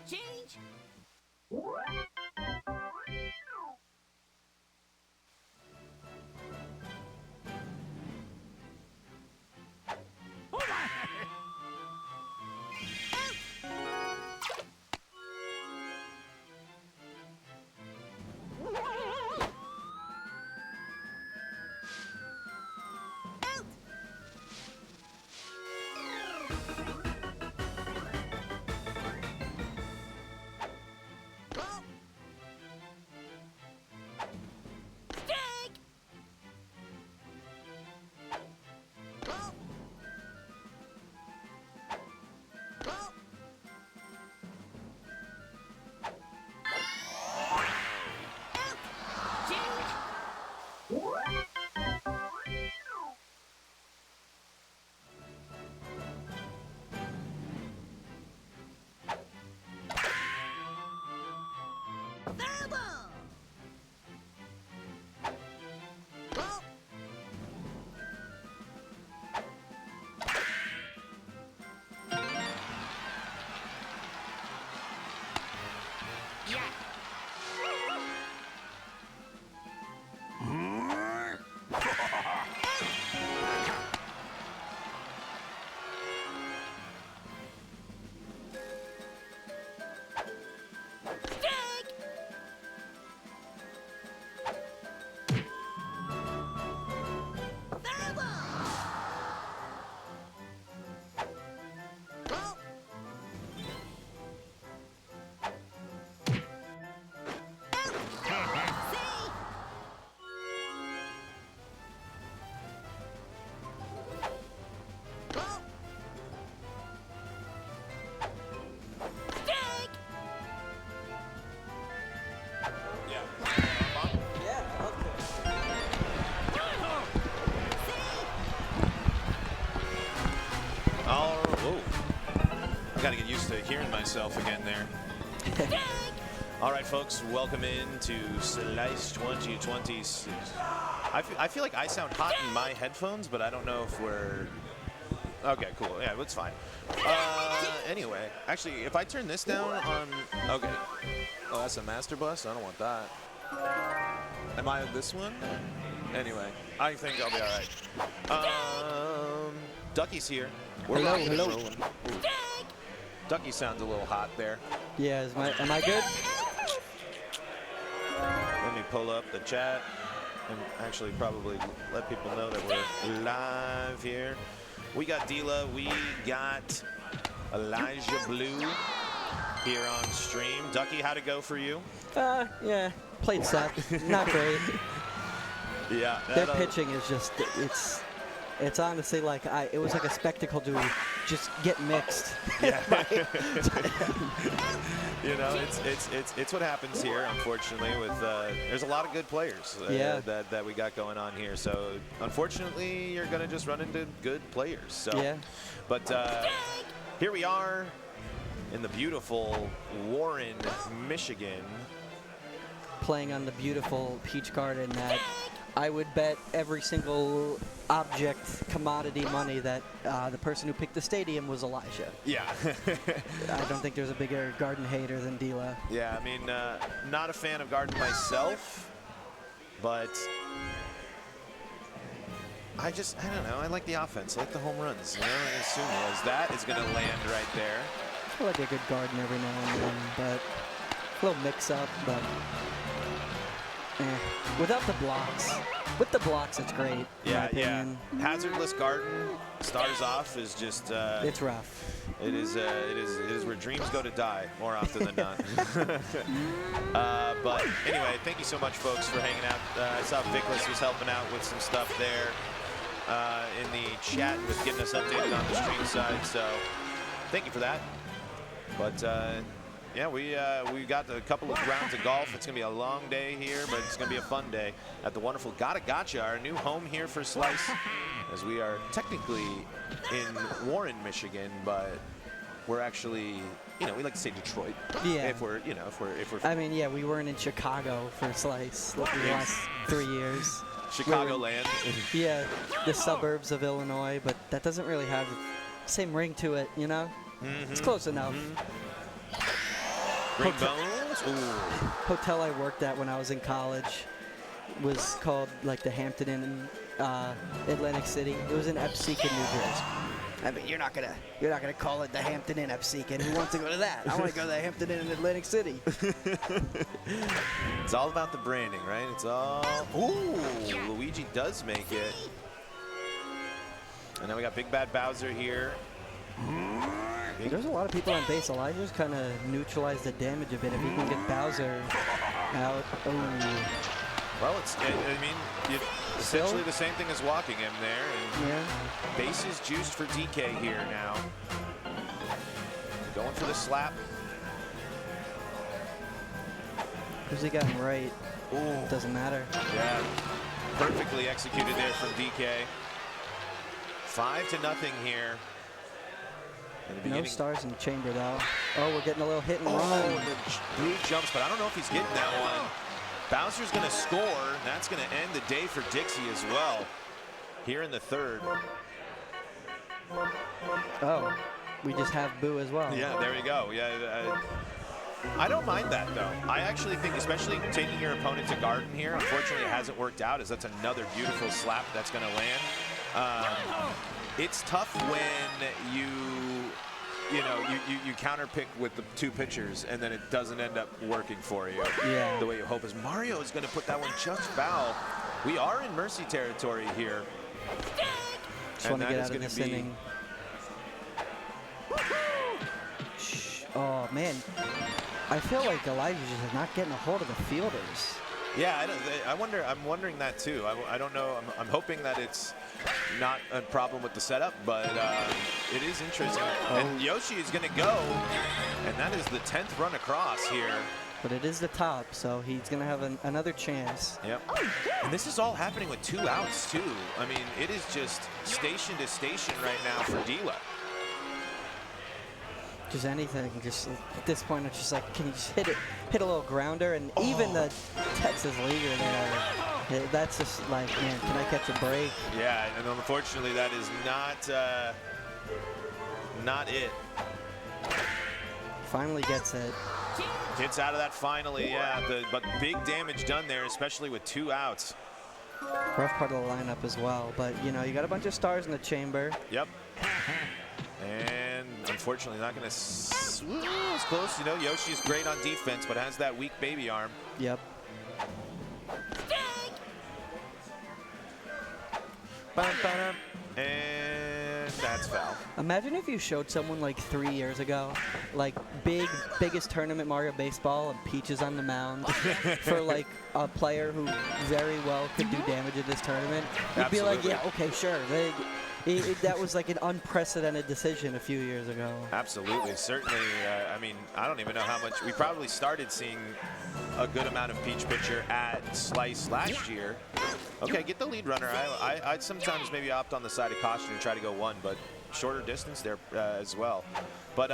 Change. Got to get used to hearing myself again there. All right, folks, welcome in to Slice 2026. I feel like I sound hot in my headphones, but I don't know if we're... Okay, cool. Yeah, that's fine. Anyway, actually, if I turn this down on... Okay. Oh, that's a master bus? I don't want that. Am I on this one? Anyway, I think I'll be all right. Ducky's here. We're Hello. Ducky sounds a little hot there. Yeah, am I good? Let me pull up the chat and actually probably let people know that we're live. We got Dila. We got Elijah Blue here on stream. Ducky, how'd it go for you? Yeah, played Seth. Not great. Yeah. Their pitching is just, it's honestly like, it was like a spectacle to just get mixed. Yeah. You know, it's what happens here, unfortunately, with, there's a lot of good players that we got going on here. So, unfortunately, you're going to just run into good players. So, Yeah. But here we are in the beautiful Warren, Michigan. Playing on the beautiful Peach Garden that I would bet every single object, commodity money that the person who picked the stadium was Elijah. Yeah. I don't think there's a bigger garden hater than Dila. Yeah, I mean, not a fan of Garden myself, but I don't know. I like the offense. I like the home runs. You know, I assume that is going to land right there. I like a good garden every now and then, but a little mix-up, but without the blocks. With the blocks, it's great. Yeah, yeah. Hazardless Garden stars off is just. It's rough. It is where dreams go to die more often than not. But anyway, thank you so much, folks, for hanging out. I saw Vickless was helping out with some stuff there in the chat with getting us updated on the stream side. So thank you for that. But yeah, we got a couple of rounds of golf. It's gonna be a long day here, but it's gonna be a fun day at the wonderful Gotta Gacha, our new home here for Slice, as we are technically in Warren, Michigan, but we're actually, you know, we like to say Detroit. Yeah. If we're, you know, if we're. I mean, yeah, we weren't in Chicago for Slice the last 3 years. Chicagoland. Yeah, the suburbs of Illinois, but that doesn't really have the same ring to it, you know? It's close enough. Green Bones. Ooh. Hotel I worked at when I was in college was called like the Hampton Inn in Atlantic City. It was in Epseekin, New Jersey. I mean, you're not gonna call it the Hampton Inn Epseekin. Who wants to go to that? I want to go to the Hampton Inn in Atlantic City. It's all about the branding, right? It's all. Ooh, Luigi does make it. And then we got Big Bad Bowser here. There's a lot of people on base. Elijah's kind of neutralized the damage a bit. If he can get Bowser out. Ooh. Well, I mean, essentially the same thing as walking him there. And yeah. Bases juiced for DK here now. Going for the slap. Who's he gotten right? Ooh. Doesn't matter. Yeah. Perfectly executed there from DK. 5-0 here. No stars in the chamber, though. Oh, we're getting a little hit and run. Oh, the blue jumps, but I don't know if he's getting that one. Bowser's going to score. And that's going to end the day for Dixie as well. Here in the third. Oh, we just have Boo as well. Yeah, there we go. Yeah, I don't mind that, though. I actually think, especially taking your opponent to Garden here, unfortunately it hasn't worked out, as that's another beautiful slap that's going to land. It's tough when you counterpick with the two pitchers and then it doesn't end up working for you. Yeah. The way you hope is Mario is going to put that one just foul. We are in mercy territory here. Just want to get out of this inning. Oh man, I feel like Elijah is not getting a hold of the fielders. Yeah, I'm wondering that too. I don't know. I'm hoping that it's not a problem with the setup, but it is interesting. And Yoshi is going to go, and that is the 10th run across here. But it is the top, so he's going to have another chance. Yep. And this is all happening with 2 outs too. I mean, it is just station to station right now for Dila. Just anything. Just at this point, it's just like, can you just hit a little grounder? And even the Texas leaguer there, that's just like, man, can I catch a break? Yeah, and unfortunately, that is not it. Finally gets it. Gets out of that finally, yeah. But big damage done there, especially with 2 outs. Rough part of the lineup as well, but you know, you got a bunch of stars in the chamber. Yep. And unfortunately not going to, it's close. You know, Yoshi is great on defense, but has that weak baby arm. Yep. And Imagine if you showed someone like 3 years ago, like biggest tournament Mario Baseball and Peach is on the mound for like a player who very well could do damage in this tournament. You'd be like, yeah, okay, sure. That was like an unprecedented decision a few years ago. Absolutely, certainly. I mean, I don't even know how much. We probably started seeing a good amount of Peach pitcher at Slice last year. Okay, get the lead runner. I'd sometimes maybe opt on the side of caution and try to go one, but shorter distance there as well. But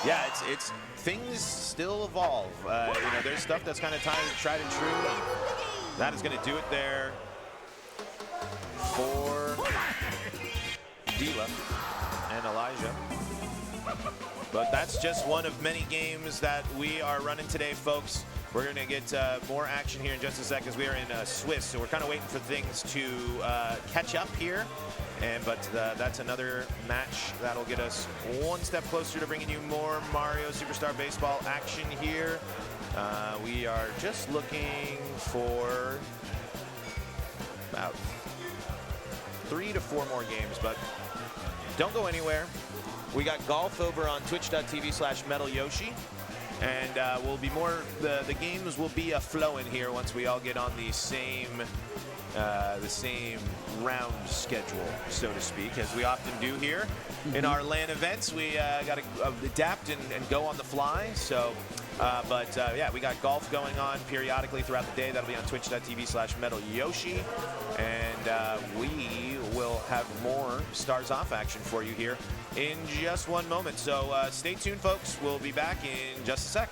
yeah, it's things still evolve. You know, there's stuff that's kind of tried and true. That is going to do it there for Dila and Elijah. But that's just one of many games that we are running today, folks. We're going to get more action here in just a sec as we are in Swiss, so we're kind of waiting for things to catch up here. But that's another match that'll get us one step closer to bringing you more Mario Superstar Baseball action here. We are just looking for about 3 to 4 more games, but don't go anywhere. We got golf over on twitch.tv/MetalYoshi. And we'll be more, the games will be flowing here once we all get on the same round schedule, so to speak, as we often do here. In our LAN events, we got to adapt and go on the fly. So, yeah, we got golf going on periodically throughout the day. That'll be on twitch.tv/MetalYoshi. And we will have more Stars Off action for you here in just one moment. So stay tuned, folks. We'll be back in just a sec.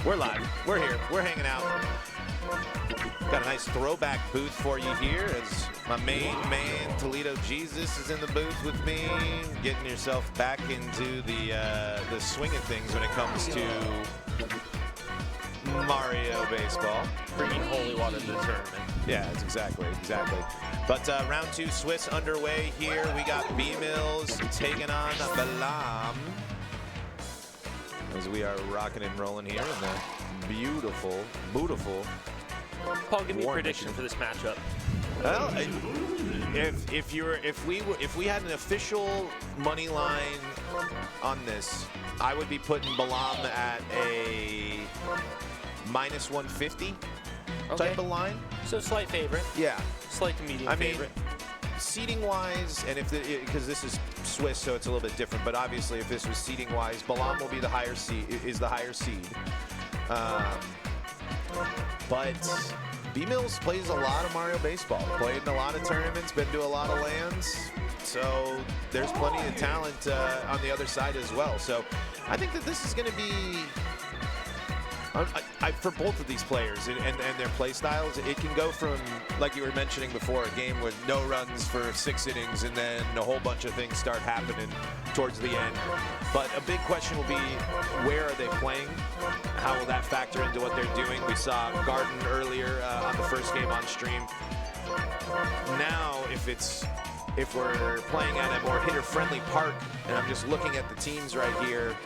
We're live. We're here. We're hanging out. Got a nice throwback booth for you here as my main man, Toledo Jesus, is in the booth with me, getting yourself back into the swing of things when it comes to Mario baseball. Bringing holy water to the tournament. Yeah, that's exactly. But round 2 Swiss underway here. We got B-Mills taking on Balla, as we are rocking and rolling here in the beautiful. Paul, give me a prediction for this matchup. Well, if we had an official money line on this, I would be putting Balla at a -150 type of line. So slight favorite. Yeah. Slight to medium favorite. Seating wise, and because this is Swiss, so it's a little bit different. But obviously, if this was seating wise, Balla will be the higher seed. But B-Mills plays a lot of Mario baseball. Played in a lot of tournaments, been to a lot of lands. So there's plenty of talent on the other side as well. So I think that this is going to be, for both of these players and their play styles, it can go from, like you were mentioning before, a game with no runs for 6 innings and then a whole bunch of things start happening towards the end. But a big question will be, where are they playing? How will that factor into what they're doing? We saw Garden earlier on the first game on stream. Now, if we're playing at a more hitter-friendly park, and I'm just looking at the teams right here,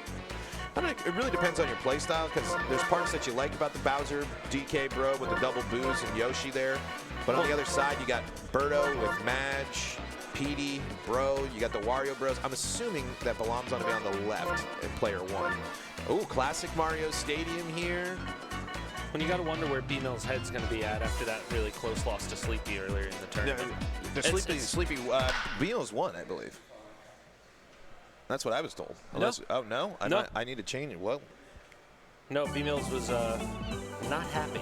I don't know, it really depends on your play style, because there's parts that you like about the Bowser DK bro with the double boos and Yoshi there. But on the other side, you got Birdo with Madge, Petey, Bro. You got the Wario Bros. I'm assuming that Balam's going to be on the left in player 1. Ooh, classic Mario Stadium here. When you got to wonder where B-Mill's head's going to be at after that really close loss to Sleepy earlier in the tournament. Sleepy B-Mill's won, I believe. That's what I was told. No. Oh, no? No. I need to change it. Well, No, B-Mills was not happy.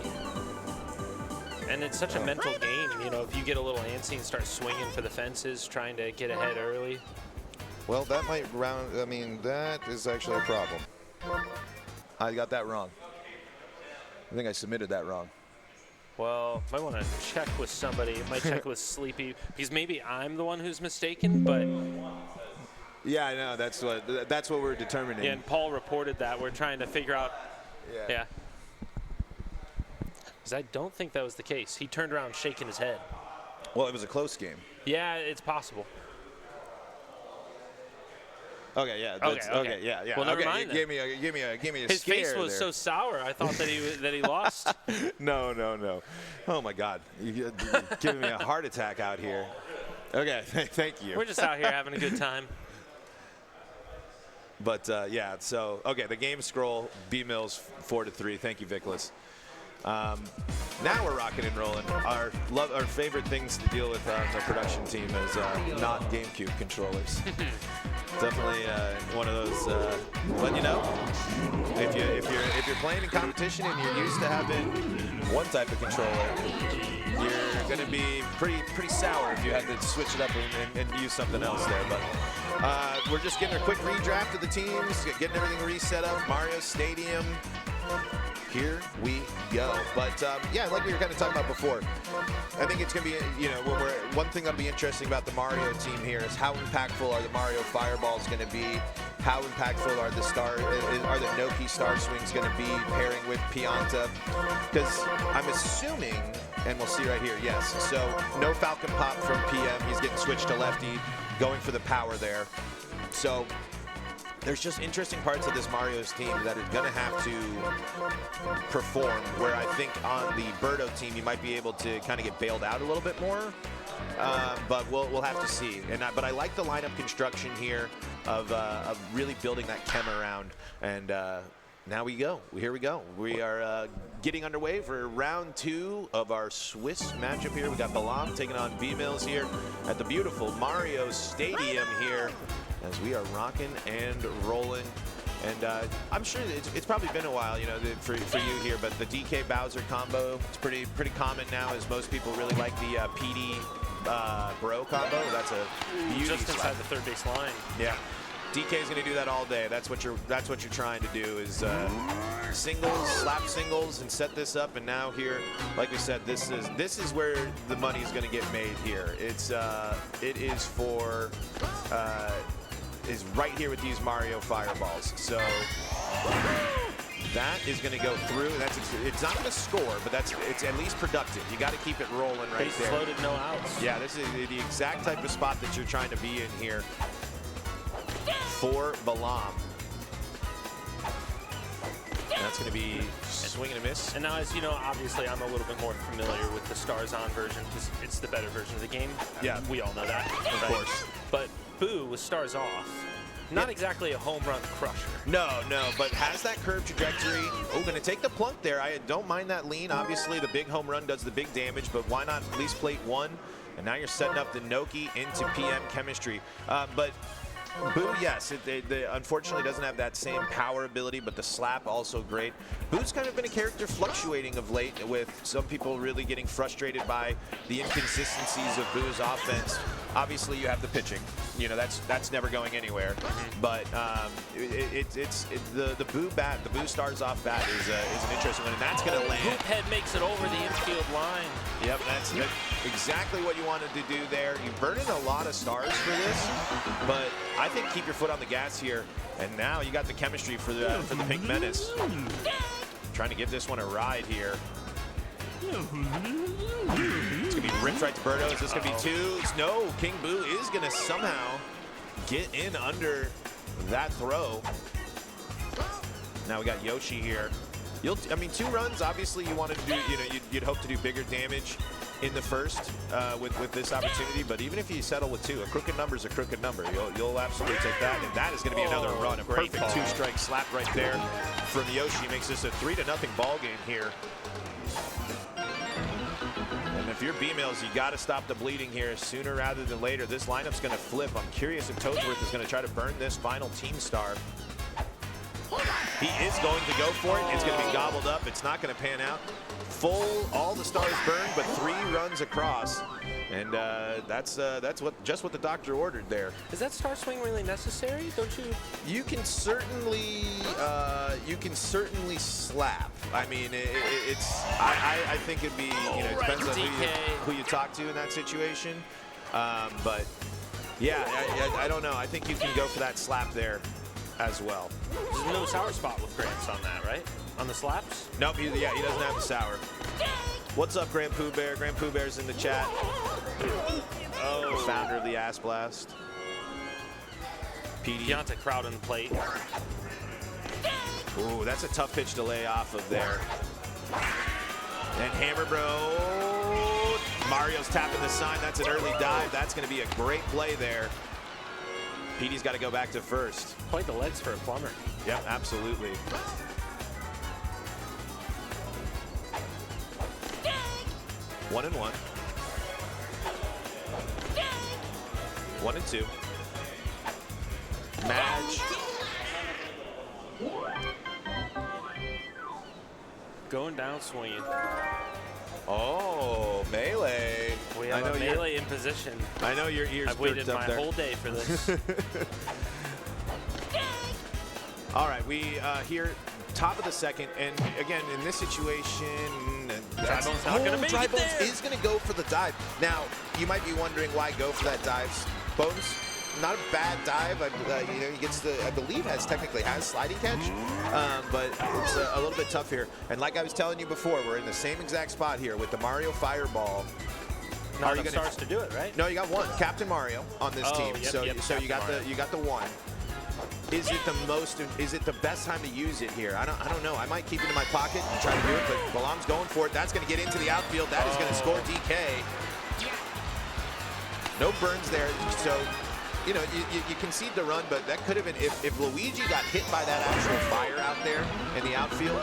And it's such a mental game, you know, if you get a little antsy and start swinging for the fences, trying to get ahead early. well, that might that is actually a problem. I got that wrong. I think I submitted that wrong. Well, might want to check with somebody. Might check with Sleepy, because maybe I'm the one who's mistaken, but... Yeah, I know. That's what we're determining. Yeah, and Paul reported that. We're trying to figure out. Yeah. Because I don't think that was the case. He turned around shaking his head. Well, it was a close game. Yeah, it's possible. Okay, yeah. Okay. Yeah. Well, never okay, mind give me a His scare face was there. so sour. I thought that he lost. No. Oh my God, you're giving me a heart attack out here. Okay, thank you. We're just out here having a good time. But yeah, so okay, the game scroll, B-Mills 4-3. Thank you, Vickless. Now we're rocking and rolling. Our favorite things to deal with on the production team is not GameCube controllers. Definitely one of those. Let you know, if you're playing in competition and you're used to having one type of controller, you're going to be pretty sour if you had to switch it up and use something else there. But we're just getting a quick redraft of the teams, getting everything reset up. Mario Stadium. Here we go. But yeah, like we were kind of talking about before, I think it's going to be, one thing that'll be interesting about the Mario team here is how impactful are the Mario Fireballs going to be? How impactful are the Noki Star Swings going to be pairing with Pianta? Because I'm assuming, and we'll see right here, yes. So no Falcon Pop from PM. He's getting switched to lefty, going for the power there. So there's just interesting parts of this Mario's team that are going to have to perform, where I think on the Birdo team you might be able to kind of get bailed out a little bit more. But we'll have to see. But I like the lineup construction here of really building that chem around. And now we go. Here we go. We are getting underway for round 2 of our Swiss matchup here. We got Balla taking on B-Mills here at the beautiful Mario Stadium here, as we are rocking and rolling. And I'm sure it's probably been a while, for you here, but the DK Bowser combo, it's pretty common now, as most people really like the PD Bro combo. That's a beauty Just inside slap. the third base line. Yeah. DK's going to do that all day. That's what you're trying to do, is singles, slap singles, and set this up. And now here, like we said, this is where the money is going to get made here. It is for is right here with these Mario fireballs. So that is going to go through. It's not going to score, but it's at least productive. You got to keep it rolling right Bases there. loaded, no outs. Yeah, this is the exact type of spot that you're trying to be in here for Balla. That's going to be swing and a miss. And now, as you know, obviously I'm a little bit more familiar with the Stars On version because it's the better version of the game. Yeah. We all know that. Of course. But Boo with Stars Off, not exactly a home run crusher. No, but has that curved trajectory. Oh, going to take the plunk there. I don't mind that lean. Obviously, the big home run does the big damage, but why not at least plate one? And now you're setting up the Noki into PM chemistry. But Boo, yes, it unfortunately doesn't have that same power ability, but the slap also great. Boo's kind of been a character fluctuating of late, with some people really getting frustrated by the inconsistencies of Boo's offense. Obviously, you have the pitching. You know, that's never going anywhere. But the Boo bat, the Boo Stars Off bat is an interesting one, and that's going to land. Hoop head makes it over the infield line. Yep, that's exactly what you wanted to do there. You burn in a lot of stars for this, but I think keep your foot on the gas here. And now you got the chemistry for the Pink Menace. Trying to give this one a ride here. It's gonna be ripped right to Birdo. Is this gonna be two? No, King Boo is gonna somehow get in under that throw. Now we got Yoshi here. I mean, 2 runs. Obviously, you wanted to do. You know, you'd hope to do bigger damage in the first with this opportunity. But even if you settle with 2, a crooked number is a crooked number. You'll absolutely take that, and that is going to be another run. A perfect 2-strike slap right there from Yoshi makes this a 3-0 ball game here. And if you're B-Mills, you got to stop the bleeding here sooner rather than later. This lineup's going to flip. I'm curious if Toadsworth is going to try to burn this final team star. He is going to go for it. It's going to be gobbled up. It's not going to pan out. All the stars burned, but 3 runs across, and that's just what the doctor ordered there. Is that star swing really necessary? Don't you? You can certainly slap. I mean, I think it'd be, you know, it depends on who you talk to in that situation. But yeah, I don't know. I think you can go for that slap there as well. There's no sour spot with Gramps on that, right? On the slaps? Nope, he doesn't have the sour. What's up, Grand Pooh Bear? Grand Pooh Bear's in the chat. Oh, the founder of the Ass Blast. PD. Deonta crowding the plate. Ooh, that's a tough pitch to lay off of there. And Hammer Bro. Mario's tapping the sign. That's an early dive. That's going to be a great play there. PD's got to go back to first. Quite the legs for a plumber. Yep, absolutely. 1-1. 1-2. Match. Going down swinging. Oh, melee. We have a melee in position. I know your ears. I've waited my whole day for this. All right, we here, top of the second, and again in this situation, Drybone's not going to make it there. Is going to go for the dive. Now you might be wondering why go for that dive. Bones, not a bad dive. You know, he gets the, I believe technically has sliding catch, but it's a little bit tough here. And like I was telling you before, we're in the same exact spot here with the Mario Fireball. Not enough stars to do it, right? No, you got 1, Captain Mario on this team. Yep, so you got Mario. the 1. Is it the best time to use it here? I don't know. I might keep it in my pocket and try to do it, but Balam's going for it. That's going to get into the outfield. That is going to score DK. No burns there. So, you know, you concede the run, but that could have been, if Luigi got hit by that actual fire out there in the outfield,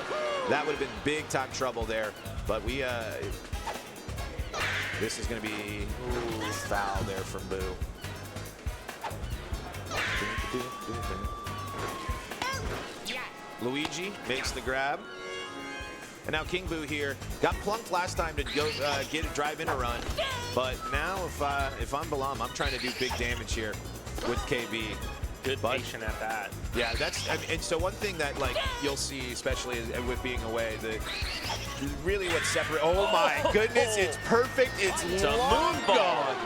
that would have been big time trouble there. But this is going to be foul there from Boo. Luigi makes the grab. And now King Boo here got plunked last time to go get a drive in a run. But now if I'm Balam, I'm trying to do big damage here with KB. good patient at bat. Yeah, that's, and so one thing that like you'll see, especially with being away, that really what separates, oh my goodness, it's perfect, it's a long moon ball. gone.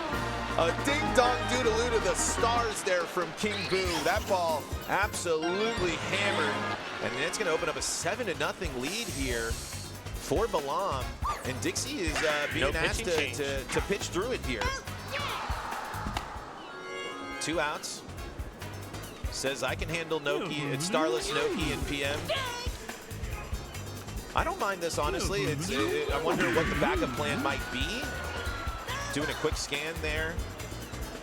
A ding-dong doodaloo to the stars there from King Boo. That ball absolutely hammered, and it's gonna open up a 7-0 lead here for Balla, and Dixie is being asked to pitch through it here. 2 outs. Says I can handle Noki. It's Starless, Noki, and PM. I don't mind this, honestly. I wonder what the backup plan might be. Doing a quick scan there.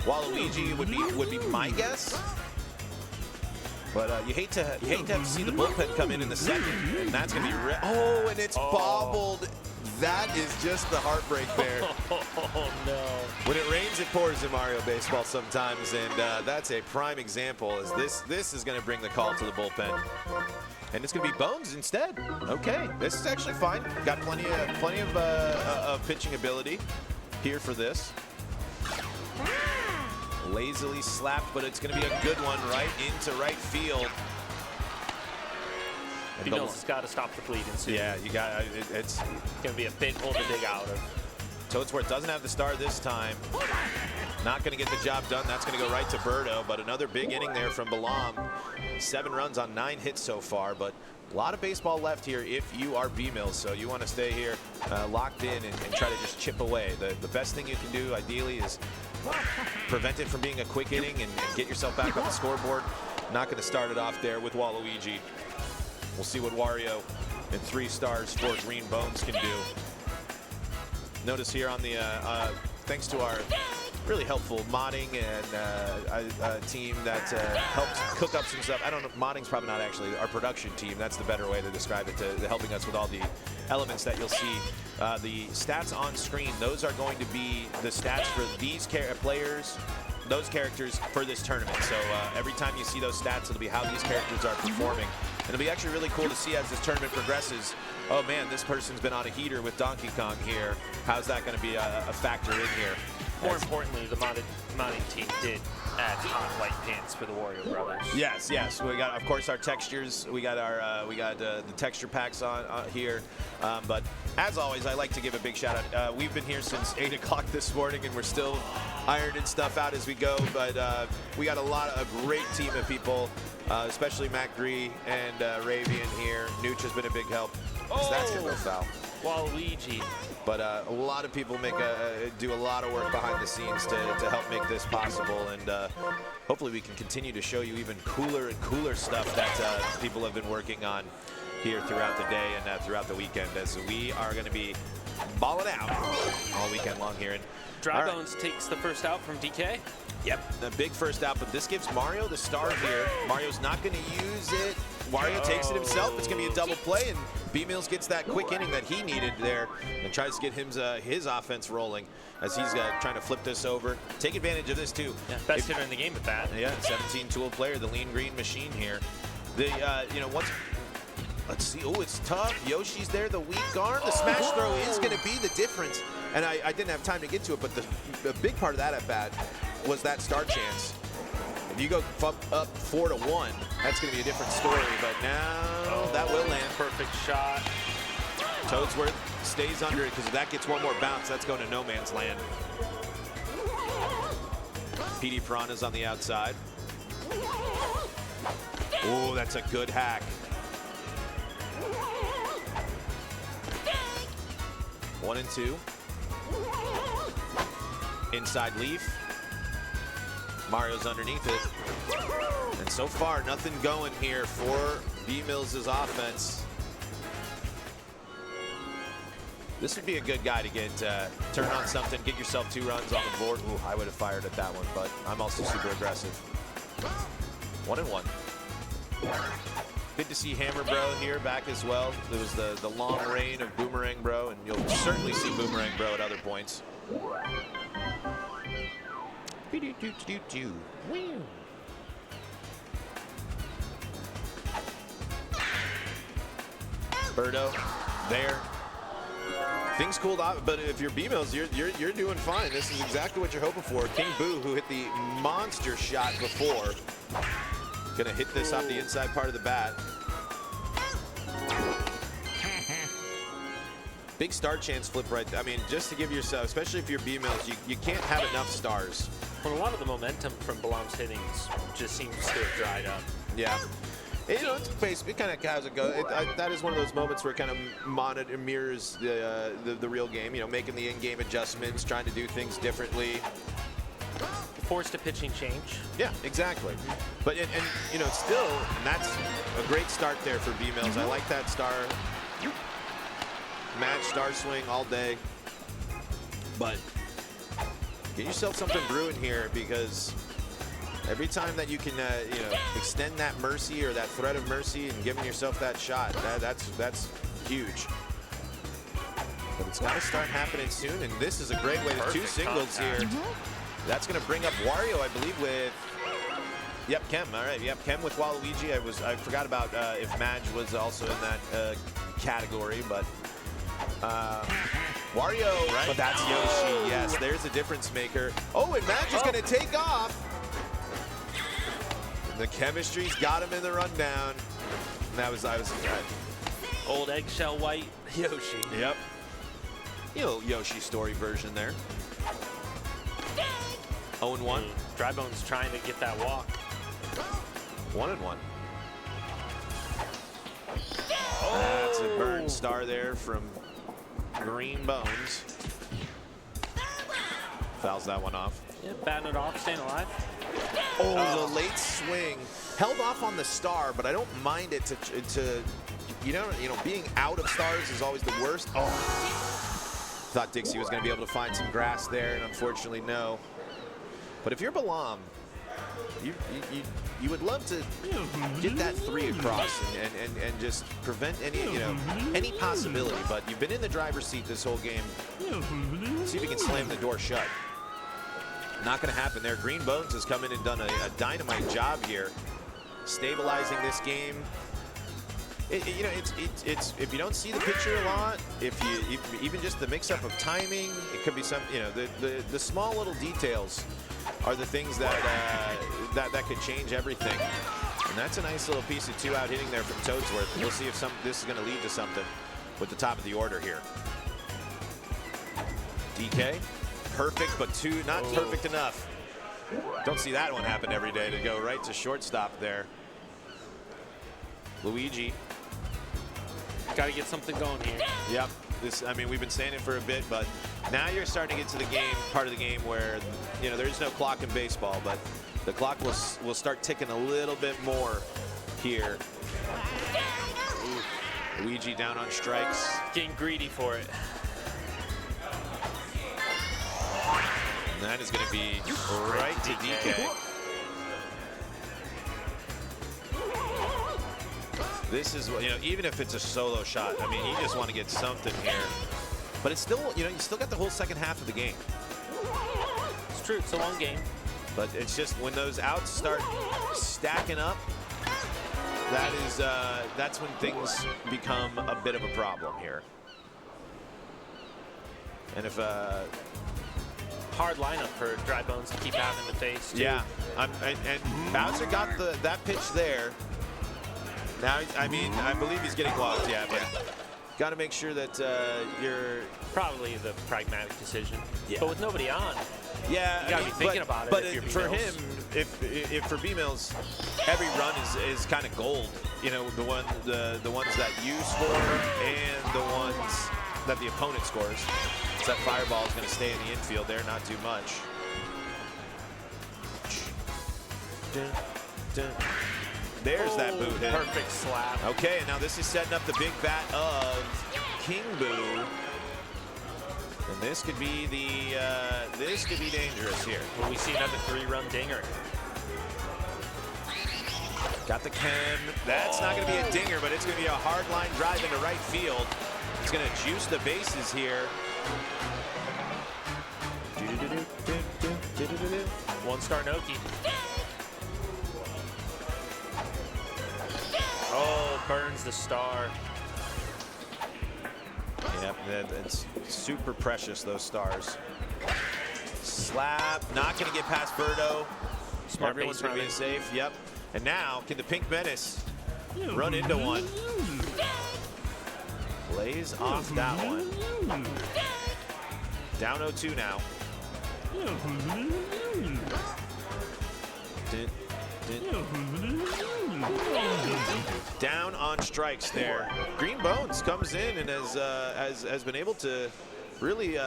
Waluigi would be my guess. But you hate to have to see the bullpen come in the second, and that's gonna be oh, and it's bobbled. That is just the heartbreak there. Oh no! When it rains, it pours in Mario Baseball sometimes, and that's a prime example. As this is gonna bring the call to the bullpen, and it's gonna be Bones instead. Okay, this is actually fine. Got plenty of pitching ability here for this. Lazily slapped, but it's going to be a good one right into right field. Beagles has got to stop the bleeding soon. Yeah, you got it's going to be a big hole to dig out of. Toadsworth doesn't have the star this time. Not going to get the job done. That's going to go right to Birdo, but another big inning there from Balla. 7 runs on 9 hits so far, but a lot of baseball left here if you are B-Mills, so you want to stay here locked in and try to just chip away. The best thing you can do, ideally, is prevent it from being a quick inning and get yourself back on the scoreboard. Not going to start it off there with Waluigi. We'll see what Wario and 3 stars for Green Bones can do. Notice here on the, thanks to our really helpful modding and a team that helped cook up some stuff. I don't know, modding's probably not actually our production team. That's the better way to describe it, to helping us with all the elements that you'll see. The stats on screen, those are going to be the stats for these players, those characters for this tournament. So every time you see those stats, it'll be how these characters are performing. And it'll be actually really cool to see as this tournament progresses. Oh man, this person's been on a heater with Donkey Kong here. How's that going to be a factor in here? More importantly, the modding team did add hot white pants for the Wario Brothers. Yes, yes. We got, of course, our textures. We got our the texture packs on here. But as always, I like to give a big shout out. We've been here since 8 o'clock this morning, and we're still ironing stuff out as we go. But we got a great team of people, especially Mac Gree and Ravian here. Nooch has been a big help. That's gonna go foul. Waluigi. But a lot of people do a lot of work behind the scenes to help make this possible, and hopefully we can continue to show you even cooler and cooler stuff that people have been working on here throughout the day and throughout the weekend, as we are going to be balling out all weekend long here. And Dry Bones takes the first out from DK. Yep, the big first out, but this gives Mario the star here. Mario's not going to use it. Wario takes it himself. It's going to be a double play, and B-Mills gets that quick inning that he needed there and tries to get his offense rolling as he's trying to flip this over. Take advantage of this, too. Yeah, best hitter in the game with that. Yeah, 17-tool player, the lean green machine here. Let's see. Oh, it's tough. Yoshi's there, the weak arm. The smash throw is going to be the difference. And I didn't have time to get to it, but the big part of that at bat was that start chance. If you go up 4-1, that's going to be a different story. But now that will land. Perfect shot. Toadsworth stays under it, because if that gets one more bounce, that's going to no man's land. PD Piranha's on the outside. Oh, that's a good hack. 1-2. Inside leaf. Mario's underneath it. And so far, nothing going here for B-Mills' offense. This would be a good guy to get, turn on something, get yourself 2 runs on the board. Ooh, I would have fired at that one, but I'm also super aggressive. 1-1. Good to see Hammer Bro here back as well. There was the long reign of Boomerang Bro, and you'll certainly see Boomerang Bro at other points. Birdo there. Things cooled off, but if you're B-Mills, you're doing fine. This is exactly what you're hoping for. King Boo, who hit the monster shot before, Gonna hit this off the inside part of the bat. Big star chance flip right there. I mean, just to give yourself, especially if you're B-mills, you can't have enough stars. Well, a lot of the momentum from Ballam's hittings just seems to have dried up. Yeah. You know, it's basically kind of how it goes. That is one of those moments where it kind of mirrors the real game. You know, making the in-game adjustments, trying to do things differently. Forced a pitching change. Yeah, exactly. But and you know, still, and that's a great start there for B-mills. I like that star. Match star swing all day. But get yourself something brewing here, because every time that you can, you know, extend that mercy or that threat of mercy and giving yourself that shot, that's huge. But it's got to start happening soon, and this is a great way to 2 singles here. That's going to bring up Wario, I believe, with Kem. All right, Kem with Waluigi. I forgot about if Madge was also in that category, but Wario. Right. But that's Yoshi. Yes, there's a difference maker. Oh, and Madge is going to take off. The chemistry's got him in the rundown. That was Old eggshell white Yoshi. Yep. You know, Yoshi story version there. 0-1. Drybone's trying to get that walk. 1-1. That's a burn star there from Green Bones. Fouls that one off. Yeah, batting it off, staying alive. Oh, the late swing. Held off on the star, but I don't mind it to you know, being out of stars is always the worst. Oh. Thought Dixie was going to be able to find some grass there, and unfortunately, no. But if you're Ballam, you would love to get that 3 across and just prevent any, you know, any possibility. But you've been in the driver's seat this whole game. See if you can slam the door shut. Not going to happen there. Green Bones has come in and done a dynamite job here, stabilizing this game. You know, it's if you don't see the picture a lot, if even just the mix-up of timing, it could be some, you know, the small little details are the things that that could change everything. And that's a nice little piece of 2-out hitting there from Toadsworth. We'll see if this is going to lead to something with the top of the order here. DK, perfect, but not perfect enough. Don't see that one happen every day, to go right to shortstop there. Luigi. Got to get something going here. Yep. I mean, we've been saying it for a bit, but now you're starting to get to the game, part of the game where, you know, there's no clock in baseball, but the clock will start ticking a little bit more here. Ooh. Luigi down on strikes. Getting greedy for it. And that is going to be right to DK. This is, you know, even if it's a solo shot, I mean, you just want to get something here. But it's still, you know, you still got the whole second half of the game. It's true, it's a long game. But it's just when those outs start stacking up, that's when things become a bit of a problem here. And if hard lineup for Drybones to keep having to face too. Yeah, and Bowser got that pitch there. Now, I mean, I believe he's getting walked, yeah, but got to make sure that you're... Probably the pragmatic decision. Yeah. But with nobody on, yeah, you got to be thinking about it. But if you're for B-mills. him, if for B-mills, every run is kind of gold. You know, the ones that you score and the ones that the opponent scores. So that fireball is going to stay in the infield there, not do much. Dun, dun. There's that boot hit. Perfect slap. Okay, and now this is setting up the big bat of King Boo. And this could be dangerous here. Will we see another 3-run dinger? Got the Chem. That's not going to be a dinger, but it's going to be a hard line drive into right field. It's going to juice the bases here. One-star Noki. Oh, burns the star. Yep, it's super precious, those stars. Slap, not going to get past Birdo. Smart Everyone's base going to be running. safe. Yep. And now, can the Pink Menace run into one? Plays off that one. Down 0-2 now. Down on strikes there. Green Bones comes in and has been able to really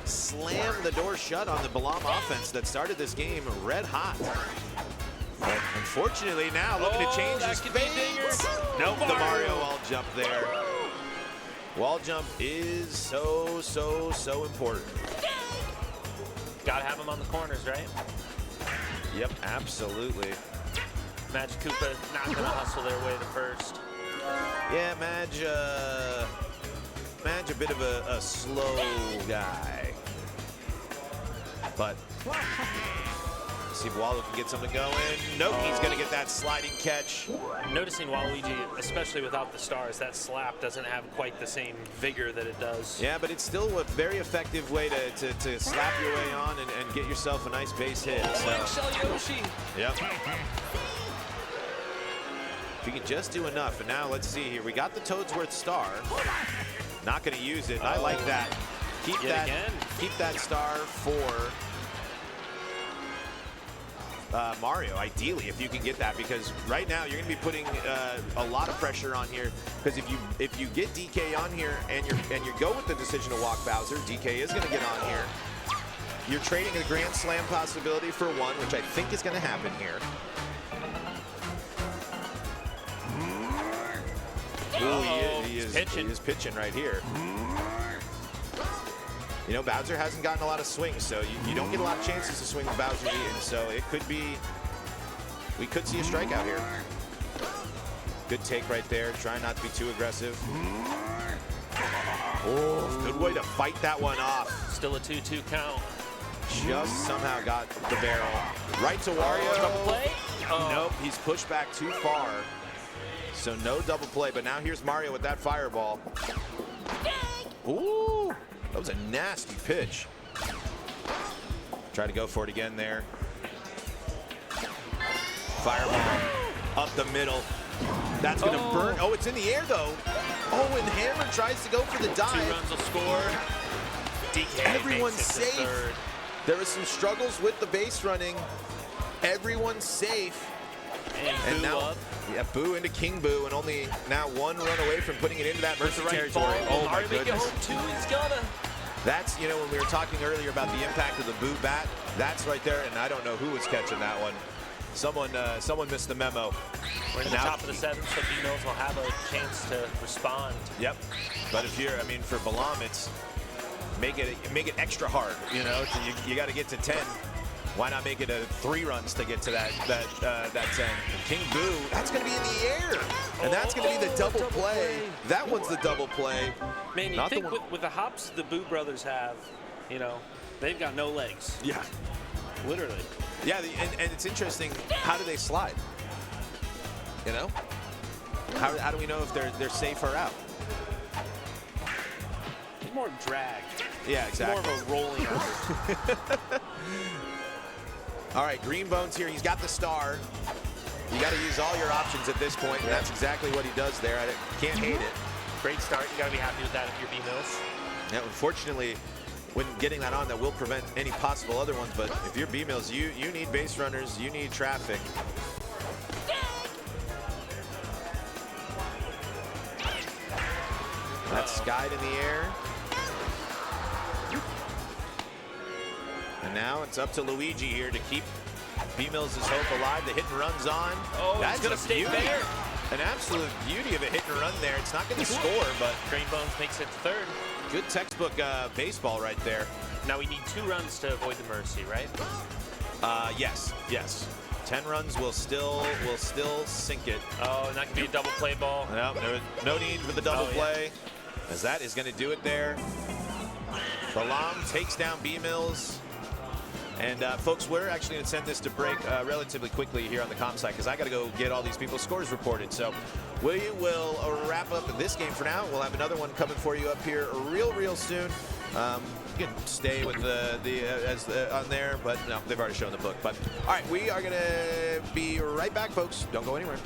slam the door shut on the Balam offense that started this game red hot. But unfortunately now looking to change his fate. Nope, the Mario wall jump there. Wall jump is so important. Gotta have him on the corners, right? Yep, absolutely. Magic Koopa not gonna hustle their way to first. Yeah, Madge a bit of a slow guy. But see if Wallo can get something going. Nope, he's gonna get that sliding catch. Noticing Waluigi, especially without the stars, that slap doesn't have quite the same vigor that it does. Yeah, but it's still a very effective way to slap your way on and get yourself a nice base hit. Shell Yoshi. Yep. If you can just do enough. And now let's see here. We got the Toadsworth star. Not going to use it. I like that. Keep that star for Mario, ideally, if you can get that, because right now you're going to be putting a lot of pressure on here. Because if you get DK on here and you go with the decision to walk Bowser, DK is going to get on here. You're trading a Grand Slam possibility for one, which I think is going to happen here. Ooh, he is pitching right here. You know, Bowser hasn't gotten a lot of swings, so you don't get a lot of chances to swing with Bowser in, so it could be, we could see a strikeout here. Good take right there, trying not to be too aggressive. Oh, good way to fight that one off. Still a 2-2 count. Just somehow got the barrel. Right to Wario. Double play? Oh. Nope, he's pushed back too far. So no double play, but now here's Mario with that fireball. Ooh, that was a nasty pitch. Try to go for it again there. Fireball up the middle. That's gonna burn. Oh, it's in the air though. Oh, and Hammer tries to go for the dive. 2 runs will score. DK Everyone's makes it to safe. third. There was some struggles with the base running. Everyone's safe. And now, up. yeah, Boo into King Boo, and only now one run away from putting it into that Mercy Right territory. ball. Oh my Mario make it goodness. home too. He's gonna. That's, you know, when we were talking earlier about the impact of the Boo bat, that's right there, and I don't know who was catching that one. Someone missed the memo. We're in the top of the 7th, so B-Mills will have a chance to respond. Yep. But if you're, I mean, for Balam, it's make it extra hard. You know, you got to get to 10. Why not make it a 3 runs to get to that 10? King Boo, that's going to be in the air, and that's going to be the double play. That one's the double play. Man, you think with the hops the Boo brothers have, you know, they've got no legs. Yeah. Literally. Yeah, and it's interesting. How do they slide? You know, how do we know if they're safe or out? It's more drag. Yeah, exactly. More of a rolling effort. All right, Green Bones here. He's got the star. You got to use all your options at this point, and that's exactly what he does there. I can't hate it. Great start. You got to be happy with that if you're B-Mills. Now, unfortunately, when getting that on, that will prevent any possible other ones. But if you're B-Mills, you need base runners. You need traffic. That's skied in the air. And now it's up to Luigi here to keep B-Mills' hope alive. The hit and run's on. Oh, that's gonna stay there. An absolute beauty of a hit and run there. It's not going to score, but Green Bones makes it to third. good textbook baseball right there. Now we need 2 runs to avoid the Mercy, right? Yes. 10 runs will still sink it. Oh, and that could be a double play ball. No, no need for the double play, as that is going to do it there. Balam takes down B-Mills. And folks, we're actually going to send this to break relatively quickly here on the comm site, because I got to go get all these people's scores reported. So we will wrap up this game for now. We'll have another one coming for you up here real soon. You can stay with on there, but no, they've already shown the book. But all right, we are gonna be right back, folks. Don't go anywhere.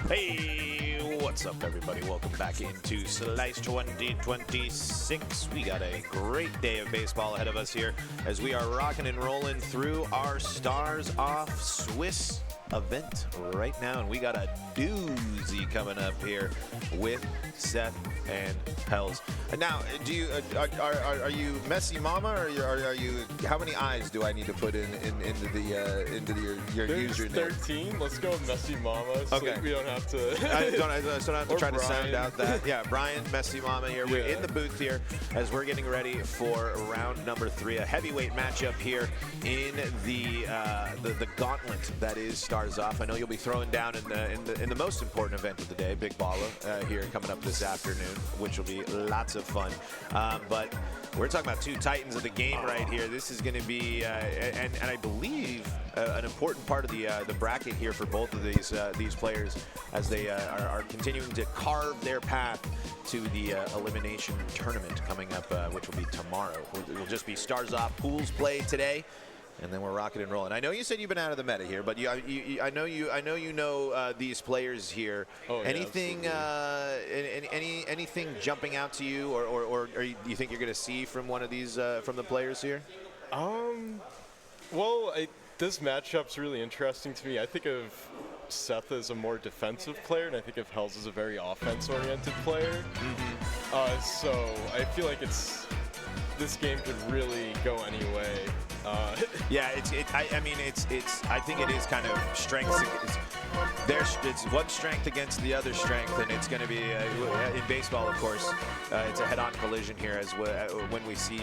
Hey, what's up, everybody? Welcome back into Slice 2026. We got a great day of baseball ahead of us here as we are rocking and rolling through our Stars Off Swiss event right now, and we got a doozy coming up here with Seth and Hells. Now, do you are you Messi Mama, or are you? How many eyes do I need to put into your username? 13. Let's go with Messi Mama. So Okay. we don't have to. I don't have to Or try to sound Brian. out that. Yeah, Brian, Messi Mama here. We're Yeah. in the booth here as we're getting ready for round number 3, a heavyweight matchup here in the gauntlet that is Stars Off. I know you'll be throwing down in the most important event of the day, Big Balla, here coming up this afternoon, which will be lots of fun. But we're talking about two titans of the game right here. This is going to be, and I believe, an important part of the bracket here for both of these players as they are continuing to carve their path to the elimination tournament coming up, which will be tomorrow. It will just be Stars Off pools play today, and then we're rocking and rolling. I know you said you've been out of the meta here, but I know you know these players here. Oh, yeah, Anything anything jumping out to you, or you think you're going to see from one of these from the players here? Well, this matchup's really interesting to me. I think of Seth as a more defensive player, and I think of Hells as a very offense-oriented player. So I feel like this game could really go any way. Yeah, I think it is kind of strengths. It's one strength against the other strength, and it's going to be in baseball, of course. It's a head-on collision here as when we see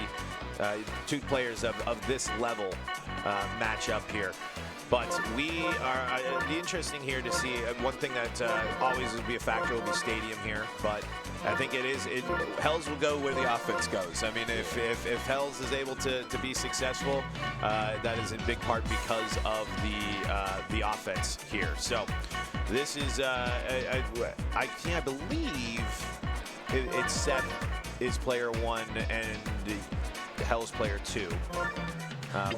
two players of this level match up here. But we are it'd be interesting here to see one thing that always will be a factor will be stadium here. But I think Hells will go where the offense goes. I mean, if Hells is able to be successful, that is in big part because of the offense here. So this is I believe it's Seth is player 1 and Hells player 2.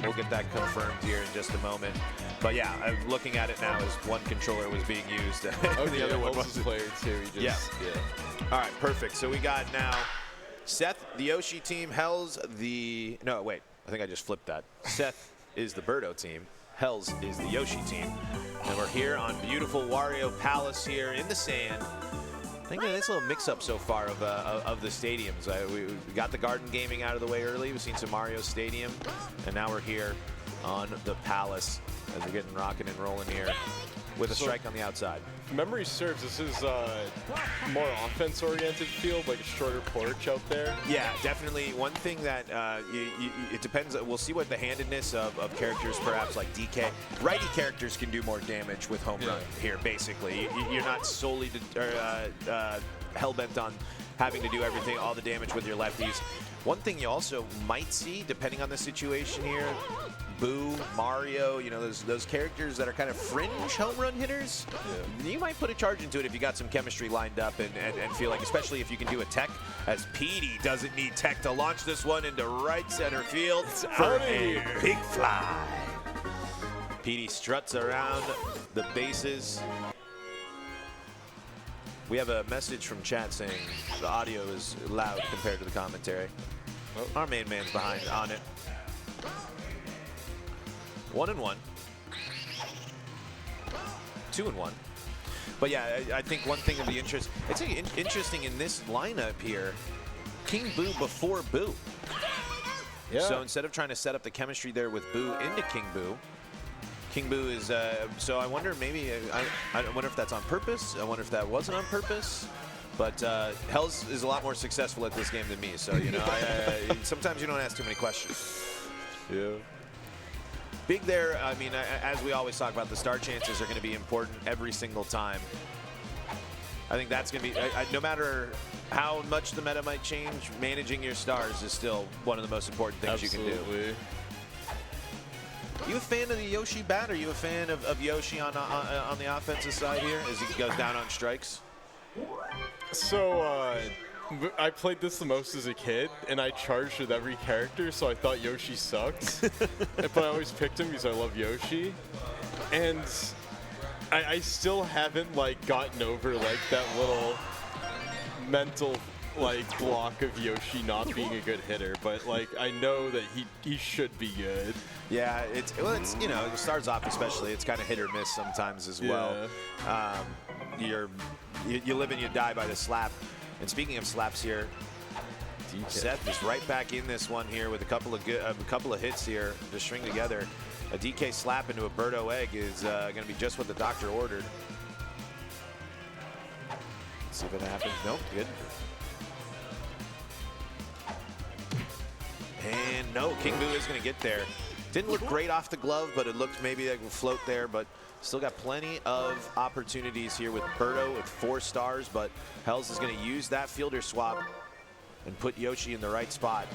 We'll get that confirmed here in just a moment. But yeah, I'm looking at it now as one controller was being used. The other one Hells was player 2. yeah. All right, perfect. So we got now Seth, the Yoshi team, Hells, no, wait, I think I just flipped that. Seth is the Birdo team, Hells is the Yoshi team. And we're here on beautiful Wario Palace here in the sand. I think a nice little mix-up so far of the stadiums. We got the Garden Gaming out of the way early. We've seen some Mario Stadium, and now we're here on the Palace as we're getting rocking and rolling here with a strike on the outside. If memory serves, this is more offense-oriented field, like a shorter porch out there. Yeah, definitely. One thing that it depends. We'll see what the handedness of characters, perhaps like DK. Righty characters can do more damage with home run here. Basically, you're not solely hell-bent on having to do everything, all the damage with your lefties. One thing you also might see, depending on the situation here, Boo, Mario, you know, those characters that are kind of fringe home run hitters, you might put a charge into it if you got some chemistry lined up and feel like, especially if you can do a tech, as Petey doesn't need tech to launch this one into right center field for a big fly. Petey struts around the bases. We have a message from chat saying the audio is loud compared to the commentary. Our main man's behind on it. 1-1. 2-1. But yeah, I think one thing of the interest, it's interesting in this lineup here, King Boo before Boo. Yeah. So instead of trying to set up the chemistry there with Boo into King Boo is, so I wonder maybe, I wonder if that's on purpose. I wonder if that wasn't on purpose. But Hells is a lot more successful at this game than me. So, you know, sometimes you don't ask too many questions. Yeah. Big there, I mean, as we always talk about, the star chances are going to be important every single time. I think that's going to be, no matter how much the meta might change, managing your stars is still one of the most important things you can do. You a fan of the Yoshi bat? Are you a fan of Yoshi on the offensive side here as he goes down on strikes? So, I played this the most as a kid, and I charged with every character, so I thought Yoshi sucked. But I always picked him because I love Yoshi. And I still haven't like gotten over like that little mental like block of Yoshi not being a good hitter, but like I know that he should be good. Yeah, it's you know, it starts off especially, it's kind of hit or miss sometimes as well. You live and you die by the slap. And speaking of slaps here, Seth is right back in this one here with a couple of hits here to string together. A DK slap into a Birdo egg is going to be just what the doctor ordered. Let's see if it happens. Nope, good. And no, King Boo is going to get there. Didn't look great off the glove, but it looked maybe like a float there, but still got plenty of opportunities here with Birdo with 4 stars, but Hells is going to use that fielder swap and put Yoshi in the right spot.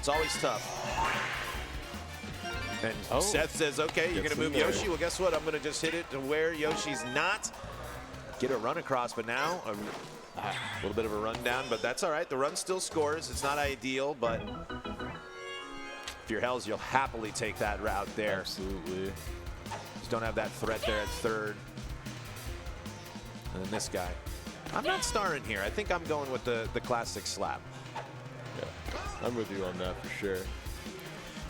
It's always tough. And Seth says, okay, you're going to move Yoshi. Well, guess what? I'm going to just hit it to where Yoshi's not. Get a run across, but now a little bit of a rundown, but that's all right. The run still scores. It's not ideal, but if you're Hells, you'll happily take that route there. Absolutely. Just don't have that threat there at third. And then this guy. I'm not starring here. I think I'm going with the classic slap. Yeah, I'm with you on that for sure.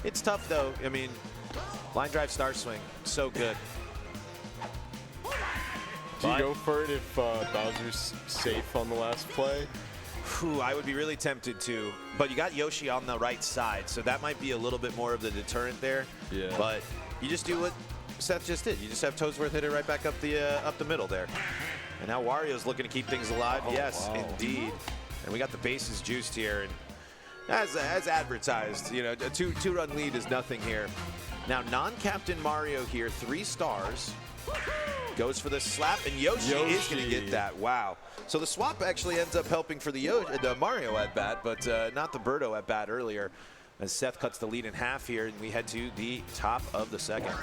It's tough, though. I mean, line drive star swing, so good. Do you go for it if Bowser's safe on the last play? Whew, I would be really tempted to, but you got Yoshi on the right side, so that might be a little bit more of the deterrent there. Yeah. But you just do what Seth just did. You just have Toadsworth hit it right back up the middle there. And now Wario's looking to keep things alive. Oh, yes, wow. indeed. And we got the bases juiced here, and as advertised, you know, a two-run lead is nothing here. Now non-captain Mario here, 3 stars. Goes for the slap, and Yoshi is going to get that. Wow. So the swap actually ends up helping for the Mario at bat, but not the Birdo at bat earlier. As Seth cuts the lead in half here, and we head to the top of the second.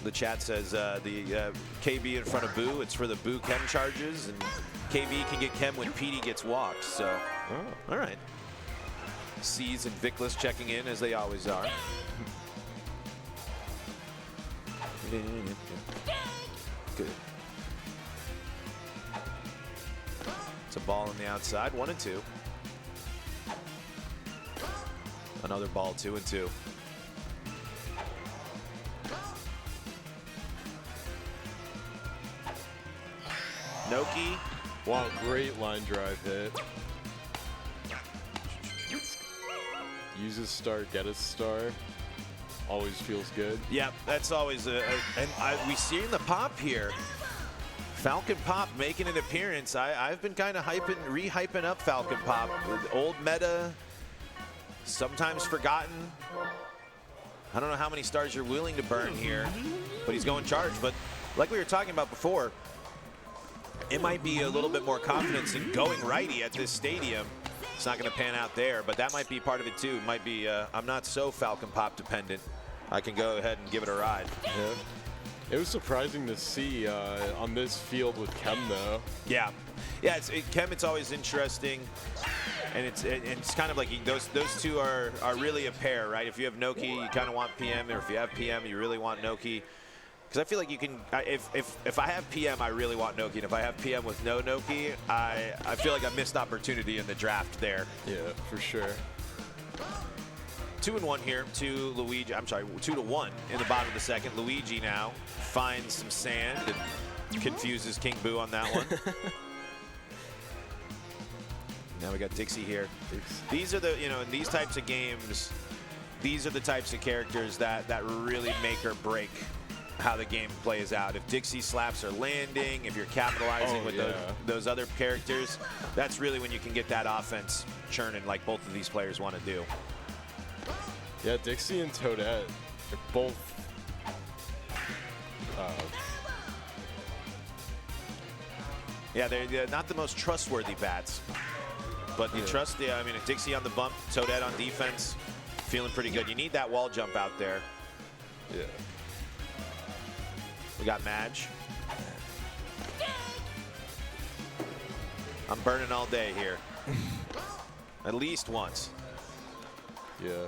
The chat says the KB in front of Boo. It's for the Boo Chem charges, and KB can get Chem when PD gets walked. So, all right. C's and Vickless checking in as they always are. Good. It's a ball on the outside, 1 and 2. Another ball, 2 and 2. Noki. Wow, great line drive hit. Use a star, get a star. Always feels good. Yeah, that's always we see in the pop here. Falcon Pop making an appearance. I've been kind of re-hyping up Falcon Pop. Old meta, sometimes forgotten. I don't know how many stars you're willing to burn here, but he's going charge. But like we were talking about before, it might be a little bit more confidence in going righty at this stadium. It's not going to pan out there, but that might be part of it too. It might be I'm not so Falcon Pop dependent. I can go ahead and give it a ride. Yeah. It was surprising to see on this field with Chem though. Yeah, Chem. It's always interesting, and it's kind of like those two are really a pair, right? If you have Noki, you kind of want PM, or if you have PM, you really want Noki. Because I feel like you can, if I have PM, I really want Noki, and if I have PM with no Noki, I feel like I missed opportunity in the draft there. Yeah, for sure. 2-1 here to Luigi. I'm sorry, 2-1 in the bottom of the second. Luigi now finds some sand and confuses King Boo on that one. Now we got Dixie here. These are the, in these types of games, these are the types of characters that really make or break how the game plays out. If Dixie slaps are landing, if you're capitalizing with those other characters, that's really when you can get that offense churning like both of these players want to do. Yeah, Dixie and Toadette are both they're not the most trustworthy bats, but you trust Dixie on the bump, Toadette on defense, feeling pretty good. You need that wall jump out there. Yeah. We got Madge. I'm burning all day here. At least once. Yeah.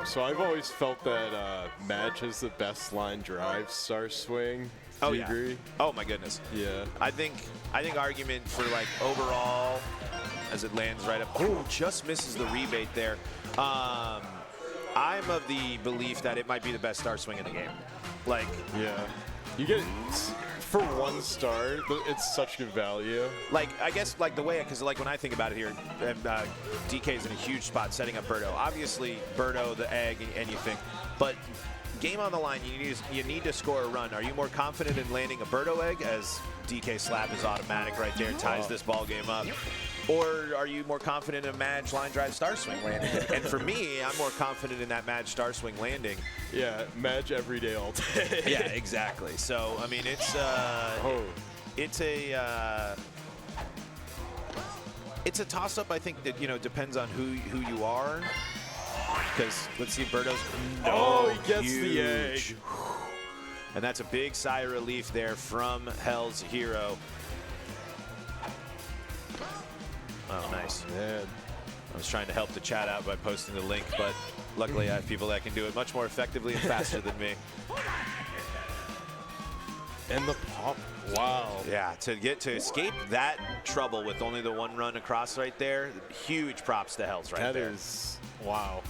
So I've always felt that Match has the best line drive star swing. Oh, Do you yeah. agree? Oh, my goodness. Yeah. I think argument for like overall as it lands right up. Oh, just misses the rebate there. I'm of the belief that it might be the best star swing in the game. Like, Yeah. You get for 1 star, it's such good value. like I guess like the way, because like when I think about it here, DK's in a huge spot setting up Birdo. Obviously, Birdo, the egg, and you think, but game on the line, you need to score a run. Are you more confident in landing a Birdo egg, as DK slap is automatic right there, ties this ball game up? Or are you more confident in a Madge line drive star swing landing? And for me, I'm more confident in that Madge star swing landing. Yeah, Match every day, all day. Yeah, exactly. So I mean, it's a toss-up. I think that depends on who you are. Because let's see, Birdo's He gets the egg. And that's a big sigh of relief there from Hell's hero. Oh, nice. Man. I was trying to help the chat out by posting the link, but luckily I have people that can do it much more effectively and faster than me. And the pop. Wow. Yeah, to escape that trouble with only the 1 run across right there, huge props to Hells right there. That is, wow.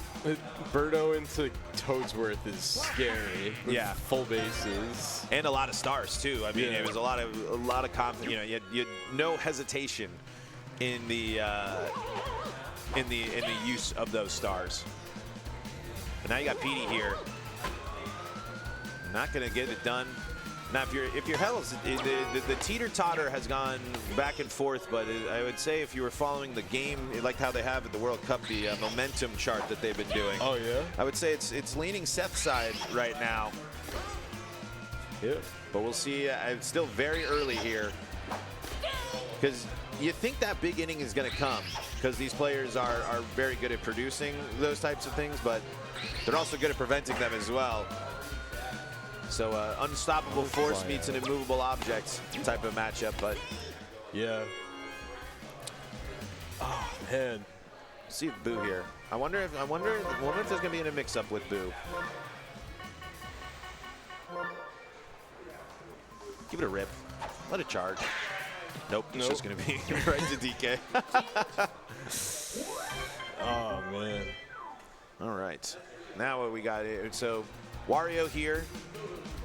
Birdo into Toadsworth is scary. With Yeah. full bases. And a lot of stars too. I mean, Yeah. it was a lot of confidence. You had no hesitation in the use of those stars. But now you got Petey here. Not gonna get it done. Now, if you're Hells, the teeter-totter has gone back and forth, but I would say if you were following the game, like how they have at the World Cup, the momentum chart that they've been doing. Oh, yeah? I would say it's leaning Seth's side right now. Yeah. But we'll see. It's still very early here. Because you think that big inning is going to come, because these players are very good at producing those types of things, but they're also good at preventing them as well. So unstoppable force meets an immovable object type of matchup, but Yeah. Oh, man. see if Boo here. I wonder if there's going to be a mix-up with Boo. Give it a rip. Let it charge. Nope, it's just going to be right to DK. Oh, man. All right. Now what we got here. So Wario here.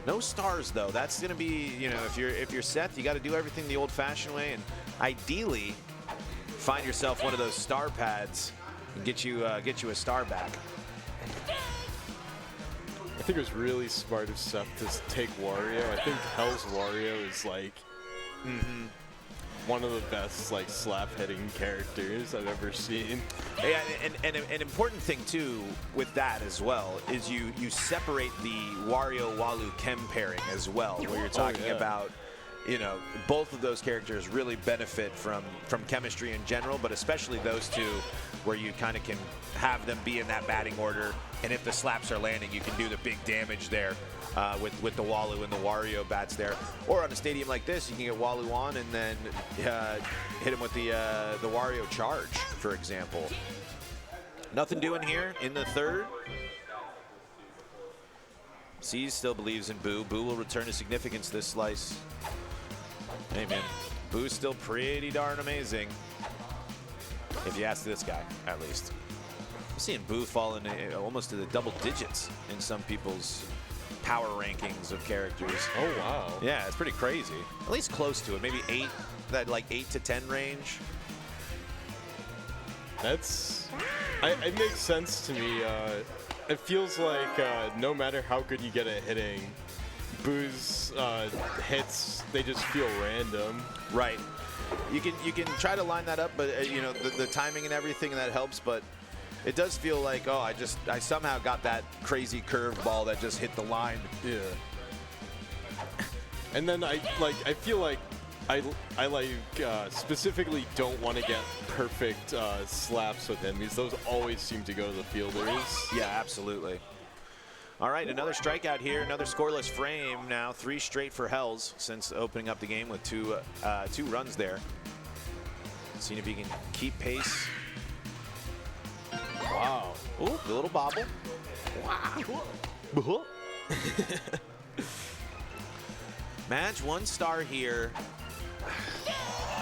No stars though. That's going to be, if you're Seth, you got to do everything the old-fashioned way, and ideally find yourself one of those star pads and get you a star back. I think it was really smart of Seth to take Wario. I think Hell's Wario is like one of the best like slap hitting characters I've ever seen. Yeah, and an important thing too with that as well is you separate the Wario Walu Chem pairing as well, where you're talking about both of those characters really benefit from chemistry in general, but especially those two, where you kind of can have them be in that batting order, and if the slaps are landing, you can do the big damage there with the Walu and the Wario bats there. Or on a stadium like this, you can get Walu on and then hit him with the Wario charge, for example. Nothing doing here in the third. C's still believes in Boo. Boo will return to significance this slice. Hey, man, Boo's still pretty darn amazing, if you ask this guy, at least. I'm seeing Boo fall in almost to the double digits in some people's power rankings of characters. Oh, wow. Yeah, it's pretty crazy. At least close to it. Maybe 8, that like 8 to 10 range. That's... it makes sense to me. It feels like no matter how good you get at hitting, Boo's hits, they just feel random. Right. You can try to line that up, but the timing and everything, that helps, but it does feel like, oh, I somehow got that crazy curve ball that just hit the line. Yeah. And then I feel like I specifically don't want to get perfect slaps with him, because those always seem to go to the fielders. Yeah, absolutely. All right, another strikeout here, another scoreless frame now. 3 straight for Hells since opening up the game with two runs there. Seeing if he can keep pace. Wow. Ooh, the little bobble. Match 1 star here.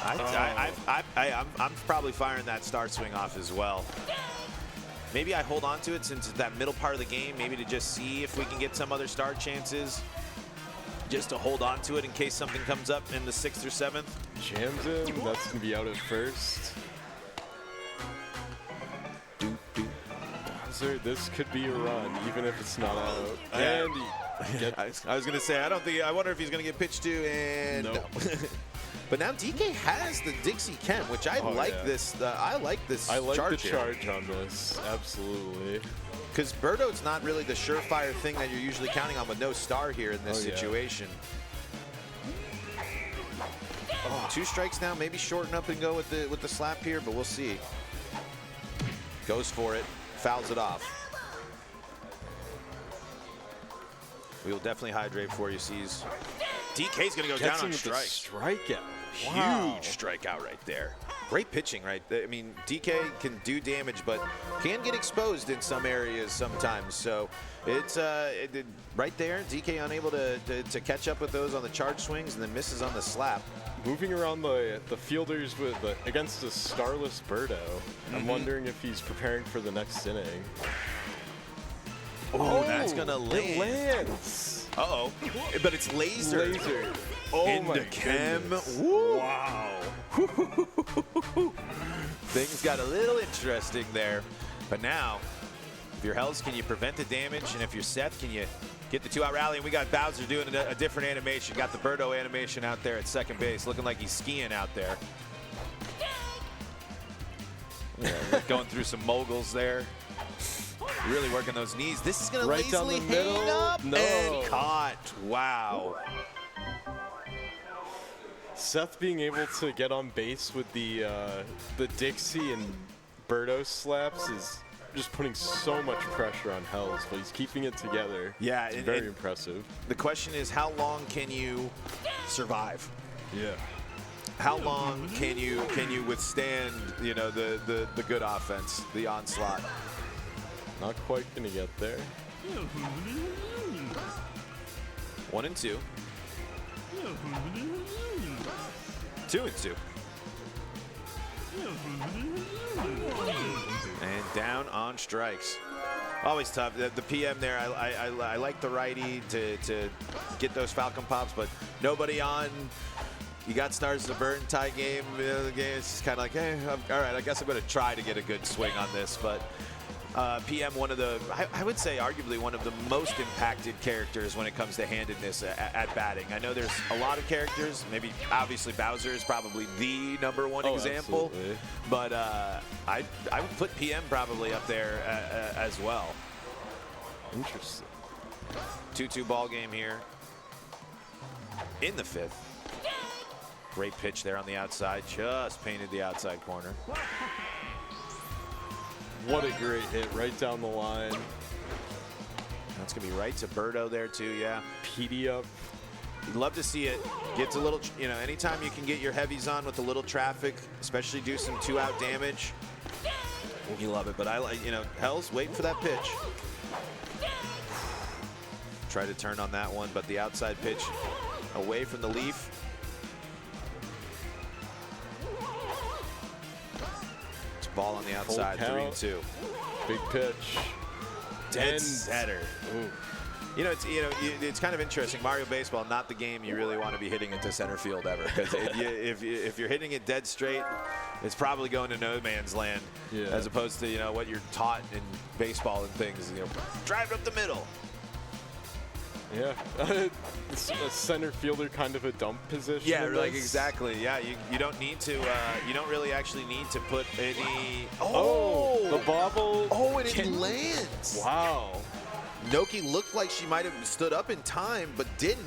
I'm probably firing that star swing off as well. Maybe I hold on to it since it's that middle part of the game, maybe to just see if we can get some other star chances. Just to hold on to it in case something comes up in the 6th or 7th. Jams him. That's going to be out at first. Bowser, this could be a run, even if it's not out. Yeah. And I was going to say, I wonder if he's going to get pitched to, and Nope. no. But now DK has the Dixie Ken, which I like this. I like this. I like charge the charge on this, absolutely. Because Birdo's not really the surefire thing that you're usually counting on with no star here in this situation. Oh, 2 strikes now, maybe shorten up and go with the slap here, but we'll see. Goes for it, fouls it off. We will definitely hydrate for you, C's. DK's gonna go down on strike. Strikeout. Huge strikeout right there. Great pitching, right? I mean, DK can do damage, but can get exposed in some areas sometimes. So it's right there. DK unable to catch up with those on the charge swings, and then misses on the slap. Moving around the fielders against a starless Birdo. I'm wondering if he's preparing for the next inning. Oh, that's gonna land. It lands. Uh-oh. But it's laser. Laser. Oh Into my Chem. goodness. Woo. Wow. Things got a little interesting there. But now, if you're Hells, can you prevent the damage? And if you're Seth, can you get the 2-out rally? And we got Bowser doing a different animation. Got the Birdo animation out there at second base, looking like he's skiing out there. Yeah, going through some moguls there. Really working those knees. This is going to lazily hang up and caught. Wow. Seth being able to get on base with the Dixie and Birdo slaps is just putting so much pressure on Hells, but he's keeping it together. Yeah, it's very impressive. The question is, how long can you survive? Yeah. How long can you withstand, you know, the good offense, the onslaught? Not quite gonna get there. 1 and 2. 2 and 2. And down on strikes. Always tough. The PM there, I like the righty to get those Falcon pops, but nobody on. You got stars in the Burton tie game. The game is kind of like, hey, all right, I guess I'm going to try to get a good swing on this, but PM, one of the, I would say arguably one of the most impacted characters when it comes to handedness at batting. I know there's a lot of characters, maybe obviously Bowser is probably the #1 example, absolutely. But I would put PM probably up there as well. Interesting. 2-2 ball game here in the 5th. Great pitch there on the outside, just painted the outside corner. What a great hit right down the line. That's going to be right to Birdo there too, yeah. PD up. You'd love to see it. Gets a little, you know, anytime you can get your heavies on with a little traffic, especially do some 2-out damage, you love it. But I like, you know, Hells, wait for that pitch. Try to turn on that one, but the outside pitch away from the leaf. Ball on the outside, 3-2. Big pitch. Dead center. Ooh. You know, it's kind of interesting. Mario Baseball, not the game you really want to be hitting into center field ever. Because if you're hitting it dead straight, it's probably going to no man's land. Yeah. As opposed to, you know, what you're taught in baseball and things. You know, drive up the middle. Yeah, it's a center fielder kind of a dump position. Yeah, like exactly. Yeah, you don't need to. You don't really actually need to put any. Oh, the bobble. Oh, and it lands. Wow. Noki looked like she might have stood up in time, but didn't.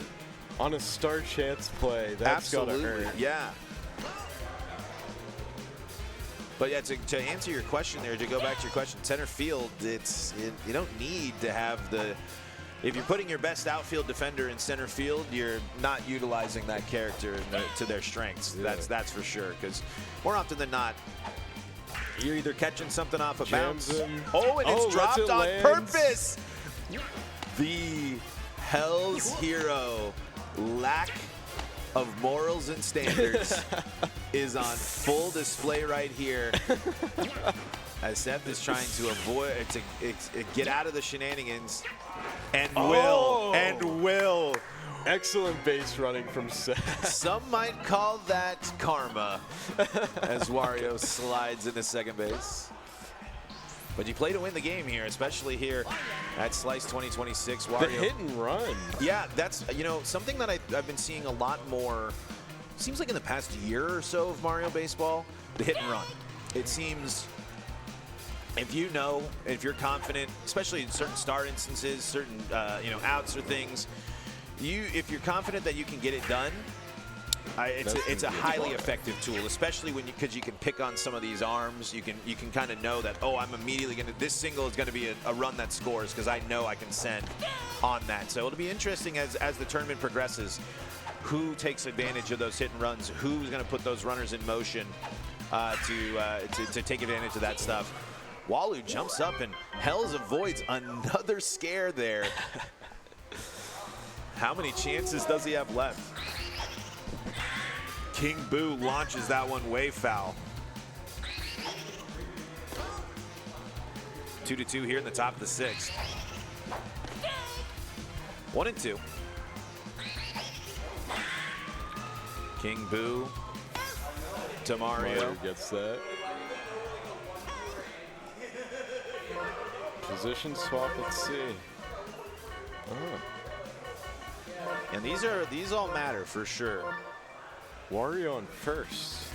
On a star chance play, that's gotta hurt. Yeah. But yeah, to answer your question there, to go back to your question, center field, you don't need to have the. If you're putting your best outfield defender in center field, you're not utilizing that character to their strengths. Yeah. That's for sure. Because more often than not, you're either catching something off a bounce. Oh, and it's dropped on purpose. The Hell's Hero lack of morals and standards is on full display right here. As Seth is trying to avoid, get out of the shenanigans, and will. Excellent base running from Seth. Some might call that karma, as Wario slides into second base. But you play to win the game here, especially here at Slice 2026. Wario. The hit and run. Yeah, that's, you know, something that I've been seeing a lot more, seems like in the past year or so of Mario Baseball, the hit and run. It seems, if you're confident, especially in certain start instances, certain, outs or things, if you're confident that you can get it done, it's a highly effective tool, especially because you can pick on some of these arms. You can kind of know that, oh, I'm immediately this single is going to be a run that scores because I know I can send on that. So it'll be interesting as the tournament progresses, who takes advantage of those hit and runs, who's going to put those runners in motion to take advantage of that stuff. Walu jumps up and Hells avoids another scare there. How many chances does he have left? King Boo launches that one way foul. 2-2 here in the top of the sixth. 1-2. King Boo to Mario. Gets that. Position swap, let's see. Oh. And these all matter for sure. Wario on first.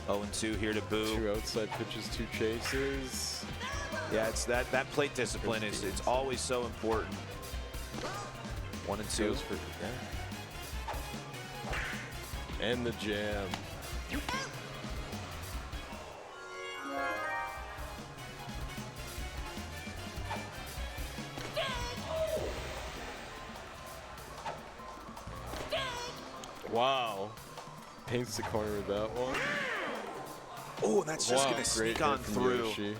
Oh, and 2 here to Boo. 2 outside pitches, 2 chases. Yeah, it's that plate discipline it's always so important. 1-2. Goes for, yeah. And the jam. Wow. Paints the corner with that one. Oh, and that's just going to sneak on through. Yoshi.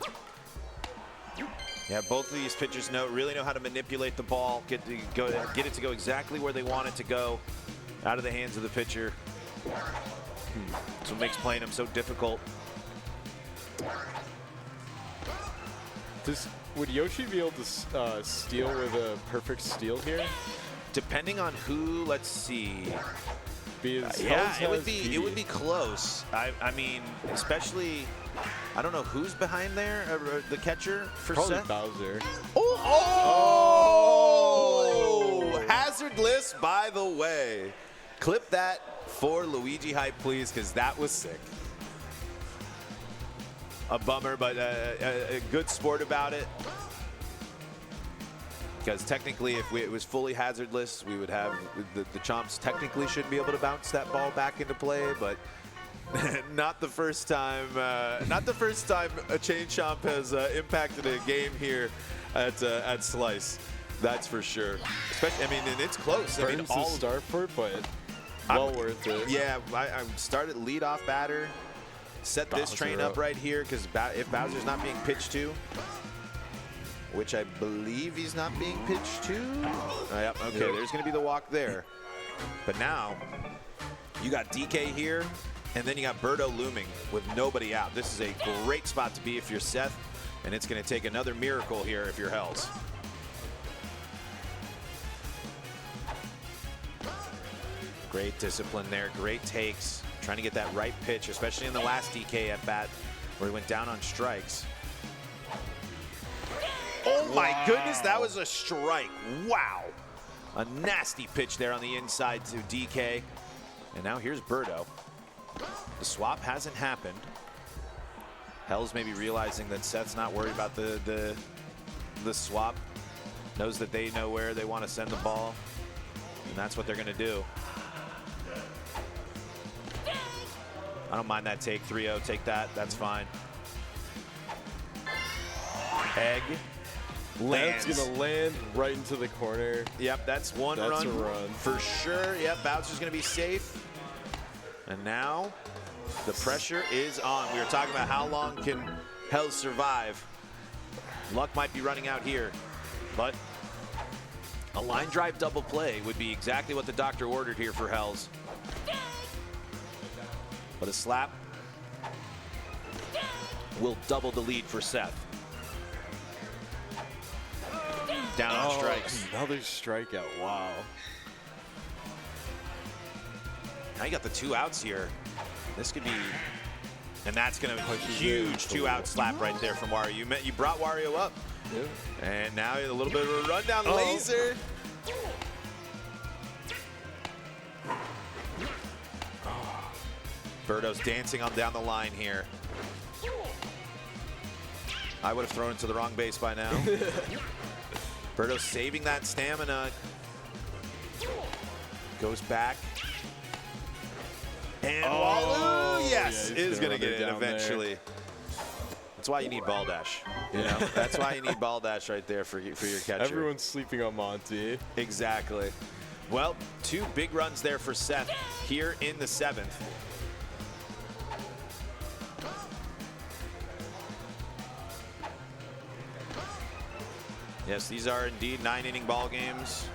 Yeah, both of these pitchers really know how to manipulate the ball, get it to go exactly where they want it to go, out of the hands of the pitcher. That's what makes playing them so difficult. Would Yoshi be able to steal with a perfect steal here? Depending on who, let's see. Yeah, it would be close. I mean, especially, I don't know who's behind there, the catcher for Probably Seth. Bowser. Oh! Hazardless, by the way. Clip that for Luigi hype, please, because that was sick. A bummer, but a good sport about it. Because technically, if it was fully hazardless, we would have the Chomps technically should be able to bounce that ball back into play, but not the first time. Not the first time a Chain Chomp has impacted a game here at Slice. That's for sure. Especially, I mean, and it's close. I mean, Burns the start for it, but well worth it. Yeah, I started lead-off batter. Set this train up right here because if Bowser's not being pitched to, which I believe he's not being pitched to. Yep, okay, there's going to be the walk there. But now, you got DK here, and then you got Birdo looming with nobody out. This is a great spot to be if you're Seth, and it's going to take another miracle here if you're Hells. Great discipline there, great takes. Trying to get that right pitch, especially in the last DK at bat where he went down on strikes. Oh my goodness, that was a strike. Wow. A nasty pitch there on the inside to DK. And now here's Birdo. The swap hasn't happened. Hells maybe realizing that Seth's not worried about the swap. Knows that they know where they want to send the ball. And that's what they're going to do. I don't mind that take, 3-0, take that, that's fine. Egg lands. That's gonna land right into the corner. Yep, that's one run. That's a run. For sure, yep, Bowser's gonna be safe. And now, The pressure is on. We were talking about how long can Hells survive. Luck might be running out here, but a line drive double play would be exactly what the doctor ordered here for Hells. But a slap will double the lead for Seth. Down on strikes. Another strikeout. Wow. Now you got the 2 outs here. This could be, and that's going to be a huge 2-out slap right there from Wario. You brought Wario up, and now a little bit of a rundown laser. Birdo's dancing on down the line here. I would have thrown it to the wrong base by now. Birdo saving that stamina. Goes back. And Walu, yes, is going to get it eventually. That's why you need ball dash. You know, that's why you need ball dash right there for your catcher. Everyone's sleeping on Monty. Exactly. Well, 2 big runs there for Seth here in the 7th. Yes, these are indeed 9-inning ball games.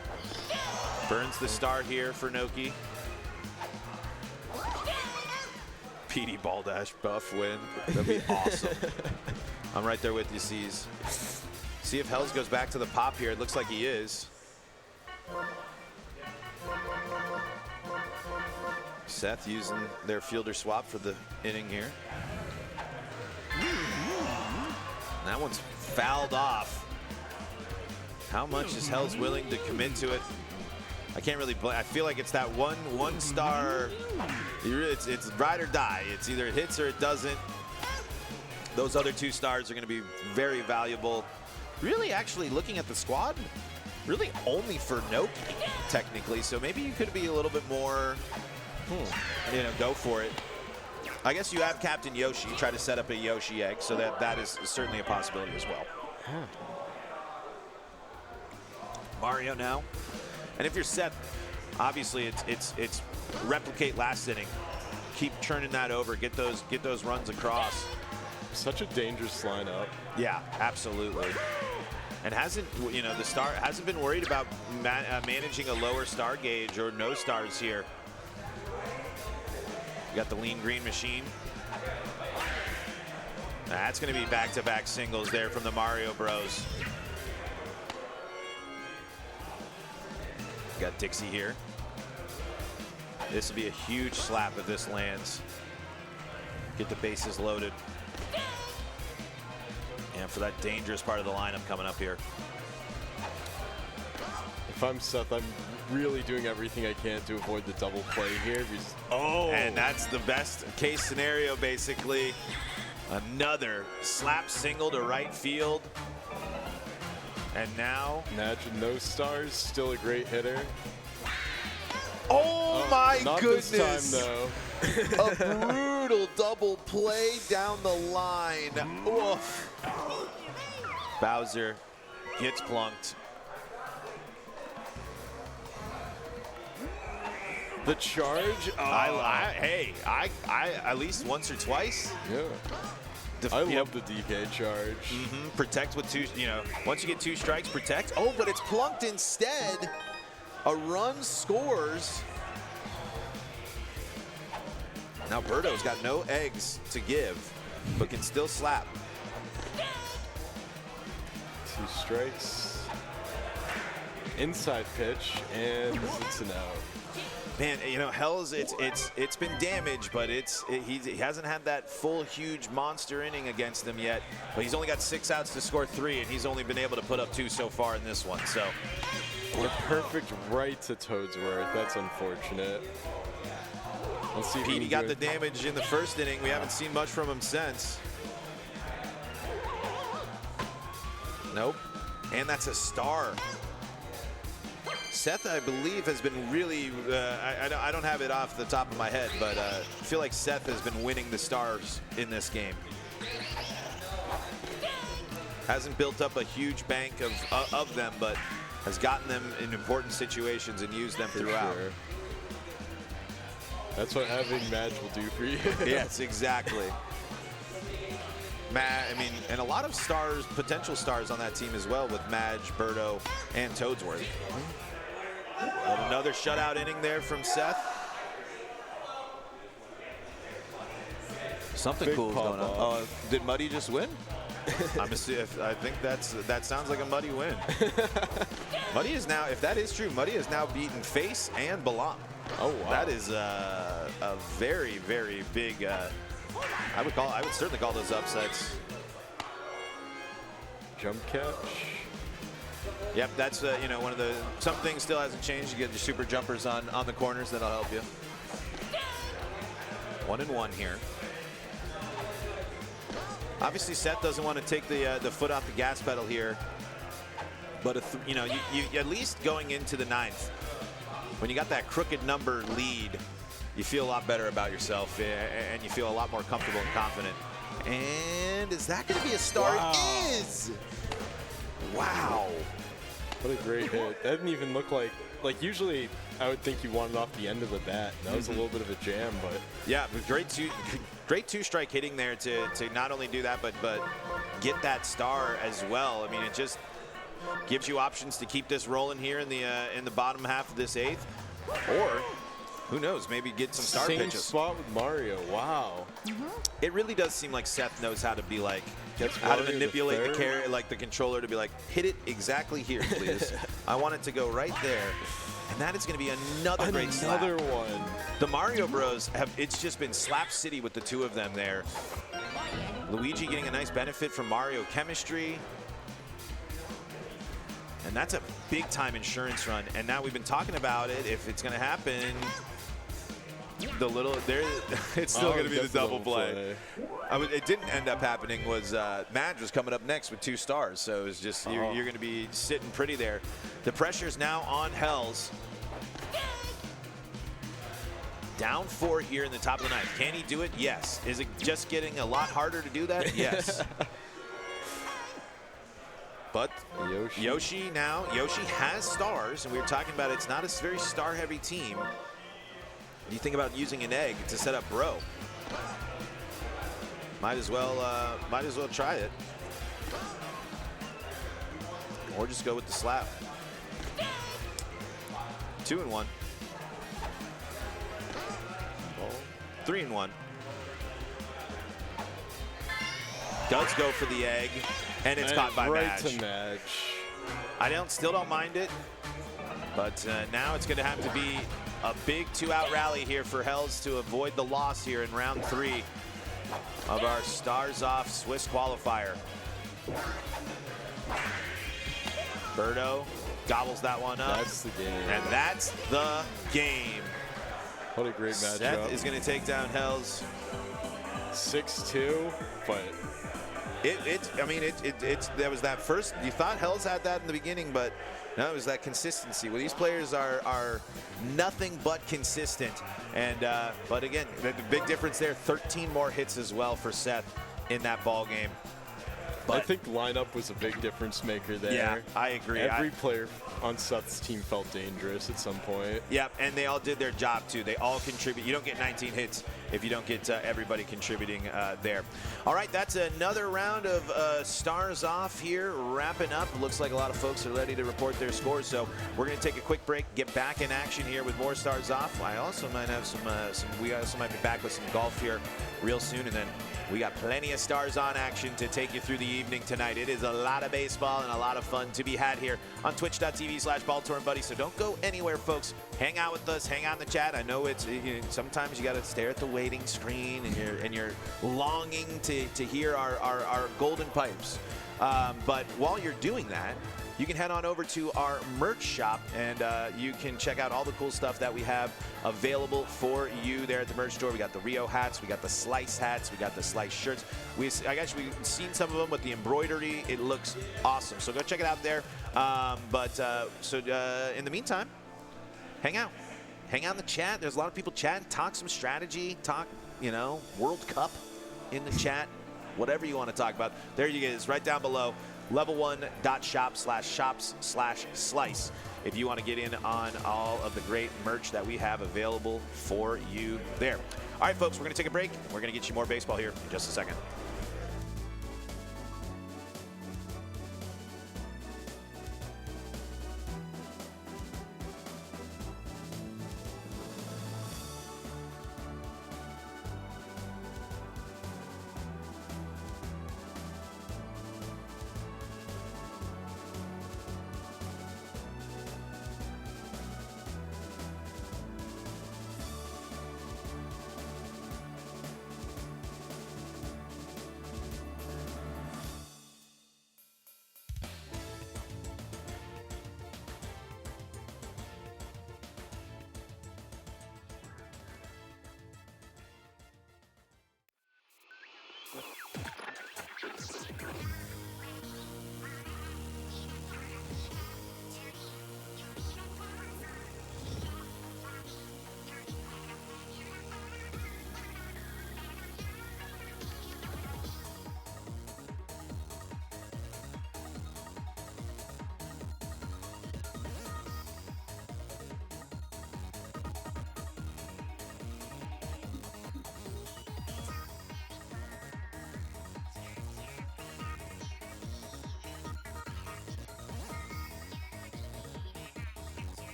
Burns the start here for Noki. PD ball dash buff win. That'd be awesome. I'm right there with you, C's. See if Hells goes back to the pop here. It looks like he is. Seth using their fielder swap for the inning here. That one's fouled off. How much is Hells willing to commit to it? I can't really blame. I feel like it's that one star. It's ride or die. It's either it hits or it doesn't. Those other 2 stars are going to be very valuable. Really, actually, looking at the squad, really only for Noki, technically. So maybe you could be a little bit more, you know, go for it. I guess you have Captain Yoshi. Try to set up a Yoshi egg, so that is certainly a possibility as well. Mario now. And if you're Seth, obviously it's replicate last inning. Keep churning that over. Get those runs across. Such a dangerous lineup. Yeah, absolutely. And hasn't been worried about managing a lower star gauge or no stars here. You got the lean green machine. That's going to be back-to-back singles there from the Mario Bros. Got Dixie here. This will be a huge slap if this lands. Get the bases loaded. And for that dangerous part of the lineup coming up here. If I'm Seth, I'm really doing everything I can to avoid the double play here. And that's the best case scenario, basically. Another slap single to right field. And now, imagine no stars, still a great hitter. Oh my not goodness! This time, though. A brutal double play down the line. Oof. Bowser gets plunked. The charge. I at least once or twice. Yeah. I love the DK charge. Protect with 2, once you get 2 strikes, protect. Oh, but it's plunked instead. A run scores. Now Birdo's got no eggs to give, but can still slap. 2 strikes. Inside pitch, and it's an out. Man, Hells, it's been damaged, but he hasn't had that full huge monster inning against him yet. But he's only got 6 outs to score 3, and he's only been able to put up 2 so far in this one. So the perfect right to Toadsworth. That's unfortunate. Let's see. Petey got the damage in the first inning. We haven't seen much from him since. Nope. And that's a star. Seth, I believe, has been really, I don't have it off the top of my head, but I feel like Seth has been winning the stars in this game. Hasn't built up a huge bank of them, but has gotten them in important situations and used them throughout. Sure. That's what having Madge will do for you. Yes, exactly. I mean, and a lot of stars, potential stars on that team as well with Madge, Birdo, and Toadsworth. But another shutout inning there from Seth. Something cool is going on. Oh, did Muddy just win? I think that sounds like a Muddy win. Muddy is now, if that is true, Muddy has now beaten Face and Balla. Oh wow. That is a very, very big. I would certainly call those upsets. Jump catch. Yep, that's one of the, some things still hasn't changed. You get your super jumpers on the corners, that'll help you. 1-1 here. Obviously, Seth doesn't want to take the foot off the gas pedal here, but you at least going into the 9th, when you got that crooked number lead, you feel a lot better about yourself, and you feel a lot more comfortable and confident. And is that going to be a star? Wow. It is! Wow. What a great hit. That didn't even look like usually I would think you want it off the end of the bat. That was a little bit of a jam, but. Yeah, but great two-strike hitting there to not only do that, but get that star as well. I mean, it just gives you options to keep this rolling here in the bottom half of this 8th, or who knows, maybe get some star Same pitches. spot with Mario. Wow. It really does seem like Seth knows how to be like, Gets how to Mario manipulate to the controller to be like, hit it exactly here, please. I want it to go right there. And that is going to be another great slap. Another one. The Mario Bros it's just been slap city with the two of them there. Luigi getting a nice benefit from Mario chemistry. And that's a big time insurance run. And now we've been talking about it. If it's going to happen, it's still going to be the double play. It didn't end up happening. Was Madge was coming up next with 2 stars, so it was just you're going to be sitting pretty there. The pressure's now on Hells. Down 4 here in the top of the 9th. Can he do it? Yes. Is it just getting a lot harder to do that? Yes. But Yoshi has stars, and we were talking about it's not a very star-heavy team. You think about using an egg to set up Bro. Might as well try it, or just go with the slap. 2-1. 3-1. Does go for the egg, and it's caught by right Madge. To Madge. I still don't mind it, but now it's going to have to be a big 2-out rally here for Hells to avoid the loss here in round 3 of our Stars Off Swiss qualifier. Birdo gobbles that one up. That's the game. And that's the game. What a great matchup. Seth is going to take down Hells. 6-2, but there was that first, you thought Hells had that in the beginning, but no, it was that consistency. Well, these players are nothing but consistent. And but again, the big difference there, 13 more hits as well for Seth in that ball game. I think lineup was a big difference maker there. Yeah, I agree. Every player on Seth's team felt dangerous at some point. Yep, and they all did their job too. They all contribute. You don't get 19 hits if you don't get everybody contributing there. All right, that's another round of Stars Off here, wrapping up. Looks like a lot of folks are ready to report their scores, so we're going to take a quick break, get back in action here with more Stars Off. I also might have we also might be back with some golf here real soon, and then we got plenty of Stars On action to take you through the evening tonight. It is a lot of baseball and a lot of fun to be had here on twitch.tv/BallTorrentBuddy. So don't go anywhere, folks. Hang out with us. Hang out in the chat. I know it's sometimes you got to stare at the waiting screen and you're longing to hear our golden pipes. But while you're doing that, you can head on over to our merch shop, and you can check out all the cool stuff that we have available for you there at the merch store. We got the Rio hats, we got the Slice hats, we got the Slice shirts. I guess we've seen some of them with the embroidery. It looks awesome. So go check it out there. In the meantime, hang out. Hang out in the chat. There's a lot of people chatting. Talk some strategy. Talk, World Cup in the chat. Whatever you want to talk about. There you go. It's right down below. Level1.shop/shops/slice if you want to get in on all of the great merch that we have available for you there. All right, folks, we're going to take a break. We're going to get you more baseball here in just a second.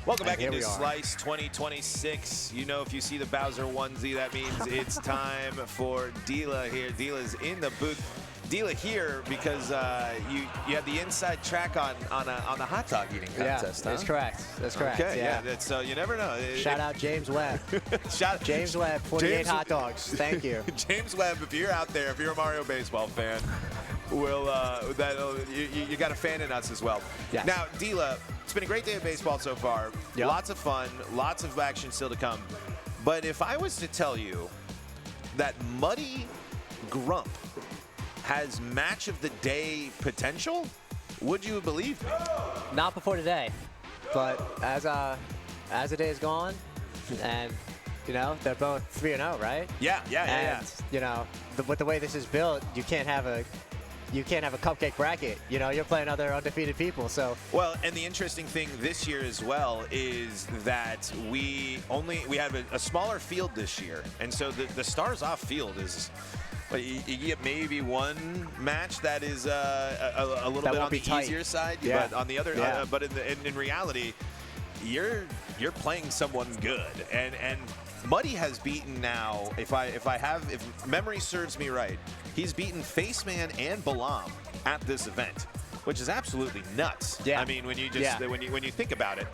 Welcome back here into we are. Slice 2026. You know, if you see the Bowser onesie, that means it's time for Dila here. Dila's in the booth. Dila here because you had the inside track on the hot dog eating contest. That's correct. That's correct. Okay, yeah. That's, you never know. Shout out James Webb. James Webb, 48 James- hot dogs. Thank you. James Webb, if you're out there, if you're a Mario baseball fan, will you got a fan in us as well. Yes. Now, Dila, it's been a great day of baseball so far. Yep. Lots of fun, lots of action still to come. But if I was to tell you that Muddy Grump has match of the day potential, would you believe me? Not before today, but as the day is gone, and you know they're both 3-0, right? Yeah. And you know, with the way this is built, you can't have a cupcake bracket. You know, you're playing other undefeated people, so. Well, and the interesting thing this year as well is that we have a smaller field this year, and so the Stars Off field is. Well, you get maybe one match that is a little bit on the easier side, yeah. but on the other, but in reality, you're playing someone good, and Muddy has beaten now. If memory serves me right, he's beaten Faceman and Balam at this event, which is absolutely nuts. Yeah. I mean, when you when you think about it.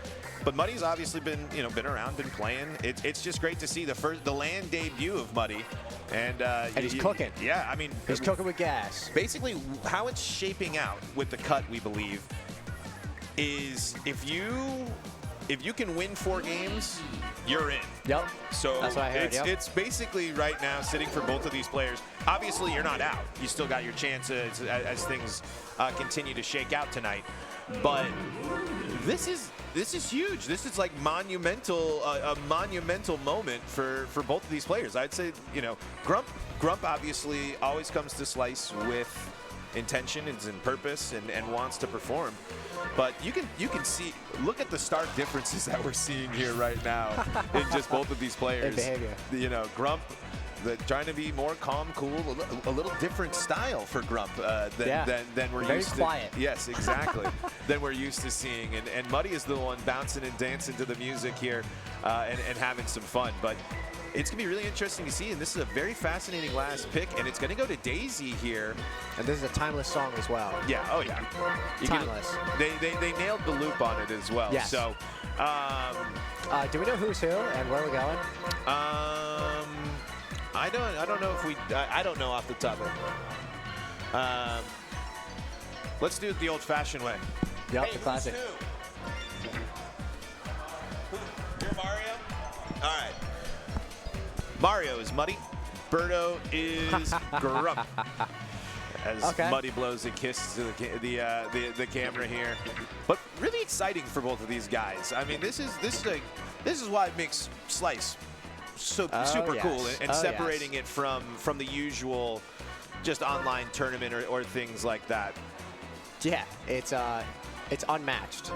But Muddy's obviously been around, been playing. It's just great to see the land debut of Muddy, and he's cooking. Yeah, I mean, He's cooking with gas. basically how it's shaping out with the cut, we believe, is if you can win 4 games, you're in. Yep. So That's what I heard, yep. it's basically right now sitting for both of these players. Obviously, you're not out. You still got your chances as things continue to shake out tonight. But this is huge. This is like monumental, a monumental moment for both of these players. I'd say, Grump obviously always comes to Slice with intention and purpose and wants to perform. But you can see, look at the stark differences that we're seeing here right now in just both of these players. In behavior. Grump, trying to be more calm, cool, a little different style for Grump than we're Very used to. quiet. Yes, exactly. than we're used to seeing. And Muddy is the one bouncing and dancing to the music here and having some fun. But it's going to be really interesting to see, and this is a very fascinating last pick, and it's going to go to Daisy here. And this is a timeless song as well. Yeah, oh yeah. Timeless. They nailed the loop on it as well. Yes. So, do we know who's who and where we're going? I don't know if I don't know off the top of it. Let's do it the old-fashioned way. Yep, Hey, the classic. who's who? You're Mario? All right. Mario is Muddy. Birdo is Grump. As Muddy blows a kiss to the camera here. But really exciting for both of these guys. I mean, this is why it makes Slice super cool and separating it from the usual just online tournament or things like that. Yeah, it's unmatched.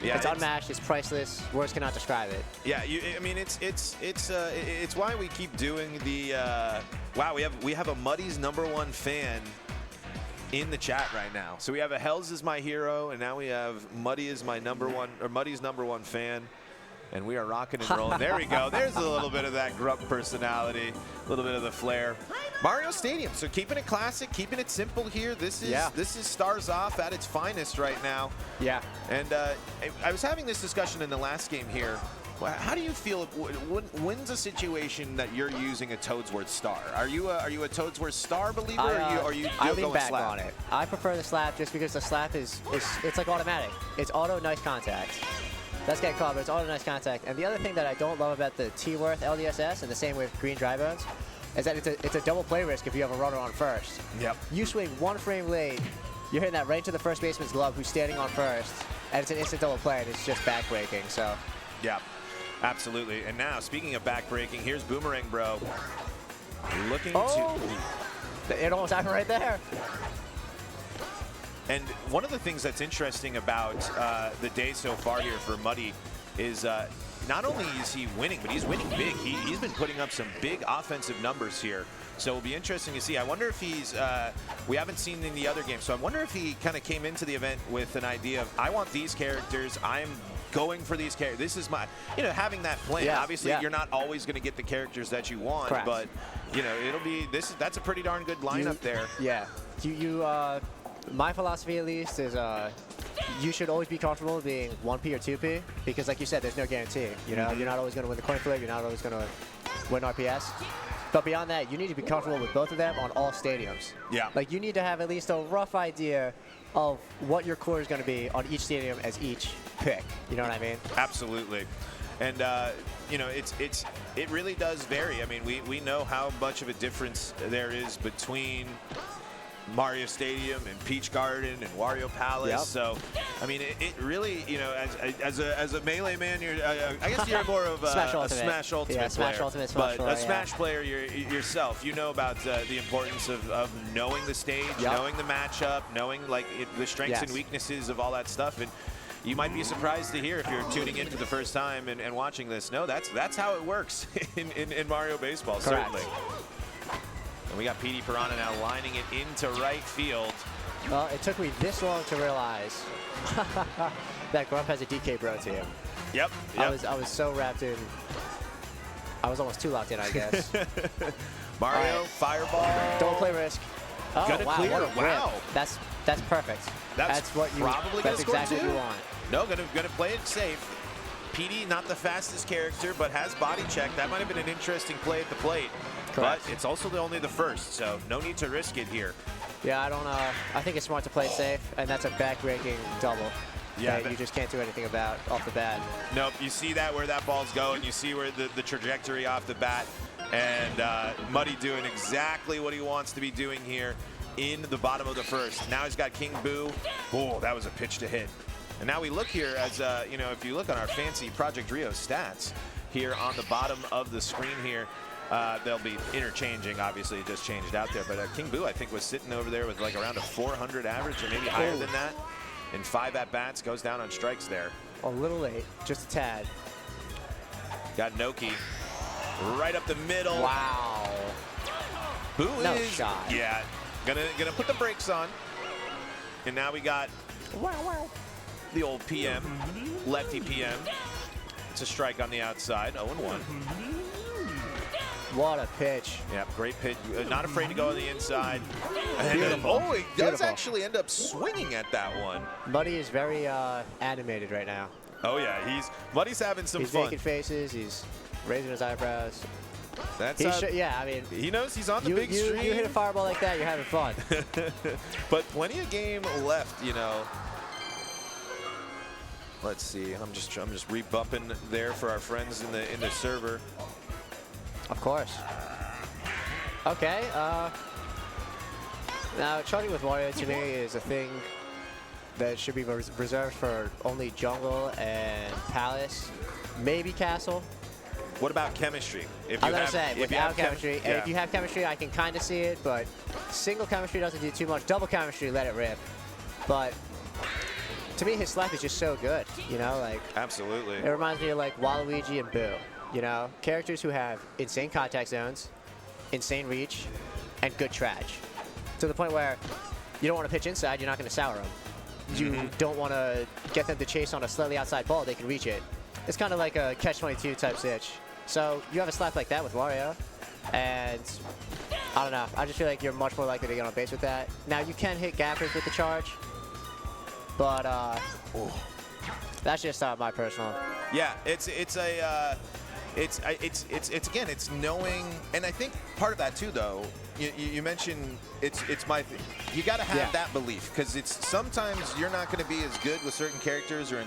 Yeah, it's unmatched. It's priceless. Words cannot describe it. Yeah, I mean, it's why we keep doing the. Wow, we have a Muddy's #1 fan in the chat right now. So we have a Hells is my hero, and now we have Muddy is my Muddy's #1 fan. And we are rocking and rolling. There we go. There's a little bit of that Grump personality, a little bit of the flair. Mario Stadium. So keeping it classic, keeping it simple here. This is Stars Off at its finest right now. Yeah. And I was having this discussion in the last game here. How do you feel when's a situation that you're using a Toadsworth Star? Are you a Toadsworth Star believer, or are you I lean going back slap? on it. I prefer the slap just because the slap is like automatic. It's auto nice contact. That's getting caught, but it's auto nice contact. And the other thing that I don't love about the T-Worth LDSS, and the same with Green Dry Bones, is that it's a double play risk if you have a runner on first. Yep. You swing 1 frame late, you're hitting that right into the first baseman's glove who's standing on first, and it's an instant double play, and it's just backbreaking. So. Yeah, absolutely. And now, speaking of backbreaking, here's Boomerang Bro looking to. It almost happened right there. And one of the things that's interesting about the day so far here for Muddy is not only is he winning, but he's winning big. He's been putting up some big offensive numbers here. So it'll be interesting to see. I wonder if he's, we haven't seen in the other games, so I wonder if he kind of came into the event with an idea of, I want these characters, I'm going for these characters. This is my, having that plan. Yeah, Obviously, you're not always going to get the characters that you want, Correct. but, it'll be, that's a pretty darn good lineup there. Yeah. My philosophy at least is you should always be comfortable being 1P or 2P because, like you said, there's no guarantee. You're not always going to win the coin flip. You're not always going to win RPS. But beyond that, you need to be comfortable with both of them on all stadiums. Yeah. Like, you need to have at least a rough idea of what your core is going to be on each stadium as each pick. You know what I mean? Absolutely. And, it really does vary. I mean, we know how much of a difference there is between Mario Stadium and Peach Garden and Wario Palace. Yep. So, I mean, it really, as a Melee man, I guess you're more of a Smash Ultimate. Smash Ultimate Yeah, player. Smash Ultimate, Smash but player, a Smash player yourself, you know about the importance of knowing the stage, knowing the matchup, knowing the strengths and weaknesses of all that stuff. And you might be surprised to hear if you're tuning in for the first time and watching this. No, that's how it works in Mario Baseball, Correct. certainly. And we got PD Piranha now lining it into right field. Well, it took me this long to realize that Grump has a DK bro team. Yep. I was so wrapped in. I was almost too locked in, I guess. Mario, right. Fireball. Don't play Risk. Oh, Gonna wow, clear. what a rip. Wow. That's perfect. That's what you. probably That's gonna exactly score what too. you want. No, gonna play it safe. PD, not the fastest character, but has body check. That might have been an interesting play at the plate. Correct. But it's also only the first, so no need to risk it here. Yeah, I think it's smart to play it safe, and that's a back-breaking double. Yeah, that you just can't do anything about off the bat. Nope, you see that where that ball's going. You see where the trajectory off the bat. And Muddy doing exactly what he wants to be doing here in the bottom of the first. Now he's got King Boo. Oh, that was a pitch to hit. And now we look here as, if you look on our fancy Project Rio stats here on the bottom of the screen here, they'll be interchanging. Obviously, it just changed out there. But King Boo, I think, was sitting over there with like around a 400 average or maybe higher than that. And 5 at-bats, goes down on strikes there. A little late, just a tad. Got Noki right up the middle. Wow. Boo No is, shot. yeah, gonna put the brakes on. And now we got the old PM, lefty PM. It's a strike on the outside, 0-1. What a pitch. Yeah, great pitch. Not afraid to go on the inside. And Beautiful. he does Beautiful. actually end up swinging at that one. Muddy is very animated right now. Oh yeah, Muddy's having some He's fun. making faces. He's raising his eyebrows. That's Yeah, I mean, he knows he's on the big you stream. hit a fireball like that, you're having fun. But plenty of game left, Let's see. I'm just re-bumping there for our friends in the server. Of course. Okay. Now, charting with Wario to me is a thing that should be reserved for only Jungle and Palace, maybe Castle. What about chemistry? If I was gonna say, without chemistry, yeah. if you have chemistry, I can kind of see it, but single chemistry doesn't do too much. Double chemistry, let it rip. But to me, his slap is just so good, Absolutely. It reminds me of like Waluigi and Boo, characters who have insane contact zones, insane reach, and good trash. To the point where you don't want to pitch inside, you're not going to sour them. You don't want to get them to chase on a slightly outside ball, they can reach it. It's kind of like a catch-22 type stitch. So you have a slap like that with Wario, and I don't know. I just feel like you're much more likely to get on base with that. Now you can hit gappers with the charge, but that's just my personal. Yeah, it's knowing, and I think part of that too, though. You mentioned it's my thing. You got to have that belief because it's sometimes you're not going to be as good with certain characters or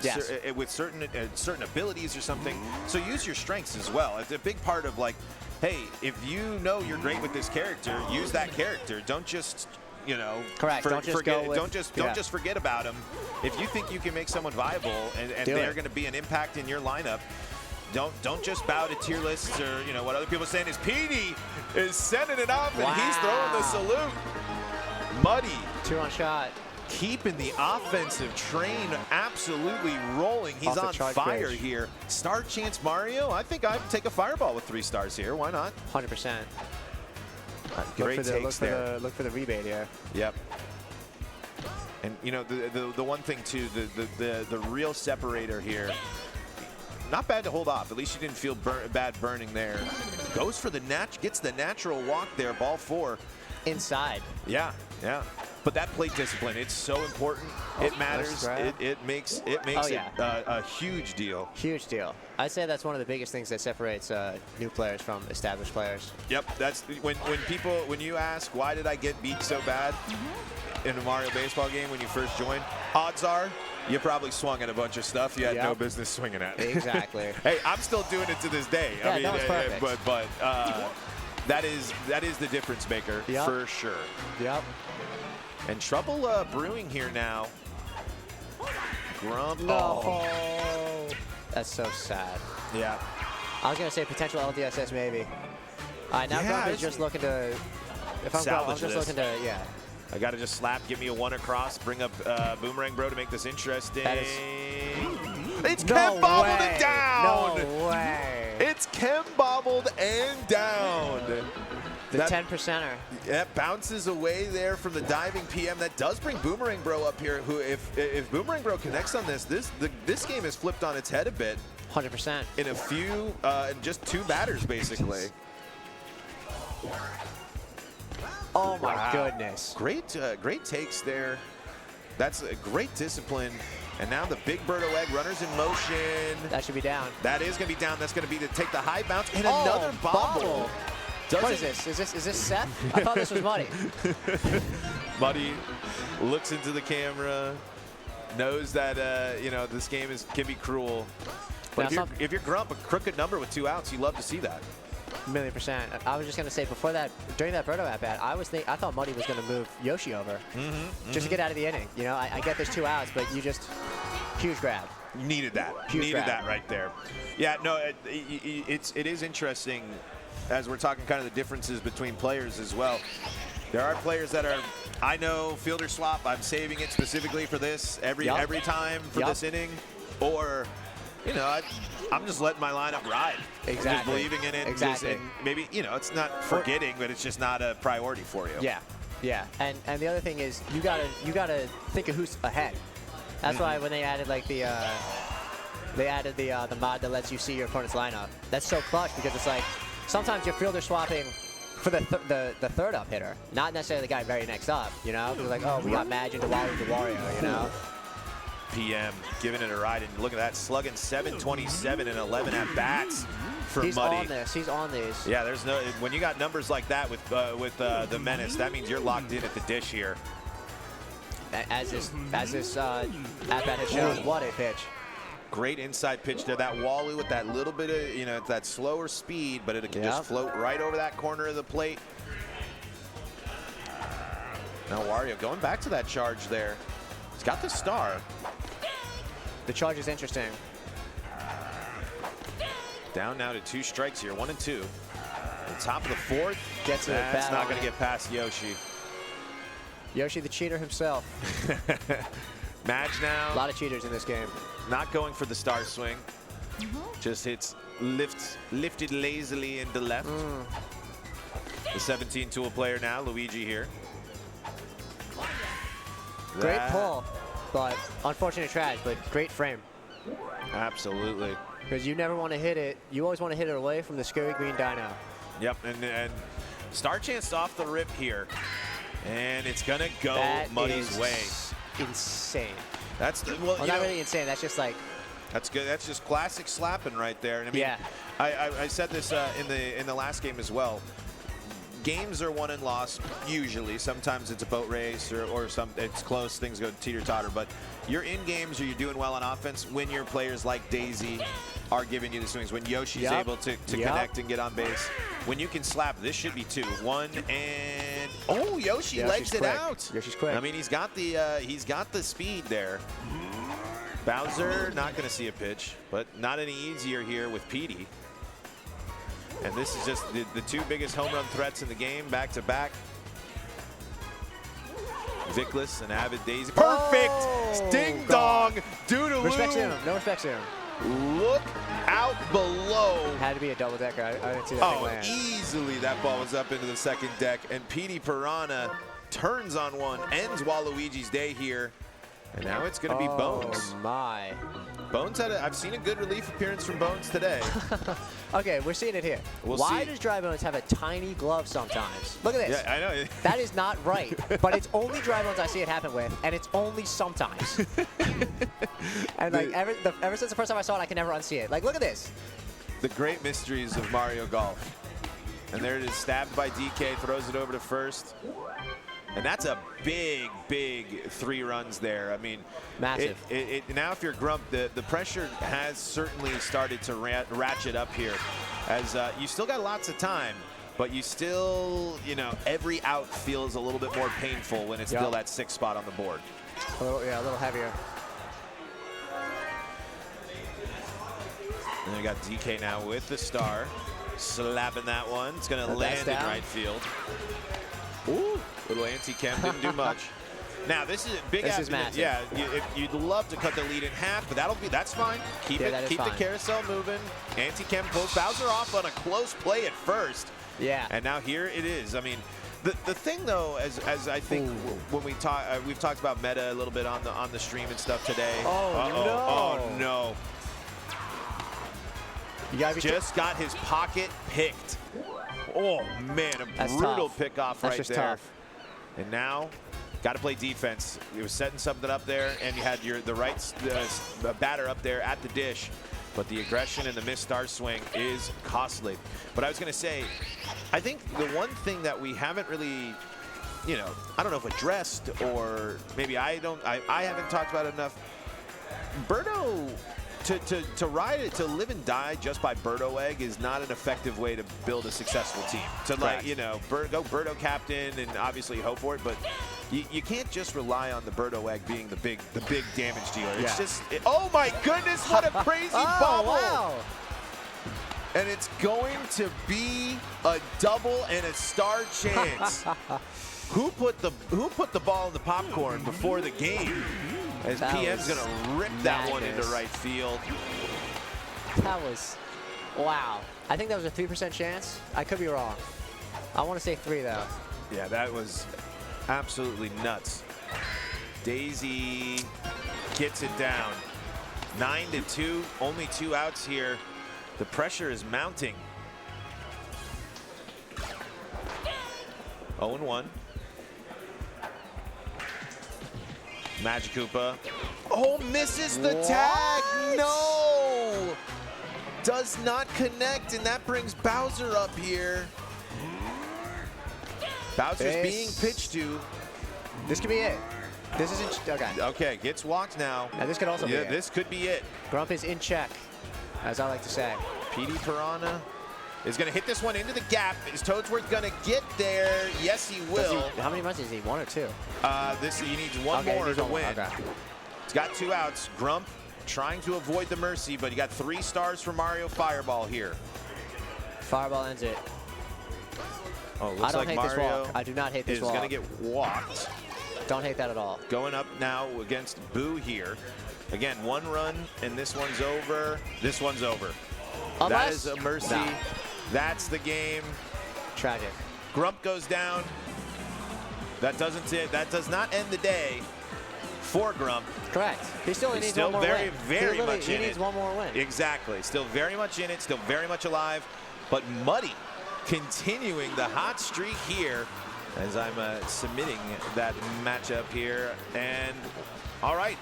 with certain abilities or something. So use your strengths as well. It's a big part of like, hey, if you know you're great with this character, use that character. Don't just Correct. Don't just forget about them. If you think you can make someone viable and they're going to be an impact in your lineup, don't just bow to tier lists or what other people are saying is PD is sending it up and he's throwing the salute. Muddy. 2-run shot. keeping the offensive train absolutely rolling. He's on fire here. Star Chance Mario, I think I'd take a fireball with 3 stars here. Why not? 100%. Great takes there. Look for the rebate here. Yep. And you know the one thing too, the real separator here. Not bad to hold off. At least you didn't feel bad burning there. Goes for the gets the natural walk there. Ball 4. Inside. Yeah, yeah. But that plate discipline, it's so important. It matters. It makes it a huge deal. Huge deal. I'd say that's one of the biggest things that separates new players from established players. Yep. That's when you ask why did I get beat so bad in a Mario baseball game when you first joined, odds are you probably swung at a bunch of stuff you had no business swinging at. Exactly. Hey, I'm still doing it to this day. Yeah, I mean, that was perfect. but that is the difference maker for sure. Yep. And trouble brewing here now. Grump. No. Oh. That's so sad. Yeah. I was gonna say potential LDSS maybe. All right, now Grump is just looking to. If I'm Grump, I'm just looking to I gotta just slap, give me a 1 across, bring up Boomerang Bro to make this interesting. It's Kem bobbled and down. No way. It's Kem bobbled and down. The 10%er. Yeah, bounces away there from the diving PM. That does bring Boomerang Bro up here. Who, if Boomerang Bro connects on this game is flipped on its head a bit. 100%. In a few, in just 2 batters basically. Oh my goodness. Great takes there. That's a great discipline. And now the Big Birdo Egg, runners in motion. That should be down. That is going to be down. That's going to be to take the high bounce and another bobble. What is this? Is this Seth? I thought this was Muddy. Muddy looks into the camera, knows that you know this game can be cruel. But if you're Grump, a crooked number with 2 outs, you love to see that. 1,000,000%. I was just gonna say before that, during that Birdo at bat, I thought Muddy was gonna move Yoshi over, just to get out of the inning. You know, I get there's 2 outs, but you just huge grab. Needed that. Needed that right there. Yeah, no, it is interesting as we're talking kind of the differences between players as well. There are players that are, I know, fielder swap. I'm saving it specifically for this every time for this inning, or you know, I'm just letting my lineup ride. Exactly. Just believing in it. Exactly. And maybe, you know, it's not forgetting, but it's just not a priority for you. Yeah. Yeah. And the other thing is you gotta think of who's ahead. That's why when they added like the mod that lets you see your opponent's lineup, that's so clutch because it's like sometimes you're fielder swapping for the third up hitter, not necessarily the guy very next up. You know, it's like, oh, we got Madge into Wario, you know. PM giving it a ride, and look at that, slugging 727 and 11 at bats for Muddy. He's on this. He's on these. Yeah, there's no, when you got numbers like that with the Menace, that means you're locked in at the dish here. As this at bat has shown, what a pitch. Great inside pitch there. That Walu with that little bit of, you know, that slower speed, but it can just float right over that corner of the plate. Now Wario going back to that charge there. He's got the star. The charge is interesting. Down now to 2 strikes here, 1 and 2. On top of the 4th, gets it. That's not going to get past Yoshi. Yoshi the cheater himself. Madge now. A lot of cheaters in this game. Not going for the star swing. Just hits lifted lazily into left. The 17 tool player now, Luigi here. Great pull, but unfortunate trash, but great frame. Absolutely. Because you never want to hit it. You always want to hit it away from the scary green dino. Yep, and Star Chance off the rip here. And it's going to go Muddy's way. Insane. That's well, not really insane. That's just like. That's good. That's just classic slapping right there. And I mean, I said this in the last game as well. Games are won and lost usually. Sometimes it's a boat race or it's close. Things go teeter-totter. But you're in games or you're doing well on offense when your players like Daisy are giving you the swings. When Yoshi's able to connect and get on base. When you can slap, this should be 2. 1 and oh, Yoshi legs it out. Yoshi's quick. I mean, he's got the speed there. Bowser not going to see a pitch, but not any easier here with Petey. And this is just the 2 biggest home run threats in the game, back to back. Vickless, an avid Daisy. Perfect! Oh, Ding God. dong! Doodaloo! Respect to him. No respect to him. Look out below. Had to be a double decker. I didn't see that thing Oh, land. easily that ball was up into the second deck, and Petey Piranha turns on one, ends Waluigi's day here, and now it's going to be Bones. Oh, my. Bones I've seen a good relief appearance from Bones today. Okay, we're seeing it here. We'll Why see. does Dry Bones have a tiny glove sometimes? Look at this. Yeah, I know. That is not right. But it's only Dry Bones I see it happen with, and it's only sometimes. And like ever since the first time I saw it, I can never unsee it. Like, look at this. The great mysteries of Mario Golf. And there it is, stabbed by DK, throws it over to first. And that's a big, big 3 runs there. I mean, Massive. Now if you're Grump, the pressure has certainly started to ratchet up here. As you still got lots of time, but you still, you know, every out feels a little bit more painful when it's still that 6th spot on the board. A little heavier. And we got DK now with the star, slapping that one. It's going to land in right field. Ooh, little anti-chem didn't do much. Now this is a big. This is massive. Yeah, you'd love to cut the lead in half, but that's fine. Keep keep the carousel moving. Anti-chem pulls Bowser off on a close play at first. Yeah. And now here it is. I mean, the thing though, as I think when we talk, we've talked about meta a little bit on the stream and stuff today. Oh no! Oh no! You gotta be just got his pocket picked. Oh man, a brutal pick off right there. Tough. And now, got to play defense. He was setting something up there, and you had the right batter up there at the dish. But the aggression and the missed star swing is costly. But I was going to say, I think the one thing that we haven't really, you know, I don't know if addressed, or maybe I haven't talked about it enough. Birdo, to ride it, to live and die just by Birdo Egg is not an effective way to build a successful team. To like, you know, go Birdo captain and obviously hope for it, but you can't just rely on the Birdo Egg being the big damage dealer. It's just, oh my goodness, what a crazy bubble! Wow. And it's going to be a double and a star chance. Who put the ball in the popcorn before the game? As PM's going to rip that one into right field. That was, wow. I think that was a 3% chance. I could be wrong. I want to say 3 though. Yeah, that was absolutely nuts. Daisy gets it down. 9-2, only 2 outs here. The pressure is mounting. 0-1. Magikoopa. Oh, misses the tag. No. Does not connect, and that brings Bowser up here. Bowser's being pitched to. This could be it. This isn't, okay. Okay, gets walked now. Now this could also be it. This could be it. Grump is in check, as I like to say. Petey Piranha is going to hit this one into the gap. Is Toadsworth going to get there? Yes, he will. How many runs does he need? 1 or 2? He needs one more to win. Okay. He's got 2 outs. Grump trying to avoid the mercy, but he got 3 stars for Mario Fireball here. Fireball ends it. Oh, looks I don't like hate Mario this walk. I do not hate this walk. is going to get walked. Don't hate that at all. Going up now against Boo here. Again, 1 run, and this one's over. This one's over. That is a mercy. No. That's the game. Tragic. Grump goes down. That does not end the day for Grump. Correct. He still He's needs still one more very, win. very much in it. He needs one more win. Exactly. Still very much in it. Still very much alive. But Muddy continuing the hot streak here as I'm submitting that matchup here. And all right.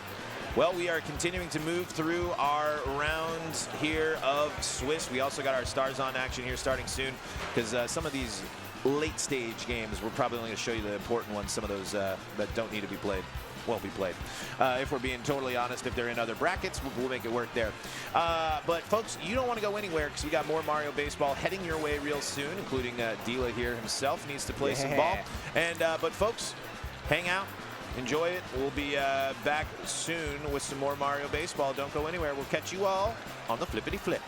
Well, we are continuing to move through our rounds here of Swiss. We also got our Stars on action here starting soon because some of these late stage games, we're probably only going to show you the important ones. Some of those that don't need to be played won't be played. If we're being totally honest, if they're in other brackets, we'll make it work there. But folks, you don't want to go anywhere because we got more Mario Baseball heading your way real soon, including Dila here himself needs to play some ball. And but folks, hang out. Enjoy it. We'll be back soon with some more Mario Baseball. Don't go anywhere. We'll catch you all on the flippity flip.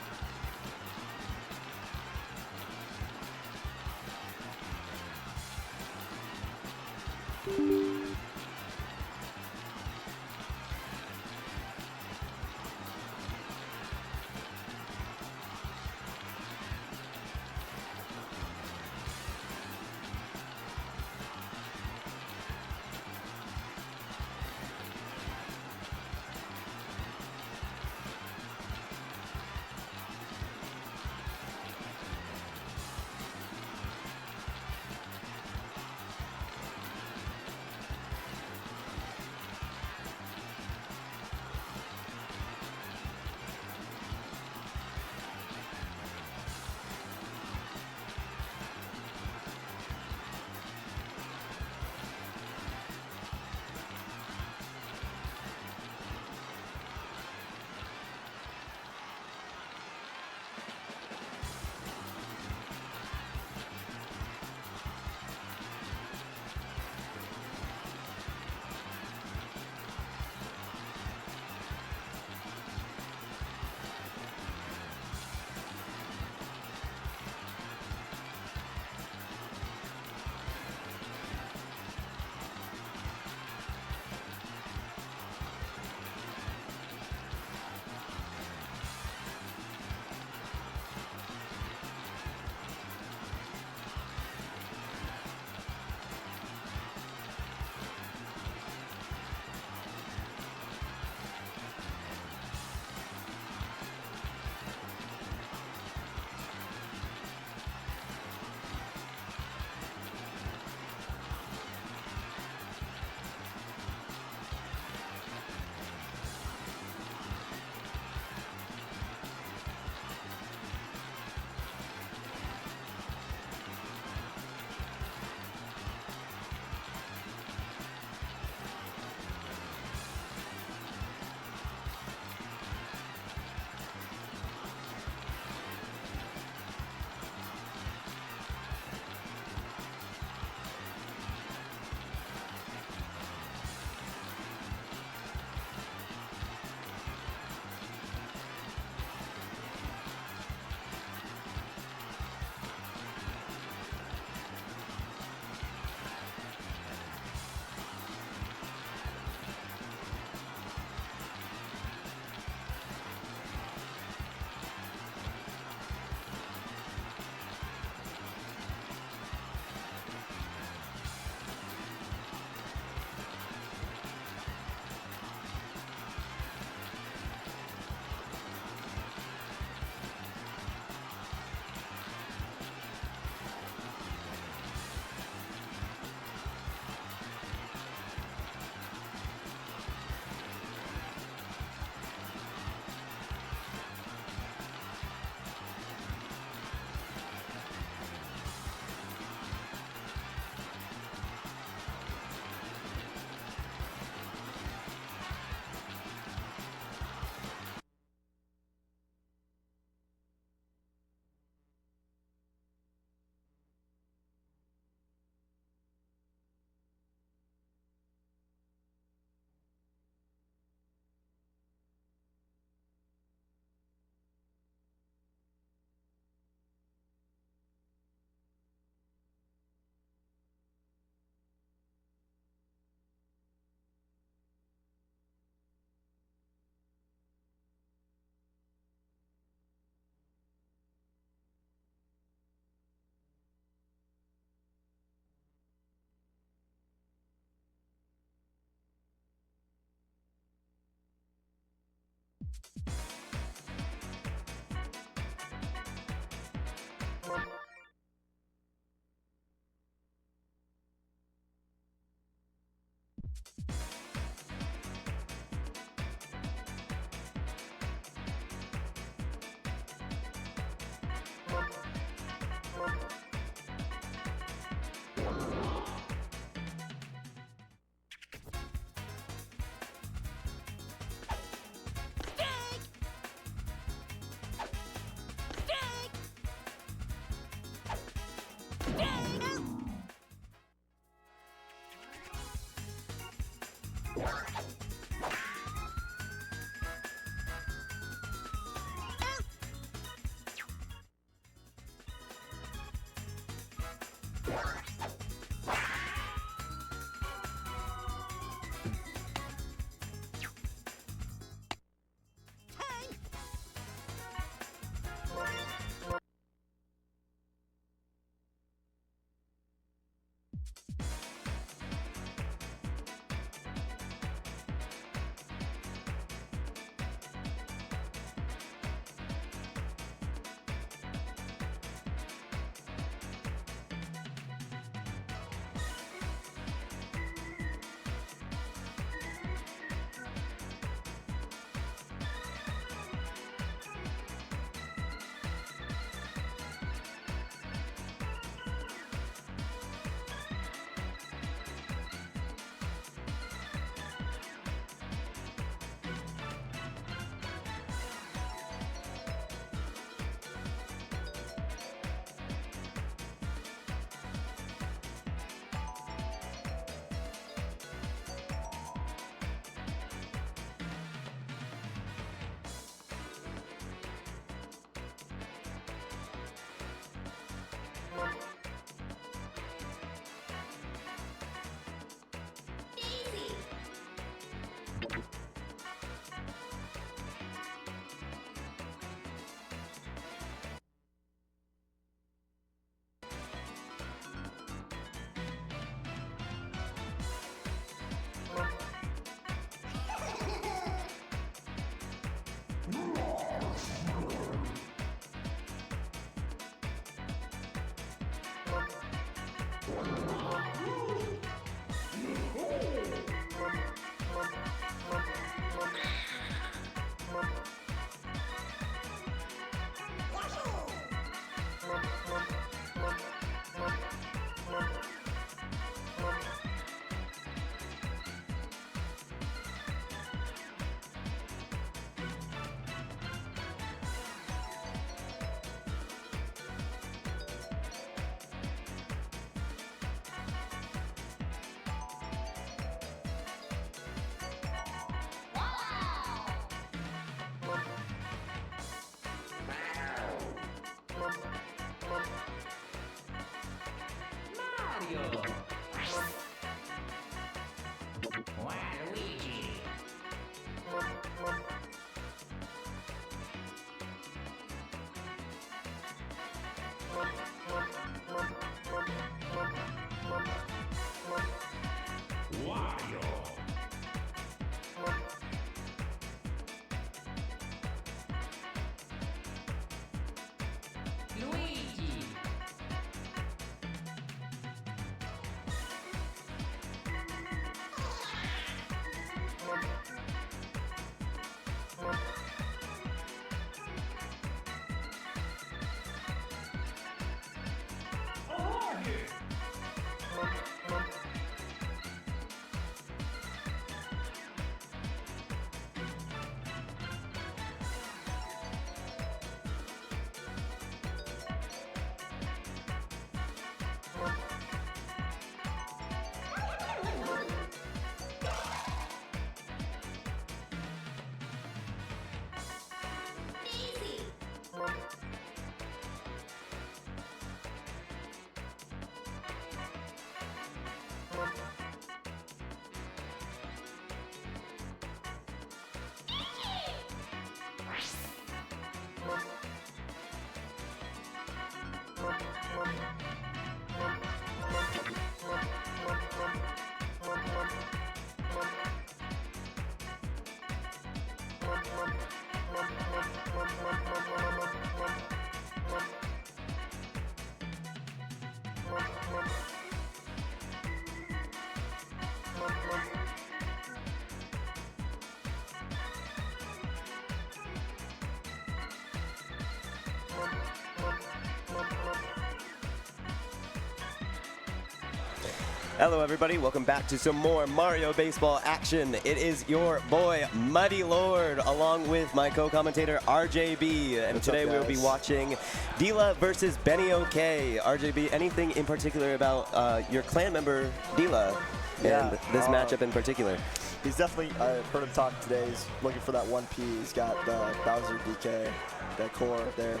Hello, everybody. Welcome back to some more Mario Baseball action. It is your boy, Muddy Lord, along with my co-commentator, RJB. And today we'll be watching Dila versus Benny OK. RJB, anything in particular about your clan member, Dila, and this matchup in particular? He's definitely, I've heard him talk today, he's looking for that 1P. He's got the Bowser DK, that core there.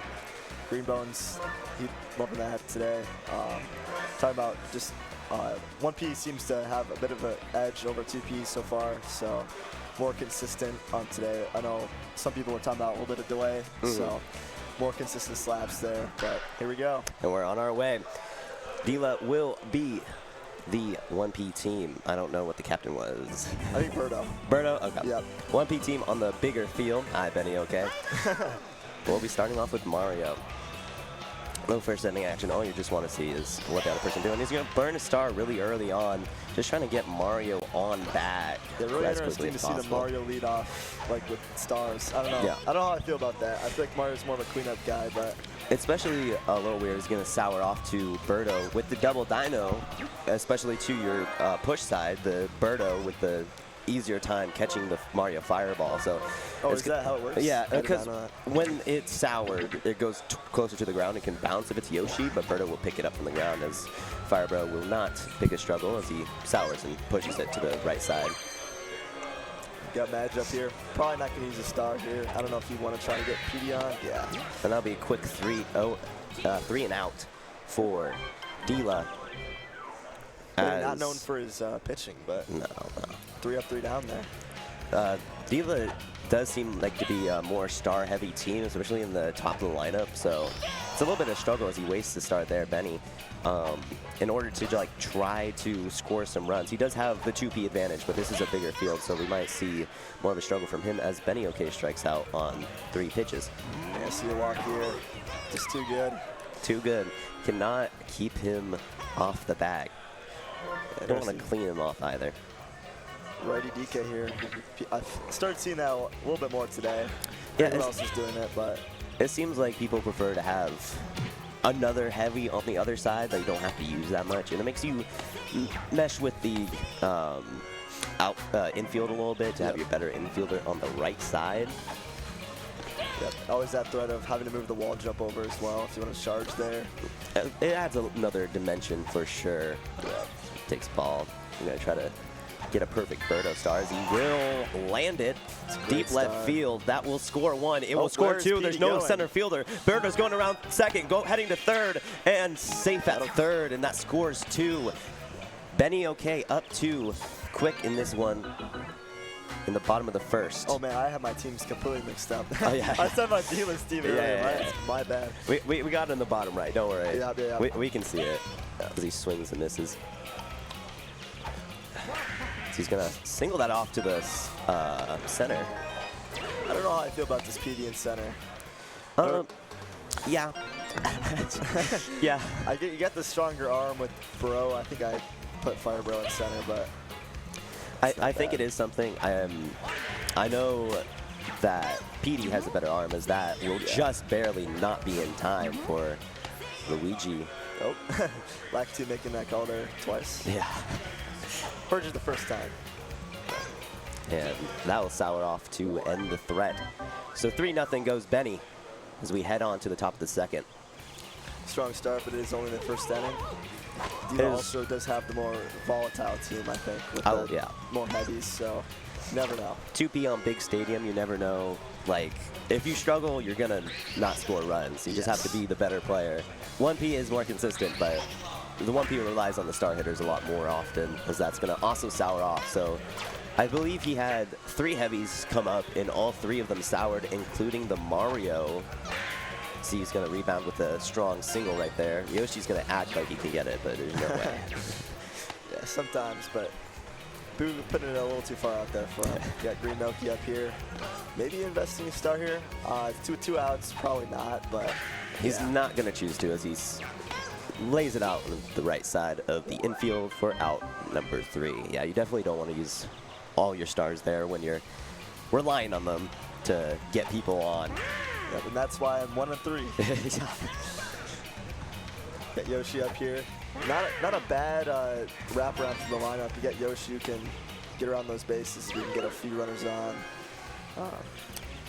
Green Bones, he's loving that today. Talking about just 1P seems to have a bit of an edge over 2P so far, so more consistent on today. I know some people were talking about a little bit of delay, so more consistent slaps there, but here we go. And we're on our way. Dila will be the 1P team. I don't know what the captain was. I think Birdo. Birdo? Okay. Yep. 1P team on the bigger field. Hi, Benny, okay? We'll be starting off with Mario. No first ending action. All you just want to see is what the other person doing. He's going to burn a star really early on, just trying to get Mario on back. Yeah, really interesting to see the Mario lead off, like with stars. I don't know. Yeah. I don't know how I feel about that. I feel like Mario's more of a cleanup guy, but especially a little weird is going to sour off to Birdo with the double dino, especially to your push side. The Birdo with the easier time catching the Mario Fireball. So, is that how it works? Yeah, because when it's soured, it goes closer to the ground. It can bounce if it's Yoshi, but Birdo will pick it up from the ground, as Fireball will not pick a struggle as he sours and pushes it to the right side. Got Madge up here. Probably not going to use a star here. I don't know if you want to try to get PD on. Yeah. And that'll be a quick 3 and out for Dila. Not known for his pitching, but no. 3 up, 3 down there. Dila does seem like to be a more star-heavy team, especially in the top of the lineup. So it's a little bit of struggle as he wastes the start there, Benny, in order to like try to score some runs. He does have the 2P advantage, but this is a bigger field, so we might see more of a struggle from him as Benny OK strikes out on 3 pitches. Yeah, see the walk here. Just too good. Too good. Cannot keep him off the bag. I don't want to clean him off either. Righty DK here. I've started seeing that a little bit more today. Yeah, who else is doing it, but it seems like people prefer to have another heavy on the other side that you don't have to use that much, and it makes you mesh with the infield a little bit to have your better infielder on the right side. Yep. Always that threat of having to move the wall jump over as well if you want to charge there. It adds another dimension for sure. Takes ball. I'm going to try to get a perfect Birdo star as he will land it. Deep left field. That will score 1. It will score 2. There's no center fielder. Birdo's going around second, heading to third, and safe at third, and that scores 2. Benny OK up 2 quick in this one. In the bottom of the first. Oh man, I have my teams completely mixed up. Oh, yeah. I said my Dila's team earlier. My bad. We got it in the bottom right, don't worry. Yeah. We can see it as he swings and misses. So he's going to single that off to the center. I don't know how I feel about this PD in center. Yeah. Yeah. You got the stronger arm with Bro. I think I put Fire Bro in center, but I think it is something. I know that PD has a better arm, as that will just barely not be in time for Luigi. Oh, Lactu making that call there twice. Yeah. Purges the first time. And that will sour off to end the threat. So 3-0 goes Benny as we head on to the top of the second. Strong start, but it is only the first inning. Dila also does have the more volatile team, I think, with the more heavies, so never know. 2P on big stadium, you never know. Like, if you struggle, you're going to not score runs. You just have to be the better player. 1P is more consistent, but the 1P relies on the star hitters a lot more often, as that's going to also sour off. So I believe he had 3 heavies come up, and all 3 of them soured, including the Mario. See, he's going to rebound with a strong single right there. Yoshi's going to act like he can get it, but there's no way. Yeah, sometimes, but Boo putting it a little too far out there for him. Got Green Milky up here. Maybe investing a star here. 2 outs, probably not, but he's not going to choose to, as he's lays it out on the right side of the infield for out number 3. Yeah, you definitely don't want to use all your stars there when you're relying on them to get people on. Yep, and that's why I'm 1 and 3. Get Yoshi up here. Not a bad wraparound to the lineup. You get Yoshi who can get around those bases so you can get a few runners on.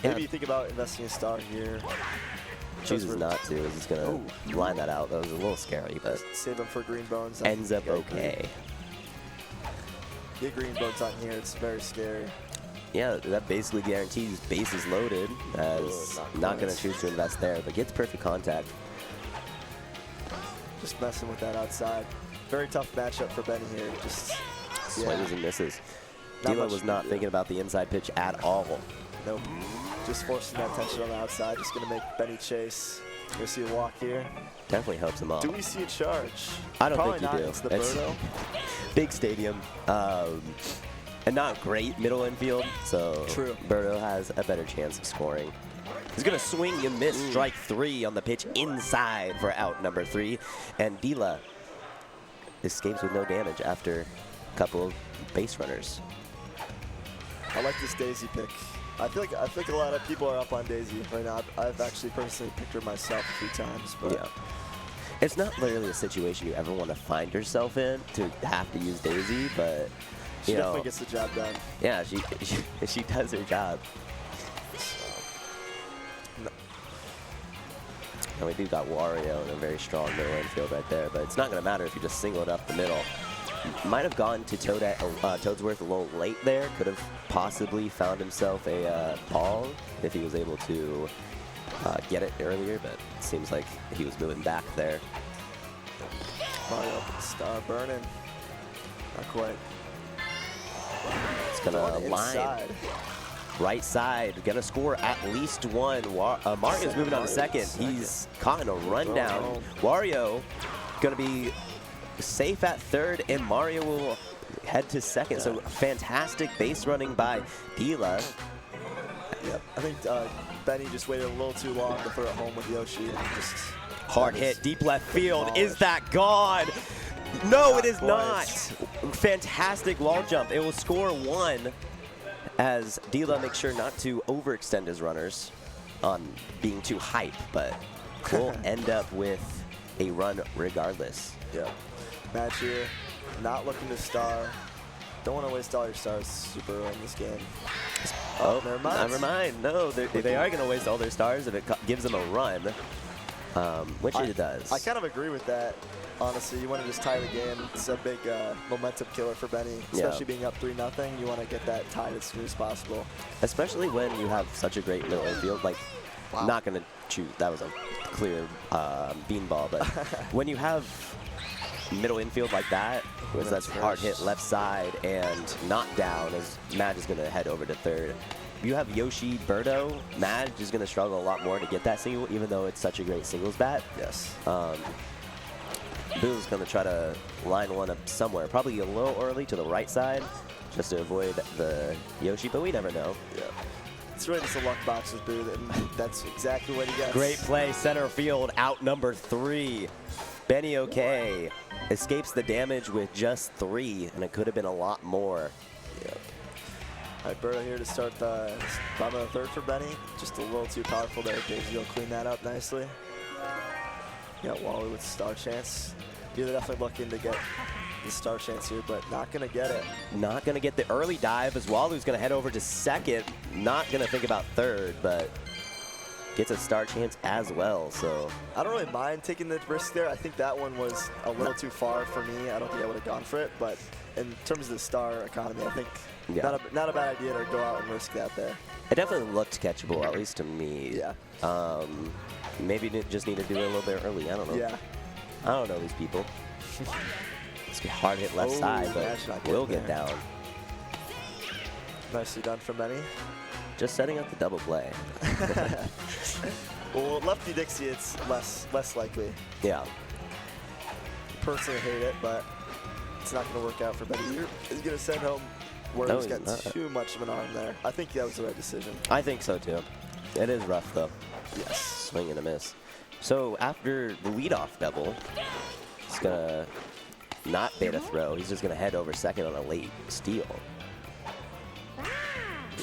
Maybe you think about investing a star here. Chooses not to. He's just going to line that out. That was a little scary, but save him for green bones. ends up okay. Get green bones on here. It's very scary. Yeah, that basically guarantees bases loaded, as not going to choose to invest there, but gets perfect contact. Just messing with that outside. Very tough matchup for Benny here. Just swings and misses. Dila was not thinking about the inside pitch at all. Nope. Just forcing that tension on the outside. Just going to make Benny chase. You see a walk here. Definitely helps him off. Do we see a charge? I don't Probably think you not. do. It's the Birdo. Big stadium. And not great middle infield, so True. Birdo has a better chance of scoring. He's going to swing and miss strike 3 on the pitch inside for out number 3. And Dila escapes with no damage after a couple of base runners. I like this Daisy pick. I feel like a lot of people are up on Daisy right now. I've actually personally picked her myself a few times, but yeah. It's not literally a situation you ever want to find yourself in to have to use Daisy, but she definitely gets the job done. Yeah, she does her job. And we do got Wario in a very strong middle infield right there, but it's not going to matter if you just single it up the middle. Might have gone to Toadsworth a little late there. Could have possibly found himself a ball if he was able to get it earlier, but it seems like he was moving back there. Mario star burning. Not quite. It's going to line. Right side, gonna score at least one. Mario's moving on to second. He's caught in a rundown. Wario gonna be safe at third, and Mario will head to second. So fantastic base running by Dila. Yep, I think Benny just waited a little too long to throw it home with Yoshi. And just hard hit, deep left field. Is that gone? No, it is not. Fantastic wall jump. It will score 1. As Dila makes sure not to overextend his runners on being too hype, but will end up with a run regardless. Yeah. Match here, not looking to star. Don't want to waste all your stars super early in this game. Oh, never mind. No, they are going to waste all their stars if it gives them a run, which it does. I kind of agree with that. Honestly, you want to just tie the game. It's a big momentum killer for Benny, especially being up 3-0. You want to get that tied as soon as possible. Especially when you have such a great middle infield. Like, not going to choose. That was a clear beanball. But when you have middle infield like that, with that hard hit left side and knockdown, as Madge is going to head over to third. If you have Yoshi, Birdo, Madge is going to struggle a lot more to get that single, even though it's such a great singles bat. Yes. Boo's going to try to line one up somewhere, probably a little early to the right side, just to avoid the Yoshi, but we never know. Yeah. It's really just a luck box with Boo, and that's exactly what he gets. Great play, center field, out number 3. Benny OK escapes the damage with just 3, and it could have been a lot more. Yeah. All right, Birdo here to start the bottom of the third for Benny. Just a little too powerful there. Daisy will clean that up nicely. Yeah, Wally with star chance. You're definitely looking to get the star chance here, but not going to get it. Not going to get the early dive, as Walu's going to head over to second. Not going to think about third, but gets a star chance as well. So I don't really mind taking the risk there. I think that one was a little too far for me. I don't think I would have gone for it, but in terms of the star economy, I think not a bad idea to go out and risk that there. It definitely looked catchable, at least to me. Yeah. Maybe just need to do it a little bit early. I don't know. Yeah. I don't know these people. It's a hard hit left side, but will get down. Nicely done from Benny. Just setting up the double play. Well, lefty Dixie, it's less likely. Yeah. Personally hate it, but it's not going to work out for Benny. He's going to send home where he's got too much of an arm there. I think that was the right decision. I think so too. It is rough though. Yes. Swing and a miss. So after the leadoff double, he's going to not beta throw. He's just going to head over second on a late steal.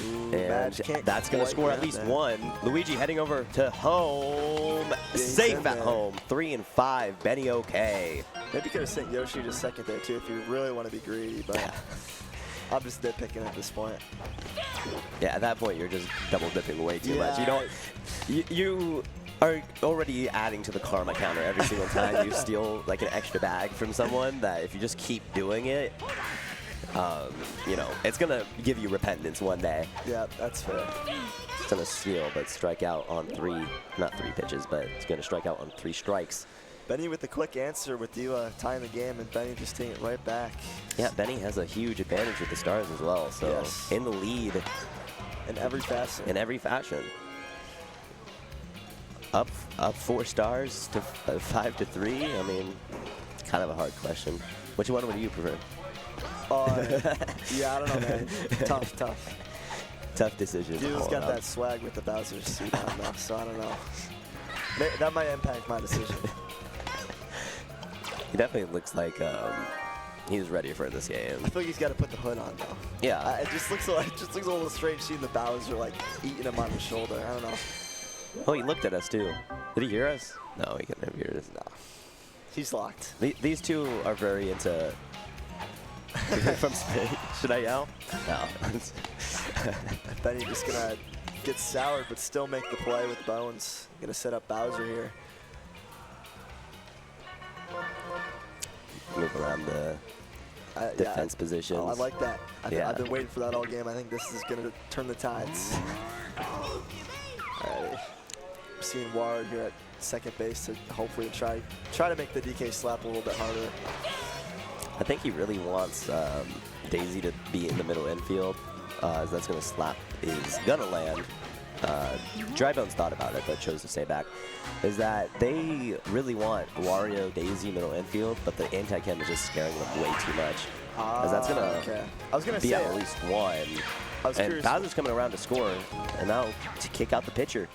And Madge can't that's going to quite score at get least that. one. Luigi heading over to home. he's Safe in at there. home. 3 and 5. Benny okay. Maybe could have sent Yoshi just second there too if you really want to be greedy, but I'm just nitpicking at this point. Yeah, at that point, you're just double dipping way too much. Yeah. You don't. You are already adding to the karma counter every single time you steal like an extra bag from someone. That if you just keep doing it, you know, it's gonna give you repentance one day. Yeah, that's fair. It's gonna steal, but strike out on not three pitches, but it's gonna strike out on 3 strikes. Benny with the quick answer with Dila tying the game, and Benny just taking it right back. Yeah, Benny has a huge advantage with the stars as well. So Yes. in the lead In every facet. in every fashion. Up 4 stars to 5 to 3. I mean, kind of a hard question. Which one would you prefer? Yeah, I don't know, man. Tough. Tough decision. Dila's all got around. that swag with the Bowser suit on though, so I don't know. That might impact my decision. He definitely looks like he's ready for this game. I feel like he's got to put the hood on though. Yeah. It just looks a little strange seeing the Bowser like eating him on the shoulder. I don't know. Oh, he looked at us too. Did he hear us? No, he couldn't have heard us. No, he's locked. These two are very into. From space. Should I yell? No. Benny just gonna get soured, but still make the play with Bones. Gonna set up Bowser here. Move around the Yeah, defense positions. Oh, I like that. Yeah. I've been waiting for that all game. I think this is gonna turn the tides. Alrighty. I'm seeing Ward here at second base to hopefully try to make the DK slap a little bit harder. I think he really wants Daisy to be in the middle infield, as that's going to slap is going to land. Drybones thought about it, but chose to stay back. Is that they really want Wario, Daisy, middle infield, but the anti-chem is just scaring them way too much. As that's going to Okay. I was gonna be say at least one. I was And curious. Bowser's coming around to score, and now to kick out the pitcher.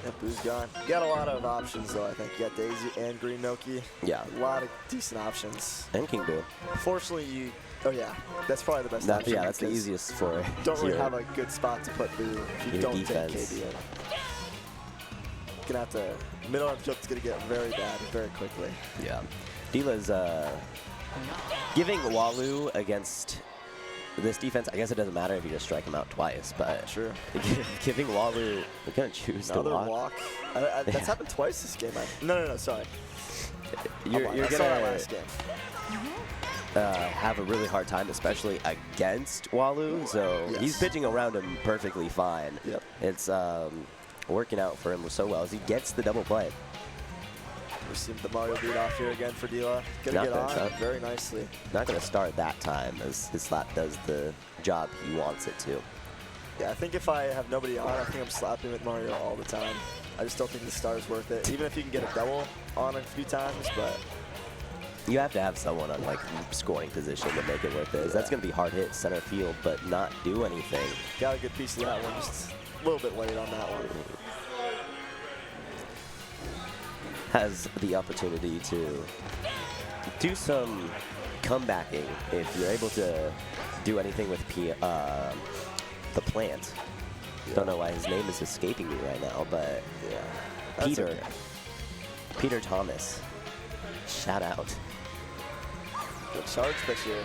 Yep, Boo's gone. You got a lot of options though. I think you got Daisy and Green Noki. Yeah. A lot of decent options. And King Boo. Fortunately, oh yeah, that's probably the best option. Yeah, that's the because easiest for Don't really your- have a good spot to put Boo if you your don't defense. take KB in. Gonna have to middle infield's gonna get very bad very quickly. Yeah. Dila's giving Walu against this defense. I guess it doesn't matter if you just strike him out twice, but Sure. giving Walu, we're going to choose to Another walk. walk. That's happened twice this game. No, sorry. You're I going saw that to last game. have a really hard time, especially against Walu. So Yes. he's pitching around him perfectly fine. Yep. It's working out for him so well as he gets the double play. We're seeing the Mario beat off here again for Dila. Gonna Not get gonna on try. very nicely. Not going to start that time as his slap does the job he wants it to. Yeah, I think if I have nobody on, I think I'm slapping with Mario all the time. I just don't think the star's worth it. Even if you can get a double on a few times, but You have to have someone on like scoring position to make it worth it. That's going to be hard hit center field, but not do anything. got a good piece of that one. Just a little bit late on that one. Has the opportunity to do some comebacking if you're able to do anything with the plant. Don't know why his name is escaping me right now, but Yeah. That's Peter. okay. Peter Thomas. Shout out. Good charge pitch here.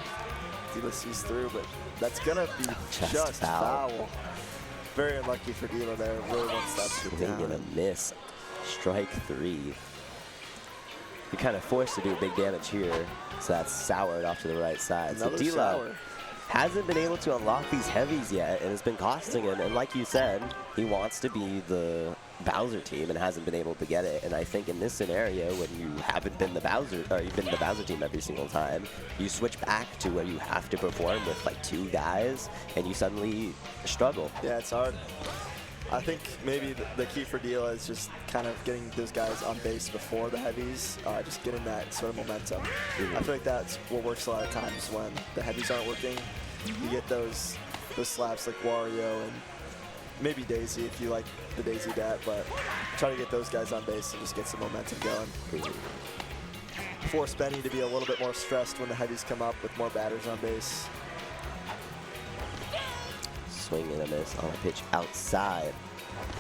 Dila sees through, but that's gonna be Just just foul. foul. Very unlucky for Dila there. Really wants that to go Swing and a down. miss. Strike 3. You're kind of forced to do big damage here, so that's soured off to the right side. Another so Dila sour. hasn't been able to unlock these heavies yet, and it's been costing him. And like you said, he wants to be the Bowser team and hasn't been able to get it. And I think in this scenario, when you haven't been the Bowser, or you've been the Bowser team every single time, you switch back to where you have to perform with like 2 guys, and you suddenly struggle. Yeah, it's hard. I think maybe the key for Dila is just kind of getting those guys on base before the heavies, just getting that sort of momentum. I feel like that's what works a lot of times when the heavies aren't working. You get those slaps like Wario and maybe Daisy if you like the Daisy bat, but try to get those guys on base and just get some momentum going. Force Benny to be a little bit more stressed when the heavies come up with more batters on base. swing and a miss on a pitch outside.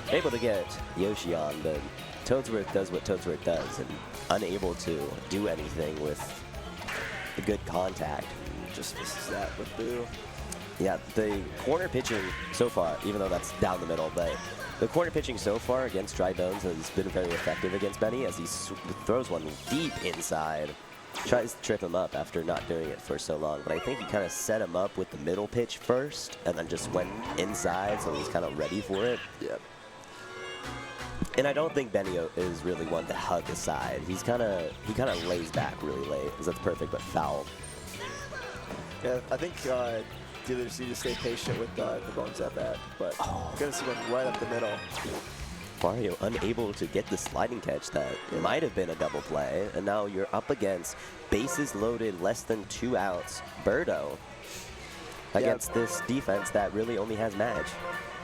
Able to get Yoshi on, but Toadsworth does what Toadsworth does and unable to do anything with the good contact. Just misses that with Boo. Yeah, the corner pitching so far, even though that's down the middle, but the corner pitching so far against Dry Bones has been very effective against Benny as he throws one deep inside. Tries to trip him up after not doing it for so long, but I think he kind of set him up with the middle pitch first and then just went inside, so he's kind of ready for it. Yep. And I don't think Benny is really one to hug the side. He kind of lays back really late, because that's perfect but foul. Yeah, I think dealers need to stay patient with the Bones at bat, but you're going to see one right up the middle. Mario unable to get the sliding catch that might have been a double play, and now you're up against bases loaded, less than 2 outs, Birdo, against this defense that really only has Madge.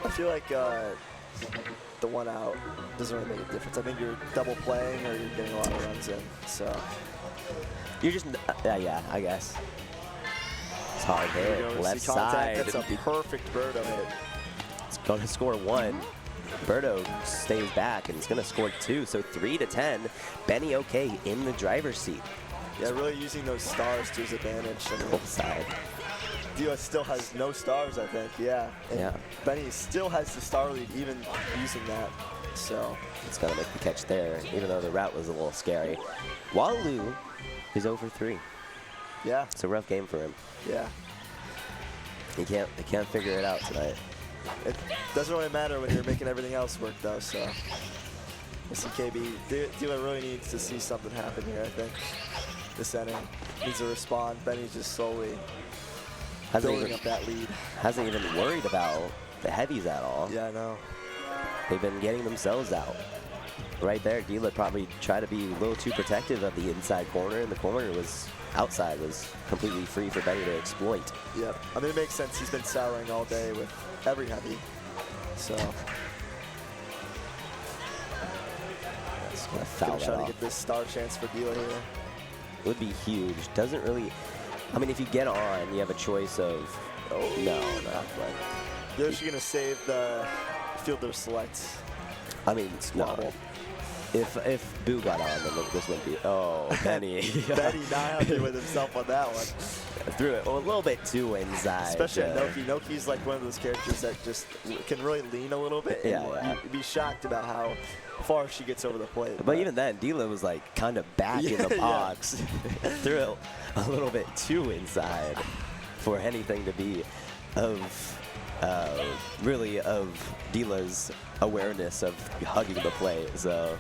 I feel like the 1 out doesn't really make a difference. I think you're double playing or you're getting a lot of runs in, so. You're just, yeah, I guess. It's hard hit, left side. That's a perfect Birdo hit. It's going to score 1. Birdo stays back and it's going to score 2, so 3-10. Benny okay in the driver's seat. Yeah, really using those stars to his advantage. I mean, Both side. Dio still has no stars, I think. Yeah. And yeah. Benny still has the star lead, even using that. So it's going to make the catch there, even though the route was a little scary. Walu is over 3. Yeah. It's a rough game for him. Yeah. He can't figure it out tonight. It doesn't really matter when you're making everything else work, though, so. We'll see KB. Dealer really needs to see something happen here, I think. This inning needs to respond. Benny's just slowly building up that lead. Hasn't even worried about the heavies at all. Yeah, I know. They've been getting themselves out. Right there, Dealer probably tried to be a little too protective of the inside corner, and the corner was outside was completely free for Benny to exploit. Yep. I mean, it makes sense. He's been souring all day with every heavy. So. Gonna foul that try off. to get this star chance for Dealer here. Would be huge. Doesn't really. I mean, if you get on, you have a choice of. Oh no, not quite. They're actually gonna save the fielder select. I mean, no. If Boo got on, then this wouldn't be. Oh, Benny. Benny not happy with himself on that one. Threw it a little bit too inside. Especially Noki. Noki's like one of those characters that just can really lean a little bit. Yeah. You'd be shocked about how far she gets over the plate. But even then, Dila was like kind of back in the box. Threw it a little bit too inside for anything to be of really of Dila's awareness of hugging the plate. So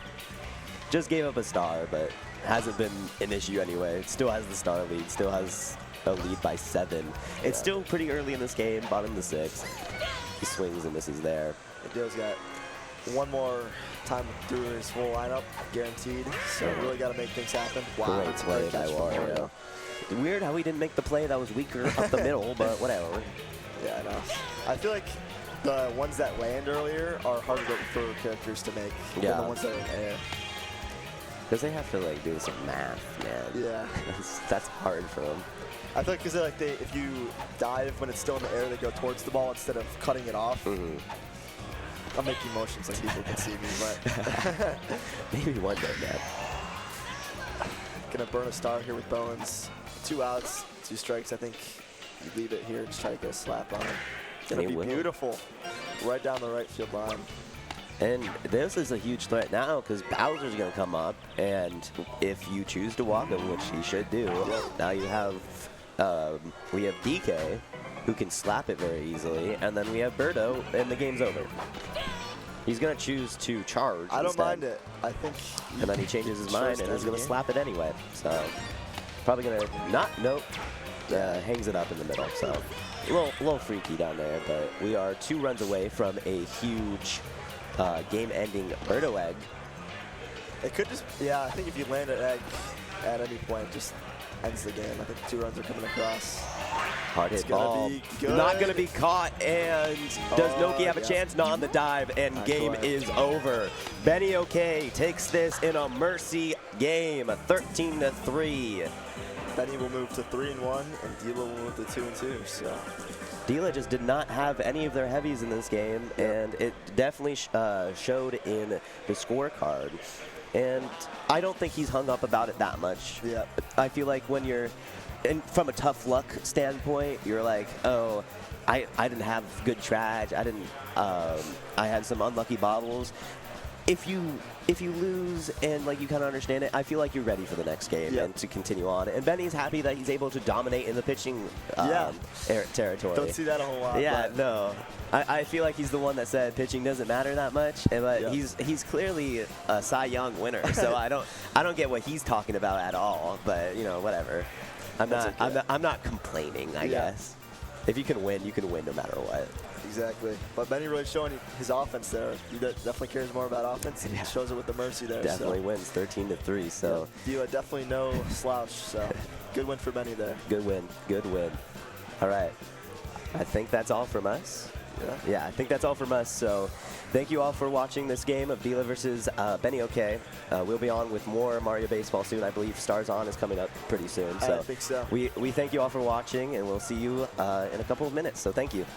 just gave up a star, but hasn't been an issue anyway. Still has the star lead, still has a lead by 7. It's still pretty early in this game, bottom of the 6th. He swings and misses there. Dio's got one more time through his full lineup, guaranteed. So really got to make things happen. Wow, Great play by Wario. Weird how he didn't make the play that was weaker up the middle, but whatever. Yeah, I know. I feel like the ones that land earlier are harder for characters to make than the ones that are in the air. Because they have to like do some math, man. Yeah. That's hard for them. I feel like because if you dive when it's still in the air, they go towards the ball instead of cutting it off. Mm-hmm. I'm making motions like people can see me, but maybe one day, man. Gonna burn a star here with Bones. 2 outs, 2 strikes. I think you leave it here and just try to get a slap on it. It's gonna be beautiful, right down the right field line. And this is a huge threat now because Bowser's going to come up, and if you choose to walk him, which he should do, now you have, we have DK, who can slap it very easily, and then we have Birdo, and the game's over. He's going to choose to charge I don't instead. mind it. I think. And then he changes his mind and is going to slap it anyway. So probably going to hangs it up in the middle. So a little freaky down there, but we are 2 runs away from a huge game-ending Birdo egg. It could just, I think if you land an egg at any point, it just ends the game. I think 2 runs are coming across. Hard hit ball. Not going to be caught, and does Noki have a chance? Not on the dive, and game is over. Benny OK takes this in a mercy game, 13-3. Benny will move to 3-1, and Dila will move to 2-2. So Dila just did not have any of their heavies in this game, and it definitely showed in the scorecard. And I don't think he's hung up about it that much. Yeah. I feel like when you're, and from a tough luck standpoint, you're like, oh, I didn't have good traj. I had some unlucky bobbles. If you lose and like you kind of understand it, I feel like you're ready for the next game and to continue on. And Benny's happy that he's able to dominate in the pitching territory. Don't see that a whole lot. Yeah, no. I feel like he's the one that said pitching doesn't matter that much, but he's clearly a Cy Young winner. So I don't get what he's talking about at all. But you know, whatever. I'm not complaining. I guess if you can win no matter what. Exactly. But Benny really showing his offense there. He definitely cares more about offense. He shows it with the Mercy there. Definitely wins 13-3. So Dila definitely no slouch. So good win for Benny there. Good win. Good win. All right. I think that's all from us. Yeah, I think that's all from us. So thank you all for watching this game of Dila versus Benny OK. We'll be on with more Mario Baseball soon. I believe Stars On is coming up pretty soon. So I think so. We thank you all for watching, and we'll see you in a couple of minutes. So thank you.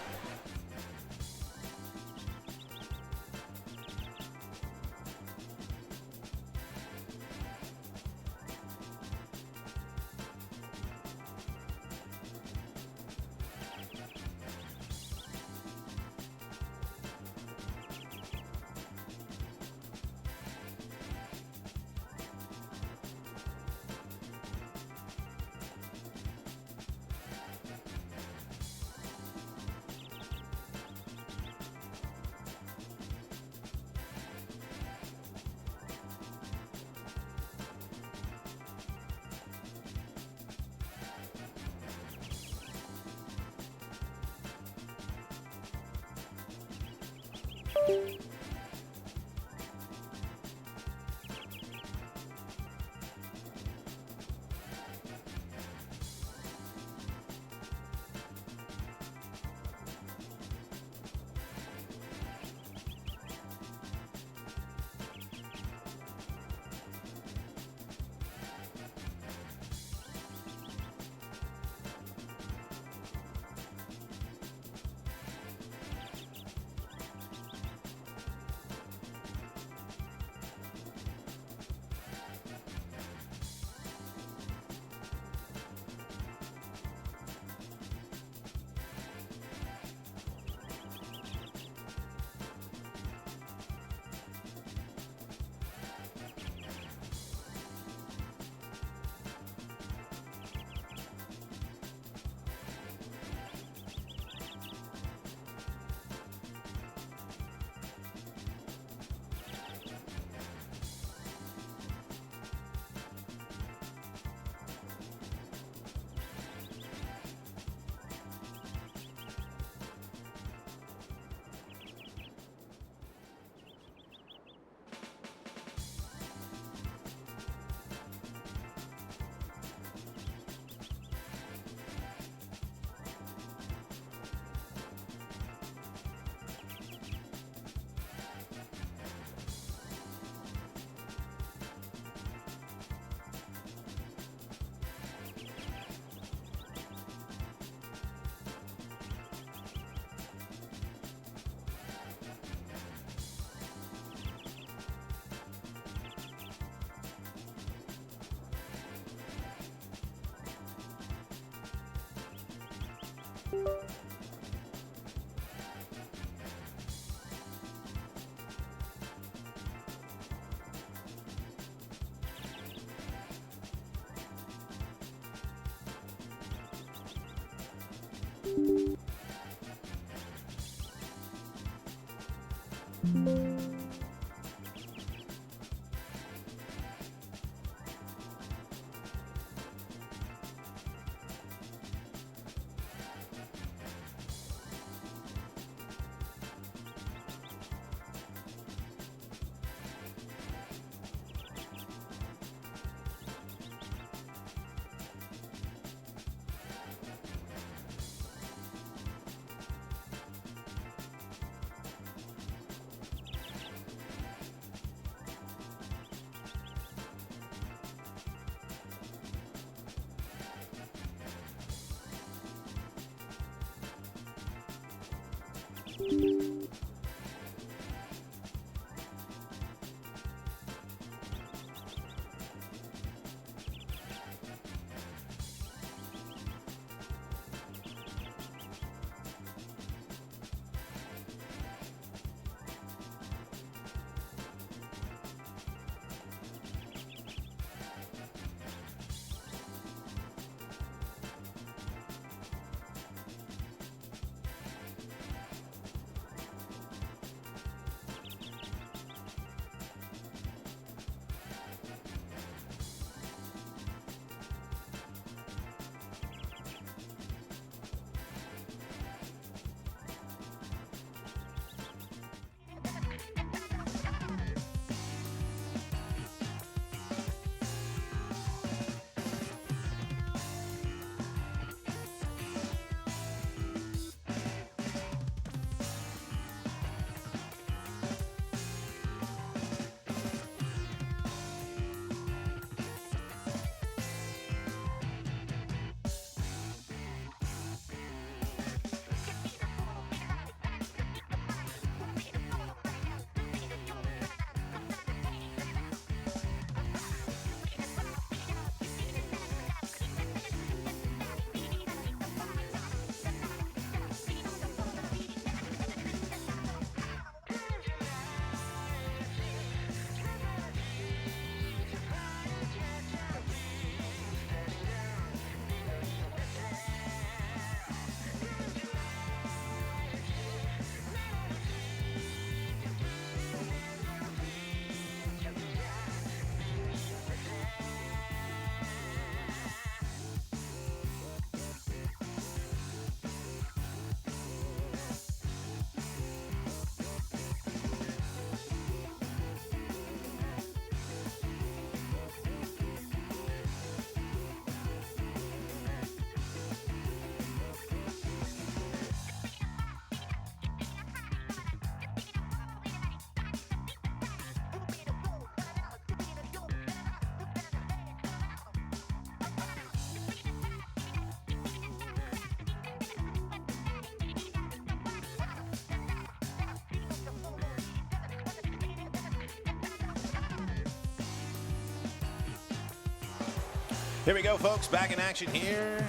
Here we go, folks. Back in action here.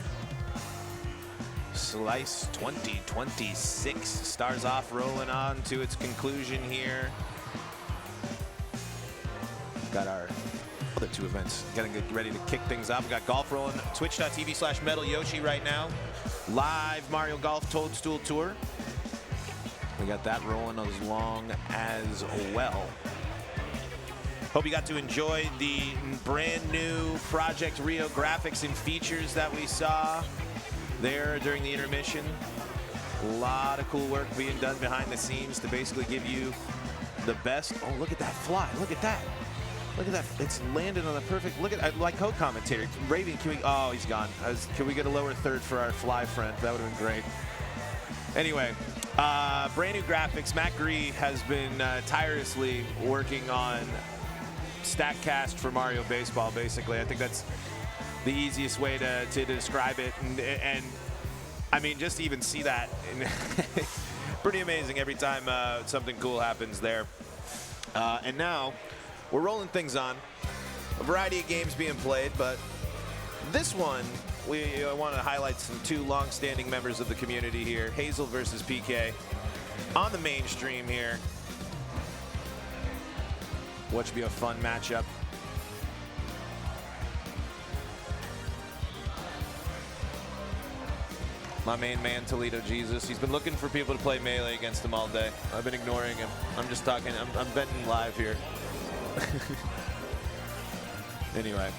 Slice 2026 stars off, rolling on to its conclusion here. Got our other two events getting ready to kick things off. We got golf rolling. Twitch.tv/Metal Yoshi right now. Live Mario Golf Toadstool Tour. We got that rolling along as well. Hope you got to enjoy the brand new Project Rio graphics and features that we saw there during the intermission. A lot of cool work being done behind the scenes to basically give you the best. Oh, look at that fly. Look at that. Look at that. It's landed on the perfect. Look at, like co-commentator. Raven, can we, oh, he's gone. Can we get a lower third for our fly friend? That would have been great. Anyway, brand new graphics. Matt Gree has been tirelessly working on StatCast for Mario Baseball, basically. I think that's the easiest way to describe it. And I mean, just to even see that, pretty amazing every time something cool happens there. And now, we're rolling things on. A variety of games being played, but this one, I want to highlight some two long-standing members of the community here, Hazel versus PK, on the mainstream here. What should be a fun matchup. My main man, Toledo Jesus. He's been looking for people to play Melee against him all day. I've been ignoring him. I'm just talking, I'm venting live here. Anyway.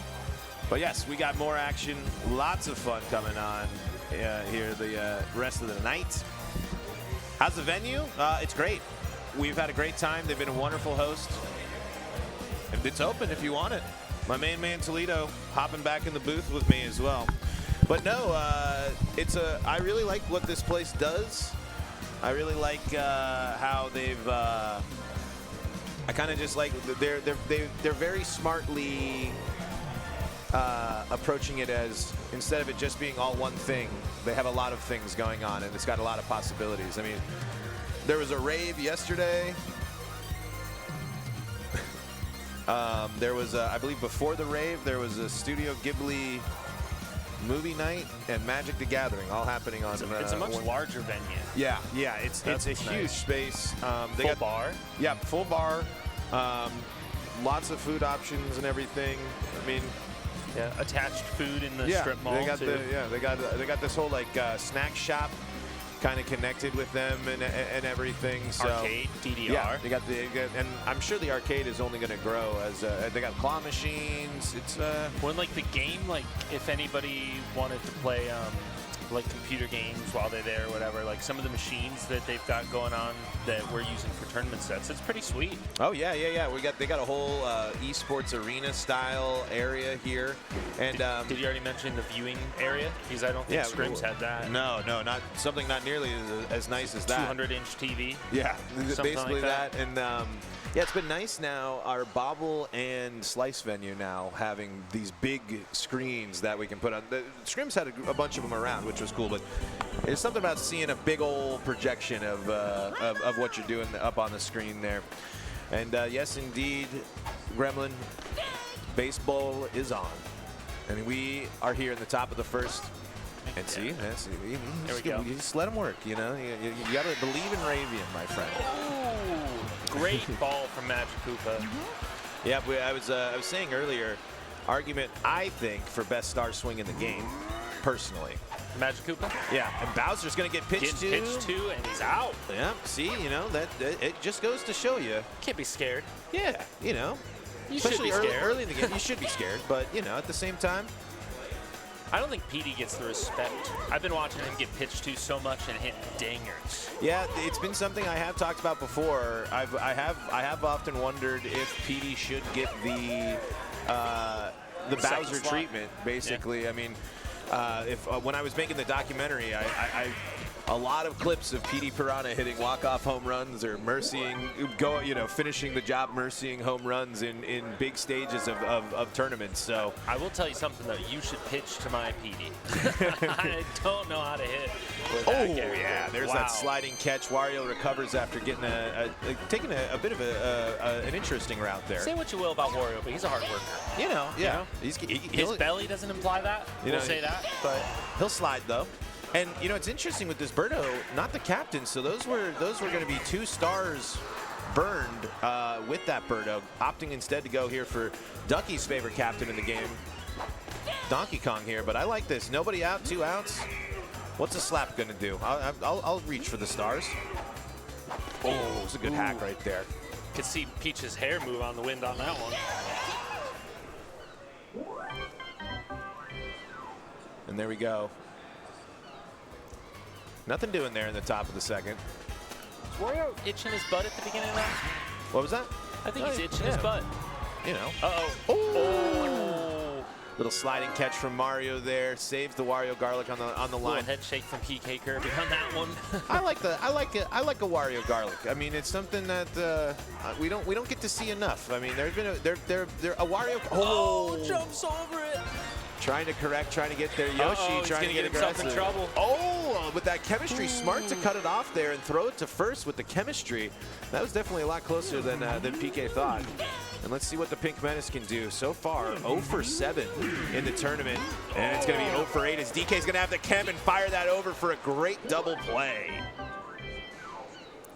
But yes, we got more action. Lots of fun coming on here the rest of the night. How's the venue? It's great. We've had a great time. They've been a wonderful host. And it's open if you want it. My main man Toledo hopping back in the booth with me as well. But no, I really like what this place does. I really like how they've. I kind of just like they're very smartly approaching it as, instead of it just being all one thing, they have a lot of things going on, and it's got a lot of possibilities. I mean, There was a rave yesterday. There was, I believe, before the rave, there was a Studio Ghibli movie night and Magic the Gathering, all happening on. It's a much larger venue. Yeah, it's a huge nice. space. Full bar. Yeah, full bar. Lots of food options and everything. I mean, yeah, attached food in the strip mall they got too. they got this whole like snack shop kind of connected with them and everything. So, arcade, DDR. Yeah, and I'm sure the arcade is only going to grow as they got claw machines. It's when like the game, like if anybody wanted to play like computer games while they're there or whatever, like some of the machines that they've got going on that we're using for tournament sets, it's pretty sweet. Oh yeah. They got a whole esports arena style area here. And did you already mention the viewing area? Because I don't think Scrims had that. No, not something not nearly as nice as that. 200-inch TV. Yeah, basically like that. And yeah, it's been nice now. Our Bobble and Slice venue now having these big screens that we can put on. The Scrims had a bunch of them around, which was cool, but there's something about seeing a big old projection of what you're doing up on the screen there. And yes, indeed, Gremlin, baseball is on. And we are here in the top of the first. And see, there we go. You just let them work, you know. You got to believe in Ravian, my friend. Great ball from Magic Koopa. Yeah, I was saying earlier, argument I think for best star swing in the game, personally. Magic Koopa? Yeah, and Bowser's going to get pitched to. And he's out. Yeah, see, you know, that it just goes to show you. Can't be scared. Yeah, you know. You should be scared. Early in the game, you should be scared, but, you know, at the same time. I don't think Petey gets the respect. I've been watching him get pitched to so much and hit dingers. Yeah, it's been something I have talked about before. I have often wondered if Petey should get the Bowser treatment, basically. Yeah. I mean, when I was making the documentary, a lot of clips of Petey Piranha hitting walk-off home runs or finishing the job mercying home runs in big stages of tournaments. So I will tell you something though, you should pitch to my Petey. I don't know how to hit. Yeah, there's that sliding catch. Wario recovers after getting taking a bit of an interesting route there. Say what you will about Wario, but he's a hard worker. You know, yeah. His belly doesn't imply that. We'll say that, but he'll slide though. And you know, it's interesting with this Birdo, not the captain. So those were going to be 2 stars burned with that Birdo, opting instead to go here for Ducky's favorite captain in the game, Donkey Kong here. But I like this. Nobody out, 2 outs. What's a slap going to do? I'll reach for the stars. Oh, it's a good hack right there. Could see Peach's hair move on the wind on that one. And there we go. Nothing doing there in the top of the second. Is Wario itching his butt at the beginning of that? What was that? I think he's itching his butt. You know. Uh-oh. Oh! Little sliding catch from Mario there. Saves the Wario Garlic on the line. Little head shake from PK Kirby on that one. I like a Wario Garlic. I mean, it's something that we don't get to see enough. I mean, there's been a Wario. Oh, jumps over it. Trying to correct, trying to get there. Yoshi trying to get aggressive. In trouble. Oh, with that chemistry, smart to cut it off there and throw it to first with the chemistry. That was definitely a lot closer than PK thought. And let's see what the Pink Menace can do. So far, 0 for 7 in the tournament. And it's going to be 0 for 8 as DK's going to have the chem and fire that over for a great double play.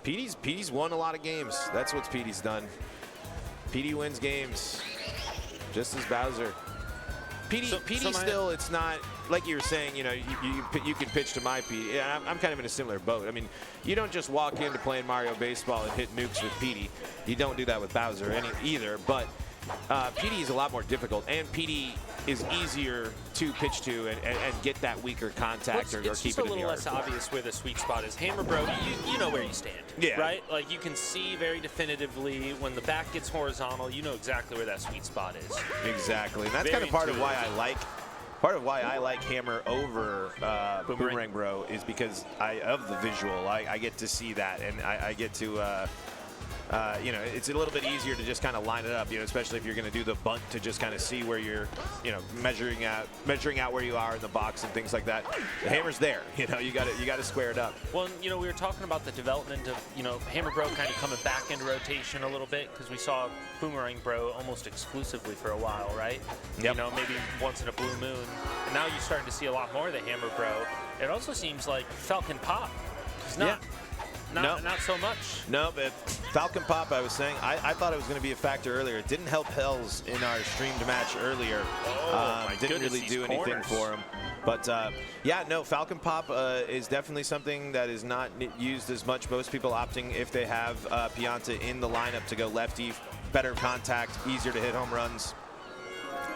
Petey's won a lot of games. That's what Petey's done. Petey wins games, just as Bowser. Petey still, it's not, like you were saying, you know, you can pitch to my Petey. Yeah, I'm kind of in a similar boat. I mean, you don't just walk into playing Mario Baseball and hit nukes with Petey. You don't do that with Bowser either, but Petey is a lot more difficult, and Petey is easier to pitch to and get that weaker contact or keep it in the yard. It's just a little less obvious where the sweet spot is. Hammer Bro, you know where you stand, right? Like you can see very definitively when the back gets horizontal, you know exactly where that sweet spot is. Exactly, and that's kind of part of why I like Hammer over Boomerang Bro is because of the visual. I get to see that, and I get to you know, it's a little bit easier to just kind of line it up, you know, especially if you're going to do the bunt to just kind of see where you're, you know, measuring out where you are in the box and things like that. The hammer's there, you know, you got to square it up. Well, you know, we were talking about the development of, you know, Hammer Bro kind of coming back into rotation a little bit because we saw Boomerang Bro almost exclusively for a while, right? Yep. You know, maybe once in a blue moon. And now you're starting to see a lot more of the Hammer Bro. It also seems like Falcon Pop is not. Yeah. Not so much. No, but Falcon Pop, I was saying, I thought it was going to be a factor earlier. It didn't help Hells in our streamed match earlier. My didn't goodness, really do these anything corners. for him. But yeah, no, Falcon Pop is definitely something that is not used as much. Most people opting, if they have Pianta in the lineup, to go lefty, better contact, easier to hit home runs,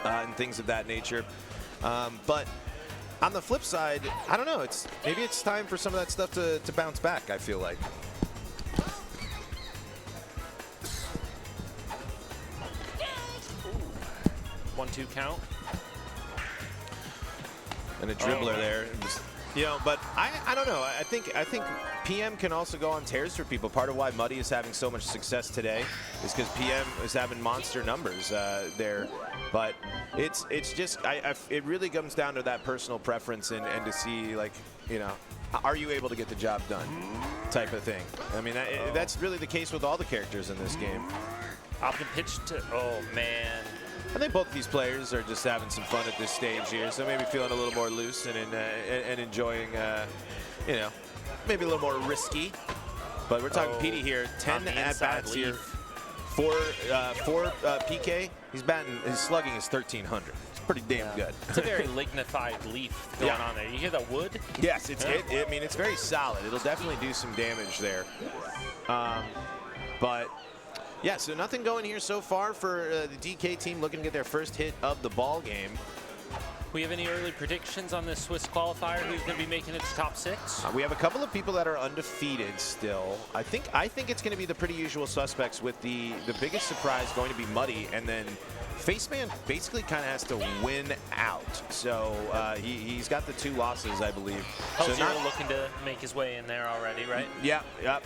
and things of that nature. But on the flip side, I don't know. Maybe it's time for some of that stuff to bounce back, I feel like. 1-2 count. And a dribbler there. You know, but I don't know. I think PM can also go on tears for people. Part of why Muddy is having so much success today is because PM is having monster numbers there. But it's just it really comes down to that personal preference and to see, like, you know, are you able to get the job done type of thing. I mean, that's really the case with all the characters in this game. Option pitch to, oh man. I think both of these players are just having some fun at this stage here, so maybe feeling a little more loose and enjoying, you know, maybe a little more risky. But we're talking Petey here, 10 at-bats here, 4 PK. His slugging is 1,300. It's pretty damn good. It's a very lignified leaf going on there. You hear that wood? Yes, I mean, it's very solid. It'll definitely do some damage there. But yeah, so nothing going here so far for the DK team, looking to get their first hit of the ball game. We have any early predictions on this Swiss qualifier? Who's going to be making it to top 6? We have a couple of people that are undefeated still. I think it's going to be the pretty usual suspects, with the biggest surprise going to be Muddy, and then Faceman basically kind of has to win out. So he's got the 2 losses, I believe. Hell's so not looking to make his way in there already, right? Yeah.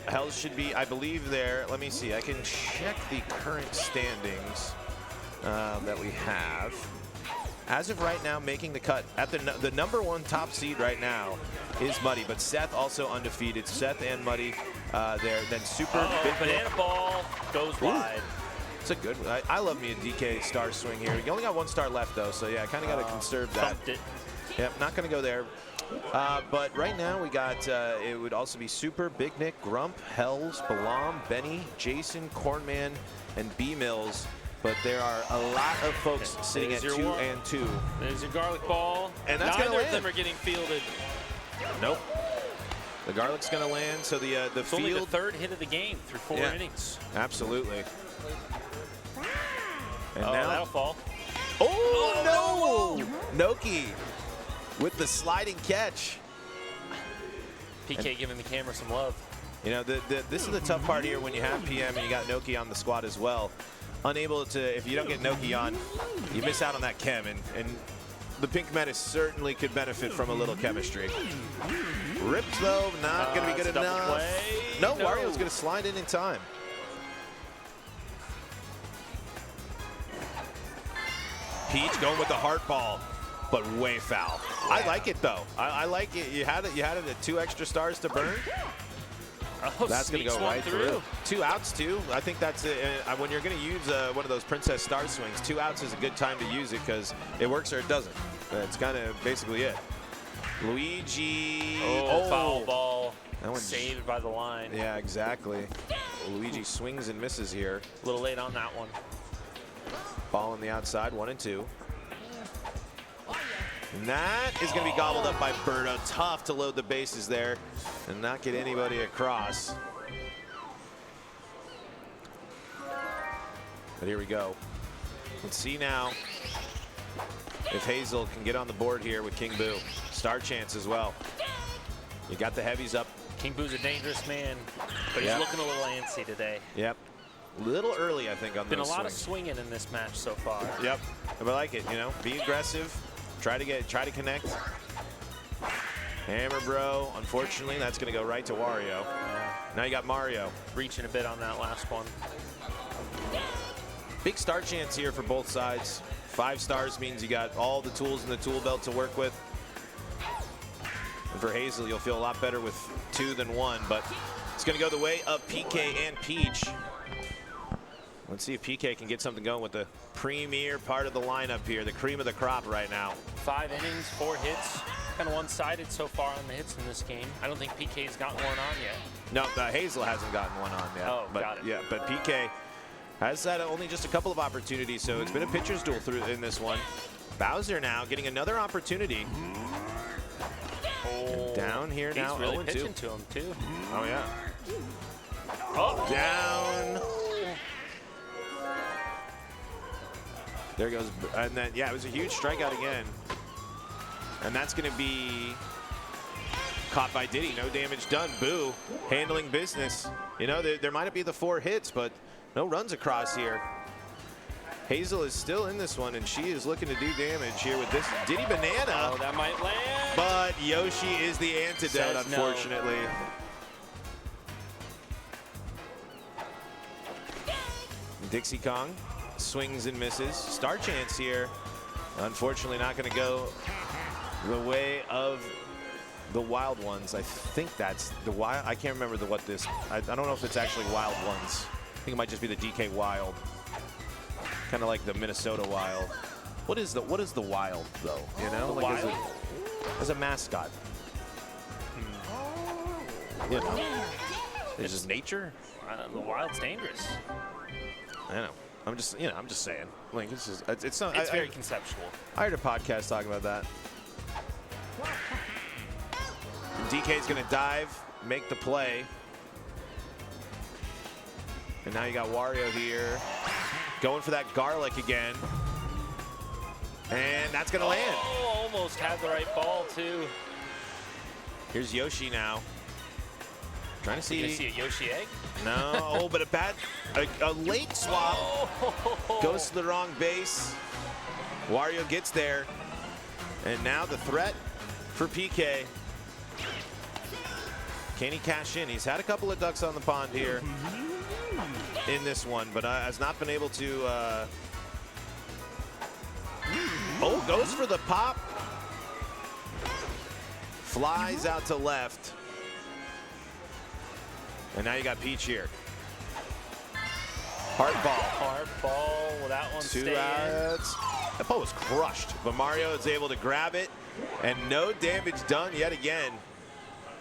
Hells should be, I believe, there. Let me see. I can check the current standings that we have. As of right now, making the cut at the #1 top seed right now is Muddy, but Seth also undefeated. Seth and Muddy there. Then Super Big banana ball goes wide. It's a good one. I love me a DK star swing here. You only got 1 star left though, so yeah, I kind of got to conserve that. Yep, not going to go there. But right now we got, it would also be Super, Big Nick, Grump, Hells, Balam, Benny, Jason, Cornman, and B-Mills. But there are a lot of folks sitting at 2 and 2. There's your garlic ball. And that's going to land. Neither of them are getting fielded. Nope. The garlic's going to land, so the it's field. Only the 3rd hit of the game through 4 innings. Absolutely. And now that'll fall. Oh, no! Noki with the sliding catch. PK giving the camera some love. You know, this is the tough part here when you have PM and you got Noki on the squad as well. Unable to, if you don't get Noki on, you miss out on that chem, and the Pink Menace certainly could benefit from a little chemistry. Ripped though, not going to be good enough. No, Wario's going to slide in time. Peach going with the heart ball, but way foul. I like it though. I like it. You had it at 2 extra stars to burn. Oh, that's going to go right through. 2 outs too. I think that's it. When you're going to use one of those Princess Star swings, 2 outs is a good time to use it because it works or it doesn't. That's kind of basically it. Luigi. Oh, foul ball. That one's saved by the line. Yeah, exactly. Luigi swings and misses here. A little late on that one. Ball on the outside, 1 and 2. And that is going to be gobbled up by Berto. Tough to load the bases there and not get anybody across. But here we go. Let's see now if Hazel can get on the board here with King Boo. Star chance as well. You got the heavies up. King Boo's a dangerous man, but he's looking a little antsy today. Yep. A little early, I think, on those Been a lot swings. of swinging in this match so far. Yep. But I like it, you know. Be aggressive. Try to connect. Hammer Bro, unfortunately, that's going to go right to Wario. Yeah. Now you got Mario. Reaching a bit on that last one. Big star chance here for both sides. 5 stars means you got all the tools in the tool belt to work with. And for Hazel, you'll feel a lot better with 2 than 1, but it's going to go the way of PK and Peach. Let's see if PK can get something going with the premier part of the lineup here, the cream of the crop right now. 5 innings, 4 hits. Kind of one-sided so far on the hits in this game. I don't think PK's got one on yet. No, Hazel hasn't gotten one on yet. Oh, but, got it. Yeah, but PK has had only just a couple of opportunities, so it's been a pitcher's duel through in this one. Bowser now getting another opportunity. Oh, Down here now, he's really 0-2. pitching to him, too. Oh, yeah. Oh. Down. There goes, and then, yeah, it was a huge strikeout again. And that's going to be caught by Diddy. No damage done. Boo, handling business. You know, there might be the 4 hits, but no runs across here. Hazel is still in this one, and she is looking to do damage here with this Diddy Banana. Oh, that might land. But Yoshi is the antidote, Says no. unfortunately. Dixie Kong swings and misses. Star chance here. Unfortunately, not going to go the way of the Wild Ones. I think that's the Wild. I can't remember what this. I don't know if it's actually Wild Ones. I think it might just be the DK Wild. Kind of like the Minnesota Wild. What is the Wild though? You know, The like Wild? as a mascot. You know, it's just nature. The Wild's dangerous. I know. I'm just saying. Like this is. It's not. It's very conceptual. I heard a podcast talking about that. DK's gonna dive, make the play. And now you got Wario here. Going for that garlic again. And that's gonna land. Oh, almost had the right ball too. Here's Yoshi now. Trying to see. You gonna see a Yoshi egg? No, oh, but a late swap. Oh. Goes to the wrong base. Wario gets there. And now the threat for PK. Can he cash in? He's had a couple of ducks on the pond here in this one, but has not been able to. Oh, goes for the pop. Flies out to left. And now you got Peach here. Hard ball. Hard ball. Will that one 2 stay in? outs. That ball was crushed, but Mario is able to grab it, and no damage done yet again.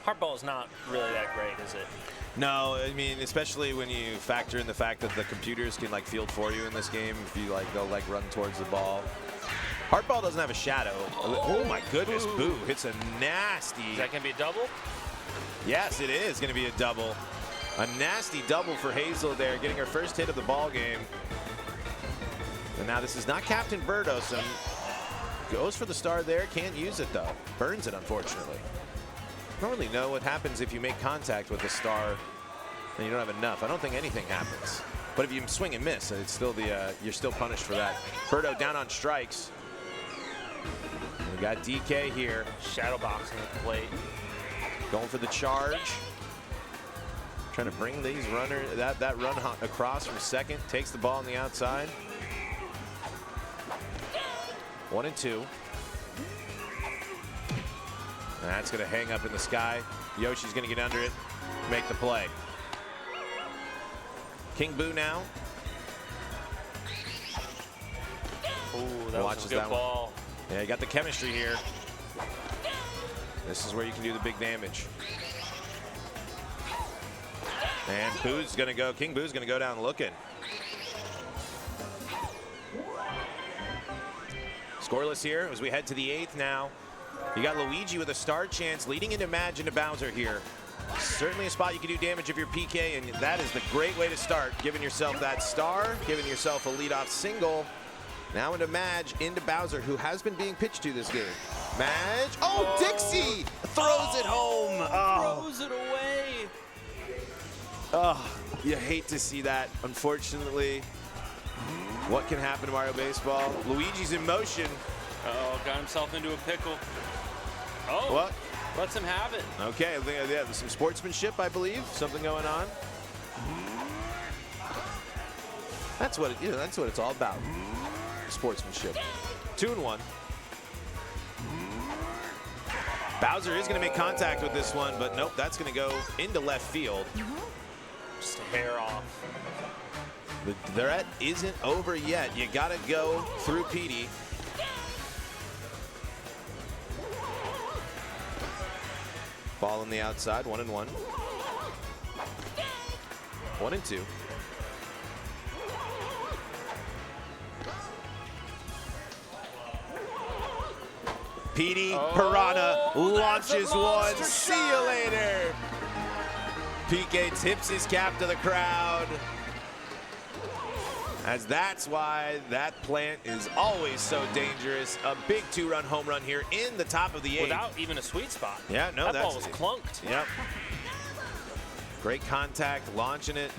Hard ball is not really that great, is it? No, I mean, especially when you factor in the fact that the computers can like field for you in this game if you like go like run towards the ball. Hardball doesn't have a shadow. Oh my goodness, Boo hits a nasty. Is that gonna be a double? Yes, it is gonna be a double. A nasty double for Hazel there, getting her first hit of the ball game. And now this is not Captain Birdo. Goes for the star there, can't use it though. Burns it, unfortunately. I don't really know what happens if you make contact with the star and you don't have enough. I don't think anything happens. But if you swing and miss, it's still you're still punished for that. Birdo down on strikes. We got DK here. Shadow boxing at the plate. Going for the charge. Trying to bring these runners, that run across from second. Takes the ball on the outside. 1-2. That's going to hang up in the sky. Yoshi's going to get under it, make the play. King Boo now. Ooh, that was a good ball. Yeah, you got the chemistry here. This is where you can do the big damage. And Boo's going to go, King Boo's going to go down looking. Scoreless here as we head to the 8th now. You got Luigi with a star chance leading into Madge into Bowser here. Certainly a spot you can do damage if you're PK, and that is the great way to start. Giving yourself that star, giving yourself a leadoff single. Now into Madge, into Bowser, who has been being pitched to this game. Madge, oh, Dixie throws it home. Oh. Throws it away. Oh, you hate to see that, unfortunately. What can happen to Mario Baseball? Luigi's in motion. Oh, got himself into a pickle. Oh. What? Lets him have it. Okay, I think yeah, there's some sportsmanship, I believe, something going on. That's what that's what it's all about. Sportsmanship. 2-1. Bowser is going to make contact with this one, but nope, that's going to go into left field. Just a hair off. The threat isn't over yet. You got to go through Petey. Ball on the outside, 1-1. 1-2. Petey Piranha launches one. See you later. PK tips his cap to the crowd. As that's why that plant is always so dangerous. A big 2-run home run here in the top of the 8th. Without even a sweet spot. Yeah, no, that that's ball was clunked. Yep. Great contact, launching it.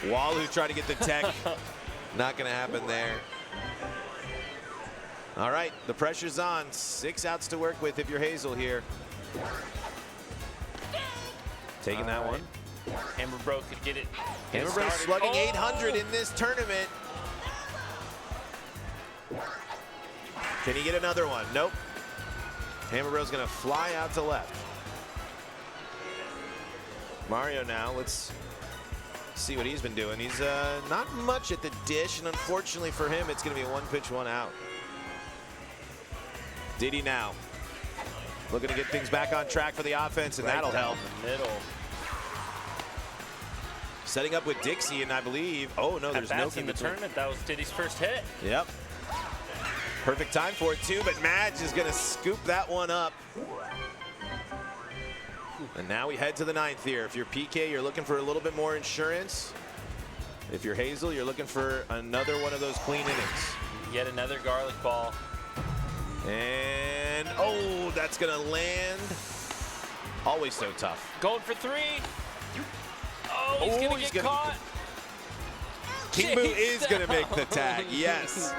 Walu tried to get the tech. Not going to happen there. All right, the pressure's on. 6 outs to work with if you're Hazel here. Taking that one. Hammer Bro could get it. Hammer Bro slugging 800 in this tournament. Can he get another one? Nope. Hammer Bro's gonna fly out to left. Mario now, let's see what he's been doing. He's not much at the dish, and unfortunately for him, it's gonna be a 1-pitch, 1 out. Diddy now. Looking to get things back on track for the offense, and that'll help. The middle. Setting up with Dixie, and I believe, oh no, there's no in the tournament. That was Diddy's first hit. Yep. Perfect time for it too, but Madge is gonna scoop that one up. And now we head to the 9th here. If you're PK, you're looking for a little bit more insurance. If you're Hazel, you're looking for another one of those clean innings. Yet another garlic ball. And, oh, that's gonna land. Always so tough. Going for 3. Oh, he's gonna get caught. King Boo is gonna make the tag, yes.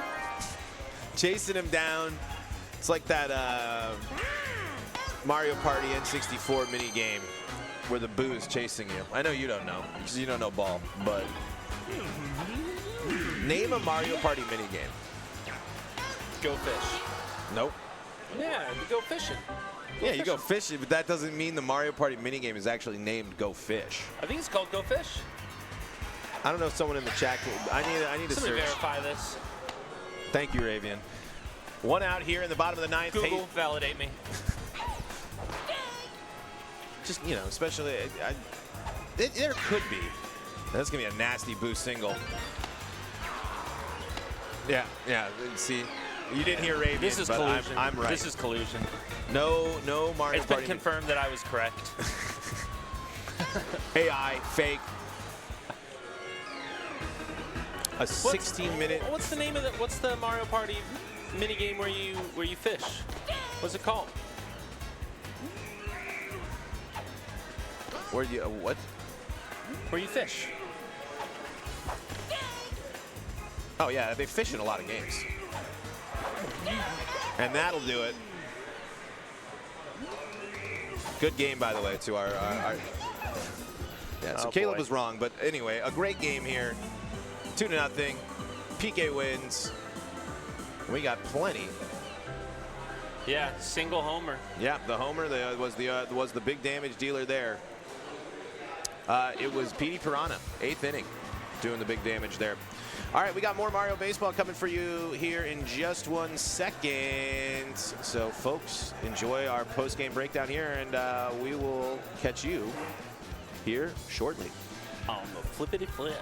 Chasing him down. It's like that Mario Party N64 mini game where the Boo is chasing you. I know you don't know, because you don't know ball, but name a Mario Party mini game. Go fish. Nope. Yeah, you go fishing. Yeah, you go fishing, but that doesn't mean the Mario Party minigame is actually named Go Fish. I think it's called Go Fish. I don't know if someone in the chat I need to search. Somebody verify this. Thank you, Ravian. 1 out here in the bottom of the 9th. Google, validate me. Just, you know, especially, there could be. That's going to be a nasty boost single. Yeah, see. You didn't hear Ravian, This is but collusion. I'm right. This is collusion. No Mario It's been Party. confirmed that I was correct. AI, fake. A 16-minute. What's the name of what's the Mario Party mini game where you fish? What's it called? Where you what? Where you fish. Oh yeah, they fish in a lot of games. And that'll do it. Good game, by the way, to our yeah, so Caleb was wrong, but anyway, a great game here. 2-0. PK wins. We got plenty. Yeah, single homer. Yeah, the homer was the big damage dealer there. It was Petey Piranha, 8th inning, doing the big damage there. All right, we got more Mario Baseball coming for you here in just 1 second. So, folks, enjoy our post-game breakdown here, and we will catch you here shortly. On the flippity flip.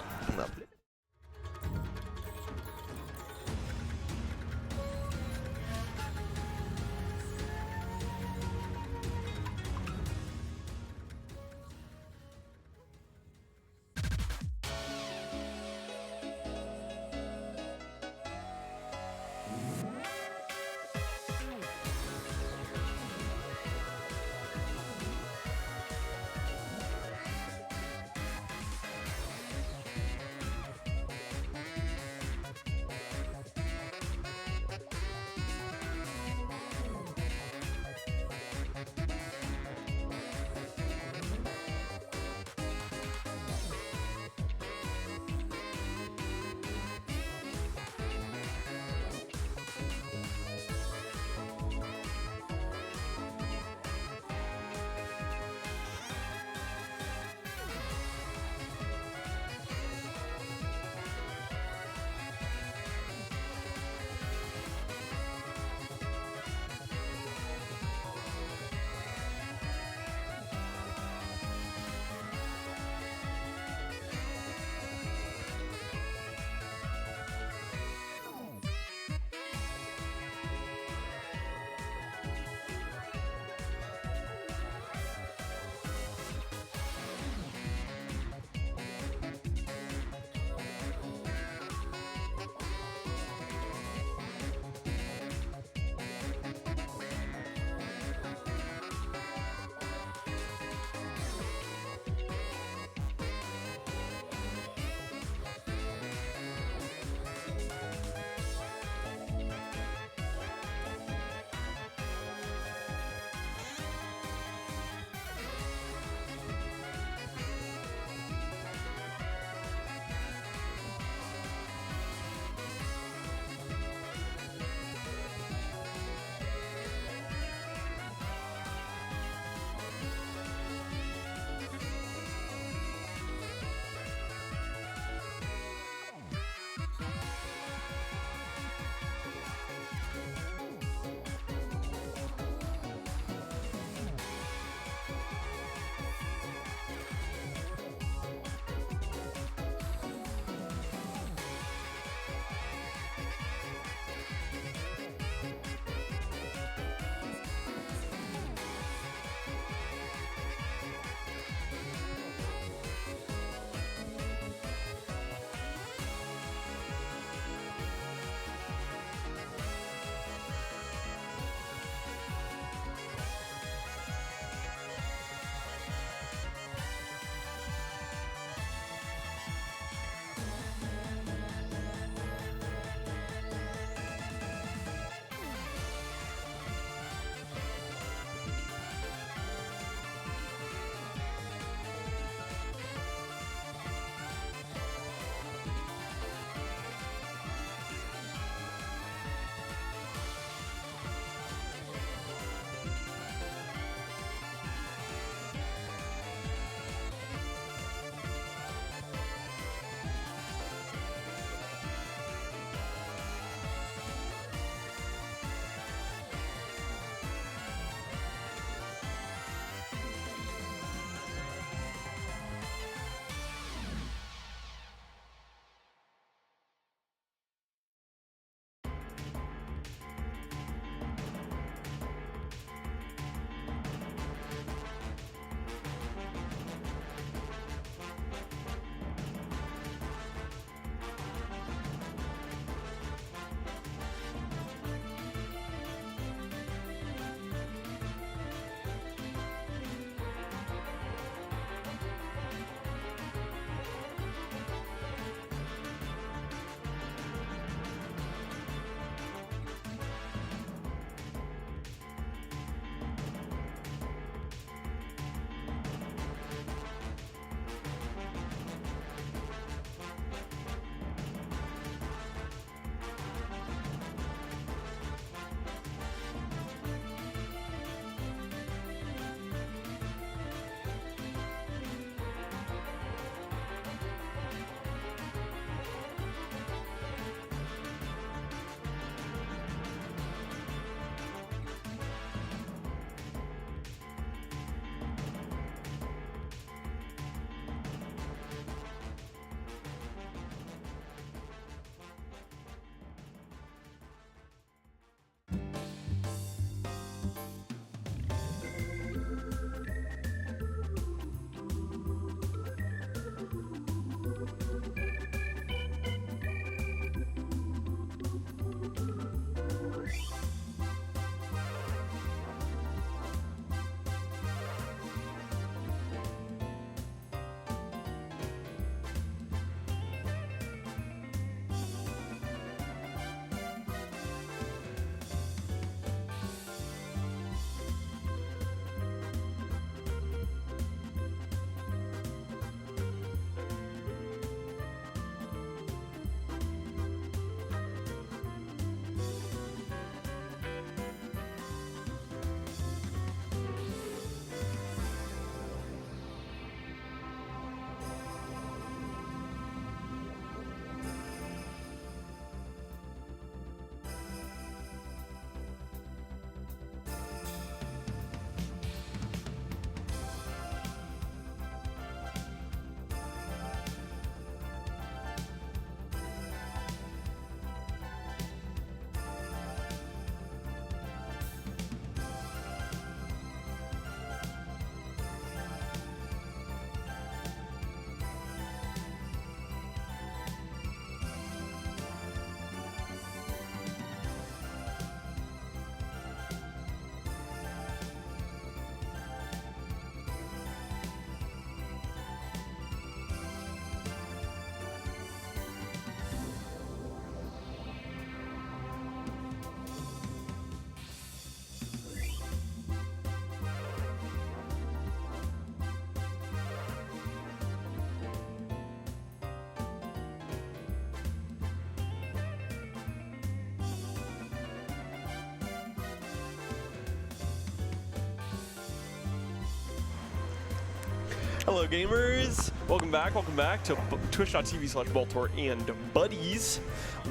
Hello, gamers. Welcome back to twitch.tv/Baltor and Buddies.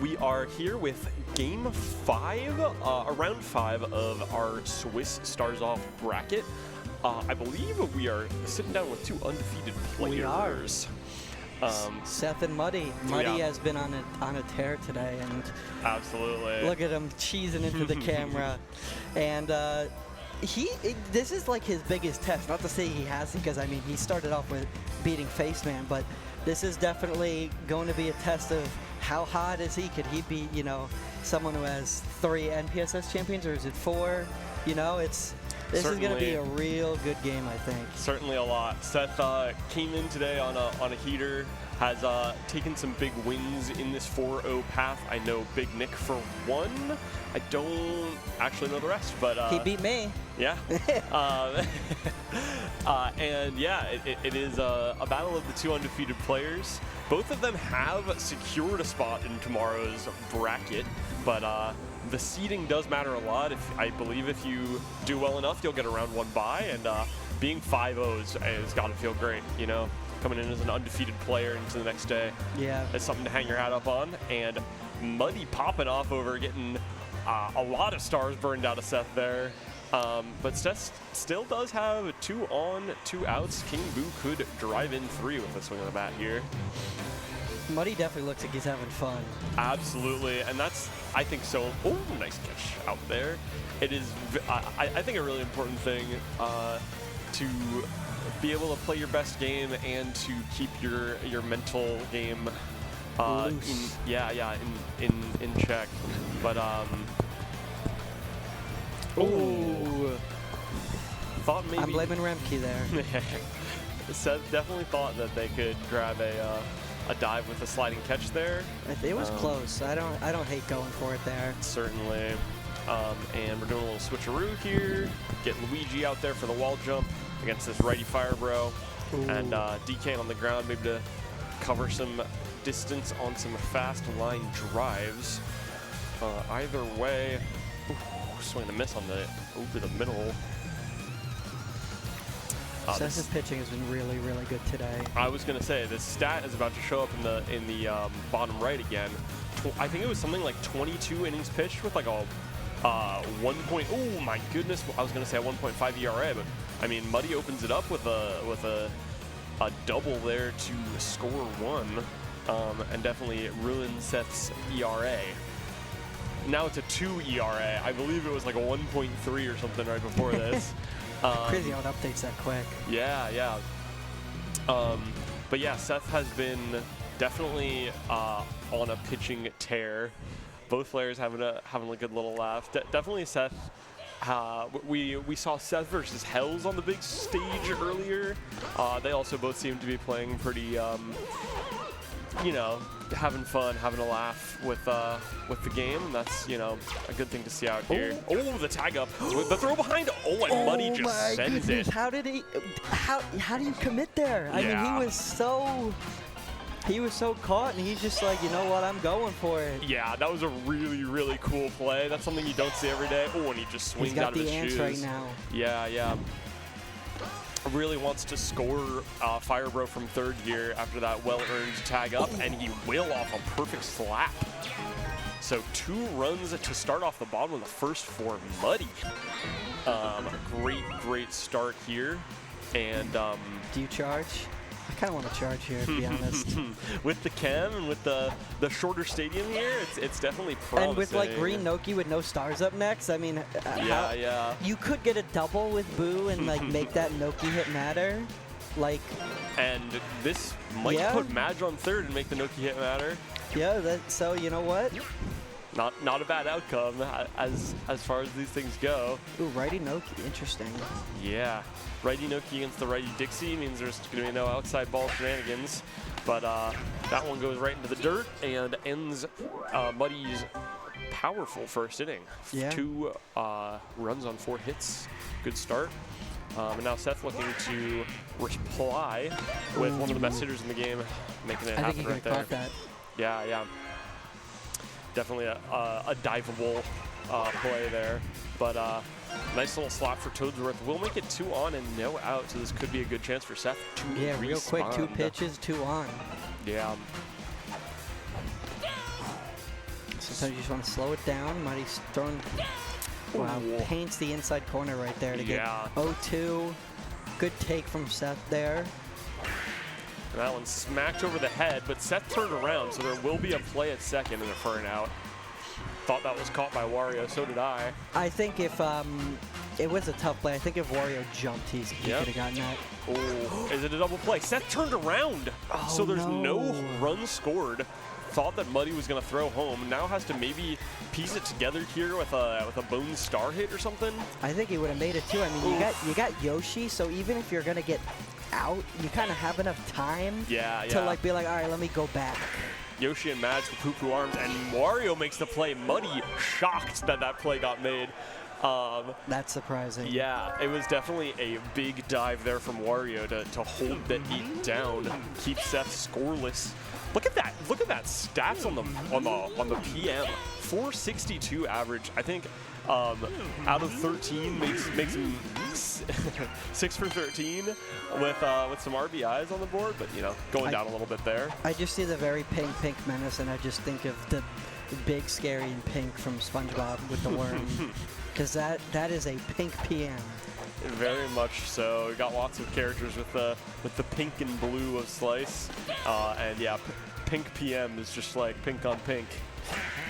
We are here with Game 5, round 5 of our Swiss Stars Off bracket. I believe we are sitting down with 2 undefeated players. We are. Seth and Muddy. Muddy has been on a tear today, and absolutely. Look at him cheesing into the camera, and this is like his biggest test. Not to say he hasn't, because I mean he started off with beating Faceman, but this is definitely going to be a test of how hot is he. Could he beat someone who has 3 NPSS champions, or is it 4? This is going to be a real good game, I think. Certainly a lot. Seth came in today on a heater, has taken some big wins in this 4-0 path. I know Big Nick for 1. I don't actually know the rest, but he beat me. Yeah. And yeah, it is a battle of the 2 undefeated players. Both of them have secured a spot in tomorrow's bracket, but the seeding does matter a lot. I believe if you do well enough, you'll get a round 1 bye, and being 5-0 has got to feel great, coming in as an undefeated player into the next day. Yeah. It's something to hang your hat up on, and Muddy popping off over getting a lot of stars burned out of Seth there. But Seth still does have 2 on, 2 outs. King Boo could drive in 3 with a swing of the bat here. Muddy definitely looks like he's having fun. Absolutely, and that's, I think, so. Oh, nice catch out there. It is, I think, a really important thing to be able to play your best game and to keep your mental game in check. But thought maybe I'm blaming Remke there. Seth definitely thought that they could grab a dive with a sliding catch there. It was close. I don't hate going for it there. Certainly. And we're doing a little switcheroo here. Get Luigi out there for the wall jump against this righty fire bro. Ooh. And DK on the ground, maybe to cover some distance on some fast line drives. Either way, swing and a miss on the over the middle. Seth's pitching has been really, really good today. I was gonna say this stat is about to show up in the bottom right again. I think it was something like 22 innings pitched with like a 1 point. Oh my goodness! I was gonna say a 1.5 ERA, but I mean Muddy opens it up with a double there to score 1, and definitely ruins Seth's ERA. Now it's a 2 ERA. I believe it was like a 1.3 or something right before this. Crazy how it updates that quick. Yeah. But yeah, Seth has been definitely on a pitching tear. Both players having a good little laugh. Definitely Seth. We saw Seth versus Hells on the big stage earlier. They also both seem to be playing pretty, having fun, having a laugh with the game. And that's a good thing to see out here. Oh, the tag up, the throw behind. Oh, and Muddy just sends it. How did he? How do you commit there? I mean, he was so caught, and he's just like, you know what, I'm going for it. Yeah, that was a really, really cool play. That's something you don't see every day. Oh, and he just swings out of his shoes. He's got the ants right now. Yeah. Really wants to score Fire Bro from third here after that well-earned tag up, and he will off a perfect slap. So 2 runs to start off the bottom of the first for Muddy. Great start here. And do you charge? I kind of want to charge here, to be honest. With the chem and with the shorter stadium here, it's definitely promising. And with like Green Noki with no stars up next, I mean, yeah. You could get a double with Boo and like make that Noki hit matter, like. And this might put Madge on third and make the Noki hit matter. Yeah. So you know what? Not a bad outcome as far as these things go. Ooh, righty Noki, interesting. Yeah. Righty Noki against the righty Dixie means there's going to be no outside ball shenanigans. But that one goes right into the dirt and ends Muddy's powerful first inning. Yeah. 2 runs on 4 hits. Good start. And now Seth looking to reply with one of the best hitters in the game, making it happen right there. Caught that. Yeah. Definitely a diveable play there. But nice little slap for Toadsworth. We'll make it 2 on and no out, so this could be a good chance for Seth to Yeah, real quick, 2 respond. pitches, 2 on. Yeah. Sometimes you just want to slow it down. Mighty's throwing. Wow, Ooh. paints the inside corner right there to Yeah. get 0-2. Good take from Seth there. And that one smacked over the head, but Seth turned around, so there will be a play at second and a for and out. Thought that was caught by Wario, so did I. I think if it was a tough play. I think if Wario jumped, he Yep. could have gotten that. Oh, is it a double play? Seth turned around, Oh, so there's no no. run scored. Thought that Muddy was going to throw home. Now has to maybe piece it together here with a bone star hit or something. I think he would have made it too. I mean, you got Yoshi, so even if you're gonna get out, you kind of have enough time to like be like, all right, let me go back. Yoshi and Madge, the poo-poo arms, and Wario makes the play. Muddy shocked that that play got made. That's surprising. Yeah, it was definitely a big dive there from Wario to hold the 8 down, keep Seth scoreless. Look at that! Look at that stats on the PM. 462 average. I think out of 13 makes him 6 for 13 with some RBIs on the board, but you know, going down a little bit there. I just see the very pink menace, and I just think of the big, scary, and pink from SpongeBob with the worm, because that is a pink PM. Very much so. We got lots of characters with the pink and blue of Slice, and yeah, pink PM is just like pink on pink.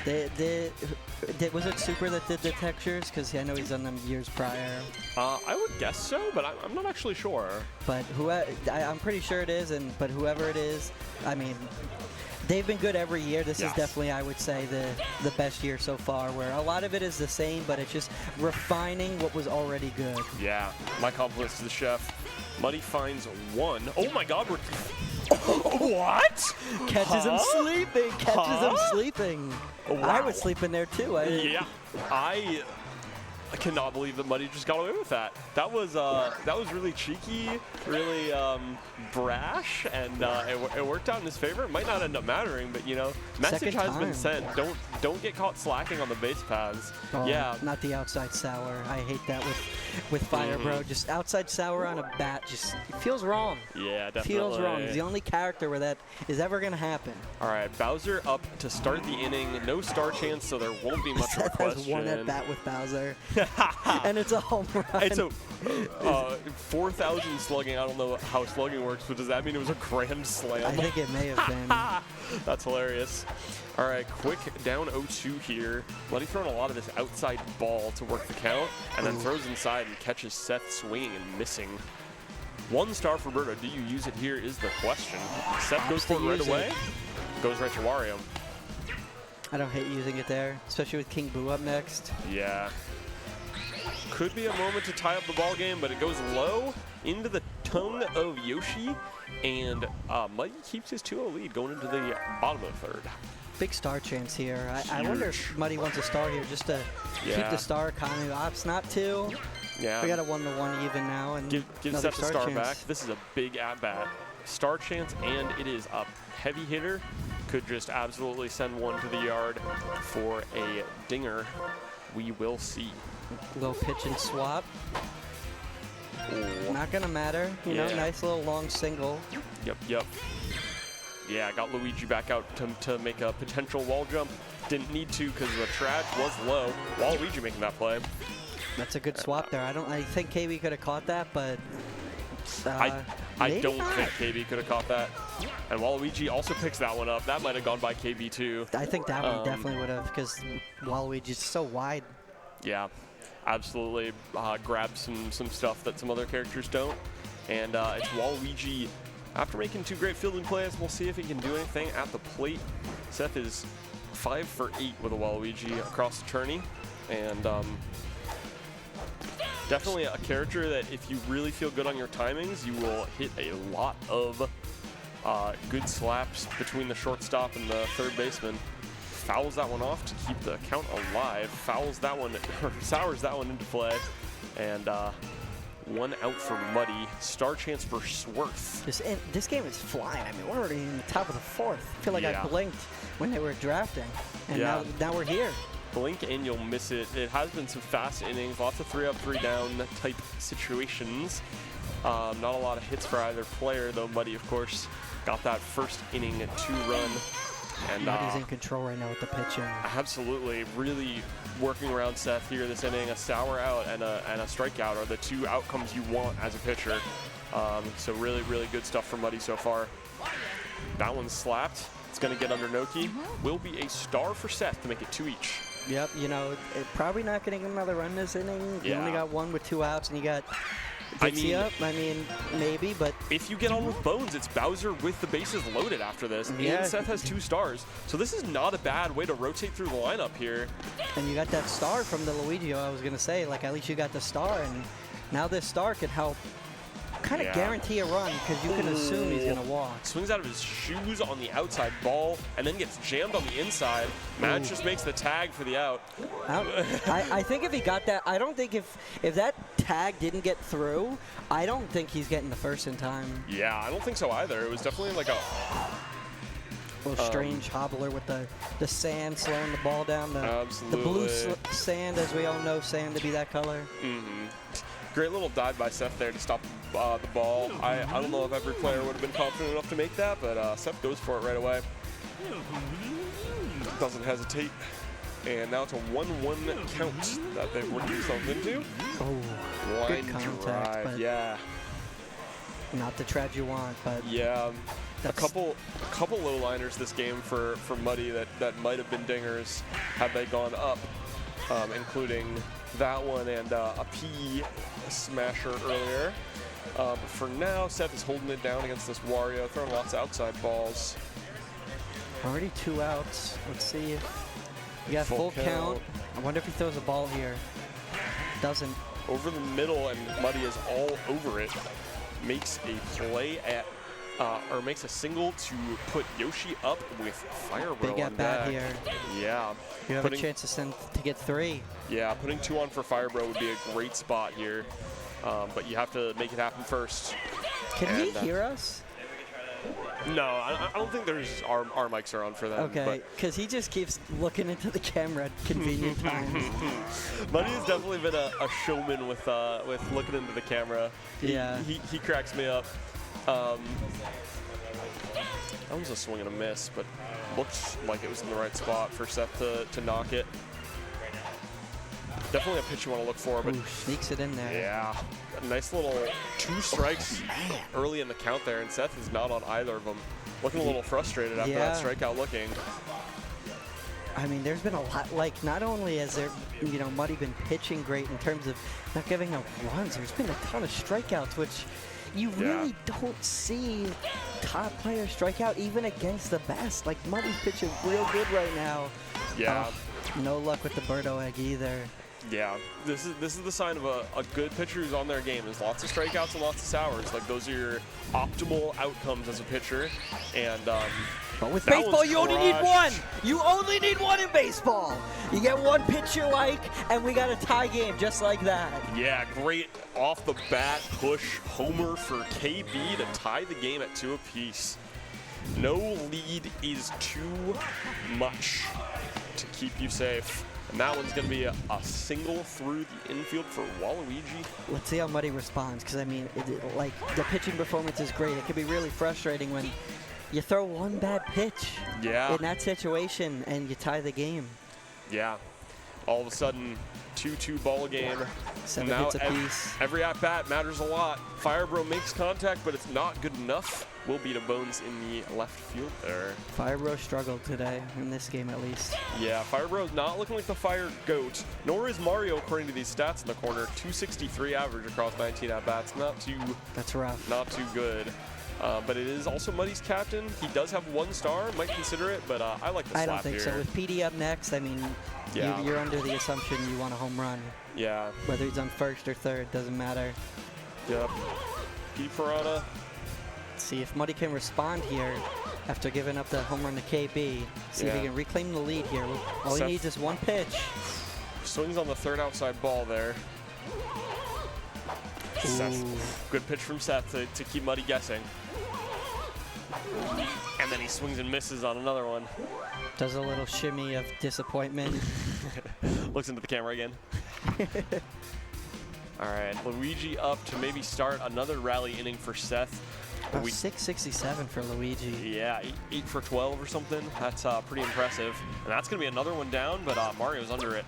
Was it Super that did the textures? Because I know he's done them years prior. I would guess so, but I'm not actually sure. But I'm pretty sure it is, but whoever it is, I mean, they've been good every year. This is definitely, I would say, the best year so far, where a lot of it is the same, but it's just refining what was already good. Yeah, my compliments to the chef. Muddy finds 1. Oh my God, we're... What? Catches him sleeping. Catches him sleeping. Wow. I was sleeping there too. I cannot believe that Muddy just got away with that. That was really cheeky, really brash, and it worked out in his favor. It might not end up mattering, but you know, message has been sent. Don't get caught slacking on the base paths. Oh, yeah. Not the outside sour. I hate that with Fire Bro. Just outside sour on a bat. Just it feels wrong. Yeah, definitely. Feels wrong. It's the only character where that is ever gonna happen. All right, Bowser up to start the inning. No star chance, so there won't be much of a question. Has one at bat with Bowser, and it's a home run. It's a 4,000 slugging. I don't know how slugging works, but does that mean it was a grand slam? I think it may have been. That's hilarious. All right, quick down 0-2 here. Muddy throwing a lot of this outside ball to work the count, and then throws inside and catches Seth swinging and missing. 1 star for Berto. Do you use it here is the question. Seth goes for it right away. Goes right to Wario. I don't hate using it there, especially with King Boo up next. Yeah. Could be a moment to tie up the ball game, but it goes low into the tongue of Yoshi, and Muddy keeps his 2-0 lead going into the bottom of the 3rd. Big star chance here. I wonder if Muddy wants a star here just to keep the star economy ops, not 2. Yeah. We got a 1-1 even now, and give Seth the star chance. back. This is a big at-bat. Star chance, and it is a heavy hitter. Could just absolutely send one to the yard for a dinger. We will see. Little pitch and swap. Oh. Not gonna matter. You know, nice little long single. Yep. Yeah, got Luigi back out to make a potential wall jump. Didn't need to because the trash was low. Waluigi making that play. That's a good swap there. I think KB could have caught that, but I don't not. think KB could have caught that. And Waluigi also picks that one up. That might have gone by KB too. I think that one definitely would have, because Waluigi's so wide. Yeah, absolutely. Grabs some stuff that some other characters don't. And it's Waluigi. After making 2 great fielding plays, we'll see if he can do anything at the plate. Seth is 5 for 8 with a Waluigi across the tourney. And definitely a character that if you really feel good on your timings, you will hit a lot of good slaps between the shortstop and the 3rd baseman. Fouls that one off to keep the count alive. Fouls that one, or sours that one into play. And 1 out for Muddy. Star chance for Swerth. This game is flying. I mean, we're already in the top of the 4th. I feel like I blinked when they were drafting, and now we're here. blink and you'll miss it. It has been some fast innings, lots of 3 up, 3 down type situations. Not a lot of hits for either player, though Muddy, of course, got that first inning 2-run. And Muddy's in control right now with the pitching. Absolutely, really working around Seth here this inning. A sour out and a strikeout are the 2 outcomes you want as a pitcher. So really, really good stuff from Muddy so far. That one's slapped. It's going to get under Noki. Will be a star for Seth to make it 2 each. Yep, you know, probably not getting another run this inning. You only got 1 with 2 outs, and you got Dixie up. I mean, maybe, but if you get on with Bones, it's Bowser with the bases loaded after this. Yeah. And Seth has 2 stars. So this is not a bad way to rotate through the lineup here. And you got that star from the Luigi, I was going to say. Like, at least you got the star, and now this star could help kind of guarantee a run because you can assume he's going to walk. Swings out of his shoes on the outside ball and then gets jammed on the inside. Match just makes the tag for the out. I think if he got that, I don't think if that tag didn't get through, I don't think he's getting the first in time. Yeah, I don't think so either. It was definitely like a little strange hobbler with the sand slowing the ball down. The blue sand, as we all know sand to be that color. Great little dive by Seth there to stop the ball. I don't know if every player would have been confident enough to make that, but Seth goes for it right away. Doesn't hesitate. And now it's a 1-1 count that they've worked themselves into. Oh, good contact. Drive, yeah. Not the trad you want, but yeah. A couple low-liners this game for Muddy that might have been dingers had they gone up, including that one and a P smasher earlier. But for now, Seth is holding it down against this Wario, throwing lots of outside balls. Already 2 outs. Let's see if you got full count. I wonder if he throws a ball here. Doesn't. Over the middle, and Muddy is all over it. Makes a play at, or makes a single to put Yoshi up with Firebro Big on at bat deck. here. Yeah. You have a chance to get 3. Yeah, putting 2 on for Firebro would be a great spot here. But you have to make it happen first. Can he hear us? No, I don't think our mics are on for that. Okay, because he just keeps looking into the camera at convenient times. Muddy has definitely been a showman with looking into the camera. He cracks me up. That was a swing and a miss, but looked like it was in the right spot for Seth to knock it. Definitely a pitch you want to look for, but sneaks it in there. Yeah, a nice little 2 strikes early in the count there, and Seth is not on either of them. Looking a little frustrated after that strikeout looking. I mean, there's been a lot, like, not only has there, Muddy been pitching great in terms of not giving up runs, there's been a ton of strikeouts, which you really don't see top players strike out even against the best. Like, Muddy's pitching real good right now. Yeah. No luck with the Birdo egg either. Yeah, this is the sign of a good pitcher who's on their game. There's lots of strikeouts and lots of sours. Like, those are your optimal outcomes as a pitcher. And but with baseball, you only need 1. You only need 1 in baseball. You get 1 pitch you like, and we got a tie game just like that. Yeah, great off the bat push homer for KB to tie the game at 2 apiece. No lead is too much to keep you safe. And that one's going to be a single through the infield for Waluigi. Let's see how Muddy responds, because, I mean, like, the pitching performance is great. It can be really frustrating when you throw 1 bad pitch in that situation and you tie the game. Yeah. All of a sudden, 2-2 ball game. 7 now hits apiece. Every at-bat matters a lot. Firebro makes contact, but it's not good enough. Will beat a Bones in the left field there. Firebro struggled today, in this game at least. Yeah, Firebro's not looking like the Fire Goat, nor is Mario according to these stats in the corner. 263 average across 19 at-bats. That's rough. Not too good. But it is also Muddy's captain. He does have 1 star, might consider it, but I like the slap here. I don't think so. With PD up next, I mean, you're under the assumption you want a home run. Yeah. Whether he's on first or third, doesn't matter. Yep. P. Piranha. Let's see if Muddy can respond here after giving up the home run to KB. See if he can reclaim the lead here. All he needs is 1 pitch. Swings on the 3rd outside ball there. Good pitch from Seth to keep Muddy guessing. And And then he swings and misses on another one. Does a little shimmy of disappointment. Looks into the camera again. All right, Luigi up to maybe start another rally inning for Seth. 667 for Luigi. Yeah, 8 for 12 or something. That's pretty impressive. And that's going to be another one down, but Mario's under it.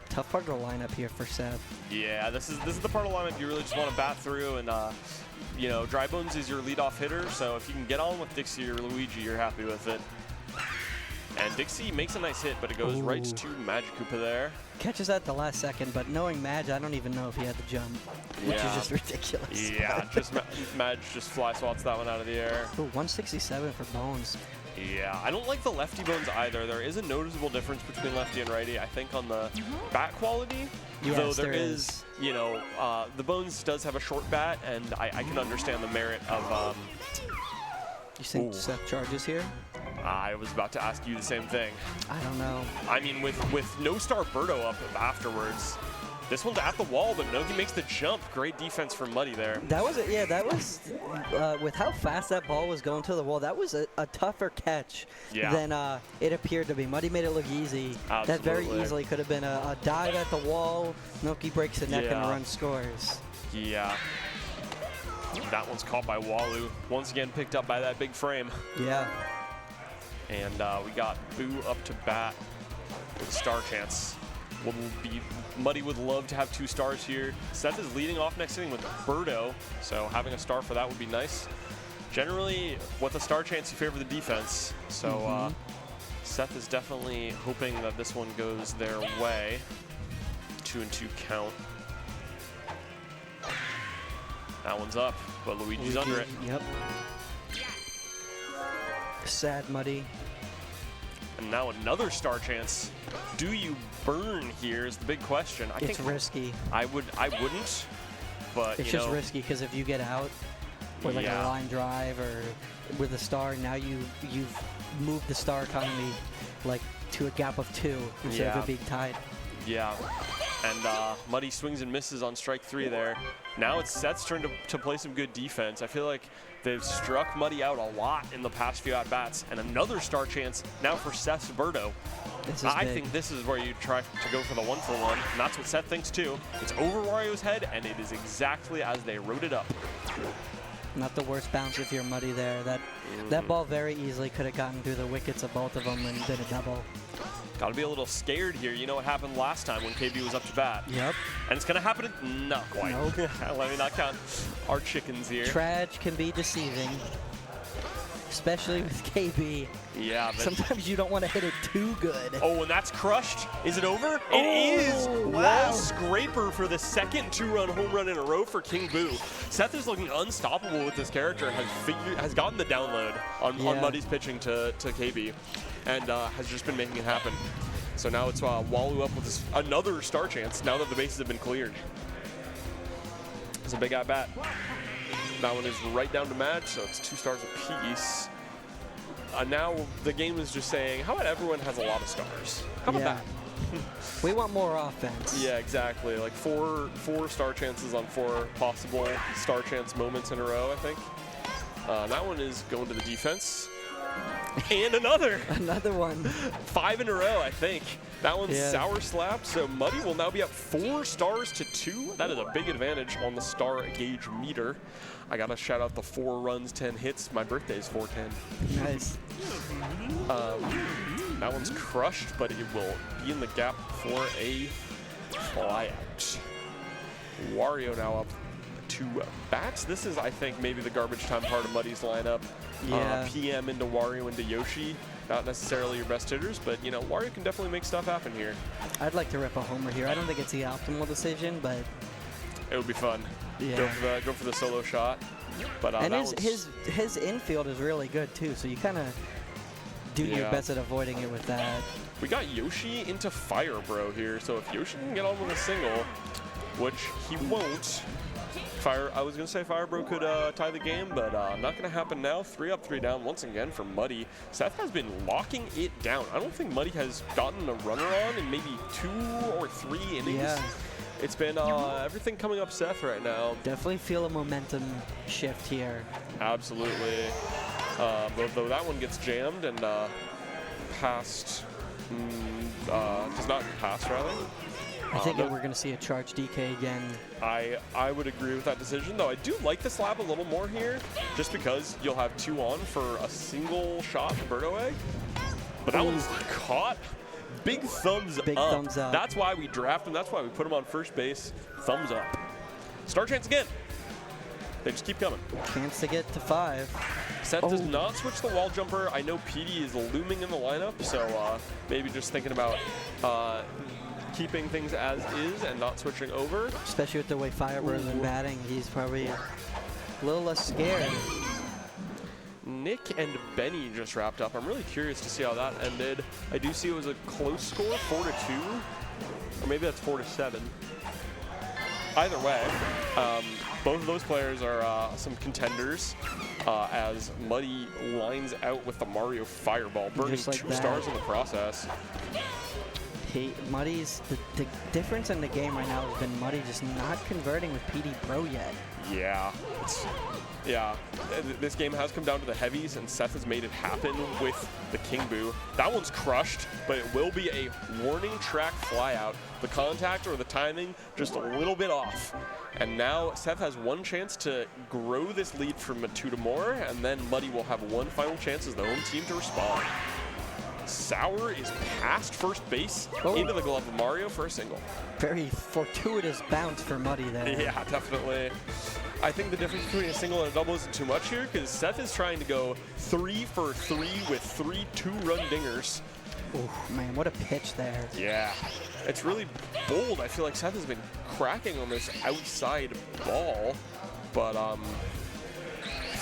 Tough part of the lineup here for Seth. Yeah, this is the part of the lineup you really just want to bat through, and you know, Dry Bones is your leadoff hitter, so if you can get on with Dixie or Luigi, you're happy with it. And Dixie makes a nice hit, but it goes right to Magikoopa there. Catches that at the last second, but knowing Madge, I don't even know if he had the jump, which is just ridiculous. Yeah, just Madge just fly swats that one out of the air. Ooh, 167 for Bones. Yeah, I don't like the lefty Bones either. There is a noticeable difference between lefty and righty, I think, on the bat quality. Yes, though there is, you know, the Bones does have a short bat, and I can understand the merit of... You think Seth charges here? I was about to ask you the same thing. I don't know. I mean, with no star Birdo up afterwards, this one's at the wall, but no, he makes the jump. Great defense from Muddy there. That was that was with how fast that ball was going to the wall. That was a tougher catch than it appeared to be. Muddy made it look easy. Absolutely. That very easily could have been a dive at the wall. Noki breaks the neck and the run scores. Yeah. That one's caught by Walu. Once again picked up by that big frame. Yeah. And we got Boo up to bat with a star chance. Muddy would love to have 2 stars here. Seth is leading off next inning with Birdo, so having a star for that would be nice. Generally, with a star chance, you favor the defense. So Seth is definitely hoping that this one goes their way. 2-2 count. That one's up, but Luigi's under it. Yep. Sad Muddy. And now another star chance. Do you burn here is the big question. It's risky. I wouldn't, but it's just risky because if you get out with like a line drive or with a star, now you've moved the star economy like to a gap of 2 instead of it being tied. Yeah. And Muddy swings and misses on strike 3 there. Now it's Seth's turn to play some good defense. I feel like they've struck Muddy out a lot in the past few at-bats. And another star chance now for Seth's Birdo. I think this is where you try to go for the 1-for-1. And that's what Seth thinks too. It's over Wario's head, and it is exactly as they wrote it up. Not the worst bounce if you're Muddy there. That ball very easily could have gotten through the wickets of both of them and been a double. Got to be a little scared here. You know what happened last time when KB was up to bat. Yep. And it's going to happen. Not quite. Nope. Let me not count our chickens here. Traj can be deceiving, especially with KB. Yeah, but sometimes you don't want to hit it too good. Oh, and that's crushed. Is it over? Oh, it is. wow. Wall scraper for the second 2-run home run in a row for King Boo. Seth is looking unstoppable with this character. Has gotten the download on Muddy's pitching to KB, and has just been making it happen. So now it's Walu up with another star chance now that the bases have been cleared. It's a big at bat. That one is right down to Madge, so it's 2 stars apiece. Now the game is just saying, how about everyone has a lot of stars? How about that? We want more offense. Yeah, exactly. Like four star chances on 4 possible star chance moments in a row, I think. That one is going to the defense. And another. Another one. 5 in a row, I think. That one's sour slap, so Muddy will now be up 4 stars to 2. That is a big advantage on the star gauge meter. I gotta shout out the 4 runs, 10 hits. My birthday is 4/10. Nice. That one's crushed, but it will be in the gap for a flyout. Wario now up 2 bats. This is, I think, maybe the garbage time part of Muddy's lineup. Yeah. PM into Wario into Yoshi. Not necessarily your best hitters, but you know, Wario can definitely make stuff happen here. I'd like to rip a homer here. I don't think it's the optimal decision, but it would be fun. Yeah. Go for the solo shot. But and his infield is really good too, so you kind of do your best at avoiding it with that. We got Yoshi into Fire Bro here, so if Yoshi can get on with a single, which he won't. I was going to say Fire Bro could tie the game, but not going to happen now. 3 up, 3 down once again for Muddy. Seth has been locking it down. I don't think Muddy has gotten a runner on in maybe 2 or 3 innings. Yeah. It's been everything coming up Seth right now. Definitely feel a momentum shift here. Absolutely. Though that one gets jammed and passed, does not pass rather. I think we're going to see a charge DK again. I would agree with that decision, though I do like the slab a little more here, just because you'll have 2 on for a single shot Birdo Egg. But that one's caught. Big thumbs up. Big thumbs up. That's why we draft him. That's why we put him on first base. Thumbs up. Star chance again. They just keep coming. Chance to get to 5. Seth does not switch the wall jumper. I know PD is looming in the lineup, so maybe just thinking about keeping things as is and not switching over. Especially with the way Firebird's been batting, he's probably a little less scared. Nick and Benny just wrapped up. I'm really curious to see how that ended. I do see it was a close score, 4-2, or maybe that's 4-7. Either way, both of those players are some contenders as Muddy lines out with the Mario Fireball, burning Just like 2 that. stars in the process. Muddy's the difference in the game right now has been Muddy just not converting with PD Pro yet. Yeah, this game has come down to the heavies, and Seth has made it happen with the King Boo. That one's crushed, but it will be a warning track flyout. The contact or the timing just a little bit off. And now Seth has one chance to grow this lead from 2 to more, and then Muddy will have one final chance as the home team to respond. Sour is past first base into the glove of Mario for a single. Very fortuitous bounce for Muddy there. Yeah, definitely. I think the difference between a single and a double isn't too much here because Seth is trying to go 3 for 3 with 3 2-run dingers. Oh, man, what a pitch there. Yeah, it's really bold. I feel like Seth has been cracking on this outside ball, but I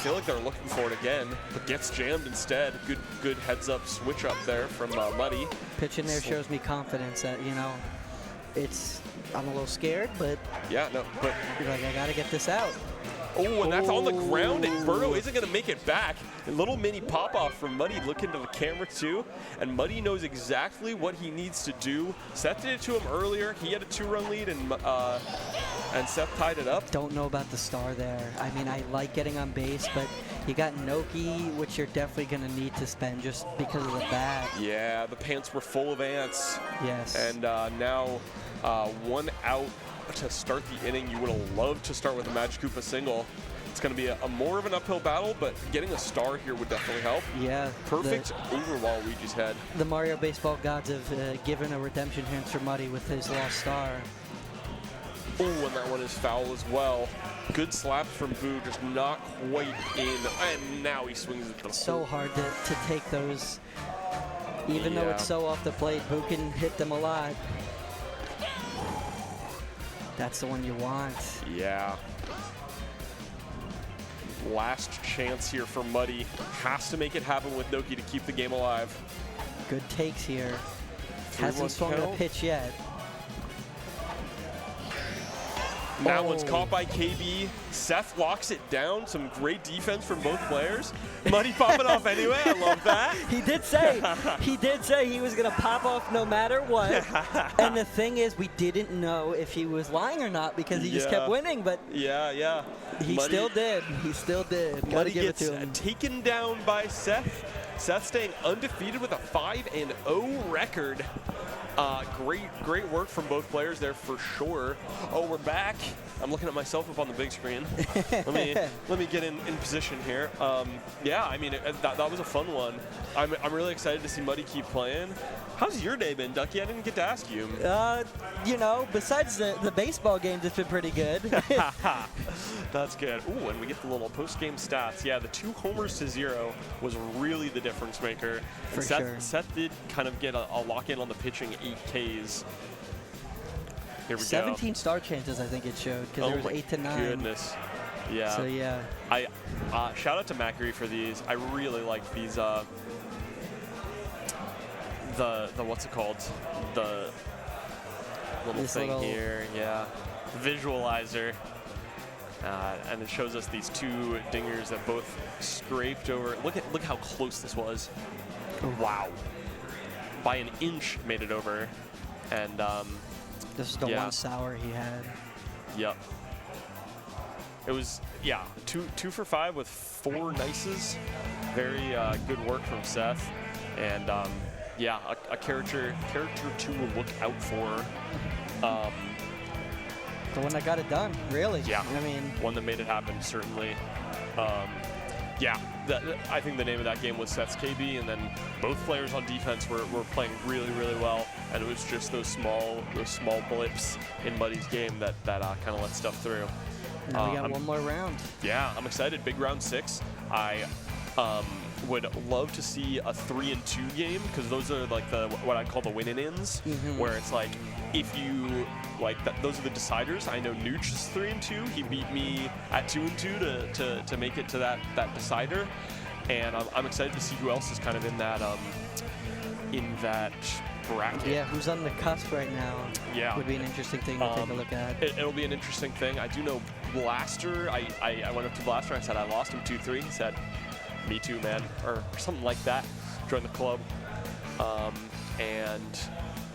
feel like they're looking for it again, but gets jammed instead. Good heads-up switch up there from Muddy. Pitch in there shows me confidence that, you know, I'm a little scared, but yeah, no, but you're like, I gotta get this out. Oh, and that's on the ground, and Birdo isn't going to make it back. A little mini pop-off from Muddy looking to the camera, too. And Muddy knows exactly what he needs to do. Seth did it to him earlier. He had a 2-run lead, and Seth tied it up. Don't know about the star there. I mean, I like getting on base, but you got Noki, which you're definitely going to need to spend just because of the bat. Yeah, the pants were full of ants. Yes. And now 1 out to start the inning. You would have loved to start with a Magikoopa single. It's going to be a more of an uphill battle, but getting a star here would definitely help. Yeah. Perfect over Waluigi's head. The Mario baseball gods have given a redemption hint for Muddy with his lost star. Oh, and that one is foul as well. Good slaps from Boo, just not quite in. And now he swings at the So hard to take those. Even though it's so off the plate, Boo can hit them a lot. That's the one you want. Yeah. Last chance here for Muddy. Has to make it happen with Noki to keep the game alive. Good takes here. Hasn't swung a pitch yet. That one's caught by KB. Seth locks it down. Some great defense from both players. Muddy popping off anyway. I love that. He did say he was going to pop off no matter what. And the thing is, we didn't know if he was lying or not because he just kept winning. But yeah. He still did. He still did. Muddy gets taken down by Seth. Seth staying undefeated with a 5-0 record. Great work from both players there for sure. Oh, we're back. I'm looking at myself up on the big screen. let me get in position here. Yeah, I mean that was a fun one. I'm really excited to see Muddy keep playing. How's your day been, Ducky? I didn't get to ask you. You know, besides the baseball games, it's been pretty good. That's good. Ooh, and we get the little post-game stats. Yeah, the 2 homers to 0 was really the difference maker. For sure. Seth did kind of get a lock-in on the pitching 8 Ks. Here we 17 star chances, I think it showed, because there was 8 to 9. Goodness. Yeah. So, yeah. Shout out to Macri for these. I really like these. The what's it called? The little thing here. Yeah. Visualizer. And it shows us these 2 dingers that both scraped over. Look how close this was. Wow. By an inch made it over. And This is the Yeah. one sour he had. Yep. It was, yeah, two for 5 with 4 nices. Very good work from Seth. And yeah, a character to look out for. The one that got it done, really. Yeah. I mean, One that made it happen, certainly. Yeah, I think the name of that game was Seth's KB, and then both players on defense were playing really, really well, and it was just those small blips in Muddy's game that kind of let stuff through. now we got one more round. Yeah, I'm excited. Big round 6. I would love to see a 3-2 game, because those are like what I call the win-in-ins, where it's like if you those are the deciders. I know Nooch is 3-2. He beat me at 2-2 to make it to that decider, and I'm excited to see who else is kind of in that bracket. Yeah, who's on the cusp right now? Yeah. Would be an interesting thing to take a look at. It'll be an interesting thing. I do know Blaster. I went up to Blaster. I said I lost him 2-3. He said, "Me too, man," or something like that. Join the club. And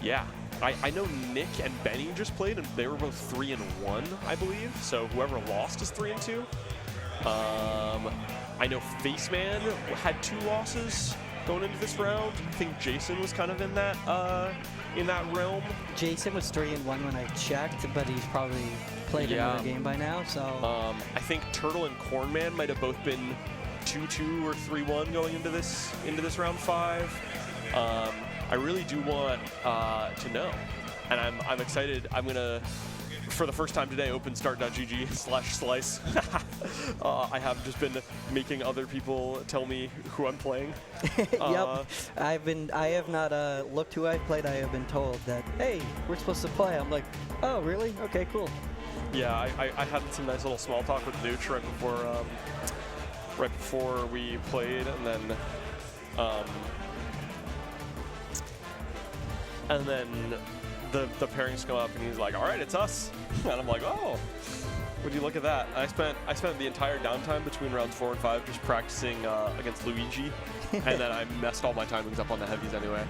yeah, I know Nick and Benny just played, and they were both 3-1, I believe. So whoever lost is 3-2. I know Faceman had 2 losses going into this round. I think Jason was kind of in that realm. Jason was 3-1 when I checked, but he's probably played another game by now. So I think Turtle and Cornman might have both been 2-2 or 3-1 going into this round 5. I really do want to know, and I'm excited. I'm gonna, for the first time today, open start.gg/slice. I have just been making other people tell me who I'm playing. Yep, I have not looked who I've played. I have been told that, hey, we're supposed to play. I'm like, oh, really? Okay, cool. Yeah, I had some nice little small talk with Nooch right before we played, and then the pairings come up, and he's like, "All right, it's us," and I'm like, "Oh, would you look at that?" I spent the entire downtime between rounds 4 and 5 just practicing against Luigi, and then I messed all my timings up on the heavies anyway.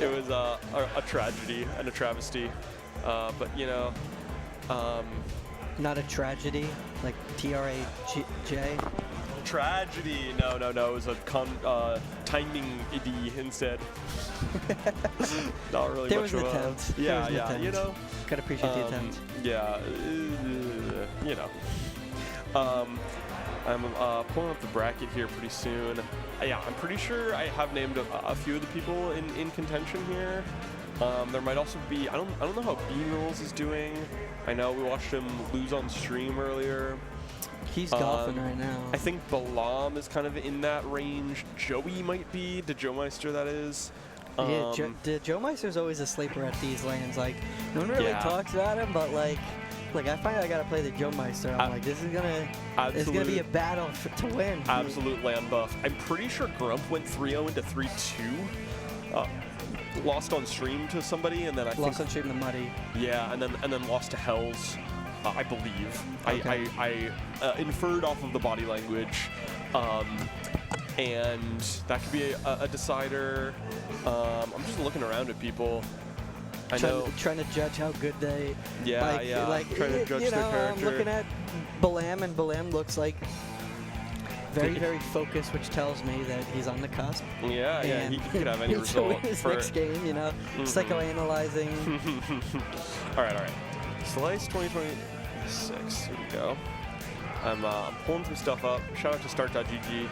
It was a tragedy and a travesty, but you know. Not a tragedy, like TRAJ. Tragedy. No. It was a timing idea instead. Not really There much was of an a. attempt. Yeah, There was an you attempt. know. Gotta appreciate the attempt. Yeah, you know. I'm pulling up the bracket here pretty soon. Yeah, I'm pretty sure I have named a few of the people in contention here. There might also be, I don't know how B-Mills is doing. I know we watched him lose on stream earlier. He's golfing right now. I think Balam is kind of in that range. Joey might be, the Joe Meister that is. Yeah, Joe Meister's always a sleeper at these lanes. Like, no one really talks about him, but like I finally gotta play the Joe Meister. I'm like, this is gonna be a battle to win. Absolute land buff. I'm pretty sure Grump went 3-0 into 3-2. Lost on stream to somebody, and then I lost on stream to Muddy. Yeah, and then lost to Hells, I believe. Okay. I inferred off of the body language, and that could be a decider. I'm just looking around at people. Trying to judge how good they. Yeah, trying to judge their character. I'm looking at Balam, and Balam looks like very, very focused, which tells me that he's on the cusp. Yeah, he could have any result. To win his next game, you know, psychoanalyzing. All right. Slice 2026. Here we go. I'm pulling some stuff up. Shout out to start.gg.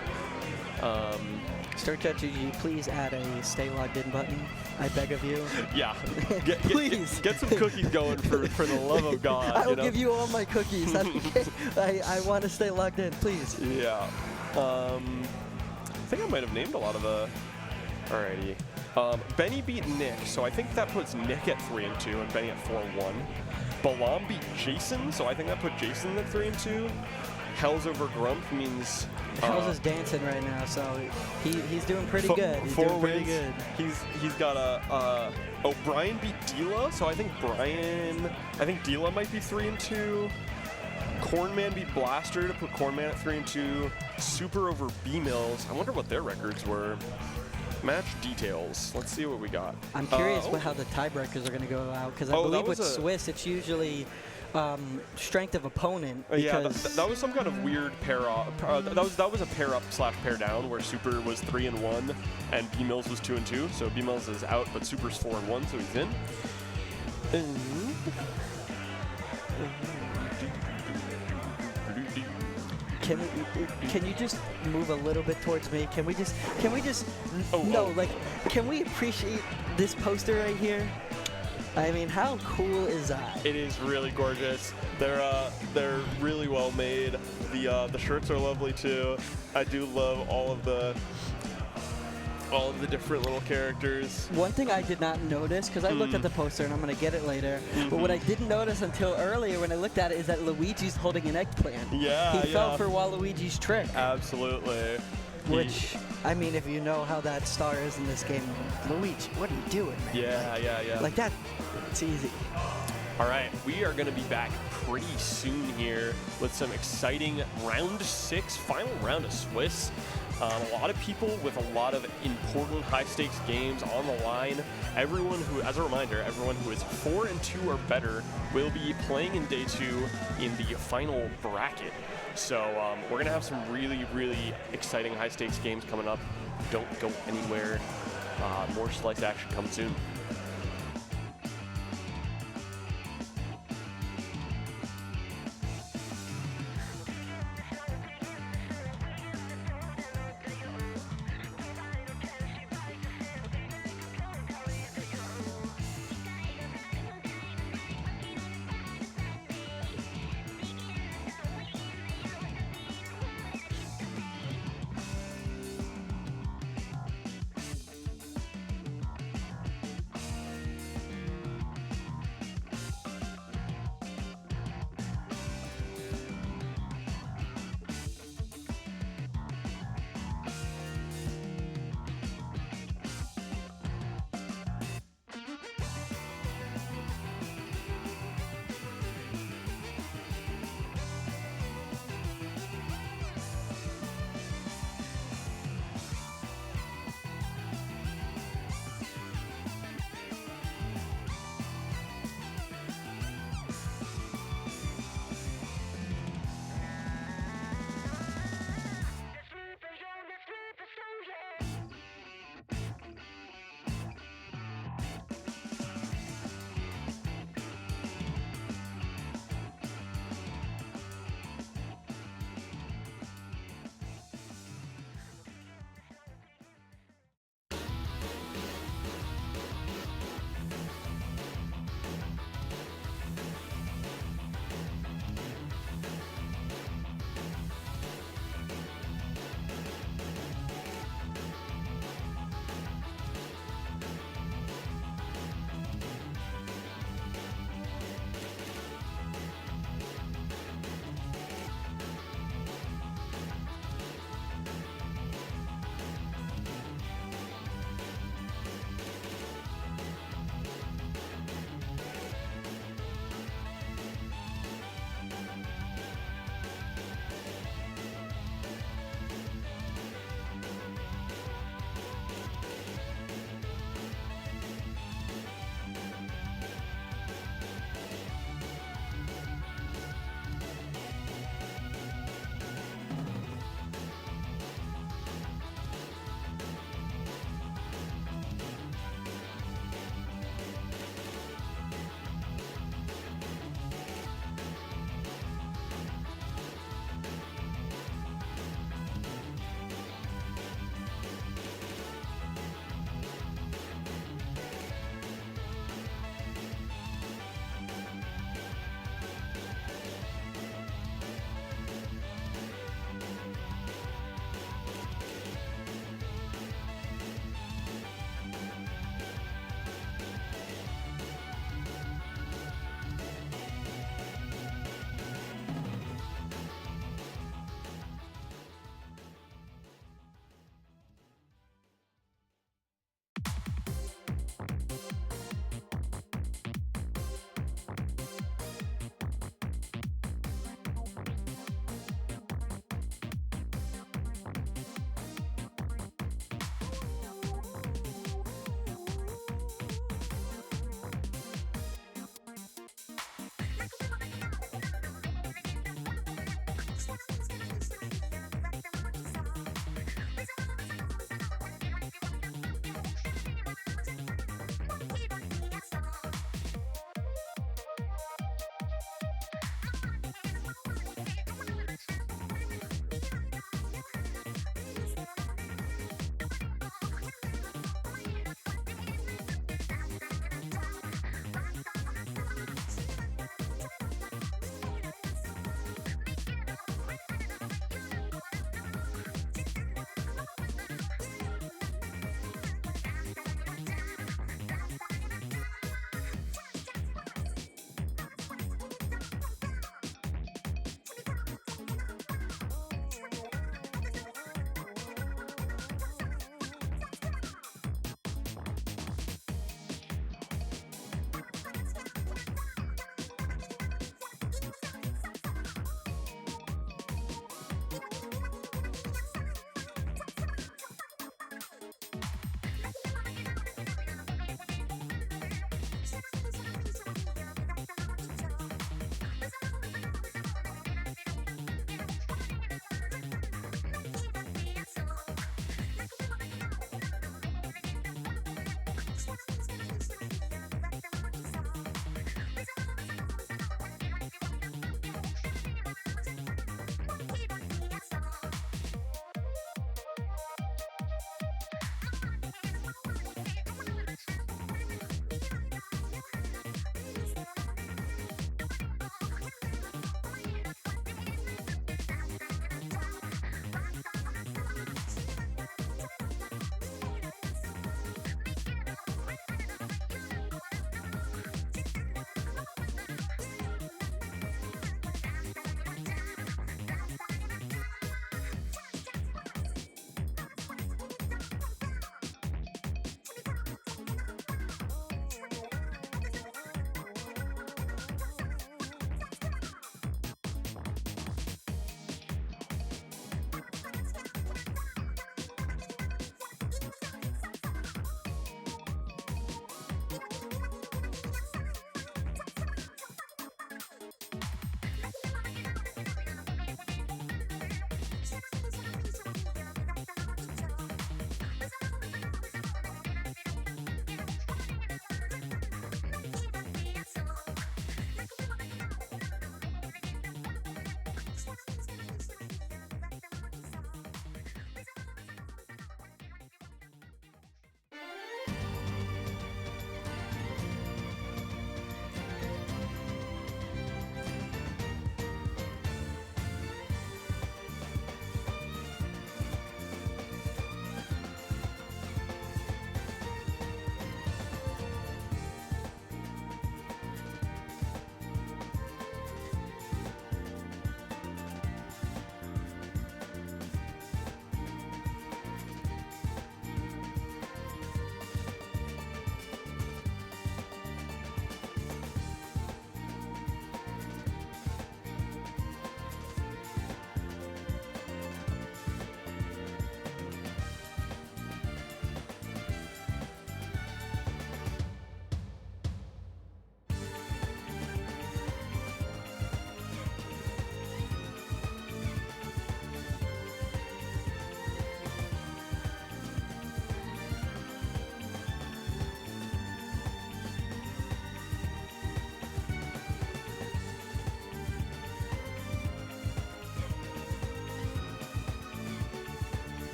Start.gg, please add a stay logged in button. I beg of you. Yeah. Please. Get some cookies going for the love of God. I will give you all my cookies. I want to stay logged in, please. Yeah. I think I might have named a lot of the. Alrighty. Benny beat Nick, so I think that puts Nick at 3-2 and Benny at 4-1. Balam beat Jason, so I think that put Jason at 3-2. Hells over Grump means. Hells is dancing right now, so he's doing pretty good. He's 4 doing pretty wins. good. He's got a. Brian beat Dila, so I think Dila might be 3-2. Cornman beat Blaster to put Cornman at 3-2. Super over B-Mills. I wonder what their records were. Match details. Let's see what we got. I'm curious how the tiebreakers are going to go out, because I Oh, that believe was with a- Swiss, it's usually strength of opponent. Yeah, because that was some kind of weird pair up. That was a pair up / pair down where Super was 3-1 and B Mills was 2-2. So B Mills is out, but Super's 4-1, so he's in. Can you just move a little bit towards me? Can we just can we appreciate this poster right here? I mean, how cool is that? It is really gorgeous. They're really well made. The shirts are lovely too. I do love all of the different little characters. One thing I did not notice, because I looked at the poster and I'm going to get it later, but what I didn't notice until earlier when I looked at it is that Luigi's holding an eggplant. Yeah, He fell for Waluigi's trick. Absolutely. Which, I mean, if you know how that star is in this game, Luigi, what are you doing, man? Yeah. Like that, it's easy. All right, we are going to be back pretty soon here with some exciting round 6, final round of Swiss. A lot of people with a lot of important high-stakes games on the line. Everyone who, as a reminder, everyone who is 4-2 or better will be playing in day 2 in the final bracket. So we're going to have some really, really exciting high-stakes games coming up. Don't go anywhere. More Slice action coming soon.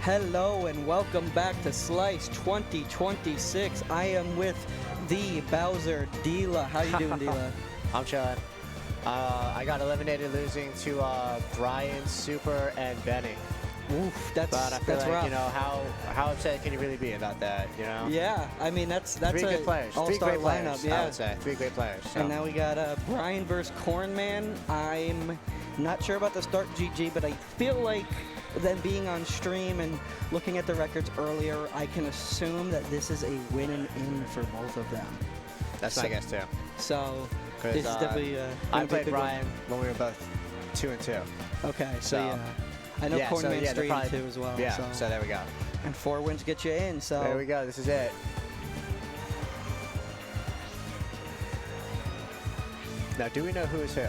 Hello and welcome back to Slice 2026. I am with the Bowser Dila. How you doing, Dila? I'm chilling. I got eliminated losing to Brian, Super, and Benny. Oof, that's But I feel like, rough. you know, how upset can you really be about that, you know? Yeah, I mean that's Three a good players. Three all-star great lineup. players, Yeah. I would say. 3 great players. So. And now we got Brian versus Cornman. I'm not sure about the start GG, but I feel like them being on stream and looking at the records earlier, I can assume that this is a win and in for both of them. That's my guess, too. So 'Cause, this is definitely I played Brian when we were both 2-2. Okay, so So, yeah. I know yeah, so, Cornman's yeah, they're 3-2 as well. Yeah, so there we go. And 4 wins get you in, so. There we go. This is it. Now, do we know who is who?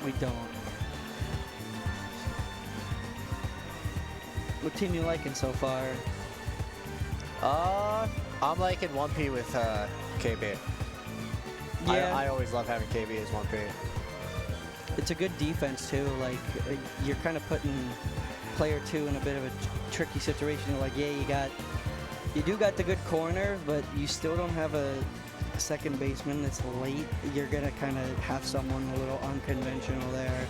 We don't. What team you liking so far? I'm liking 1P with KB. Yeah. I always love having KB as 1P. It's a good defense too. Like you're kind of putting player 2 in a bit of a tricky situation. You're like, yeah, you do got the good corner, but you still don't have a second baseman that's late. You're gonna kind of have someone a little unconventional there.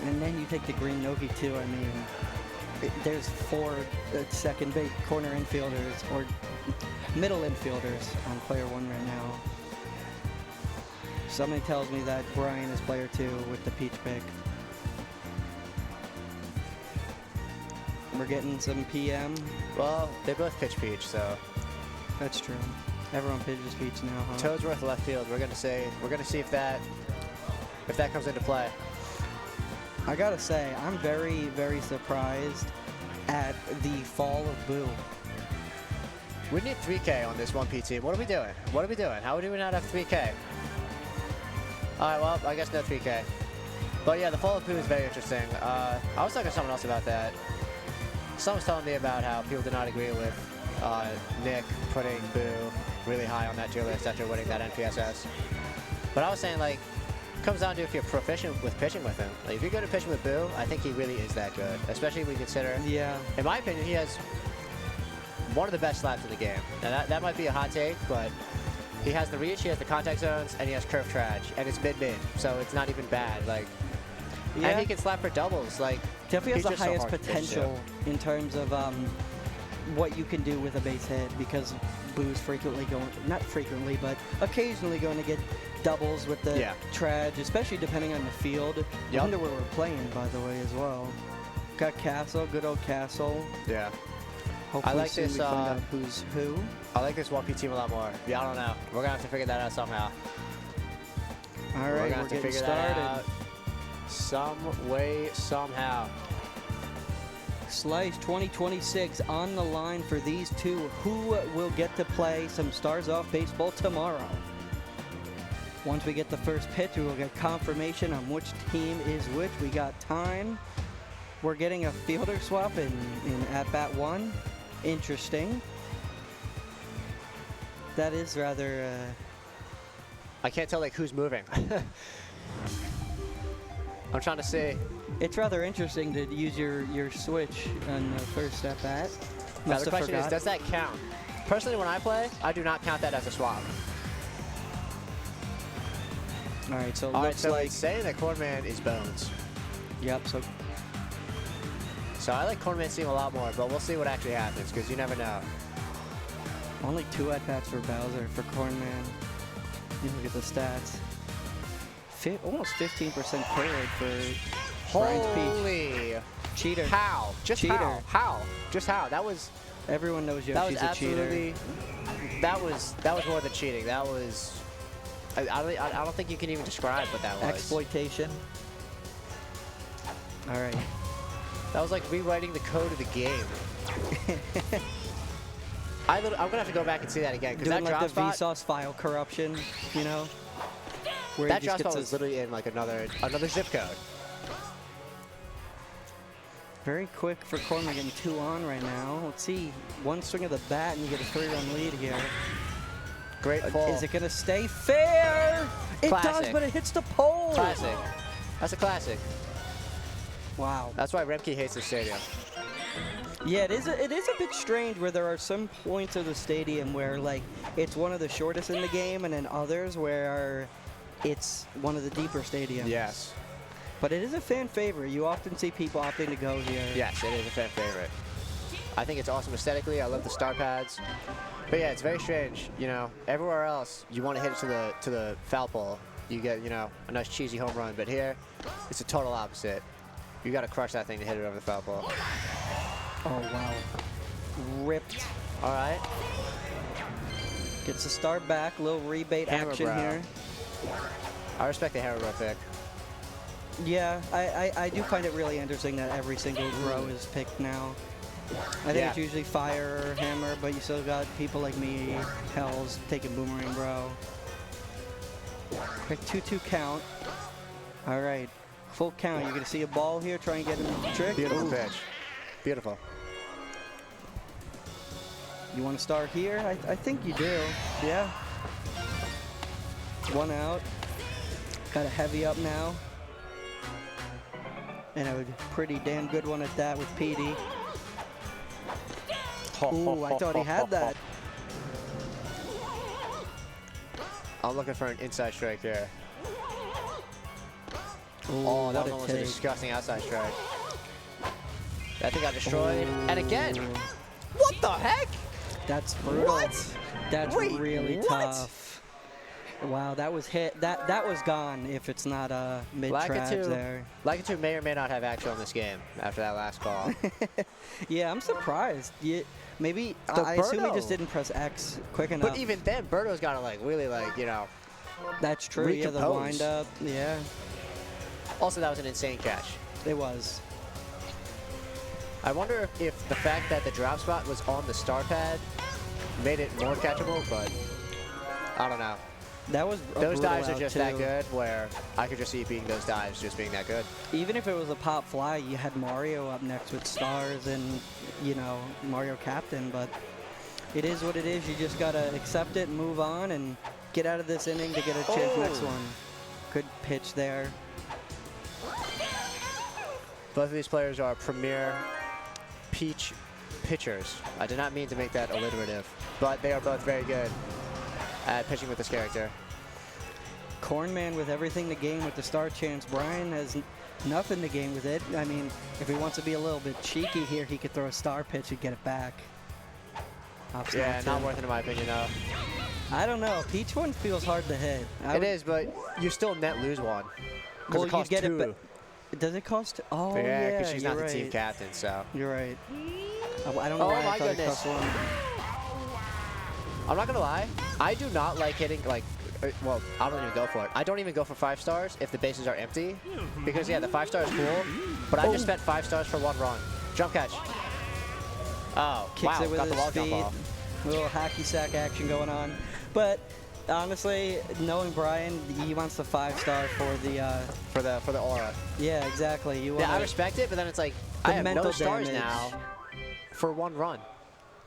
And then you take the green Nogi too. I mean, there's 4 second base corner infielders or middle infielders on player 1 right now. Somebody tells me that Brian is player 2 with the peach pick. We're getting some PM. Well, they both pitch peach, so. That's true. Everyone pitches peach now, huh? Toadsworth left field. We're gonna see if that comes into play. I gotta say, I'm very, very surprised at the fall of Boo. We need 3K on this 1P team. What are we doing? What are we doing? How do we not have 3K? Alright, well, I guess no 3K. But yeah, the fall of Boo is very interesting. I was talking to someone else about that. Someone was telling me about how people did not agree with Nick putting Boo really high on that tier list after winning that NPSS. But I was saying, like, it comes down to if you're proficient with pitching with him. Like, if you're good at pitching with Boo, I think he really is that good. Especially if we consider, Yeah. in my opinion, he has one of the best slaps in the game. Now, that might be a hot take, but he has the reach, he has the contact zones, and he has curve traj, and it's mid-mid, so it's not even bad. Like, Yeah. and he can slap for doubles. Like, Definitely has he's the just so highest hard to pitch to. potential in terms of what you can do with a base hit, because Boo's frequently not frequently, but occasionally going to get doubles with the traj, especially depending on the field. I wonder where we're playing, by the way, as well. Got Castle, good old Castle. Yeah. Hopefully I like soon this, we find out who's who. I like this 1P team a lot more. Yeah, I don't know. We're gonna have to figure that out somehow. All We're right, gonna we're have to getting figure started. that out some way, somehow. Slice 2026 on the line for these two. Who will get to play some Stars Off Baseball tomorrow? Once we get the first pitch, we will get confirmation on which team is which. We got time. We're getting a fielder swap in at-bat 1. Interesting. That is rather... I can't tell, like, who's moving. I'm trying to see. It's rather interesting to use your switch on the first at-bat. Now, the question is, does that count? Personally, when I play, I do not count that as a swap. All right, so it All right, looks so like... it's saying that Cornman is Bones. Yep, so... So I like Cornman's team a lot more, but we'll see what actually happens, because you never know. Only 2 at-bats for Bowser, for Cornman. You look at the stats. Almost 15% kill rate for Brian's Peach. Holy... Cheater. How? Just Cheater. how? How? Just how? That was... Everyone knows that was Yoshi's a cheater. absolutely... That was more than cheating. That was... I don't think you can even describe what that was. Exploitation. All right. That was like rewriting the code of the game. I'm gonna have to go back and see that again, because that Doing like drop the spot, Vsauce file corruption, you know? Where that he drop just spot gets was literally in like another zip code. very quick for Cornman getting 2 on right now. Let's see. 1 swing of the bat and you get a 3-run lead here. Great pull. Is it gonna stay fair? It does, Classic. but it hits the pole. Classic. That's a classic. Wow. That's why Remke hates the stadium. Yeah, it is a bit strange where there are some points of the stadium where like it's one of the shortest in the game, and then others where it's one of the deeper stadiums. Yes. But it is a fan favorite. You often see people opting to go here. Yes, it is a fan favorite. I think it's awesome aesthetically. I love the star pads. But yeah, it's very strange. You know, everywhere else you want to hit it to the foul pole, you get, you know, a nice cheesy home run. But here, it's a total opposite. You got to crush that thing to hit it over the foul pole. Oh wow. Ripped. All right. Gets the start back. Little rebate Hammer action bro. here. I respect the hammer bro pick. Yeah, I do find it really interesting that every single bro is picked now. I think it's usually fire or hammer, but you still got people like me, Hells, taking boomerang bro. Quick 2-2 count. All right, full count. You're gonna see a ball here. Try and get him to trick. Beautiful pitch. Beautiful. You want to start here? I think you do. Yeah. One out. Got a heavy up now. And a pretty damn good one at that with PD. Ooh, I thought he had that. I'm looking for an inside strike here. Ooh, Oh, that what was a almost a take. disgusting outside strike. That thing got destroyed. Ooh. And again. What the heck? That's brutal. What? That's Wait, really what? tough. Wow, that was hit. That was gone if it's not mid-trabs there. Lakitu may or may not have action on this game after that last call. Yeah, I'm surprised. Maybe The I assume he Birdo. just didn't press X quick enough. But even then, Birdo's got to like really like, you know. That's true. Yeah, the recompose. wind up. Yeah, Also, that was an insane catch. it was. I wonder if the fact that the drop spot was on the star pad made it more catchable, but I don't know. That was a Those brutal dives are out, just too. that good where I could just see being those dives just being that good. Even if it was a pop fly, you had Mario up next with stars and, you know, Mario Captain, but it is what it is. You just got to accept it and move on and get out of this inning to get a chance next one. Good pitch there. Both of these players are premier peach pitchers. I did not mean to make that alliterative, but they are both very good at pitching with this character. Cornman with everything to gain with the star chance. Brian has nothing to gain with it. I mean, if he wants to be a little bit cheeky here, he could throw a star pitch and get it back. Yeah, not worth it in my opinion though. I don't know. Peach one feels hard to hit. It is, but you still net lose one. Because Well, it costs you get two. it. Does it cost? Oh, yeah, yeah, because she's you're not right. the team captain, so. You're right. I don't know Oh why my I thought it goodness. cost one. I'm not gonna lie, I do not like hitting like, well, I don't even go for it. I don't even go for 5 stars if the bases are empty, because yeah, the 5 star is cool, but I just spent 5 stars for 1 run. Jump catch. Oh, Kicks wow, it with got the his wall jump feet. off. A little hacky sack action going on, but honestly, knowing Brian, he wants the 5-star for the. For the aura. Yeah, exactly. You want. Yeah, I respect it, but then it's like The I have no mental stars damage. now for 1 run.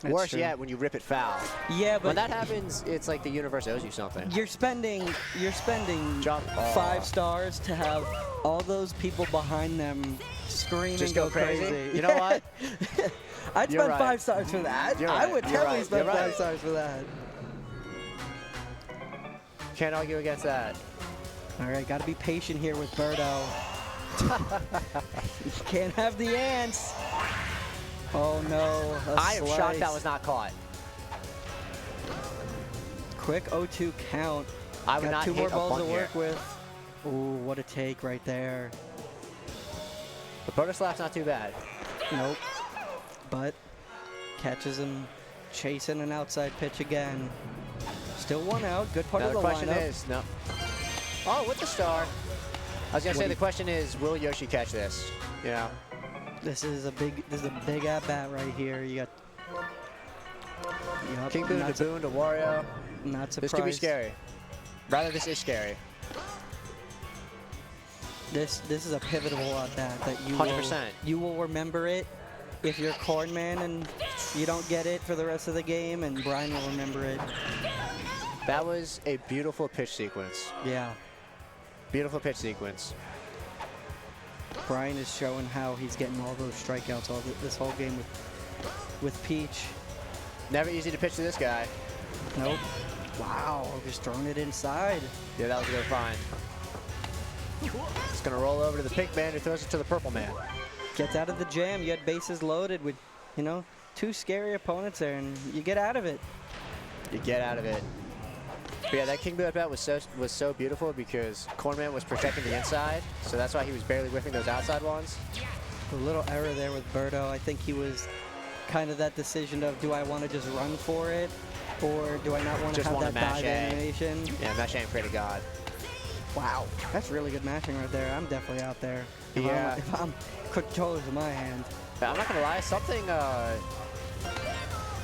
That's Worse true. yet, when you rip it foul. Yeah, but When that happens, it's like the universe owes you something. you're spending Jump. 5 stars to have all those people behind them screaming, Just go crazy. You know what? I'd You're spend right. 5 stars for that. You're I right. would You're totally right. spend You're 5 right. stars for that. Can't argue against that. All right, got to be patient here with Birdo. You can't have the ants. Oh no! I am shocked that was not caught. Quick 0-2 count. I would Got not 2 hit more a balls to bunt here. work with. Ooh, what a take right there. The Birdo slap's not too bad. Nope. But catches him chasing an outside pitch again. Still 1 out. Good part Now of the the question lineup. is, no. Oh, with the star. I was gonna What say do the you- question is, will Yoshi catch this? You know. This is a big at bat right here. You got. Yep, King Boon not to Boon to Wario. Not surprised. This could be scary. Rather, this is scary. This is a pivotal at bat that you 100%. you will remember it if you're Cornman and you don't get it for the rest of the game, and Brian will remember it. That was a beautiful pitch sequence. Yeah. Beautiful pitch sequence. Brian is showing how he's getting all those strikeouts this whole game with Peach. Never easy to pitch to this guy. Nope. Wow, just throwing it inside. Yeah, that was a good find. It's going to roll over to the pink man who throws it to the purple man. Gets out of the jam. You had bases loaded with, you know, 2 scary opponents there, and you get out of it. You get out of it. But yeah, that King Blue at bat was so beautiful because Cornman was protecting the inside, so that's why he was barely whiffing those outside ones. A little error there with Berto. I think he was kind of that decision of, do I want to just run for it, or do I not want to have that dive animation? Yeah, Mash ain't pretty god. Wow, that's really good mashing right there. I'm definitely out there. Yeah. If I'm controllers in my hand. But I'm not gonna lie, something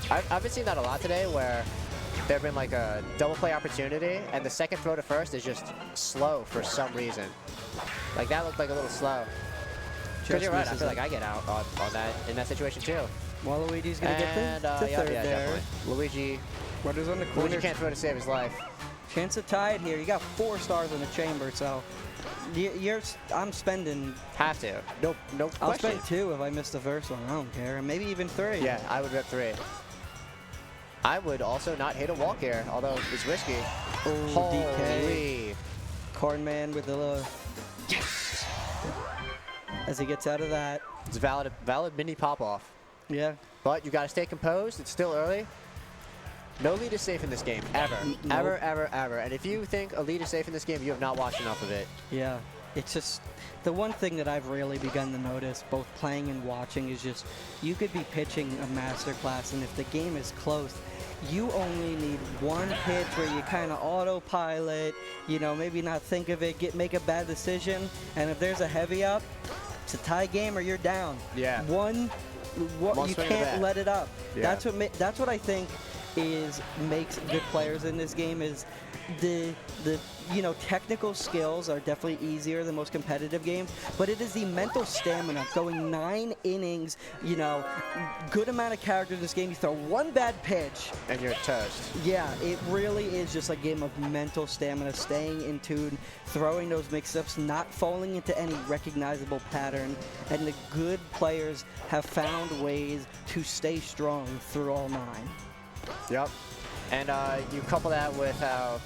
I've been seeing that a lot today, where there've been like a double play opportunity, and the second throw to first is just slow for some reason. Like that looked like a little slow. Because you're right, I feel like I get out on that in that situation too. Waluigi's gonna get the third yeah, there. definitely. Luigi. What is on the corner? Luigi can't throw to save his life. Chance to tie it here. You got 4 stars in the chamber, so I'm spending. Have to. No question. I'll spend 2 if I miss the first one. I don't care. Maybe even 3. Yeah, I would rip 3. I would also not hit a walk here, although it's risky. Oh, DK. Cornman with a little. Yes! As he gets out of that. It's a valid mini pop-off. Yeah. But you got to stay composed. It's still early. No lead is safe in this game, ever. Nope. Ever. And if you think a lead is safe in this game, you have not watched enough of it. Yeah. It's just the one thing that I've really begun to notice, both playing and watching, is just you could be pitching a master class, and if the game is close, you only need 1 pitch where you kind of autopilot, you know, maybe not think of it, make a bad decision, and if there's a heavy up, it's a tie game or you're down. Yeah. You can't let it up. Yeah. That's what I think makes good players in this game is the technical skills are definitely easier than most competitive games, but it is the mental stamina going 9 innings, good amount of characters in this game. You throw 1 bad pitch and you're toast. Yeah, it really is just a game of mental stamina, staying in tune, throwing those mix-ups, not falling into any recognizable pattern, and the good players have found ways to stay strong through all 9. Yep. And you couple that with how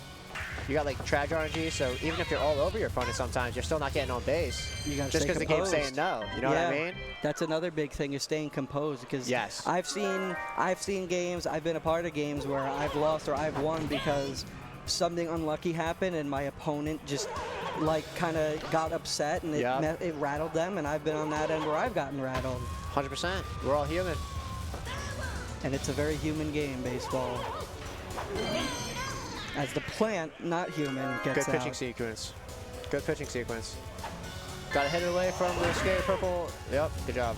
you got like trash RNG, so even if you're all over your opponent sometimes, you're still not getting on base. You gotta just stay because the game's composed. saying no. You know what I mean? That's another big thing, is staying composed, because yes. I've seen games, I've been a part of games where I've lost or I've won because something unlucky happened and my opponent just like kind of got upset and it rattled them, and I've been on that end where I've gotten rattled. 100%. We're all human. And it's a very human game, baseball. As the plant, not human, gets out. Good pitching sequence. Good pitching sequence. Got to hit it away from the scary purple. Yep, good job.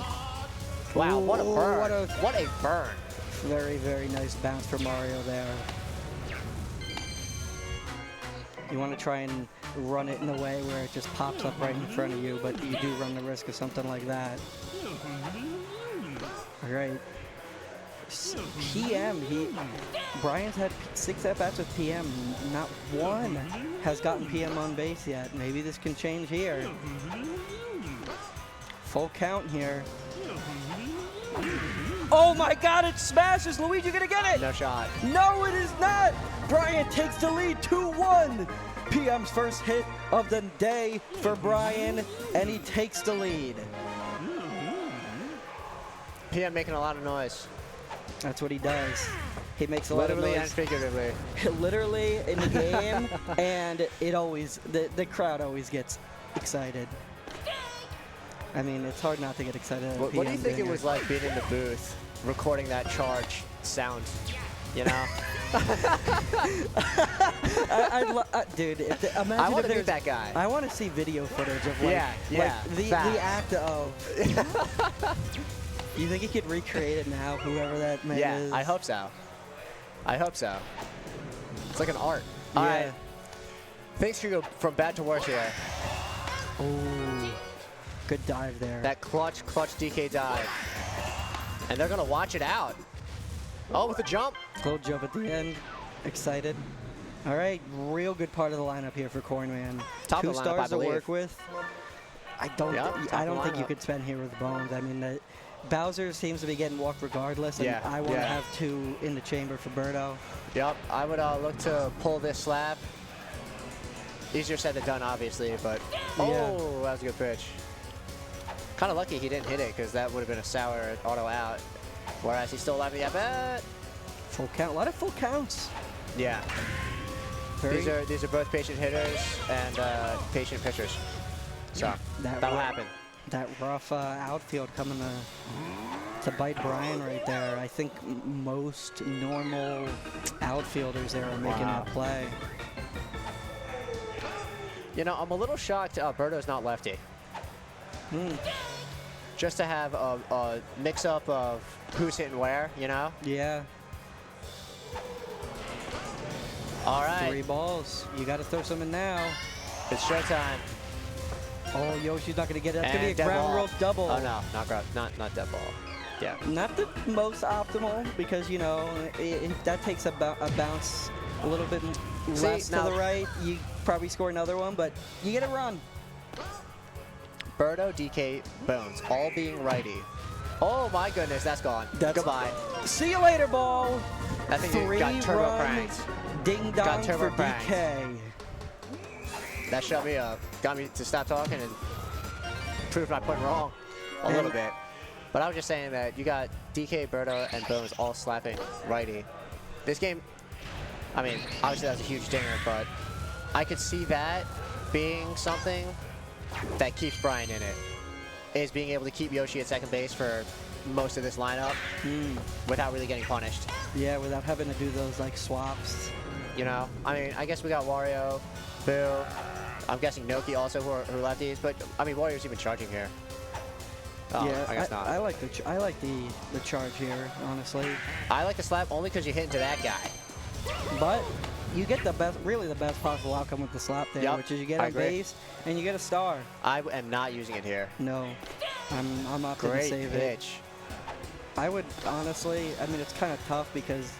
Wow, what a burn. What a burn. Very, very nice bounce for Mario there. You want to try and run it in a way where it just pops up right in front of you, but you do run the risk of something like that. All right. PM, Brian's had 6 at-bats with PM. Not 1 has gotten PM on base yet. Maybe this can change here. Full count here. Oh my God, it smashes! Luigi gonna get it! No shot. No, it is not! Brian takes the lead, 2-1. PM's first hit of the day for Brian, and he takes the lead. PM making a lot of noise. That's what he does. He makes a lot of noise. Literally and figuratively. Literally in the game, and the crowd always gets excited. I mean, it's hard not to get excited. What do you think it was like being in the booth, recording that charge sound? You know? Dude, imagine I want if to be that guy. I want to see video footage of the act of. You think he could recreate it now, whoever that man is? Yeah, I hope so. I hope so. It's like an art. Yeah. All right. Things can go from bad to worse here. Ooh. Good dive there. That clutch DK dive. And they're going to watch it out. Oh, with a jump. Little jump at the end. Excited. All right, real good part of the lineup here for Cornman. Top 2 of the lineup, stars I to believe. work with. I don't Yep, I don't top think you lineup. could spend here with Bones. I mean, Bowser seems to be getting walked regardless, and Yeah, I want to yeah. have 2 in the chamber for Birdo. Yep, I would look to pull this slap. Easier said than done, obviously, but oh, that was a good pitch. Kind of lucky he didn't hit it because that would have been a sour auto out. Whereas he's still alive in the at-bat. Full count, a lot of full counts. Yeah. These are both patient hitters and patient pitchers. So that'll happen. That rough outfield coming to bite Brian right there. I think most normal outfielders there are making that play. You know, I'm a little shocked Birdo's not lefty. Just to have a mix-up of who's hitting where, you know? Yeah. All right. 3 balls. You got to throw some in now. It's showtime. Oh, Yoshi's not going to get it. That's going to And be a dead ground ball. roll double. Oh, no, not dead ball. Yeah. Not the most optimal because, you know, if that takes a bounce a little bit less to the right, you probably score another one, but you get a run. Birdo, DK, Bones, all being righty. Oh my goodness, that's gone. Goodbye. See you later, ball. I think you 3 got turbo runs. pranked. Ding Got dong turbo for pranked. DK. That shut me up. Got me to stop talking and proved my point wrong a little bit. But I was just saying that you got DK, Birdo, and Bones all slapping righty. This game, I mean, obviously that was a huge dinger, but I could see that being something that keeps Brian in it, is being able to keep Yoshi at second base for most of this lineup without really getting punished. Yeah, without having to do those like swaps. You know, I mean, I guess we got Wario, Boo. I'm guessing Noki also who are lefties, but I mean, Wario's even charging here. Oh, Yeah, I guess not. I like the charge here, honestly. I like the slap only because you hit into that guy. But you get the best, really the best possible outcome with the slap there, Yep, which is you get I on agree. base and you get a star. I am not using it here. No, I'm not going to Great save it. pitch. I would honestly, I mean, it's kind of tough because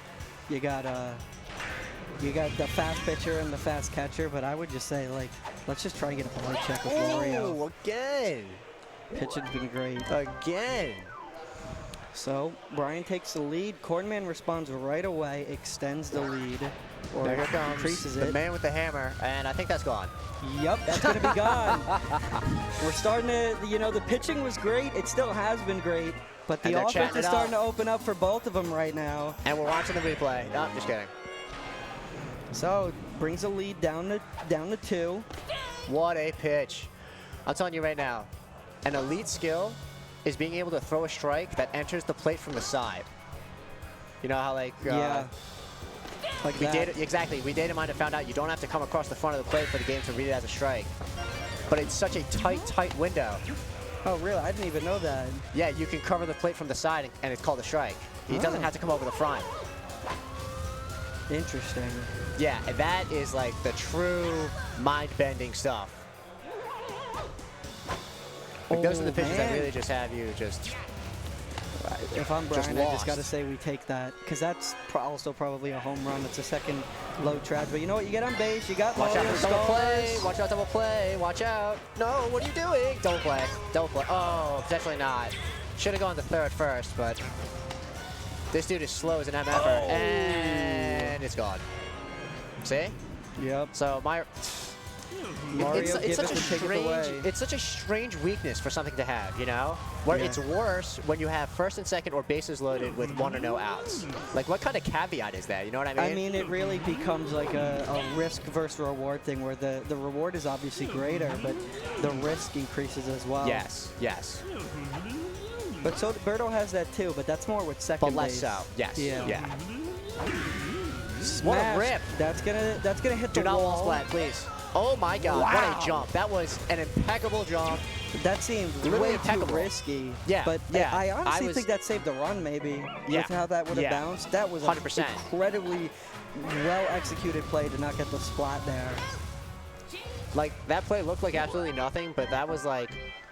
you got the fast pitcher and the fast catcher, but I would just say, like, let's just try to get a play check with Wario. Oh, again. Pitching's been great. Again. So Brian takes the lead. Cornman responds right away, extends the lead, or There here comes increases the it. man with the hammer, and I think that's gone. Yep, that's going to be gone. We're starting to, you know, the pitching was great. It still has been great, but the And they're offense chatting is it starting up. to open up for both of them right now. And we're watching the replay. No, just kidding. So brings the lead down to 2. What a pitch. I'm telling you right now, an elite skill is being able to throw a strike that enters the plate from the side. You know how, like, Yeah. Like we that. exactly. We data mined and found out you don't have to come across the front of the plate for the game to read it as a strike. But it's such a tight window. Oh, really? I didn't even know that. Yeah, you can cover the plate from the side, and it's called a strike. He doesn't Oh. have to come over the front. Interesting. Yeah, and that is like the true mind-bending stuff. Like, those are the pitches that man. really just have you just. If I'm Just Brian, I just got to lost. say we take that because that's also probably a home run. It's a second low track, but you know what? You get on base. You got Watch out Mario for double play. stars. Watch out, double play. Watch out. No, what are you doing? Double play. Double play. Oh, potentially not. Should have gone to third first, but this dude is slow as an MFer, and it's gone. See? Yep. So Mario it's give such it a and take it strange, away. it's such a strange weakness for something to have, you know? Where Yeah. it's worse when you have first and second or bases loaded with 1 or no outs. Like, what kind of caveat is that? You know what I mean? I mean, it really becomes like a risk versus reward thing where the reward is obviously greater, but the risk increases as well. Yes, yes. But so Birdo has that too, but that's more with second But less base. so. Yes. Yeah. What a Smash. rip. That's gonna hit Do the not wall. wall splat, please. Oh my God! Wow. What a jump! That was an impeccable jump. That seemed Literally way too impeccable. risky. Yeah, But yeah. I honestly I was- think that saved the run maybe. Yeah, With how that would have yeah. bounced. That was an 100%. incredibly well executed play to not get the splat there. Like, that play looked like absolutely nothing, but that was like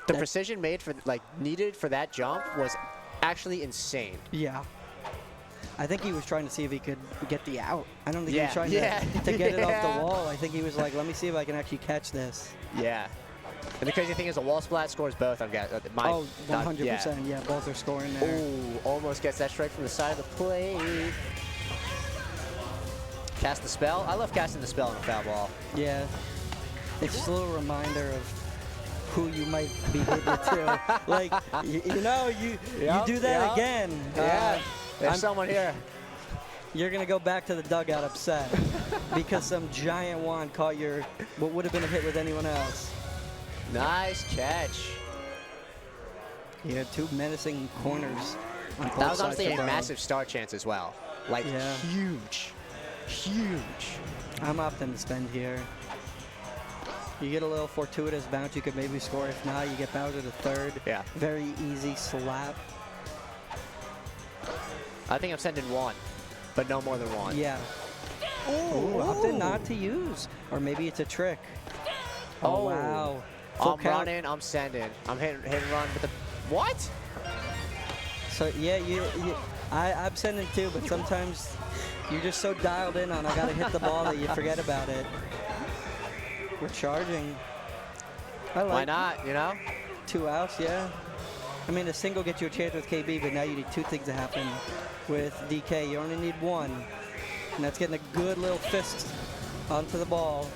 the That- precision made for needed for that jump was actually insane. Yeah. I think he was trying to see if he could get the out. I don't think he Yeah, was trying yeah, to get it off yeah. the wall. I think he was like, let me see if I can actually catch this. Yeah. And the crazy thing is the wall splat scores both. I've got Oh, 100%. Yeah, both are scoring there. Ooh, almost gets that strike from the side of the plate. Cast the spell. I love casting the spell on a foul ball. Yeah. It's just a little reminder of who you might be hitting it to. Like, you do that again. Yeah. There's someone here. You're going to go back to the dugout upset because some giant wand caught what would have been a hit with anyone else. Nice catch. He had two menacing corners on both That was sides honestly of a the massive star chance as well. Like, Yeah. huge. Huge. I'm opting to spend here. You get a little fortuitous bounce, you could maybe score. If not, you get Bowser to third. Yeah. Very easy slap. I think I'm sending one, but no more than one. Yeah. Ooh, opted not to use. Or maybe it's a trick. Oh. Wow. Full I'm count. running, I'm sending. I'm hit and run with the... What? So, yeah, I'm sending too, but sometimes you're just so dialed in on I got to hit the ball that you forget about it. We're charging. Why not, you know? 2 outs, yeah. I mean, a single gets you a chance with KB, but now you need 2 things to happen with DK. You only need 1. And that's getting a good little fist onto the ball.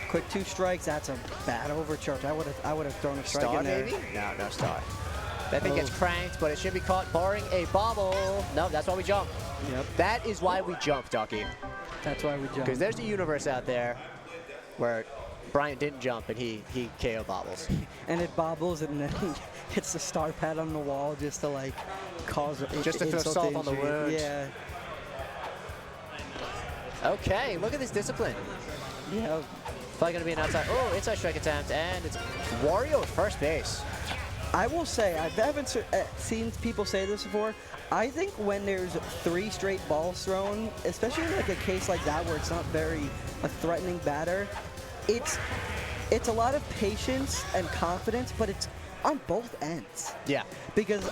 Quick 2 strikes. That's a bad overcharge. I would have thrown a strike Star, in there. maybe? No, no star. That thing gets cranked, but it should be caught barring a bobble. No, that's why we jump. Yep. That is why we jump, Ducky. That's why we jump. Because there's a universe out there where Brian didn't jump and he KO bobbles. And it bobbles and then hits the star pad on the wall just to like cause Just to throw insult salt on the injury. wound. Yeah. Okay, look at this discipline. Yeah. Probably going to be an outside. Oh, inside strike attempt, and it's Wario at first base. I will say, I haven't seen people say this before. I think when there's 3 straight balls thrown, especially in like a case like that where it's not very a threatening batter, it's a lot of patience and confidence, but it's on both ends. Yeah. Because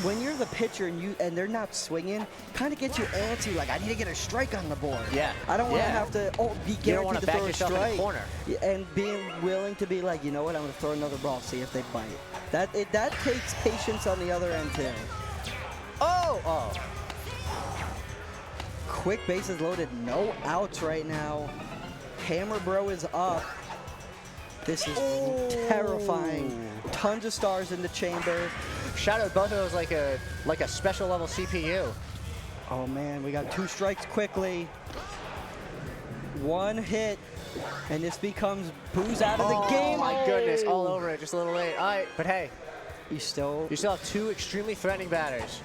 when you're the pitcher and they're not swinging, kind of gets you antsy. Like I need to get a strike on the board. Yeah. I don't want to have to be You don't want guaranteed to to back throw a yourself in strike. the corner. And being willing to be like, you know what, I'm going to throw another ball, see if they bite. That takes patience on the other end too. Oh. Quick bases loaded, no outs right now. Hammer Bro is up. This is terrifying. Tons of stars in the chamber. Shadowed both of those like a special level CPU. Oh man, we got 2 strikes quickly. 1 hit, and this becomes Boo's out of the game. Oh my goodness, all over it, just a little late. All right, but hey, You still have 2 extremely threatening batters.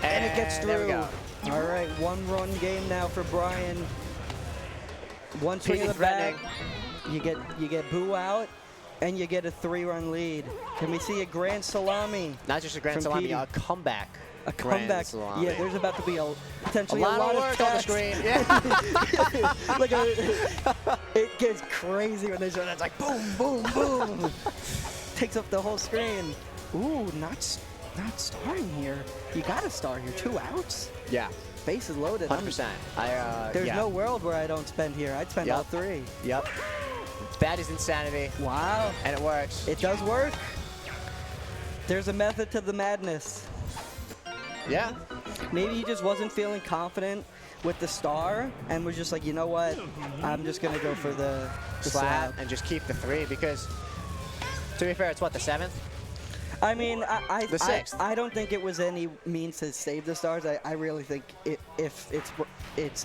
and it gets through. There we go. All right, 1-run game now for Brian. 1 swing of the bat. You get Boo out, and you get a 3-run lead. Can we see a grand salami? Not just a grand from salami, Petey? a comeback. A grand comeback. salami. Yeah, there's about to be potentially a lot of work on the text. screen. Yeah. Like it gets crazy when they show that. It's like boom, boom, boom. Takes up the whole screen. Ooh, not starting here. You got to start here. 2 outs. Yeah. Bases loaded. 100%. There's no world where I don't spend here. I'd spend all 3. Yep. That is insanity. Wow. And it works. It does work. There's a method to the madness. Yeah. Maybe he just wasn't feeling confident with the star and was just like, you know what? I'm just going to go for the slap. And just keep the 3 because, to be fair, it's what, the 7th? I mean, The 6th. I don't think it was any means to save the stars. I really think if it's just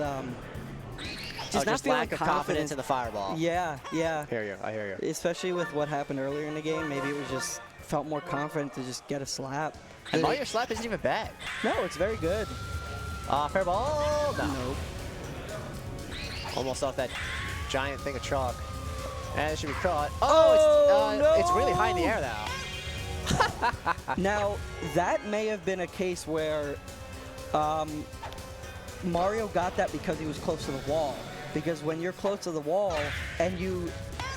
not just feeling lack of confidence in the fireball. Yeah. I hear you. Especially with what happened earlier in the game, maybe it was just felt more confident to just get a slap. And Mario slap isn't even bad. No, it's very good. Fair ball. No. Nope. Almost off that giant thing of chalk. And it should be caught. Oh, It's really high in the air now. Now, that may have been a case where Mario got that because he was close to the wall. Because when you're close to the wall and you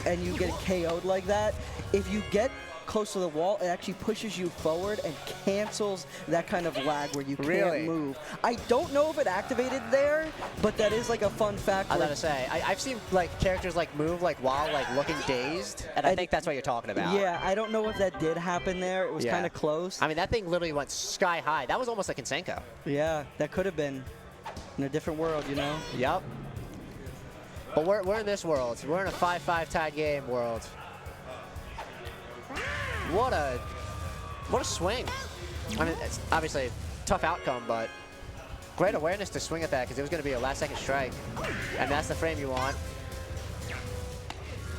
get KO'd like that, if you get close to the wall, it actually pushes you forward and cancels that kind of lag where you can't Really? move. I don't know if it activated there, but that is like a fun fact. I was about to say, I've seen like characters like move like while like looking dazed, and I think that's what you're talking about. Yeah, I don't know if that did happen there. It was Yeah. kind of close. I mean, that thing literally went sky high. That was almost like Kensenko. Yeah, that could have been in a different world, you know? Yep. But we're in this world. We're in a 5-5 tied game world. What a swing. I mean, it's obviously a tough outcome, but great awareness to swing at that because it was going to be a last-second strike, and that's the frame you want.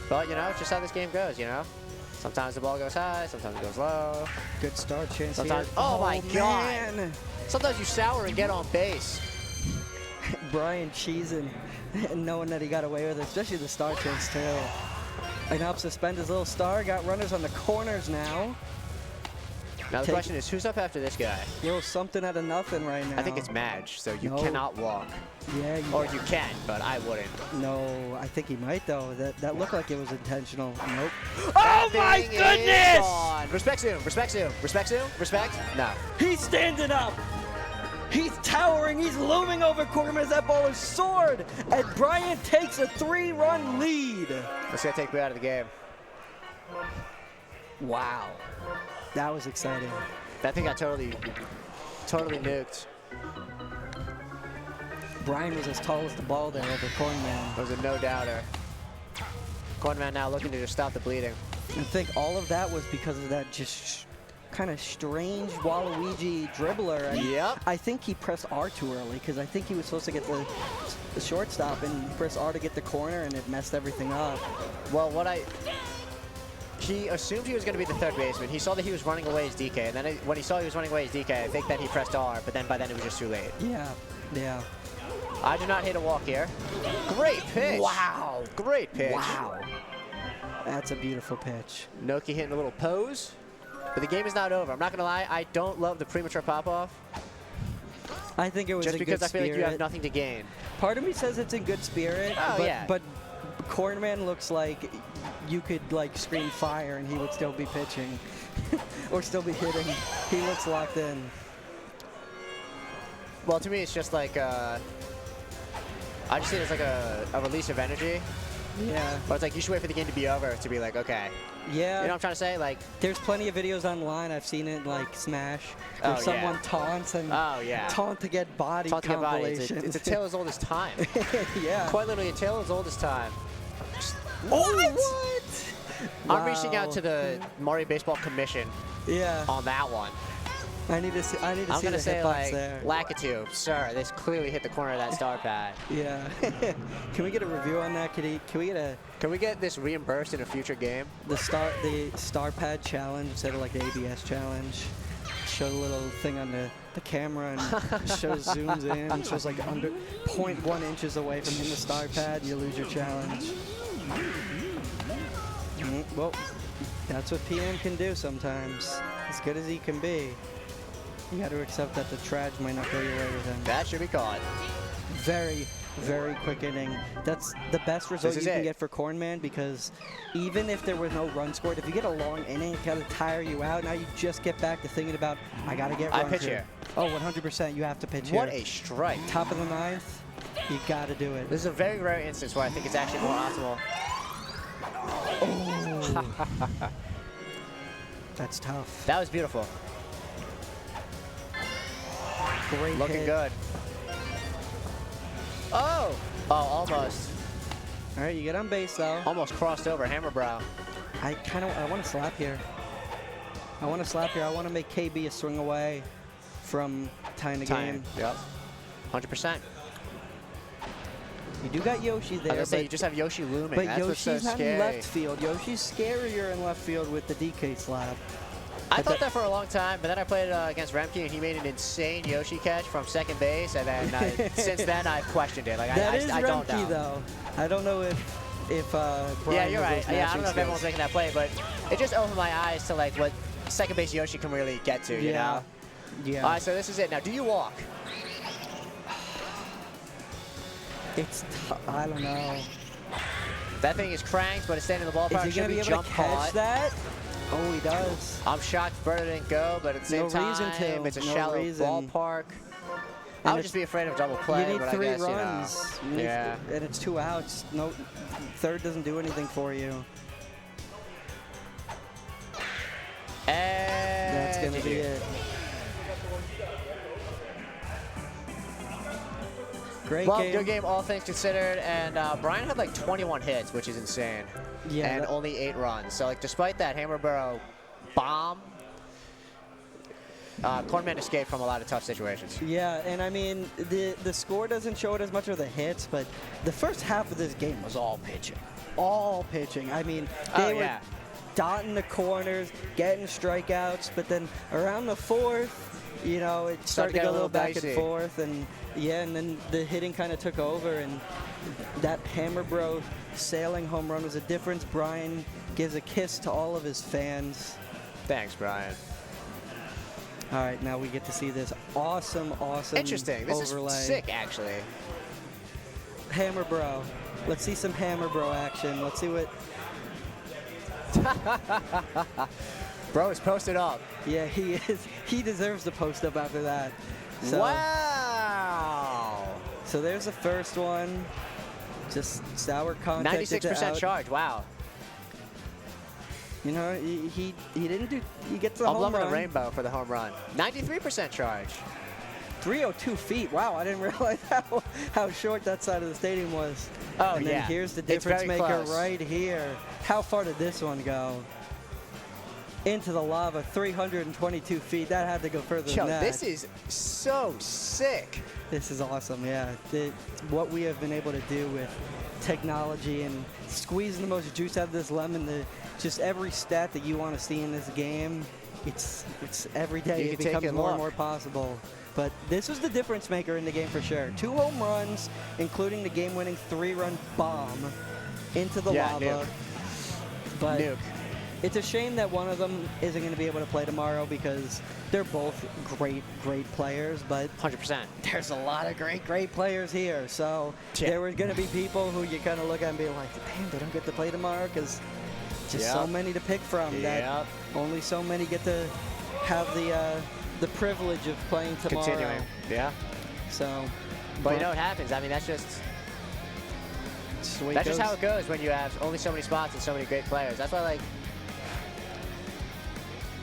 But, you know, it's just how this game goes, you know? Sometimes the ball goes high, sometimes it goes low. Good start chance Sometimes, here. oh my God. Man. Sometimes you sour and get on base. Brian cheesing and knowing that he got away with it, especially the star chance too. And helps suspend his little star. Got runners on the corners now. Now the question is, who's up after this guy? Little something out of nothing right now. I think it's Madge, so you No. cannot walk. Yeah. Or you can, but I wouldn't. No, I think he might though. That looked like it was intentional. Nope. That Oh my thing is goodness! gone. Respect Zoom, respect Zoom, respect Zoom, respect? No. He's standing up. He's towering. He's looming over Corman as that ball is soared. And Brian takes a 3-run lead. Let's get take me out of the game. Wow. That was exciting. That thing got totally nuked. Brian was as tall as the ball there over Cornman. It was a no-doubter. Cornman now looking to just stop the bleeding. I think all of that was because of that just kind of strange Waluigi dribbler. And Yep. I think he pressed R too early because I think he was supposed to get the shortstop and he pressed R to get the corner and it messed everything up. Well, he assumed he was going to be the third baseman. He saw that he was running away as DK, and then when he saw he was running away as DK, I think that he pressed R, but then by then it was just too late. Yeah, yeah. I do not hit a walk here. Great pitch. Wow. Great pitch. Wow. That's a beautiful pitch. Noki hitting a little pose, but the game is not over. I'm not going to lie, I don't love the premature pop-off. I think it was Just in because good I feel like you have spirit. nothing to gain. Part of me says it's in good spirit, Oh, but, yeah. but Cornman looks like you could like scream fire and he would still be pitching or still be hitting. He looks locked in. Well, to me, it's just like, I just see it as like a release of energy. Yeah. But it's like, you should wait for the game to be over to be like, okay. Yeah. You know what I'm trying to say? Like, there's plenty of videos online. I've seen it like Smash where Oh, yeah. someone taunts and taunt to get body Taunt to get body. compilations. It's a tale as old as time. Yeah. Quite literally a tale as old as time. What? I'm reaching Wow. out to the Mario Baseball Commission Yeah. on that one. I need to see. I need to I'm see gonna the say hitbox like, there. Lakitu, sir, this clearly hit the corner of that star pad. Yeah. Can we get a review on that? Can we get a Can we get this reimbursed in a future game? the star pad challenge instead of like the ABS challenge? Show the little thing on the camera and shows zooms in and shows like under 0.1 inches away from hitting the star pad and you lose your challenge. Well, that's what PM can do sometimes. As good as he can be. You got to accept that the Traj might not go your way with him. That should be caught. Very, very quick inning. That's the best result This you is can it. get for Cornman because even if there was no run scored, if you get a long inning, it kind of tire you out. Now you just get back to thinking about, I got to get I runs pitch here. Oh, 100%. You have to pitch What here. a strike. Top of the ninth, you got to do it. This is a very rare instance where I think it's actually more optimal. Oh. That's tough. That was beautiful. Great Looking hit. good. Oh! Oh, almost. All right, you get on base though. Almost crossed over, hammer brow. I want to slap here. I want to make KB a swing away from tying the game. Yep. 100%. You do got Yoshi I was there, gonna say, but you just have Yoshi looming. But That's what's so Yoshi's not scary. in left field. Yoshi's scarier in left field with the DK slap. I thought that for a long time, but then I played against Remke, and he made an insane Yoshi catch from second base, and then since then I've questioned it. Like That is I don't Remke, know. though. I don't know if Yeah, Brian you're has right. those Yeah, I matching don't know if everyone's skills. making that play, but it just opened my eyes to like what second base Yoshi can really get to. You know? Yeah. All right, so this is it. Now, do you walk? I don't know. That thing is cranked, but it's staying in the ballpark. Is he Should gonna be able jump to catch hard. that? Oh, he does. I'm shocked Berta didn't go, but at the same No time, reason to. it's a No shallow reason. ballpark. I And would it's- just be afraid of double play, You need but 3 I guess, runs. you know. Yeah. And it's 2 outs. No, third doesn't do anything for you. And That's going to be GG. it. Great Well, game. good game, all things considered. And Brian had like 21 hits, which is insane. Yeah, And that- only 8 runs. So, like, despite that Hammerborough bomb, Cornman escaped from a lot of tough situations. Yeah, and I mean, the score doesn't show it as much of the hits, but the first half of this game was all pitching. All pitching. I mean, they were dotting the corners, getting strikeouts, but then around the 4th, you know, it started to get go a a little back dicey. and forth, and yeah, and then the hitting kind of took over, and that Hammerborough sailing home run was a difference. Brian gives a kiss to all of his fans. Thanks, Brian. All right, now we get to see this awesome Interesting. This overlay. is sick, actually. Hammerborough. Let's see some Hammerborough action. Let's see what... Bro is posted up. Yeah, he is. He deserves to post up after that. So, Wow. So there's the first one. Just sour contact. 96% charge. Wow. You know, he didn't do. He gets the I'm home loving run. the rainbow for the home run. 93% charge. 302 feet. Wow, I didn't realize how short that side of the stadium was. Oh, and then yeah. here's the It's difference very maker close. right here. How far did this one go? Into the lava, 322 feet. That had to go further Yo, than that. this is so sick. This is awesome, yeah. What we have been able to do with technology and squeezing the most juice out of this lemon, just every stat that you want to see in this game, it's every day You it can take becomes a more and look. more possible. But this was the difference maker in the game for sure. 2 home runs, including the game-winning 3-run bomb into the lava. Nuke. But Nuke. it's a shame that one of them isn't going to be able to play tomorrow because they're both great players, but 100%. there's a lot of great players here. So Yeah. there were going to be people who you kind of look at and be like, damn, they don't get to play tomorrow because just so Yep. many to pick from that Yep. only so many get to have the privilege of playing tomorrow. Continuing. Yeah. So, But you know what happens? I mean, that's just the way it that's just goes. how it goes when you have only so many spots and so many great players. That's why, like,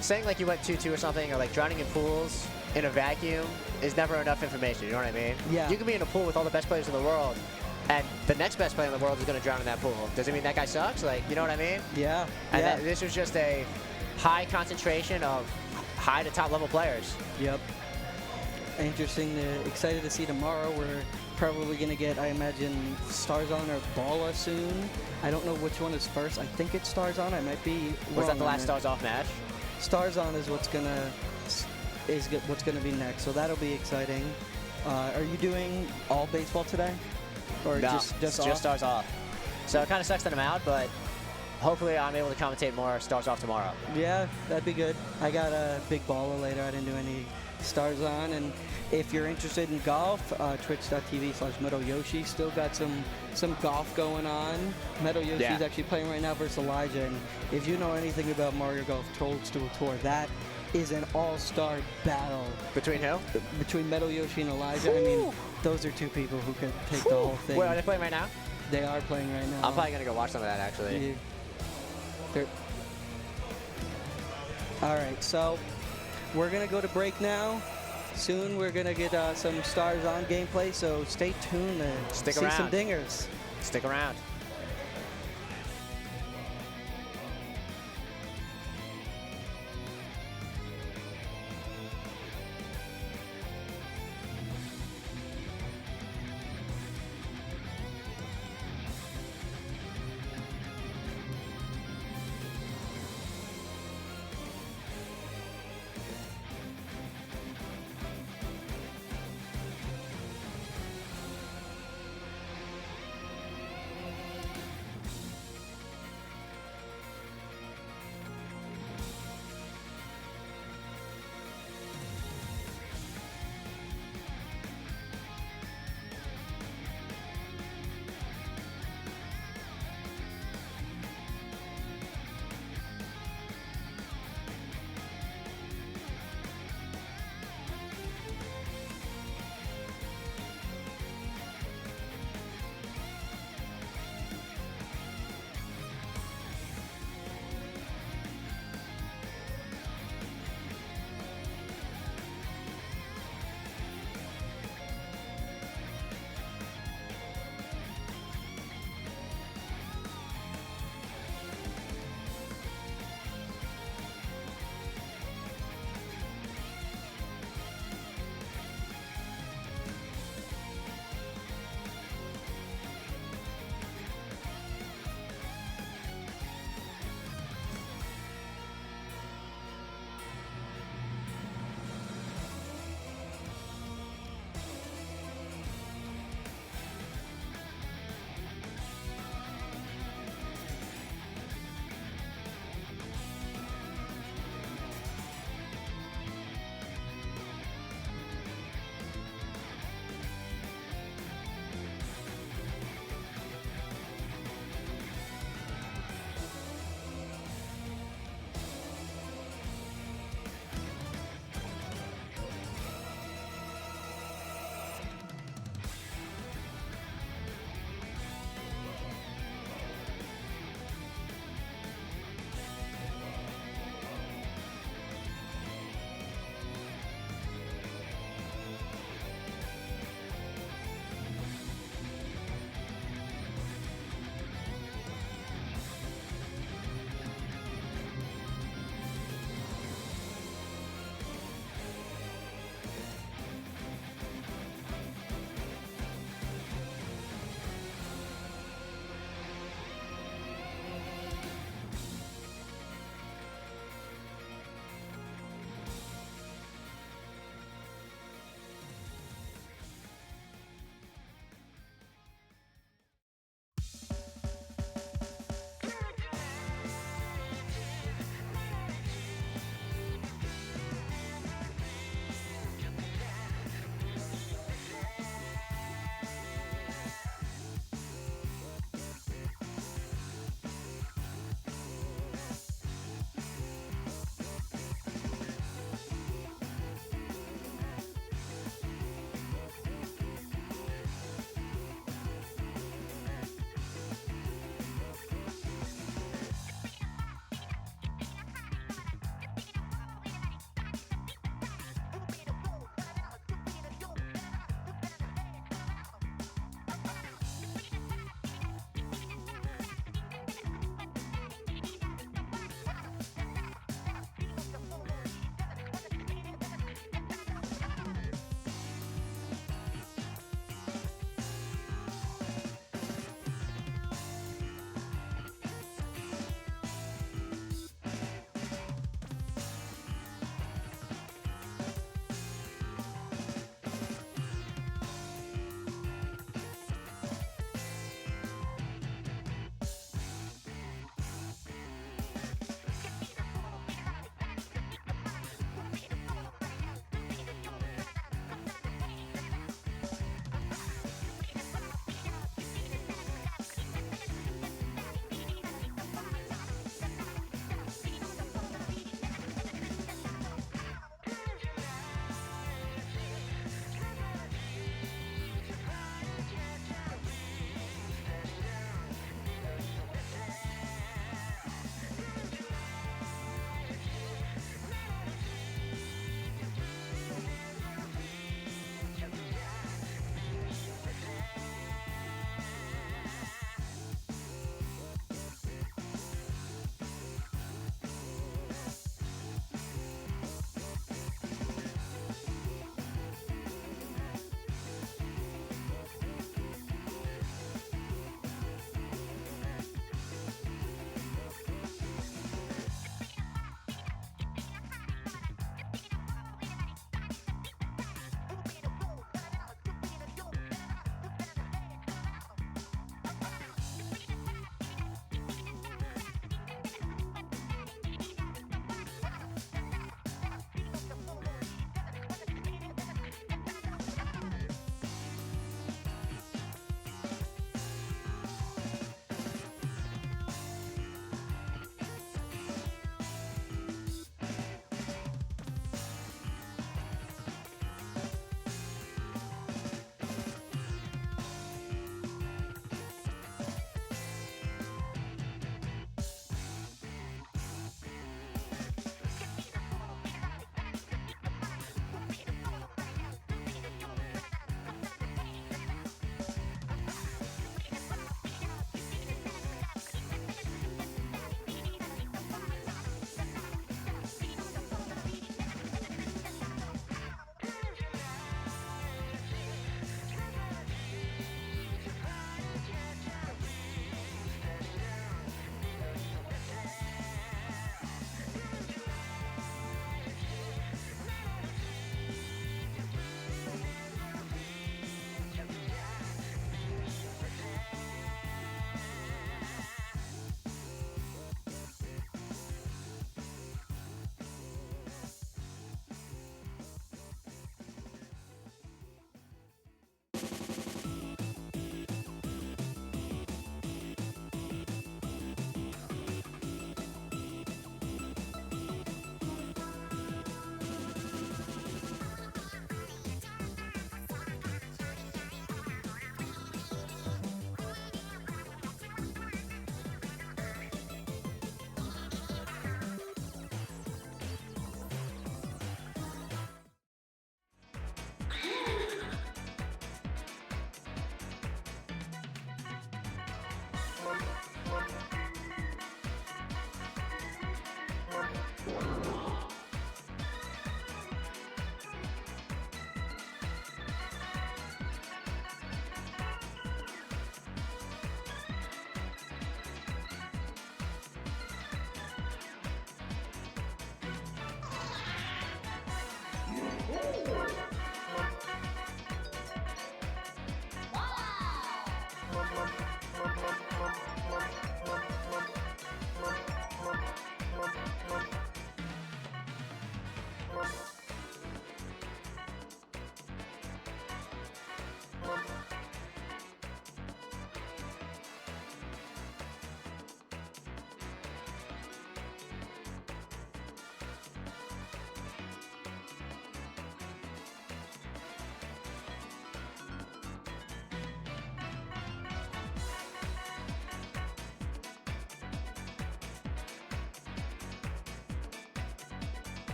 saying like you went 2-2 or something, or like drowning in pools in a vacuum is never enough information. You know what I mean? Yeah. You can be in a pool with all the best players in the world, and the next best player in the world is going to drown in that pool. Does it mean that guy sucks? Like, you know what I mean? Yeah. And yeah. this was just a high concentration of high to top level players. Yep. Interesting. Excited to see tomorrow. We're probably going to get, I imagine, Stars On or Balla soon. I don't know which one is first. I think it's Stars On. I might be Was wrong that the on last it. Stars Off match? Stars On is what's gonna be next. So that'll be exciting. Are you doing all baseball today, or No, just it's off? just Stars Off. So it kind of sucks that I'm out, but hopefully I'm able to commentate more Stars Off tomorrow. Yeah, that'd be good. I got a big Balla later. I didn't do any Stars On. And if you're interested in golf, twitch.tv/MetalYoshi still got some golf going on. Metal Yoshi's Yeah. actually playing right now versus Elijah. And if you know anything about Mario Golf Toadstool Tour, that is an all-star battle Between who? between Metal Yoshi and Elijah. I mean, those are 2 people who could take the whole thing. Wait, are they playing right now? They are playing right now. I'm probably going to go watch some of that, actually. Yeah. They're- All right, so we're going to go to break now. Soon we're going to get some Stars On gameplay, so stay tuned to Stick see some around. dingers. Stick around.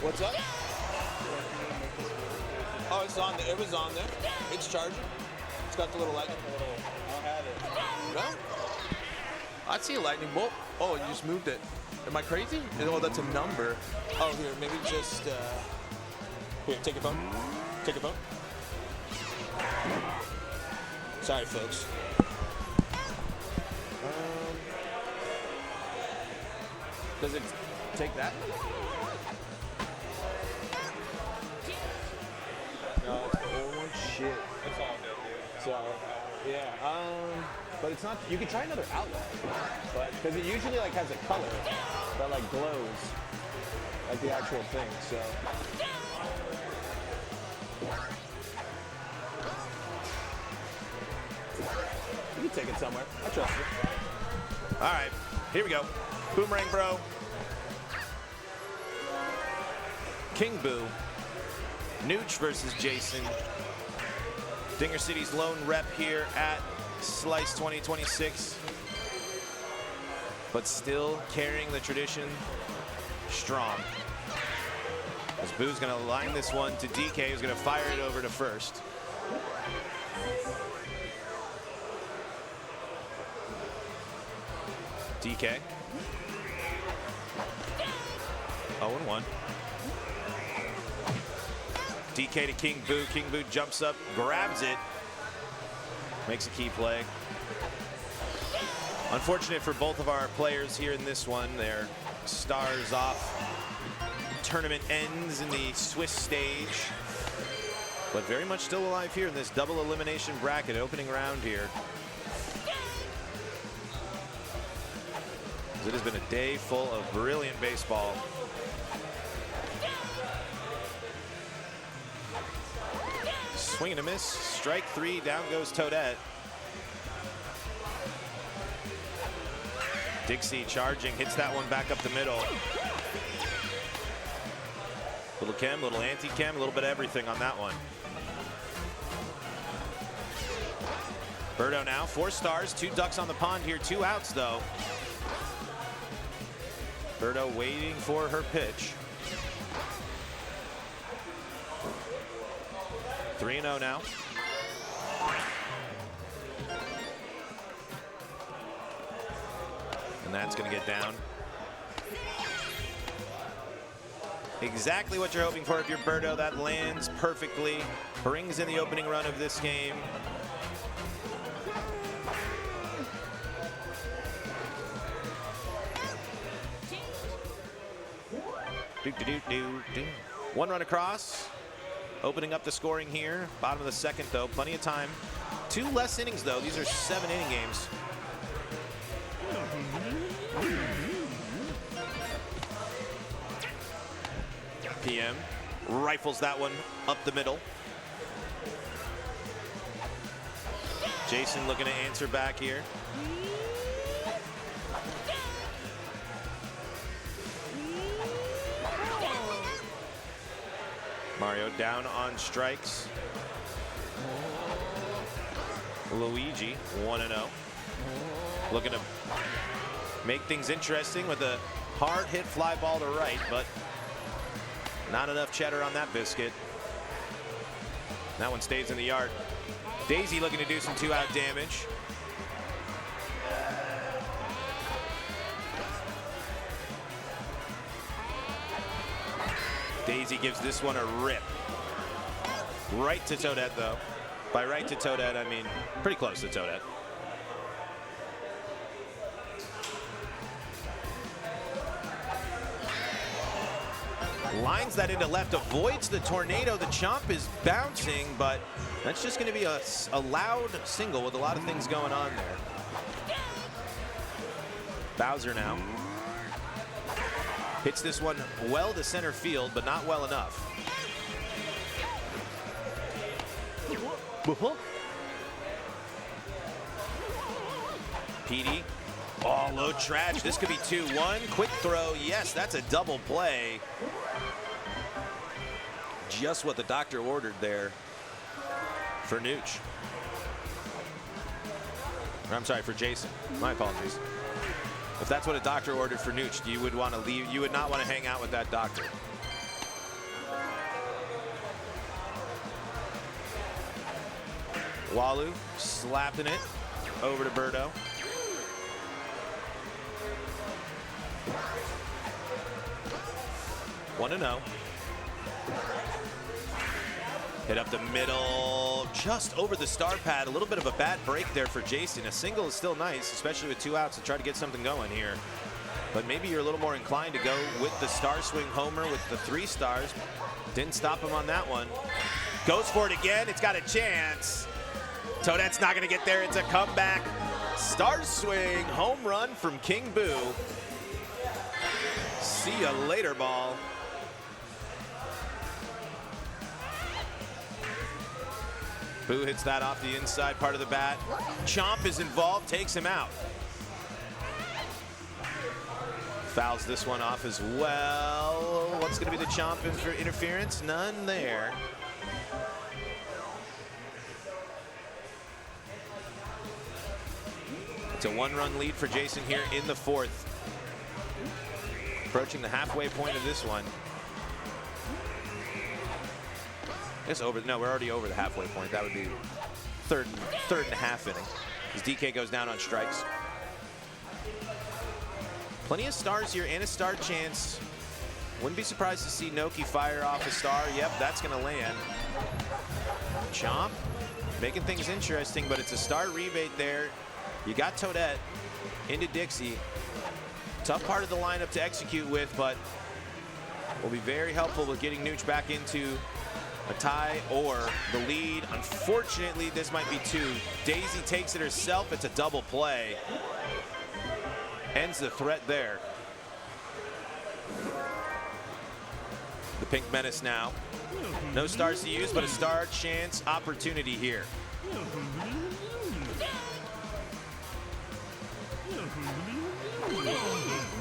What's up? Oh, it's on there. It was on there. It's charging. It's got the little lightning. I don't have it. No? I see a lightning bolt. Oh, you just moved it. Am I crazy? Oh, that's a number. Oh, here, maybe just, here, take your phone. Take your phone. Sorry, folks. Does it take that? No, it's the old one. Shit. It's all good, dude. So, yeah, but it's not, you can try another outlet, but, because it usually, like, has a color that, like, glows, like the actual thing, so. You can take it somewhere. I trust you. All right, here we go. Boomerang Bro. King Boo. Nooch versus Jason. Dinger City's lone rep here at Slice 2026. But still carrying the tradition strong. As Boo's gonna line this one to DK, who's gonna fire it over to first. DK. 0-1. DK to King Boo. King Boo jumps up, grabs it, makes a key play. Unfortunate for both of our players here in this one. Their stars off. Tournament ends in the Swiss stage. But very much still alive here in this double elimination bracket, opening round here. It has been a day full of brilliant baseball. Swing and a miss. Strike three. Down goes Toadette. Dixie charging. Hits that one back up the middle. Little chem, little anti-chem, a little bit of everything on that one. Birdo now. 4 stars. 2 ducks on the pond here. 2 outs, though. Birdo waiting for her pitch. 3-0 now. And that's going to get down. Exactly what you're hoping for if you're Birdo. That lands perfectly. Brings in the opening run of this game. One run across. Opening up the scoring here. Bottom of the second, though. Plenty of time. 2 less innings, though. These are 7-inning games. PM rifles that one up the middle. Jason looking to answer back here. Mario down on strikes. Luigi 1-0. Looking to make things interesting with a hard hit fly ball to right, but not enough cheddar on that biscuit. That one stays in the yard. Daisy looking to do some 2-out damage. Daisy gives this one a rip. Right to Toadette, though. By right to Toadette, I mean pretty close to Toadette. Lines that into left, avoids the tornado. The chomp is bouncing, but that's just going to be a loud single with a lot of things going on there. Bowser now. Hits this one well to center field, but not well enough. PD. Oh, low trash. This could be 2-1. Quick throw. Yes, that's a double play. Just what the doctor ordered there for Nooch. I'm sorry, for Jason. My apologies. If that's what a doctor ordered for Nooch, you would want to leave. You would not want to hang out with that doctor. Walu slapping it over to Birdo. One to 0. Hit up the middle, just over the star pad. A little bit of a bad break there for Jason. A single is still nice, especially with 2 outs, to try to get something going here. But maybe you're a little more inclined to go with the star swing homer with the 3 stars. Didn't stop him on that one. Goes for it again. It's got a chance. Toadette's not going to get there. It's a comeback. Star swing home run from King Boo. See ya later, ball. Boo hits that off the inside part of the bat. Chomp is involved, takes him out. Fouls this one off as well. What's going to be the Chomp interference? None there. It's a 1-run lead for Jason here in the 4th. Approaching the halfway point of this one. It's over. No, we're already over the halfway point. That would be third and a half inning. As DK goes down on strikes. Plenty of stars here and a star chance. Wouldn't be surprised to see Noki fire off a star. Yep, that's going to land. Chomp making things interesting, but it's a star rebate there. You got Toadette into Dixie. Tough part of the lineup to execute with, but will be very helpful with getting Nooch back into a tie or the lead. Unfortunately, this might be 2. Daisy takes it herself. It's a double play. Ends the threat there. The Pink Menace now. No stars to use, but a star chance opportunity here.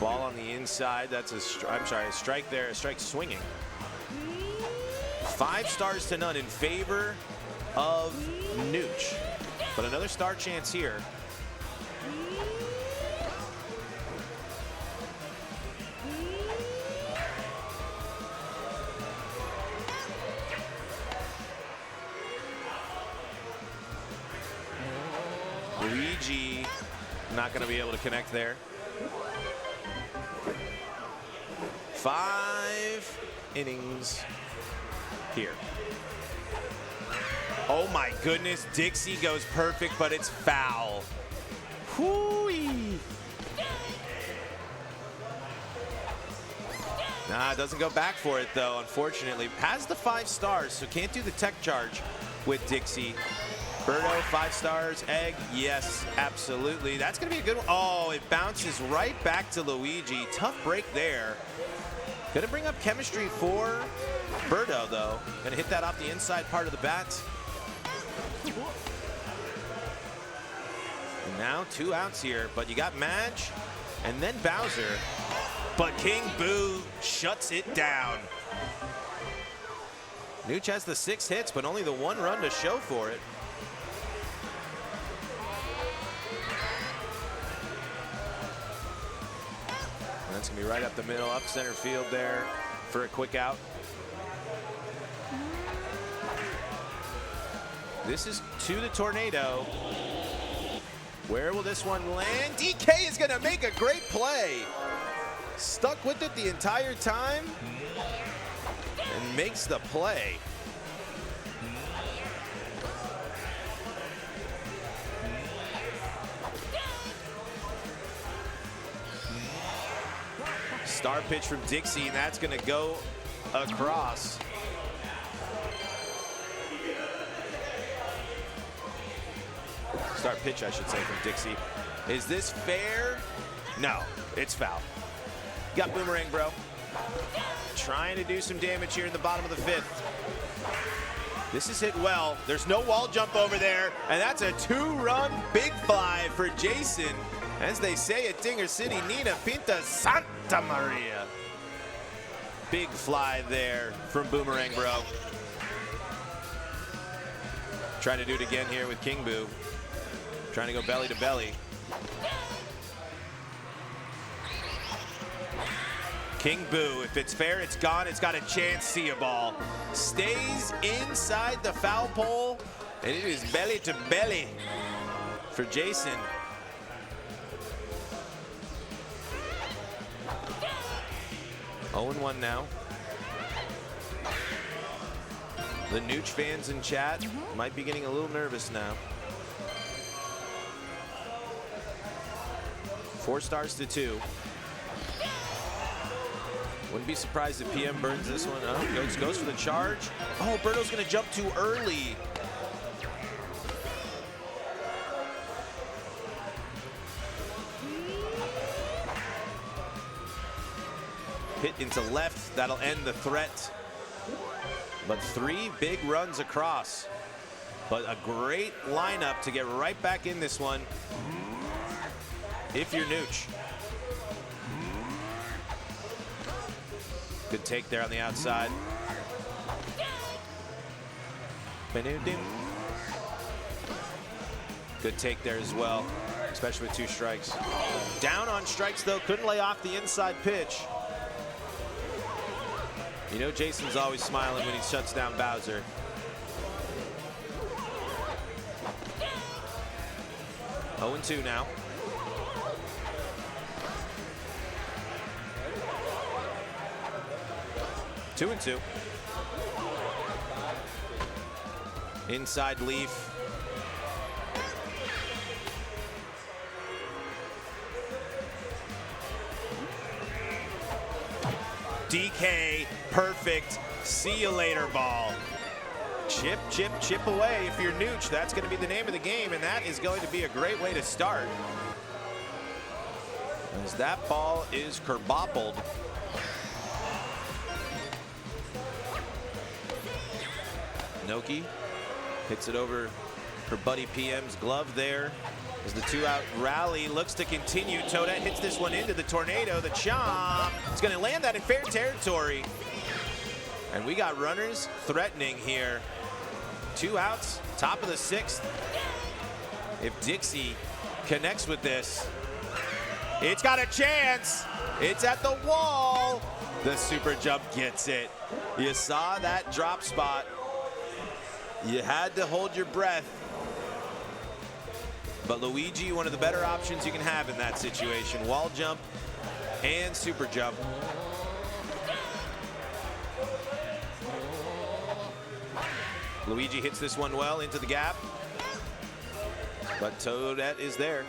Ball on the inside. That's a strike there. A strike swinging. 5 stars to none in favor of Nooch. But another star chance here. Luigi not going to be able to connect there. 5 innings here. Oh my goodness, Dixie goes perfect, but it's foul. Whoo-wee. Nah, doesn't go back for it though, unfortunately. Has the 5 stars, so can't do the tech charge with Dixie. Birdo, 5 stars. Egg, yes, absolutely. That's gonna be a good one. Oh, it bounces right back to Luigi. Tough break there. Gonna bring up chemistry for Birdo though. Gonna hit that off the inside part of the bat. And now 2 outs here, but you got Madge and then Bowser. But King Boo shuts it down. Nooch has the 6 hits, but only the 1 run to show for it. And that's gonna be right up the middle, up center field there for a quick out. This is to the tornado. Where will this one land? DK is gonna make a great play. Stuck with it the entire time and makes the play. Star pitch from Dixie, and that's gonna go across. Start pitch, I should say, from Dixie. Is this fair? No, it's foul. Got Boomerang, bro. Trying to do some damage here in the bottom of the 5th. This is hit well. There's no wall jump over there, and that's a 2-run big fly for Jason. As they say at Dinger City, Nina Pinta Santa Maria. Big fly there from Boomerang, bro. Trying to do it again here with King Boo. Trying to go belly to belly. King Boo, if it's fair, it's gone. It's got a chance. See a ball. Stays inside the foul pole, and it is belly to belly for Jason. Oh, 0-1 now. The Nooch fans in chat might be getting a little nervous now. 4 stars to 2. Wouldn't be surprised if PM burns this one. Oh, goes for the charge. Oh, Birdo's gonna jump too early. Hit into left, that'll end the threat. But 3 big runs across. But a great lineup to get right back in this one if you're Nooch. Good take there on the outside. Good take there as well, especially with 2 strikes. Down on strikes though, couldn't lay off the inside pitch. You know Jason's always smiling when he shuts down Bowser. Oh, 0-2 now. Two and 2. Inside Leaf. DK, perfect. See you later, ball. Chip, chip, chip away. If you're Nooch, that's going to be the name of the game, and that is going to be a great way to start. As that ball is kerboppled. Noki hits it over her buddy PM's glove there. As the 2-out rally looks to continue. Toadette hits this one into the tornado. The chomp. It's going to land that in fair territory. And we got runners threatening here. 2 outs, top of the 6th. If Dixie connects with this, it's got a chance. It's at the wall. The super jump gets it. You saw that drop spot. You had to hold your breath. But Luigi, one of the better options you can have in that situation. Wall jump and super jump. Luigi hits this one well into the gap. But Toadette is there.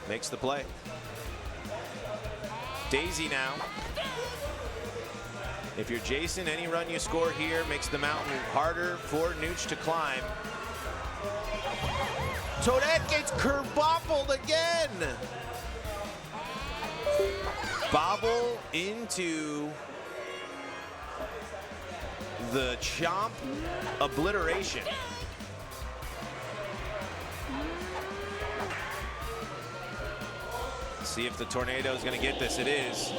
Makes the play. Daisy now. If you're Jason, any run you score here makes the mountain harder for Nooch to climb. Toadette gets kerbobbled again. Bobble into the chomp obliteration. See if the tornado is going to get this. It is.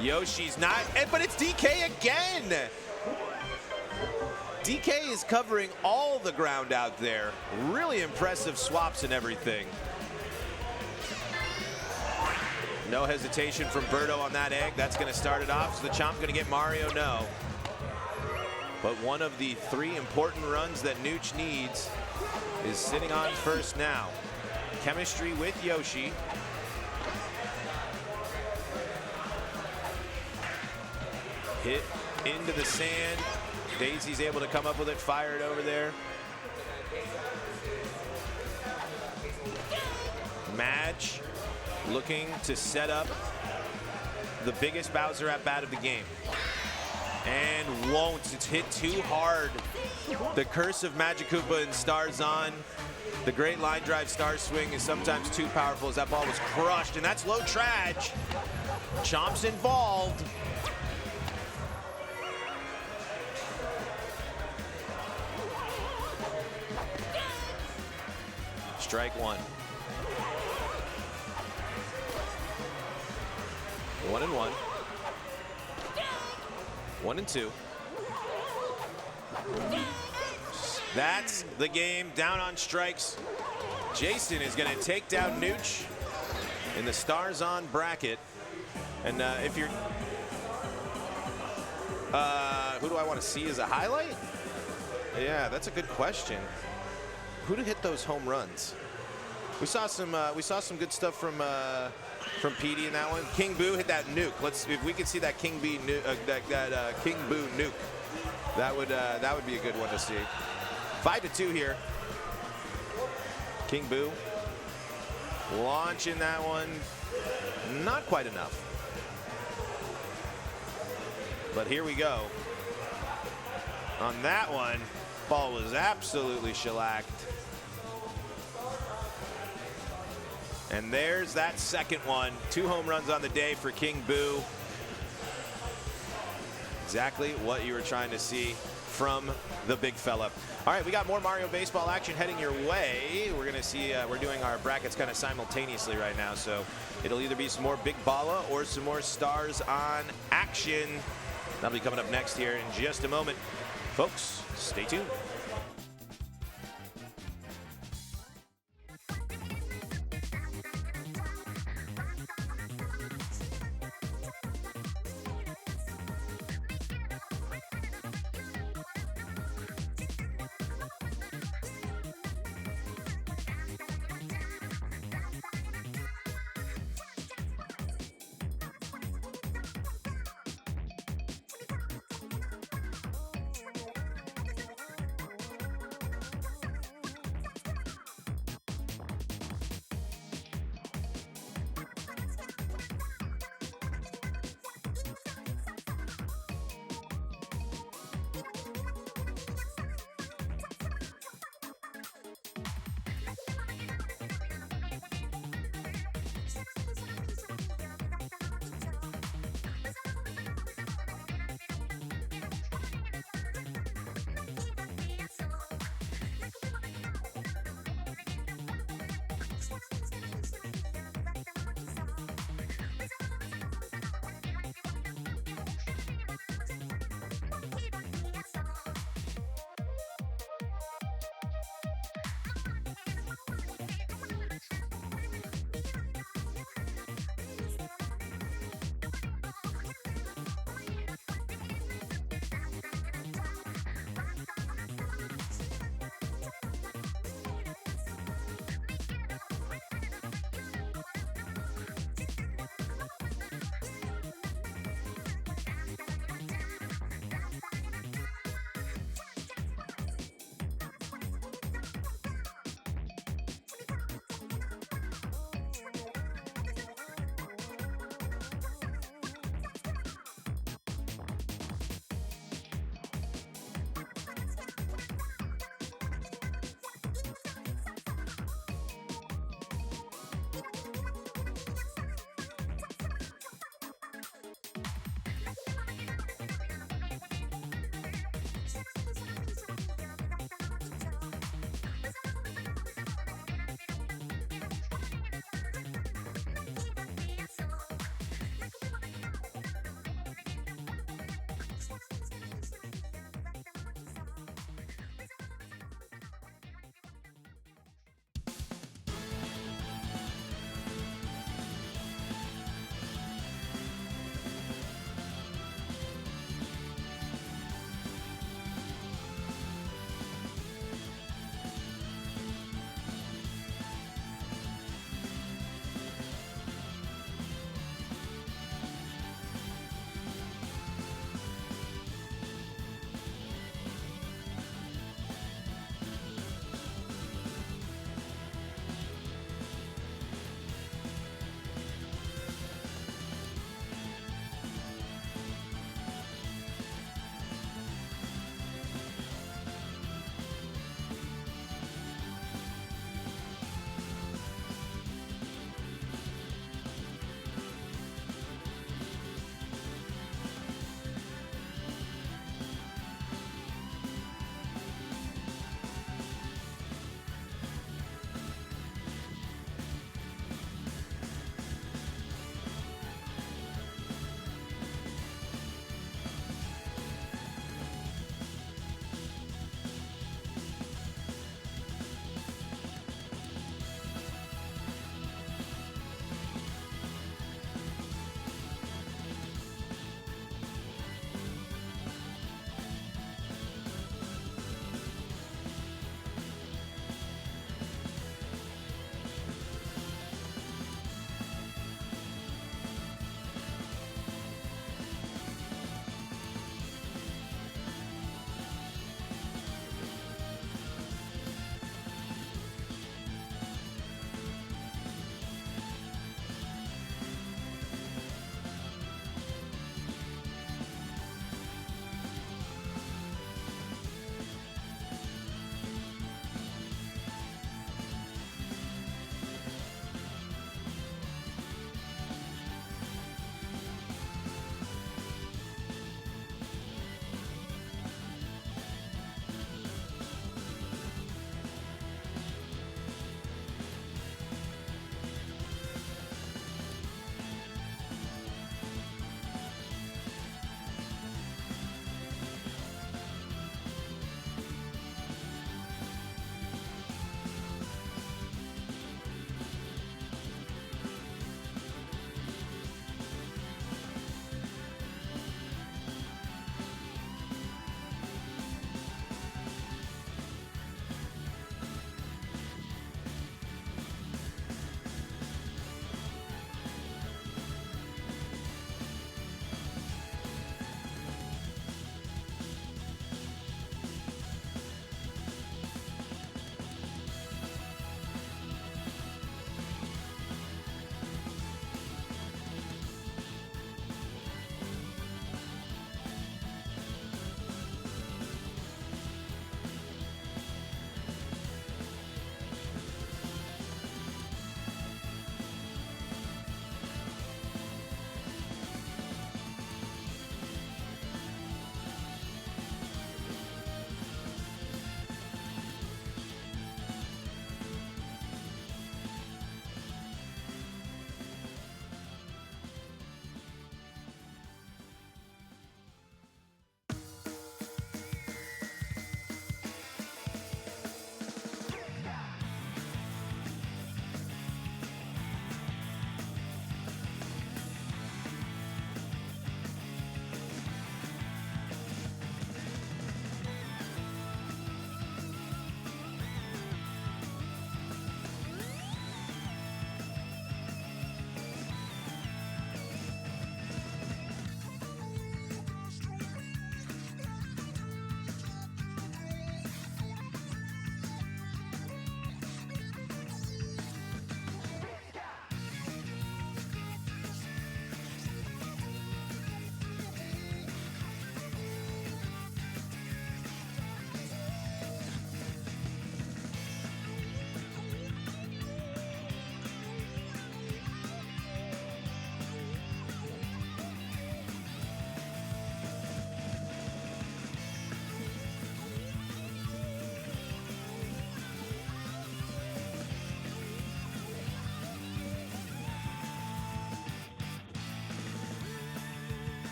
Yoshi's not, but it's DK again. DK is covering all the ground out there. Really impressive swaps and everything. No hesitation from Birdo on that egg. That's going to start it off. So the chomp going to get Mario? No. But one of the 3 important runs that Nooch needs is sitting on first now. Chemistry with Yoshi. Hit into the sand. Daisy's able to come up with it, fire it over there. Madge looking to set up the biggest Bowser at bat of the game. And won't. It's hit too hard. The curse of Magikoopa and Starzon. The great line drive star swing is sometimes too powerful as that ball was crushed. And that's low trash. Chomp's involved. Strike 1. 1-1. 1-2. That's the game. Down on strikes. Jason is going to take down Nooch in the Starzon bracket. And if you're... who do I want to see as a highlight? Yeah, that's a good question. Who to hit those home runs? We saw some good stuff from Petey in that one. King Boo hit that nuke. Let's if we could see that King Boo King Boo nuke, that would be a good one to see. 5-2 here. King Boo launching that one, not quite enough. But here we go. On that one, ball was absolutely shellacked. And there's that second one. 2 home runs on the day for King Boo. Exactly what you were trying to see from the big fella. All right, we got more Mario Baseball action heading your way. We're gonna see, we're doing our brackets kind of simultaneously right now, so it'll either be some more big Balla or some more stars on action. That'll be coming up next here in just a moment. Folks, stay tuned.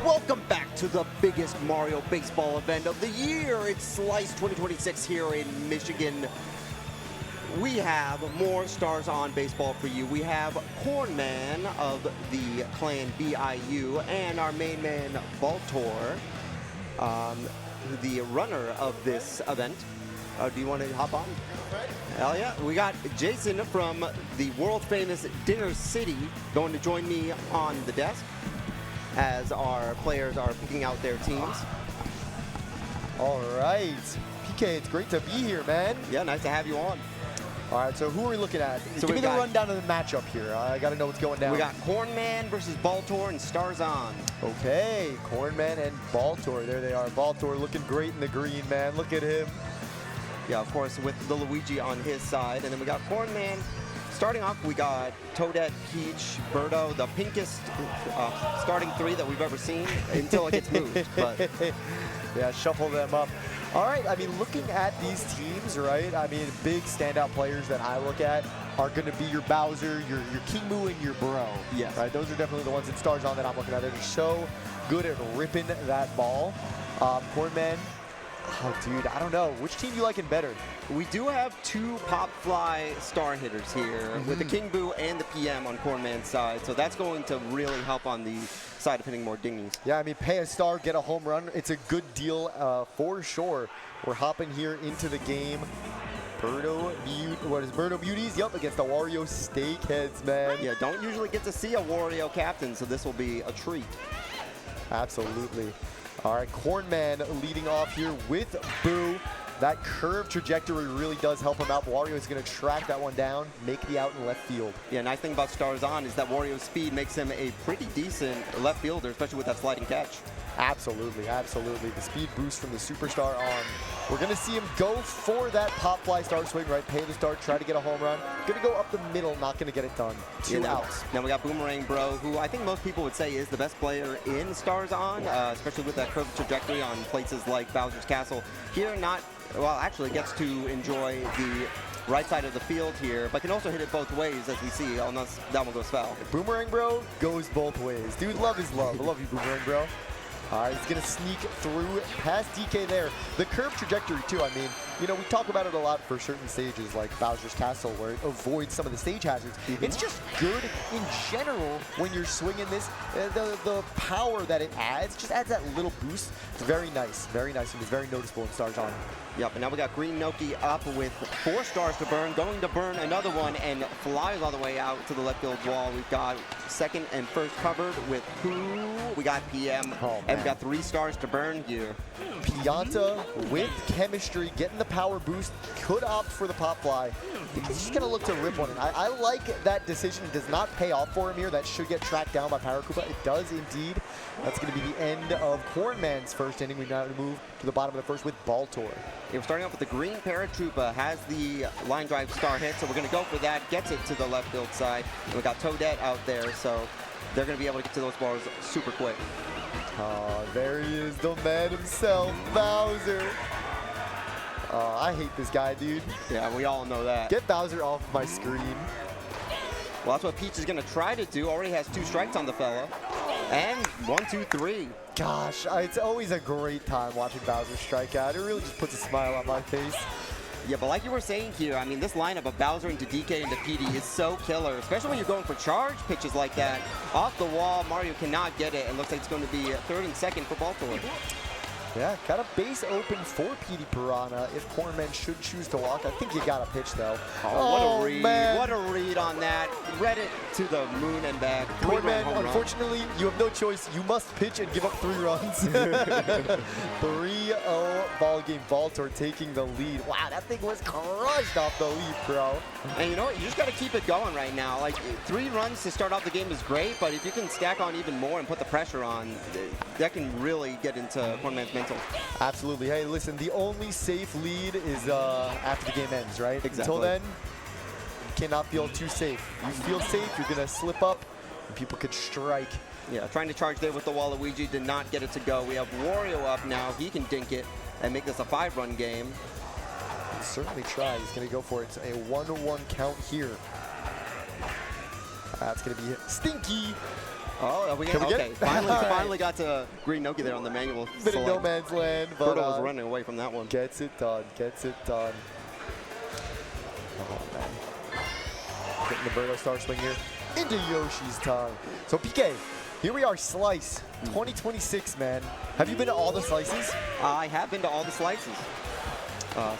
Welcome back to the biggest Mario baseball event of the year. It's Slice 2026 here in Michigan. We have more Stars On baseball for you. We have Cornman of the clan BIU and our main man Baltor, the runner of this event. Do you want to hop on? Hell yeah. We got Jason from the world famous Dinner City going to join me on the desk as our players are picking out their teams. All right. PK, it's great to be here, man. Yeah, nice to have you on. All right, so who are we looking at? So Give me the got- rundown of the matchup here. I got to know what's going down. We got Cornman versus Baltor and Stars On. Okay, Cornman and Baltor. There they are. Baltor looking great in the green, man. Look at him. Yeah, of course, with the Luigi on his side. And then we got Cornman. Starting off, we got Toadette, Peach, Birdo, the pinkest starting three that we've ever seen until it gets moved. But yeah, shuffle them up. All right, I mean, looking at these teams, right, I mean, big standout players that I look at are going to be your Bowser, your King Moo, and your Bro. Yes. Right, those are definitely the ones in Stars On that I'm looking at. They're so good at ripping that ball. Cornman, oh, dude, I don't know. Which team you liking better? we do have two Pop Fly star hitters here with the King Boo and the PM on Cornman's side. So that's going to really help on the side of hitting more dingies. Yeah, I mean, pay a star, get a home run. It's a good deal for sure. We're hopping here into the game. Birdo Beauties? Yep, against the Wario Steakheads, man. Yeah, don't usually get to see a Wario captain, so this will be a treat. Absolutely. All right, Cornman leading off here with Boo. That curved trajectory really does help him out. Wario is going to track that one down, make the out in left field. Yeah, nice thing about Stars On is that Wario's speed makes him a pretty decent left fielder, especially with that sliding catch. Absolutely, absolutely. The speed boost from the Superstar On. We're going to see him go for that pop fly start swing, right? Pay the start, try to get a home run. Going to go up the middle, not going to get it done. Two outs. Now we got Boomerang Bro, who I think most people would say is the best player in Stars On, especially with that curved trajectory on places like Bowser's Castle. Here, actually gets to enjoy the right side of the field here, but can also hit it both ways, as we see, unless that one goes foul. Boomerang Bro goes both ways. Dude, love is love. I love you, Boomerang Bro. All right, he's going to sneak through past DK there. The curved trajectory, too. I mean, you know, we talk about it a lot for certain stages like Bowser's Castle where it avoids some of the stage hazards. It's just good in general when you're swinging this. The power that it adds just adds that little boost. It's very nice, and it's very noticeable in Stars On. Yep, and now we got Green Noki up with 4 stars to burn, going to burn another one and flies all the way out to the left field wall. We've got second and first covered with who? We got PM, and we got 3 stars to burn here. Pianta with chemistry, getting the power boost, could opt for the pop fly. He's just going to look to rip one in. I like that decision. It does not pay off for him here. That should get tracked down by Paracupa. It does indeed. That's going to be the end of Cornman's first inning. We now move to the bottom of the first with Baltor. Yeah, we're starting off with the green Paratroopa, has the line drive star hit, so we're going to go for that, gets it to the left field side. And we got Toadette out there, so they're going to be able to get to those balls super quick. Oh, there he is, the man himself, Bowser. Oh, I hate this guy, dude. Yeah, we all know that. Get Bowser off my screen. Well, that's what Peach is going to try to do. Already has 2 strikes on the fella. And 1, 2, 3. Gosh, it's always a great time watching Bowser strike out. It really just puts a smile on my face. Yeah, but like you were saying here, I mean, this lineup of Bowser into DK into PD is so killer, especially when you're going for charge pitches like that. Off the wall, Mario cannot get it, and looks like it's going to be third and second for Baltimore. Yeah, got a base open for PD Piranha if Cornman should choose to walk. I think you got a pitch, though. Oh, what a read. Man. What a read on that. Read it to the moon and back. Cornman, unfortunately, you have no choice. You must pitch and give up 3 runs. 3-0 ball game. Baltor taking the lead. Wow, that thing was crushed off the lead, bro. And you know what? You just got to keep it going right now. Like, 3 runs to start off the game is great, but if you can stack on even more and put the pressure on, that can really get into Cornman's mental. Absolutely. Hey, listen, the only safe lead is after the game ends, right? Exactly. Until then, you cannot feel too safe. You feel safe, you're going to slip up, and people could strike. Yeah, trying to charge there with the Waluigi, did not get it to go. We have Wario up now. He can dink it and make this a 5-run game. He'll certainly try. He's going to go for it. It's a 1-1 count here. That's going to be Stinky. Oh, Can we get okay. it? Finally got to Green Noki there on the manual. Bit of no man's land, but Birdo was running away from that one. gets it done. Gets it done. Oh man. Getting the Birdo star swing here into Yoshi's tongue. So PK, here we are, Slice 2026, man. Have you been to all the slices? I have been to all the slices.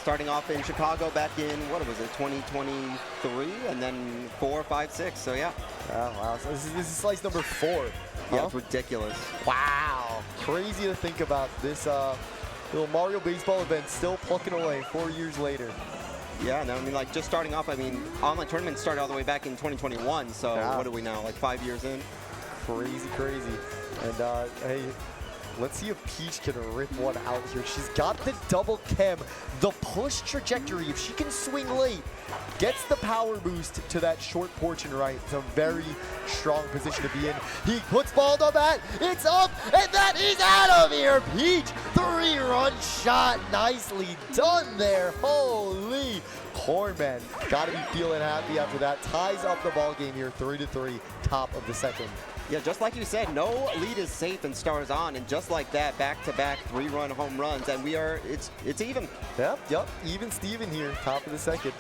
Starting off in Chicago back in, what was it, 2023, and then 4, 5, 6, so yeah. Oh, wow. So this is slice number 4. Yeah, it's ridiculous. Wow. Crazy to think about this little Mario baseball event still plucking away 4 years later. Yeah, no, I mean, like, just starting off, I mean, online tournaments started all the way back in 2021, so what are we now, like 5 years in? Crazy, crazy. And, hey, let's see if Peach can rip one out here. She's got the double chem, the push trajectory. If she can swing late, gets the power boost to that short portion right. It's a very strong position to be in. He puts ball to bat. It's up, and that is out of here. Peach, 3-run shot. Nicely done there. Holy. Cornman got to be feeling happy after that. Ties up the ball game here, 3-3, top of the second. Yeah, just like you said, no lead is safe in Stars On, and just like that, back-to-back 3-run home runs, and it's even. Yep, even Steven here, top of the second.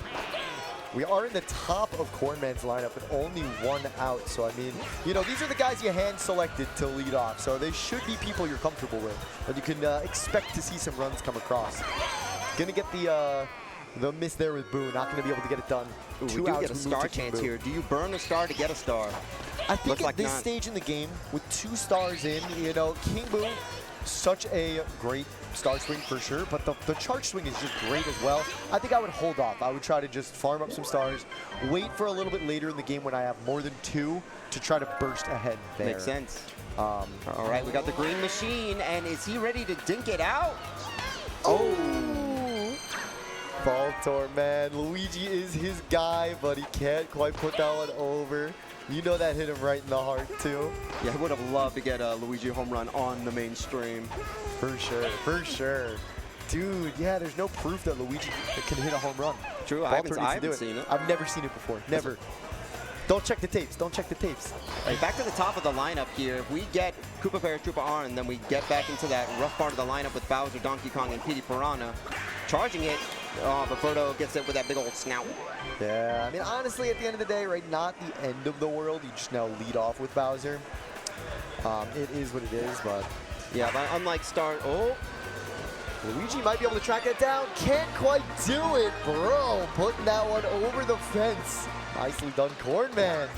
We are in the top of Cornman's lineup with only 1 out, so I mean, you know, these are the guys you hand-selected to lead off, so they should be people you're comfortable with, and you can expect to see some runs come across. Gonna get the miss there with Boo, not gonna be able to get it done. Ooh, we do get a star chance here. Do you burn a star to get a star? I think Looks at like this not. stage in the game, with 2 stars in, you know, King Boo, such a great star swing for sure, but the charge swing is just great as well. I think I would hold off. I would try to just farm up some stars, wait for a little bit later in the game when I have more than 2 to try to burst ahead there. Makes sense. All right, we got the green machine, and is he ready to dink it out? Baltor, man. Luigi is his guy, but he can't quite put that one over. You know that hit him right in the heart, too. Yeah, I would have loved to get a Luigi home run on the mainstream. For sure, for sure. Dude, yeah, there's no proof that Luigi can hit a home run. True, I haven't seen it. I've never seen it before, never. Don't check the tapes, don't check the tapes. Right, back to the top of the lineup here. If we get Koopa Paratroopa Arn, then we get back into that rough part of the lineup with Bowser, Donkey Kong, and Petey Piranha. Charging it, but Birdo gets it with that big old snout. Yeah, I mean, honestly, at the end of the day, right, not the end of the world. You just now lead off with Bowser. It is what it is, but... Yeah, but unlike Luigi might be able to track that down. Can't quite do it, bro. Putting that one over the fence. Nicely done, Cornman.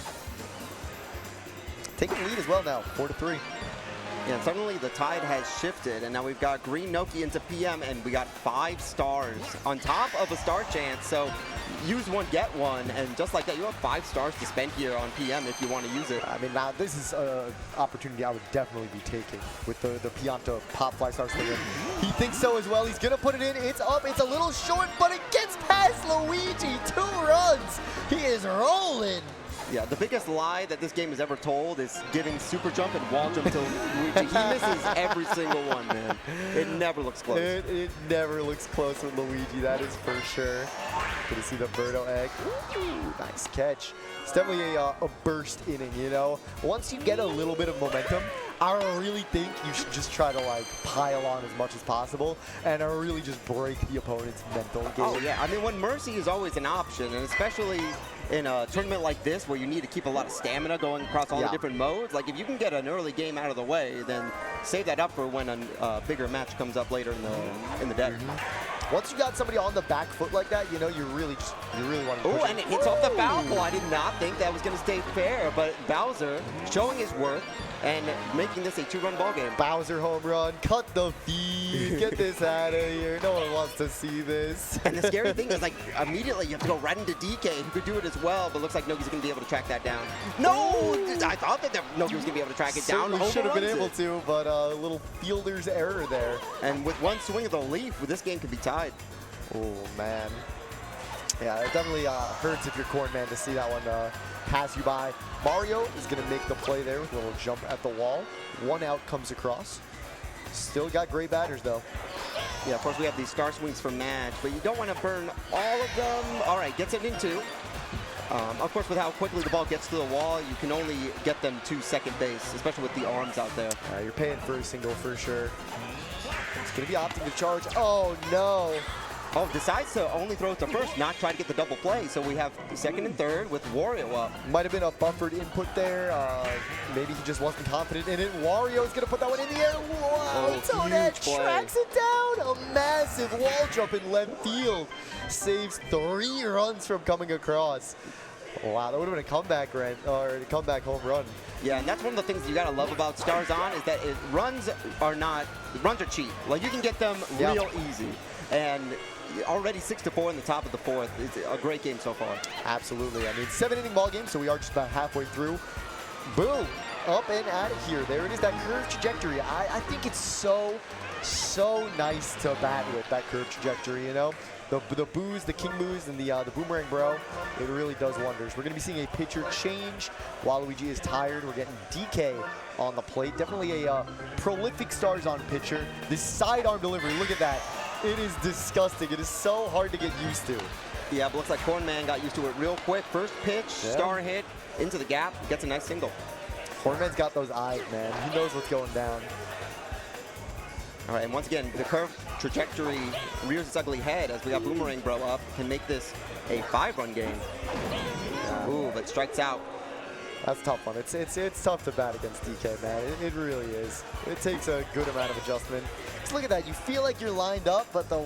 Taking the lead as well now, 4-3. Yeah, and suddenly the tide has shifted, and now we've got Green Noki into PM, and we got 5 stars on top of a star chance. So use one, get one, and just like that, you have 5 stars to spend here on PM if you want to use it. I mean, now this is an opportunity I would definitely be taking with the Pianta pop fly star swing. He thinks so as well. He's gonna put it in. It's up. It's a little short, but it gets past Luigi. 2 runs. He is rolling. Yeah, the biggest lie that this game has ever told is giving super jump and wall jump to Luigi. He misses every single one, man. It never looks close. It never looks close with Luigi, that is for sure. Gonna see the Birdo egg. Ooh, nice catch. It's definitely a burst inning, you know? Once you get a little bit of momentum, I really think you should just try to like pile on as much as possible and really just break the opponent's mental game. Oh yeah, I mean when Mercy is always an option, and especially in a tournament like this where you need to keep a lot of stamina going across all the different modes, like if you can get an early game out of the way, then save that up for when a bigger match comes up later in the deck. Once you got somebody on the back foot like that, you know, you really want to push Oh, and it hits off the foul pole. I did not think that was going to stay fair, but Bowser showing his worth and making this a 2-run ball game. Bowser home run, cut the feed, get this out of here. No one wants to see this. And the scary thing is, like, immediately you have to go right into DK, who could do it as well, but looks like Nogi's going to be able to track that down. No! I thought that Nogi was going to be able to track it down. Certainly should have been able to, but a little fielder's error there. And with one swing of the leaf, this game could be tied. Oh, man. Yeah, it definitely hurts if you're Cornman to see that one pass you by. Mario is going to make the play there with a little jump at the wall. 1 out comes across. Still got great batters, though. Yeah, of course, we have these star swings from Match, but you don't want to burn all of them. All right, gets it in 2. Of course, with how quickly the ball gets to the wall, you can only get them to second base, especially with the arms out there. You're paying for a single for sure. It's going to be opting to charge. Oh, no. Oh, decides to only throw it to first, not try to get the double play. So we have second and third with Wario up. Might have been a buffered input there. Maybe he just wasn't confident in it. Wario's going to put that one in the air. Wow, Toadette tracks it down. A massive wall jump in left field. Saves 3 runs from coming across. Wow, that would have been a comeback run, or a comeback home run. Yeah, and that's one of the things you gotta love about Stars On is that runs are cheap. Like you can get them real easy, and already 6-4 in the top of the 4th. It's a great game so far. Absolutely. I mean, 7-inning ball game, so we are just about halfway through. Boom, up and out of here. There it is, that curved trajectory. I think it's so nice to bat with that curved trajectory. You know. The boos, the king boos, and the boomerang bro, it really does wonders. We're going to be seeing a pitcher change. Waluigi is tired. We're getting DK on the plate. Definitely a prolific Stars On pitcher. This sidearm delivery, look at that. It is disgusting. It is so hard to get used to. Yeah, but looks like Cornman got used to it real quick. First pitch, star hit, into the gap, gets a nice single. Cornman's got those eyes, man. He knows what's going down. All right, and once again, the curved trajectory rears its ugly head as we got Boomerang Bro up, can make this a 5-run game. Ooh, but strikes out. That's a tough one. It's tough to bat against DK, man. It really is. It takes a good amount of adjustment. Just look at that. You feel like you're lined up, but the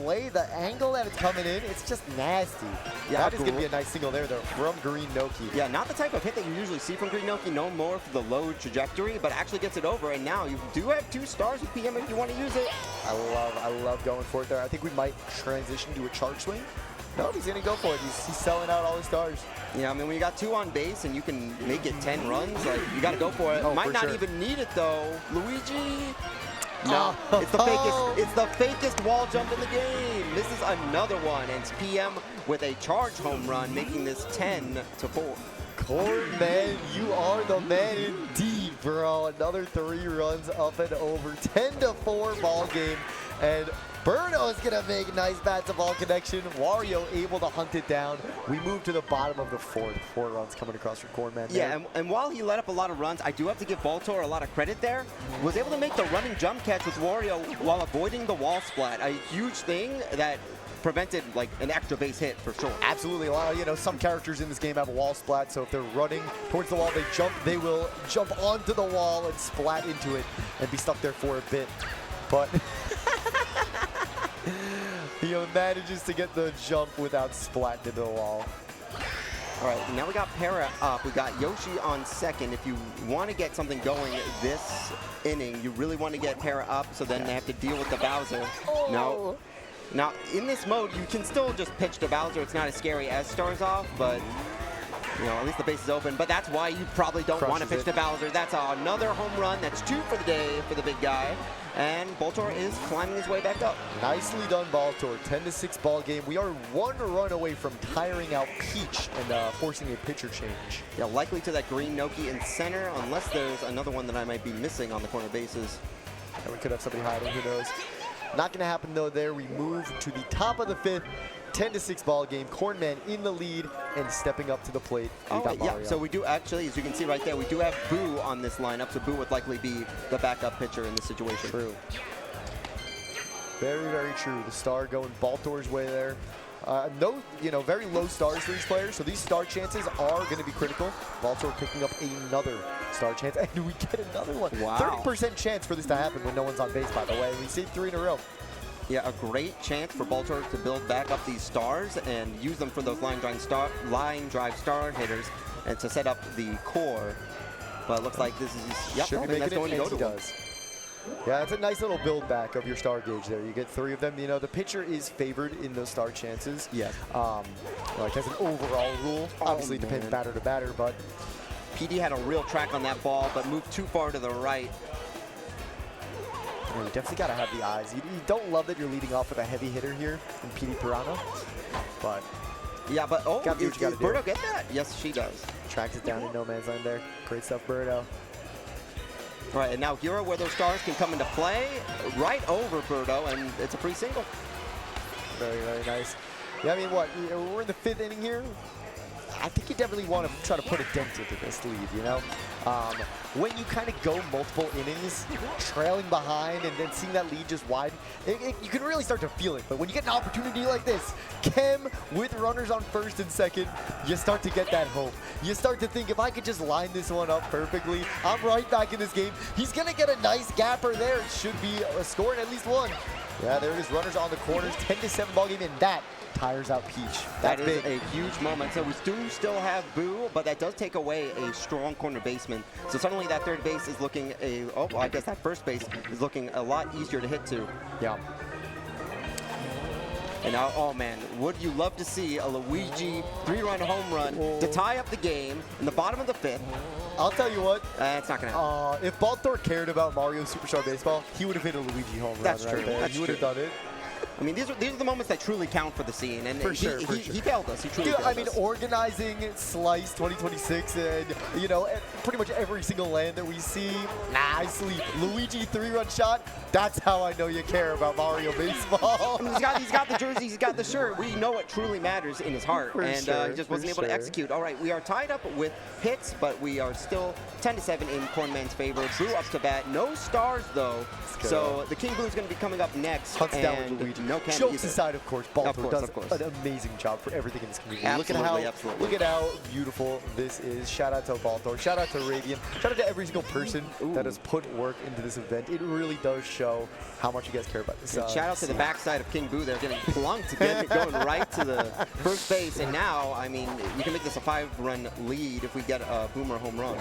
angle that it's coming in, it's just nasty. Yeah, that is going to be a nice single there, though, from Green Noki. Yeah, not the type of hit that you usually see from Green Noki, no more for the low trajectory, but actually gets it over, and now you do have 2 stars with PM if you want to use it. I love going for it there. I think we might transition to a charge swing. No, he's going to go for it. He's selling out all his stars. Yeah, I mean, when you got 2 on base and you can make it 10 runs, like, you got to go for it. Might not even need it, though. Luigi? No, it's the fakest wall jump in the game. This is another one, and it's PM with a charge home run, making this 10-4. Cornman, you are the man indeed, bro. Another 3 runs up and over. 10-4 ball game, and Birdo is going to make nice bat-to-ball connection. Wario able to hunt it down. We move to the bottom of the 4th. 4 runs coming across for Cornman. Yeah, and while he let up a lot of runs, I do have to give Baltor a lot of credit there. Was able to make the running jump catch with Wario while avoiding the wall splat. A huge thing that prevented like an extra base hit for sure. Absolutely. A lot of, some characters in this game have a wall splat, so if they're running towards the wall, they will jump onto the wall and splat into it and be stuck there for a bit. But he manages to get the jump without splatting into the wall. All right, now we got Para up. We got Yoshi on second. If you want to get something going this inning, you really want to get Para up, so then they have to deal with the Bowser. No. Now, in this mode, you can still just pitch to Bowser. It's not as scary as Stars Off, but at least the base is open. But that's why you probably don't want to pitch to Bowser. That's another home run. That's 2 for the day for the big guy. And Baltor is climbing his way back up. Nicely done, Baltor. 10-6 ball game. We are 1 run away from tiring out Peach and forcing a pitcher change. Yeah, likely to that Green Noki in center, unless there's another one that I might be missing on the corner bases. And we could have somebody hiding, who knows. Not going to happen, though, there. We move to the top of the 5th. 10-6 ball game. Cornman in the lead and stepping up to the plate. Yeah, so we do actually, as you can see right there, we do have Boo on this lineup, so Boo would likely be the backup pitcher in this situation. True. Very, very true. The star going Baltor's way there. Very low stars for each player, so these star chances are going to be critical. Baltor picking up another star chance, and we get another one. Wow. 30% chance for this to happen when no one's on base, by the way. We see 3 in a row. Yeah, a great chance for Baltor to build back up these stars and use them for those line drive star hitters and to set up the core. But it looks like this is, that's going to go to him. Yeah, it's a nice little build back of your star gauge there. You get 3 of them. The pitcher is favored in those star chances. Yeah. Like as an overall rule. Obviously, it depends batter to batter, but PD had a real track on that ball, but moved too far to the right. You definitely got to have the eyes. You don't love that you're leading off with a heavy hitter here in PD Piranha, but yeah, but does Birdo get that? Yes, she does. Tracks it down in no man's land there. Great stuff, Birdo. All right, and now Gira, where those stars can come into play, right over Birdo, and it's a free single. Very, very nice. Yeah, I mean, what? We're in the 5th inning here. I think you definitely want to try to put a dent into this lead, you know? When you kind of go multiple innings, trailing behind and then seeing that lead just widen, you can really start to feel it. But when you get an opportunity like this, Chem with runners on first and second, you start to get that hope. You start to think, if I could just line this one up perfectly, I'm right back in this game. He's going to get a nice gapper there. It should be a score in at least one. Yeah, there it is. Runners on the corners, 10-7 ball game, and that tires out Peach. That That's is big. a huge moment. So we do still have Boo, but that does take away a strong corner baseman. So suddenly that third base is looking I guess that first base is looking a lot easier to hit to. Yeah. And now, oh man, would you love to see a Luigi 3-run home run to tie up the game in the bottom of the 5th? I'll tell you what. It's not going to happen. If Baltor cared about Mario Superstar Baseball, he would have hit a Luigi home run. That's right true. there. That's He would have done it. I mean, these are the moments that truly count for the scene, and For he sure. he failed us. He truly Dude, failed I mean, us. organizing Slice 2026 and, you know, pretty much every single land that we see, nah, I sleep. Luigi 3-run shot, that's how I know you care about Mario Baseball. I mean, he's got the jersey, he's got the shirt. We know what truly matters in his heart, For and sure, he just wasn't for able to sure. execute. All right, we are tied up with hits, but we are still 10-7 in Cornman's favor. Drew up to bat, no stars though. go. So the King Blue is going to be coming up next. Hunts down and with Luigi. no Cam Jokes either. aside, of course, Baltor does of course. an amazing job for everything in this community. Absolutely. Look at how beautiful this is. Shout out to Baltor. Shout out to Radiant. Shout out to every single person that has put work into this event. It really does show how much you guys care about this. And shout out to the backside of King Boo. They're getting plunked again, going right to the first base. And now, I mean, you can make this a 5-run lead if we get a Boomer home run.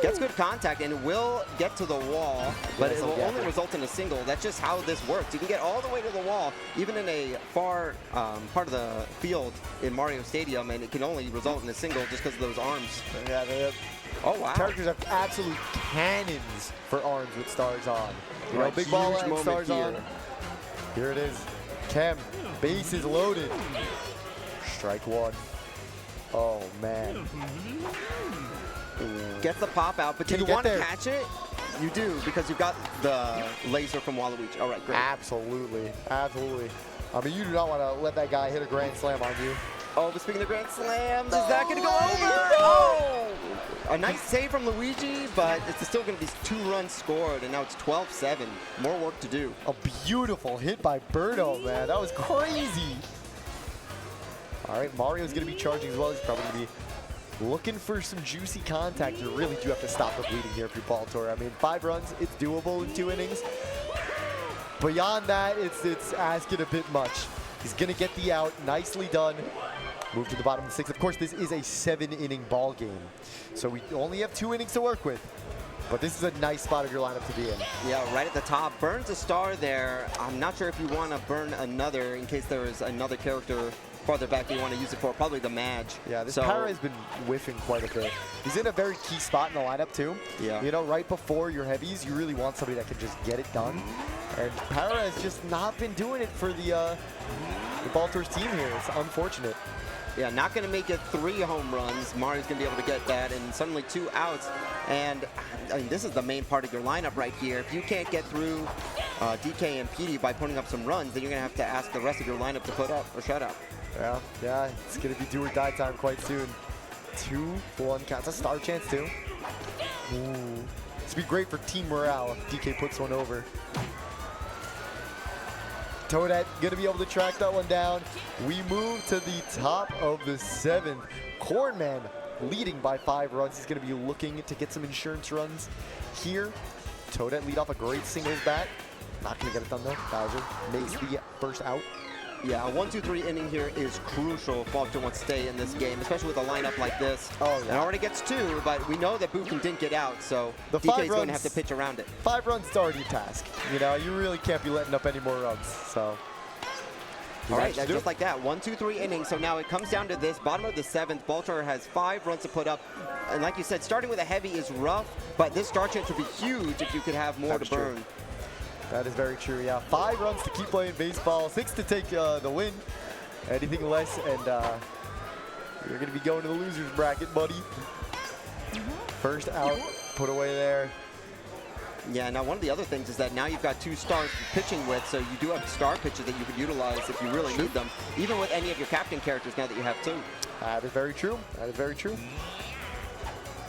Gets good contact and it will get to the wall, but it will only result in a single. That's just how this works. You can get all the way to the wall, even in a far part of the field in Mario Stadium, and it can only result in a single just because of those arms. Yeah, oh, wow. Characters have absolute cannons for arms with stars on. You know, big ball and stars on. Here it is. Chem, base is loaded. Strike one. Oh, man. Gets the pop out, but do you want to catch it? You do, because you've got the laser from Waluigi. All right, great. Absolutely. Absolutely. I mean, you do not want to let that guy hit a grand slam on you. Oh, but speaking of grand slams, is that going to go over? Oh! A nice save from Luigi, but it's still going to be 2 runs scored, and now it's 12-7. More work to do. A beautiful hit by Birdo, man. That was crazy. All right, Mario's going to be charging as well. He's probably going to be looking for some juicy contact. You really do have to stop the bleeding here if you're Baltor. I mean, 5 runs, it's doable in 2 innings. Beyond that, it's asking a bit much. He's going to get the out. Nicely done. Move to the bottom of the 6th. Of course, this is a 7-inning ball game, so we only have 2 innings to work with. But this is a nice spot of your lineup to be in. Yeah, right at the top. Burns a star there. I'm not sure if you want to burn another in case there is another character farther back that you want to use it for. Probably the Madge. Yeah, this Para has been whiffing quite a bit. He's in a very key spot in the lineup, too. Yeah. You know, right before your heavies, you really want somebody that can just get it done. And Para has just not been doing it for the Baltor's team here. It's unfortunate. Yeah, not going to make it 3 home runs. Mario's going to be able to get that, and suddenly 2 outs. And I mean, this is the main part of your lineup right here. If you can't get through DK and PD by putting up some runs, then you're going to have to ask the rest of your lineup to put up or shut up. Yeah, it's going to be do or die time quite soon. 2-1 counts. A star chance, too. Ooh. This would be great for team morale if DK puts one over. Toadette gonna be able to track that one down. We move to the top of the 7th. Cornman leading by 5 runs. He's gonna be looking to get some insurance runs here. Toadette lead off a great singles bat. Not gonna get it done though. Bowser makes the first out. Yeah, a 1-2-3 inning here is crucial if Baltor wants to stay in this game, especially with a lineup like this. Oh, yeah. It already gets 2, but we know that Bukin didn't get out, so DK's going to have to pitch around it. 5 runs is already a task. You know, you really can't be letting up any more runs, so. All right, that's just like that. 1-2-3 innings. So now it comes down to this. Bottom of the 7th, Baltor has 5 runs to put up. And like you said, starting with a heavy is rough, but this star chance would be huge if you could have more to burn. True. That is very true, yeah. 5 runs to keep playing baseball, 6 to take the win. Anything less, and you're going to be going to the loser's bracket, buddy. First out, put away there. Yeah, now one of the other things is that now you've got 2 stars pitching with, so you do have star pitchers that you could utilize if you really need them, even with any of your captain characters now that you have 2. That is very true. That is very true.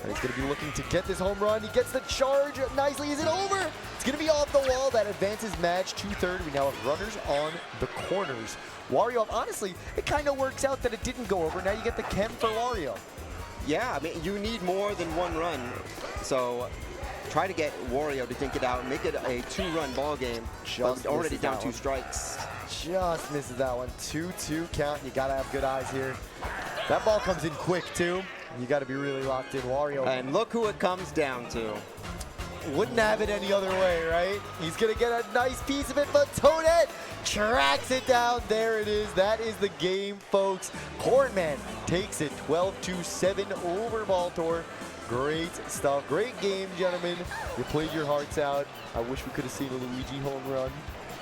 And he's going to be looking to get this home run. He gets the charge nicely. Is it over? It's going to be off the wall. That advances match to third. We now have runners on the corners. Wario, honestly, it kind of works out that it didn't go over. Now you get the chem for Wario. Yeah, I mean, you need more than 1 run. So try to get Wario to think it out, make it a 2-run ball game. Just already down 2 one. strikes. Just misses that one. 2-2 count. You got to have good eyes here. That ball comes in quick, too. You got to be really locked in, Wario. And look who it comes down to. Wouldn't have it any other way, right? He's going to get a nice piece of it, but Toadette tracks it down. There it is. That is the game, folks. Cornman takes it 12-7 over Baltor. Great stuff. Great game, gentlemen. You played your hearts out. I wish we could have seen a Luigi home run.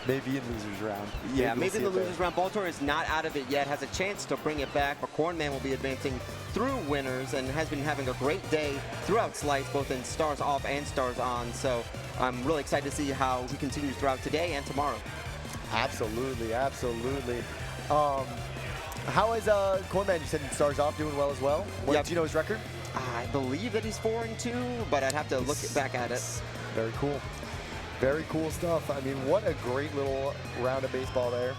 Maybe in losers round. Yeah, maybe we'll in the losers round. Baltor is not out of it yet, has a chance to bring it back, but Cornman will be advancing through winners and has been having a great day throughout Slice, both in Stars Off and Stars On. So I'm really excited to see how he continues throughout today and tomorrow. Absolutely, absolutely. How is Cornman? You said in Stars Off doing well as well. What, do you know his record? I believe that he's 4-2, but I'd have to look back at it. Very cool. Very cool stuff. I mean, what a great little round of baseball there.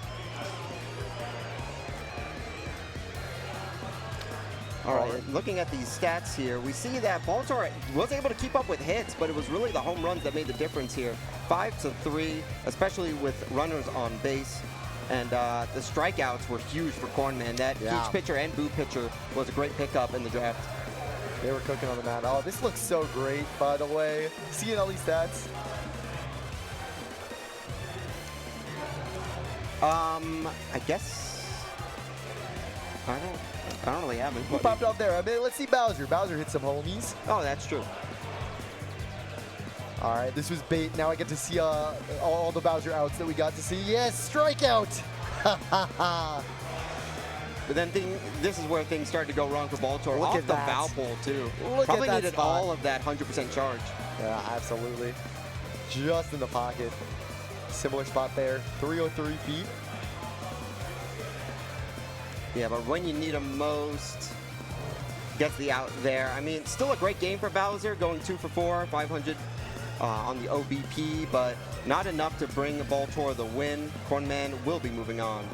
All right, looking at these stats here, we see that Baltor was able to keep up with hits, but it was really the home runs that made the difference here. 5-3, especially with runners on base. And the strikeouts were huge for Cornman. That huge pitcher and boot pitcher was a great pickup in the draft. They were cooking on the mound. Oh, this looks so great, by the way. Seeing all these stats. I guess I don't really have it. Who popped up there? I mean, let's see Bowser. Bowser hit some homies. Oh, that's true. All right, this was bait. Now I get to see all the Bowser outs that we got to see. Yes, strikeout. But then this is where things started to go wrong for Baltor. Look Off at the that. foul pole too. Look Probably at that needed spot. all of that 100% charge. Yeah, absolutely. Just in the pocket. Similar spot there. 303 feet. Yeah, but when you need him most, gets the out there. I mean, still a great game for Bowser, going 2 for 4, 500 on the OBP, but not enough to bring Baltor the win. Cornman will be moving on.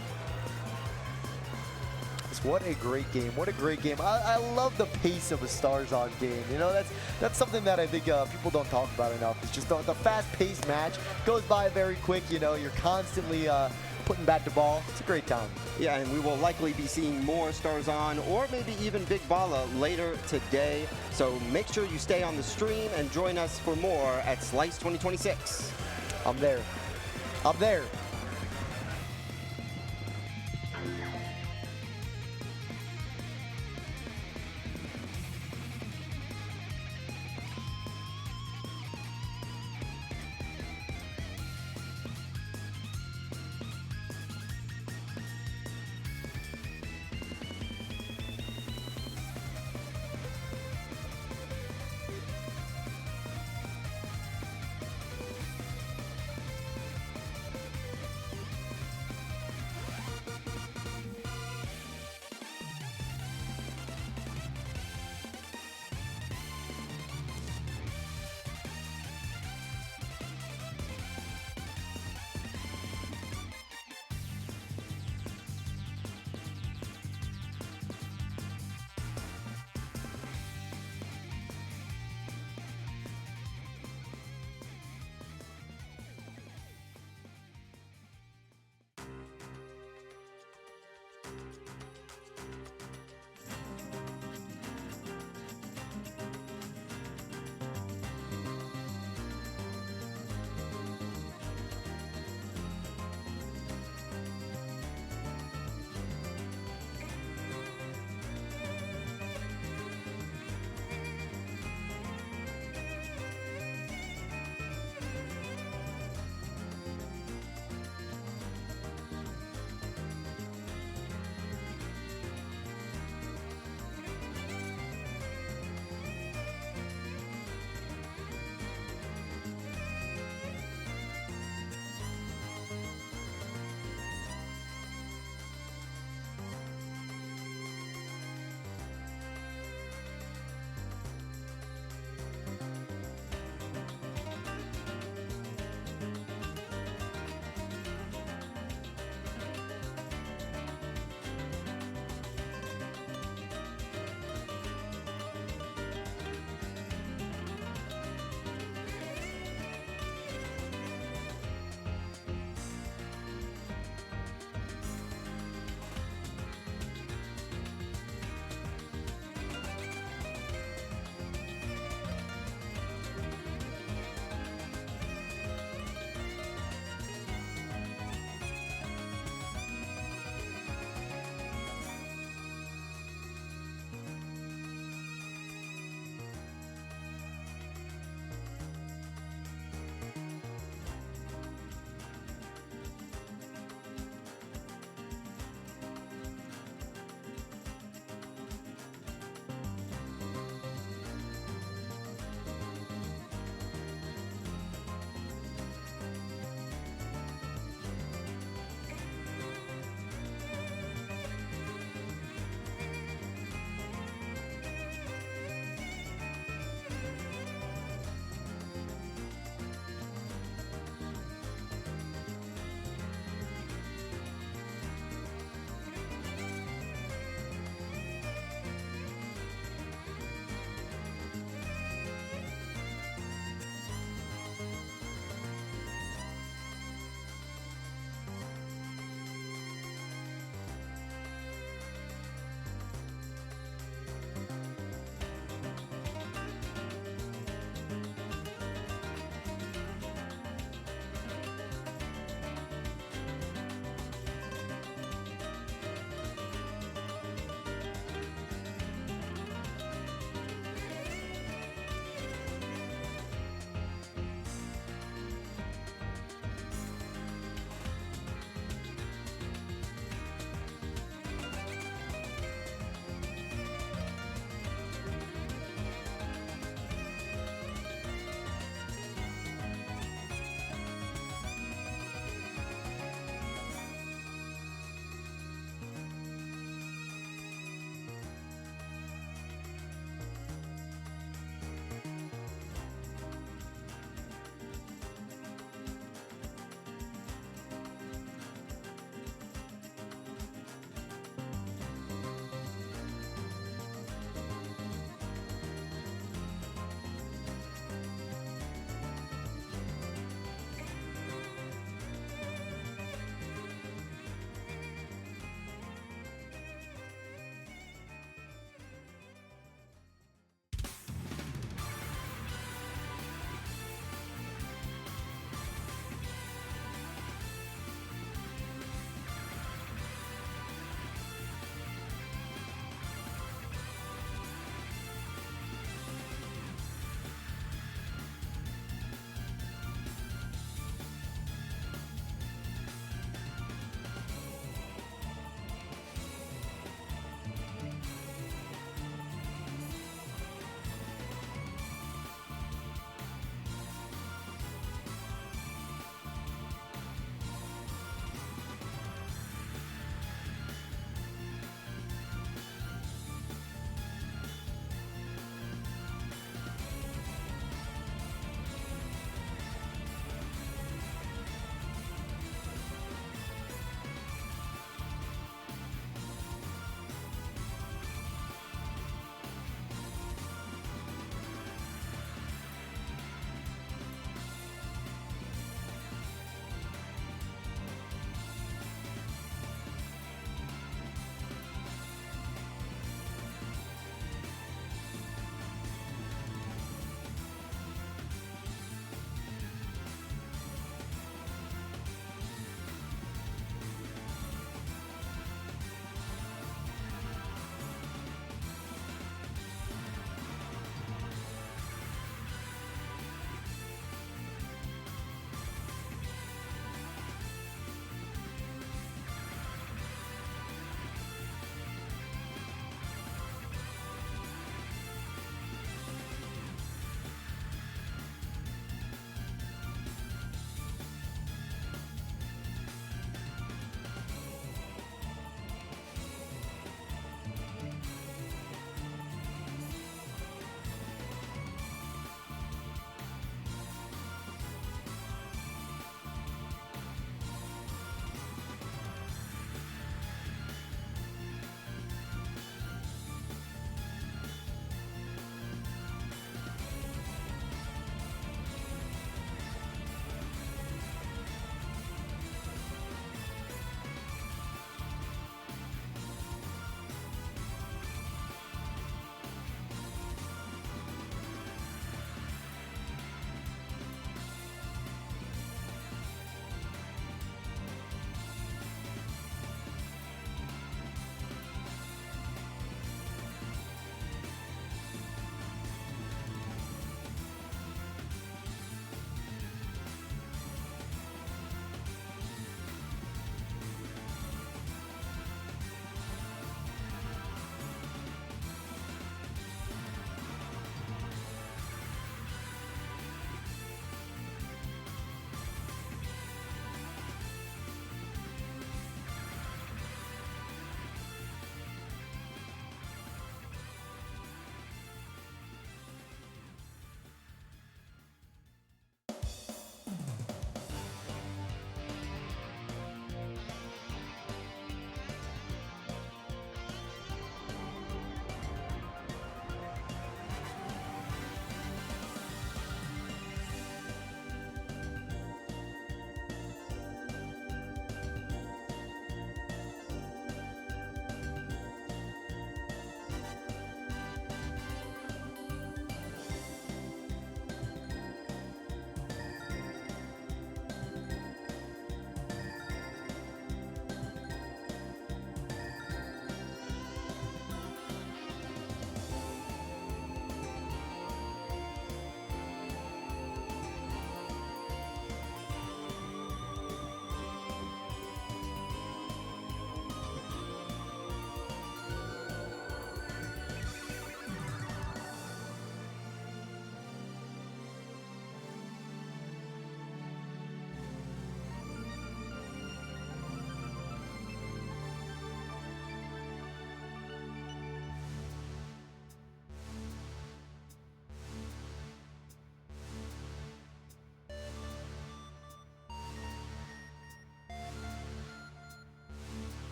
What a great game. What a great game. I love the pace of a Stars On game. You know, that's something that I think people don't talk about enough. It's just the fast-paced match. Goes by very quick. You know, you're constantly putting bat to ball. It's a great time. Yeah, and we will likely be seeing more Stars On or maybe even Big Balla later today. So make sure you stay on the stream and join us for more at Slice 2026. I'm there. I'm there.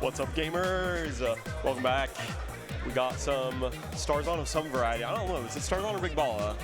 What's up, gamers? Welcome back. We got some stars on of some variety. I don't know, is it stars on or Big Balla?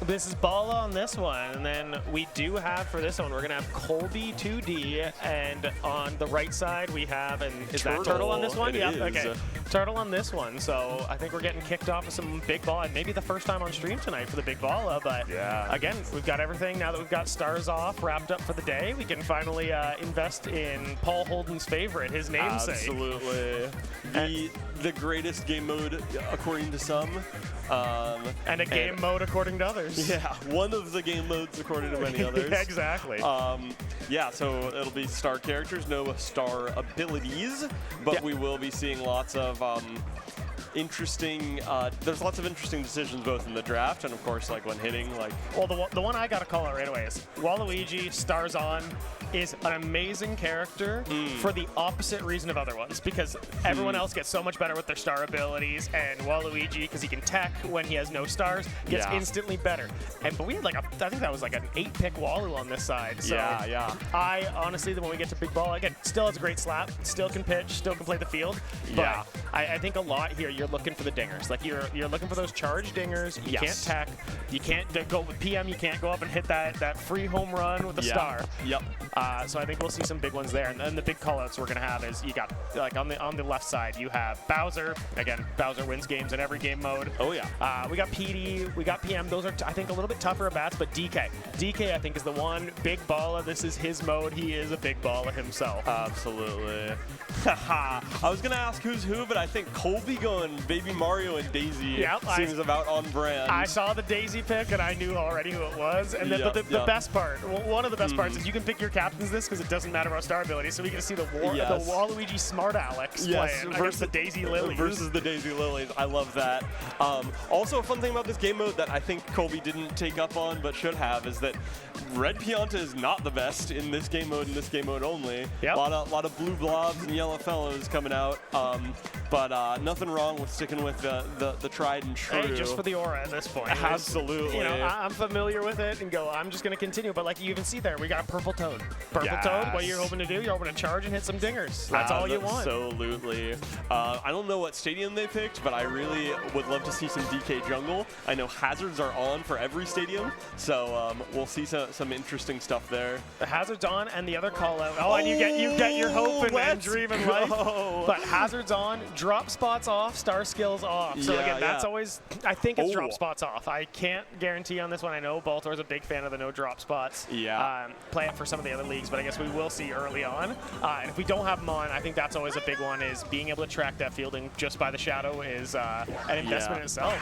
This is Balla on this one, and then we do have for this one, we're gonna have Colby 2D, and on the right side we have, and is that Turtle on this one? It is. Okay. Turtle on this one, so I think we're getting kicked off with some Big Balla, and maybe the first time on stream tonight for the Big Balla, but again, we've got everything now that we've got stars off, wrapped up for the day. We can finally invest in Paul Holden's favorite, his namesake. Absolutely. The greatest game mode, according to some. And a game mode according to others. Yeah, one of the game modes according to many others. Yeah, exactly. Yeah, so it'll be star characters, no star abilities, but we will be seeing lots of interesting, there's lots of interesting decisions both in the draft and of course like when hitting, like. Well, the one I gotta call out right away is Waluigi, stars on, is an amazing character for the opposite reason of other ones, because everyone else gets so much better with their star abilities, and Waluigi, because he can tech when he has no stars, gets instantly better. But we had like I think that was like an 8-pick Walu on this side. So I honestly, when we get to Big Balla, again, still has a great slap, still can pitch, still can play the field. But I think a lot here, you're looking for the dingers. Like you're looking for those charge dingers. You can't tech. You can't go with PM. You can't go up and hit that free home run with the star. Yep. So I think we'll see some big ones there. And then the big callouts we're going to have is you got, like on the left side, you have Bowser. Again, Bowser wins games in every game mode. Oh, yeah. We got PD, we got PM. Those are, I think, a little bit tougher at bats, but DK. DK, I think, is the one. Big Balla, this is his mode. He is a Big Balla himself. Absolutely. I was going to ask who's who, but I think Colby going Baby Mario and Daisy seems about on brand. I saw the Daisy pick, and I knew already who it was. And then, the best part, one of the best parts is you can pick your captains this because it doesn't matter about star ability, so we get to see the Waluigi Smart Alex playing versus the Daisy Lilies. Versus the Daisy Lilies. I love that. Also, a fun thing about this game mode that I think Colby didn't take up on but should have is that Red Pianta is not the best in this game mode and this game mode only. Yep. A lot of blue blobs and yellow fellows coming out. But nothing wrong with sticking with the tried and true. Hey, just for the aura at this point. Absolutely. You know, I'm familiar with it and I'm just going to continue. But like you even see there, we got a Purple Toad. Purple Toad, what you're hoping to do, you're hoping to charge and hit some dingers. That's all you want. Absolutely. I don't know what stadium they picked, but I really would love to see some DK Jungle. I know hazards are on for every stadium, so we'll see some interesting stuff there. The hazards on and the other call out. Oh, and you get your hope and dreaming life. But hazards on, drop spots off, star skills off. So again, that's always, I think it's drop spots off. I can't guarantee on this one. I know Baltor's a big fan of the no drop spots. Yeah. Play it for some of the other leagues, but I guess we will see early on. And if we don't have them on, I think that's always a big one, is being able to track that fielding just by the shadow is an investment in itself.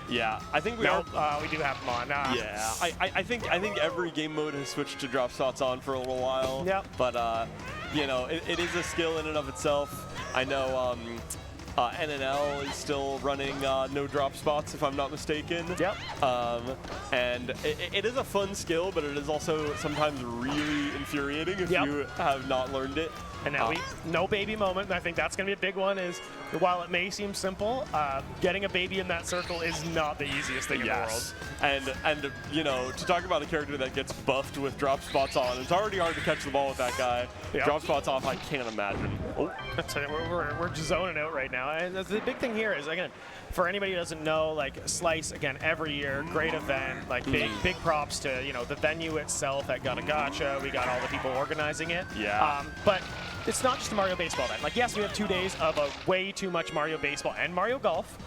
Yeah, I think we do have them on. Yeah, I think every game mode has switched to drop spots on for a little while. Yep. But you know, it is a skill in and of itself. I know NNL is still running no drop spots, if I'm not mistaken. Yep. And it is a fun skill, but it is also sometimes really infuriating if you have not learned it. And now no baby moment, and I think that's going to be a big one, is while it may seem simple, getting a baby in that circle is not the easiest thing in the world. And you know, to talk about a character that gets buffed with drop spots on, it's already hard to catch the ball with that guy. Drop spots off, I can't imagine. Oh, we're just zoning out right now. And the big thing here is, again, for anybody who doesn't know, like Slice, again, every year, great event, like big props to, you know, the venue itself at Gotta Gacha. We got all the people organizing it. Yeah. But it's not just a Mario Baseball event. Like, yes, we have 2 days of a way too much Mario Baseball and Mario Golf.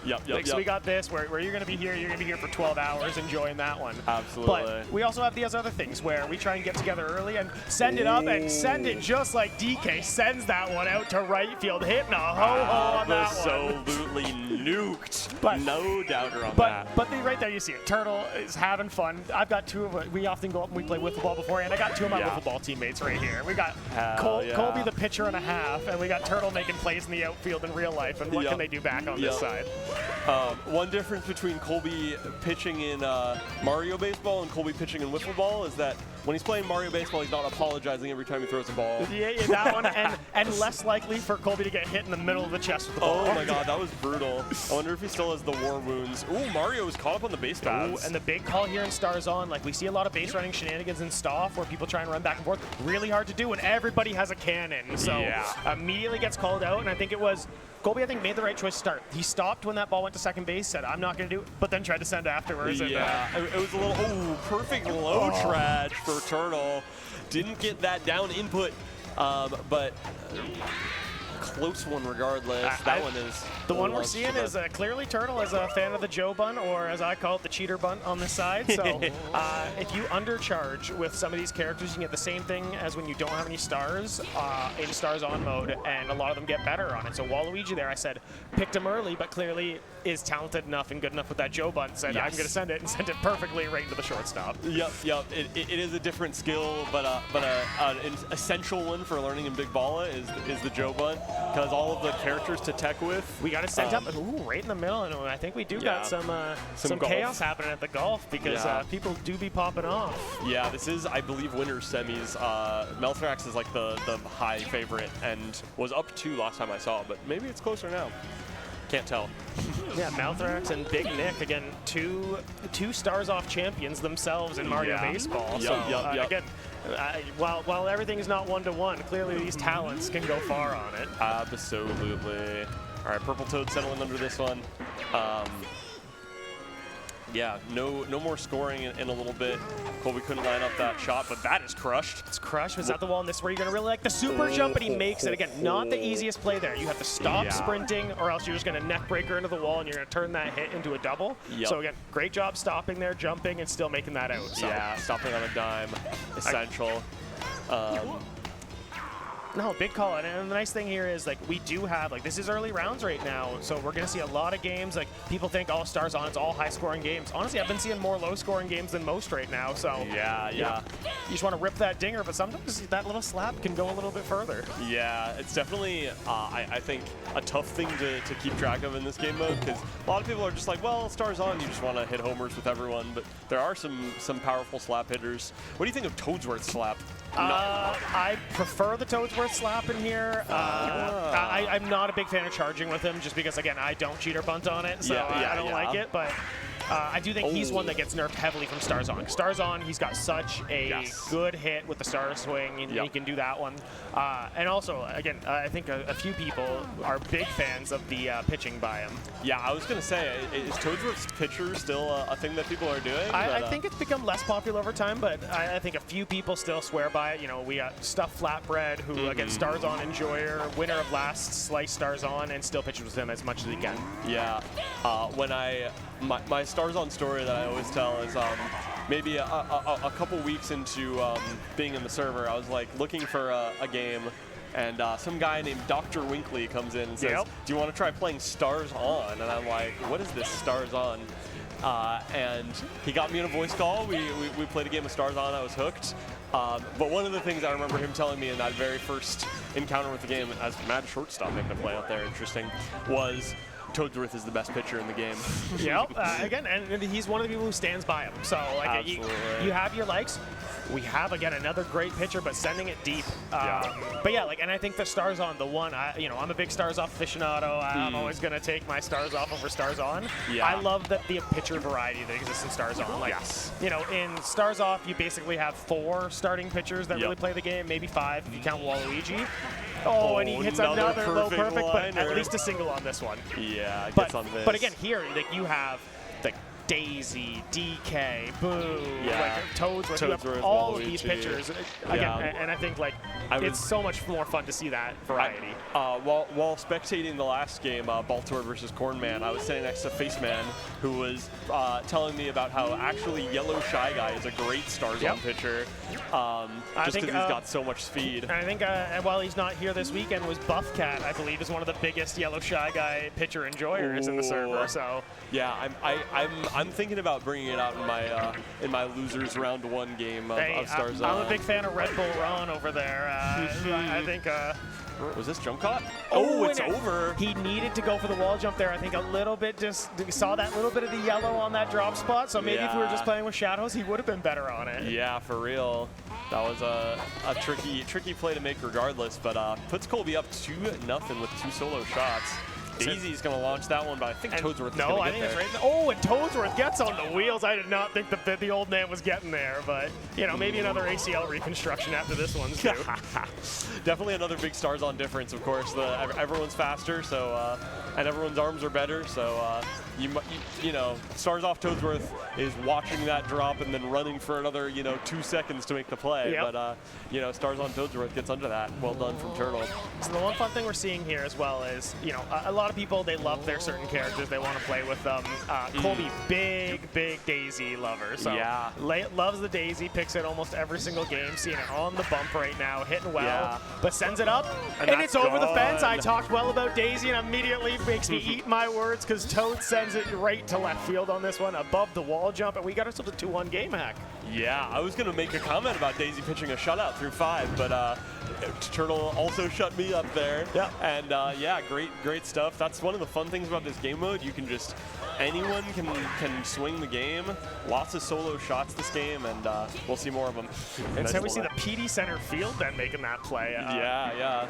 So we got this where you're going to be here. You're going to be here for 12 hours enjoying that one. Absolutely. But we also have these other things where we try and get together early and send it up and send it just like DK sends that one out to right field, hitting a ho-ho on that one. Absolutely nuked. But no doubter on that. But right there you see it. Turtle is having fun. I've got two of it. We often go up and we play wiffle ball before, and I got two of my wiffle ball teammates right here. We got Colby the pitcher and a half, and we got Turtle making plays in the outfield in real life, and what can they do back on this side? One difference between Colby pitching in Mario Baseball and Colby pitching in wiffle ball is that when he's playing Mario Baseball, he's not apologizing every time he throws a ball. Yeah, that one, and less likely for Colby to get hit in the middle of the chest with the ball. Oh my god, that was brutal. I wonder if he still has the war wounds. Ooh, Mario was caught up on the base paths. Ooh, and the big call here in Stars On, like we see a lot of base running shenanigans in Stoff where people try and run back and forth. Really hard to do when everybody has a cannon. So immediately gets called out, and I think it was Colby, I think, made the right choice to start. He stopped when that ball went to second base, said, I'm not going to do it, but then tried to send afterwards. Yeah, it was a little, perfect low trash for Turtle. Didn't get that down input, but close one regardless. That one is the one we're seeing is clearly Turtle is a fan of the Joe bunt, or as I call it, the cheater bunt on this side. So if you undercharge with some of these characters, you can get the same thing as when you don't have any stars in Stars On mode, and a lot of them get better on it. So Waluigi there, I said, picked him early, but clearly is talented enough and good enough with that Joe bunt, said, I'm going to send it, and sent it perfectly right into the shortstop. Yep. It is a different skill, but an essential one for learning in Big Balla is the Joe bunt, because all of the characters to tech with. We got to send up, right in the middle, and I think we do got some chaos happening at the golf, because people do be popping off. Yeah, this is, I believe, winner's semis. Melthrax is like the high favorite and was up 2 last time I saw, but maybe it's closer now. Can't tell. Yeah, Malthrax and Big Nick, again, two Stars Off champions themselves in Mario Baseball. Again, while everything is not 1-to-1, clearly these talents can go far on it. Absolutely. All right, Purple Toad settling under this one. Yeah, no more scoring in a little bit. Colby couldn't line up that shot, but that is crushed. It's crushed. Was at the wall, and this is where you're going to really like the super jump, and he makes it. Again, not the easiest play there. You have to stop sprinting, or else you're just going to neck breaker into the wall, and you're going to turn that hit into a double. So again, great job stopping there, jumping, and still making that out. So. Yeah, stopping on a dime, essential. No, big call. And the nice thing here is, like, we do have, like, this is early rounds right now, so we're going to see a lot of games. Like, people think all Stars On, it's all high-scoring games. Honestly, I've been seeing more low-scoring games than most right now, so. Yeah. You just want to rip that dinger, but sometimes that little slap can go a little bit further. Yeah, it's definitely, I think, a tough thing to keep track of in this game mode, because a lot of people are just like, well, Stars On, you just want to hit homers with everyone, but there are some powerful slap hitters. What do you think of Toadsworth's slap? I prefer the Toadsworth slap in here. I'm not a big fan of charging with him, just because, again, I don't cheater bunt on it, so I don't like it, but I do think he's one that gets nerfed heavily from Stars On. Stars On, he's got such a good hit with the Star Swing, and he can do that one. And also, again, I think a few people are big fans of the pitching by him. Yeah, I was going to say, is Toadsworth's pitcher still a thing that people are doing? I think it's become less popular over time, but I think a few people still swear by it. You know, we got Stuffed Flatbread, who, again, Stars On enjoyer, winner of last Slice Stars On, and still pitches with him as much as he can. Yeah. When my Stars On story that I always tell is maybe a couple weeks into being in the server, I was like looking for a game, and some guy named Dr. Winkley comes in and says, do you want to try playing Stars On? And I'm like, what is this Stars On? And he got me in a voice call. We played a game of Stars On. I was hooked. But one of the things I remember him telling me in that very first encounter with the game, as mad shortstop making a play out there, interesting, was Toadsworth is the best pitcher in the game. Again, and he's one of the people who stands by him. So, like, you have your likes. We have, again, another great pitcher, but sending it deep. But yeah, like, and I think the Stars On, the one, I'm a big Stars Off aficionado. I'm always going to take my Stars Off over Stars On. I love the pitcher variety that exists in Stars On. Like, you know, in Stars Off, you basically have 4 starting pitchers that really play the game, maybe 5 if you count Waluigi. And he hits another low perfect, but at least a single on this one. Yeah, gets on this. But again, here, like, you have the Daisy, DK, Boo, like Toadsworth, you have all of these pitchers. Again, and I think, like, it's so much more fun to see that variety. While spectating the last game, Baltimore versus Cornman, I was sitting next to Faceman, who was telling me about how actually Yellow Shy Guy is a great Stars On pitcher, just because he's got so much speed. And I think while he's not here this weekend, was Buffcat, I believe, is one of the biggest Yellow Shy Guy pitcher enjoyers in the server. So yeah, I'm thinking about bringing it out in my losers round 1 game of Stars On. I'm a big fan of Red Bull Ron over there. I think Was this jump caught? Oh, It's and over. He needed to go for the wall jump there. I think a little bit just saw that little bit of the yellow on that drop spot. So maybe if we were just playing with shadows, he would have been better on it. Yeah, for real. That was a tricky play to make regardless, but puts Colby up 2-0 with 2 solo shots. Daisy's going to launch that one, but I think Toadsworth is going to No, I get think there. it's right. Oh, and Toadsworth gets on the wheels. I did not think that the old man was getting there, but you know, maybe another ACL reconstruction after this one's due. Definitely another big Stars on difference, of course. Everyone's faster, so and everyone's arms are better, so you know, Stars off Toadsworth is watching that drop and then running for another 2 seconds to make the play. Yep. But you know, Stars on Toadsworth gets under that. Well done from Turtle. So the one fun thing we're seeing here as well is, you know, a lot of people, they love their certain characters. They want to play with them. Colby, big Daisy lover. So Yeah. loves the Daisy, picks it almost every single game. Seeing it on the bump right now, hitting well, Yeah. but sends it up, And and that's it's over the fence. I gone. talked well about Daisy, and immediately makes me eat my words because Toad sends it right to left field on this one, above the wall jump, and we got ourselves a 2-1 game hack. Yeah, I was going to make a comment about Daisy pitching a shutout through 5, but Turtle also shut me up there. Yeah. And yeah, great stuff. That's one of the fun things about this game mode. You can just, anyone can swing the game. Lots of solo shots this game, and we'll see more of them. And so we see the PD center field then making that play. Yeah.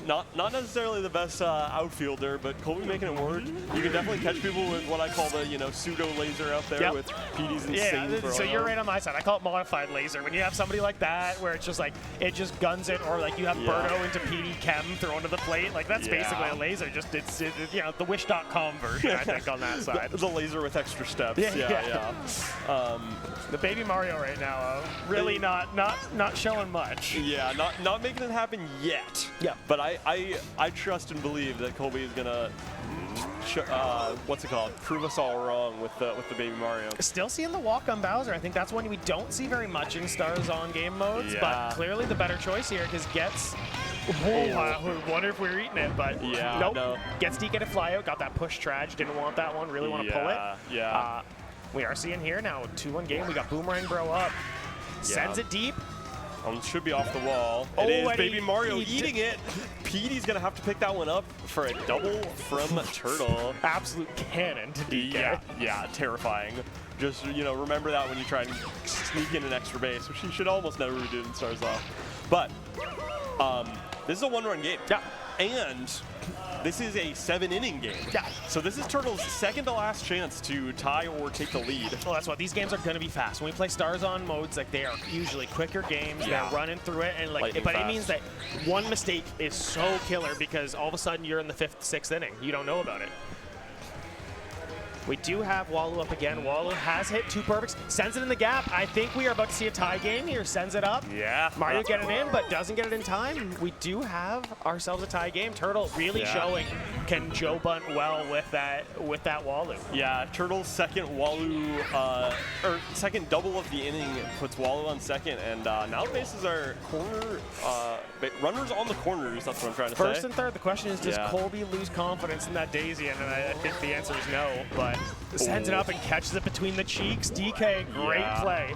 Not necessarily the best outfielder, but Colby making it work. You can definitely catch people with what I call the pseudo laser out there with PD's insane. Yeah, throw so you're out. right on my side. I call it modified laser. When you have somebody like that, where it's just like, it just guns it, or like you have Birdo into PD Chem thrown to the plate, like that's basically a laser. Just it's you know, the Wish.com version, I think, on that side. The laser with extra steps. Yeah. The Baby Mario right now, really not showing much. Yeah, not making it happen yet. Yeah. But I trust and believe that Colby is gonna prove us all wrong with the Baby Mario. Still seeing the walk on Bowser. I think that's one we don't see very much in Stars on game modes, but clearly the better choice here because Gets. I wonder if we were eating it, but nope. No. Gets DK to fly out, got that push trage, didn't want that one, really want to pull it. Yeah. We are seeing here now, 2-1 game. We got Boomerang Bro up. Sends it deep. Should be off the wall. Oh, it is and Baby Mario eating it. Petey's gonna have to pick that one up for a double from Turtle. Absolute cannon to DK. Yeah, terrifying. Just, remember that when you try and sneak in an extra base, which you should almost never do in Stars Off. But this is a 1-run game. Yeah. And this is a 7-inning game. Yeah. So this is Turtle's second to last chance to tie or take the lead. Well, that's what these games are going to be fast. When we play Stars on modes, like they are usually quicker games. Yeah. They're running through it, and like, Lightning but fast. it means that one mistake is so killer because all of a sudden you're in the 5th, 6th inning. You don't know about it. We do have Walu up again. Walu has hit 2 perfects, sends it in the gap. I think we are about to see a tie game here. Sends it up. Yeah. Mario getting in, but doesn't get it in time. We do have ourselves a tie game. Turtle really showing can Joe bunt well with that Walu. Yeah, Turtle's second Walu, or second double of the inning puts Walu on second, and now the bases are corner, runners on the corners, that's what I'm trying to say. First and third, the question is, does Colby lose confidence in that Daisy? And I think the answer is no, but sends it up and catches it between the cheeks. DK, great play.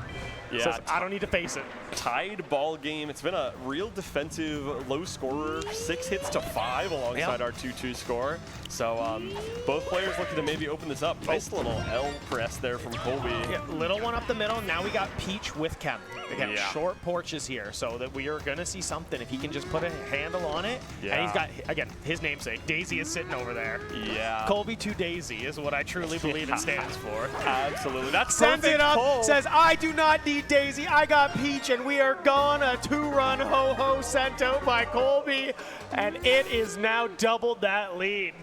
Yeah. Says, I don't need to face it. Tied ball game. It's been a real defensive low scorer, 6 hits to 5 alongside our 2-2 score. So both players looking to maybe open this up. Nice little L press there from Colby. Yeah, little one up the middle. Now we got Peach with Chem. Again, short porches here, so that we are going to see something. If he can just put a handle on it. Yeah. And he's got, again, his namesake. Daisy is sitting over there. Yeah. Colby to Daisy is what I truly believe it stands for. Absolutely. That's Sends it up, pull. says, I do not need Daisy, I got Peach, and we are gone. A 2-run ho-ho sent out by Colby, and it is now doubled that lead.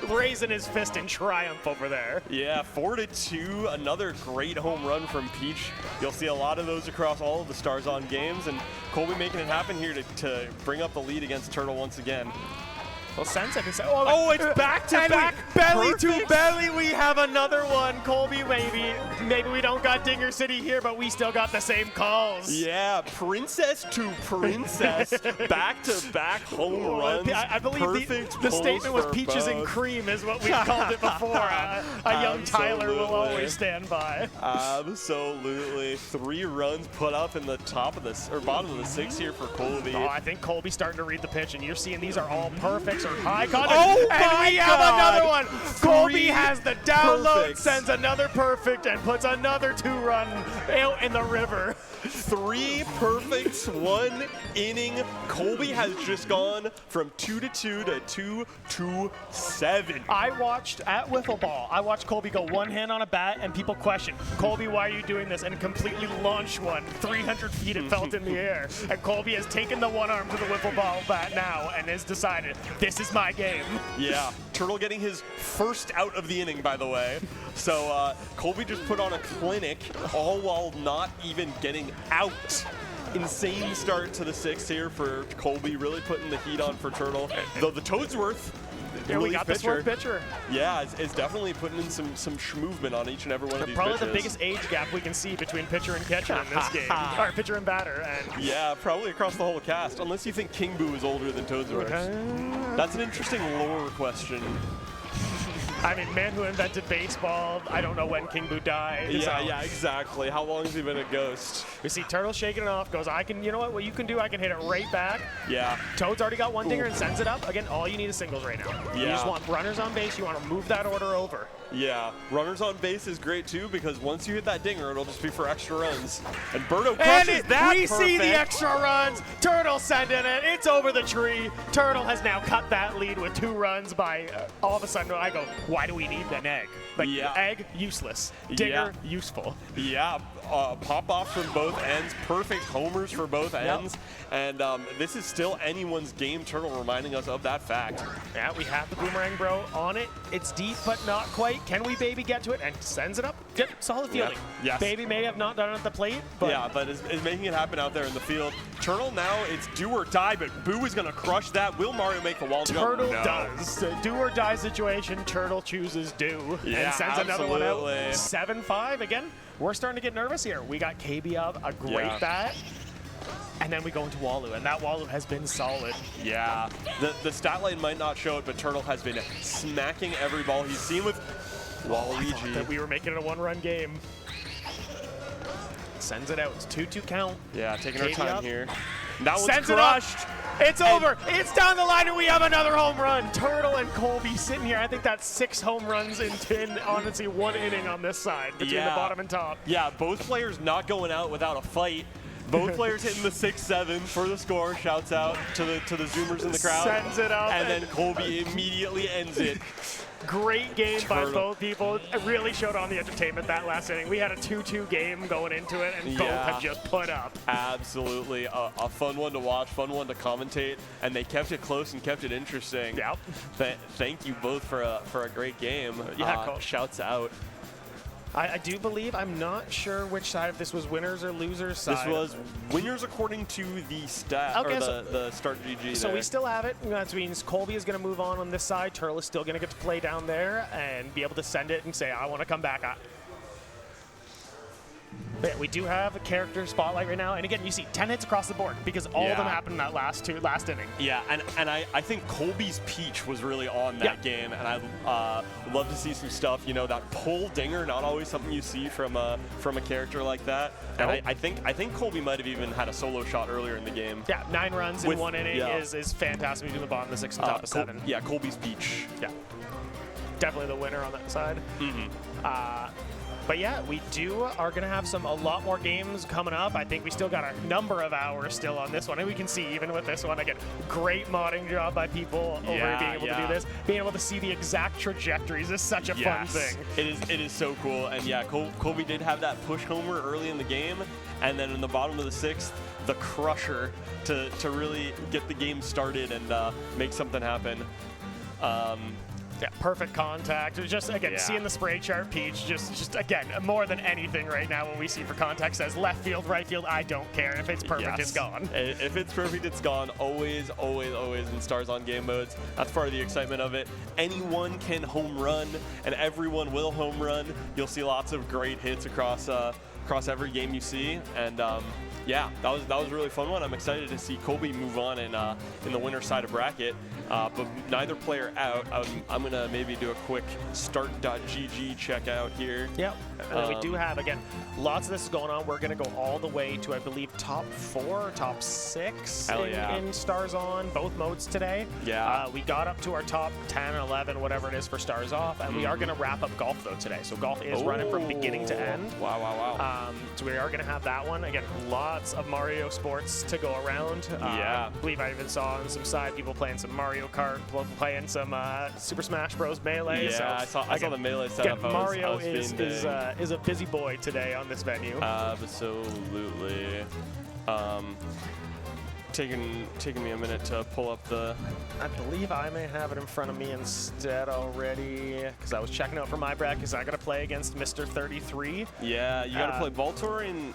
Raising his fist in triumph over there. Yeah, 4-2, another great home run from Peach. You'll see a lot of those across all of the Stars on games, and Colby making it happen here to bring up the lead against Turtle once again. Well, Sense, it's back to back. Belly to Perfect. belly. We have another one. Colby, maybe we don't got Dinger City here, but we still got the same calls. Yeah, princess to princess, back-to-back home runs. I believe the Perfect statement was pulls for peaches and both. cream is what we've called it before. A young Tyler will Absolutely. always stand by. Absolutely. 3 runs put up in the top of this or bottom of the 6th here for Colby. Oh, I think Colby's starting to read the pitch, and you're seeing these are all perfects or high contact. Oh and my we have God. another one. Colby has the download, perfects. sends another perfect, and puts another 2-run out in the river. 3 perfects, 1 inning. Colby has just gone from 2-2 to 2-7. I watched at Wiffle Ball, I watched Colby go one hand on a bat, and people question, Colby, why are you doing this? And completely launch one. 300 feet it felt in the air. And Colby has taken the one arm to the Wiffle Ball bat now and has decided, this is my game. Yeah, Turtle getting his first out of the inning, by the way. So Colby just put on a clinic, all while not even getting out. Insane start to the 6th here for Colby, really putting the heat on for Turtle. Though the Toadsworth, Yeah, we got this one pitcher. Yeah, it's definitely putting in some movement on each and every one of these Probably pitches. the biggest age gap we can see between pitcher and catcher in this game. Or pitcher and batter. And Yeah, probably across the whole cast, unless you think King Boo is older than Toadsworth. That's an interesting lore question. I mean, man who invented baseball. I don't know when King Boo died. Yeah, exactly. How long has he been a ghost? We see Turtle shaking it off, goes, you know what you can do? I can hit it right back. Yeah. Toad's already got one dinger and sends it up. Again, all you need is singles right now. You Yeah. just want runners on base. You want to move that order over. Yeah, runners on base is great too because once you hit that dinger, it'll just be for extra runs. And Birdo And crushes that. we see the perfect. extra runs. Turtle sending it. It's over the tree. Turtle has now cut that lead with 2 runs by all of a sudden I go, why do we need an egg? Like, Yeah. egg, useless. Dinger, useful. Yeah, pop off from both ends. Perfect homers for both ends. And this is still anyone's game. Turtle reminding us of that fact. Yeah, we have the Boomerang Bro on it. It's deep, but not quite. Can we, Baby, get to it? And sends it up. Good, solid fielding. Yes. Baby may have not done it at the plate, but Yeah, but is making it happen out there in the field. Turtle now, it's do or die, but Boo is going to crush that. Will Mario make the wall jump? Turtle No. does. The do or die situation, Turtle chooses do. Yeah, and sends another one out. absolutely. 7-5. Again, we're starting to get nervous here. We got KB up, a great bat. And then we go into Walu, and that Walu has been solid. Yeah, the stat line might not show it, but Turtle has been smacking every ball he's seen with I thought Waluigi. that we were making it a 1-run game. Sends it out. It's 2-2 count. Yeah, taking our KB time up. here. That one's Sends it up. crushed. It's over. It's down the line, and we have another home run. Turtle and Colby sitting here. I think that's 6 home runs in honestly 1 inning on this side between the bottom and top. Yeah, both players not going out without a fight. Both players hitting the 6-7 for the score. Shouts out to the Zoomers in the crowd. Sends it up. And then Colby immediately ends it. Great game by Turtle. both people. It really showed on the entertainment that last inning. We had a 2-2 game going into it, and both Yeah. have just put up. Absolutely. A fun one to watch, fun one to commentate, and they kept it close and kept it interesting. Yep. Thank you both for a great game. Yeah, cool. Shouts out. I do believe, I'm not sure which side, if this was winners or losers side. This was winners according to the stat Okay, or so- the start GG. So there. we still have it. That means Colby is going to move on this side. Turtle is still going to get to play down there and be able to send it and say, I want to come back. But yeah, we do have a character spotlight right now. And again, you see 10 hits across the board because all of them Yeah. happened in that last inning. Yeah, and I think Colby's peach was really on that game, and I love to see some stuff. You know, that pull dinger, not always something you see from a character like that. And Nope. I think Colby might have even had a solo shot earlier in the game. Yeah, 9 runs in With- 1 inning yeah. is fantastic between the bottom of the 6 and top of 7. Yeah, Colby's peach. Yeah, definitely the winner on that side. But yeah, we are going to have a lot more games coming up. I think we still got a number of hours still on this one. And we can see even with this one, again, great modding job by people over being able to do this. Being able to see the exact trajectories is such a fun thing. It is so cool. And yeah, Colby did have that push homer early in the game. And then in the bottom of the 6th, the crusher to really get the game started and make something happen. Yeah, perfect contact. Just again, seeing the spray chart, Peach, just again, more than anything right now, what we see for contact says left field, right field, I don't care. If it's perfect, it's gone. If it's perfect, it's gone. Always, always, always in Stars On game modes. That's part of the excitement of it. Anyone can home run, and everyone will home run. You'll see lots of great hits across every game you see, and yeah, that was a really fun one. I'm excited to see Colby move on in the winner's side of bracket. But neither player out. I'm going to maybe do a quick start.gg check out here. Yep. We do have, again, lots of this is going on. We're going to go all the way to, I believe, top 4, top 6 in Stars On, both modes today. Yeah. We got up to our top 10 or 11, whatever it is for Stars Off, and we are going to wrap up golf, though, today. So golf is running from beginning to end. Wow, wow, wow. So we are going to have that one. Again, lots of Mario sports to go around. Yeah. I believe I even saw on some side people playing some Mario Kart, playing some Super Smash Bros. Melee. Yeah, so I saw the Melee setup. Mario is a busy boy today on this venue. Absolutely. Taking me a minute to pull up the... I believe I may have it in front of me instead already, because I was checking out for my bracket, because I got to play against Mr. 33. Yeah, you got to play Voltor in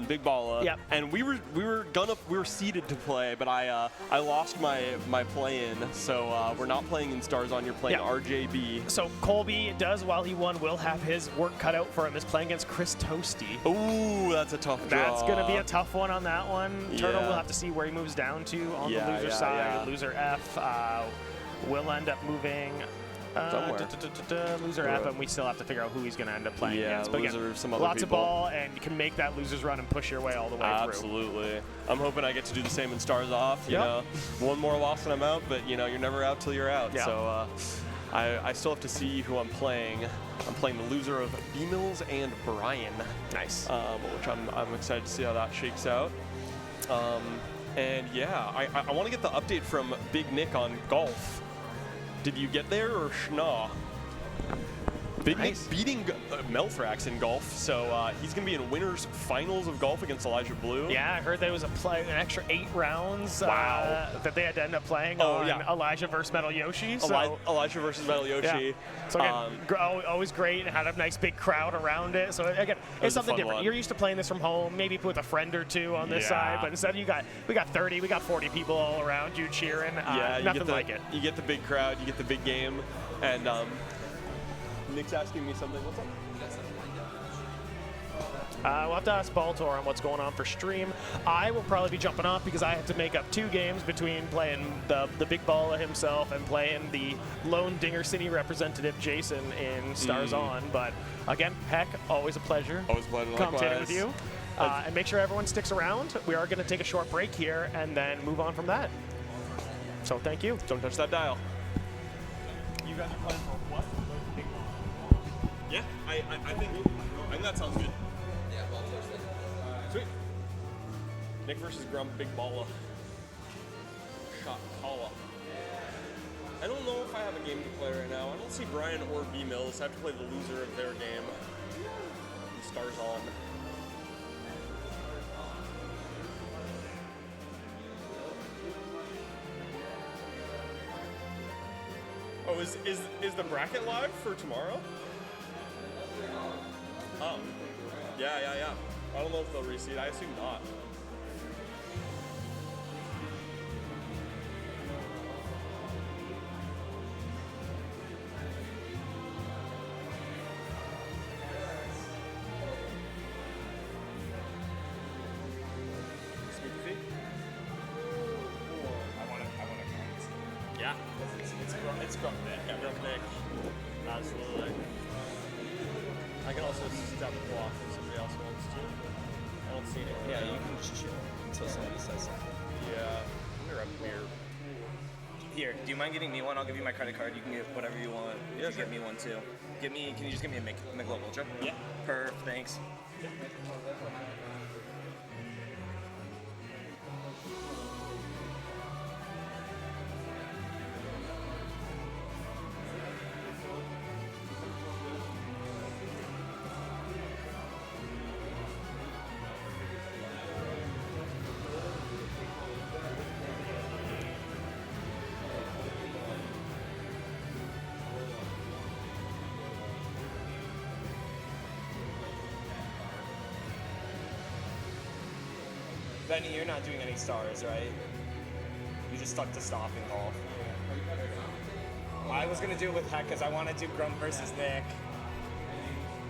Big Balla. Yep. And we were seeded to play, but I lost my play-in, so we're not playing in Stars On. You're playing RJB. So Colby does, while he won, will have his work cut out for him. Is playing against Chris Toasty. Ooh, that's a tough draw. That's going to be a tough one on that one. Turtle will have to see where he moves down to on the loser side. Yeah. Loser F will end up moving loser F, and we still have to figure out who he's going to end up playing against. But again, some other lots people. of ball, and you can make that loser's run and push your way all the way through. Absolutely. I'm hoping I get to do the same in Stars Off. You know, one more loss and I'm out, but you know, you're never out till you're out. Yep. So I still have to see who I'm playing. I'm playing the loser of B-Mills and Brian. Nice. Which I'm excited to see how that shakes out. And yeah, I want to get the update from Big Nick on golf. Did you get there or schnaw? Big Nick beating Melthrax in golf, so he's going to be in winners finals of golf against Elijah Blue. Yeah, I heard there was an extra 8 rounds that they had to end up playing on Elijah versus Metal Yoshi. So Elijah versus Metal Yoshi. Yeah. So again, always great, and had a nice big crowd around it. So again, it's something different. You're used to playing this from home, maybe with a friend or two on this side, but instead we got 30, we got 40 people all around you cheering. Nothing like it. You get the big crowd, you get the big game, and Nick's asking me something. What's up? We'll have to ask Baltor on what's going on for stream. I will probably be jumping off because I have to make up 2 games between playing the Big Balla himself and playing the lone Dinger City representative Jason in Stars On. But again, heck, always a pleasure. Always a pleasure. Commentating with you. And make sure everyone sticks around. We are going to take a short break here and then move on from that. So thank you. Don't touch that dial. You guys are playing for what? Yeah, I think that sounds good. Yeah, well, sweet. Nick versus Grump, Big Balla. Shot Kala. I don't know if I have a game to play right now. I don't see Brian or B-Mills. I have to play the loser of their game. Stars On. Oh, is the bracket live for tomorrow? Oh. Yeah. I don't know if they'll reseed. I assume not. Yeah, it's Grump Nick. Absolutely. I can also step block if somebody else wants to. I don't see anything. Yeah, you can just chill until somebody says something. Yeah, I'm gonna grab a beer. Here, do you mind getting me one? I'll give you my credit card. You can get whatever you want. Yeah, Get me one too. Can you just give me a Michelob Ultra? Yeah. Perfect, thanks. Benny, you're not doing any stars, right? You just stuck to stop and golf. I was gonna do it with Heck because I want to do Grump versus Nick.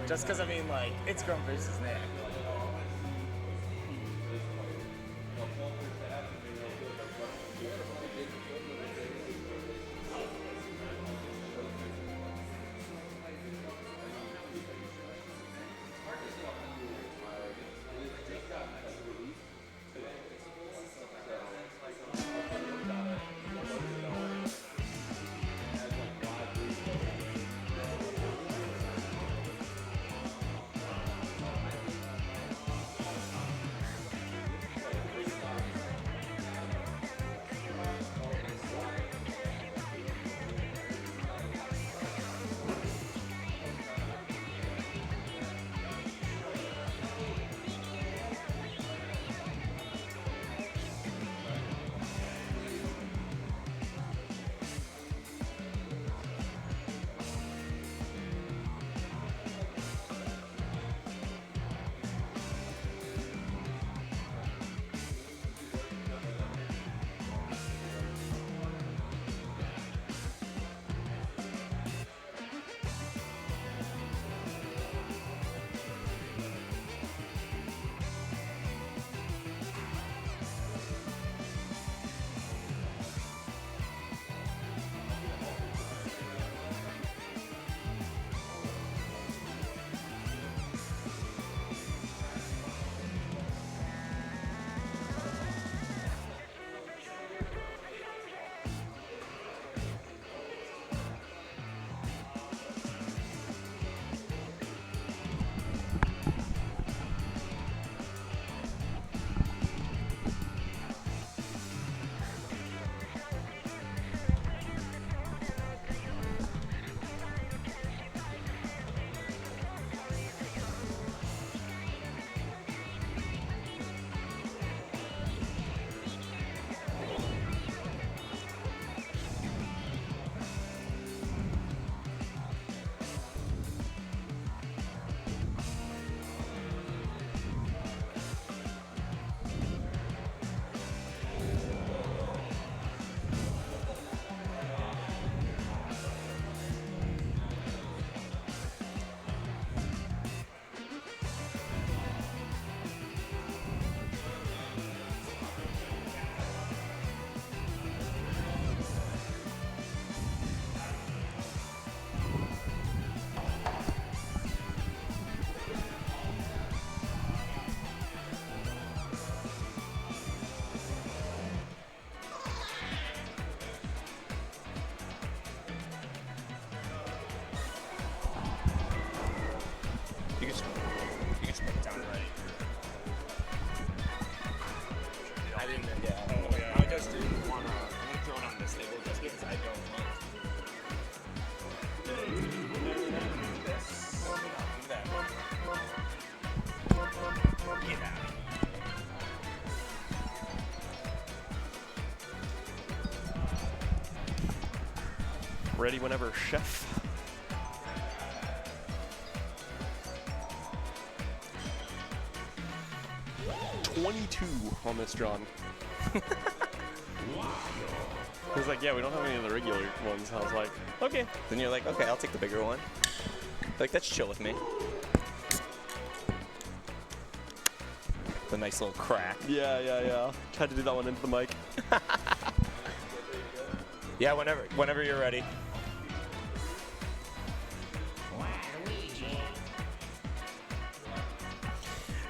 Just because, I mean, like, it's Grump versus Nick. Ready whenever, chef. $22 on this, John. He's like, yeah, we don't have any of the regular ones. I was like, okay. Then you're like, okay, I'll take the bigger one. Like, that's chill with me. The nice little crack. Yeah. Tried to do that one into the mic. Yeah, whenever you're ready.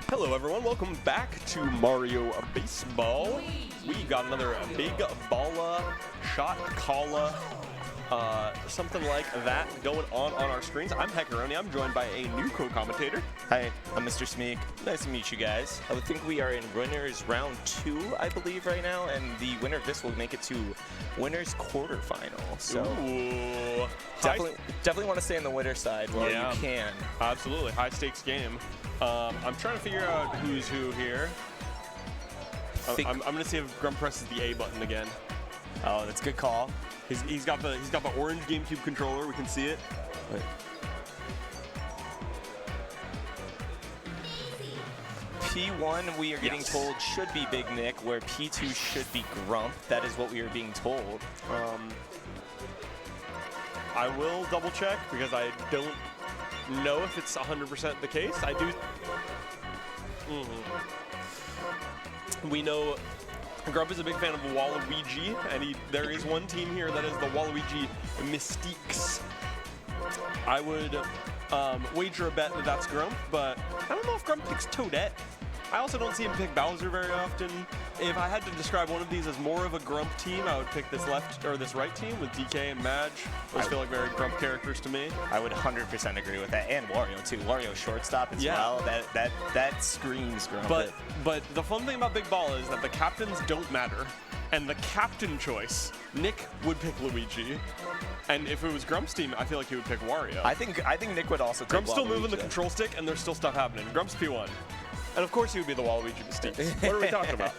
Hello, everyone. Welcome back to Mario Baseball. We got another big Balla shot caller, something like that going on our screens. I'm Heckaroni. I'm joined by a new co-commentator. Hi, I'm Mr. Smeek. Nice to meet you guys. I think we are in winners round 2, I believe, right now, and the winner of this will make it to winners quarterfinal. So Ooh. definitely want to stay on the winner side while you can. Absolutely, high stakes game. I'm trying to figure out who's who here. I'm gonna see if Grump presses the A button again. Oh, that's a good call. He's got the orange GameCube controller. We can see it. P1 we are getting told should be Big Nick, where P2 should be Grump. That is what we are being told. I will double check because I don't know if it's 100% the case. I do. We know Grump is a big fan of Waluigi, and there is one team here that is the Waluigi Mystiques. I would wager a bet that that's Grump, but I don't know if Grump picks Toadette. I also don't see him pick Bowser very often. If I had to describe one of these as more of a Grump team, I would pick this right team with DK and Madge. Those feel like very Grump characters to me. I would 100% agree with that, and Wario too. Wario shortstop as well. That screams Grump. But the fun thing about Big Balla is that the captains don't matter, and the captain choice, Nick would pick Luigi. And if it was Grump's team, I feel like he would pick Wario. I think Nick would also. Grump's still Waluigi, moving the control stick, and there's still stuff happening. Grump's P1. And of course he would be the Waluigi Mystiques. What are we talking about?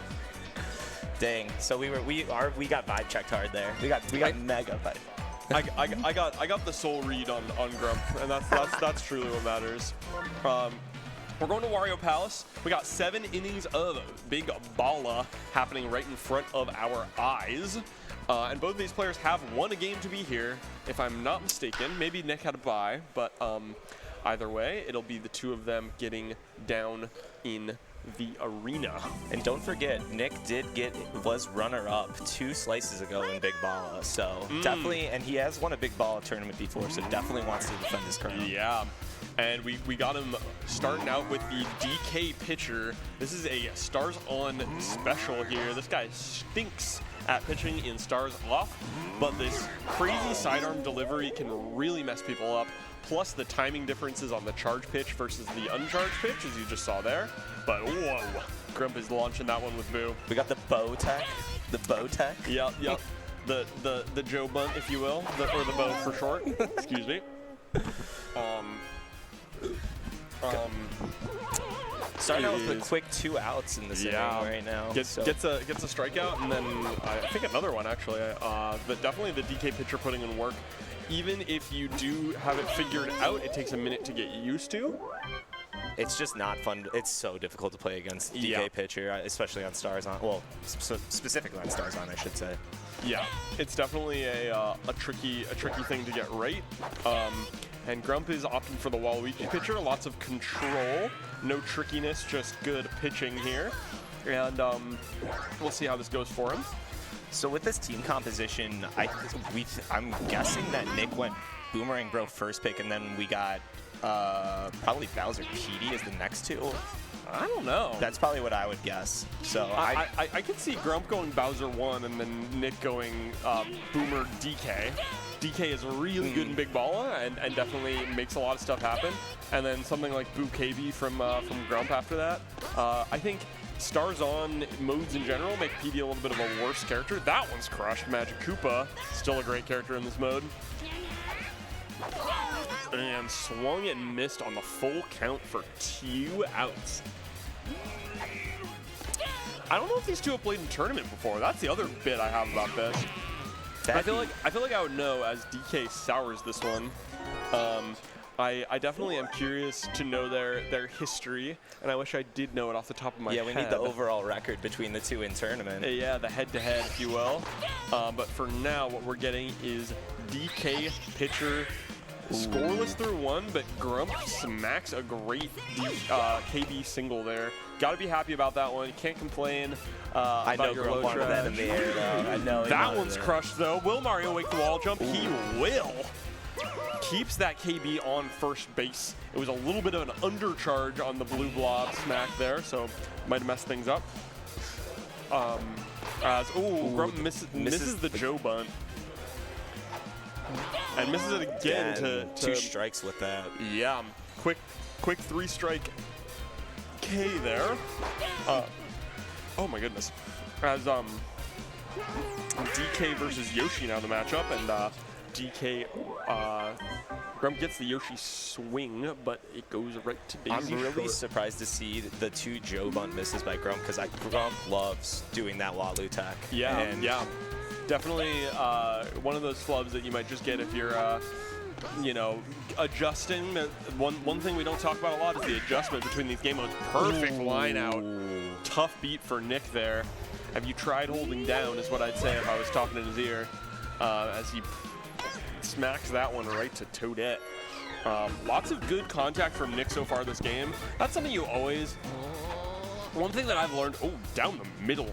Dang. So we got vibe checked hard there. We got mega vibe. I got the soul read on Grump, and that's truly what matters. We're going to Wario Palace. We got 7 innings of Big Balla happening right in front of our eyes. And both of these players have won a game to be here, if I'm not mistaken. Maybe Nick had a bye, but either way, it'll be the two of them getting down in the arena. And don't forget, Nick was runner-up 2 slices ago in Big Balla, so definitely, and he has won a Big Balla tournament before, so definitely wants to defend his crown. Yeah. And we got him starting out with the DK pitcher. This is a Stars On special here. This guy stinks at pitching in Stars Off, but this crazy sidearm delivery can really mess people up. Plus the timing differences on the charge pitch versus the uncharged pitch, as you just saw there. But whoa, Grump is launching that one with Boo. We got the bow tech. The bow tech. Yep. The Joe bunt, if you will, or the bow for short. Excuse me. Starting out with a quick 2 outs in this inning right now. Gets a strikeout, and then I think another one actually. But definitely the DK pitcher putting in work. Even if you do have it figured out, it takes a minute to get used to. It's just not fun. It's so difficult to play against DK pitcher, especially on Stars On. Well, specifically on Stars On, I should say. Yeah, it's definitely a tricky thing to get right. And Grump is opting for the Waluigi pitcher. Lots of control, no trickiness, just good pitching here. And we'll see how this goes for him. So with this team composition, I'm guessing that Nick went Boomerang Bro first pick, and then we got probably Bowser PD as the next 2. I don't know. That's probably what I would guess. So I could see Grump going Bowser 1 and then Nick going Boomer DK. DK is really good in Big Balla and definitely makes a lot of stuff happen. And then something like Boo KB from Grump after that. I think Stars On modes in general make PD a little bit of a worse character. That one's crushed. Magic Koopa, still a great character in this mode. And swung and missed on the full count for 2 outs. I don't know if these two have played in tournament before. That's the other bit I have about this. I feel like I would know as DK sours this one. I definitely am curious to know their history, and I wish I did know it off the top of my head. Yeah, we need the overall record between the 2 in tournament. Yeah, the head-to-head, if you will. But for now, what we're getting is DK pitcher scoreless through 1, but Grump smacks a great KB single there. Got to be happy about that one. You can't complain. I know Grump wanted that in the air, though. I know that one's crushed, though. Will Mario wake the wall jump? He will. Keeps that KB on first base. It was a little bit of an undercharge on the blue blob smack there, so might have messed things up. Grump misses the Joe bunt. And misses it again to 2 strikes with that. Yeah, quick 3-strike K there. Oh my goodness. As DK versus Yoshi now the matchup, and DK Grump gets the Yoshi swing, but it goes right to Daisy. I'm really surprised to see the 2 Joe bunt misses by Grump, because Grump loves doing that Walu tech. Yeah, yeah. Definitely one of those flubs that you might just get if you're you know, adjusting. One thing we don't talk about a lot is the adjustment between these game modes. Perfect line out. Tough beat for Nick there. Have you tried holding down is what I'd say if I was talking in his ear, as he smacks that one right to Toadette. Lots of good contact from Nick so far this game. That's something you always... One thing that I've learned... Oh, down the middle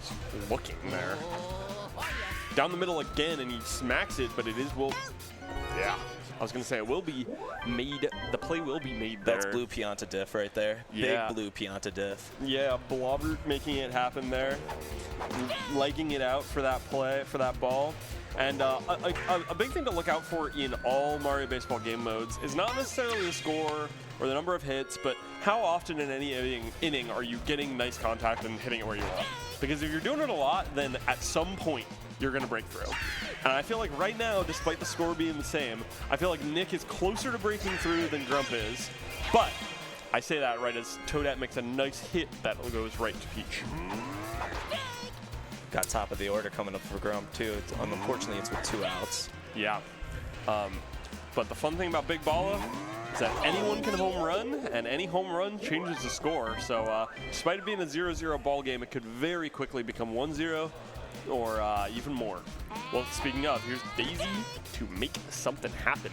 looking there. Down the middle again, and he smacks it, but it is... Yeah. I was going to say, it will be made... The play will be made there. That's blue Pianta diff right there. Yeah. Big blue Pianta diff. Yeah, Blobber making it happen there. Legging it out for that play, for that ball. And a big thing to look out for in all Mario Baseball game modes is not necessarily the score or the number of hits, but how often in any inning are you getting nice contact and hitting it where you want. Because if you're doing it a lot, then at some point you're going to break through. And I feel like right now, despite the score being the same, I feel like Nick is closer to breaking through than Grump is. But I say that right as Toadette makes a nice hit that goes right to Peach. Got top of the order coming up for Grump, too. Unfortunately, it's with 2 outs. Yeah. But the fun thing about Big Balla is that anyone can home run, and any home run changes the score. So despite it being a 0-0 ball game, it could very quickly become 1-0 or even more. Well, speaking of, here's Daisy to make something happen.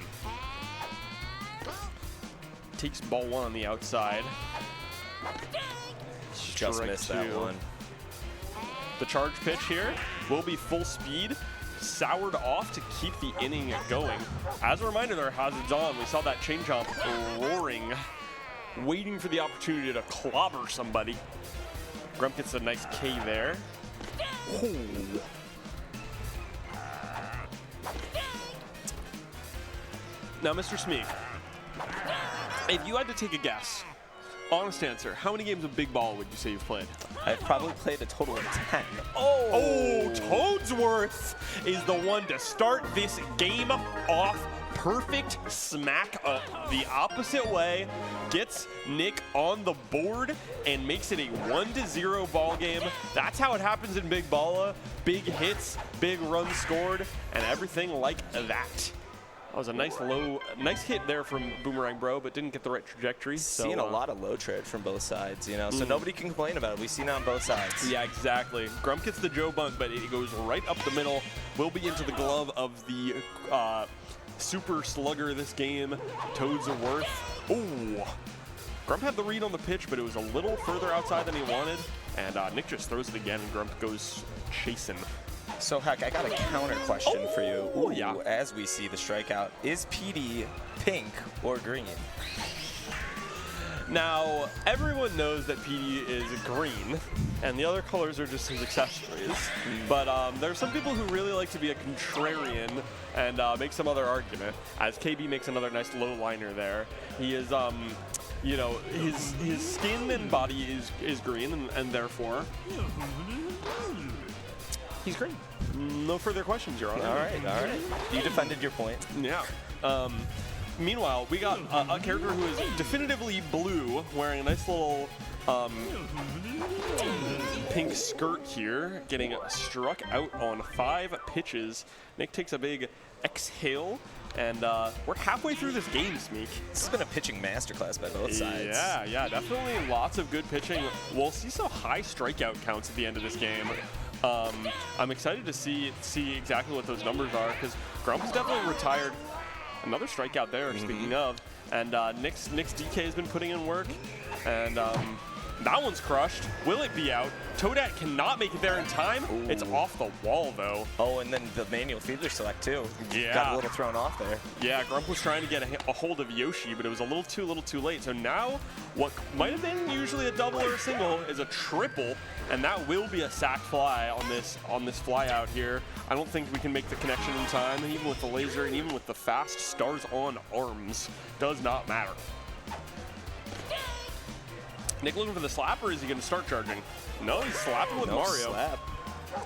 Takes ball 1 on the outside. Just missed that one. The charge pitch here will be full speed, soured off to keep the inning going. As a reminder there, Hazard's on. We saw that changeup roaring, waiting for the opportunity to clobber somebody. Grump gets a nice K there. Ooh. Now, Mr. Smeek, if you had to take a guess, honest answer, how many games of Big Ball would you say you've played? I've probably played a total of 10. Oh, Toadsworth is the one to start this game off. Perfect smack the opposite way, gets Nick on the board and makes it a 1-0 ball game. That's how it happens in Big Balla. Big hits, big runs scored, and everything like that. That was a nice hit there from Boomerang Bro, but didn't get the right trajectory. Seeing a lot of low trade from both sides, you know, so nobody can complain about it. We've seen it on both sides. Yeah, exactly. Grump gets the Joe bunt, but it goes right up the middle. Will be into the glove of the super slugger this game, Toadstool. Ooh. Grump had the read on the pitch, but it was a little further outside than he wanted, and Nick just throws it again, and Grump goes chasing. So, Heck, I got a counter question for you. Ooh, yeah. As we see the strikeout, is PD pink or green? Now, everyone knows that PD is green, and the other colors are just his accessories. But there are some people who really like to be a contrarian and make some other argument, as KB makes another nice low liner there. He is, you know, his skin and body is green, and therefore, he's green. No further questions, Your Honor. All right. You defended your point. Yeah. Meanwhile, we got a character who is definitively blue, wearing a nice little pink skirt here, getting struck out on 5 pitches. Nick takes a big exhale, and we're halfway through this game, Smeek. This has been a pitching masterclass by both sides. Yeah, definitely lots of good pitching. We'll see some high strikeout counts at the end of this game. I'm excited to see exactly what those numbers are, because Grump is definitely retired. Another strikeout there, speaking of. And Nick's DK has been putting in work. And that one's crushed. Will it be out? Toadette cannot make it there in time. Ooh. It's off the wall, though. Oh, and then the manual fielder select, too. Yeah. Got a little thrown off there. Yeah, Grump was trying to get a hold of Yoshi, but it was a little too late. So now, what might have been usually a double or a single is a triple, and that will be a sac fly on this fly out here. I don't think we can make the connection in time, and even with the laser and even with the fast stars on arms, does not matter. Nick looking for the slap, or is he going to start charging? No, he's slapping with Mario. Slap.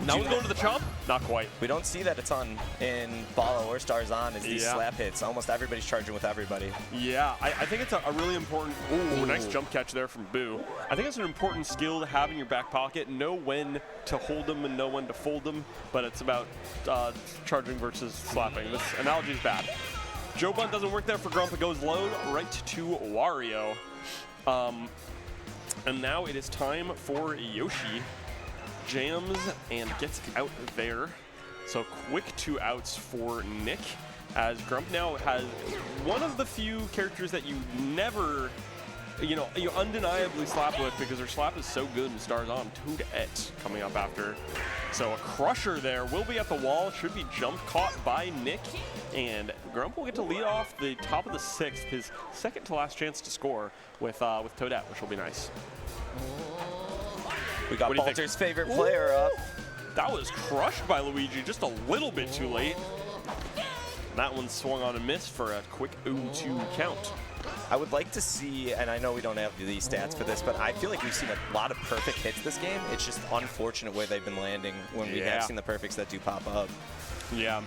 Now he's going to the chomp? Not quite. We don't see that it's on in Balla or Stars On as these slap hits. Almost everybody's charging with everybody. Yeah, I think it's a really important... Ooh, nice jump catch there from Boo. I think it's an important skill to have in your back pocket. Know when to hold them and know when to fold them, but it's about charging versus slapping. This analogy is bad. Joe Bunt doesn't work there for Grump. It goes low right to Wario. And now it is time for Yoshi. Jams and gets out there. So quick 2 outs for Nick, as Grump now has one of the few characters that you never, you undeniably slap with, because her slap is so good and Stars on. Toadette coming up after. So a crusher there will be at the wall, should be jump caught by Nick, and Grump will get to lead off the top of the 6th, his second to last chance to score with Toadette, which will be nice. We got Balter's favorite player up. That was crushed by Luigi, just a little bit too late. That one swung on and missed for a quick 0-2 count. I would like to see, and I know we don't have the stats for this, but I feel like we've seen a lot of perfect hits this game. It's just unfortunate where they've been landing when we have seen the perfects that do pop up. Yeah,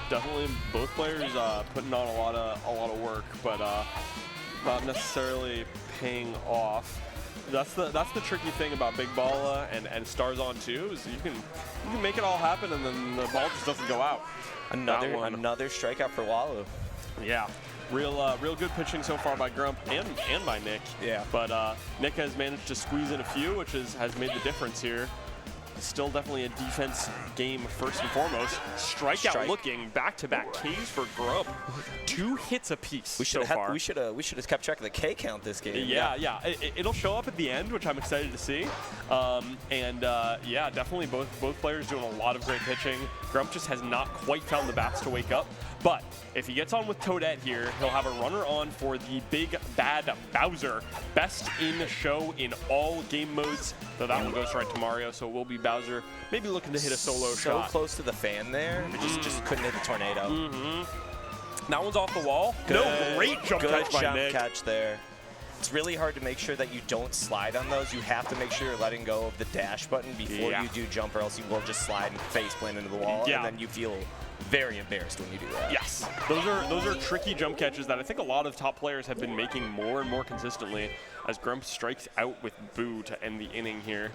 definitely both players putting on a lot of work, but not necessarily paying off. That's the tricky thing about Big Balla and Stars on too, is you can make it all happen and then the ball just doesn't go out. Another strikeout for Wallow. Yeah. Real good pitching so far by Grump and by Nick. Yeah. But Nick has managed to squeeze in a few, which has made the difference here. Still definitely a defense game first and foremost. Strikeout looking, back-to-back Ks for Grump. 2 hits apiece We should so far. We should have kept track of the K count this game. Yeah. It'll show up at the end, which I'm excited to see. Yeah, definitely both players doing a lot of great pitching. Grump just has not quite found the bats to wake up. But if he gets on with Toadette here, he'll have a runner on for the big bad Bowser. Best in the show in all game modes. So that one goes right to Mario, so it will be Bowser maybe looking to hit a solo shot. So close to the fan there, just couldn't hit the tornado. That one's off the wall. Good, No, great jump catch by Nick. Catch there. It's really hard to make sure that you don't slide on those. You have to make sure you're letting go of the dash button before you do jump, or else you will just slide and face plant into the wall, and then you feel very embarrassed when you do that. Yes, those are tricky jump catches that I think a lot of top players have been making more and more consistently, as Grump strikes out with Boo to end the inning here.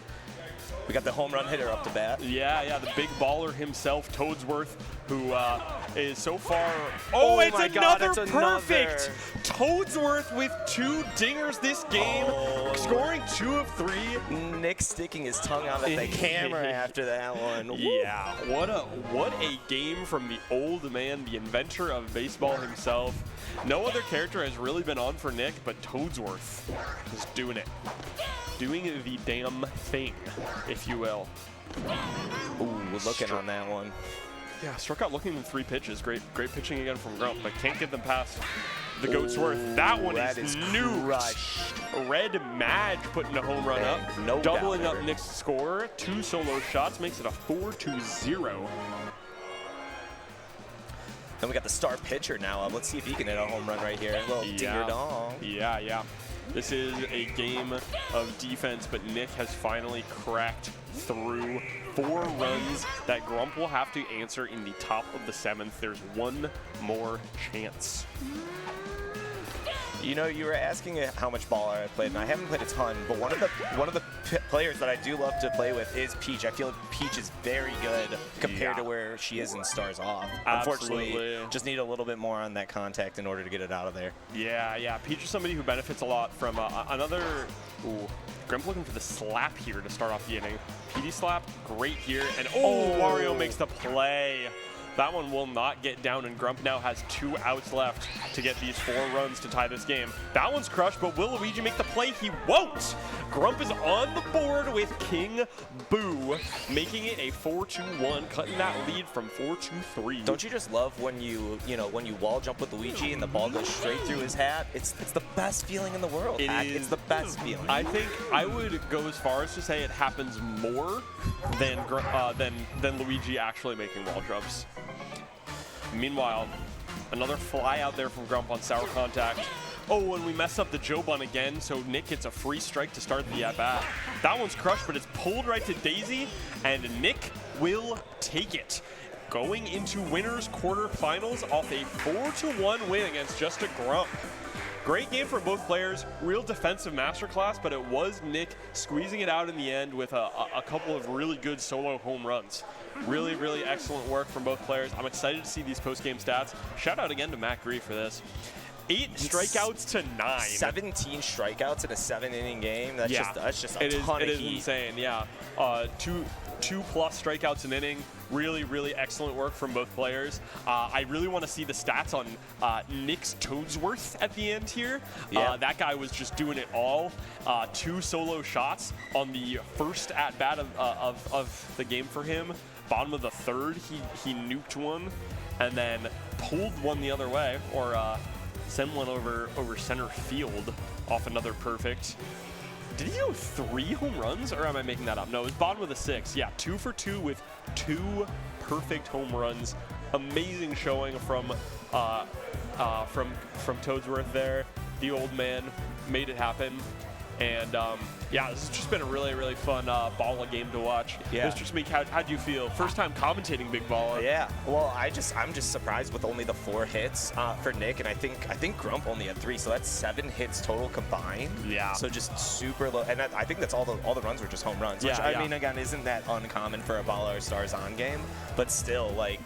We got the home run hitter up to bat. Yeah, the big baller himself, Toadsworth, who is so far. Oh it's my God, another it's perfect! Toadsworth with 2 dingers this game, scoring 2 of 3. Nick sticking his tongue out at the camera after that one. Yeah, what a game from the old man, the inventor of baseball himself. No other character has really been on for Nick, but Toadsworth is doing it. Doing the damn thing, if you will. Ooh, we're looking on that one. Yeah, struck out looking in 3 pitches. Great pitching again from Grump, but can't get them past the Goatsworth. That one is nuked. Red Madge putting a home run up, doubling up Nick's score. 2 solo shots makes it a 4-0. Then we got the star pitcher now up. Let's see if he can hit a home run right here. A little dinger-dong. Yeah. This is a game of defense, but Nick has finally cracked through 4 runs that Grump will have to answer in the top of the 7th. There's 1 more chance. You know, you were asking how much Balla I played, and I haven't played a ton, but one of the players that I do love to play with is Peach. I feel like Peach is very good compared to where she is in Stars Off. Unfortunately, just need a little bit more on that contact in order to get it out of there. Yeah. Peach is somebody who benefits a lot from another. Ooh, Grump looking for the slap here to start off the inning. PD slap, great here, and Wario makes the play. That one will not get down, and Grump now has 2 outs left to get these 4 runs to tie this game. That one's crushed, but will Luigi make the play? He won't! Grump is on the board with King Boo, making it a 4-1, cutting that lead from 4-3. Don't you just love when you wall jump with Luigi and the ball goes straight through his hat? It's the best feeling in the world. It's the best feeling. I think I would go as far as to say it happens more than Luigi actually making wall jumps. Meanwhile, another fly out there from Grump on sour contact. Oh, and we mess up the Joe Bun again, so Nick gets a free strike to start the at-bat. That one's crushed, but it's pulled right to Daisy, and Nick will take it. Going into winners quarterfinals off a 4-1 win against Just a Grump. great game for both players. Real defensive masterclass, but it was Nick squeezing it out in the end with a couple of really good solo home runs. Really, really excellent work from both players. I'm excited to see these post-game stats. Shout out again to Matt Gree for this. 8 strikeouts to 9. 17 strikeouts in a 7-inning game. That's just a ton of heat. It is insane. Yeah. Two plus strikeouts an inning. Really, really excellent work from both players. I really want to see the stats on Nick's Toadsworth at the end here. Yeah. That guy was just doing it all. 2 solo shots on the first at-bat of the game for him. Bottom of the third, he nuked one and then pulled one the other way, or send one over center field off another perfect. Did he go 3 home runs, or am I making that up? No, it was bottom of the 6th. Yeah, 2 for 2 with 2 perfect home runs. Amazing showing from Toadsworth there. The old man made it happen. And yeah, this has just been a really, really fun Balla game to watch. Yeah. Mr. Smeek, how'd you feel? First time commentating Big Balla. Yeah. Well, I'm just surprised with only the 4 hits for Nick, and I think Grump only had 3, so that's 7 hits total combined. Yeah. So just super low, and I think that's all the runs were just home runs. Which, I mean, again, isn't that uncommon for a Balla or Stars on game? But still, like.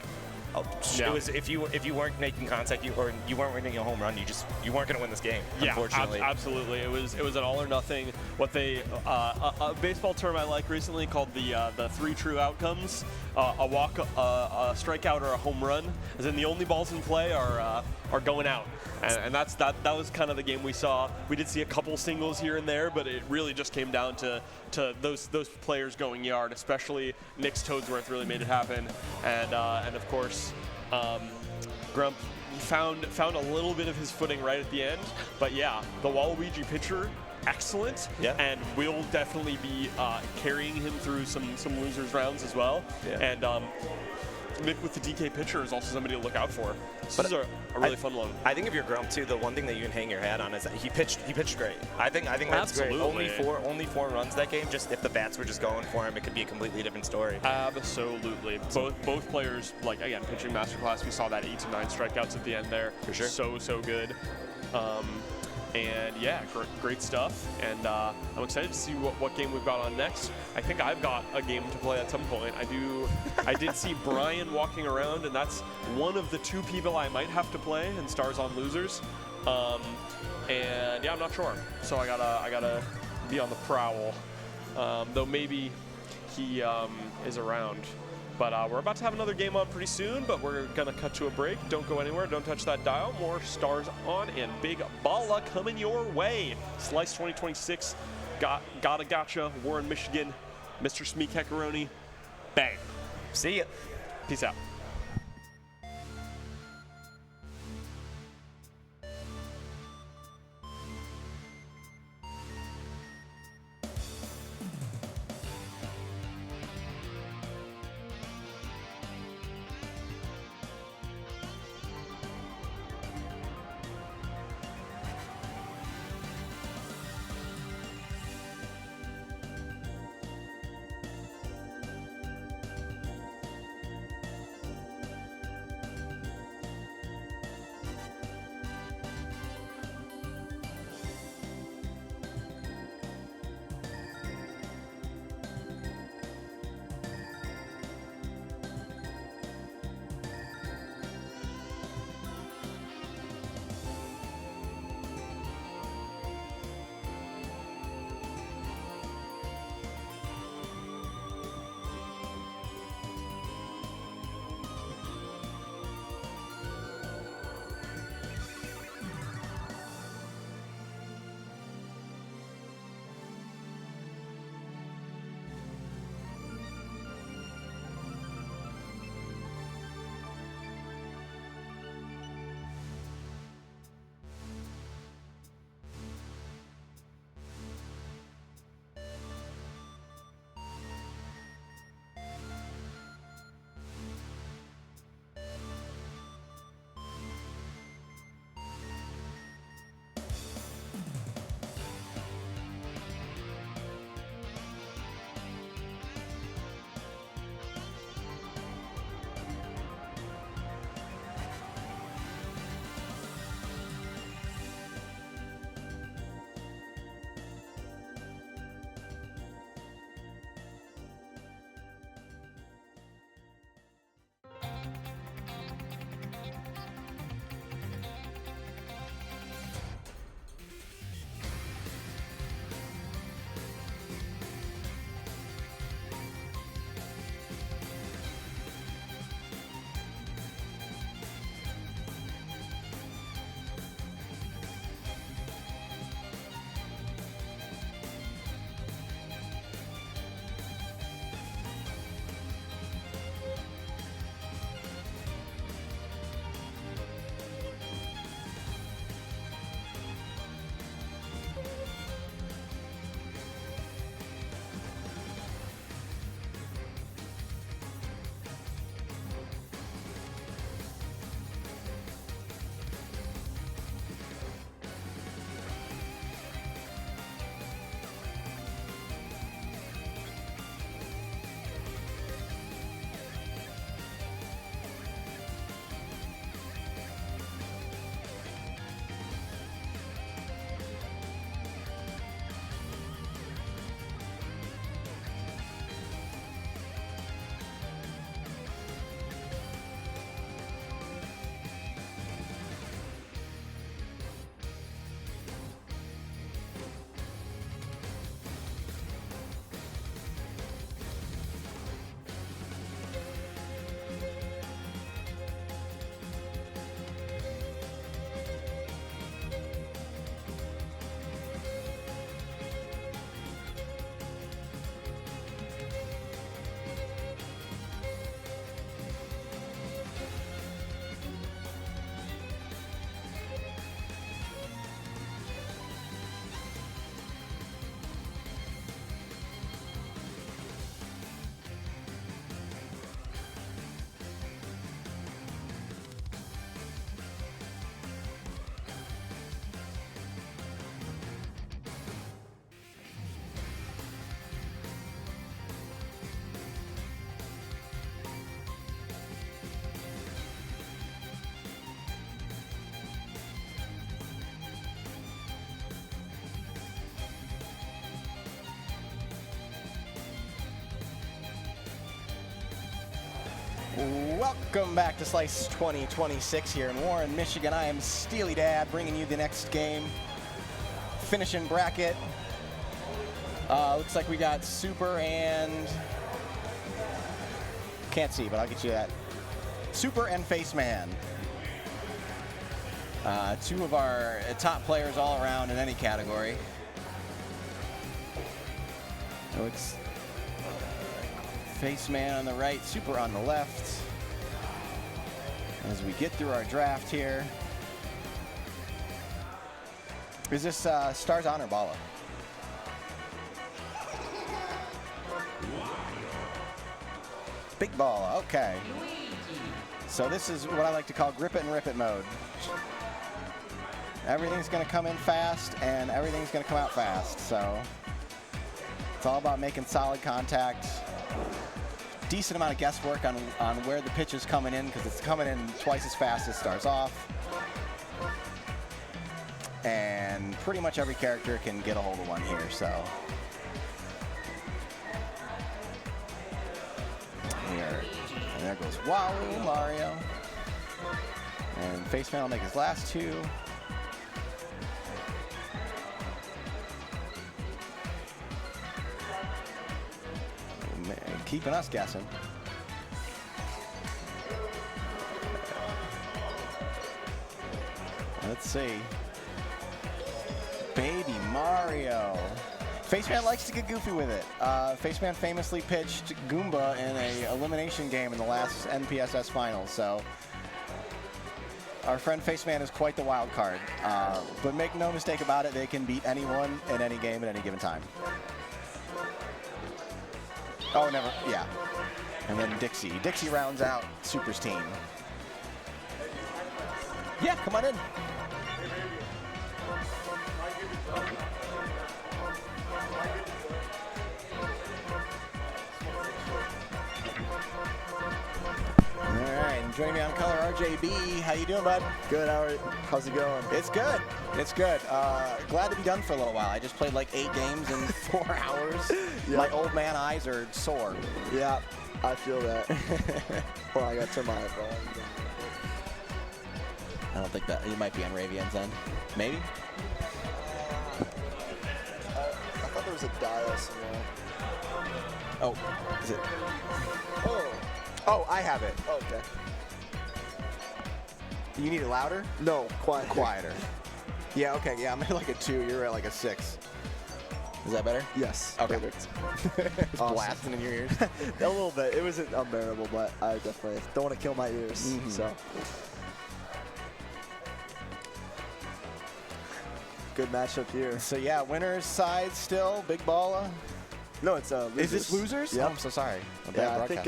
It was if you weren't making contact, you weren't winning a home run, you weren't going to win this game. Yeah, unfortunately. Absolutely. It was an all or nothing. What they a baseball term I like recently called the 3 true outcomes: a walk, a strikeout, or a home run. As in the only balls in play are going out. And that was kind of the game we saw. We did see a couple singles here and there, but it really just came down to those players going yard, especially Nick's Toadsworth really made it happen. And of course, Grump found a little bit of his footing right at the end. But yeah, the Waluigi pitcher, excellent. Yeah. And will definitely be carrying him through some losers rounds as well. Yeah. And Nick with the DK pitcher is also somebody to look out for. This is a really fun one. I think if you're Grump too, the one thing that you can hang your hat on is that he pitched great. I think that's great. Only four runs that game. Just if the bats were just going for him, it could be a completely different story. Absolutely. Both players, like again, pitching masterclass. We saw that 8 to 9 strikeouts at the end there. For sure. So good. And yeah, great stuff. And I'm excited to see what game we've got on next. I think I've got a game to play at some point. I did see Brian walking around, and that's one of the 2 people I might have to play in Stars on Losers. And yeah, I'm not sure. So I gotta be on the prowl. Though maybe he is around. But we're about to have another game on pretty soon, but we're going to cut to a break. Don't go anywhere. Don't touch that dial. More Stars on and Big Balla coming your way. Slice 2026, Gotta Gacha, Warren, Michigan, Mr. Smeek Heckaroni. Bang. See ya. Peace out. Welcome back to Slice 2026 here in Warren, Michigan. I am Steely Dad bringing you the next game. Finishing bracket. Looks like we got Super and... Can't see, but I'll get you that. Super and Face Man. Two of our top players all around in any category. Looks Face Man on the right, Super on the left. As we get through our draft here. Is this Stars on or Balla? Big Balla, okay. So this is what I like to call grip it and rip it mode. Everything's gonna come in fast and everything's gonna come out fast, so it's all about making solid contact. Decent amount of guesswork on where the pitch is coming in because it's coming in twice as fast as Stars off. And pretty much every character can get a hold of one here, so. Here. And there goes Walu, Mario. And Face Man will make his last two. Keeping us guessing. Let's see. Baby Mario. Faceman likes to get goofy with it. Faceman famously pitched Goomba in an elimination game in the last NPSS finals, so our friend Faceman is quite the wild card. But make no mistake about it, they can beat anyone in any game at any given time. Oh, never, yeah. And then Dixie. Dixie rounds out Super's team. Yeah, come on in. All right, and joining me on color, RJB. How you doing, bud? Good, how's it going? It's good. It's good. Glad to be done for a little while. I just played like 8 games in 4 hours. Yep. My old man eyes are sore. Yeah, I feel that. Well, I got to turn my iPhone. I don't think that, you might be on Ravian's end. Maybe? I thought there was a dial somewhere. Oh, is it? Oh. Oh, I have it. Okay. You need it louder? No, quieter. Quieter. Yeah, okay, yeah, I'm at like a 2, you're at like a 6. Is that better? Yes. Okay. Perfect. It's Awesome. blasting in your ears. A little bit. It wasn't unbearable, but I definitely don't want to kill my ears. So. Good matchup here. So yeah, winners side still, Big Balla. No, it's losers. Is this losers? Yep. Oh, I'm so sorry. Yeah, I think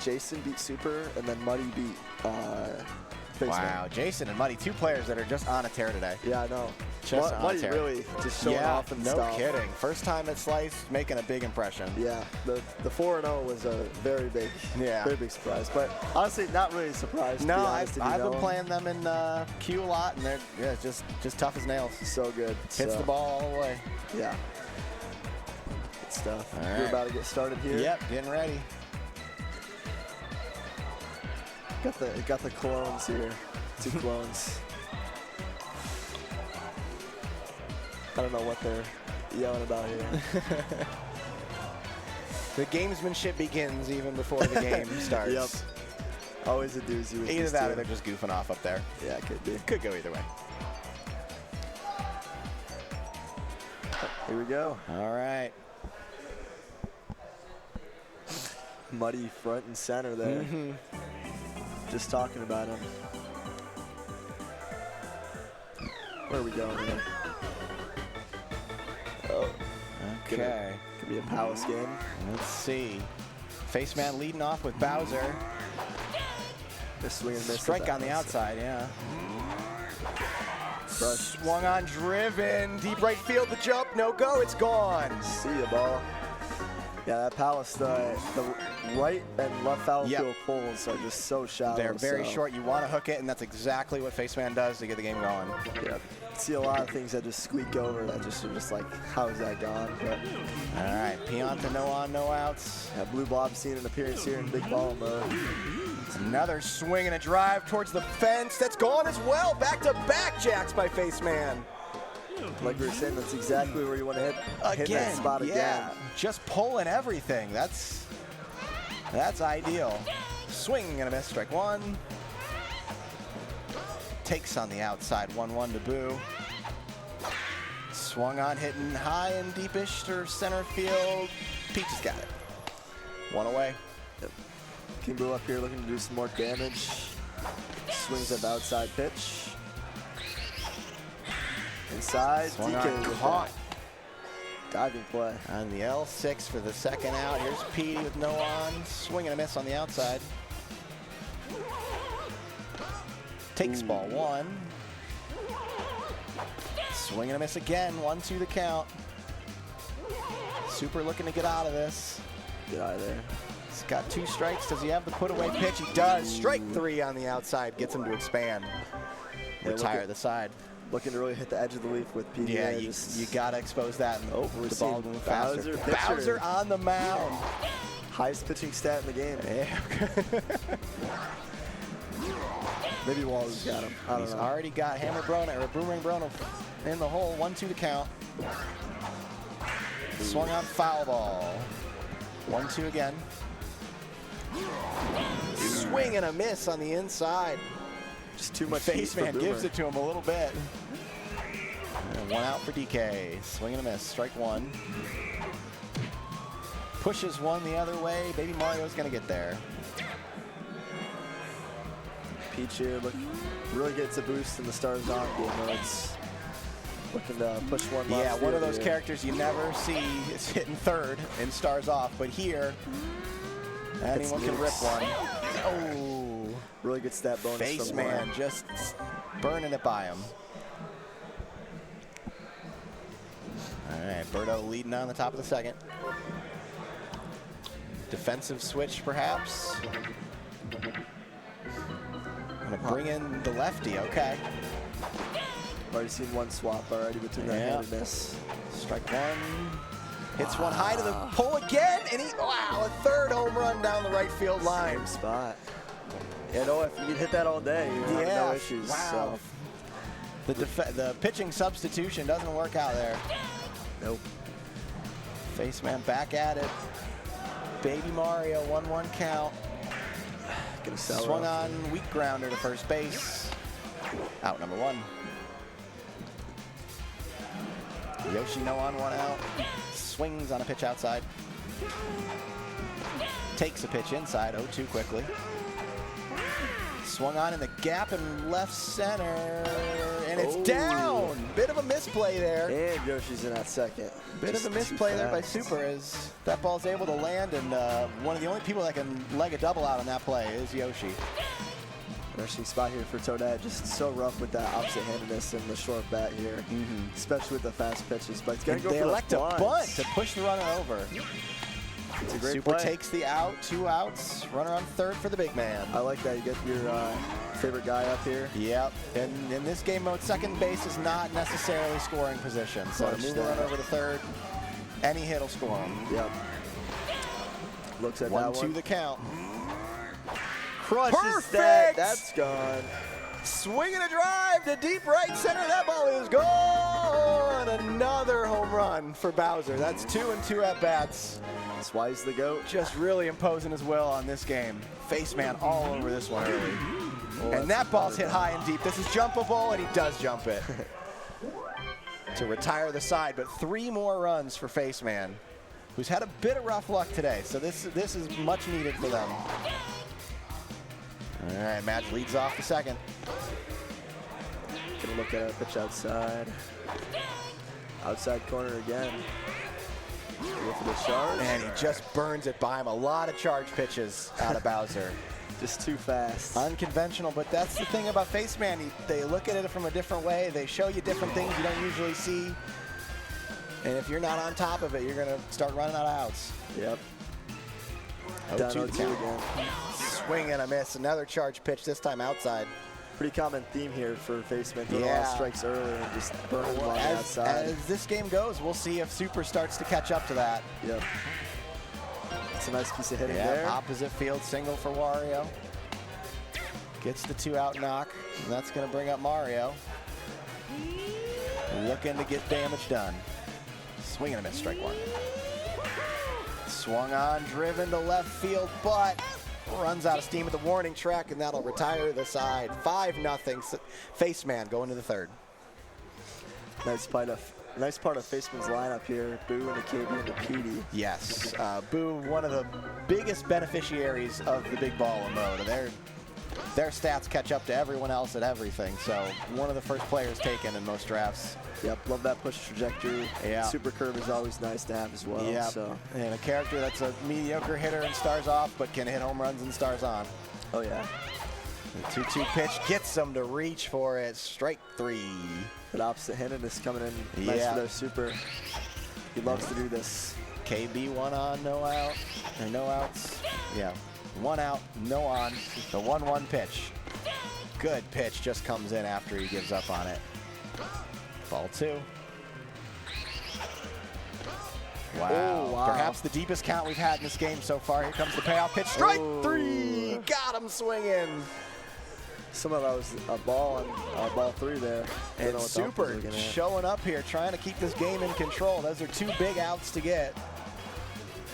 Jason beat Super, and then Muddy beat Faceman. Wow, Jason and Muddy, 2 players that are just on a tear today. Yeah, I know. Just on a Muddy tear. really just showing off and no stuff. kidding. First time at Slice, making a big impression. Yeah, the 4-0 was a very big surprise. But honestly, not really a surprise. No, to be honest, I've been playing them in Q a lot, and they're just tough as nails. So good. Hits the ball all the way. Yeah. Good stuff. All We're right. about to get started here. Yep, getting ready. Got the clones here. 2 clones. I don't know what they're yelling about here. The gamesmanship begins even before the game starts. Yep. Always a doozy with Either these that two. or they're just goofing off up there. Yeah, it could be. Could go either way. Here we go. All right. Muddy front and center there. Just talking about him. Where are we going here? Oh. Okay. Could be a palace game. Let's see. Faceman leading off with Bowser. Just swing and miss. Strike on the outside, yeah. Brush. Swung on, driven. Deep right field, the jump, no go, it's gone. See ya, ball. Yeah, that palace, the right and left foul field pulls are just so shallow. They're very short. You want to hook it, and that's exactly what Faceman does to get the game going. Yeah. See a lot of things that just squeak over that just are just like, how is that gone? But All right, Pianta, no on, no outs. Blue Blob seeing an appearance here in big ball mode. Another swing and a drive towards the fence. That's gone as well. Back-to-back jacks by Faceman. Like we were saying, that's exactly where you want to hit that spot again. Yeah, just pulling everything. That's ideal. Swing and a miss, strike one. Takes on the outside, 1-1 to Boo. Swung on, hitting high and deepish to center field. Peach has got it. One away. Yep. King Boo up here looking to do some more damage. Swings at the outside pitch. Inside, Swung DK on, with caught. that diving play. On the L6 for the second out. Here's Petey with no on. Swing and a miss on the outside. Takes ball one. Swing and a miss again. 1-2 the count. Super looking to get out of this. Get out of there. He's got 2 strikes. Does he have the put away pitch? He does. Strike 3 on the outside. Gets him to expand. Retire the side. Looking to really hit the edge of the leaf with PDA. Yeah, you got to expose that. And we're the ball seeing move faster. Bowser on the mound. Highest pitching stat in the game. Yeah. Maybe Waller's got him. I don't He's know. already got Hammer Brona or Boomerang Brona in the hole. 1-2 to count. Swung on foul ball. 1-2 again. Swing and a miss on the inside. Just too much. Faceman gives it to him a little bit. And 1 out for DK. Swing and a miss. Strike 1. Pushes 1 the other way. Baby Mario's going to get there. Peach here really gets a boost in the Stars On game. It's looking to push one left. Yeah, one of those here. characters you never see is hitting third in Stars Off, but here, anyone can rip one. Oh, really good stat bonus. Faceman just burning it by him. All right, Berto leading on the top of the second. Defensive switch, perhaps. Gonna bring in the lefty, okay. Already seen one swap already between that hand and this. Strike 1. Hits one high to the pole again, and wow, a 3rd home run down the right field line. Same spot. Yeah, no, if you could hit that all day, you have no issues. Wow. So. The pitching substitution doesn't work out there. Nope. Faceman back at it. Baby Mario, 1-1 count. Swung on, weak grounder to first base. Out number 1. Yoshi no on, 1 out. Swings on a pitch outside. Takes a pitch inside, 0-2 quickly. Swung on in the gap in left center, and it's down. Bit of a misplay there. And Yoshi's in that second. Bit of a misplay there by Super as that ball's able to land, and one of the only people that can leg a double out on that play is Yoshi. Interesting spot here for Toadette. Just so rough with that opposite-handedness and the short bat here, especially with the fast pitches. But it's going to go they for elect the a bunt to push the runner over. It's a great Super play. takes the out, 2 outs. Runner on 3rd for the big man. I like that. You get your favorite guy up here. Yep. And in this game mode, second base is not necessarily scoring position. So to move the runner over to 3rd, any hit will score him. Yep. Looks at that 1-2 one. the count. Crushes Perfect! that. That's gone. Swinging a drive to deep right center. That ball is gone. Another home run for Bowser. That's 2 and 2 at bats. That's why he's the GOAT. Just really imposing his will on this game. Faceman all over this one early. Oh, And that ball's hit high and deep. This is jumpable, and he does jump it. To retire the side, but 3 more runs for Faceman, who's had a bit of rough luck today. So this is much needed for them. All right, Match leads off the second. Gonna look at a pitch outside. Outside corner again. Go for the charge. And he just burns it by him. A lot of charge pitches out of Bowser. Just too fast. Unconventional, but that's the thing about Faceman. They look at it from a different way. They show you different things you don't usually see. And if you're not on top of it, you're going to start running out of outs. Yep. 0-2 Down the 0-2 count. again. Swing and a miss. Another charge pitch, this time outside. Pretty common theme here for Faceman. Throwing a lot of strikes early and just burning them on the outside. As this game goes, we'll see if Super starts to catch up to that. Yep. It's a nice piece of hitting there. Opposite field single for Wario. Gets the 2-out knock, and that's going to bring up Mario. Looking to get damage done. Swing and a miss, strike one. Swung on, driven to left field, but runs out of steam at the warning track, and that'll retire the side. 5-0. Faceman going to the third. Nice part of Faceman's lineup here. Boo and the KB and the PD. Yes, Boo, one of the biggest beneficiaries of the big ball mode. Their stats catch up to everyone else at everything, so one of the first players taken in most drafts. Yep, love that push trajectory. Yeah. Super curve is always nice to have as well. Yeah, so. And a character that's a mediocre hitter and stars off, but can hit home runs and stars on. Oh, yeah. The 2-2 pitch gets them to reach for it. Strike three. But opposite-handed is coming in nice for their super. He loves to do this. KB 1 on, no out. Or no outs. Yeah. 1 out, no on. The 1-1 pitch. Good pitch, just comes in after he gives up on it. Ball 2. Wow. Oh, wow. Perhaps the deepest count we've had in this game so far. Here comes the payoff pitch. Strike three. Got him swinging. Some of that was a ball on ball 3 there. And Super showing up here, trying to keep this game in control. Those are 2 big outs to get.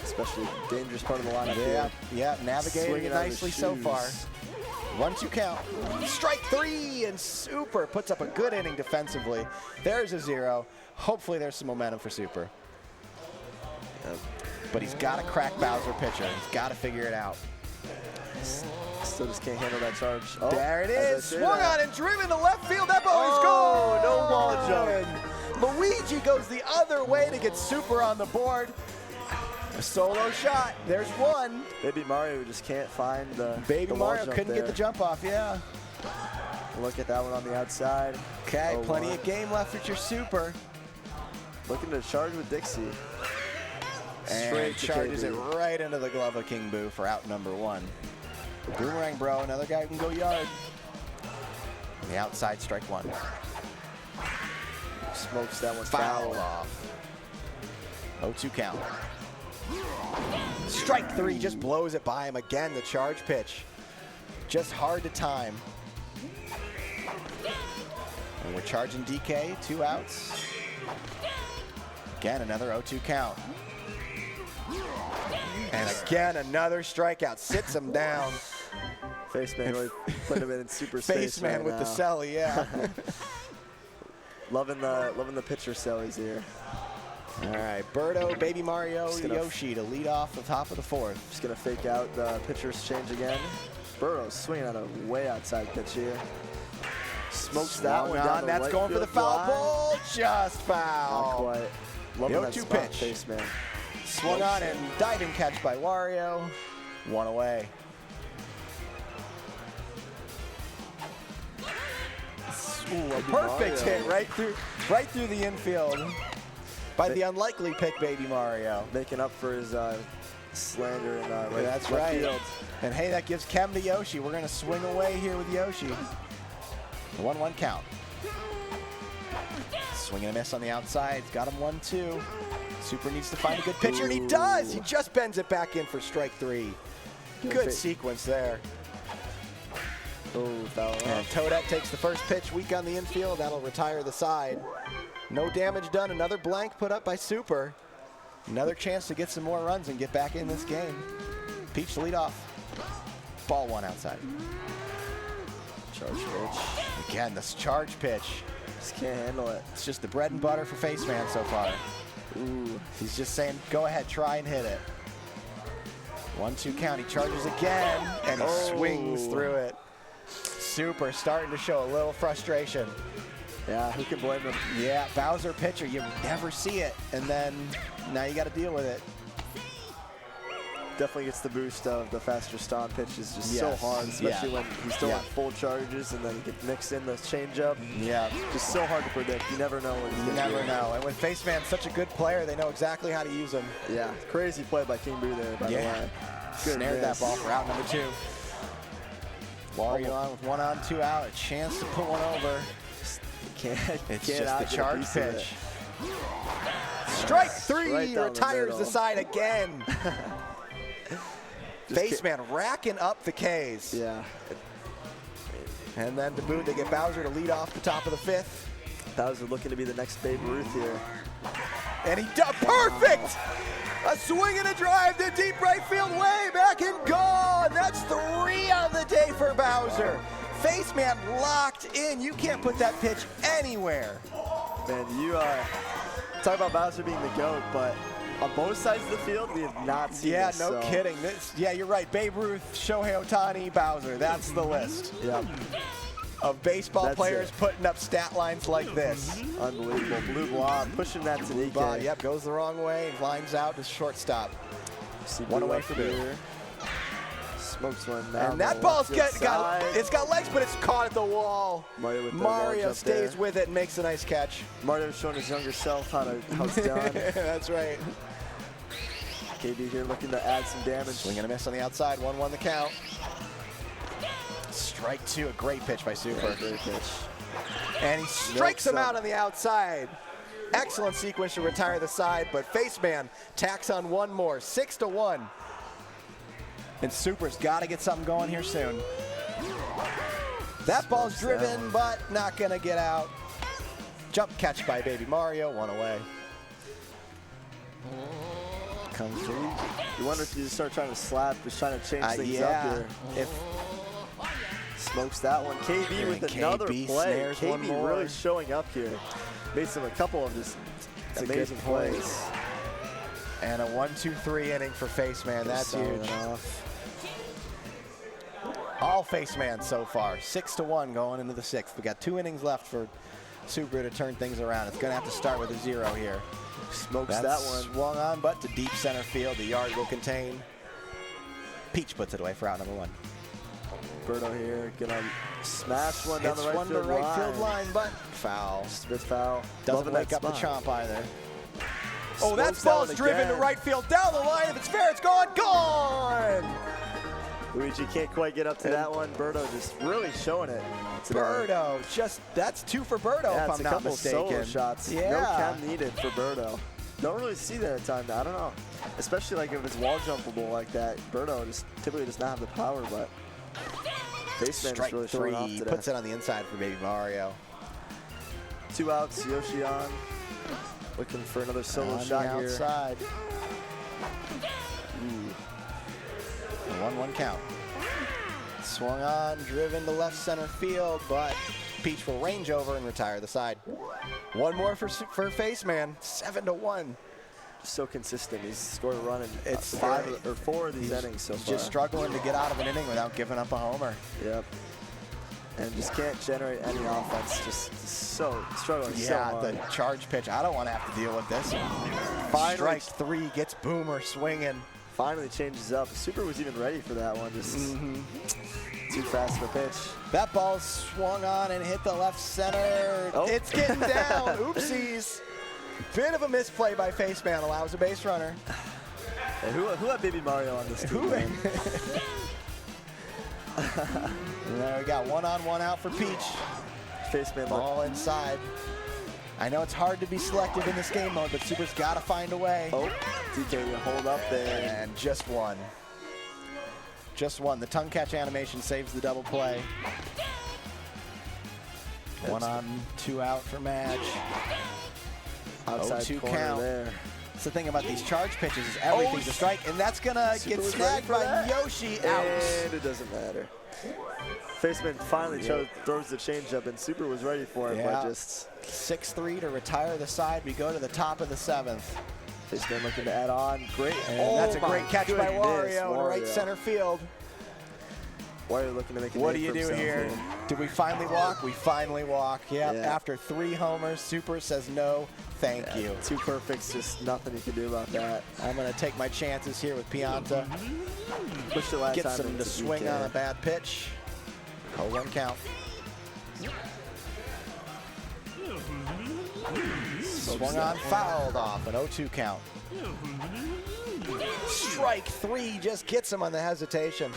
Especially dangerous part of the lineup. Yeah, navigating it nicely so far. 1-2 count. Strike three, and Super puts up a good inning defensively. There's a 0. Hopefully there's some momentum for Super. But he's got to crack Bowser pitcher. He's got to figure it out. Still just can't handle that charge. Oh, there it is. Swung on and driven to left field. That ball is gone. No ball jump. Luigi goes the other way to get Super on the board. A solo shot. There's one. Baby Mario just can't find the Baby Mario couldn't get the jump off, yeah. Look at that one on the outside. Okay, plenty of game left with your Super. Looking to charge with Dixie. And charges it right into the glove of King Boo for out number 1. Boomerang Bro, another guy who can go yard. On the outside, strike 1. Smokes that one foul off. 0-2 count. Strike 3, just blows it by him again. The charge pitch, just hard to time. And we're charging DK, 2 outs. Again, another 0-2 count. And again, another strikeout. Sits him down. Faceman really put him in super space. Faceman with the celly, yeah. loving the pitcher cellies here. All right, Birdo, Baby Mario, Yoshi to lead off the top of the 4th. Just gonna fake out the pitcher's change again. Birdo's swinging on a way outside pitch here. Smokes that one down. That's going for the foul ball. Just foul. Not quite. Loving that 0-2 spot, pitch. Faceman. Swung on and diving catch by Wario. 1 away. Ooh, a perfect hit right through the infield by the unlikely pick, Baby Mario. Making up for his slander in left field. And hey, that gives Chem to Yoshi. We're going to swing away here with Yoshi. 1-1 count. Swing and a miss on the outside. Got him 1-2. Super needs to find a good pitcher, and he does! He just bends it back in for strike 3. Good sequence there. Oh, foul. And Toadette takes the first pitch, weak on the infield. That'll retire the side. No damage done. Another blank put up by Super. Another chance to get some more runs and get back in this game. Peach to lead off. Ball 1 outside. Charge pitch. Again, this charge pitch. Just can't handle it. It's just the bread and butter for Faceman so far. Ooh. He's just saying, go ahead, try and hit it. 1-2 count. He charges again, and he swings through it. Super starting to show a little frustration. Yeah, who can blame him? Yeah, Bowser pitcher, you never see it, and then now you got to deal with it. Definitely gets the boost of the faster stomp pitch. Is just so hard, especially when he's still at full charges, and then he can mix in the changeup. Yeah, just so hard to predict. You never know when he's going to never know. And with Faceman, such a good player, they know exactly how to use him. Yeah, crazy play by King Boo there, by the way. Snared that ball for out number 2. Mario on with 1 on, 2 out. A chance to put one over. It's just the charge pitch. Strike 3 retires the side again. Faceman racking up the Ks. Yeah. And then to boot, they get Bowser to lead off the top of the 5th. Bowser looking to be the next Babe Ruth here. And he does perfect! A swing and a drive to deep right field, way back and gone! That's 3 on the day for Bowser. Faceman locked in. You can't put that pitch anywhere. Man, you talk about Bowser being the GOAT, but on both sides of the field, we have not seen this. Yeah, no kidding. Yeah, you're right. Babe Ruth, Shohei Ohtani, Bowser. That's the list. Yeah. Of baseball players putting up stat lines like this. Unbelievable. Blue blob, pushing that to DK. Yep, goes the wrong way, lines out to shortstop. One away from here. Smokes one now. And that ball's it's got legs, but it's caught at the wall. Mario stays with it and makes a nice catch. Mario's showing his younger self how it's done. That's right. KB here looking to add some damage. Swing and a miss on the outside, 1-1 the count. Strike 2, a great pitch by Super. Great pitch. And he strikes him out on the outside. Excellent sequence to retire the side, but Faceman tacks on one more, 6-1. And Super's got to get something going here soon. That ball's driven, but not going to get out. Jump catch by Baby Mario, 1 away. Comes through. You wonder if you just start trying to slap, just trying to change things up here. Smokes that one. KB with another play. KB really showing up here. Made a couple of just amazing plays. And a 1-2-3 inning for Faceman. That's huge. All Faceman so far. 6-1 going into the 6th. We got 2 innings left for Super to turn things around. It's going to have to start with a 0 here. Smokes that one. Swung on, but to deep center field. The yard will contain. Peach puts it away for out number 1. Berto here, gonna smash one down the right field line, but foul. Just a bit foul. Doesn't wake up the chomp either. Oh, that ball's driven to right field, down the line. If it's fair, it's gone. Luigi can't quite get up to that one. Berto just really showing it. Berto, that's 2 for Berto, if I'm not mistaken. Solo shots. Yeah. No cam needed for Berto. Don't really see that at times. I don't know. Especially like if it's wall jumpable like that. Berto just typically does not have the power, but Strike really 3, puts it on the inside for Baby Mario. 2 outs, Yoshi on. Looking for another solo shot here. Outside. 1-1 count. Swung on, driven to left center field, but Peach will range over and retire the side. 1 more for Faceman, 7-1. So consistent. He's scored a run in 4 of these innings so far. Just struggling to get out of an inning without giving up a homer. Yep. And just can't generate any offense. Just so struggling so hard. The charge pitch. I don't want to have to deal with this. Strike 3 gets Boomer swinging. Finally changes up. Super was even ready for that one. Just too fast of a pitch. That ball swung on and hit the left center. Oh. It's getting down. Oopsies. Bit of a misplay by Faceman, allows a base runner. And who had Baby Mario on this team? There we got 1 on, 1 out for Peach. Faceman ball inside. I know it's hard to be selective in this game mode, but Super's got to find a way. Oh, DK will hold up there. And just 1. Just 1. The tongue catch animation saves the double play. 1 on, 2 out for Match. Outside 0-2 corner count. there. That's the thing about these charge pitches is everything's a strike, and that's gonna get snagged by Yoshi out. And it doesn't matter. Faceman finally throws the changeup, and Super was ready for it, but just 6-3 to retire the side. We go to the top of the 7th. Faceman looking to add on. Great. And that's a great catch by Wario in right center field. Wario looking to make a What do you do here? Did we finally walk? We finally walk. Yep. Yeah. After 3 homers, Super says no, thank you. 2 perfects, just nothing you can do about that. I'm going to take my chances here with Pianta. Push the last Gets time him to swing DK. on a bad pitch. 0-1 count. Swung on, fouled off, an 0-2 count. Strike 3 just gets him on the hesitation.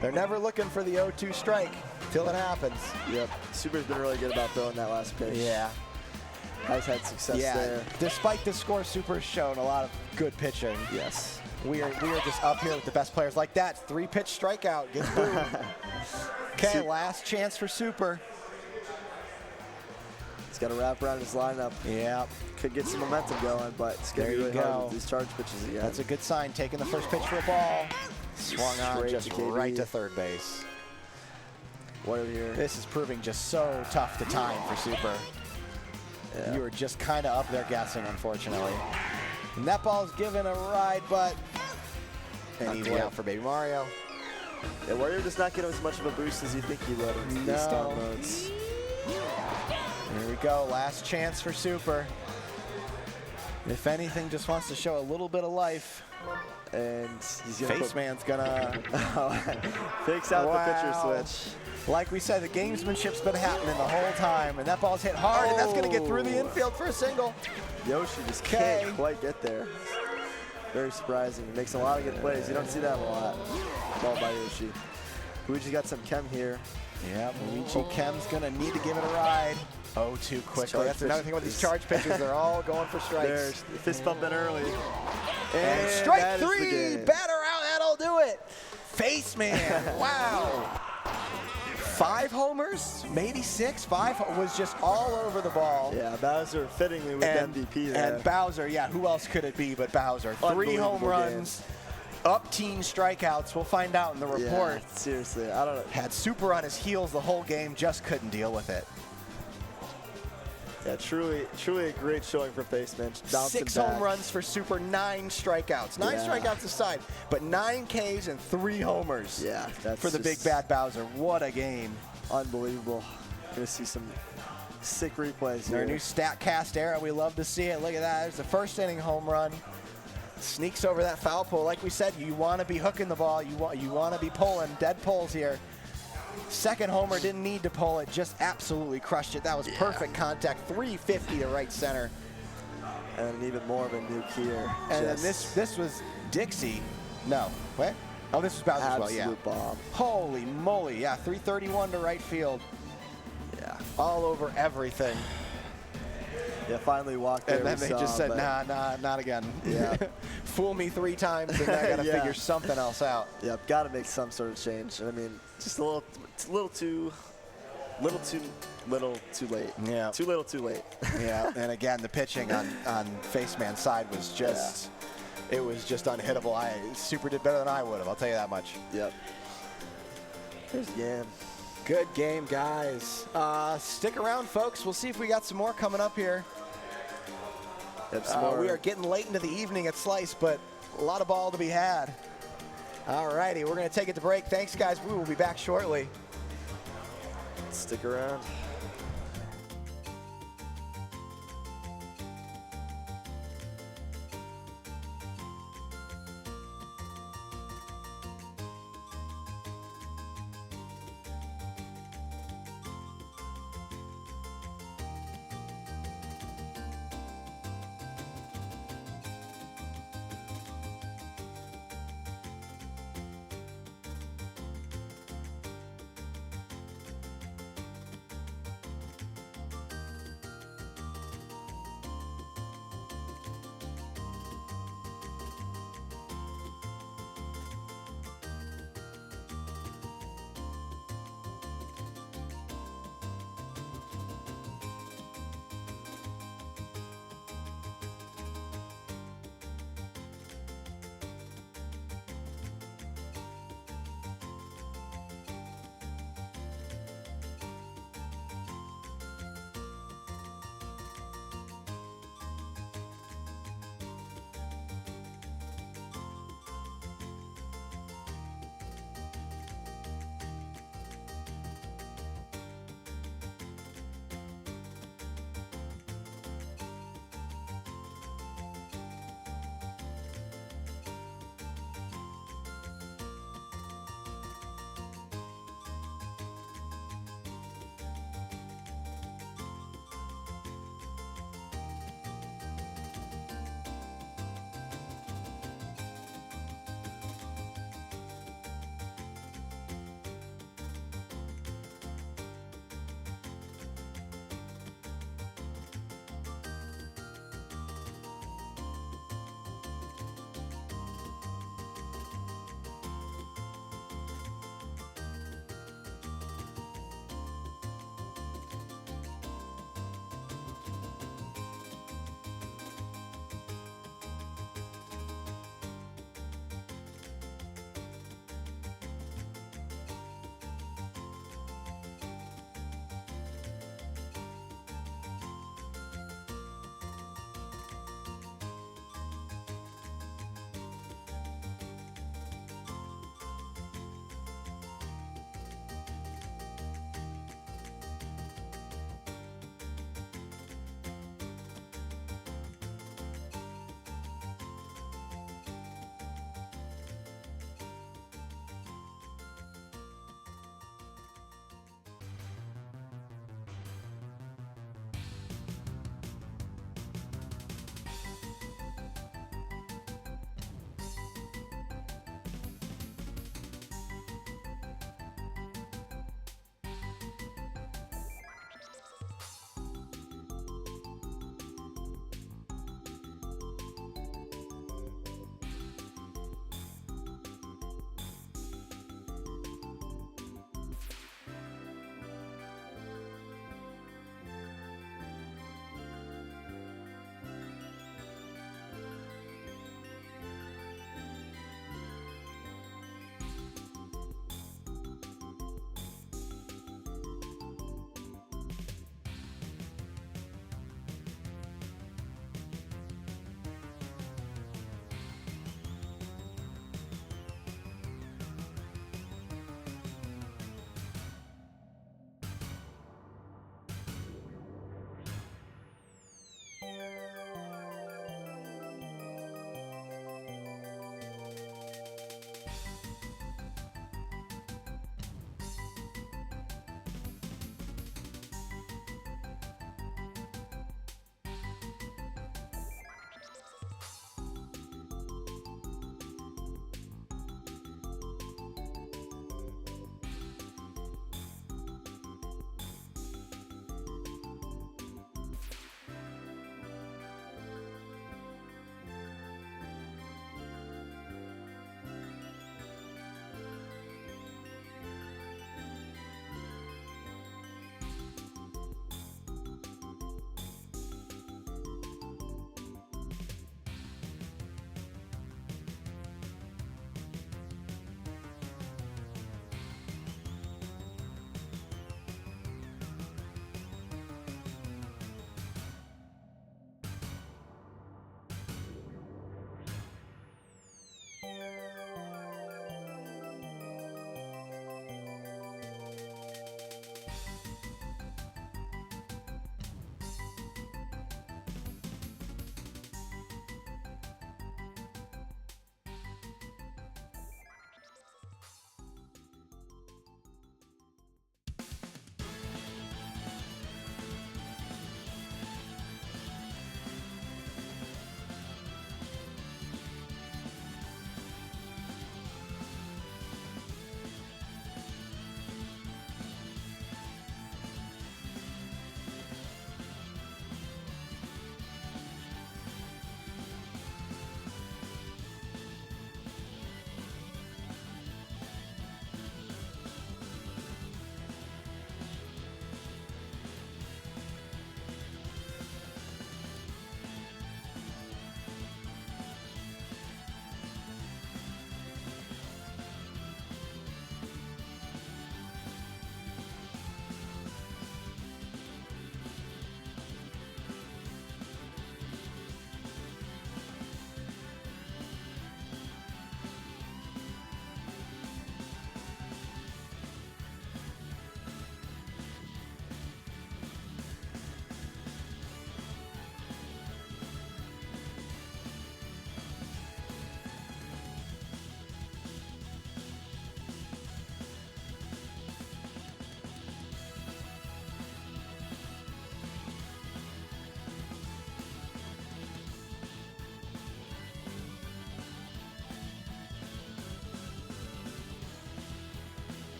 They're never looking for the 0-2 strike till it happens. Yep. Super's been really good about throwing that last pitch. Yeah. Has had success there. Despite the score, Super's shown a lot of good pitching. Yes. We are just up here with the best players like that. 3-pitch strikeout. Gets booed. Okay, last chance for Super. He's got to wrap around his lineup. Yeah. Could get some momentum going, but it's going to be really hard with these charge pitches again. That's a good sign. Taking the first pitch for a ball. Swung on Straight just to KB. right to third base. What over here? This is proving just so tough to time for Super. Yeah. You were just kind of up there guessing, unfortunately. And that ball's given a ride, but an easy out for Baby Mario. Yeah, Wario does not get as much of a boost as you think he would in these star modes. Here we go, last chance for Super. If anything, just wants to show a little bit of life. And he's gonna Face Man's gonna fakes out the pitcher switch. Like we said, the gamesmanship's been happening the whole time, and that ball's hit hard, and that's gonna get through the infield for a single. Yoshi just can't quite get there. Very surprising. He makes a lot of good plays. You don't see that a lot. Ball by Yoshi. Luigi's got some chem here. Yeah, Luigi Chem's gonna need to give it a ride. 0-2 quickly. That's another thing with these charge pitches. They're all going for strikes. There's the fist bumping early. And strike three. Batter out. That'll do it. Face Man. Wow. 5 homers, maybe 6. 5 was just all over the ball. Yeah, Bowser fittingly with MVP there. And Bowser, yeah, who else could it be but Bowser? 3 home runs, up teen strikeouts. We'll find out in the report. Yeah, seriously, I don't know. Had Super on his heels the whole game, just couldn't deal with it. Yeah, truly a great showing for Faceman. 6 home runs for Super, 9 strikeouts. 9 strikeouts aside, but 9 Ks and 3 homers. Yeah, that's for the big bad Bowser. What a game. Unbelievable. Gonna see some sick replays here. Our new StatCast era, we love to see it. Look at that, there's the first inning home run. Sneaks over that foul pole. Like we said, you want to be hooking the ball. You want to be pulling. Dead pulls here. Second homer, didn't need to pull it, just absolutely crushed it. That was perfect contact, 350 to right center. And even more of a nuke here. And then this was Dixie. No, what? Oh, this was Bowser's ball, yeah. Absolute bomb. Holy moly, yeah, 331 to right field. Yeah. All over everything. Yeah, finally walked there. And then they just said, nah, not again. Yeah. Fool me 3 times, and I got to figure something else out. Yep, got to make some sort of change. I mean, just a little too late. Yeah. Too little, too late. Yeah, and again, the pitching on Faceman's side was just, it was just unhittable. Super did better than I would have, I'll tell you that much. Yep. Here's the game. Good game, guys. Stick around, folks. We'll see if we got some more coming up here. Yep, we are getting late into the evening at Slice, but a lot of ball to be had. All righty, we're going to take it to break. Thanks, guys. We will be back shortly. Stick around.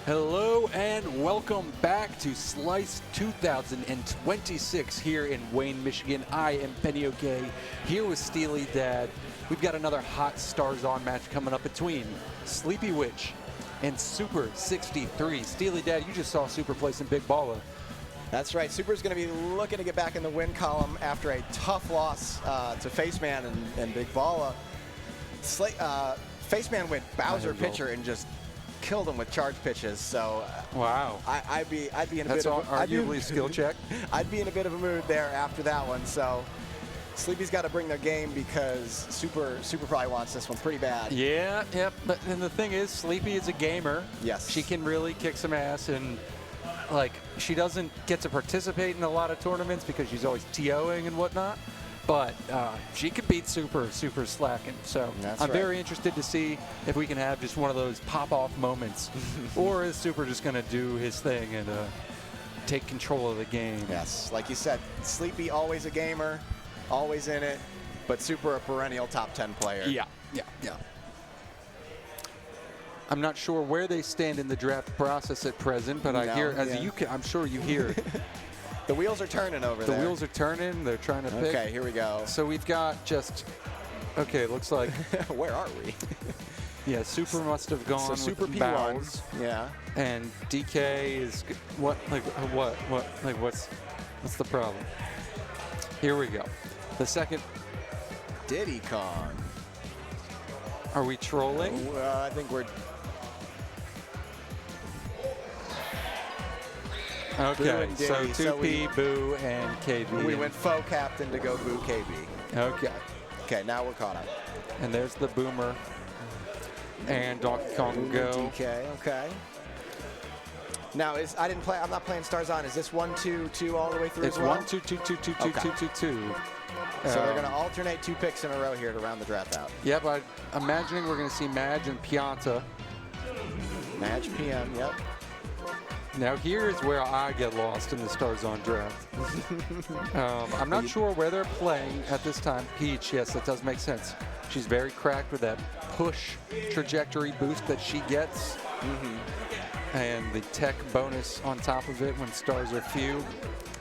Hello and welcome back to Slice 2026 here in Wayne, Michigan. I am Penny O'Kay here with Steely Dad. We've got another hot Stars On match coming up between Sleepy Witch and Super 63. Steely Dad, you just saw Super play some Big Balla. That's right. Super's going to be looking to get back in the win column after a tough loss to Faceman and Big Balla. Faceman went Bowser pitcher and just killed him with charge pitches. So wow, I'd be in a That's bit of arguably a skill check. I'd be in a bit of a mood there after that one. So Sleepy's got to bring their game because Super probably wants this one pretty bad. Yeah, yep. But and the thing is, Sleepy is a gamer. Yes, she can really kick some ass, and like she doesn't get to participate in a lot of tournaments because she's always TOing and whatnot. But she can beat Super slacking. So I'm very interested to see if we can have just one of those pop-off moments. Or is Super just going to do his thing and take control of the game? Yes, like you said, Sleepy always a gamer, always in it. but Super a perennial top 10 player. Yeah. I'm not sure where they stand in the draft process at present, but I hear, I'm sure you hear. The wheels are turning over there. The wheels are turning. They're trying to pick. Okay, here we go. So we've got just, okay, looks like. Where are we? Yeah, Super must have gone So Super with P1. Bows. Yeah. And DK is, what's the problem? Here we go. The second. Diddy Kong. Are we trolling? I think we're. Okay, so 2P, Boo, and KB. We went faux captain to go Boo KB. Okay. Okay, now we're caught up. And there's the Boomer. And Donkey Kong will go. DK, okay. Now I'm not playing Stars On. Is this 1-2-2 all the way through It's as well? 1-2-2-2-2-2-2-2-2. So they're going to alternate 2 picks in a row here to round the draft out. Yep, I'm imagining we're going to see Madge and Pianta. Madge PM, yep. Now here's where I get lost in the Stars On draft. I'm not sure where they're playing at this time. Peach, yes, that does make sense. She's very cracked with that push trajectory boost that she gets. And the tech bonus on top of it when stars are few.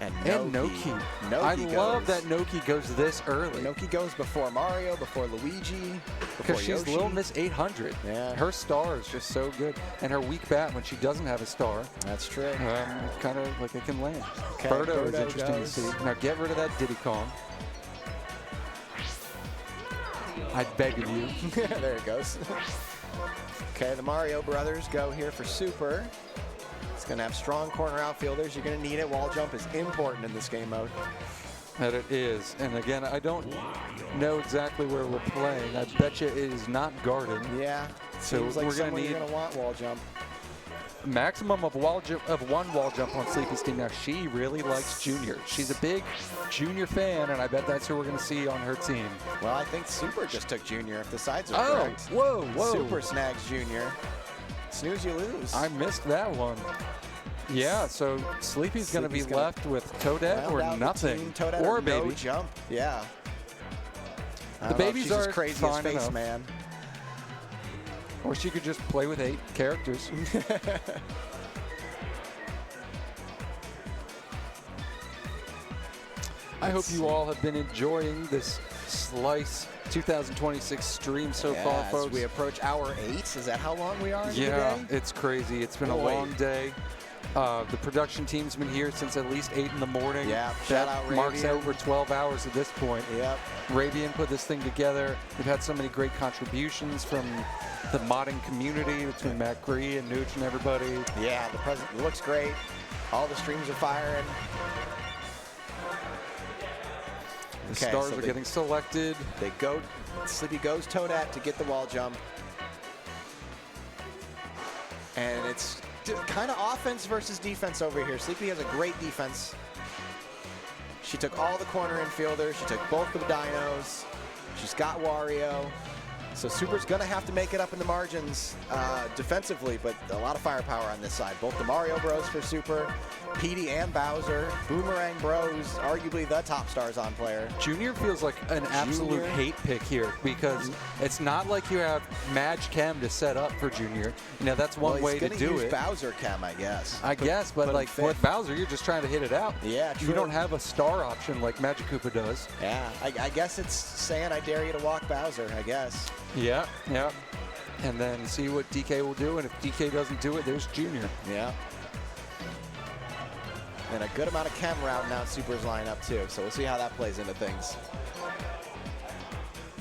And Noki. I love that Noki goes this early. Noki goes before Mario, before Luigi, because before she's Yoshi. Little Miss 800. Yeah. Her star is just so good. And her weak bat when she doesn't have a star. That's true. Kind of like it can land. Okay, Birdo is Birdo interesting goes. to see. Now get rid of that Diddy Kong. I beg of you. There it goes. Okay, the Mario brothers go here for Super. It's going to have strong corner outfielders. You're going to need it. Wall jump is important in this game mode. That it is. And again, I don't know exactly where we're playing. I bet you it is not Garden. Yeah. So Seems like we're going to someone need you're going to want wall jump. maximum of one wall jump on Sleepy's team. Now, she really likes Junior. She's a big Junior fan, and I bet that's who we're going to see on her team. Well, I think Super just took Junior, if the sides are correct. Whoa. Super snags Junior. Snooze, you lose. I missed that one. Yeah, so Sleepy's going to be left with Toadette or nothing. Toadette or or a baby. no jump. Yeah. The babies she's are as crazy fine as Face enough. Man. Or she could just play with 8 characters. I hope you all have been enjoying this Slice 2026 stream so far, As folks. we approach hour 8, is that how long we are into Yeah, the day? it's crazy. It's been a Boy. long day. The production team's been here since at least 8 in the morning. Yeah, that shout out marks Ravian. over 12 hours at this point. Yep. Ravian put this thing together. We've had so many great contributions from the modding community between Matt Gree and Nooch and everybody. Yeah, the present looks great. All the streams are firing. The stars are getting selected. They go. Sleepy goes Toadette to get the wall jump. And it's kind of offense versus defense over here. Sleepy has a great defense. She took all the corner infielders. She took both of the dinos. She's got Wario. So Super's going to have to make it up in the margins defensively, but a lot of firepower on this side. Both the Mario Bros for Super, Petey and Bowser, Boomerang Bros, arguably the top Stars On player. Junior feels like an absolute hate pick here because it's not like you have Madge Chem to set up for Junior. You know, that's one way to do it. Bowser Chem, I guess. I guess, but like with Bowser, you're just trying to hit it out. Yeah, true. You don't have a star option like Magic Koopa does. Yeah, I guess it's saying I dare you to walk Bowser, I guess. Yeah. And then see what DK will do, and if DK doesn't do it, there's Junior. Yeah. And a good amount of chem rounding out Super's lineup too, so we'll see how that plays into things.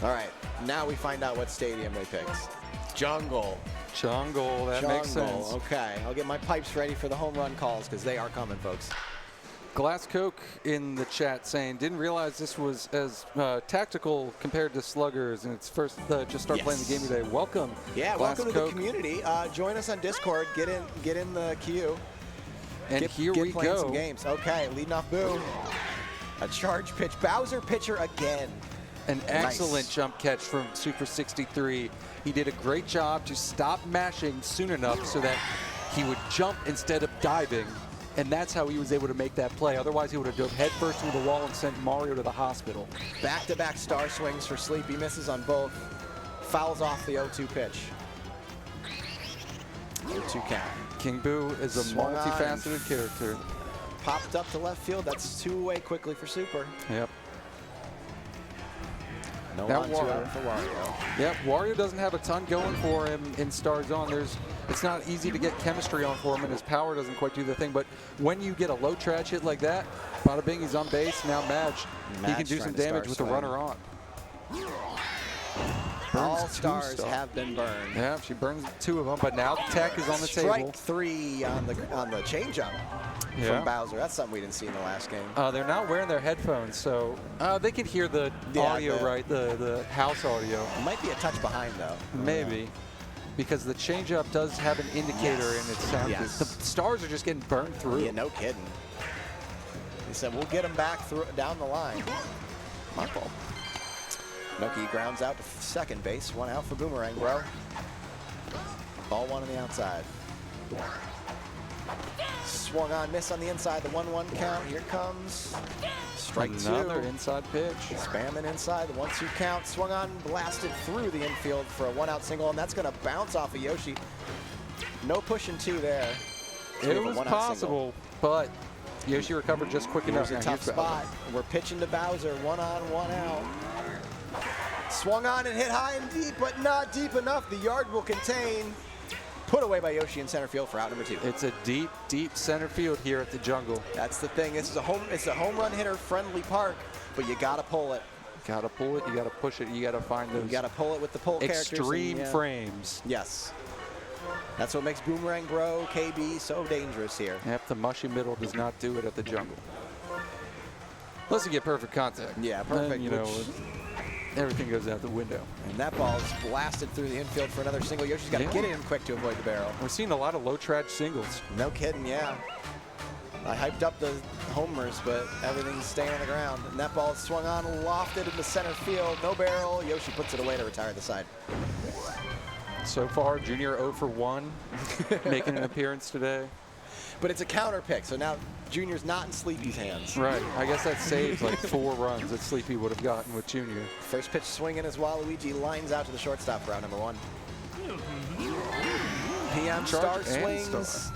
All right, now we find out what stadium they picked. Jungle. That makes sense. Okay, I'll get my pipes ready for the home run calls because they are coming, folks. Glass Coke in the chat saying, didn't realize this was as tactical compared to Sluggers, and it's first just start playing the game today. Welcome. Yeah, Glass welcome to Coke. the community. Join us on Discord. Get in the queue. And here we playing go. Some games. Okay, leading off Boo. A charge pitch. Bowser pitcher again. An excellent jump catch from Super 63. He did a great job to stop mashing soon enough so that he would jump instead of diving and that's how he was able to make that play. Otherwise, he would have dove headfirst through the wall and sent Mario to the hospital. Back-to-back star swings for Sleepy, misses on both. Fouls off the 0-2 pitch. 0-2 count. King Boo is a Swung on. multifaceted character. Popped up to left field. That's 2 away quickly for Super. Yep. No Now on, 2 out for Wario. Yep, Wario doesn't have a ton going for him in Stars On. It's not easy to get chemistry on for him, and his power doesn't quite do the thing. But when you get a low trash hit like that, bada bing, he's on base. Now Madge, he can do some damage with the runner on. All stars have been burned. Yeah, she burns 2 of them, but now the tech is on the table. Strike 3 on the changeup from Bowser. That's something we didn't see in the last game. They're not wearing their headphones, so they can hear the audio, right? The house audio. It might be a touch behind, though. Maybe. Because the changeup does have an indicator in its sound. Yes. The stars are just getting burned through. Yeah, no kidding. He said, we'll get them back down the line. Marple. Noki grounds out to second base. 1 out for Boomerang, bro. Ball 1 on the outside. Swung on, miss on the inside. The 1-1 count. Here comes strike 2. Another inside pitch. Spamming inside. The 1-2 count. Swung on, blasted through the infield for a 1-out single, and that's going to bounce off of Yoshi. No pushing 2 there. It was possible, but Yoshi recovered just quick enough. Here's a tough spot. We're pitching to Bowser. 1 on, 1 out. Swung on and hit high and deep, but not deep enough. The yard will contain. Put away by Yoshi in center field for out number 2. It's a deep, deep center field here at the Jungle. That's the thing. This is it's a home run hitter friendly park, but you gotta pull it. Gotta pull it. You gotta push it. You gotta find those. You gotta pull it with the pull characters. Extreme frames. Yes. That's what makes Boomerang Bro KB so dangerous here. Yep, the mushy middle does not do it at the Jungle. Unless you get perfect contact. Yeah, perfect. Then, you know, everything goes out the window. And that ball is blasted through the infield for another single. Yoshi's got to get in quick to avoid the barrel. We're seeing a lot of low trash singles. No kidding, yeah. I hyped up the homers, but everything's staying on the ground. And that ball is swung on, lofted into center field. No barrel. Yoshi puts it away to retire the side. So far, Junior 0 for 1, making an appearance today. But it's a counter pick, so now Junior's not in Sleepy's hands. Right. I guess that saves like 4 runs that Sleepy would have gotten with Junior. First pitch swinging as Waluigi lines out to the shortstop for out number 1. PM star swings.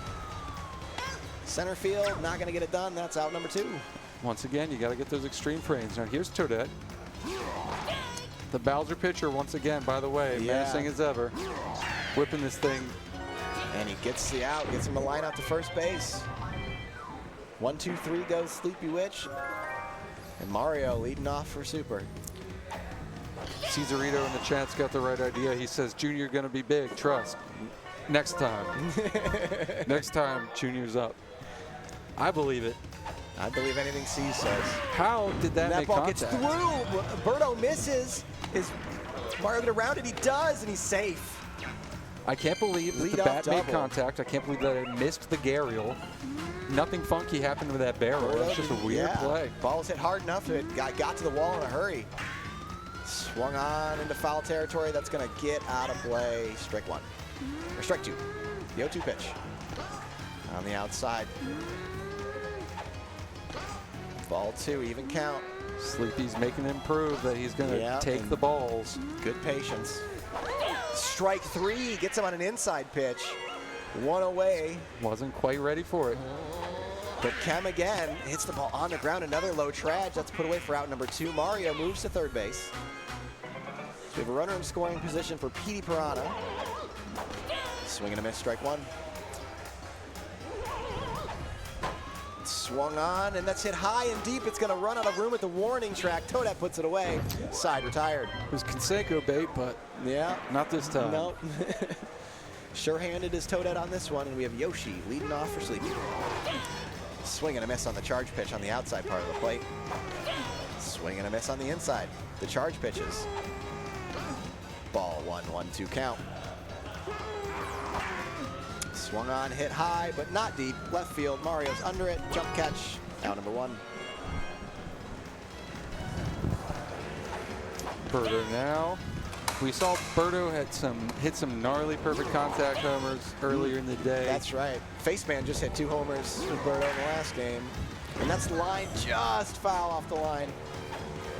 Center field, not going to get it done. That's out number 2. Once again, you got to get those extreme frames. Now here's Toadette. The Bowser pitcher, once again, by the way, menacing as ever. Whipping this thing. And he gets the out, gets him a line out to first base. 1, 2, 3 goes Sleepy Witch. And Mario leading off for Super. Cesarito in the chat's got the right idea. He says, Junior gonna be big, trust. Next time. Next time, Junior's up. I believe it. I believe anything C says. How did that make ball contact? gets through. Birdo misses. Is Mario gonna round it? He does, and he's safe. I can't believe that the bat made contact. I can't believe that it missed the Gariel. Nothing funky happened with that barrel. It was just a weird play. Ball was hit hard enough. It got to the wall in a hurry. Swung on into foul territory. That's going to get out of play. Strike 1. Or strike 2. The 0-2 pitch. On the outside. Ball 2, even count. Sleepy's making him prove that he's going to take the balls. Good patience. Strike 3 gets him on an inside pitch. 1 away. Wasn't quite ready for it. But Chem again hits the ball on the ground. Another low traj. That's put away for out number 2. Mario moves to third base. So we have a runner in scoring position for Petey Piranha. Swing and a miss, strike 1. Swung on, and that's hit high and deep. It's going to run out of room at the warning track. Toadette puts it away. Side retired. It was Conseco bait, but not this time. No. Sure-handed is Toadette on this one, and we have Yoshi leading off for Sleepy. Swing and a miss on the charge pitch on the outside part of the plate. Swing and a miss on the inside. The charge pitches. Ball 1, 1-2 count. Swung on, hit high, but not deep. Left field, Mario's under it. Jump catch, out number 1. Birdo now We saw Berto hit some gnarly perfect contact homers earlier in the day. That's right. Faceman just hit 2 homers with Berto in the last game. And that's the line, just foul off the line.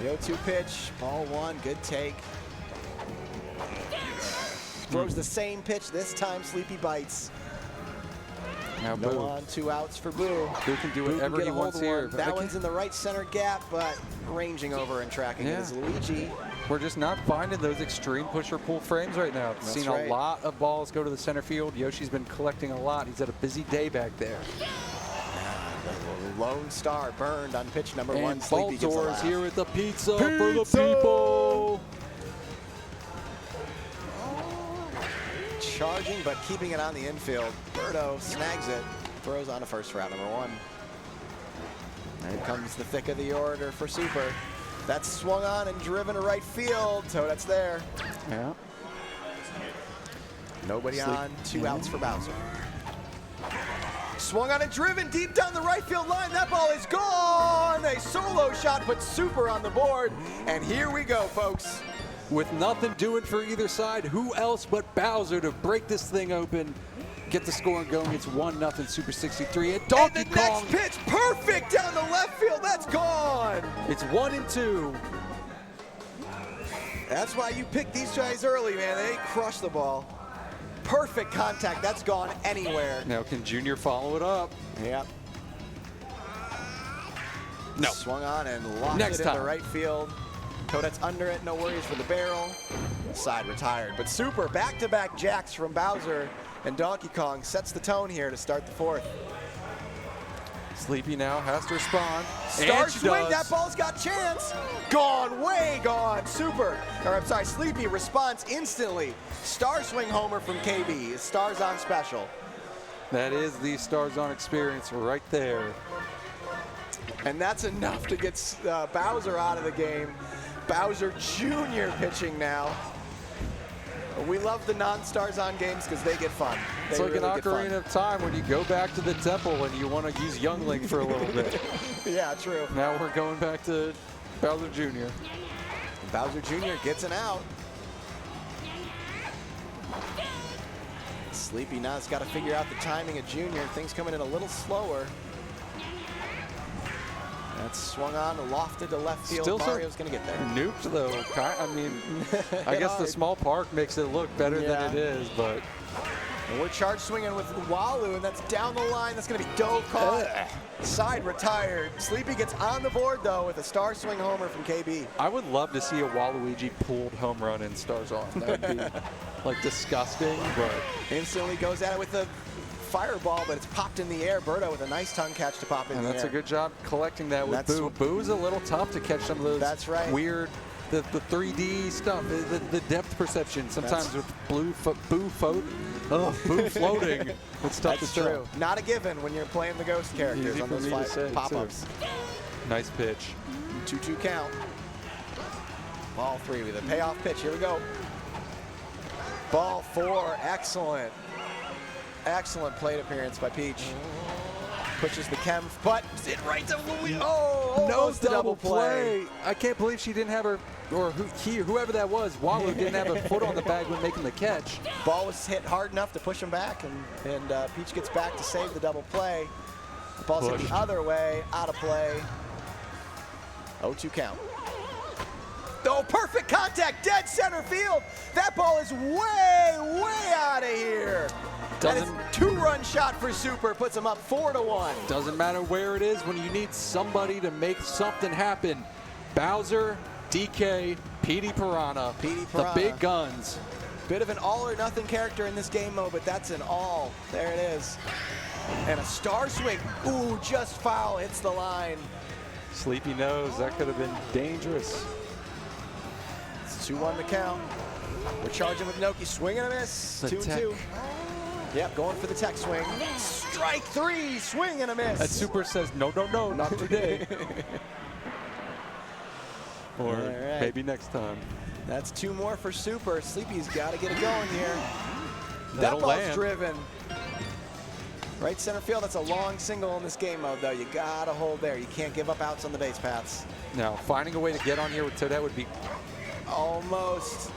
The 0-2 pitch, ball 1, good take. Throws the same pitch, this time Sleepy bites. Now No Boo. on, 2 outs for Boo. Boo can do Boo whatever can he get a hold wants of here. one. That one's in the right center gap, but ranging over and tracking it is Luigi. We're just not finding those extreme pusher-pull frames right now. That's Seen right. a lot of balls go to the center field. Yoshi's been collecting a lot. He's had a busy day back there. The Lone Star burned on pitch number 1. And Sleepy gets a Baltor's laugh. here with the pizza for the people. Charging, but keeping it on the infield. Berto snags it, throws on to first for out number 1. Here comes the thick of the order for Super. That's swung on and driven to right field. So that's there. Yeah. Nobody on, 2 outs for Bowser. Swung on and driven deep down the right field line. That ball is gone. A solo shot puts Super on the board. And here we go, folks. With nothing doing for either side, who else but Bowser to break this thing open, get the scoring going. It's 1-0 Super 63. And Donkey and the Kong. next pitch, perfect down the left field. That's gone. It's 1-2. That's why you pick these guys early, man. They crush the ball. Perfect contact. That's gone anywhere. Now can Junior follow it up? Yep. No. Swung on and locked Next it time. into right field. Toadette's under it. No worries for the barrel. Side retired. But Super back-to-back jacks from Bowser and Donkey Kong sets the tone here to start the 4th. Sleepy now has to respond. Star And she swing, does. that ball's got chance. Gone, way gone. Super, or I'm sorry, Sleepy responds instantly. Star swing homer from KB. Stars on special. That is the Stars On experience right there. And that's enough to get Bowser out of the game. Bowser Jr. pitching now. We love the non-Stars On games because they get fun. It's like an Ocarina of Time when you go back to the temple and you want to use Youngling for a little bit. Yeah, true. Now we're going back to Bowser Jr. Bowser Jr. gets an out. Sleepy now's got to figure out the timing of Junior. Things coming in a little slower. That's swung on, lofted to left field. Still Mario's going to get there. Nuked though. I mean, I guess the small park makes it look better than it is, but. And we're charge swinging with Walu, and that's down the line. That's going to be dove caught. Side retired. Sleepy gets on the board, though, with a star swing homer from KB. I would love to see a Waluigi pulled home run in Stars On. That would be like disgusting, but. Instantly goes at it with the fireball, but it's popped in the air. Berto with a nice tongue catch to pop in And the that's air. a good job collecting that with Boo. Boo's a little tough to catch some of those weird, the 3D stuff, the depth perception. Sometimes with Boo floating, it's tough That's to tell. true. Not a given when you're playing the ghost characters Easy on for those me to say, pop-ups. Nice pitch. 2-2 count. Ball 3 with a payoff pitch. Here we go. Ball 4. Excellent. Excellent plate appearance by Peach. Pushes the Kempf, but it right to Louis. Oh, No almost a double play. I can't believe she didn't have her, or whoever that was, Walu didn't have a foot on the bag when making the catch. Ball was hit hard enough to push him back, and Peach gets back to save the double play. The ball's hit the other way, out of play. 0-2 count. Oh, perfect contact, dead center field. That ball is way out of here. That is a 2-run shot for Super, puts him up 4-1. Doesn't matter where it is when you need somebody to make something happen. Bowser, DK, Petey Piranha, the big guns. Bit of an all or nothing character in this game mode, but that's an all. There it is. And a star swing. Ooh, just foul, hits the line. Sleepy knows that could have been dangerous. It's 2-1 to count. We're charging with Noki, swing and a miss. The 2-2. Yep, going for the tech swing. Strike 3, swing and a miss. That Super says, no, not today. Or maybe next time. That's 2 more for Super. Sleepy's got to get it going here. That'll That ball's land. driven. Right center field, that's a long single in this game mode, though. You got to hold there. You can't give up outs on the base paths. Now, finding a way to get on here with Toadette would be Almost.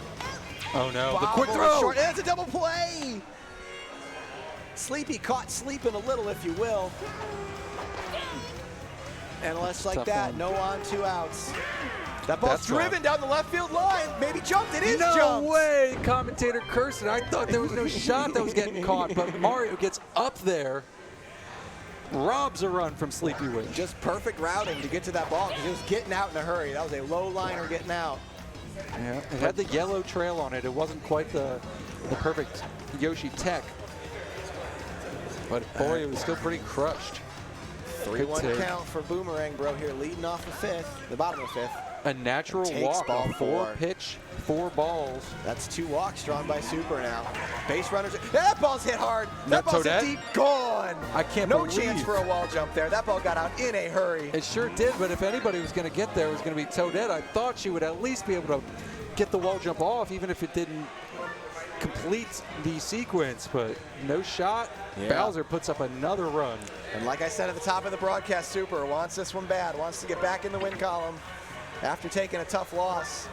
Oh no, the Bobble quick throw! short. And it's a double play! Sleepy caught sleeping a little, if you will. And less like Tough that, one. no on, 2 outs. That ball's That's driven down the left field line. Maybe jumped. It is No jumped. way! Commentator cursed it. I thought there was no shot that was getting caught, but Mario gets up there, robs a run from Sleepy Wish. Just perfect routing to get to that ball because it was getting out in a hurry. That was a low liner getting out. Yeah, it had the yellow trail on it. It wasn't quite the perfect Yoshi tech. But boy, it was still pretty crushed. 3-1 count for Boomerang Bro here, leading off the bottom of the 5th. A natural Takes walk ball on 4 pitch, 4 balls. That's 2 walks drawn by Super now. Base runners. That ball's hit hard. That That ball's hit Toadette? deep. Gone. I can't No believe. chance for a wall jump there. That ball got out in a hurry. It sure did, but if anybody was going to get there, it was going to be Toadette. I thought she would at least be able to get the wall jump off, even if it didn't complete the sequence, but no shot. Yeah. Bowser puts up another run. And like I said at the top of the broadcast, Super wants this one bad, wants to get back in the win column after taking a tough loss.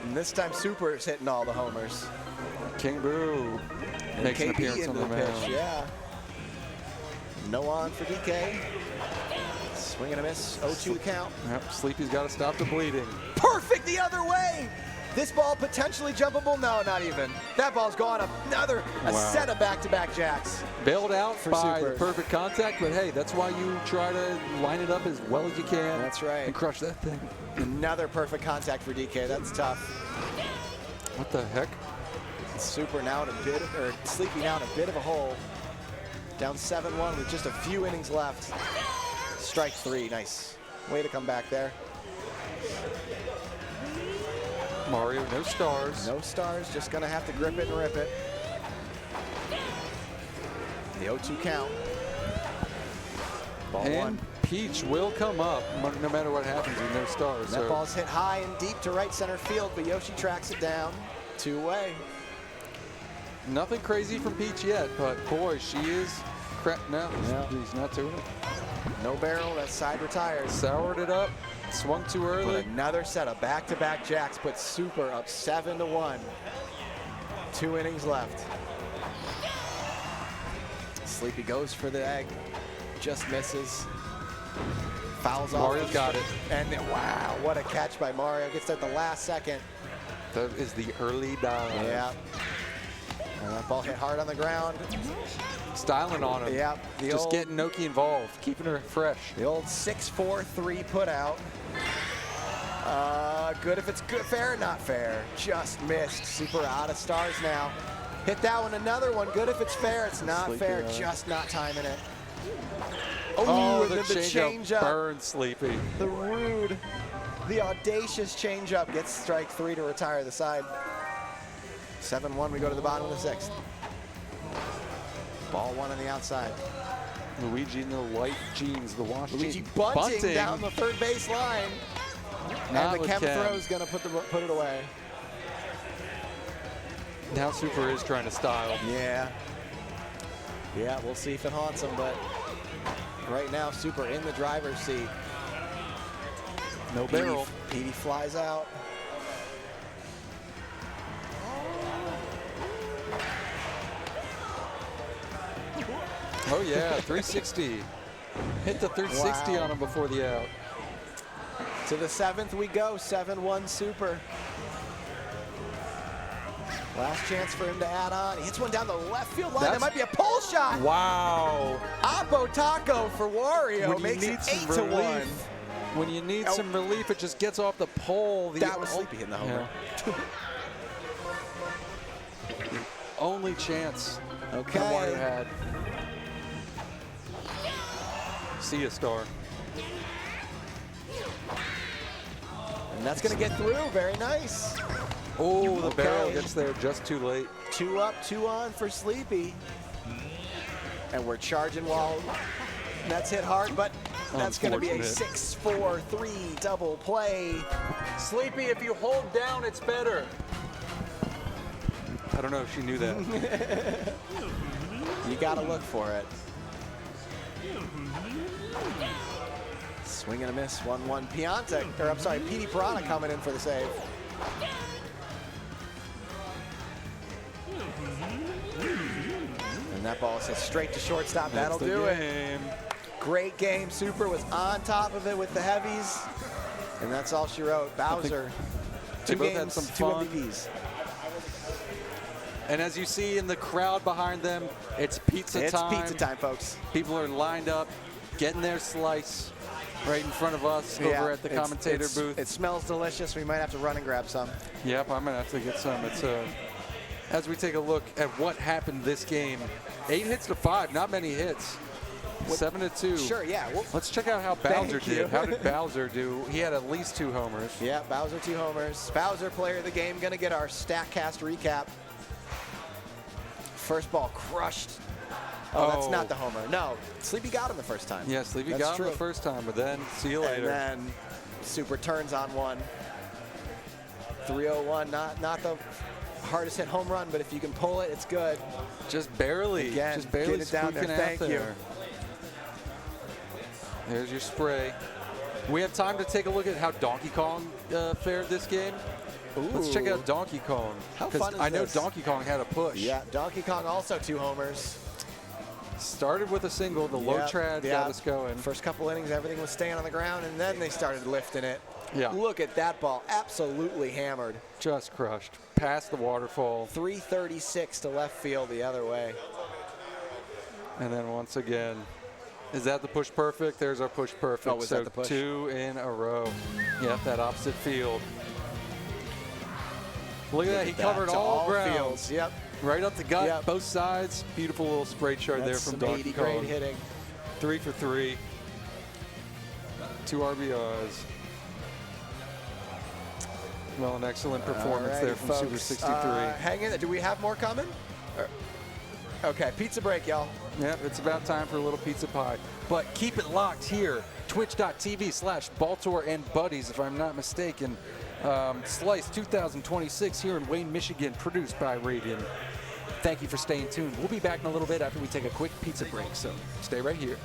And this time Super is hitting all the homers. King Boo makes an KB appearance on into the pitch, mound. yeah. No on for DK. Swing and a miss, 0-2 count. Yep, Sleepy's got to stop the bleeding. Perfect the other way. This ball potentially jumpable? No, not even. That ball's gone. A set of back-to-back jacks. Bailed out For by Super. the perfect contact, but hey, that's why you try to line it up as well as you can. That's right. And crush that thing. Another perfect contact for DK. That's tough. What the heck? Super now in a bit, or Sleepy now in a bit of a hole. Down 7-1 with just a few innings left. Strike 3, nice. Way to come back there. Mario, no stars. No stars, just gonna have to grip it and rip it. The 0-2 count. Ball And 1. Peach will come up no matter what happens with no stars. That So ball's hit high and deep to right center field, but Yoshi tracks it down. 2 away. nothing crazy from Peach yet, but boy, she is no, Yeah. he's not doing it. No barrel, that side retires. Soured it up, swung too But early. another set of back-to-back jacks puts Super up 7-1. 2 innings left. Sleepy goes for the egg, just misses. Fouls off. Mario's got it. And then, wow, what a catch by Mario. Gets there at the last second. That is the early dive. Yeah. And that ball hit hard on the ground. Styling on him. Yeah. Just getting Noki involved, keeping her fresh. The old 6-4-3 put out. Good if it's good, fair, not fair. Just missed. Super out of stars now. Hit that one, another one. Good if it's fair. It's not Sleepy fair. on it. Just not timing it. Oh, and the then changeup burns Sleepy. The rude, the audacious changeup gets strike 3 to retire the side. 7-1, we go to the bottom of the 6th. Ball 1 on the outside. Luigi in the white jeans, the wash Luigi jeans. bunting down the third base line. Not And the with Chem Chem. throw's gonna put it away. Now Super is trying to style. Yeah. Yeah, we'll see if it haunts him, but right now Super in the driver's seat. No barrel. Petey flies out. Oh yeah, 360. Hit the 360 Wow. on him before the out. To the 7th we go, 7-1 Super. Last chance for him to add on. He hits one down the left field line. That might be a pull shot. Wow. Oppo Taco for Wario When you makes need it some 8-1. relief, when you need some relief, it just gets off the pole. That was Sleepy hitting the homer. Yeah. Only chance Okay. that Wario had. See ya, Star. And that's going to get through. Very nice. Oh, the Okay. barrel gets there just too late. 2 up, 2 on for Sleepy. And we're charging while that's hit hard, but that's going to be a Unfortunate. 6-4-3 double play. Sleepy, if you hold down, it's better. I don't know if she knew that. You got to look for it. Swing and a miss, 1-1. Pianta, or I'm sorry, Petey Piranha coming in for the save. And that ball says straight to shortstop. That's That'll the do game. it. Great game. Super was on top of it with the heavies. And that's all she wrote. Bowser, They two both had games, some two fun. MVPs. And as you see in the crowd behind them, it's pizza time. It's pizza time, folks. People are lined up, getting their slice right in front of us over at the commentator booth. It smells delicious. We might have to run and grab some. Yep, I'm gonna have to get some. It's as we take a look at what happened this game, 8 hits to 5, not many hits. 7-2. Sure, yeah. Let's check out how Bowser Thank you. did. How did Bowser do? He had at least 2 homers. Yeah, Bowser 2 homers. Bowser player of the game. Gonna get our StatCast recap. First ball crushed. Oh, that's not the homer. No, Sleepy got him the first time. Yeah, Sleepy That's got true. him the first time, but then see you later. And then Super turns on one. 301, not the hardest hit home run, but if you can pull it, it's good. Just barely. Again, just barely get it down there. squeaking out Thank you. there. There's your spray. We have time to take a look at how Donkey Kong fared this game. Let's check out Donkey Kong. How 'cause fun is I know this? Donkey Kong had a push. Yeah, Donkey Kong also 2 homers. Started with a single. The low trad got us going. First couple innings, everything was staying on the ground, and then they started lifting it. Yeah. Look at that ball. Absolutely hammered. Just crushed. Past the waterfall. 336 to left field the other way. And then once again, is that the push perfect? There's our push perfect. Oh, was so that the push? 2 in a row. Yep, that opposite field. Look at that. He covered To all grounds. fields. Yep. Right up the gut, Yep. both sides. Beautiful little spray chart there That's from some Donkey 80 Kong. grade hitting. 3 for 3. 2 RBIs. Well, an excellent performance there from Super 63. Hang in there. Do we have more coming? Okay, pizza break, y'all. Yep, it's about time for a little pizza pie. But keep it locked here. Twitch.tv/Baltor and Buddies, if I'm not mistaken. Slice 2026 here in Wayne, Michigan, produced by Radian. Thank you for staying tuned. We'll be back in a little bit after we take a quick pizza break, so stay right here.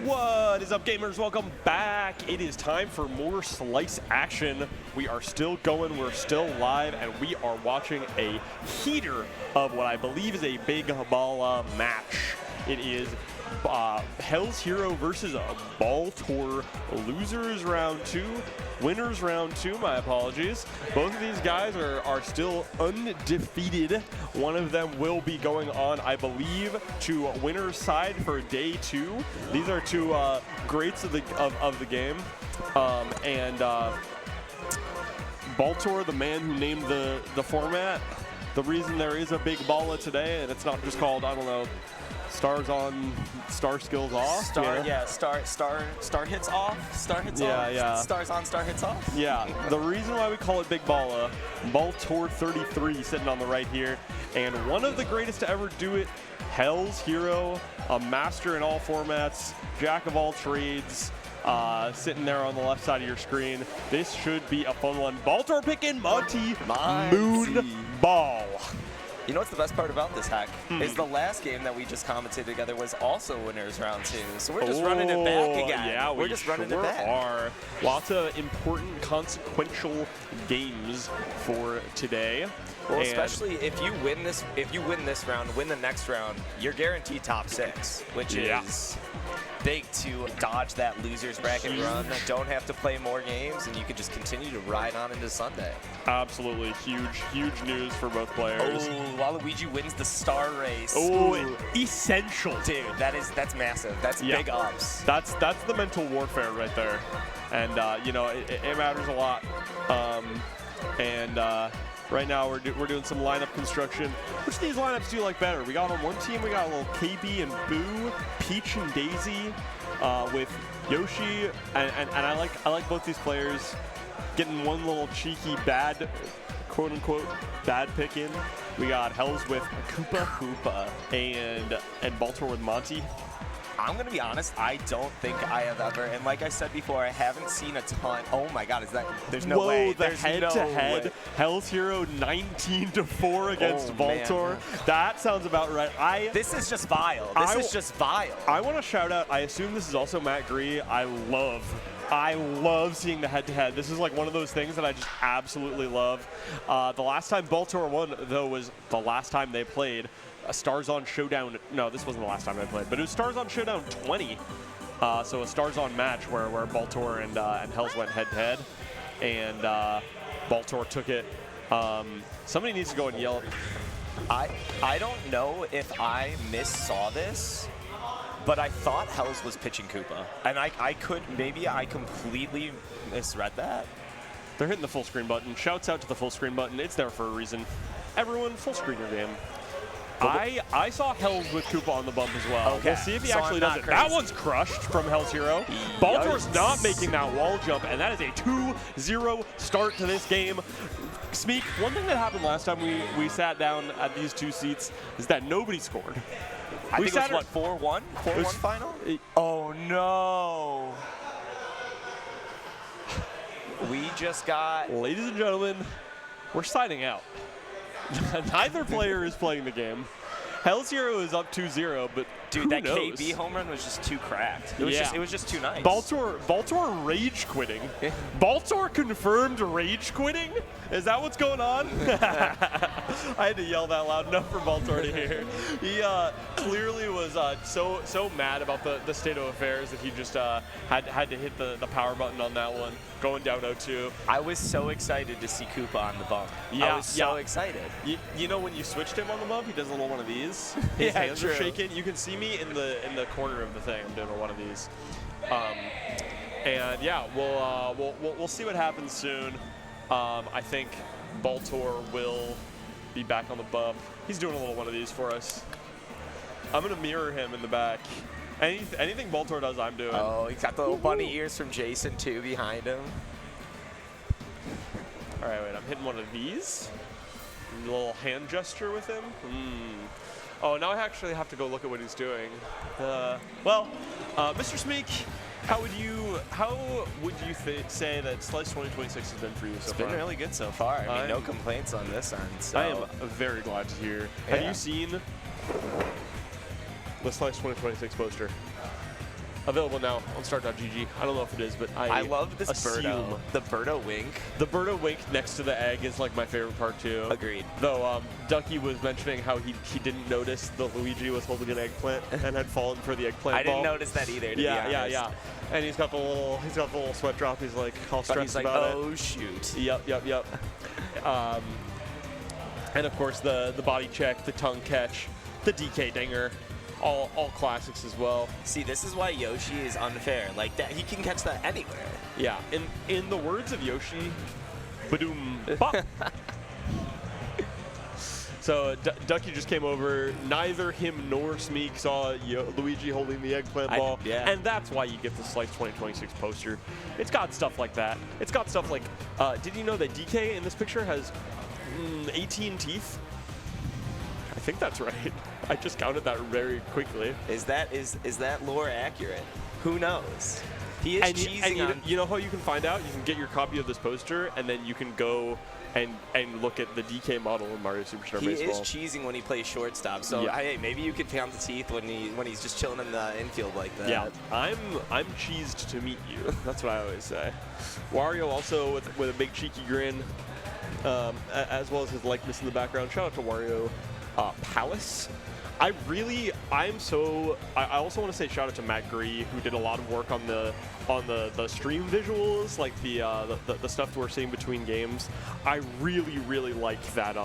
What is up, gamers? Welcome back. It is time for more Slice action. We are still going, we're still live, and we are watching a heater of what I believe is a big Balla match. It is Hell's Hero versus a Ball Tour. Losers round 2, winners round 2, my apologies. Both of these guys are still undefeated. One of them will be going on, I believe, to winner's side for day 2. These are two greats of the game. Ball Tour, the man who named the format, the reason there is a big Balla today, and it's not just called, I don't know, Stars on, Star Skills off? Star hits off, Star hits off, Stars on, Star hits off? Yeah, the reason why we call it Big Balla, Ball Tour 33 sitting on the right here, and one of the greatest to ever do it, Hell's Hero, a master in all formats, jack of all trades, sitting there on the left side of your screen. This should be a fun one. Ball Tour picking Monty Moon Ball. You know what's the best part about this hack? Is the last game that we just commented together was also winners round 2. So we're just running it back again. Yeah, we're just running it back. Are. Lots of important, consequential games for today. Well, especially if you win this round, win the next round, you're guaranteed top 6, which is big to dodge that loser's bracket run. Don't have to play more games, and you can just continue to ride on into Sunday. Absolutely huge news for both players. Oh, Waluigi wins the star race. Oh, essential, dude. That's massive. That's big ups. That's the mental warfare right there, and you know it matters a lot. Right now we're doing some lineup construction. Which of these lineups do you like better? We got on one team, we got a little KB and Boo, Peach and Daisy, with Yoshi, and I like both these players getting one little cheeky bad, quote unquote, bad pick in. We got Hells with Koopa and Ball Tour with Monty. I'm going to be honest, I don't think I have ever, and like I said before, I haven't seen a ton. Oh my god, there's no way. There's head-to-head Hell's Hero 19-4 against Ball Tour. That sounds about right. This is just vile. This is just vile. I want to shout out, I assume this is also Matt Gree. I love seeing the head-to-head. This is like one of those things that I just absolutely love. The last time Ball Tour won, though, was the last time they played a Stars On Showdown. No, this wasn't the last time they played, but it was Stars On Showdown 20. So a Stars On match where Ball Tour and Hells went head-to-head, and Ball Tour took it. Somebody needs to go and yell. I don't know if I missaw this, but I thought Hells was pitching Koopa, and I completely misread that. They're hitting the full screen button. Shouts out to the full screen button. It's there for a reason. Everyone, full screen your game. I saw Hells with Koopa on the bump as well. Okay. We'll see if he actually does it. That one's crushed from Hell's Hero. Ball Tour's not making that wall jump, and that is a 2-0 start to this game. Smeek, one thing that happened last time we sat down at these two seats is that nobody scored. I think it was, what, 4-1? 4-1 final? Oh, no. We just got... Ladies and gentlemen, we're signing out. Neither player is playing the game. Hell's Hero is up 2-0, but dude, that knows? KB home run was just too cracked. It was just too nice. Ball Tour rage quitting. Ball Tour confirmed rage quitting? Is that what's going on? I had to yell that loud enough for Ball Tour to hear. He clearly was so mad about the state of affairs that he just had to hit the power button on that one, going down 0-2. I was so excited to see Koopa on the bump. I was so excited. You know when you switched him on the bump, he does a little one of these. His hands are shaking. You can see me in the corner of the thing. I'm doing one of these. And yeah, we'll see what happens soon. I think Ball Tour will be back on the bump. He's doing a little one of these for us. I'm gonna mirror him in the back. Anything Ball Tour does, I'm doing. Oh, he's got the little bunny ears from Jason too behind him. All right, wait, I'm hitting one of these. A little hand gesture with him. Oh, now I actually have to go look at what he's doing. Mr. Smeek, how would you say that Slice 2026 has been for you so far? It's been really good so far. I mean, no complaints on this end. So. I am very glad to hear. Yeah. Have you seen the Slice 2026 poster? available now on start.gg. I don't know if it is, but I love this assume. Birdo. The Birdo wink. The Birdo wink next to the egg is like my favorite part too. Agreed. Though Ducky was mentioning how he didn't notice the Luigi was holding an eggplant and had fallen for the eggplant I ball. didn't notice that either. To be honest. Yeah. And he's got the little sweat drop. He's like all stressed he's like, about oh, it. shoot. Yep. And of course the body check, the tongue catch, the DK dinger, all classics as well. See, this is why Yoshi is unfair. Like that, he can catch that anywhere. Yeah. In the words of Yoshi, badoom bop. So Ducky just came over. Neither him nor Smeek saw Luigi holding the eggplant ball. Yeah. And that's why you get the Slice 2026 poster. It's got stuff like that. It's got stuff like, did you know that DK in this picture has 18 teeth? I think that's right. I just counted that very quickly. Is that lore accurate? Who knows? He is cheesing on. You know how you can find out? You can get your copy of this poster, and then you can go and look at the DK model in Mario Superstar Baseball. He is cheesing when he plays shortstop. So hey, maybe you could count the teeth when he's just chilling in the infield like that. Yeah, I'm cheesed to meet you. That's what I always say. Wario also with a big cheeky grin, as well as his likeness in the background. Shout out to Wario Palace. I also want to say shout out to Matt Gree, who did a lot of work on the stream visuals, like the stuff we're seeing between games. I really like that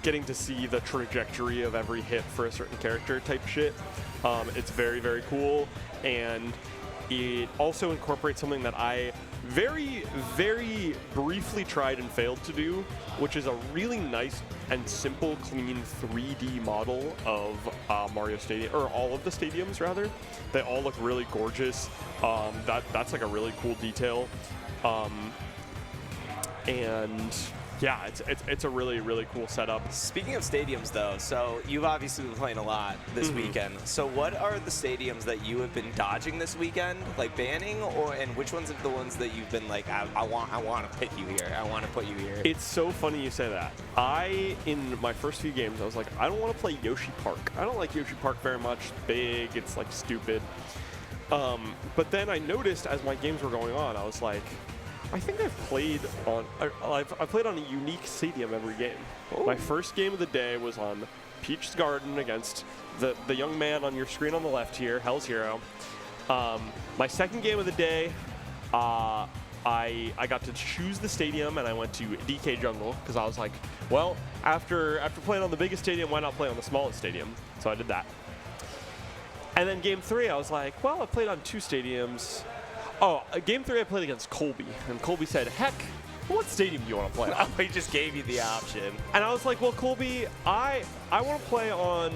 getting to see the trajectory of every hit for a certain character type shit. It's very cool, and it also incorporates something that I very briefly tried and failed to do, which is a really nice and simple, clean 3D model of Mario Stadium, or all of the stadiums rather. They all look really gorgeous. That's like a really cool detail, and yeah, it's a really cool setup. Speaking of stadiums, though, so you've obviously been playing a lot this weekend. So what are the stadiums that you have been dodging this weekend, like banning, and which ones are the ones that you've been like, I want to pick you here, I want to put you here? It's so funny you say that. In my first few games, I was like, I don't want to play Yoshi Park. I don't like Yoshi Park very much. It's big. It's like stupid. But then I noticed as my games were going on, I was like, I think I've played on a unique stadium every game. Oh. My first game of the day was on Peach's Garden against the young man on your screen on the left here, Hell's Hero. My second game of the day, I got to choose the stadium, and I went to DK Jungle because I was like, well, after playing on the biggest stadium, why not play on the smallest stadium? So I did that. And then game 3, I was like, well, I've played on 2 stadiums. Oh, game 3 I played against Colby, and Colby said, heck, what stadium do you want to play on? He just gave you the option. And I was like, well, Colby, I want to play on,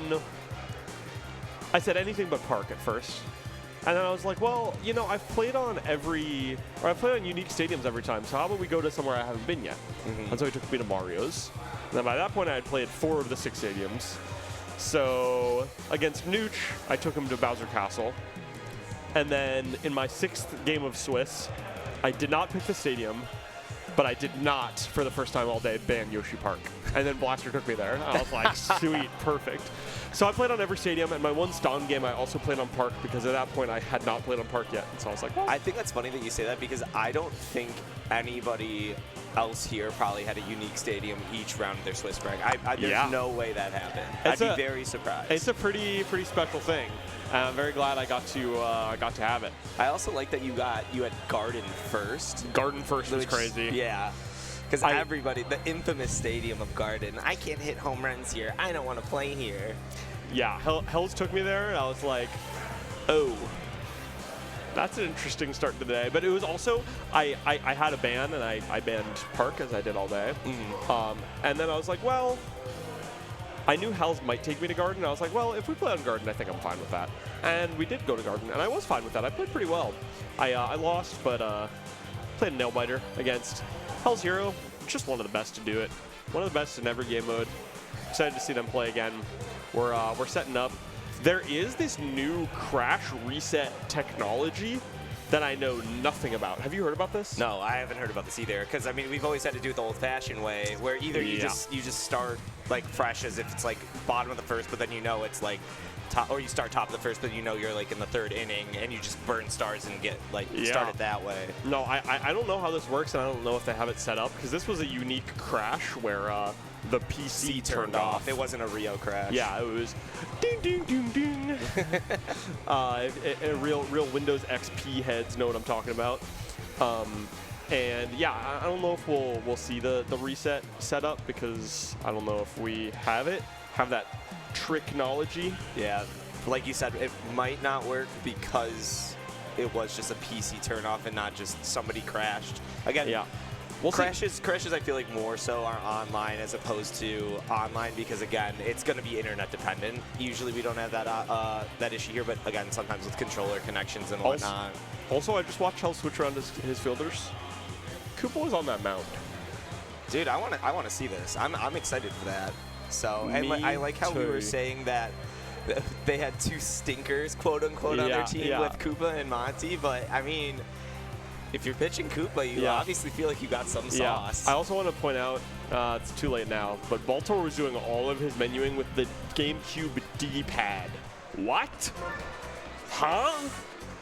I said anything but Park at first. And then I was like, well, you know, I've played on unique stadiums every time, so how about we go to somewhere I haven't been yet? And so he took me to Mario's. And then by that point, I had played 4 of the 6 stadiums. So against Nooch, I took him to Bowser Castle. And then in my 6th game of Swiss, I did not pick the stadium, but I did not, for the first time all day, ban Yoshi Park. And then Blaster took me there. I was like, sweet, perfect. So I played on every stadium, and my one Stomp game I also played on Park, because at that point I had not played on Park yet. And so I was like, well. I think that's funny that you say that, because I don't think anybody else here probably had a unique stadium each round of their Swiss break. There's no way that happened. I'd be very surprised. It's a pretty special thing. I'm very glad I got to have it. I also like that you had Garden first. Garden first was crazy. Yeah. Because everybody, the infamous stadium of Garden, I can't hit home runs here. I don't want to play here. Yeah, Hells took me there, and I was like, oh, that's an interesting start to the day. But it was also, I had a ban, and I banned Park, as I did all day. And then I was like, well, I knew Hells might take me to Garden. I was like, well, if we play on Garden, I think I'm fine with that. And we did go to Garden, and I was fine with that. I played pretty well. I lost, but played a nail-biter against Hell's Hero. Just one of the best to do it. One of the best in every game mode. Excited to see them play again. We're setting up. There is this new crash reset technology that I know nothing about. Have you heard about this? No, I haven't heard about this either. Because I mean, we've always had to do it the old-fashioned way, where either you just start like fresh as if it's like bottom of the first, but then you know it's like top, or you start top of the first, but you know you're like in the third inning, and you just burn stars and get like started that way. No, I don't know how this works, and I don't know if they have it set up, because this was a unique crash where the PC turned off. It wasn't a Rio crash. Yeah, it was ding ding ding ding. Real Windows XP heads know what I'm talking about. And yeah, I don't know if we'll see the reset set up, because I don't know if we have that tricknology. Yeah, like you said, it might not work because it was just a PC turn off and not just somebody crashed. Again, crashes I feel like more so are online as opposed to online, because again, it's going to be internet dependent. Usually we don't have that issue here, but again, sometimes with controller connections and whatnot. Also, I just watched Hell switch around his fielders. Koopa was on that mound. Dude, I want to see this. I'm excited for that. So, and I like how we were saying that they had two stinkers, quote unquote, on their team with Koopa and Monty, but I mean, if you're pitching Koopa, you obviously feel like you got some sauce. I also want to point out, it's too late now, but Baltimore was doing all of his menuing with the GameCube D-pad. What? Huh?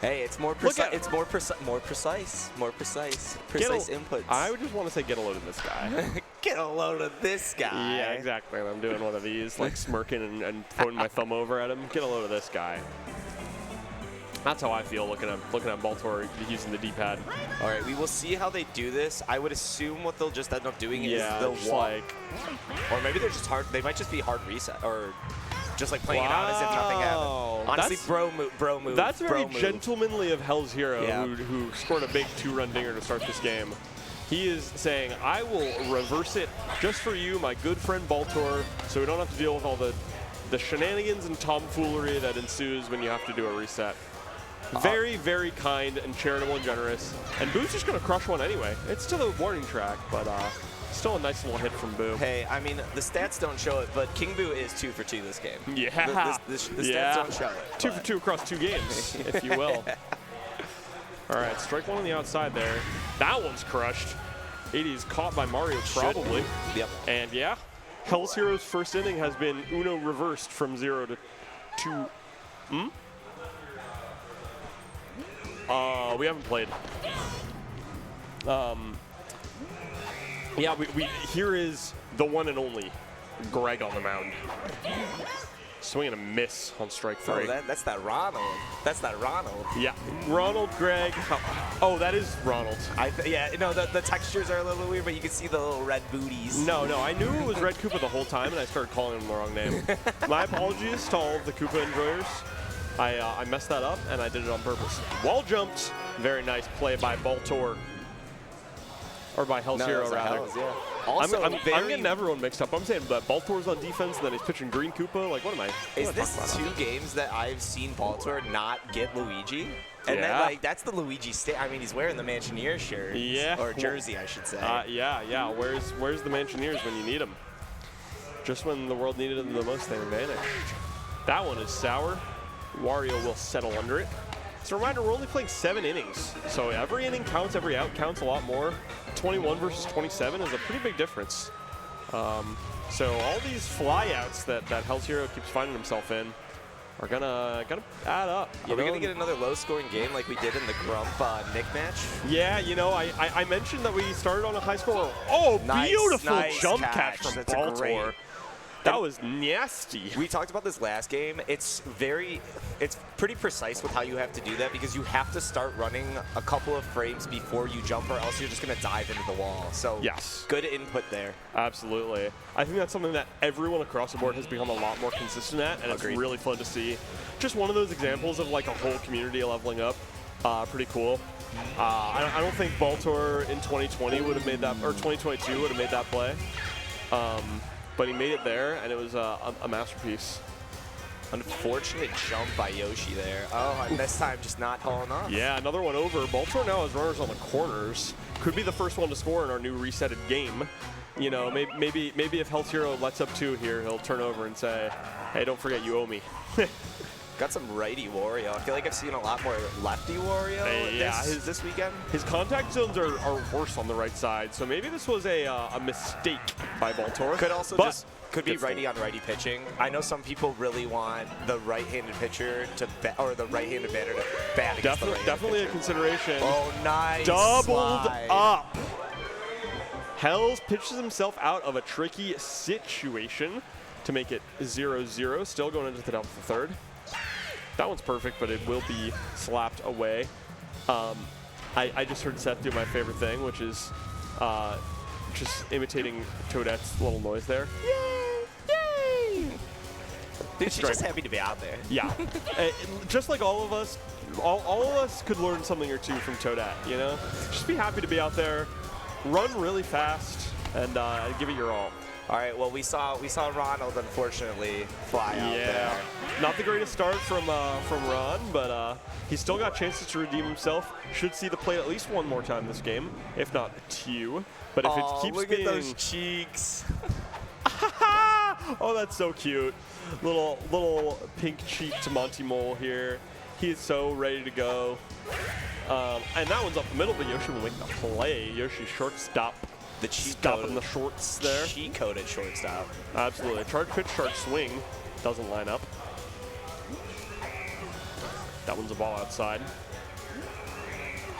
Hey, it's more precise. It's more precise inputs. I would just want to say, get a load of this guy. Get a load of this guy. Yeah, exactly. I'm doing one of these, like smirking and pointing my thumb over at him. Get a load of this guy. That's how I feel looking at Baltimore using the D-pad. All right, we will see how they do this. I would assume what they'll just end up doing is they'll walk, or maybe they're just hard. They might just be hard reset, or just like playing it out as if nothing happened. Honestly, bro move. That's very gentlemanly of Hell's Hero, who scored a big 2-run dinger to start this game. He is saying, I will reverse it just for you, my good friend Baltor, so we don't have to deal with all the shenanigans and tomfoolery that ensues when you have to do a reset. Very, very kind and charitable and generous. And Boo's just going to crush one anyway. It's to the warning track, but still a nice little hit from Boo. Hey, I mean, the stats don't show it, but King Boo is 2 for 2 this game. Yeah. The stats don't show it. 2 for 2 across 2 games, if you will. All right, strike one on the outside there. That one's crushed. 80's caught by Mario, probably. Yep. And yeah, Hell's Hero's first inning has been Uno reversed from 0 to 2. We haven't played. Yeah, we here is the one and only Greg on the mound. Swing and a miss on strike 3. Oh, that's that Ronald. That's that Ronald. Yeah, Ronald, Greg. Oh, that is Ronald. The textures are a little weird, but you can see the little red booties. No, I knew it was Red Koopa the whole time, and I started calling him the wrong name. My apologies to all of the Koopa enjoyers. I messed that up, and I did it on purpose. Wall jumped. Very nice play by Baltor. Or by Hell's Hero, rather. Hells, yeah. Also, I'm getting everyone mixed up. I'm saying that Baltor's on defense, and then he's pitching Green Koopa. Like, what am I? Is this 2 games that I've seen Baltor not get Luigi? And then, that's the Luigi I mean, he's wearing the Mansioneer shirt. Yeah. Or jersey, I should say. Yeah. Where's the Mansioneers when you need them? Just when the world needed them the most, they vanished. That one is sour. Wario will settle under it. As a reminder, we're only playing 7 innings, so every inning counts, every out counts a lot more. 21 versus 27 is a pretty big difference. So all these flyouts that Hell's Hero keeps finding himself in are gonna add up. Are we gonna get another low-scoring game like we did in the Grump Nick match? Yeah, I mentioned that we started on a high score. Oh, beautiful jump catch from Baltor. That was nasty. We talked about this last game. It's pretty precise with how you have to do that, because you have to start running a couple of frames before you jump, or else you're just going to dive into the wall. So yes, good input there. Absolutely. I think that's something that everyone across the board has become a lot more consistent at, and Agreed. It's really fun to see. Just one of those examples of like a whole community leveling up. Pretty cool. I don't think Baltor in 2020 would have made that, or 2022 would have made that play. But he made it there, and it was a masterpiece. Unfortunate jump by Yoshi there. Oh, and this time just not tall enough. Yeah, another one over. Baltor now has runners on the corners. Could be the first one to score in our new resetted game. You know, maybe if Hell's Hero lets up 2 here, he'll turn over and say, hey, don't forget you owe me. Got some righty Wario. I feel like I've seen a lot more lefty Wario this weekend. His contact zones are worse on the right side, so maybe this was a mistake by Baltor. Could also could be righty on righty pitching. I know some people really want the right-handed pitcher to or the right-handed batter to bat against the right-handed Definitely pitcher. a consideration. Oh, nice. Doubled slide. up. Hells pitches himself out of a tricky situation to make it 0-0. Still going into the top of the third. That one's perfect, but it will be slapped away. I just heard Seth do my favorite thing, which is just imitating Toadette's little noise there. Dude, she's just happy to be out there. Yeah. Just like all of us, all of us could learn something or two from Toadette, you know? Just be happy to be out there, run really fast, and give it your all. All right, well, we saw Ronald, unfortunately, fly out there. Not the greatest start from Ron, but he's still got chances to redeem himself. Should see the plate at least one more time this game, if not two. But if it keeps look being... at those cheeks. Oh, that's so cute. Little pink cheeked Monty Mole here. He is so ready to go. And that one's up the middle, but Yoshi will make the play. Yoshi shortstop. The cheat Stop code. in the shorts there. Cheat code at shortstop. Absolutely. Charge pitch, charge swing. Doesn't line up. That one's a ball outside.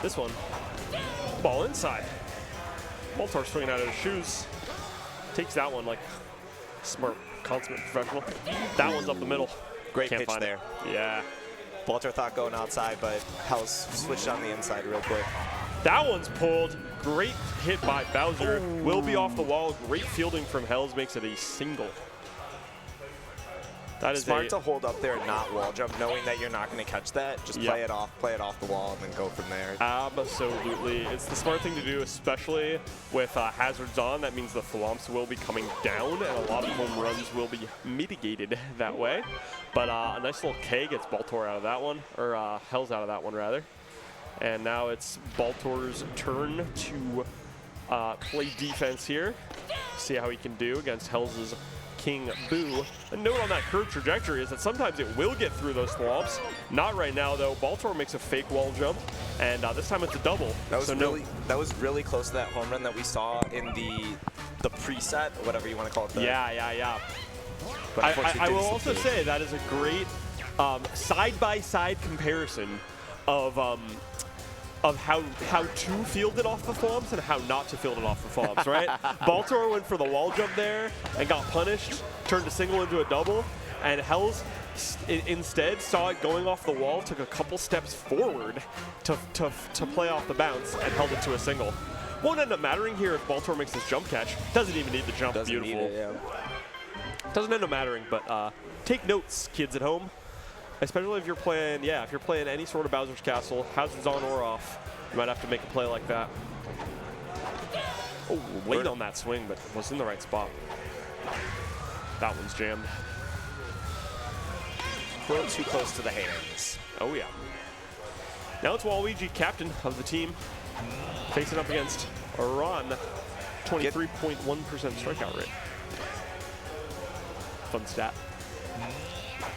This one, ball inside. Baltar swinging out of his shoes. Takes that one like smart, consummate professional. That one's up the middle. Great Can't pitch find there. It. Yeah. Baltar thought going outside, but House switched on the inside real quick. That one's pulled. Great hit by Bowser. Will be off the wall. Great fielding from Hells makes it a single. That is smart to hold up there and not wall jump, knowing that you're not going to catch that. Just play it off the wall, and then go from there. Absolutely. It's the smart thing to do, especially with hazards on. That means the thwomps will be coming down, and a lot of home runs will be mitigated that way. But a nice little K gets Baltor out of that one, or Hells out of that one, rather. And now it's Baltor's turn to play defense here. See how he can do against Hells' King Boo. A note on that curved trajectory is that sometimes it will get through those thwomps. Not right now, though. Baltor makes a fake wall jump, and this time it's a double. That was really close to that home run that we saw in the preset, whatever you want to call it. Yeah. But I will also say that is a great side-by-side comparison of how to field it off the thwomps and how not to field it off the thwomps, right? Baltor went for the wall jump there and got punished, turned a single into a double, and Hells instead saw it going off the wall, took a couple steps forward to play off the bounce and held it to a single. Won't end up mattering here if Baltor makes this jump catch. Doesn't even need the jump. Doesn't Beautiful. need it, yeah. Doesn't end up mattering, but take notes, kids at home. Especially if you're playing, if you're playing any sort of Bowser's Castle, hazards on or off, you might have to make a play like that. Oh, late on that swing, but was in the right spot. That one's jammed. A little too close to the hands. Oh, yeah. Now it's Waluigi, captain of the team, facing up against Ron, 23.1% strikeout rate. Fun stat.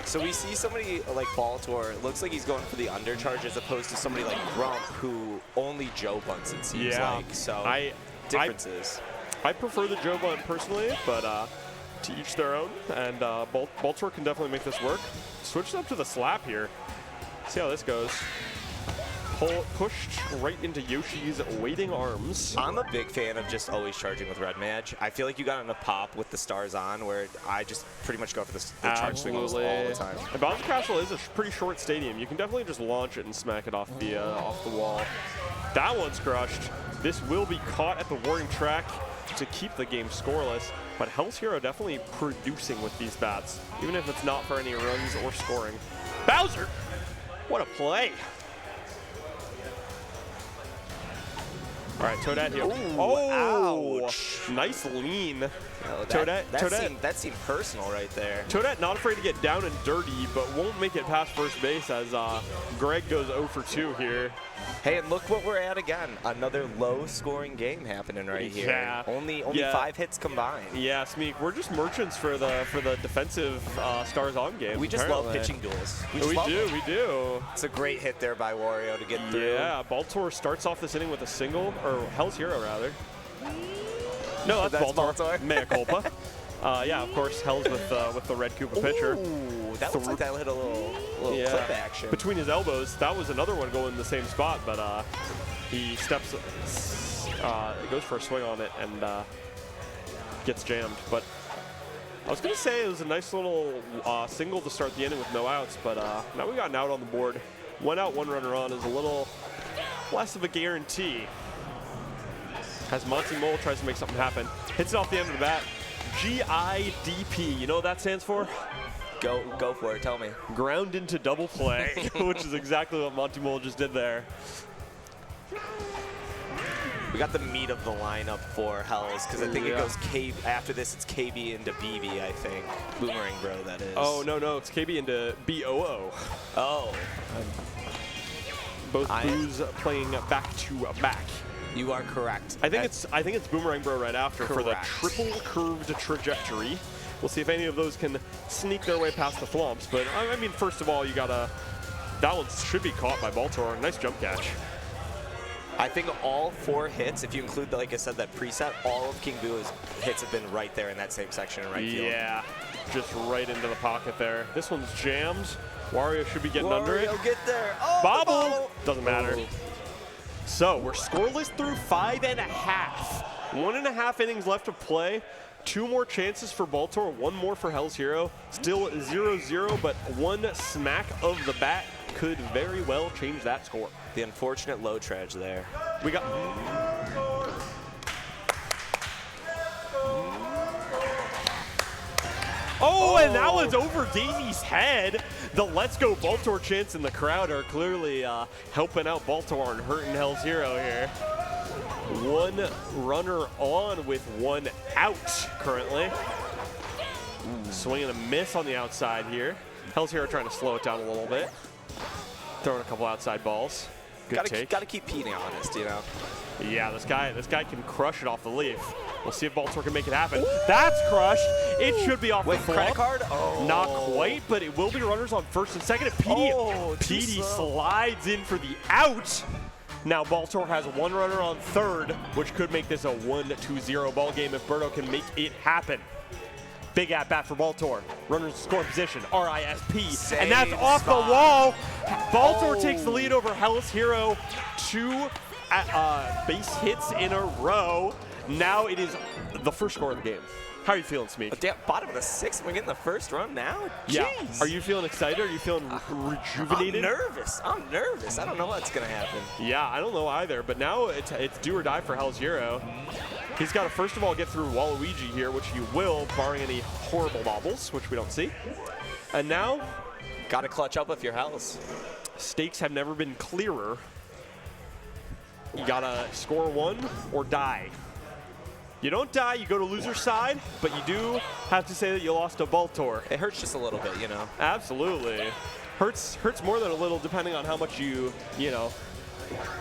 So we see somebody like Baltor, it looks like he's going for the undercharge as opposed to somebody like Grump who only Joe bunts, it seems like. So differences. I prefer the Joe bunt personally, but to each their own. And Baltor can definitely make this work. Switch up to the slap here. See how this goes. Pushed right into Yoshi's waiting arms. I'm a big fan of just always charging with Red Match. I feel like you got enough pop with the stars on where I just pretty much go for the charge swing all the time. And Bowser's Castle is a pretty short stadium. You can definitely just launch it and smack it off the wall. That one's crushed. This will be caught at the warning track to keep the game scoreless. But Hell's Hero definitely producing with these bats, even if it's not for any runs or scoring. Bowser! What a play! All All right, Toadette here. Ooh, Oh, ouch. Nice lean. Oh, Toadette. That seemed personal right there. Toadette not afraid to get down and dirty, but won't make it past first base as Greg goes 0 for 2 here. Hey, and look what we're at again. Another low-scoring game happening right here. Yeah. Only 5 hits combined. Yeah, Smeek, we're just merchants for the defensive Stars On game. We just love pitching duels. We do. It's a great hit there by Wario to get through. Yeah, Baltimore starts off this inning with a single, or Hell's Hero rather. No, that's Baltimore. Mea culpa. Yeah, of course, Hell's with the red Koopa pitcher. Ooh, that looks like that hit a little clip action. Between his elbows, that was another one going in the same spot, but he steps, goes for a swing on it and gets jammed. But I was going to say it was a nice little single to start the inning with no outs, but now we got an out on the board. 1 out, 1 runner on is a little less of a guarantee. As Monty Mole tries to make something happen. Hits it off the end of the bat. GIDP, you know what that stands for? Go for it, tell me. Ground into double play, which is exactly what Monty Mole just did there. We got the meat of the lineup for Hells, because I think it goes after this it's KB into BB, I think. Boomerang Bro, that is. Oh, no, it's KB into BOO. Oh. Both Boos playing back to back. You are correct. I think it's Boomerang Bro right after for the triple curved trajectory. We'll see if any of those can sneak their way past the flumps. But I mean, first of all, you gotta. That one should be caught by Baltimore. Nice jump catch. I think all 4 hits, if you include, like I said, that preset, all of King Boo's hits have been right there in that same section in right field. Yeah, just right into the pocket there. This one's jammed. Wario should be getting under it. Get there. Oh, Bobble! Doesn't matter. So we're scoreless through 5.5. 1.5 innings left to play. 2 more chances for Baltimore, 1 more for Hell's Hero. Still 0-0, but 1 smack of the bat could very well change that score. The unfortunate low trudge there. We got. Oh, and that was over Daisy's head. The Let's Go Baltimore chants in the crowd are clearly helping out Baltimore and hurting Hell's Hero here. 1 runner on with 1 out currently. Swing and a miss on the outside here. Hell's Hero trying to slow it down a little bit. Throwing a couple outside balls. Good take. Gotta keep Petey honest, you know. Yeah, this guy can crush it off the leaf. We'll see if Baltimore can make it happen. Ooh. That's crushed. It should be off the flop. Credit card? Oh. Not quite, but it will be runners on first and second. And Petey slides in for the out. Now Baltimore has 1 runner on third, which could make this a 1-2-0 ball game if Berto can make it happen. Big at bat for Baltimore. Runners in scoring position, RISP. And that's off the wall. Baltimore takes the lead over Hell's Hero. 2 base hits in a row. Now it is the first score of the game. How are you feeling, Smeek? Damn, bottom of the 6th, we're getting the first run now? Yeah. Jeez. Are you feeling excited? Are you feeling rejuvenated? I'm nervous. I don't know what's going to happen. Yeah, I don't know either. But now it's do or die for Hell's Hero. He's got to, first of all, get through Waluigi here, which he will, barring any horrible bobbles, which we don't see. And now, got to clutch up if you're Hells. Stakes have never been clearer. You got to score 1 or die. You don't die, you go to loser's side, but you do have to say that you lost to Baltimore. It hurts just a little bit, you know. Absolutely. Hurts more than a little, depending on how much you know.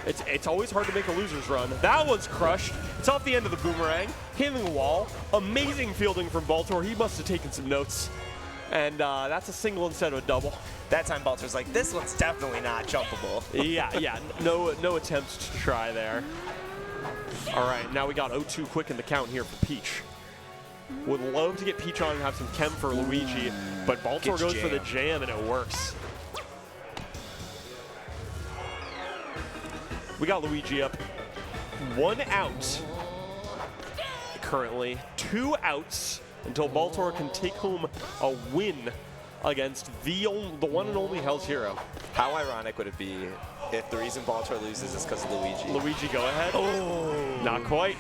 It's always hard to make a loser's run. That one's crushed. It's off the end of the boomerang, hitting the wall. Amazing fielding from Baltimore. He must have taken some notes. And that's a single instead of a double. That time Baltimore's like, this one's definitely not jumpable. yeah, no attempts to try there. All right, now we got 0-2 quick in the count here for Peach. Would love to get Peach on and have some chem for Luigi, but Baltimore goes for the jam and it works. We got Luigi up. 1 out currently. 2 outs until Baltimore can take home a win against the one and only Hell's Hero. How ironic would it be if the reason Baltimore loses is because of Luigi? Luigi, go ahead. Oh. Not quite.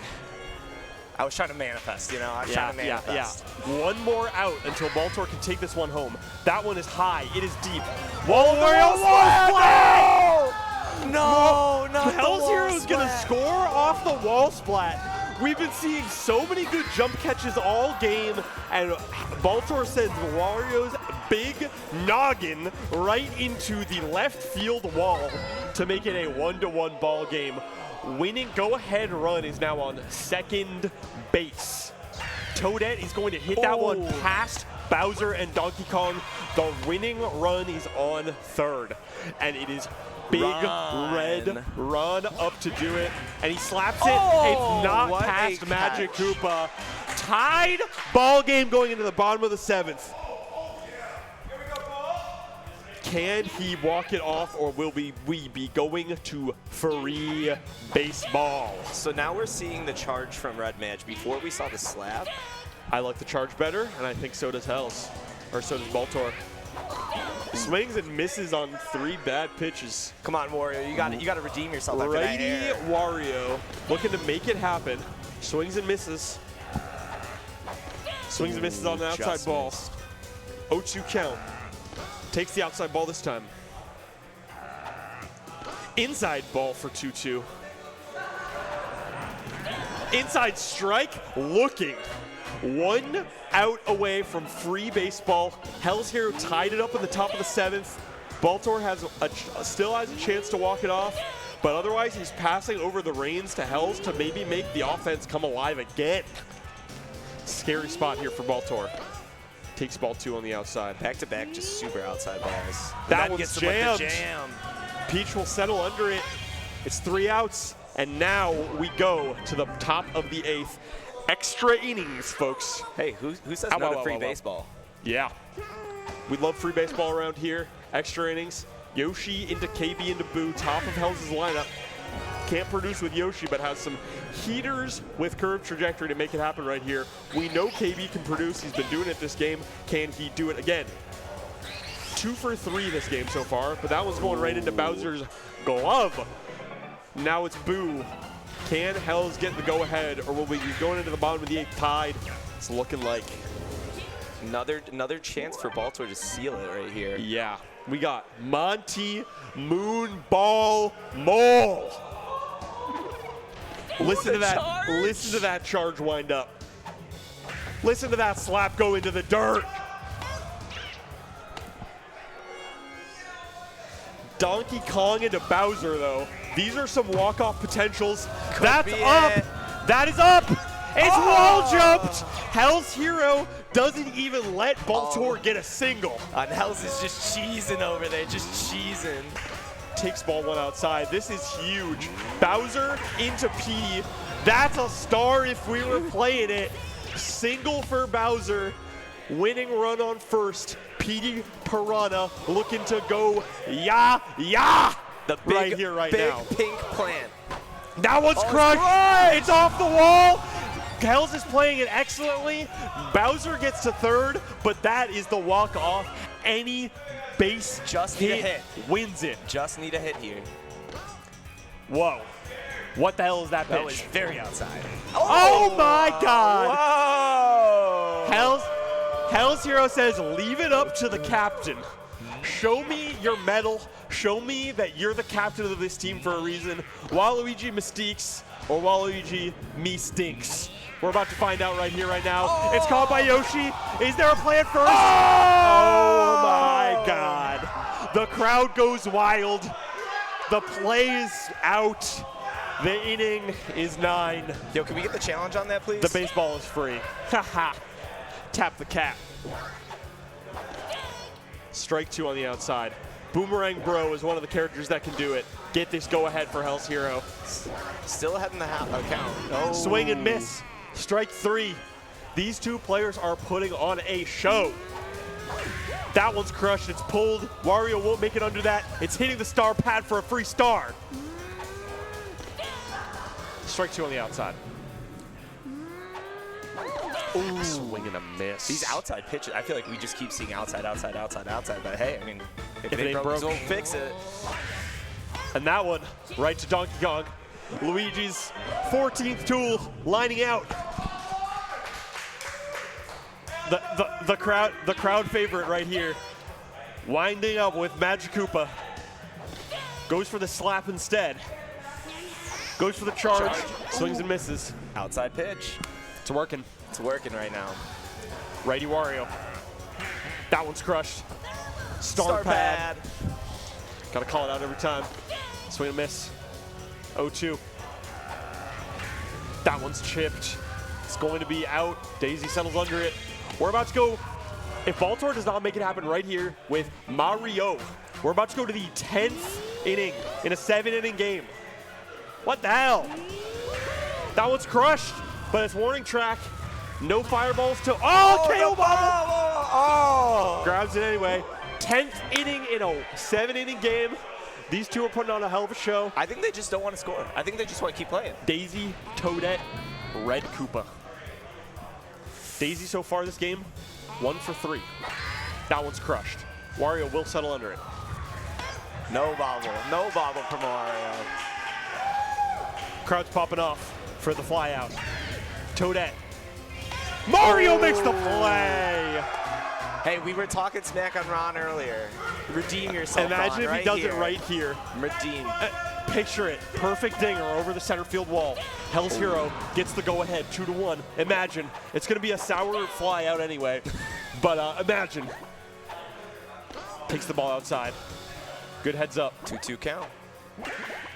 I was trying to manifest, you know? I was trying to manifest. Yeah. 1 more out until Baltimore can take this one home. That one is high. It is deep. Wario flag! No, not Hell's Hero's gonna score off the wall splat. We've been seeing so many good jump catches all game, and Baltor sends Wario's big noggin right into the left field wall to make it a 1-to-1 ball game. Winning go-ahead run is now on second base. Toadette is going to hit that one past Bowser and Donkey Kong. The winning run is on third, and it is big red run up to do it, and he slaps it. It's not past Magic Koopa. Tied ball game going into the bottom of the 7th. Can he walk it off, or will we be going to free baseball? So now we're seeing the charge from Red Mage. Before we saw the slap. I like the charge better, and I think so does Hells, or so does Baltor. Swings and misses on 3 bad pitches. Come on, Wario, you got to redeem yourself after that Righty air. Wario looking to make it happen. Swings and misses. Swings and misses on the outside ball. 0-2 count. Takes the outside ball this time. Inside ball for 2-2. Inside strike, looking. 1 out away from free baseball. Hell's Hero tied it up in the top of the 7th. Baltor still has a chance to walk it off, but otherwise he's passing over the reins to Hells to maybe make the offense come alive again. Scary spot here for Baltor. Takes ball 2 on the outside. Back-to-back, just super outside balls. That one's jammed. Peach will settle under it. It's 3 outs, and now we go to the top of the 8th. Extra innings, folks. Hey, who says no to free baseball? Yeah. We love free baseball around here. Extra innings. Yoshi into KB into Boo, top of Hell's lineup. Can't produce with Yoshi, but has some heaters with curved trajectory to make it happen right here. We know KB can produce. He's been doing it this game. Can he do it again? 2 for 3 this game so far, but that one's going right into Bowser's glove. Now it's Boo. Can Hells get the go-ahead, or will we be going into the bottom of the 8th tied? It's looking like. Another chance for Baltor to seal it right here. Yeah. We got Monty Moonball Mole. Listen to that. Charge. Listen to that charge wind up. Listen to that slap go into the dirt. Donkey Kong into Bowser, though. These are some walk-off potentials. That's up. That is up. It's wall jumped. Hell's Hero doesn't even let Baltor get a single. And Hells is just cheesing over there, just cheesing. Takes ball 1 outside. This is huge. Bowser into Petey. That's a star if we were playing it. Single for Bowser. Winning run on first. Petey Piranha looking to go yeah. The big, right here, right now. Big pink plant. That one's crushed. It's off the wall. Hells is playing it excellently. Bowser gets to third, but that is the walk-off. Any base just need a hit wins it. Just need a hit here. Whoa. What the hell is that pitch? That was very outside. Oh my God. Whoa. Hell's Hero says, leave it up to the captain. Show me your medal. Show me that you're the captain of this team for a reason. Waluigi Mystiques or Waluigi Me Stinks. We're about to find out right here, right now. It's called by Yoshi. Is there a plan first? Oh my God. The crowd goes wild. The play is out. The inning is 9. Yo, can we get the challenge on that, please? The baseball is free. Haha. Tap the cap. Strike 2 on the outside. Boomerang Bro is one of the characters that can do it. Get this go-ahead for Hell's Hero. Still ahead in the count. Oh. Swing and miss. Strike 3. These 2 players are putting on a show. That one's crushed. It's pulled. Wario won't make it under that. It's hitting the star pad for a free star. Strike 2 on the outside. Ooh. Swing and a miss. These outside pitches, I feel like we just keep seeing outside. But hey, I mean, if it ain't broke, don't fix it. And that one, right to Donkey Kong. Luigi's 14th tool lining out. The crowd favorite right here. Winding up with Magic Koopa. Goes for the slap instead. Goes for the charge. Swings and misses. Outside pitch. It's working. It's working right now. Righty Wario. That one's crushed. Star pad. Gotta call it out every time. Swing and miss. 0-2. That one's chipped. It's going to be out. Daisy settles under it. We're about to go. If Baltimore does not make it happen right here with Mario, we're about to go to the 10th inning in a 7-inning game. What the hell? That one's crushed, but it's warning track. No fireballs to. Oh, KO ball! Oh! Grabs it anyway. 10th inning in a 7-inning game. These two are putting on a hell of a show. I think they just don't want to score. I think they just want to keep playing. Daisy, Toadette, Red Koopa. Daisy so far this game, 1 for 3. That one's crushed. Wario will settle under it. No bobble. No bobble from Wario. Crowd's popping off for the fly out. Toadette. Mario makes the play! Hey, we were talking smack on Ron earlier. Redeem yourself. Imagine if he does it right here. Redeem. Picture it. Perfect dinger over the center field wall. Hell's Hero gets the go-ahead, 2-1. Imagine. It's going to be a sour fly out anyway. But imagine. Takes the ball outside. Good heads up. 2-2 count.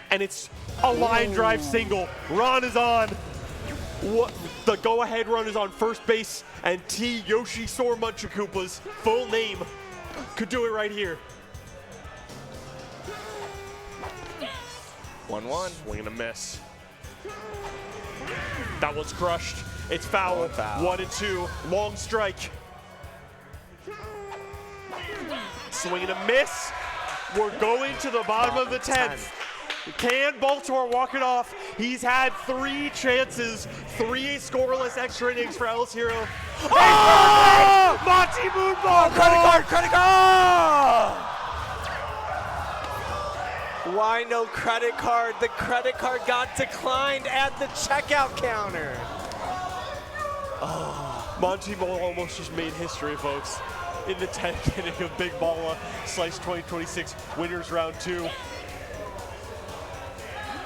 And it's a line drive single. Ron is on. What? The go-ahead run is on first base, and T. Yoshi Sor Munchakoopa's full name could do it right here. 1-1. Swing and a miss. That one's crushed. It's foul. 1-2. Long strike. Swing and a miss. We're going to the bottom of the 10th. Can Baltimore walk it off? He's had 3 chances, 3 scoreless extra innings for Hell's Hero. Oh! Monty Moonball! Credit card! Why no credit card? The credit card got declined at the checkout counter. Oh, Monty Moore almost just made history, folks. In the 10th inning of Big Balla, Slice 2026, winners round 2.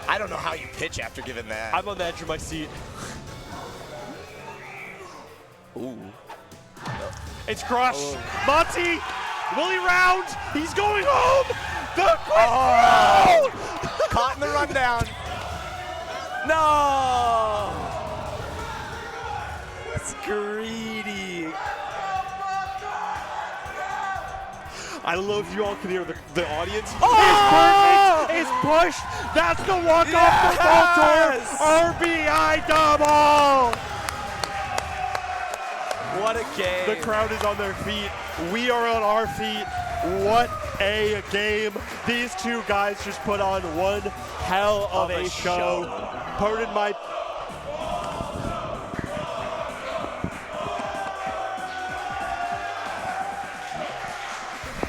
I don't know how you pitch after giving that. I'm on the edge of my seat. Ooh. It's crushed. Monty, will he round? He's going home. The Caught in the rundown. No. It's greedy. I don't know if you all can hear the audience. Oh! It's pushed. That's the walk-off for Baltimore. RBI double. What a game. The crowd is on their feet. We are on our feet. What a game. These two guys just put on one hell of a show. Pardon my...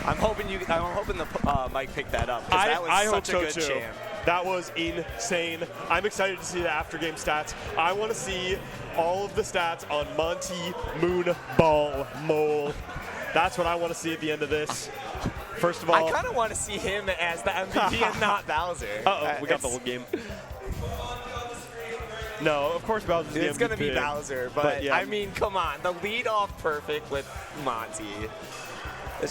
I'm hoping the mic picked that up, because that was such a good chant. That was insane. I'm excited to see the after-game stats. I want to see all of the stats on Monty Moonball Mole. That's what I want to see at the end of this. First of all, I kind of want to see him as the MVP and not Bowser. Uh-oh, we got the whole game. No, of course Bowser's the MVP. It's going to be Bowser, but yeah. I mean, come on. The lead-off perfect with Monty. It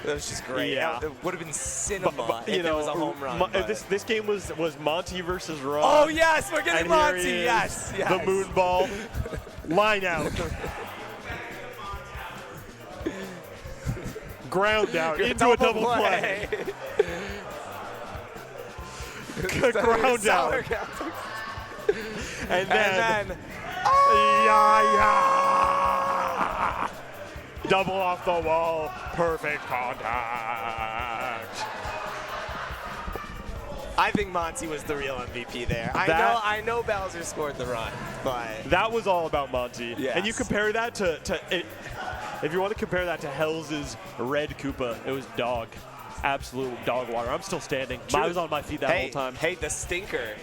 was just great. Yeah. It would have been cinema if it was a home run. This game was Monty versus Ron. Oh, yes, we're getting Monty. Yes. The Moonball. Line out. Ground out into a double play. Ground out. And then double off the wall, perfect contact. I think Monty was the real MVP there. I know Bowser scored the run, but that was all about Monty. Yes. And you compare that to if you want to compare that to Hell's Red Koopa, it was dog. Absolute dog water. I'm still standing. I was on my feet that whole time. Hey, the stinker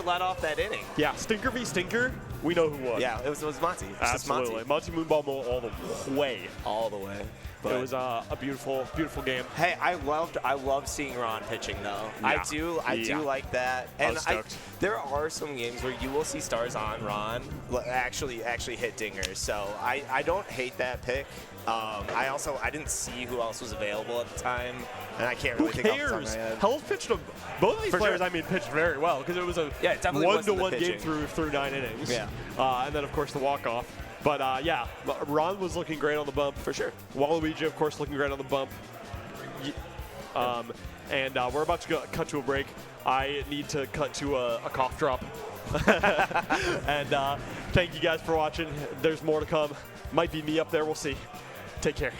let off that inning. Yeah, Stinker v. Stinker, we know who won. Yeah, it was Monty. Absolutely. Monty Moonball Mole all the way. All the way. But it was a beautiful, beautiful game. Hey, I love seeing Ron pitching though. Yeah. I do like that. And stoked. there are some games where you will see stars on Ron actually hit dingers. So I don't hate that pick. I didn't see who else was available at the time, and I can't really think off the top of my head. Hell's pitched both of these For players. sure. I mean, pitched very well because it was a it definitely wasn't the 1-to-1 game pitching. through 9 innings. Yeah. And then of course the walk off. But yeah, Ron was looking great on the bump for sure. Waluigi, of course, looking great on the bump. And we're about to cut to a break. I need to cut to a cough drop. And thank you guys for watching. There's more to come. Might be me up there. We'll see. Take care.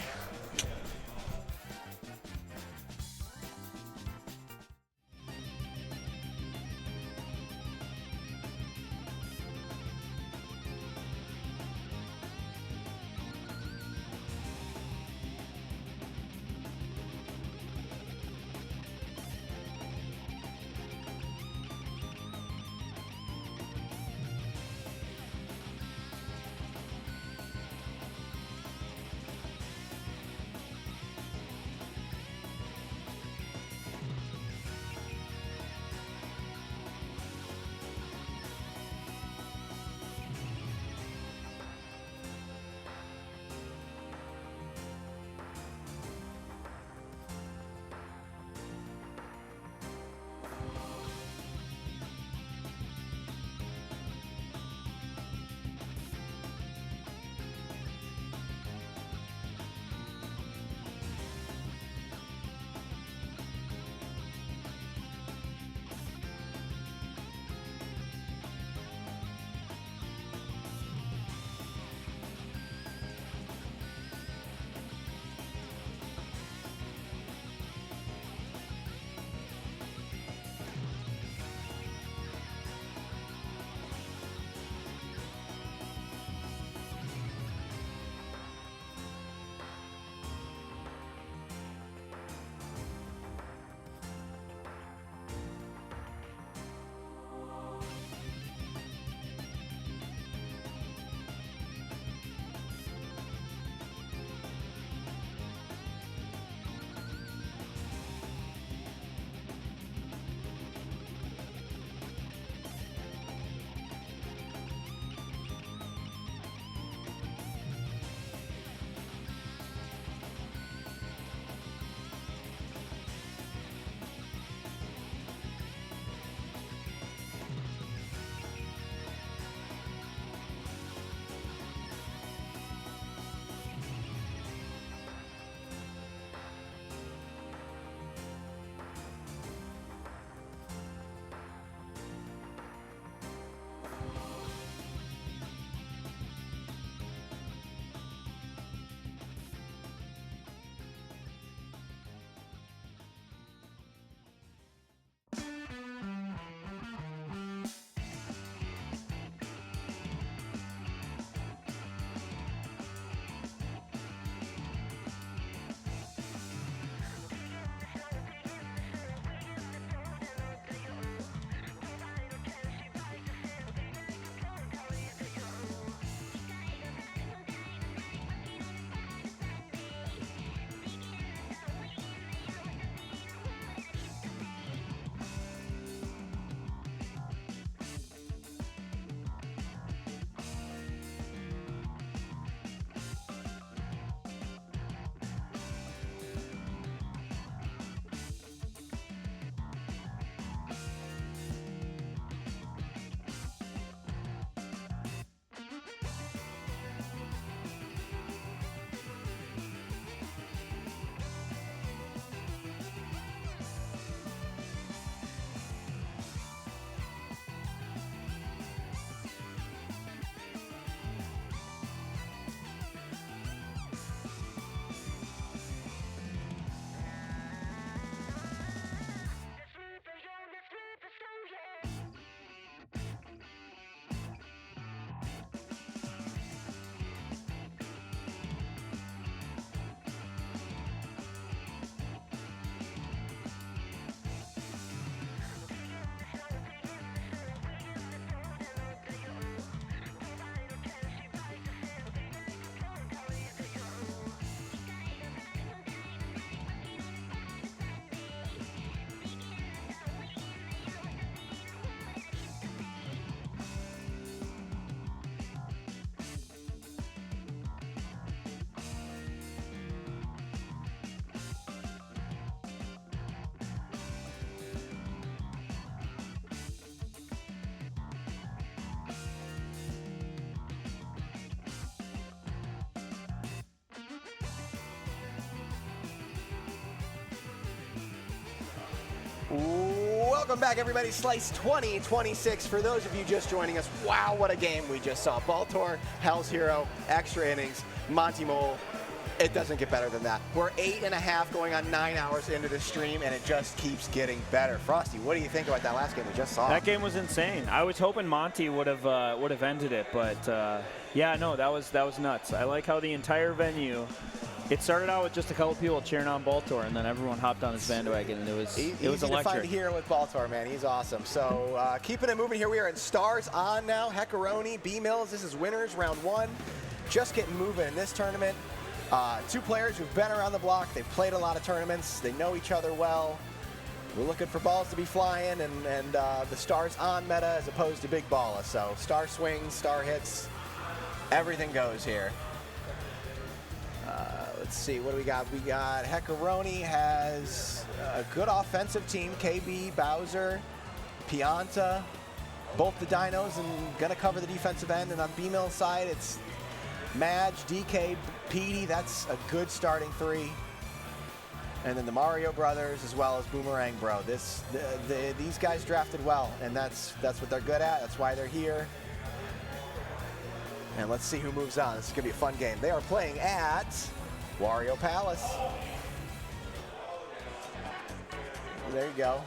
Welcome back, everybody. Slice 2026. For those of you just joining us, wow, what a game we just saw. Baltor, Hell's Hero, extra innings, Monty Mole. It doesn't get better than that. We're 8.5 going on 9 hours into the stream, and it just keeps getting better. Frosty, what do you think about that last game we just saw? That game was insane. I was hoping Monty would have ended it, but yeah, no, that was nuts. I like how the entire venue. It started out with just a couple people cheering on Baltor, and then everyone hopped on his bandwagon, and it was easy to find here with Baltor, man. He's awesome. So keeping it moving here, we are in Stars On now. Heckaroni, B-Mills, this is winners, round 1. Just getting moving in this tournament. 2 players who've been around the block. They've played a lot of tournaments. They know each other well. We're looking for balls to be flying, and the Stars On meta as opposed to Big Balla. So star swings, star hits, everything goes here. Let's see, what do we got? We got Heckaroni has a good offensive team. KB, Bowser, Pianta, both the dinos, and going to cover the defensive end. And on B-Mill's side, it's Madge, DK, Petey. That's a good starting 3. And then the Mario brothers as well as Boomerang Bro. These guys drafted well, and that's what they're good at. That's why they're here. And let's see who moves on. This is going to be a fun game. They are playing at Wario Palace. There you go.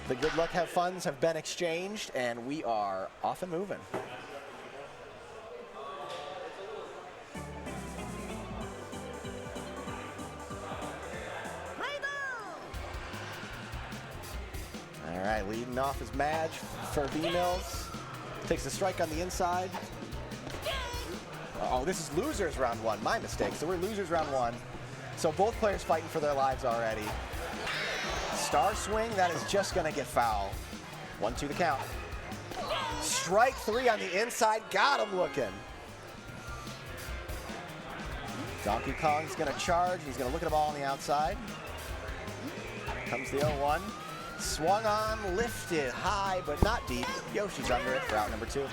The good luck have funds have been exchanged, and we are off and moving. All right, leading off is Madge for B-Mills. Takes the strike on the inside. Oh, this is losers round 1. My mistake. So we're losers round 1. So both players fighting for their lives already. Star swing, that is just going to get foul. 1-2 the count. Strike 3 on the inside. Got him looking. Donkey Kong's going to charge. He's going to look at the ball on the outside. Comes the 0-1. Swung on, lifted high, but not deep. Yoshi's under it for out number 2.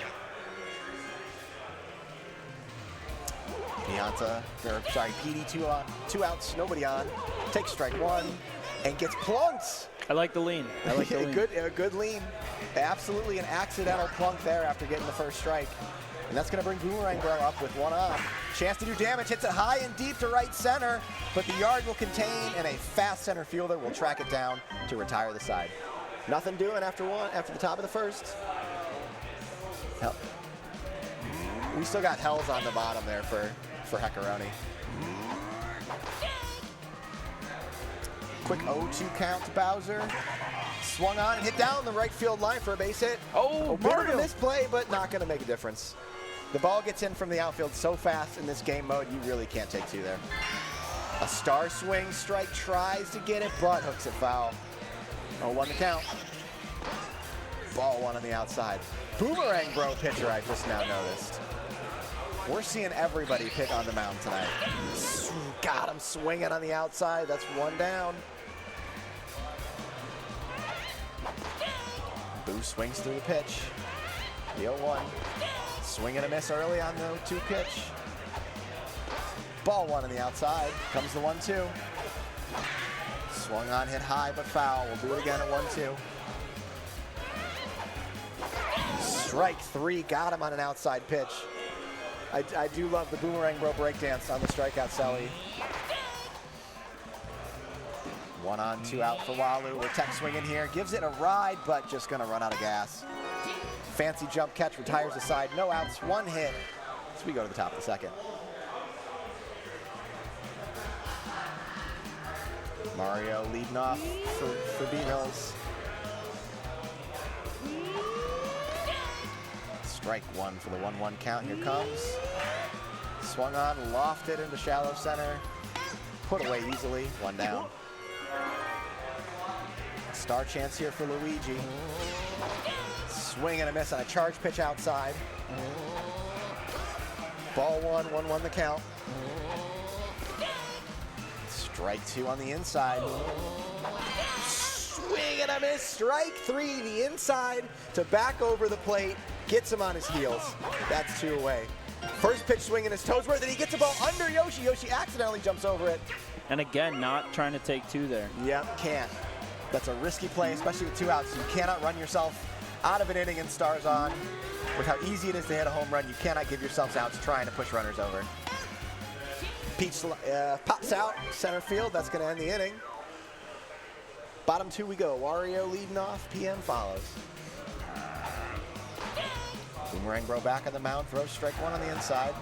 Pianta, Petey, 2 outs, nobody on. Takes strike 1 and gets plunked. I like the lean. I like the lean. A good lean. Absolutely an accidental plunk there after getting the first strike. And that's going to bring Boomerang Bro up with 1 on. Chance to do damage, hits it high and deep to right center, but the yard will contain, and a fast center fielder will track it down to retire the side. Nothing doing after the top of the first. Hell. We still got Hells on the bottom there for Heckaroni. Quick 0-2 count to Bowser. Swung on and hit down the right field line for a base hit. Oh, bit of a misplay, but not going to make a difference. The ball gets in from the outfield so fast in this game mode, you really can't take 2 there. A star swing strike, tries to get it, but hooks it foul. 0-1 the count. Ball 1 on the outside. Boomerang Bro pitcher, I just now noticed. We're seeing everybody pick on the mound tonight. Got him swinging on the outside. That's 1 down. Boo swings through the pitch. The 0-1. Swing and a miss early on the 2 pitch. Ball 1 on the outside. Comes the 1-2. Swung on, hit high, but foul. We'll do it again at 1-2. Strike 3. Got him on an outside pitch. I do love the Boomerang Bro breakdance on the strikeout celly. 1 on, 2 out for Walu. We're tech swinging here. Gives it a ride, but just going to run out of gas. Fancy jump catch, retires the side. No outs, 1 hit. So we go to the top of the second. Mario leading off for B-Mills. Strike 1 for the 1-1 count. Here comes. Swung on, lofted into shallow center. Put away easily. 1 down. Star chance here for Luigi. Swing and a miss on a charge pitch outside. Ball 1, 1-1 the count. Strike 2 on the inside. Swing and a miss. Strike 3, the inside to back over the plate. Gets him on his heels. That's 2 away. First pitch swinging his toes worth, and he gets the ball under Yoshi. Yoshi accidentally jumps over it. And again, not trying to take two there. Yep, can't. That's a risky play, especially with 2 outs. You cannot run yourself out of an inning in Stars On. With how easy it is to hit a home run, you cannot give yourselves outs trying to push runners over. Peach pops out, center field. That's going to end the inning. Bottom 2 we go. Wario leading off, PM follows. Boomerang Bro back on the mound, throws strike 1 on the inside.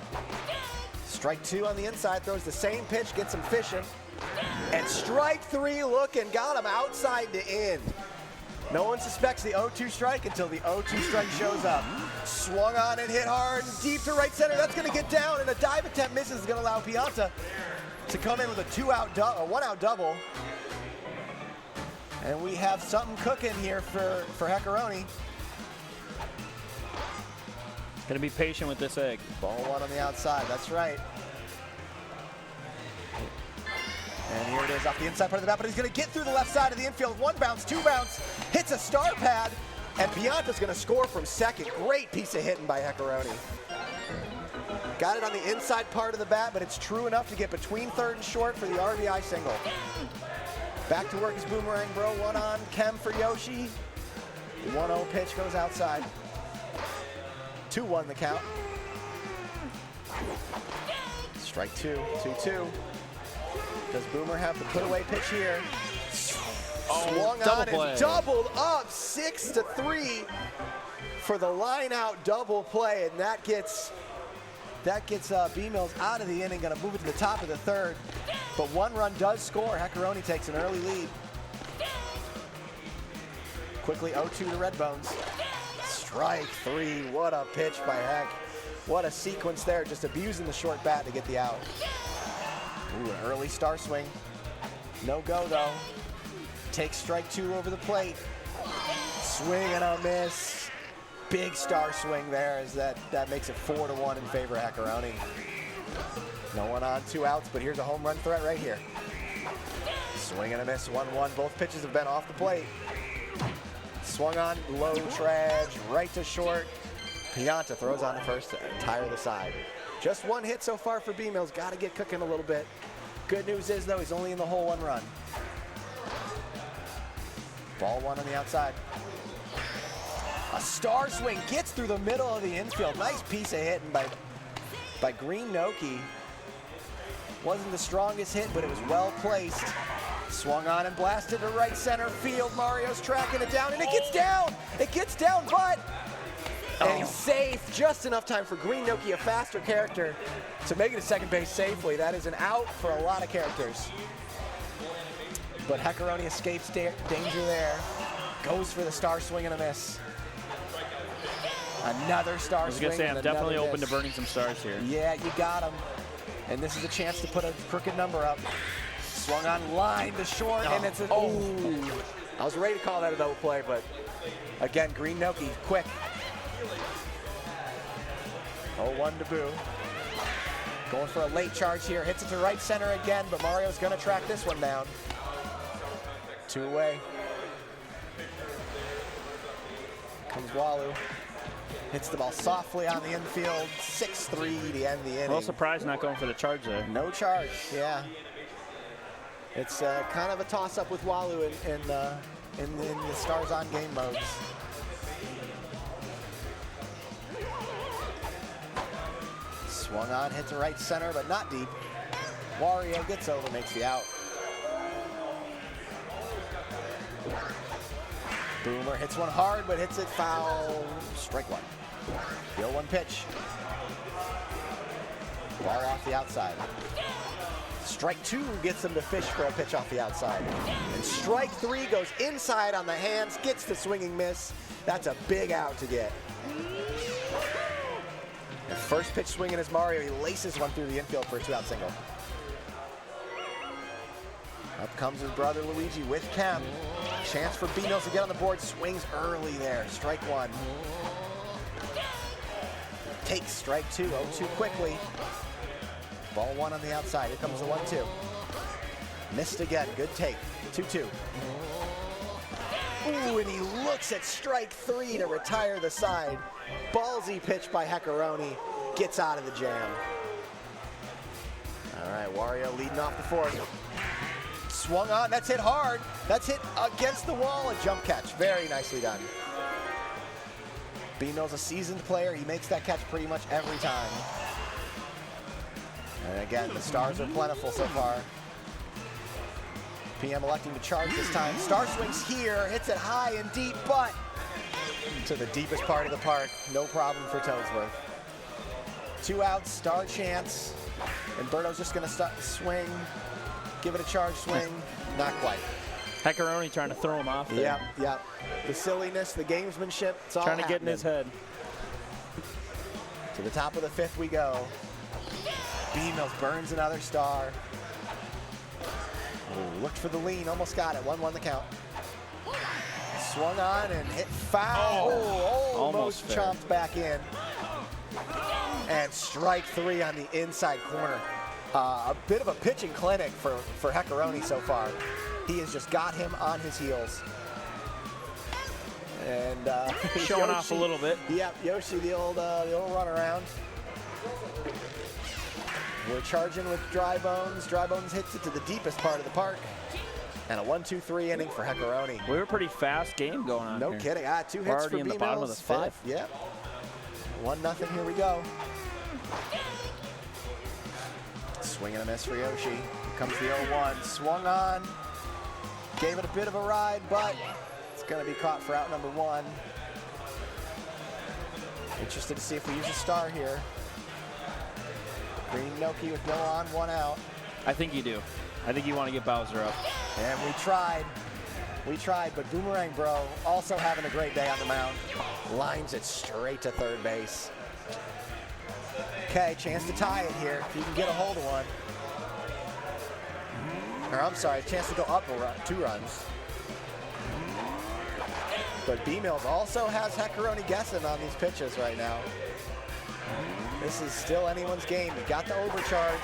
Strike 2 on the inside, throws the same pitch, gets him fishing. And strike 3 looking, got him outside to in. No one suspects the 0-2 strike until the 0-2 strike shows up. Swung on and hit hard, deep to right center. That's going to get down, and a dive attempt misses. Is going to allow Pianta to come in with a 1-out double. And we have something cooking here for Heckeroni. Gonna be patient with this egg. Ball 1 on the outside, that's right. And here it is off the inside part of the bat, but he's gonna get through the left side of the infield. 1 bounce, 2 bounce, hits a star pad, and Pianta's gonna score from second. Great piece of hitting by Heckeroni. Got it on the inside part of the bat, but it's true enough to get between third and short for the RBI single. Back to work is Boomerang Bro, 1 on Chem for Yoshi. The 1-0 pitch goes outside. 2-1 the count. Strike 2, 2-2. Does Boomer have the put away pitch here? Swung on and doubled up, 6-3 for the line out double play, and that gets B-Mills out of the inning, gonna move it to the top of the third. But 1 run does score. Heckeroni takes an early lead. Quickly 0-2 to Redbones. Strike 3, what a pitch by Heck. What a sequence there, just abusing the short bat to get the out. Ooh, an early star swing. No go though. Takes strike 2 over the plate. Swing and a miss. Big star swing there as that makes it 4-1 in favor of Heckeroni. No one on, 2 outs, but here's a home run threat right here. Swing and a miss, 1-1. Both pitches have been off the plate. Swung on, low trage, right to short. Pianta throws on the first to tire the side. Just 1 hit so far for B-Mills. Got to get cooking a little bit. Good news is, though, he's only in the hole 1 run. Ball 1 on the outside. A star swing gets through the middle of the infield. Nice piece of hitting by Green Noki. Wasn't the strongest hit, but it was well placed. Swung on and blasted to right center field. Mario's tracking it down, and it gets down! It gets down, but... And he's safe. Just enough time for Green Noki, a faster character, to make it to second base safely. That is an out for a lot of characters. But Heckeroni escapes danger there. Goes for the star swing and a miss. Another star swing. I was going to say, I'm definitely open to burning some stars here. Yeah, you got him. And this is a chance to put a crooked number up. Swung on line to short, and it's an ooh. I was ready to call that a double play, but again, Green Noki, quick. 0-1 to Boo. Going for a late charge here, hits it to right center again, but Mario's gonna track this one down. 2 away. Comes Walu. Hits the ball softly on the infield, 6-3 to end the inning. A little surprised not going for the charge there. No charge, yeah. It's kind of a toss-up with Walu in the Stars On game modes. Swung on, hits to right center, but not deep. Wario gets over, makes the out. Boomer hits one hard, but hits it foul. Strike 1. The 0-1 pitch. Ball off the outside. Strike 2 gets them to fish for a pitch off the outside. And strike 3 goes inside on the hands, gets the swinging miss. That's a big out to get. The first pitch swinging is Mario. He laces one through the infield for a 2-out single. Up comes his brother Luigi with Chem. Chance for B-Mills to get on the board. Swings early there. Strike 1. Takes strike 2. 0-2 quickly. Ball 1 on the outside. Here comes the 1-2. Missed again. Good take. 2-2. Ooh, and he looks at strike 3 to retire the side. Ballsy pitch by Heckeroni. gets out of the jam. All right, Wario leading off the fourth. Swung on, that's hit hard. That's hit against the wall, a jump catch. Very nicely done. B-Mill's a seasoned player. He makes that catch pretty much every time. And again, the stars are plentiful so far. PM electing to charge this time. Star swings here, hits it high and deep, but to the deepest part of the park. No problem for Toadsworth. 2 outs, star chance. And Berto's just going to swing, give it a charge swing. Not quite. Heckaroni trying to throw him off there. Yep, yep. The silliness, the gamesmanship, it's all trying to get in his head. To the top of the 5th we go. B-Mills burns another star. Ooh, looked for the lean, almost got it. 1-1 the count. Swung on and hit foul. Oh, almost chomped back in. And strike 3 on the inside corner. A bit of a pitching clinic for Heckaroni so far. He has just got him on his heels. And showing off a little bit. Yep, Yoshi, the old run around. We're charging with Dry Bones. Dry Bones hits it to the deepest part of the park. And a 1-2-3 inning for Heckaroni. We were a pretty fast game going on. No here. kidding. 2 hits already for in the bottom of the 5th. Yep. 1-0. Here we go. Swing and a miss for Yoshi. Here comes the 0-1. Swung on. Gave it a bit of a ride, but it's going to be caught for out number 1. Interested to see if we use a star here. Green Noki with no on, 1 out. I think you do. I think you want to get Bowser up. And we tried. We tried, but Boomerang Bro also having a great day on the mound. Lines it straight to third base. Okay, chance to tie it here if you can get a hold of one. Or I'm sorry, chance to go up 2 runs. But B-Mills also has Heckaroni guessing on these pitches right now. This is still anyone's game. He got the overcharge.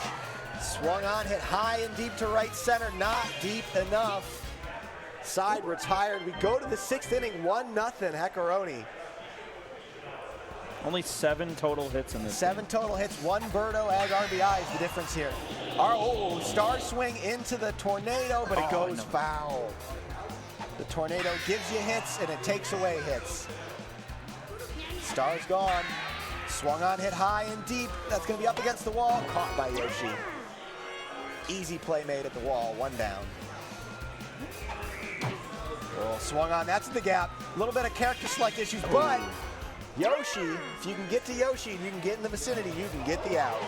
Swung on, hit high and deep to right center. Not deep enough. Side retired. We go to the 6th inning, 1-0 Heckaroni. Only 7 total hits in this 7 total hits, 1 Berto Ag RBI is the difference here. Star swing into the tornado, but it goes foul. The tornado gives you hits and it takes away hits. Star's gone. Swung on, hit high and deep. That's going to be up against the wall. Caught by Yoshi. Easy play made at the wall. 1 down. Oh, swung on. That's the gap. A little bit of character select issues, but Yoshi, if you can get to Yoshi and you can get in the vicinity, you can get the out.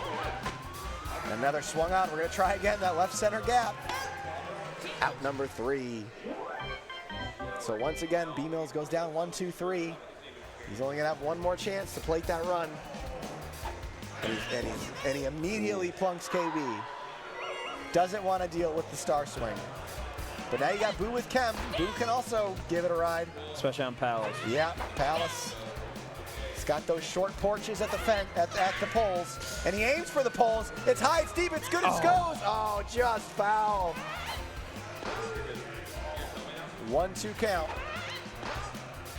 Another swung on. We're going to try again. That left center gap. Out number 3. So once again, B-Mills goes down 1-2-3. He's only going to have 1 more chance to plate that run. And he immediately plunks KB. Doesn't want to deal with the star swing. But now you got Boo with Kem. Boo can also give it a ride. Especially on Palace. Yeah, Palace. He's got those short porches at the poles. And he aims for the poles. It's high, it's deep, it's good, it goes. Oh, just foul. 1-2 count.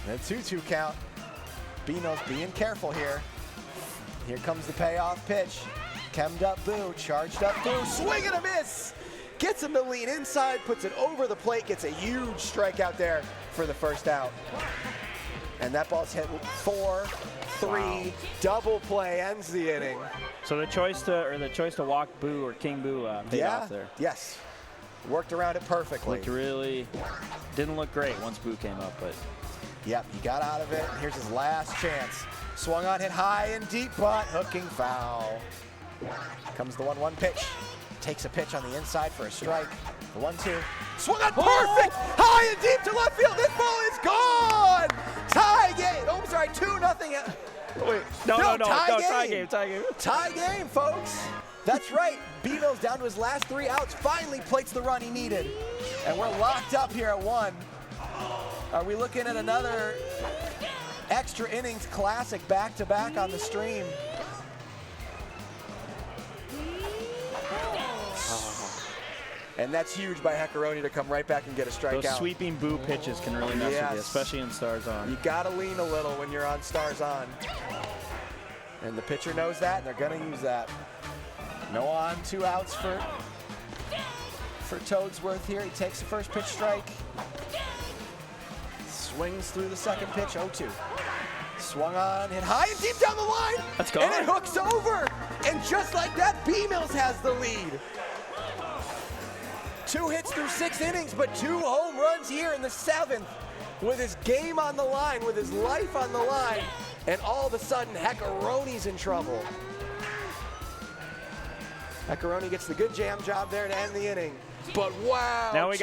And a 2-2 count. B-Mills being careful here. Here comes the payoff pitch. Chemmed up Boo, charged up Boo, swing and a miss! Gets him to lean inside, puts it over the plate, gets a huge strikeout there for the first out. And that ball's hit 4-3, double play, ends the inning. So the choice to walk Boo or King Boo paid off there. Yes. Worked around it perfectly. Didn't look great once Boo came up, but. Yep, he got out of it. Here's his last chance. Swung on, hit high and deep, but hooking foul. Comes the 1-1 pitch. Takes a pitch on the inside for a strike. The 1-2. Swung on, perfect! High and deep to left field. This ball is gone! Tie game. Oh, I'm sorry, 2-0. Wait, no, tie game. Tie game, folks. That's right. B-Mills down to his last 3 outs. Finally plates the run he needed. And we're locked up here at 1. Are we looking at another extra innings classic back-to-back on the stream? And that's huge by Heckaroni to come right back and get a strikeout. Those sweeping Boo pitches can really mess with you, especially in Stars On. You gotta lean a little when you're on Stars On. And the pitcher knows that, and they're going to use that. No on, 2 outs for Toadsworth here. He takes the first pitch strike. Swings through the second pitch, 0-2. Swung on, hit high and deep down the line. That's gone. And it hooks over. And just like that, B-Mills has the lead. 2 hits through 6 innings, but 2 home runs here in the 7th with his game on the line, with his life on the line. And all of a sudden, Heckeroni's in trouble. Heckeroni gets the good jam job there to end the inning. But wow, Now we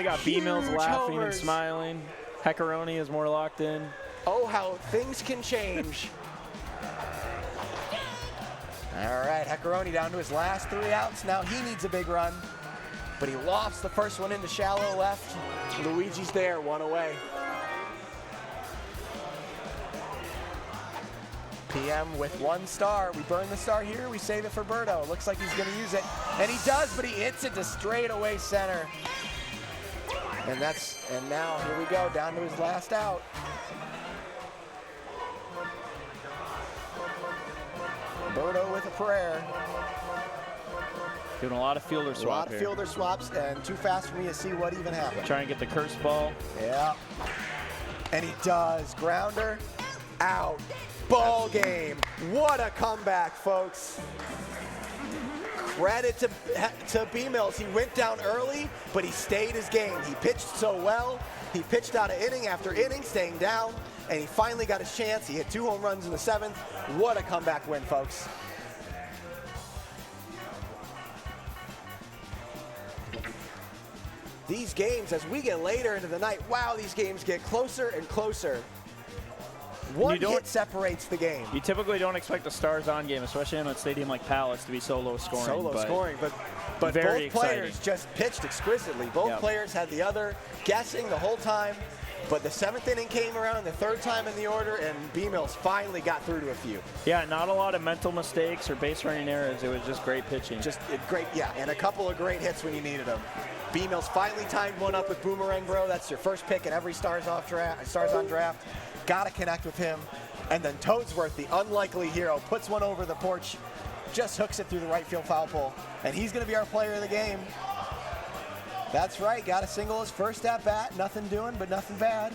got B-Mills huge laughing homers. and smiling. Heckeroni is more locked in. Oh, how things can change. All right, Heckeroni down to his last 3 outs. Now he needs a big run, but he lofts the first one into shallow left. Luigi's there, 1 away. PM with 1 star. We burn the star here, we save it for Berto. Looks like he's gonna use it, and he does, but he hits it to straightaway center. And now here we go, down to his last out. Berto with a prayer. Doing a lot of fielder swap A lot of here. fielder swaps, and too fast for me to see what even happened. Trying to get the curse ball. Yeah. And he does. Grounder, out. Ball game. What a comeback, folks. Credit to B-Mills. He went down early, but he stayed his game. He pitched so well. He pitched out of inning after inning, staying down, and he finally got his chance. He hit 2 home runs in the 7th. What a comeback win, folks. These games, as we get later into the night, wow, these games get closer and closer. One hit separates the game. You typically don't expect a Stars on game, especially in a stadium like Palace, to be so low scoring. So low scoring, but very both players just pitched exquisitely. Both players had the other guessing the whole time, but the 7th inning came around, the 3rd time in the order, and B-Mills finally got through to a few. Yeah, not a lot of mental mistakes or base running errors. It was just great pitching. Just great, yeah, and a couple of great hits when you needed them. B-Mills finally timed one up with Boomerang Bro. That's your first pick in every Stars on draft. Got to connect with him. And then Toadsworth, the unlikely hero, puts one over the porch, just hooks it through the right field foul pole. And he's going to be our player of the game. That's right, got a single his first at bat. Nothing doing, but nothing bad.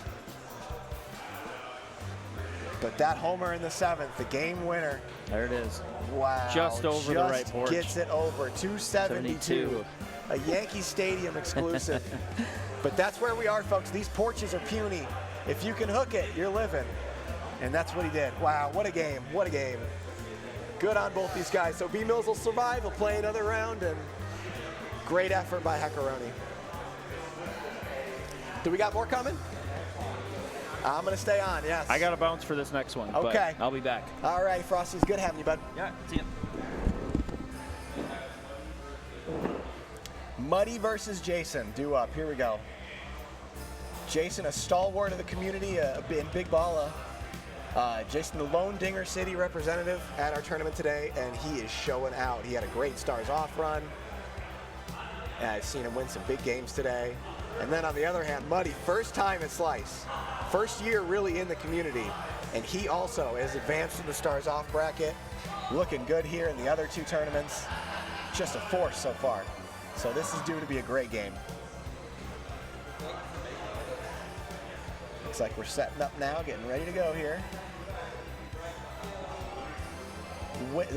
But that homer in the 7th, the game winner. There it is. Wow. Just over the right porch. Gets it over, 272. A Yankee Stadium exclusive. But that's where we are, folks. These porches are puny. If you can hook it, you're living. And that's what he did. Wow, what a game, what a game. Good on both these guys. So B-Mills will survive, he'll play another round, and great effort by Heckeroni. Do we got more coming? I'm gonna stay on, yes. I got a bounce for this next one, okay. But I'll be back. All right, Frosty's good having you, bud. Yeah, see ya. Muddy versus Jason, due up, here we go. Jason, a stalwart of the community in Big Balla. Jason, the lone Dinger City representative at our tournament today, and he is showing out. He had a great Stars off run. I've seen him win some big games today. And then on the other hand, Muddy, first time at Slice. First year really in the community. And he also has advanced to the Stars off bracket. Looking good here in the other 2 tournaments. Just a force so far. So this is due to be a great game. Looks like we're setting up now, getting ready to go here.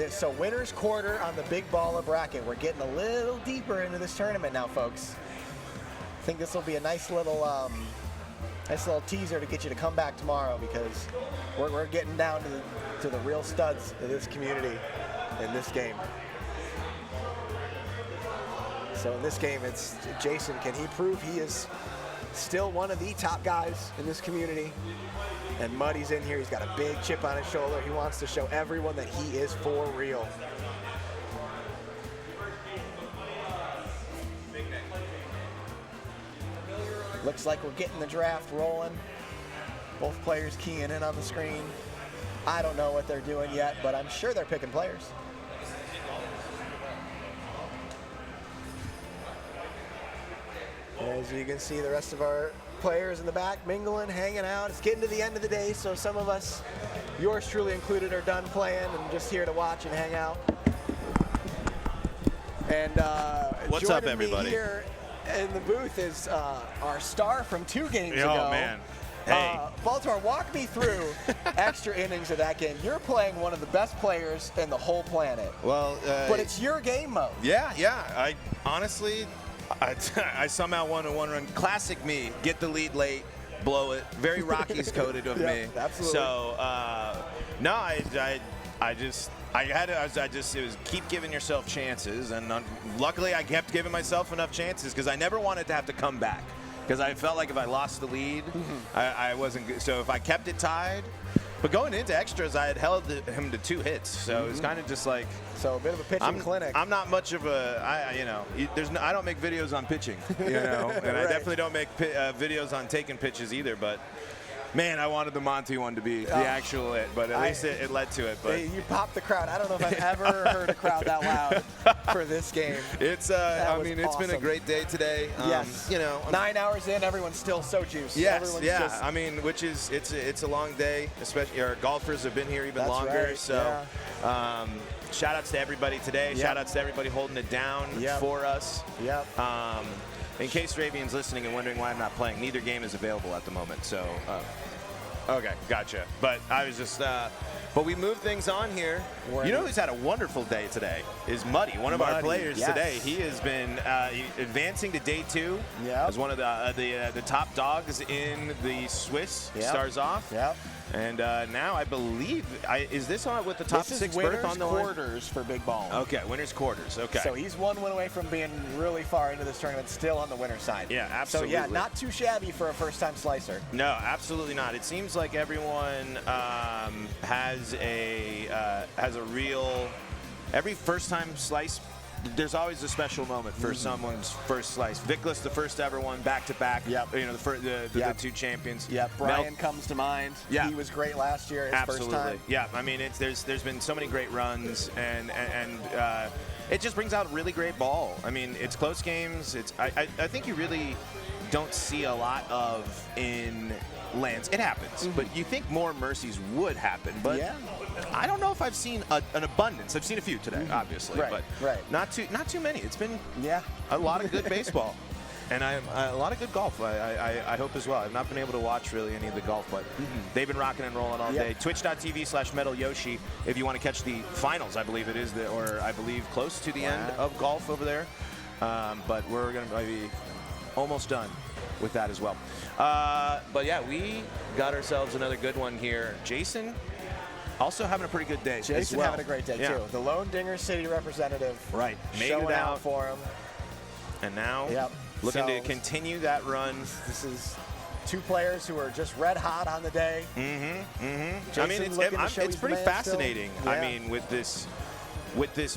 So winner's quarter on the Big Balla bracket. We're getting a little deeper into this tournament now, folks. I think this will be a nice little teaser to get you to come back tomorrow, because we're getting down to the real studs of this community in this game. So in this game, it's Jason. Can he prove he is still one of the top guys in this community? And Muddy's in here. He's got a big chip on his shoulder. He wants to show everyone that he is for real. Looks like we're getting the draft rolling. Both players keying in on the screen. I don't know what they're doing yet, but I'm sure they're picking players. As you can see, the rest of our players in the back mingling, hanging out. It's getting to the end of the day, so some of us yours truly included are done playing and just here to watch and hang out. And what's up, joining everybody? Me here in the booth is our star from 2 games Oh, ago. man. Hey. Baltimore, walk me through extra innings of that game. You're playing one of the best players in the whole planet. Well, but it's your game mode. Yeah. I honestly, I somehow won a 1-run. Classic me. Get the lead late, blow it. Very Rockies coded of me. Absolutely. So no, I just it was keep giving yourself chances, and luckily I kept giving myself enough chances because I never wanted to have to come back. Because I felt like if I lost the lead, I wasn't good. So if I kept it tied, but going into extras, I had held him to 2 hits. So it's kind of just like. So a bit of a pitching clinic. I'm not much of a, I don't make videos on pitching, and I definitely don't make videos on taking pitches either. But man, I wanted the Monty one to be the actual hit, but at least it led to it. But you popped the crowd. I don't know if I've ever heard a crowd that loud for this game. It's it's been a great day today. Yes. 9 hours in, everyone's still so juiced. Yes, I mean, which is it's a long day, especially our golfers have been here even longer. Right. So, shout outs to everybody today. Yep. Shout outs to everybody holding it down for us. Yep. In case Ravian's listening and wondering why I'm not playing, neither game is available at the moment. So, okay, gotcha. But I was just, but we moved things on here. You know who's had a wonderful day today is Muddy, one of our players today. He has been advancing to day 2 as one of the top dogs in the Swiss Stars Off. Yep. And now I believe, is this on with the top 6 berth on the line? quarters for Big Ball. Okay, winner's quarters. Okay. So he's 1 win away from being really far into this tournament, still on the winner's side. Yeah, absolutely. So yeah, not too shabby for a first-time slicer. No, absolutely not. It seems like everyone has a real, every first-time slice. There's always a special moment for someone's first slice. Vickless, the first ever one, back-to-back. Yep. The 2 champions. Yep. Brian comes to mind. Yeah. He was great last year. His first time. Yeah. I mean, there's been so many great runs, and it just brings out a really great ball. I mean, it's close games. I think you really don't see a lot of in lands. It happens, but you think more mercies would happen, but I don't know if I've seen an abundance. I've seen a few today, obviously, but not too many. It's been a lot of good baseball, and a lot of good golf. I hope as well. I've not been able to watch really any of the golf, but they've been rocking and rolling all day. Twitch.tv/MetalYoshi if you want to catch the finals. I believe it is I believe close to the end of golf over there, but we're going to be almost done with that as well. But yeah, we got ourselves another good one here. Jason also having a pretty good day. Jason having a great day too. The Lone Dinger City representative. Right. Made showing it out for him. And now looking to continue that run. This is 2 players who are just red hot on the day. I mean, it's pretty fascinating. I mean, with this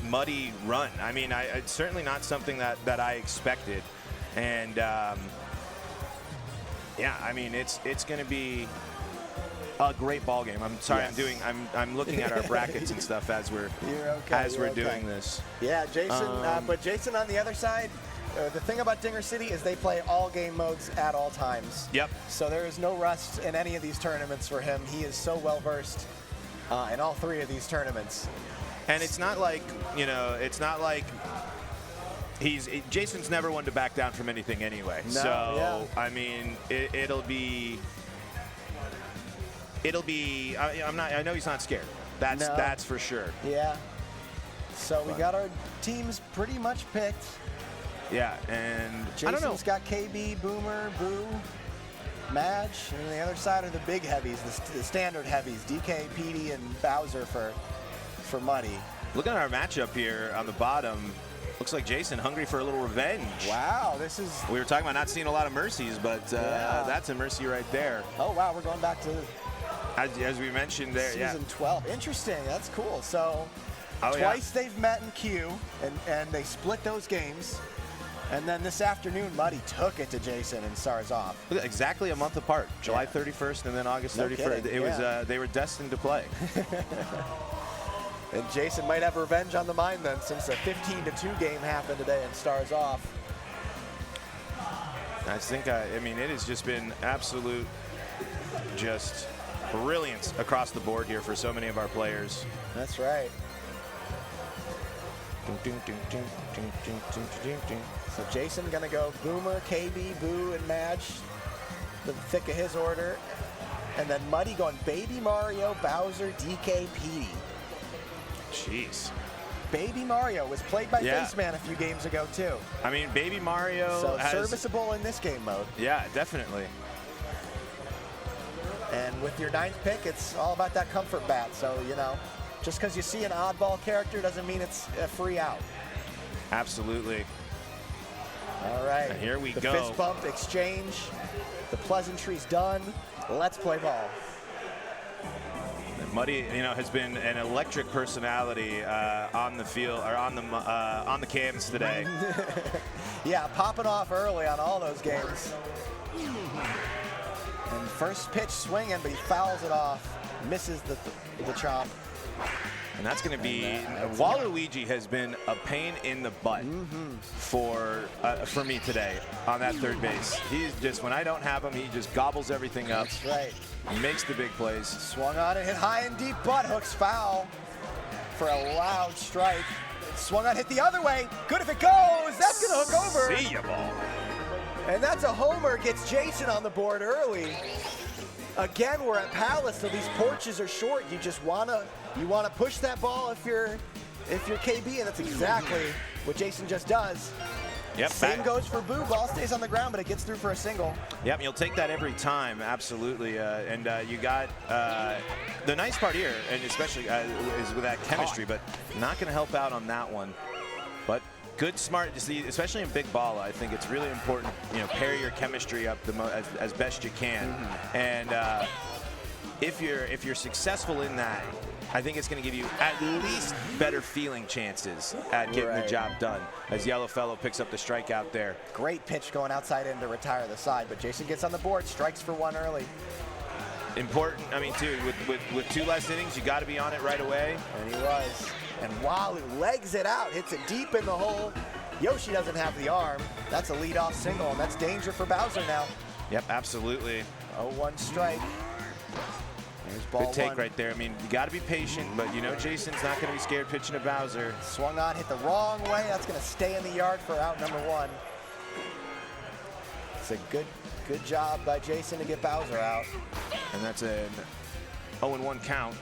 muddy run. I mean, it's certainly not something that I expected. And I mean, it's going to be a great ball game. I'm sorry, I'm looking at our brackets and stuff as we're doing this. Yeah, Jason. But Jason on the other side, the thing about Dinger City is they play all game modes at all times. Yep. So there is no rust in any of these tournaments for him. He is so well versed in all 3 of these tournaments. And it's not like Jason's never one to back down from anything anyway. No, I mean, it'll be. I know he's not scared. That's for sure. Yeah. So we got our teams pretty much picked. Yeah, and Jason's got KB, Boomer, Boo, Madge, and on the other side are the big heavies, the standard heavies, DK, PD, and Bowser for Muddy. Looking at our matchup here on the bottom, looks like Jason hungry for a little revenge. Wow, this is. We were talking about not seeing a lot of mercies, but that's a mercy right there. Oh wow, we're going back to. As we mentioned there, Season 12. Interesting. That's cool. So twice they've met in Q, and they split those games. And then this afternoon, Muddy took it to Jason and Stars Off. Exactly a month apart, July 31st and then August 31st. It was they were destined to play. And Jason might have revenge on the mind then, since a 15-2 game happened today in Stars Off. I think, I mean, it has just been absolute, just brilliance across the board here for so many of our players. That's right. So Jason gonna go Boomer, KB, Boo, and Madge, the thick of his order. And then Muddy going Baby Mario, Bowser, DK, Petey. Jeez. Baby Mario was played by Faceman a few games ago too. I mean, Baby Mario So has, serviceable in this game mode. Yeah, definitely. And with your 9th pick, it's all about that comfort bat. So, you know, just because you see an oddball character doesn't mean it's a free out. Absolutely. All right. And here we the go. Fist bump exchange. The pleasantry's done. Let's play ball. Muddy, you know, has been an electric personality on the field or on the cans today. Yeah, popping off early on all those games. And first pitch swinging, but he fouls it off, misses the chomp. And that's going to be Waluigi has been a pain in the butt for me today on that third base. He's just, when I don't have him, he just gobbles everything up. That's right. He makes the big plays. Swung on and hit high and deep, butt hooks foul for a loud strike. Swung on, hit the other way. Good if it goes. That's going to hook over. See ya, ball. And that's a homer. Gets Jason on the board early. Again, we're at Palace, so these porches are short. You just wanna push that ball if you're KB, and that's exactly what Jason just does. Yep. Same goes for Boo. Ball stays on the ground, but it gets through for a single. Yep, you'll take that every time, absolutely. And you got the nice part here, and especially is with that chemistry, but not going to help out on that one. But good, smart, especially in big ball. I think it's really important, you know, pair your chemistry up as best you can. And if you're successful in that, I think it's going to give you at least better feeling chances at getting the job done, as Yellow Fellow picks up the strikeout there. Great pitch going outside in to retire the side, but Jason gets on the board, strikes for one early. Important, I mean, too, with 2 less innings, you got to be on it right away. And he was. And Walu legs it out, hits it deep in the hole. Yoshi doesn't have the arm. That's a leadoff single, and that's danger for Bowser now. Yep, absolutely. 0-1 strike. There's ball Good take one. right there. I mean, you got to be patient, but you know Jason's not going to be scared pitching to Bowser. Swung on, hit the wrong way. That's going to stay in the yard for out number 1. It's a good job by Jason to get Bowser out. And that's an 0-1 count.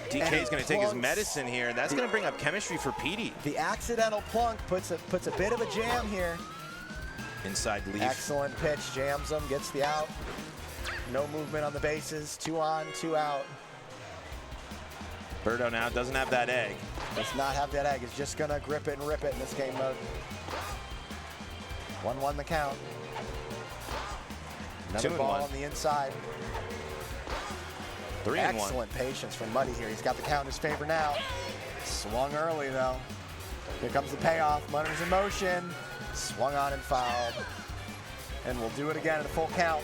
DK is going to take his medicine here. That's going to bring up chemistry for Petey. The accidental plunk puts a bit of a jam here. Inside leaf. Excellent pitch, jams him, gets the out. No movement on the bases, 2 on, 2 out. Birdo now doesn't have that egg. Does not have that egg. Is just gonna grip it and rip it in this game mode. 1-1 the count. Another ball on the inside. 3-1. Excellent patience from Muddy here. He's got the count in his favor now. Swung early though. Here comes the payoff. Mudder's in motion. Swung on and fouled. And we'll do it again at a full count.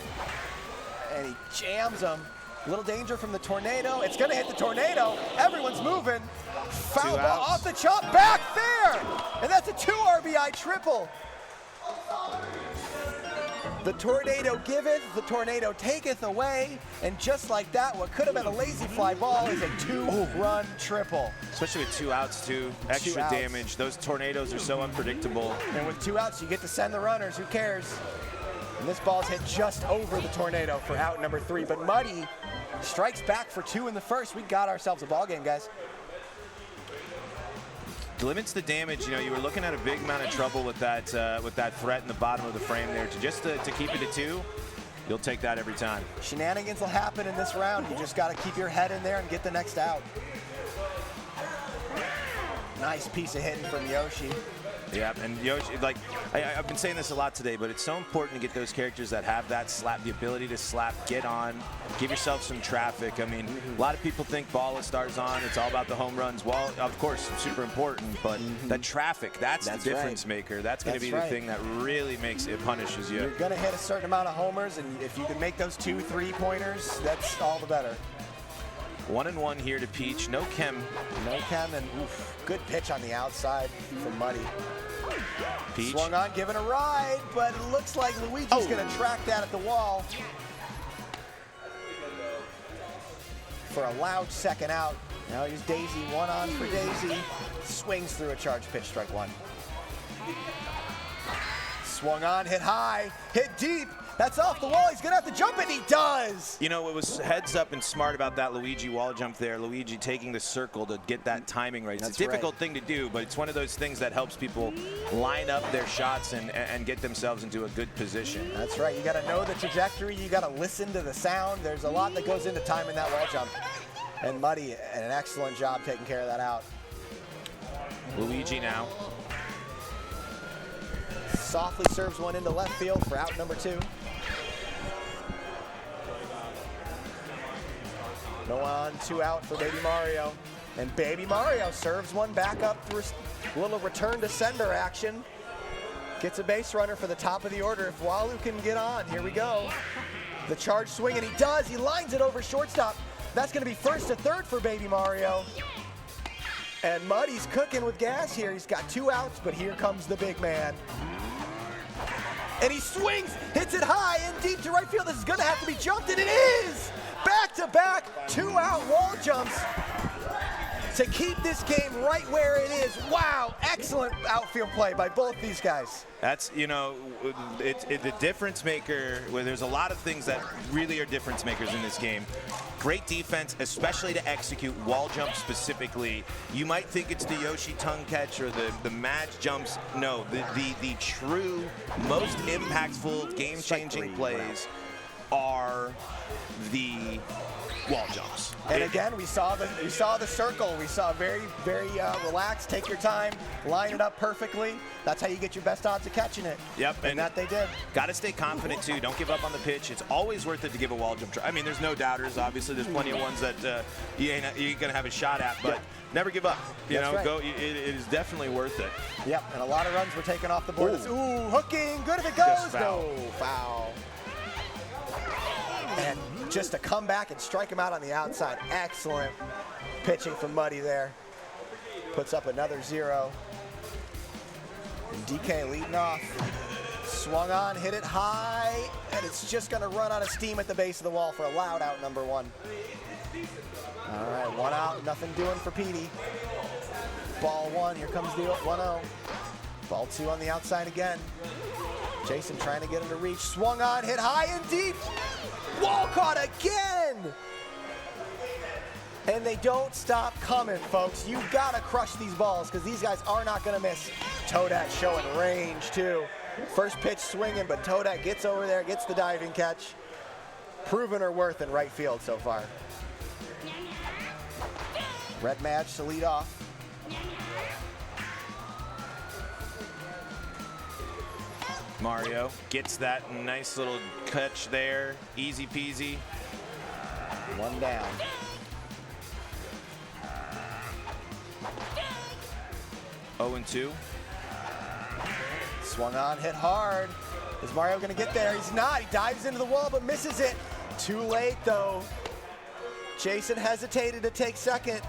And he jams him. Little danger from the tornado. It's going to hit the tornado. Everyone's moving. Foul ball off the chop. Back there. And that's a 2 RBI triple. The tornado giveth, the tornado taketh away. And just like that, what could have been a lazy fly ball is a 2-run triple. Especially with 2 outs, too. Extra damage. Those tornadoes are so unpredictable. And with 2 outs, you get to send the runners. Who cares? And this ball's hit just over the tornado for out number 3. But Muddy strikes back for 2 in the first. We got ourselves a ball game, guys. Limits the damage. You know, you were looking at a big amount of trouble with that threat in the bottom of the frame there. To keep it at 2, you'll take that every time. Shenanigans will happen in this round. You just got to keep your head in there and get the next out. Nice piece of hitting from Yoshi. Yeah, and Yoshi, like, I've been saying this a lot today, but it's so important to get those characters that have that slap, the ability to slap, get on, give yourself some traffic. I mean, a lot of people think Balla stars on, it's all about the home runs. Well, of course, super important, but the traffic, that's the difference maker. That's going to be the thing that really makes it punishes you. You're going to hit a certain amount of homers, and if you can make those 2 3-pointers, that's all the better. 1-1 here to Peach. No chem. No chem, and good pitch on the outside from Muddy. Peach. Swung on, giving a ride, but it looks like Luigi's going to track that at the wall. for a loud second out. Now here's Daisy, one on for Daisy. Swings through a charge pitch, strike one. Swung on, hit high, hit deep. That's off the wall. He's going to have to jump it. He does. You know, it was heads up and smart about that Luigi wall jump there. Luigi taking the circle to get that timing right. It's a difficult thing to do, but it's one of those things that helps people line up their shots and get themselves into a good position. That's right. You got to know the trajectory. You got to listen to the sound. There's a lot that goes into timing that wall jump. And Muddy, an excellent job taking care of that out. Luigi now. Softly serves one into left field for out number 2. No on, 2 out for Baby Mario. And Baby Mario serves one back up through a little return to sender action. Gets a base runner for the top of the order. If Walu can get on, here we go. The charge swing, and he does. He lines it over shortstop. That's going to be first to third for Baby Mario. And Muddy's cooking with gas here. He's got 2 outs, but here comes the big man. And he swings, hits it high and deep to right field. This is going to have to be jumped, and it is! Back-to-back 2-out wall jumps to keep this game right where it is. Wow, excellent outfield play by both these guys. That's, you know, the difference maker, where there's a lot of things that really are difference makers in this game. Great defense, especially to execute wall jumps specifically. You might think it's the Yoshi tongue catch or the match jumps. No, the true, most impactful, game-changing plays are the wall jumps. And again, we saw the circle. We saw very relaxed. Take your time, line it up perfectly. That's how you get your best odds of catching it. Yep, and that they did. Got to stay confident too. Don't give up on the pitch. It's always worth it to give a wall jump try. I mean, there's no doubters. Obviously, there's plenty of ones that you ain't gonna have a shot at, but never give up. You know, go. It is definitely worth it. Yep, and a lot of runs were taken off the board. Ooh, hooking, good if it goes. Foul. No, foul. And just to come back and strike him out on the outside. Excellent pitching from Muddy there. Puts up another 0. And DK leading off. Swung on, hit it high, and it's just going to run out of steam at the base of the wall for a loud out number 1. All right, 1 out, nothing doing for Petey. Ball 1, here comes the 1-0. Ball 2 on the outside again. Jason trying to get him to reach. Swung on, hit high and deep. Wall caught again! And they don't stop coming, folks. You've got to crush these balls because these guys are not going to miss. Toadstool showing range, too. First pitch swinging, but Toadstool gets over there, gets the diving catch. Proven her worth in right field so far. Red Madge to lead off. Mario gets that nice little catch there. Easy peasy. 1 down. Oh and 2. Swung on, hit hard. Is Mario going to get there? He's not. He dives into the wall but misses it. Too late, though. Jason hesitated to take second,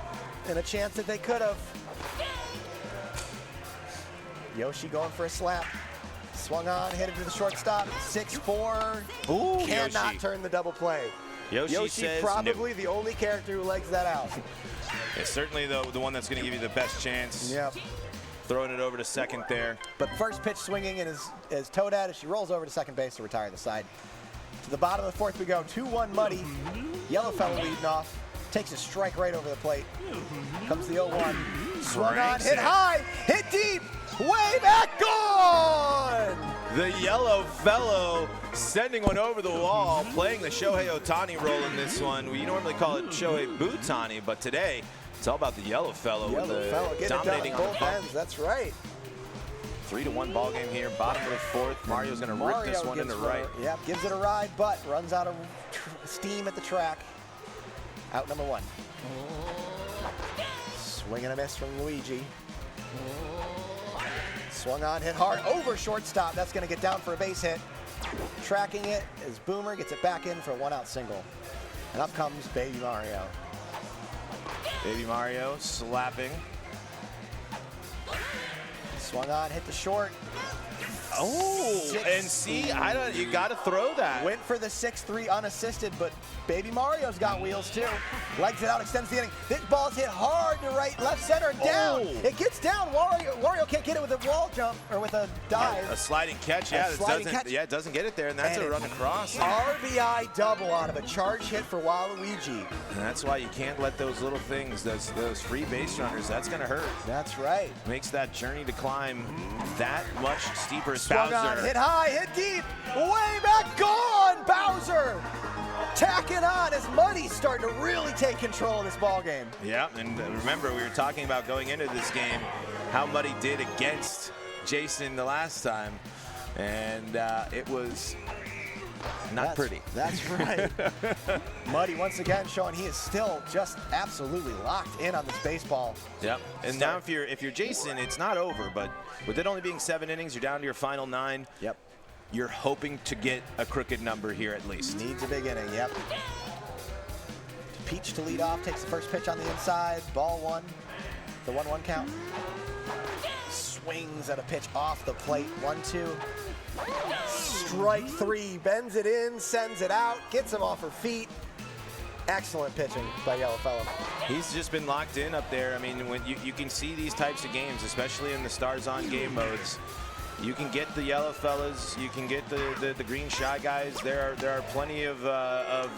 and a chance that they could have. Yoshi going for a slap. Swung on, hit it to the shortstop. 6-4. Ooh, cannot Yoshi. turn the double play. Yoshi says probably no. the only character who legs that out. It's certainly the one that's going to give you the best chance. Yep. Throwing it over to second there. But first pitch swinging and is Toadstool as she rolls over to second base to retire the side. To the bottom of the 4th we go. 2-1 Muddy. Yellow fellow leading off. Takes a strike right over the plate. Comes the 0-1. Swung on, hit high, hit deep, way back, gone! The yellow fellow sending one over the wall, playing the Shohei Ohtani role in this one. We normally call it Shohei Bootani, but today it's all about the yellow fellow. Yellow fellow getting it done on both ends, that's right. 3-1 ball game here, bottom of the 4th. Mario's going to rip this one into right. Yep, gives it a ride, but runs out of steam at the track. Out number 1. Swing and a miss from Luigi. Swung on, hit hard, over shortstop. That's going to get down for a base hit. Tracking it is Boomer, gets it back in for a 1-out single. And up comes Baby Mario. Baby Mario slapping. Swung on, hit the short. Oh, and see, you got to throw that. Went for the 6-3 unassisted, but Baby Mario's got wheels too. Legs it out, extends the inning. This ball's hit hard to right, left, center, and down. Oh. It gets down. Wario can't get it with a wall jump or with a dive. A sliding catch, yeah. It doesn't get it there, and that's a run across. RBI double out of a charge hit for Waluigi. And that's why you can't let those little things, those free base runners, that's going to hurt. That's right. Makes that journey to climb that much steeper. Swung on, hit high, hit deep, way back, gone, Bowser! Tacking on as Muddy's starting to really take control of this ball game. Yeah, and remember, we were talking about going into this game how Muddy did against Jason the last time, and it was not pretty. That's right. Muddy once again showing he is still just absolutely locked in on this baseball. Yep. And now if you're Jason, it's not over, but with it only being 7 innings, you're down to your final 9. Yep. You're hoping to get a crooked number here at least. Needs a big inning, yep. Peach to lead off, takes the first pitch on the inside, ball 1, the 1-1 count. Swings at a pitch off the plate, 1-2. Strike 3, bends it in, sends it out, gets him off her feet. Excellent pitching by Yellow Fellow. He's just been locked in up there. I mean, when you can see these types of games, especially in the Stars On game modes, you can get the yellow fellas, you can get the green shy guys. There are plenty of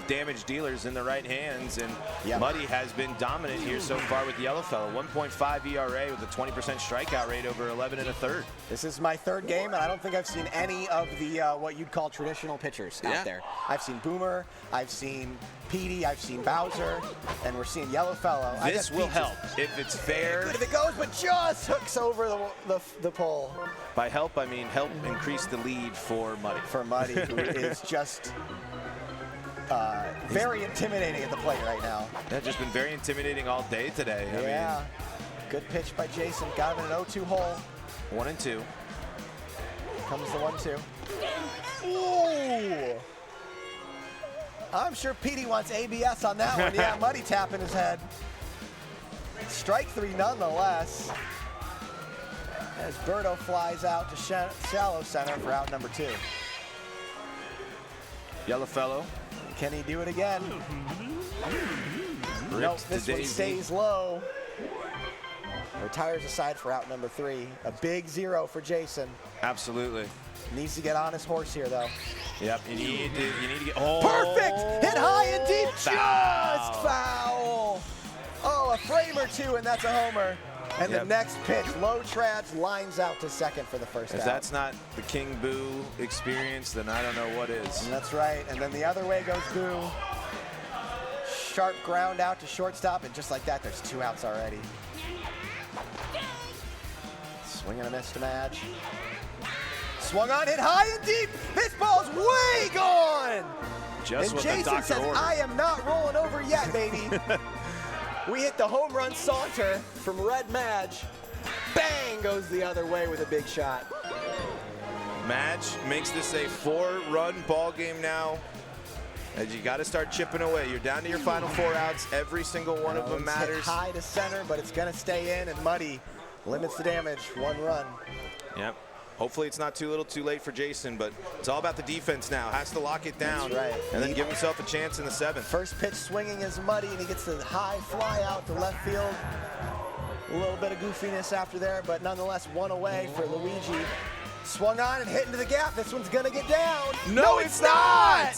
damage dealers in the right hands, and Muddy has been dominant here so far with the yellow fella. 1.5 ERA with a 20% strikeout rate over 11 1/3. This is my 3rd game, and I don't think I've seen any of the what you'd call traditional pitchers out there. I've seen Boomer, I've seen Petey, I've seen Bowser, and we're seeing Yellow Fellow. This will help if it's fair. Good if it goes, but just hooks over the pole. By help, I mean help increase the lead for Muddy. For Muddy, who is just very intimidating at the plate right now. That's just been very intimidating all day today. Yeah. I mean, good pitch by Jason. Got him in an 0-2 hole. 1-2. Comes the 1-2. Ooh! I'm sure Petey wants ABS on that one. Yeah, Muddy tapping his head. Strike 3 nonetheless. As Berto flies out to shallow center for out number 2. Yellow fellow. Can he do it again? Nope, this one stays low. Retires aside for out number 3. A big 0 for Jason. Absolutely. Needs to get on his horse here, though. Yep, you need to get. Oh! Perfect! Hit high and deep, just foul! Oh, a frame or 2, and that's a homer. And the next pitch, low trats, lines out to second for the first out. If that's not the King Boo experience, then I don't know what is. And that's right. And then the other way goes Boo. Sharp ground out to shortstop, and just like that, there's 2 outs already. Swing and a miss to Madge. Swung on, hit high and deep. This ball's way gone. Just and what Jason the doctor says, ordered. I am not rolling over yet, baby. We hit the home run saunter from Red Madge. Bang goes the other way with a big shot. Madge makes this a 4-run ball game now. As you got to start chipping away. You're down to your final 4 outs. Every single one of them matters. Hit high to center, but it's going to stay in, and Muddy limits the damage. 1 run. Yep. Hopefully it's not too little too late for Jason, but it's all about the defense now. Has to lock it down. That's right. And then give himself a chance in the 7th. First pitch swinging is Muddy, and he gets the high fly out to left field. A little bit of goofiness after there, but nonetheless 1 away for Luigi. Swung on and hit into the gap. This one's going to get down. No, it's not!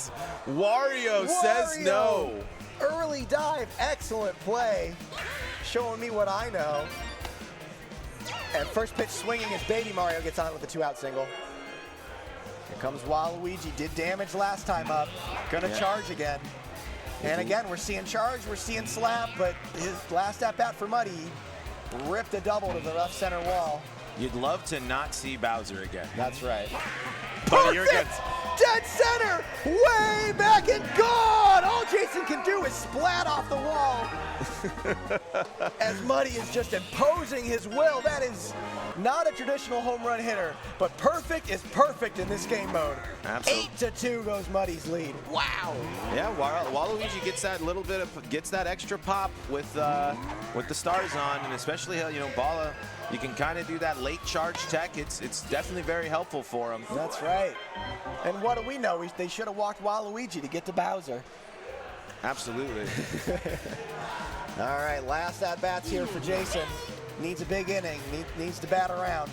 Wario says no. Early dive, excellent play. Showing me what I know. And first pitch swinging as Baby Mario gets on with a 2-out single. Here comes Waluigi. Did damage last time up. Gonna charge again. And again, we're seeing charge, we're seeing slap, but his last at-bat for Muddy ripped a double to the left center wall. You'd love to not see Bowser again. That's right. But you're Perfect! Dead center! Way back and gone! All Jason can do is splat off the wall. As Muddy is just imposing his will. That is not a traditional home run hitter, but perfect is perfect in this game mode. Absolutely. 8-2 goes Muddy's lead. Wow. Yeah, Waluigi gets that little bit of extra pop with the stars on, and especially Balla. You can kind of do that late charge tech. It's definitely very helpful for him. That's right. And what do we know? They should have walked Waluigi to get to Bowser. Absolutely. All right, last at-bats here for Jason. Needs a big inning. Needs to bat around.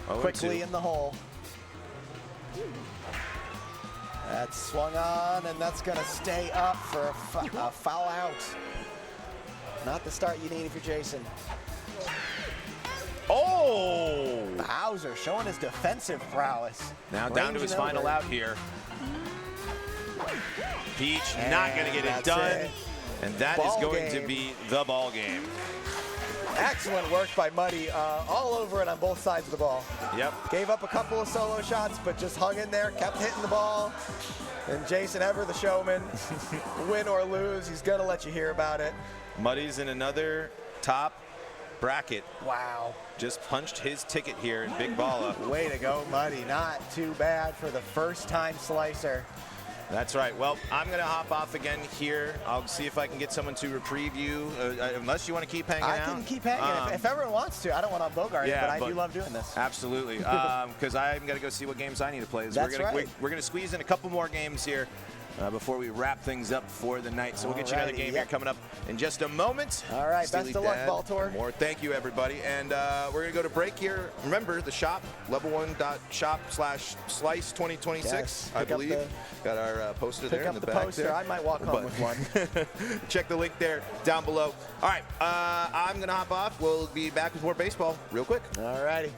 Quickly in the hole. That's swung on, and that's going to stay up for a foul out. Not the start you need if you're Jason. Oh! Bowser showing his defensive prowess. Now down to his final out here. Peach not going to get it done. And that is going to be the ball game. Excellent work by Muddy, all over it on both sides of the ball. Yep. Gave up a couple of solo shots, but just hung in there, kept hitting the ball. And Jason, ever the showman, win or lose, he's going to let you hear about it. Muddy's in another top bracket. Wow. Just punched his ticket here in Big Balla. Way to go, Muddy. Not too bad for the first-time slicer. That's right. Well, I'm going to hop off again here. I'll see if I can get someone to reprieve you, unless you want to keep hanging out. I can keep hanging if everyone wants to. I don't want to bogart it, but I do love doing this. Absolutely. Because I'm going to go see what games I need to play. That's right. We're going to squeeze in a couple more games here before we wrap things up for the night. So we'll get you another game here coming up in just a moment. All right. Steely Best of luck, Dad, Baltor. More. Thank you, everybody. And we're going to go to break here. Remember, the shop, level1.shop/slice2026, yes. I believe. Got our poster there in the back. Pick up the poster. I might walk home with one. Check the link there down below. All right. I'm going to hop off. We'll be back with more baseball real quick. All righty.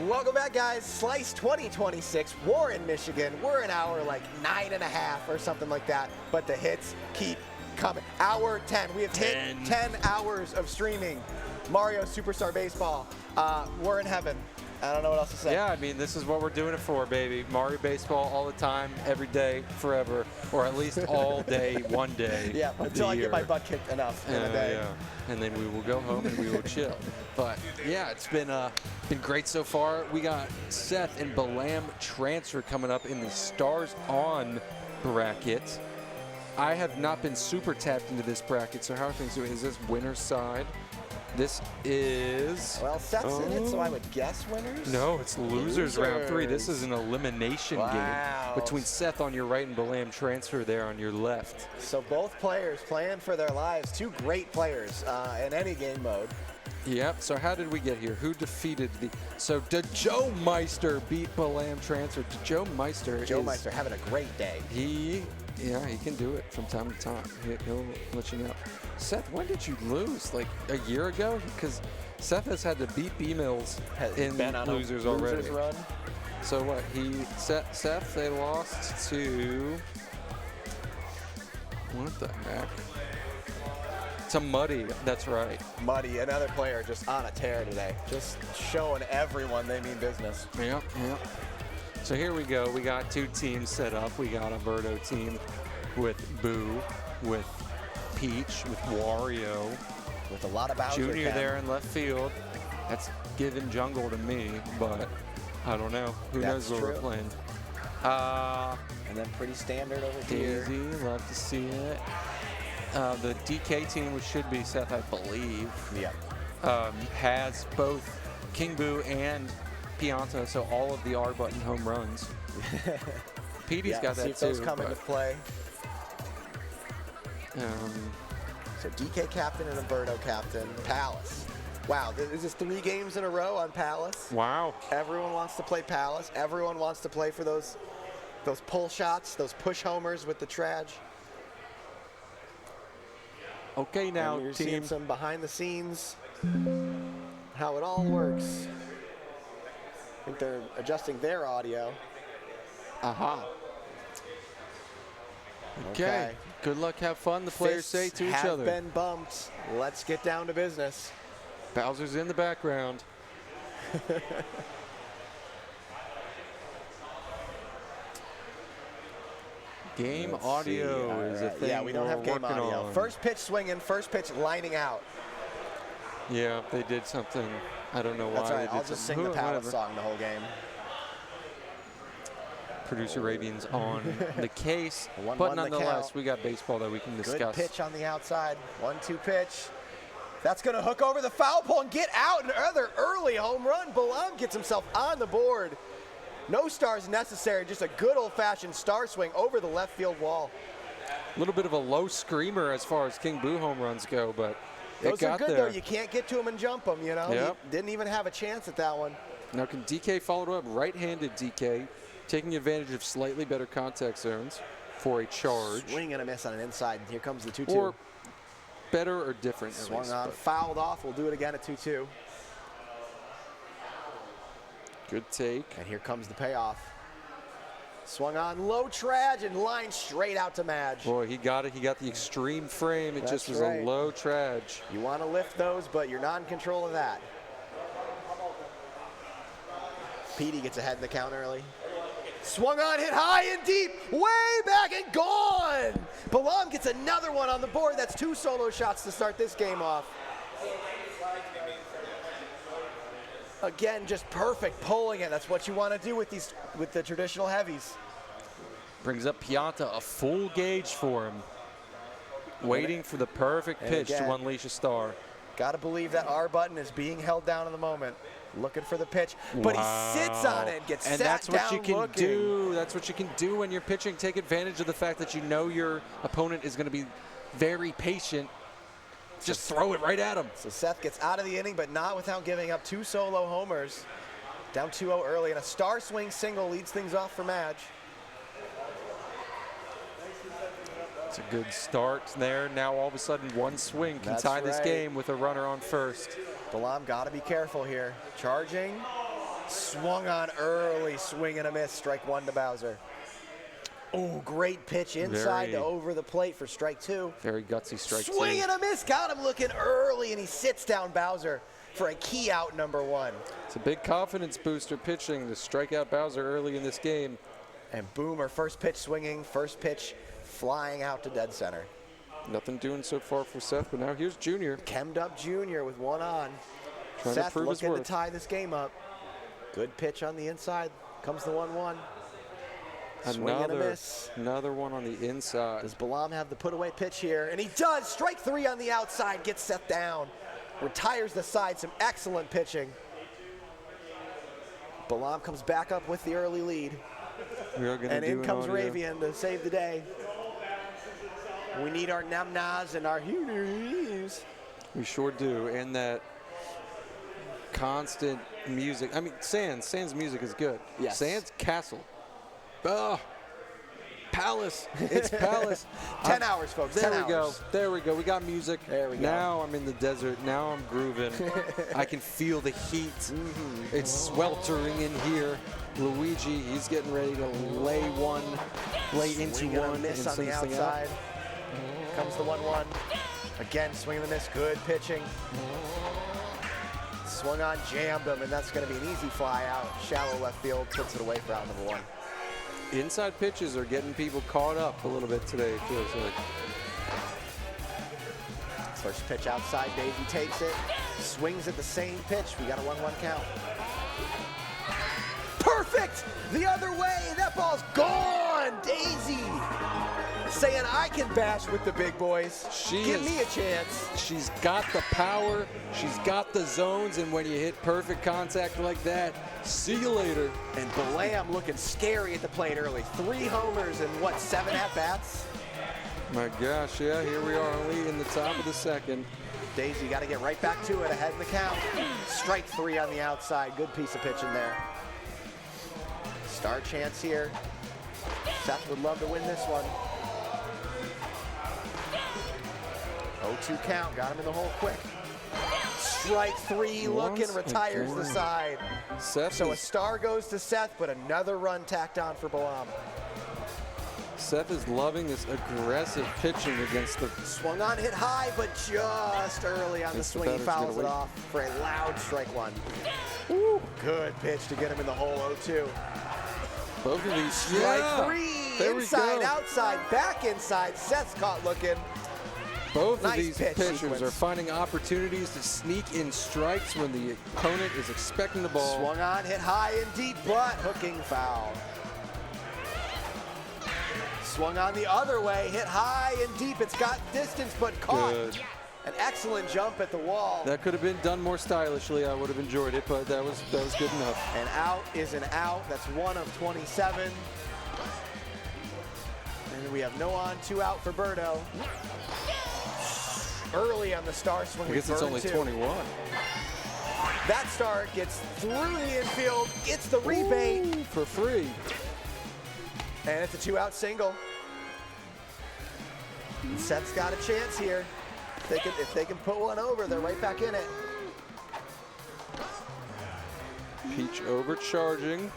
Welcome back, guys. Slice 2026. Warren, Michigan. We're an hour like 9.5 or something like that, but the hits keep coming. Hour 10. We have hit 10 hours of streaming. Mario Superstar Baseball. We're in heaven. I don't know what else to say. Yeah, I mean, this is what we're doing it for, baby. Mario Baseball all the time, every day, forever, or at least all day, one day. Yeah, until I get my butt kicked enough in a day. Yeah. And then we will go home and we will chill. But yeah, it's been great so far. We got Seth and Balam transfer coming up in the Stars On bracket. I have not been super tapped into this bracket, so how are things doing? Is this winner's side? This is... Well, Seth's in it, so I would guess winners? No, it's losers round 3. This is an elimination Wow. game between Seth on your right and Balam transfer there on your left. So both players playing for their lives. Two great players in any game mode. Yep, so how did we get here? Who defeated the... So Joe Meister beat Balam transfer. Joe Meister Meister having a great day. He can do it from time to time. He'll let you know. Seth, when did you lose? Like a year ago? Because Seth has had to beat B-Mills in losers already. Run. So what? Seth, they lost to... What the heck? To Muddy, that's right. Muddy, another player just on a tear today. Just showing everyone they mean business. Yep. So here we go. We got two teams set up. We got a Birdo team with Boo, with Peach, with Wario. With a lot of Bowser. Junior there in left field. That's given jungle to me, but I don't know. Who knows what we're playing. And then pretty standard over here. Daisy, love to see it. The DK team, which should be Seth, I believe, has both King Boo and Pianta, so all of the R button home runs. Petey's got that see if too. Those come into play. So DK captain and a Birdo captain. Palace. Wow, is this 3 games in a row on Palace? Wow. Everyone wants to play Palace. Everyone wants to play for those pull shots, those push homers with the traj. Okay, now and you're team. Seeing some behind the scenes, how it all works. I think they're adjusting their audio. Aha. Okay. Good luck, have fun, the players say to each other. Have been bumped. Let's get down to business. Bowser's in the background. Game audio is a thing. Yeah, we don't have game audio. First pitch swinging, first pitch lining out. Yeah, they did something. I don't know why. That's right. They did I'll just sing the Palace song the whole game. Producer Ravian's on the case, but nonetheless, we got baseball that we can discuss. Good pitch on the outside. 1-2 pitch. That's going to hook over the foul pole and get out. Another early home run. Balam gets himself on the board. No stars necessary, just a good old-fashioned star swing over the left field wall. A little bit of a low screamer as far as King Boo home runs go, but those are good, though. You can't get to them and jump them, you know? Yep. He didn't even have a chance at that one. Now, can DK follow it up? Right-handed DK, taking advantage of slightly better contact zones for a charge. Swing and a miss on an inside. Here comes the 2-2. Or better or different, at Swung least, on, fouled off. We'll do it again at 2-2. Good take. And here comes the payoff. Swung on, low traj, and line straight out to Madge. Boy, he got it. He got the extreme frame. It just was a low traj. You want to lift those, but you're not in control of that. Petey gets ahead in the count early. Swung on, hit high and deep, way back and gone. Balam gets another one on the board. That's 2 solo shots to start this game off. Again, just perfect pulling it. That's what you want to do with the traditional heavies. Brings up Pianta, a full gauge for him. Waiting for the perfect pitch to unleash a star. Got to believe that R button is being held down in the moment. Looking for the pitch, but he sits on it, gets and sat that's what down you can looking. do. That's what you can do when you're pitching. Take advantage of the fact that you know your opponent is going to be very patient. Just throw it right at him. So Seth gets out of the inning, but not without giving up 2 solo homers. Down 2-0 early, and a star swing single leads things off for Madge. It's a good start there. Now all of a sudden one swing can tie this game with a runner on first. Balam got to be careful here. Charging, Swung on early, swing and a miss, strike one to Bowser. Oh, great pitch inside to over the plate for strike two. Very gutsy strike two. Swing and a miss, got him looking early, and he sits down Bowser for a key out number one. It's a big confidence booster pitching to strike out Bowser early in this game. And Boomer, first pitch swinging, first pitch flying out to dead center. Nothing doing so far for Seth, but now here's Junior. Chemmed up Junior with one on. Trying to Seth prove his looking to worth. tie this game up. Good pitch on the inside. Comes the 1-1. Swing and a miss. Another one on the inside. Does Balla have the put away pitch here? And he does. Strike three on the outside. Gets Seth down. Retires the side. Some excellent pitching. Balla comes back up with the early lead. And in comes Ravian to save the day. We need our Namnas and our Hooters. We sure do. And that constant music. I mean, Sans music is good. Yes. Sans Castle. Oh, Palace. It's Palace. 10 hours, folks. There 10 we hours. go. There we go. We got music. There we go. Now I'm in the desert. Now I'm grooving. I can feel the heat. It's sweltering in here. Luigi, he's getting ready to lay into Swing and a one. miss and on send the this thing out. outside. Comes the 1-1. Again, swing and a miss. Good pitching. Swung on, jammed him, and that's going to be an easy fly out. Shallow left field, puts it away for out number one. Inside pitches are getting people caught up a little bit today, it feels like. First pitch outside, Daisy takes it. Swings at the same pitch. We got a 1-1 count. Perfect! The other way, that ball's gone! Daisy saying I can bash with the big boys. Give me a chance. She's got the power, she's got the zones, and when you hit perfect contact like that, see you later. And Balla looking scary at the plate early. 3 homers and what, 7 at-bats? My gosh, yeah, here we are only in the top of the second. Daisy got to get right back to it, ahead in the count. Strike 3 on the outside, good piece of pitching there. Star chance here. Seth would love to win this one. 0-2 count, got him in the hole quick. Strike 3, looking, retires the side. So a star goes to Seth, but another run tacked on for Balla. Seth is loving this aggressive pitching against the... Swung on, hit high, but just early on the swing, he fouls it off for a loud strike one. Ooh, good pitch to get him in the hole, 0-2. Both of these... Strike 3, inside, outside, back inside. Seth's caught looking. Both of these pitchers are finding opportunities to sneak in strikes when the opponent is expecting the ball. Swung on, hit high and deep, but hooking foul. Swung on the other way, hit high and deep. It's got distance, but caught. Good. An excellent jump at the wall. That could have been done more stylishly. I would have enjoyed it, but that was good enough. An out is an out. That's 1 of 27. And we have no on, 2 out for Birdo. Early on the star swing. I guess it's only 21. That star gets through the infield, gets the rebate. Ooh, for free. And it's a 2-out single. And Seth's got a chance here. If they can put one over, they're right back in it. Peach overcharging.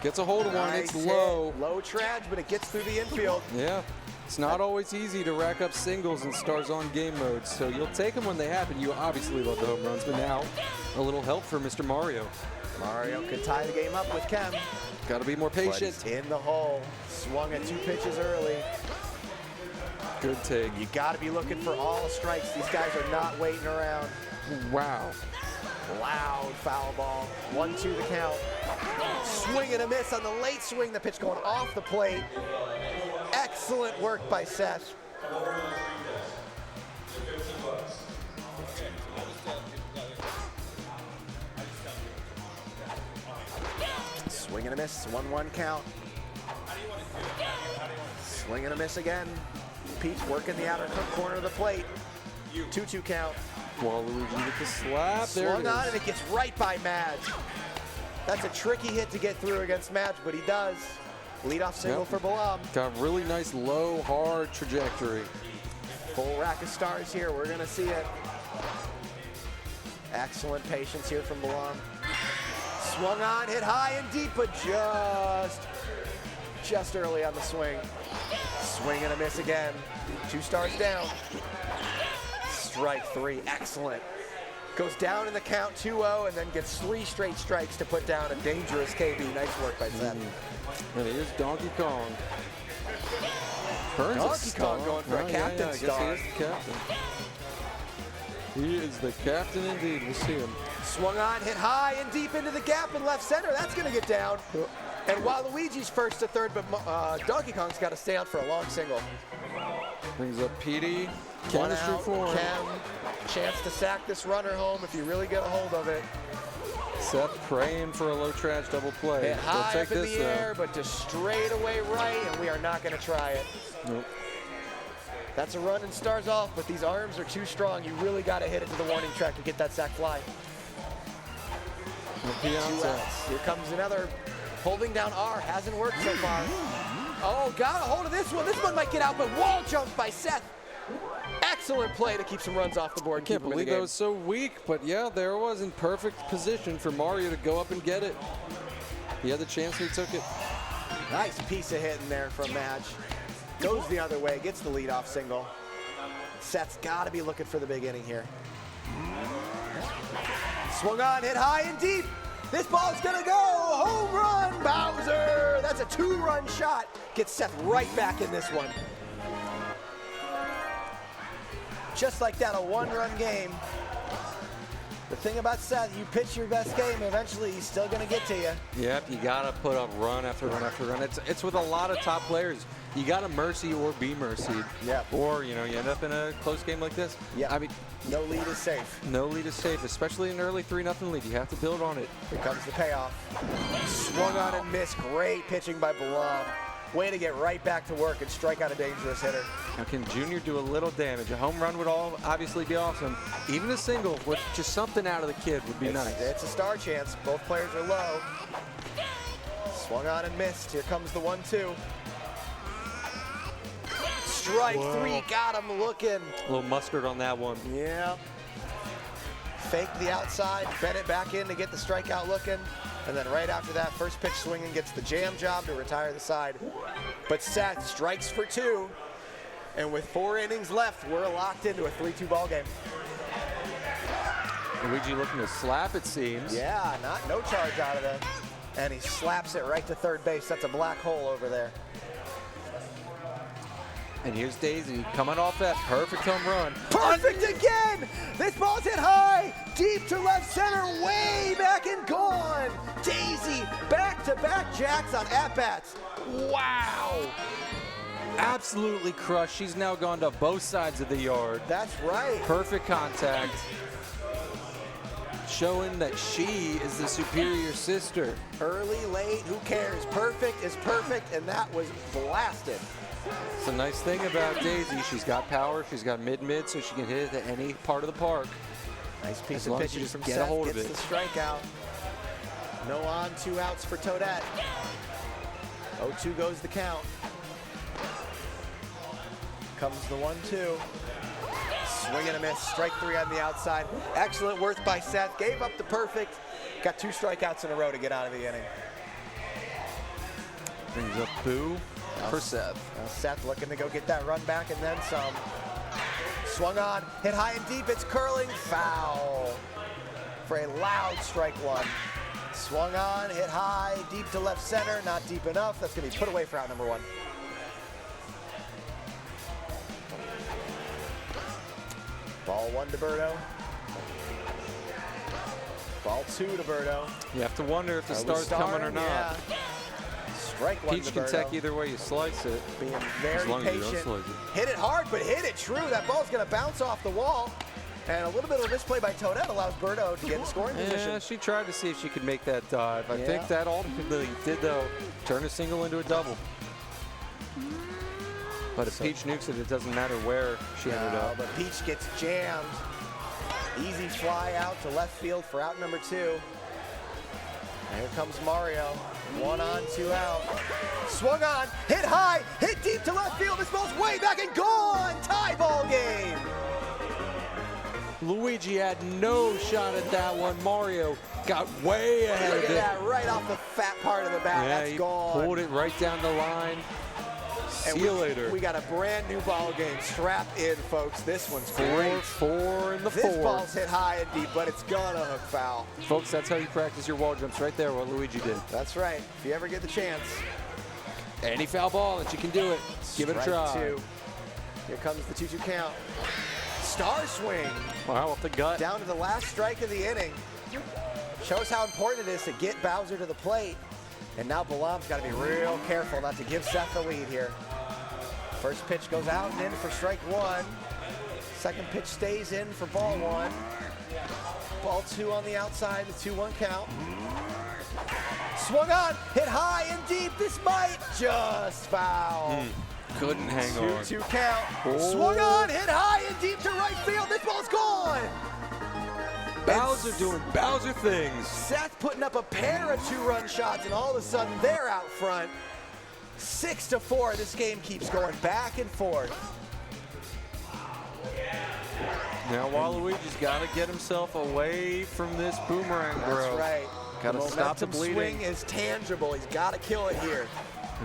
Gets a hold of one, it's low. Low traj, but it gets through the infield. Yeah, it's not always easy to rack up singles in Stars On game modes, so you'll take them when they happen. You obviously love the home runs, but now a little help for Mr. Mario. Mario could tie the game up with Kem. Got to be more patient. In the hole, swung at 2 pitches early. Good take. You got to be looking for all strikes. These guys are not waiting around. Wow. Loud foul ball. 1-2 the count. Swing and a miss on the late swing. The pitch going off the plate. Excellent work by Seth. Swing and a miss. 1-1 count. Swing and a miss again. Peach working the outer corner of the plate. 2-2 count. Waluigi with the slap. Swung on and it gets right by Madge. That's a tricky hit to get through against Madge, but he does. Leadoff single for Balla. Got really nice low, hard trajectory. Full rack of stars here. We're going to see it. Excellent patience here from Balla. Swung on, hit high and deep, but just early on the swing. Swing and a miss again. 2 stars down. Strike 3, excellent. Goes down in the count 2-0 and then gets 3 straight strikes to put down a dangerous KB. Nice work by Seth. And here's Donkey Kong. Burns Donkey Kong going for a captain star. He is the captain. He is the captain indeed. We'll see him. Swung on, hit high and deep into the gap in left center. That's going to get down. And Waluigi's first to third, but Donkey Kong's got to stay out for a long single. Brings up PD. One Chemistry out, for him. Chem. Chance to sack this runner home if you really get a hold of it. Seth praying for a low trash double play. Hit high They'll up take in this, the air, but to straight away right, and we are not going to try it. Nope. That's a run and stars off, but these arms are too strong. You really got to hit it to the warning track to get that sack fly. 2 outs. Here comes another holding down R. Hasn't worked so far. Oh, got a hold of this one. This one might get out, but wall jump by Seth. Excellent play to keep some runs off the board. I can't believe that was so weak, but yeah, there it was in perfect position for Mario to go up and get it. He had the chance and he took it. Nice piece of hitting there from Match. Goes the other way, gets the leadoff single. Seth's got to be looking for the big inning here. Swung on, hit high and deep. This ball's gonna go. Home run, Bowser. That's a 2-run shot. Gets Seth right back in this one. Just like that, a 1-run game. The thing about Seth, you pitch your best game, eventually he's still gonna get to you. Yep, you gotta put up run after run after run. It's with a lot of top players. You gotta mercy or be mercied. Yep. Or, you know, you end up in a close game like this. Yeah. I mean, no lead is safe. No lead is safe, especially an early 3-0 lead. You have to build on it. Here comes the payoff. Swung on and missed. Great pitching by Balla. Way to get right back to work and strike out a dangerous hitter. Now, can Junior do a little damage? A home run would obviously be awesome. Even a single with just something out of the kid would be nice. It's a star chance. Both players are low. Swung on and missed. Here comes the 1-2. Strike 3, got him looking. A little mustard on that one. Yeah. Fake the outside, bend it back in to get the strikeout looking. And then right after that, first pitch swinging gets the jam job to retire the side. But Seth strikes for 2. And with 4 innings left, we're locked into a 3-2 ball game. Luigi looking to slap, it seems. Yeah, no charge out of that. And he slaps it right to third base. That's a black hole over there. And here's Daisy coming off that perfect home run. Perfect again! This ball's hit high, deep to left center, way back and gone. Daisy, back-to-back jacks on at-bats. Wow! Absolutely crushed. She's now gone to both sides of the yard. That's right. Perfect contact. Showing that she is the superior sister. Early, late, who cares? Perfect is perfect, and that was blasted. It's a nice thing about Daisy. She's got power. She's got mid-mid, so she can hit it at any part of the park. Nice piece as of long as pitching you just from get Seth, a hold of gets it. the strikeout. No on, 2 outs for Toadette. 0-2 goes the count. Comes the 1-2. Swing and a miss, strike 3 on the outside. Excellent work by Seth, gave up the perfect. Got 2 strikeouts in a row to get out of the inning. Brings up Boo for Seth. Now Seth looking to go get that run back and then some. Swung on, hit high and deep, it's curling, foul. For a loud strike 1. Swung on, hit high, deep to left center, not deep enough. That's gonna be put away for out number 1. Ball 1 to Berto. Ball 2 to Berto. You have to wonder if the star's coming or not. Yeah. Strike 1 Peach to can Berto. tech either way you slice it. Being as very long as you patient. don't slice it. Hit it hard, but hit it true. That ball's going to bounce off the wall. And a little bit of a misplay by Toadette allows Berto to get in scoring position. Yeah, she tried to see if she could make that dive. I think that ultimately did, though, turn a single into a double. But if Peach nukes it, it doesn't matter where she ended up. But Peach gets jammed. Easy fly out to left field for out number 2. And here comes Mario. 1 on, 2 out. Swung on, hit high, hit deep to left field. This ball's way back and gone. Tie ball game. Luigi had no shot at that one. Mario got way ahead Look of at it. that, right off the fat part of the bat. Yeah, That's he gone. pulled it right down the line. And See you later. We got a brand new ball game. Strap in, folks. This one's great. 4 in the This fourth. ball's hit high and deep, but it's gonna hook foul. Folks, that's how you practice your wall jumps right there, what Luigi did. That's right. If you ever get the chance. Any foul ball that you can do it, give it a try. Strike 2. Here comes the 2-2 count. Star swing. Wow, off the gut. Down to the last strike of the inning. Shows how important it is to get Bowser to the plate. And now Ballam's got to be real careful not to give Seth the lead here. First pitch goes out and in for strike 1. Second pitch stays in for ball 1. Ball 2 on the outside, the 2-1 count. Swung on, hit high and deep. This might just foul. Couldn't hang on. 2-2 count. Oh. Swung on, hit high and deep to right field. This ball's gone. Bowser doing Bowser things. Seth putting up a pair of 2-run shots, and all of a sudden they're out front. 6-4. This game keeps going back and forth. Now Waluigi's got to get himself away from this boomerang, bro. That's right. Got to stop the momentum bleeding. swing is tangible. He's got to kill it here.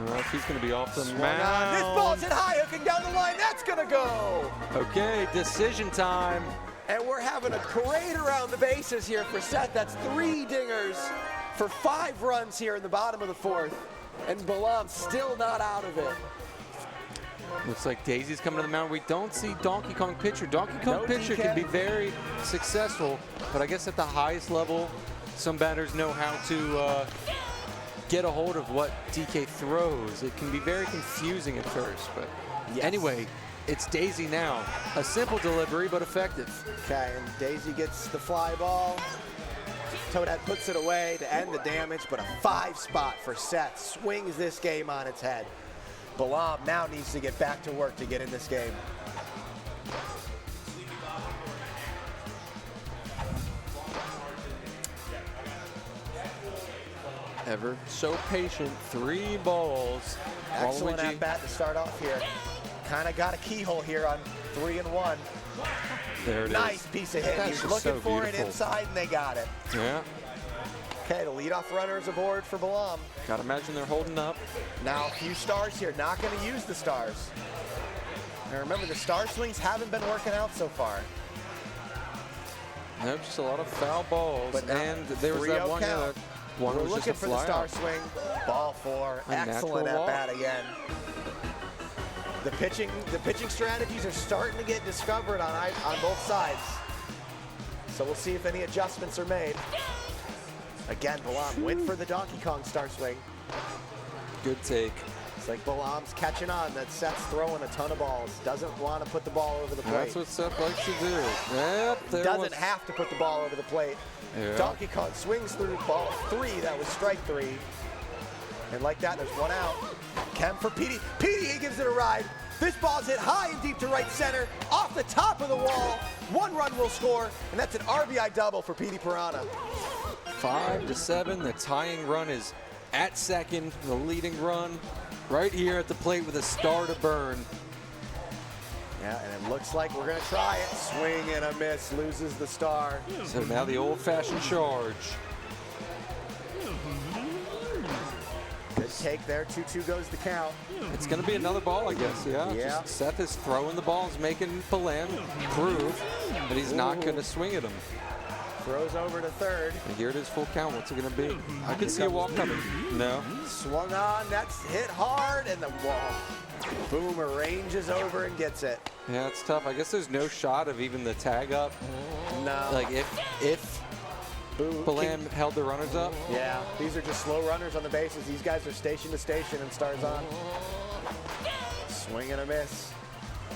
Well, he's going to be off the Swung mound. on. This ball's hit high, hooking down the line. That's going to go. Okay, decision time. And we're having a parade around the bases here for Seth. That's 3 dingers for 5 runs here in the bottom of the 4th. And Ballam's still not out of it. Looks like Daisy's coming to the mound. We don't see Donkey Kong pitcher. Donkey Kong pitcher can be very successful, but I guess at the highest level, some batters know how to get a hold of what DK throws. It can be very confusing at first, but anyway, it's Daisy now. A simple delivery, but effective. Okay, and Daisy gets the fly ball. Toadette puts it away to end the damage, but a 5 spot for Seth swings this game on its head. Ballam now needs to get back to work to get in this game. Ever so patient, 3 balls. Excellent Waluigi. at bat to start off here. Kind of got a keyhole here on 3 and 1. There it Nice is. piece of hit. That's He's just looking so for it beautiful. inside, and they got it. Yeah, Okay, the leadoff runner is aboard for Ballam. gotta imagine they're holding up. Now a few stars here. Not going to use the stars. Now remember, the star swings haven't been working out so far. Nope, just a lot of foul balls. But now, And there was 3-0 that one count. one We're was looking just a for the fly star out. swing. Ball 4. A natural Excellent at walk. bat again. The pitching strategies are starting to get discovered on both sides. So we'll see if any adjustments are made. Again, Ballam went for the Donkey Kong star swing. Good take. It's like Ballam's catching on that Seth's throwing a ton of balls. Doesn't want to put the ball over the plate. That's what Seth likes to do. Yep, there Doesn't was. have to put the ball over the plate. Yeah. Donkey Kong swings through ball 3. That was strike 3. And like that, there's 1 out. Kem for Petey. Petey, he gives it a ride. This ball's hit high and deep to right center, off the top of the wall. 1 run will score, and that's an RBI double for Petey Piranha. 5-7. The tying run is at second. The leading run right here at the plate with a star to burn. Yeah, and it looks like we're going to try it. Swing and a miss, loses the star. So now the old-fashioned charge. Good take there. 2-2 goes the count. It's going to be another ball, I guess. Yeah. Yeah. Just Seth is throwing the balls, making Ballam prove that he's not going to swing at him. Throws over to third. And here it is, full count. What's it going to be? I can see a walk coming. No. Swung on, that's hit hard, and the wall. Boomer ranges over and gets it. Yeah, it's tough. I guess there's no shot of even the tag up. No. Like if Ballam held the runners up. Yeah, these are just slow runners on the bases. These guys are station to station and stars on. Swing and a miss.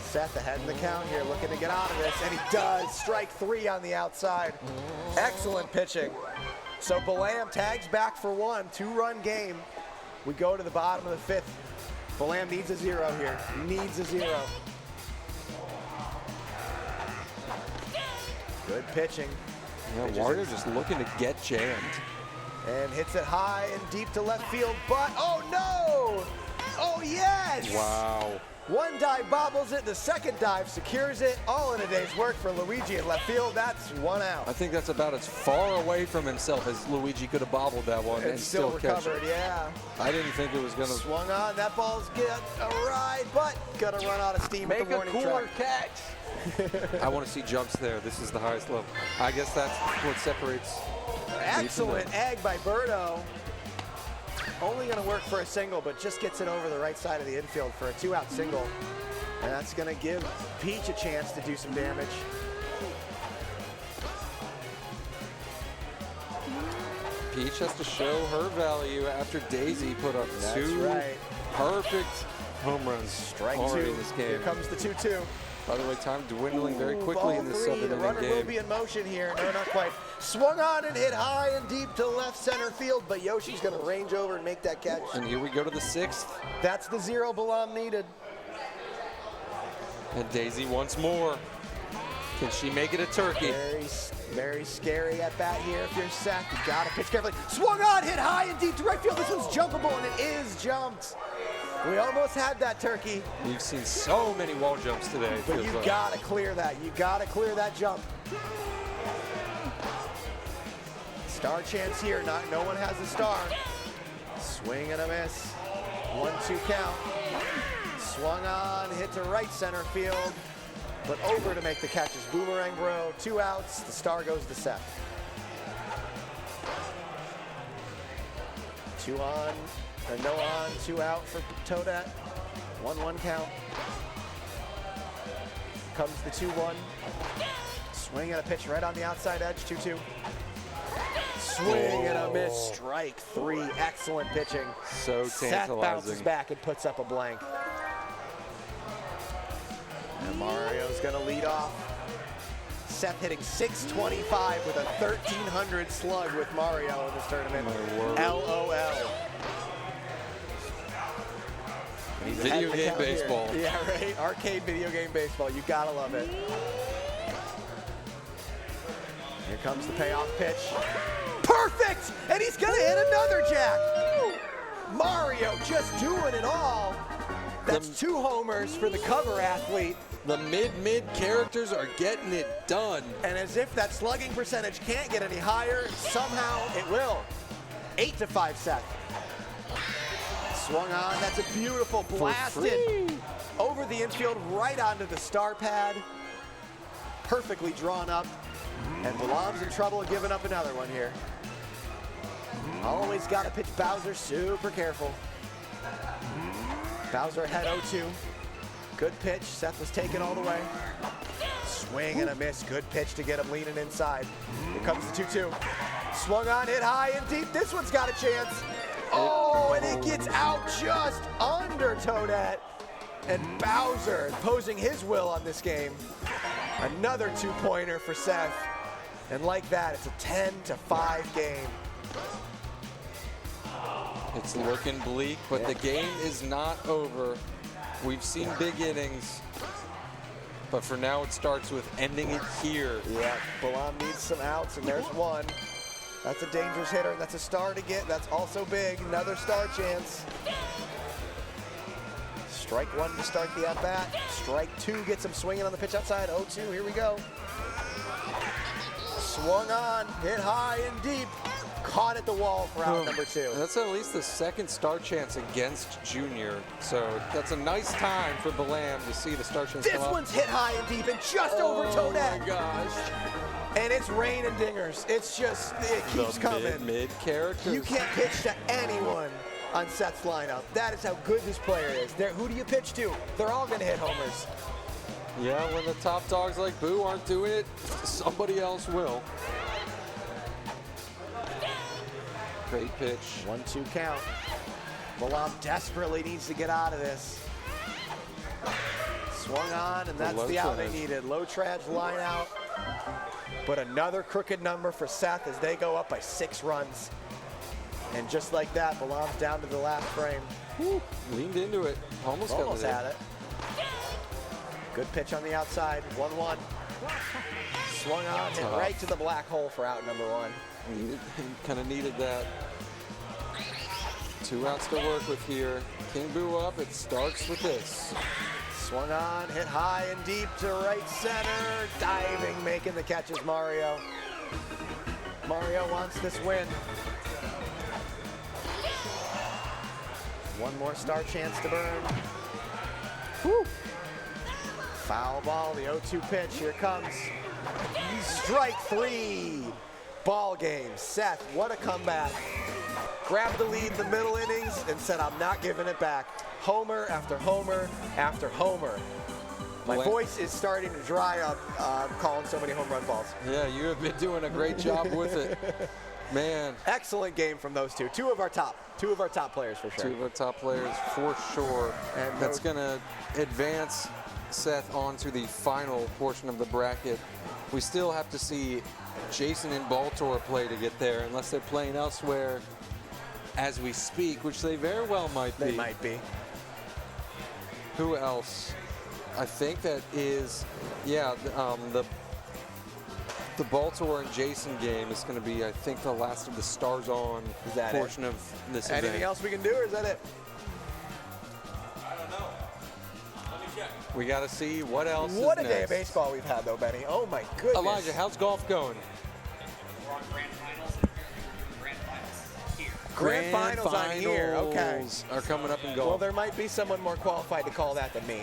Seth ahead in the count here, looking to get out of this, and he does. Strike 3 on the outside. Excellent pitching. So Ballam tags back for 1, 2-run game. We go to the bottom of the 5th. Ballam needs a 0 here. Needs a 0. Good pitching. Yeah, Pitches Wario it. just looking to get jammed. And hits it high and deep to left field, but oh no! Oh, yes! Wow. One dive bobbles it, the second dive secures it, all in a day's work for Luigi in left field. That's one out. I think that's about as far away from himself as Luigi could have bobbled that one and still catch recovered, it. yeah. I didn't think it was going to. Swung on, that ball's get a ride, but gonna run out of steam at the warning track. catch. I want to see jumps there. This is the highest level. I guess that's what separates. Excellent egg by Birdo. Only going to work for a single, but just gets it over the right side of the infield for a 2-out single. And that's going to give Peach a chance to do some damage. Peach has to show her value after Daisy put up That's two right. perfect home runs Strike already two. in this game. Here comes the 2-2. By the way, time dwindling very quickly Ball in this 3. seventh The inning runner will game. be in motion here. No, not quite. Swung on and hit high and deep to left center field, but Yoshi's going to range over and make that catch. And here we go to the 6th. That's the 0 Balam needed. And Daisy once more. Can she make it a turkey? Very scary at bat here if you're Seth. You got to pitch carefully. Swung on, hit high and deep to right field. This one's jumpable, and it is jumped. We almost had that turkey. You've seen so many wall jumps today. it But feels you like. got to clear that. You got to clear that jump. Star chance here. No one has a star. Swing and a miss. 1-2 count. Swung on, hit to right center field, but over to make the catch is Boomerang Bro. 2 outs. The star goes to Seth. 2 on, or no on, 2 out for Toadette. 1-1 count. Comes the 2-1. Swing and a pitch right on the outside edge. 2-2. Swing and a miss. Strike 3. Excellent pitching. So Seth bounces tantalizing. back and puts up a blank. And Mario's going to lead off. Seth hitting .625 with a 1,300 slug with Mario in this tournament. LOL. And he's ahead Video in the game count here. baseball. Yeah, right. Arcade video game baseball. You gotta love it. Here comes the payoff pitch. Perfect! And he's gonna hit another jack. Mario just doing it all. That's 2 homers for the cover athlete. The mid characters are getting it done. And as if that slugging percentage can't get any higher, somehow it will. 8-5 Seth. Swung on, that's a beautiful blasted over the infield, right onto the star pad. Perfectly drawn up. And Balam's in trouble and giving up another one here. Always got to pitch Bowser super careful. Bowser ahead 0-2. Good pitch. Seth was taken all the way. Swing and a miss. Good pitch to get him leaning inside. Here comes the 2-2. Swung on, hit high and deep. This one's got a chance. Oh, and it gets out just under Toadette. And Bowser imposing his will on this game. Another 2-pointer for Seth. And like that, it's a 10-5 game. It's looking bleak, but the game is not over. We've seen big innings, but for now it starts with ending it here. Yeah, Balam needs some outs, and there's one. That's a dangerous hitter. That's a star to get. That's also big. Another star chance. Strike 1 to start the at-bat. Strike 2 gets him swinging on the pitch outside. 0-2, here we go. Swung on, hit high and deep. Caught at the wall for out number 2. That's at least the second star chance against Junior. So that's a nice time for Balam to see the star chance This come up. one's hit high and deep and just over Toadette. Oh my gosh. And it's rain and dingers. It's just, it keeps coming. Mid characters. You can't pitch to anyone on Seth's lineup. That is how good this player is. Who do you pitch to? They're all going to hit homers. Yeah, when the top dogs like Boo aren't doing it, somebody else will. Great pitch. 1-2 count. Balam desperately needs to get out of this. Swung on, and that's the out they needed. Low traj line out. But another crooked number for Seth as they go up by 6 runs. And just like that, Balam's down to the last frame. Woo, leaned into it. Almost had it. Good pitch on the outside. 1-1. Swung on, hit right to the black hole for out number 1. Kind of needed that. 2 outs to work with here. King Boo up. It starts with this. Swung on, hit high and deep to right center. Diving, making the catches, Mario. Mario wants this win. One more star chance to burn. Woo. Foul ball, the 0-2 pitch, here it comes. Strike three. Ball game. Seth, what a comeback. Grabbed the lead in the middle innings and said, I'm not giving it back. Homer after homer after homer. My voice is starting to dry up calling so many home run balls. Yeah, you have been doing a great job with it. Man. Excellent game from those two. Two of our top players for sure. Two of our top players for sure. And that's going to advance Seth on to the final portion of the bracket. We still have to see Jason and Baltor play to get there, unless they're playing elsewhere as we speak, which they very well might be. They might be. Who else? I think that is, yeah, the Baltimore and Jason game is going to be, I think, the last of the Stars On portion of this event. Anything else we can do, or is that it? I don't know. Let me check. We got to see what else What is a day next. of baseball we've had, though, Benny. Oh, my goodness. Elijah, how's golf going? We're on grand finals. Grand finals here. Grand finals on here, okay. Are coming up in golf. Well, there might be someone more qualified to call that than me.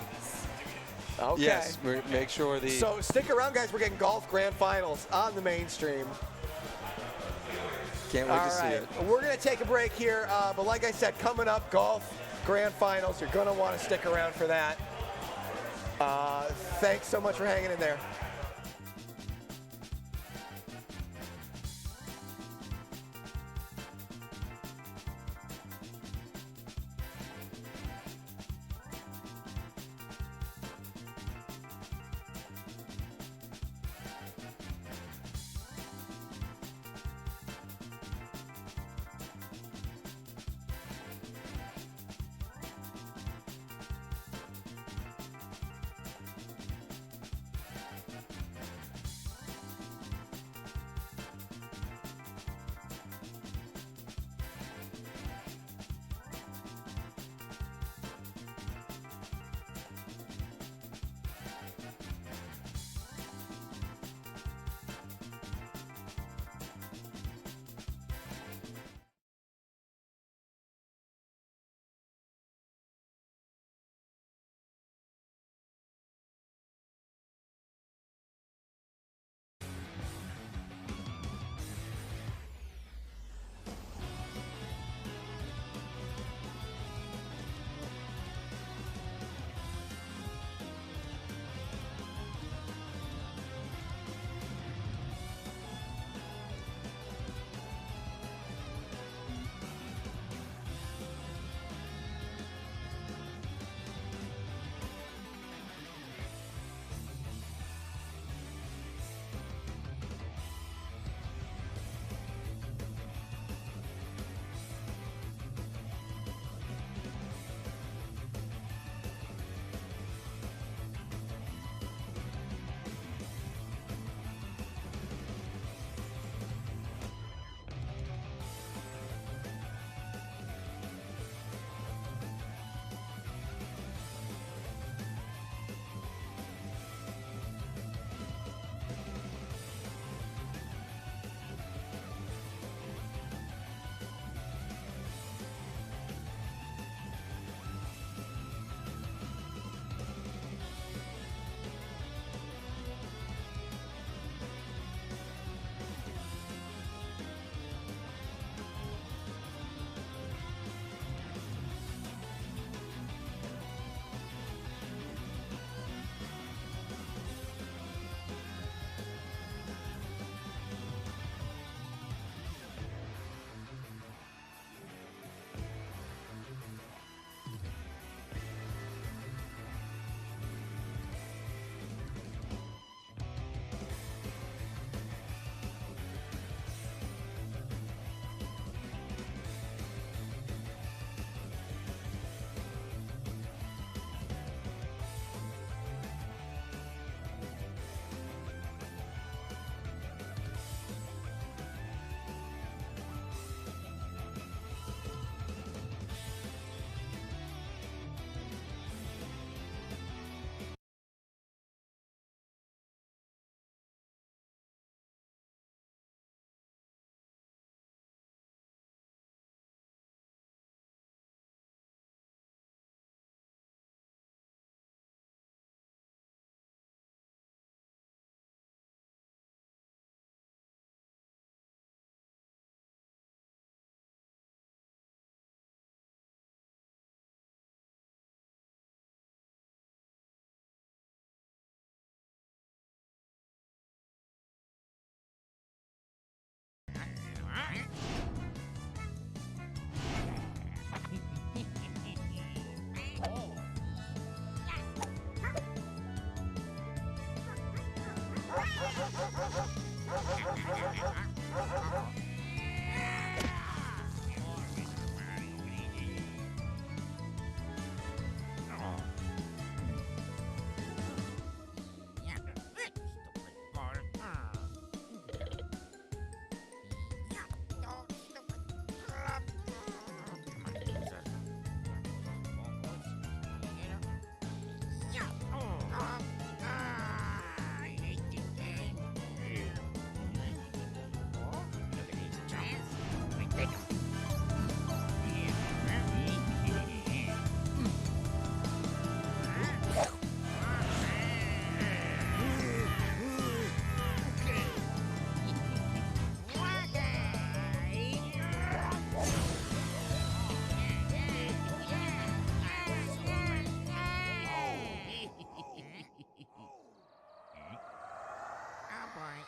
Okay. Yes, make sure the... So stick around, guys. We're getting golf grand finals on the mainstream. Can't wait to see it. We're going to take a break here, but like I said, coming up, golf grand finals. You're going to want to stick around for that. Thanks so much for hanging in there.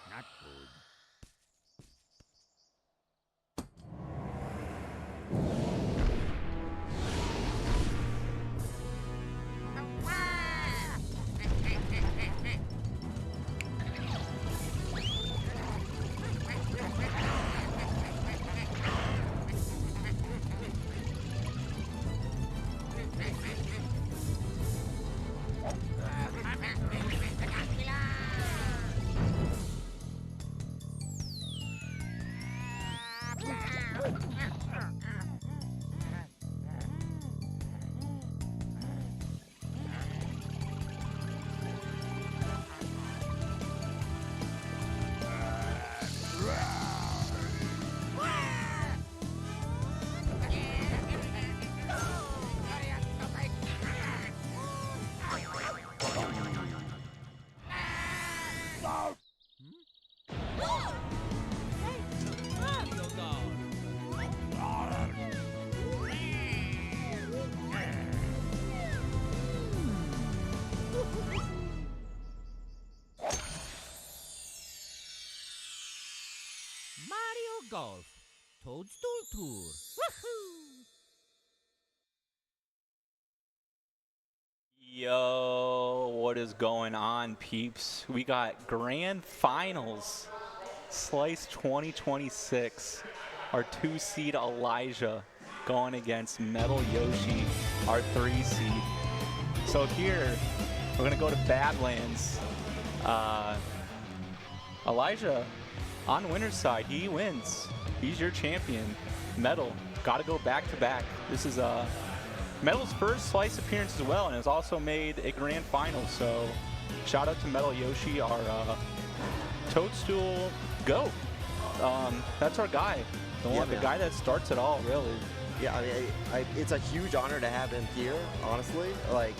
Not good. Mario Golf Toadstool Tour. Woohoo! Yo, what is going on, peeps? We got grand finals, Slice 2026. Our 2-seed Elijah going against Metal Yoshi, our 3-seed. So here, we're gonna go to Badlands. Elijah, on winner's side, he wins. He's your champion. Metal, gotta go back to back. This is Metal's first Slice appearance as well, and has also made a grand final. So shout out to Metal Yoshi, our Toadstool GOAT. That's our guy, the guy that starts it all, really. Yeah, I mean, it's a huge honor to have him here, honestly. Like,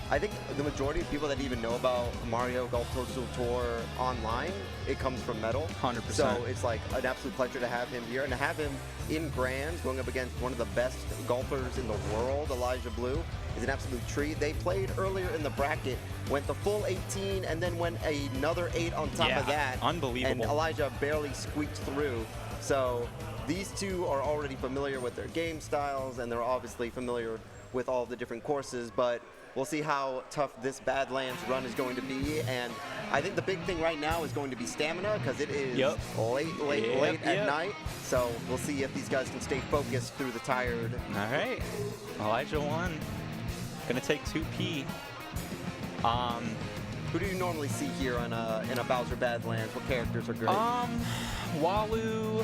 I think the majority of people that even know about Mario Golf Toadstool Tour online, it comes from Metal. 100%. So it's like an absolute pleasure to have him here and to have him in Grands going up against one of the best golfers in the world, Elijah Blue, is an absolute treat. They played earlier in the bracket, went the full 18, and then went another 8 on top of that. Unbelievable. And Elijah barely squeaked through. So these two are already familiar with their game styles, and they're obviously familiar with all the different courses, but we'll see how tough this Badlands run is going to be. And I think the big thing right now is going to be stamina, because it is late at night. So we'll see if these guys can stay focused through the tired. All right, Elijah won. Gonna take 2P. Who do you normally see here in a Bowser Badlands? What characters are great? Walu.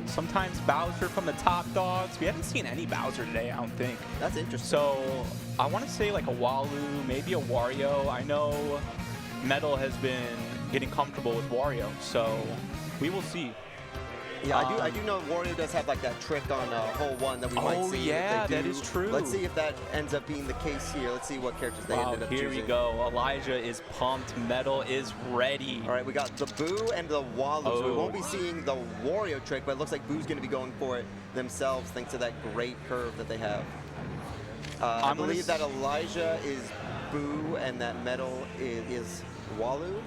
Sometimes Bowser from the top dogs. We haven't seen any Bowser today, I don't think. That's interesting. So I want to say like a Walu, maybe a Wario. I know Metal has been getting comfortable with Wario, so we will see. Yeah, I do know Wario does have like that trick on hole 1 that we might see. Oh yeah, that is true. Let's see if that ends up being the case here. Let's see what characters they ended up choosing. Here we go. Elijah is pumped. Metal is ready. All right, we got the Boo and the Walu. So we won't be seeing the Wario trick, but it looks like Boo's going to be going for it themselves thanks to that great curve that they have. I believe that Elijah is Boo and that Metal is Walu.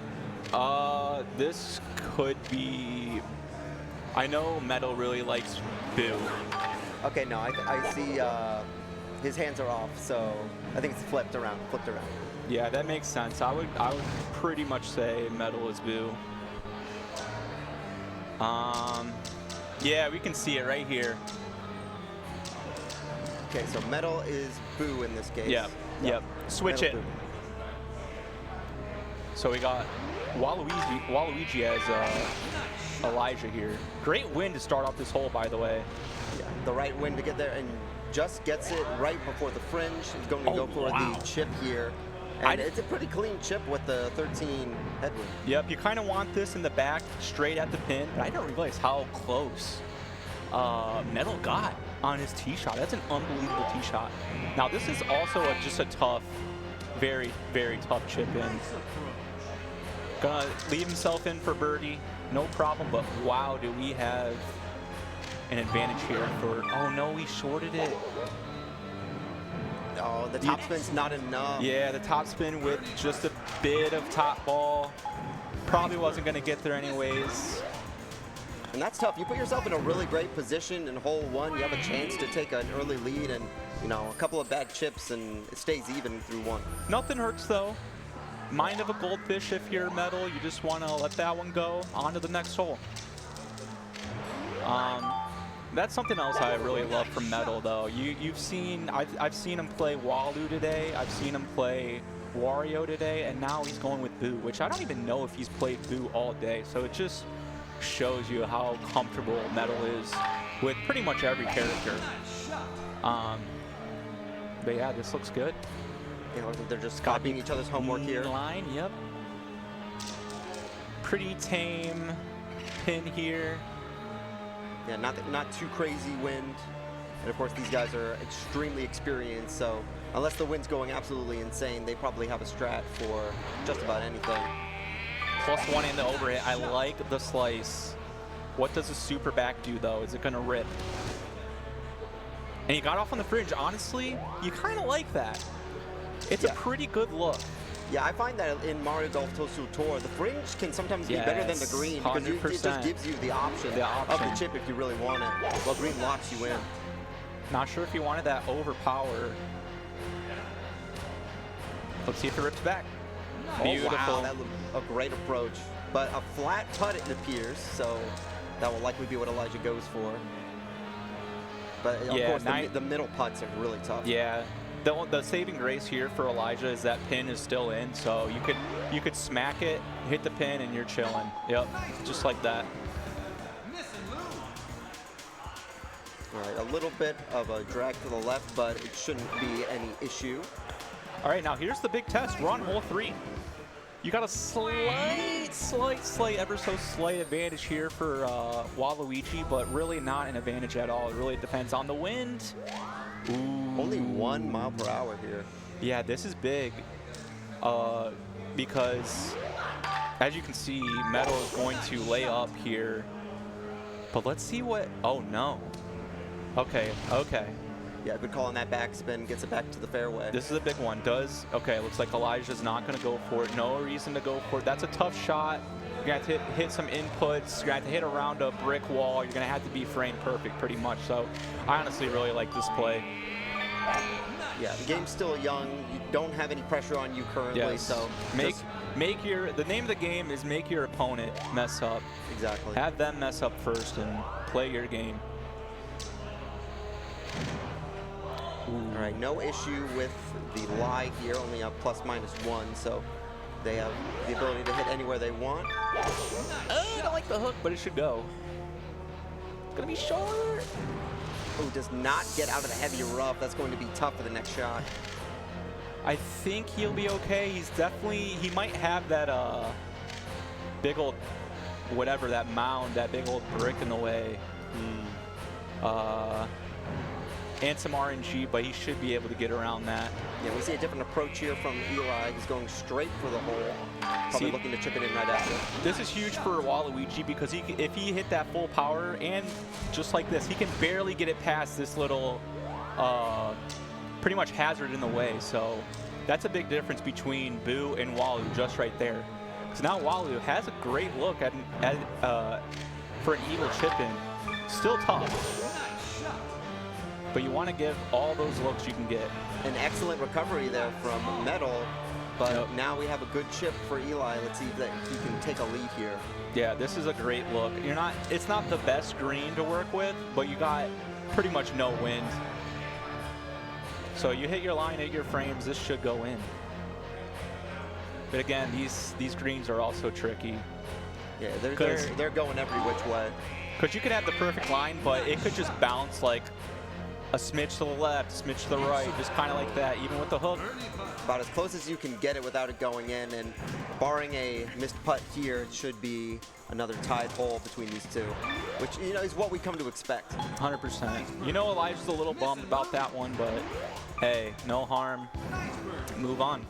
This could be... I know Metal really likes Boo. Okay, no, I see his hands are off, so I think it's flipped around. Yeah, that makes sense. I would pretty much say Metal is Boo. Yeah, we can see it right here. Okay, so Metal is Boo in this case. Yep. Yep. Switch Metal it. Boo. So we got Waluigi as Elijah here. Great win to start off this hole, by the way. Yeah, the right win to get there, and just gets it right before the fringe. He's going to go for the chip here. And it's a pretty clean chip with the 13 headwind. Yep, you kind of want this in the back, straight at the pin. But I didn't realize how close Metal got on his tee shot. That's an unbelievable tee shot. Now, this is also just a tough, very, very tough chip in. Gonna leave himself in for birdie, no problem. But wow, do we have an advantage here for, oh no, he shorted it. Oh, the top spin's not enough. Yeah, the top spin with just a bit of top ball. Probably wasn't going to get there anyways. And that's tough. You put yourself in a really great position in hole one. You have a chance to take an early lead, and you know, a couple of bad chips, and it stays even through one. Nothing hurts though. Mind of a goldfish if you're Metal. You just want to let that one go. On to the next hole. That's something else I really love from Metal, though. You've seen, I've seen him play Walu today. I've seen him play Wario today, and now he's going with Boo, which I don't even know if he's played Boo all day. So it just shows you how comfortable Metal is with pretty much every character. But yeah, this looks good. You know, they're just copying each other's homework here. Line, yep. Pretty tame pin here. Yeah, not too crazy wind. And of course, these guys are extremely experienced, so unless the wind's going absolutely insane, they probably have a strat for just about anything. +1 in the overhit. I like the slice. What does the super back do, though? Is it going to rip? And he got off on the fringe. Honestly, you kind of like that. It's a pretty good look. Yeah, I find that in Mario Golf Toadstool Tour, the fringe can sometimes be better than the green because it just gives you the option of the chip if you really want it. Well, green locks you in. Not sure if you wanted that overpower. Let's see if it rips back. Beautiful. Oh, wow, that was a great approach. But a flat putt, it appears, so that will likely be what Elijah goes for. But of course, the middle putts are really tough. Yeah. The saving grace here for Elijah is that pin is still in, so you could smack it, hit the pin, and you're chilling. Yep, just like that. All right, a little bit of a drag to the left, but it shouldn't be any issue. All right, now here's the big test. We're on hole 3. You got a slight, ever so slight advantage here for Waluigi, but really not an advantage at all. It really depends on the wind. Ooh. Only 1 mile per hour here. Yeah, this is big because, as you can see, Metal is going to lay up here. But let's see what, oh no. Okay. Yeah, good call on that backspin, gets it back to the fairway. This is a big one. Okay, looks like Elijah's not going to go for it. No reason to go for it. That's a tough shot. You're going to have to hit some inputs. You're going to have to hit around a brick wall. You're going to have to be frame perfect pretty much. So I honestly really like this play. Yeah, the game's still young. You don't have any pressure on you currently, so the name of the game is make your opponent mess up. Exactly. Have them mess up first and play your game. All right, no issue with the lie here, only a ±1, so they have the ability to hit anywhere they want. I don't like the hook, but it should go. It's gonna be short. Oh, does not get out of the heavy rough. That's going to be tough for the next shot. I think he'll be okay. He's definitely, he might have that big old, whatever, that mound, that big old brick in the way. And some RNG, but he should be able to get around that. Yeah, we see a different approach here from Eli. He's going straight for the hole. Probably looking to chip it in right after. This is huge for Waluigi because if he hit that full power and just like this, he can barely get it past this little pretty much hazard in the way. So that's a big difference between Boo and Walu just right there. So now Walu has a great look for an eagle chip in. Still tough. But you want to give all those looks you can get. An excellent recovery there from Metal. But now we have a good chip for Eli. Let's see that he can take a lead here. Yeah, this is a great look. It's not the best green to work with, but you got pretty much no wind. So you hit your line, hit your frames, this should go in. But again, these greens are also tricky. Yeah, they're going every which way. Because you could have the perfect line, but it could just bounce like a smidge to the left, smidge to the right, just kind of like that, even with the hook. About as close as you can get it without it going in, and barring a missed putt here, it should be another tied hole between these two, which is what we come to expect. 100%. Elijah's a little bummed about that one, but hey, no harm. Move on.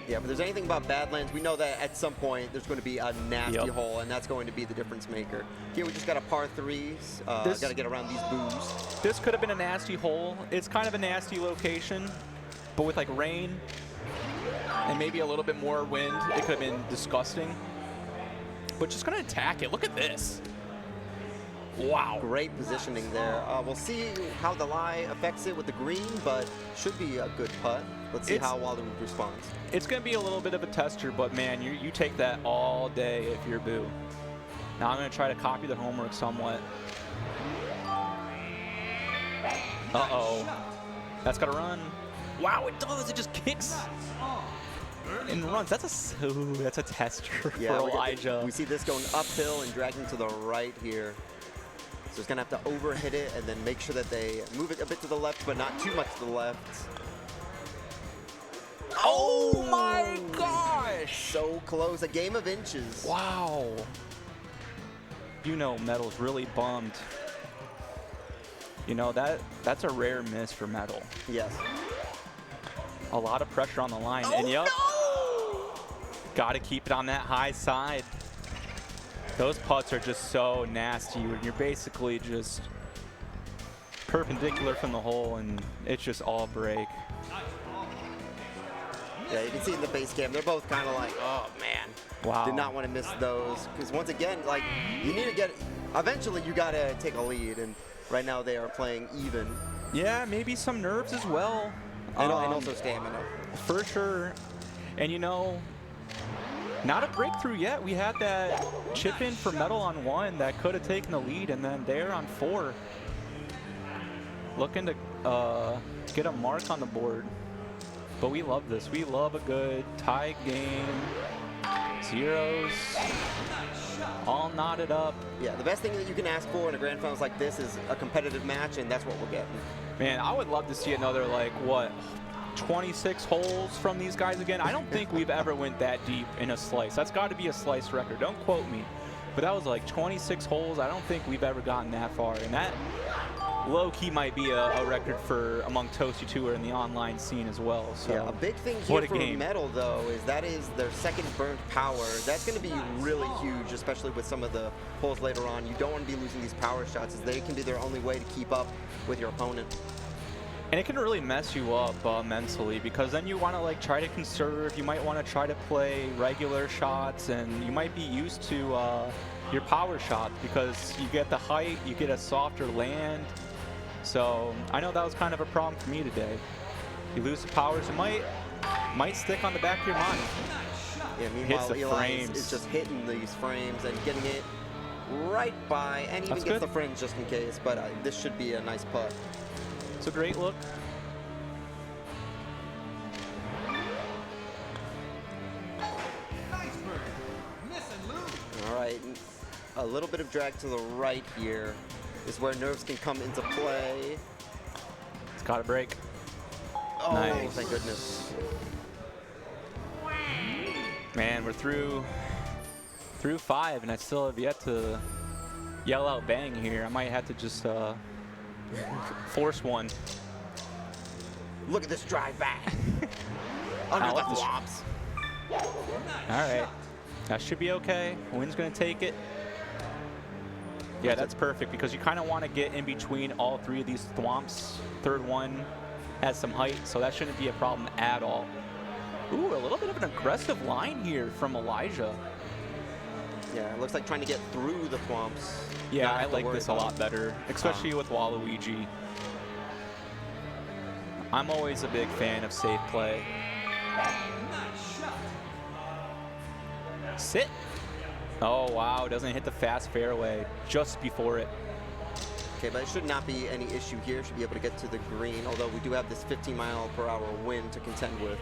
Yeah, but there's anything about Badlands, we know that at some point there's going to be a nasty hole, and that's going to be the difference maker. Here we just got a par 3s. Got to get around these boos. This could have been a nasty hole. It's kind of a nasty location, but with like rain and maybe a little bit more wind, it could have been disgusting. But just going to attack it. Look at this. Wow. Great positioning there. We'll see how the lie affects it with the green, but should be a good putt. Let's see how Walden responds. It's going to be a little bit of a tester, but man, you take that all day if you're Boo. Now I'm going to try to copy the homework somewhat. Uh-oh. That's got to run. Wow, it does. It just kicks and runs. That's a tester for Elijah. We see this going uphill and dragging to the right here. So it's going to have to overhit it and then make sure that they move it a bit to the left, but not too much to the left. Oh my gosh! So close, a game of inches. Wow. Metal's really bummed. That's a rare miss for Metal. Yes. A lot of pressure on the line, and got to keep it on that high side. Those putts are just so nasty when you're basically just perpendicular from the hole, and it's just all break. Yeah, you can see in the base cam, they're both kind of like, oh man. Wow. Did not want to miss those. Because once again, like, you need to get, eventually you got to take a lead. And right now they are playing even. Yeah, maybe some nerves as well. And also stamina. For sure. And not a breakthrough yet. We had that chip in for Metal on 1 that could have taken the lead, and then they're on 4. Looking to get a mark on the board. But we love this. We love a good tie game. Zeros. All knotted up. Yeah, the best thing that you can ask for in a grand finals like this is a competitive match, and that's what we're getting. Man, I would love to see another, 26 holes from these guys again. I don't think we've ever went that deep in a slice. That's got to be a slice record. Don't quote me. But that was 26 holes. I don't think we've ever gotten that far. And that low-key might be a record for among Toasty Tour in the online scene as well. So yeah, a big thing here for Metal, though, is that is their second burnt power. That's going to be really huge, especially with some of the holes later on. You don't want to be losing these power shots, as they can be their only way to keep up with your opponent. And it can really mess you up mentally, because then you want to try to conserve. You might want to try to play regular shots, and you might be used to your power shots because you get the height, you get a softer land. So I know that was kind of a problem for me today. You lose the powers, it might stick on the back of your mind. Yeah, meanwhile, Eli is just hitting these frames and getting it right by, and even gets the fringe just in case. But this should be a nice putt. It's a great look. All right, a little bit of drag to the right here is where nerves can come into play. It's got to break. Oh, nice. Thank goodness. Man, we're through 5, and I still have yet to yell out bang here. I might have to just force one. Look at this drive back. Under the flops. All right. That should be okay. Wind's going to take it. Yeah, that's perfect, because you kind of want to get in between all 3 of these thwomps. Third one has some height, so that shouldn't be a problem at all. Ooh, a little bit of an aggressive line here from Elijah. Yeah, it looks like trying to get through the thwomps. Yeah, I like this a lot better, especially with Waluigi. I'm always a big fan of safe play. Sit. Oh, wow. Doesn't hit the fast fairway just before it. Okay, but it should not be any issue here. Should be able to get to the green, although we do have this 15-mile-per-hour wind to contend with.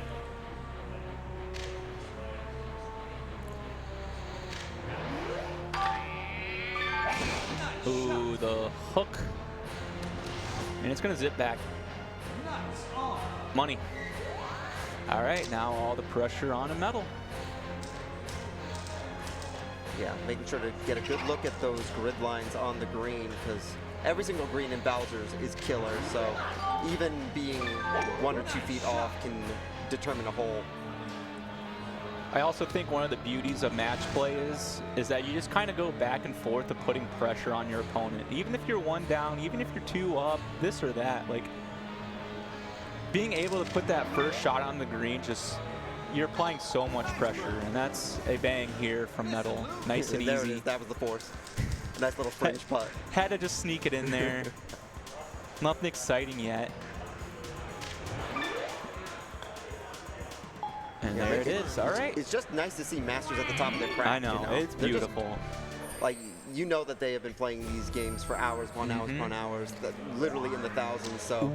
Ooh, the hook. And it's going to zip back. Money. All right, now all the pressure on a metal. Yeah, making sure to get a good look at those grid lines on the green, because every single green in Bowser's is killer, so even being 1 or 2 feet off can determine a hole. I also think one of the beauties of match play is that you just kind of go back and forth of putting pressure on your opponent. Even if you're 1 down, even if you're 2 up, this or that, like being able to put that first shot on the green, just you're applying so much pressure, and that's a bang here from Metal. Nice and There easy. it is. That was the force. A nice little fringe putt. Had to just sneak it in there. Nothing exciting yet. And Yeah, there it is. All right. It's just nice to see Masters at the top of their craft. I know. It's They're just, beautiful. like, you know that they have been playing these games for hours, upon hours, upon hours, that literally in the thousands. So,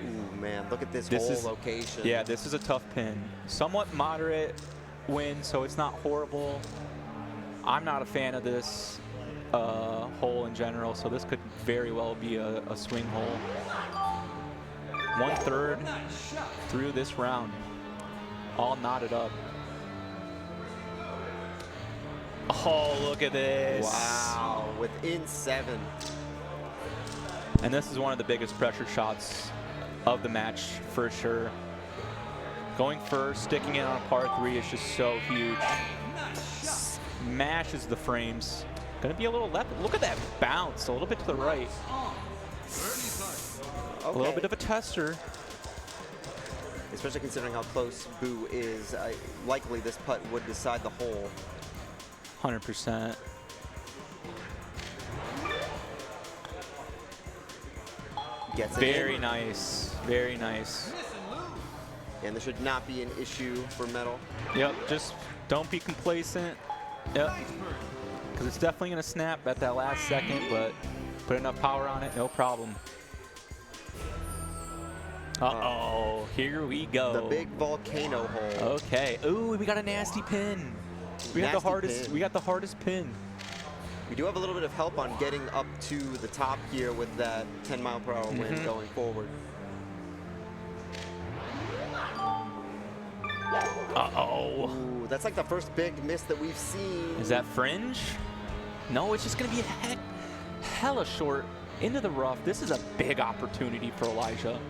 ooh, man, look at this whole location. Yeah, this is a tough pin. Somewhat moderate wind, so it's not horrible. I'm not a fan of this hole in general, so this could very well be a swing hole. 1/3 through this round. All knotted up. Oh, look at this. Wow, within 7. And this is one of the biggest pressure shots of the match for sure. Going first, sticking it on a par 3 is just so huge. Smashes the frames. Gonna be a little left. Look at that bounce, a little bit to the right. A little bit of a tester. Especially considering how close Boo is, likely this putt would decide the hole. 100%. Gets it Very in. nice. Very nice. And there should not be an issue for Metal. Yep, just don't be complacent. Yep. Because it's definitely going to snap at that last second, but put enough power on it, no problem. Uh-oh, here we go. The big volcano hole. Okay. Ooh, we got a nasty pin. We got the hardest. pin. We got the hardest pin. We do have a little bit of help on getting up to the top here with that 10-mile-per-hour wind going forward. Uh-oh. Ooh, that's like the first big miss that we've seen. Is that fringe? No, it's just going to be hella short into the rough. This is a big opportunity for Elijah.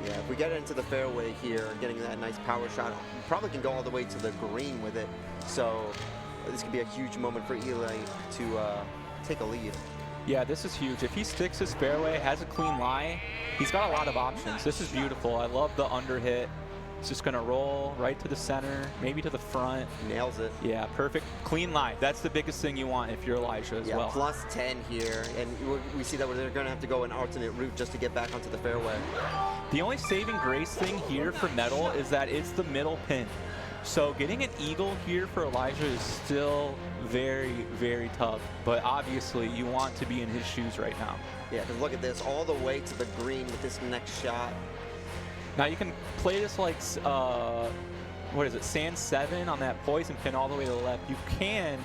Yeah, if we get it into the fairway here, getting that nice power shot, we probably can go all the way to the green with it. So this could be a huge moment for Eli to take a lead. Yeah, this is huge. If he sticks his fairway, has a clean lie, he's got a lot of options. This is beautiful. I love the under hit. It's just going to roll right to the center, maybe to the front. Nails it. Yeah, perfect. Clean lie. That's the biggest thing you want if you're Elijah as well. Plus 10 here, and we see that they're going to have to go an alternate route just to get back onto the fairway. The only saving grace thing here for Metal is that it's the middle pin. So getting an eagle here for Elijah is still very, very tough. But obviously, you want to be in his shoes right now. Yeah, because look at this, all the way to the green with this next shot. Now you can play this like, what is it, sand 7 on that poison pin all the way to the left. You can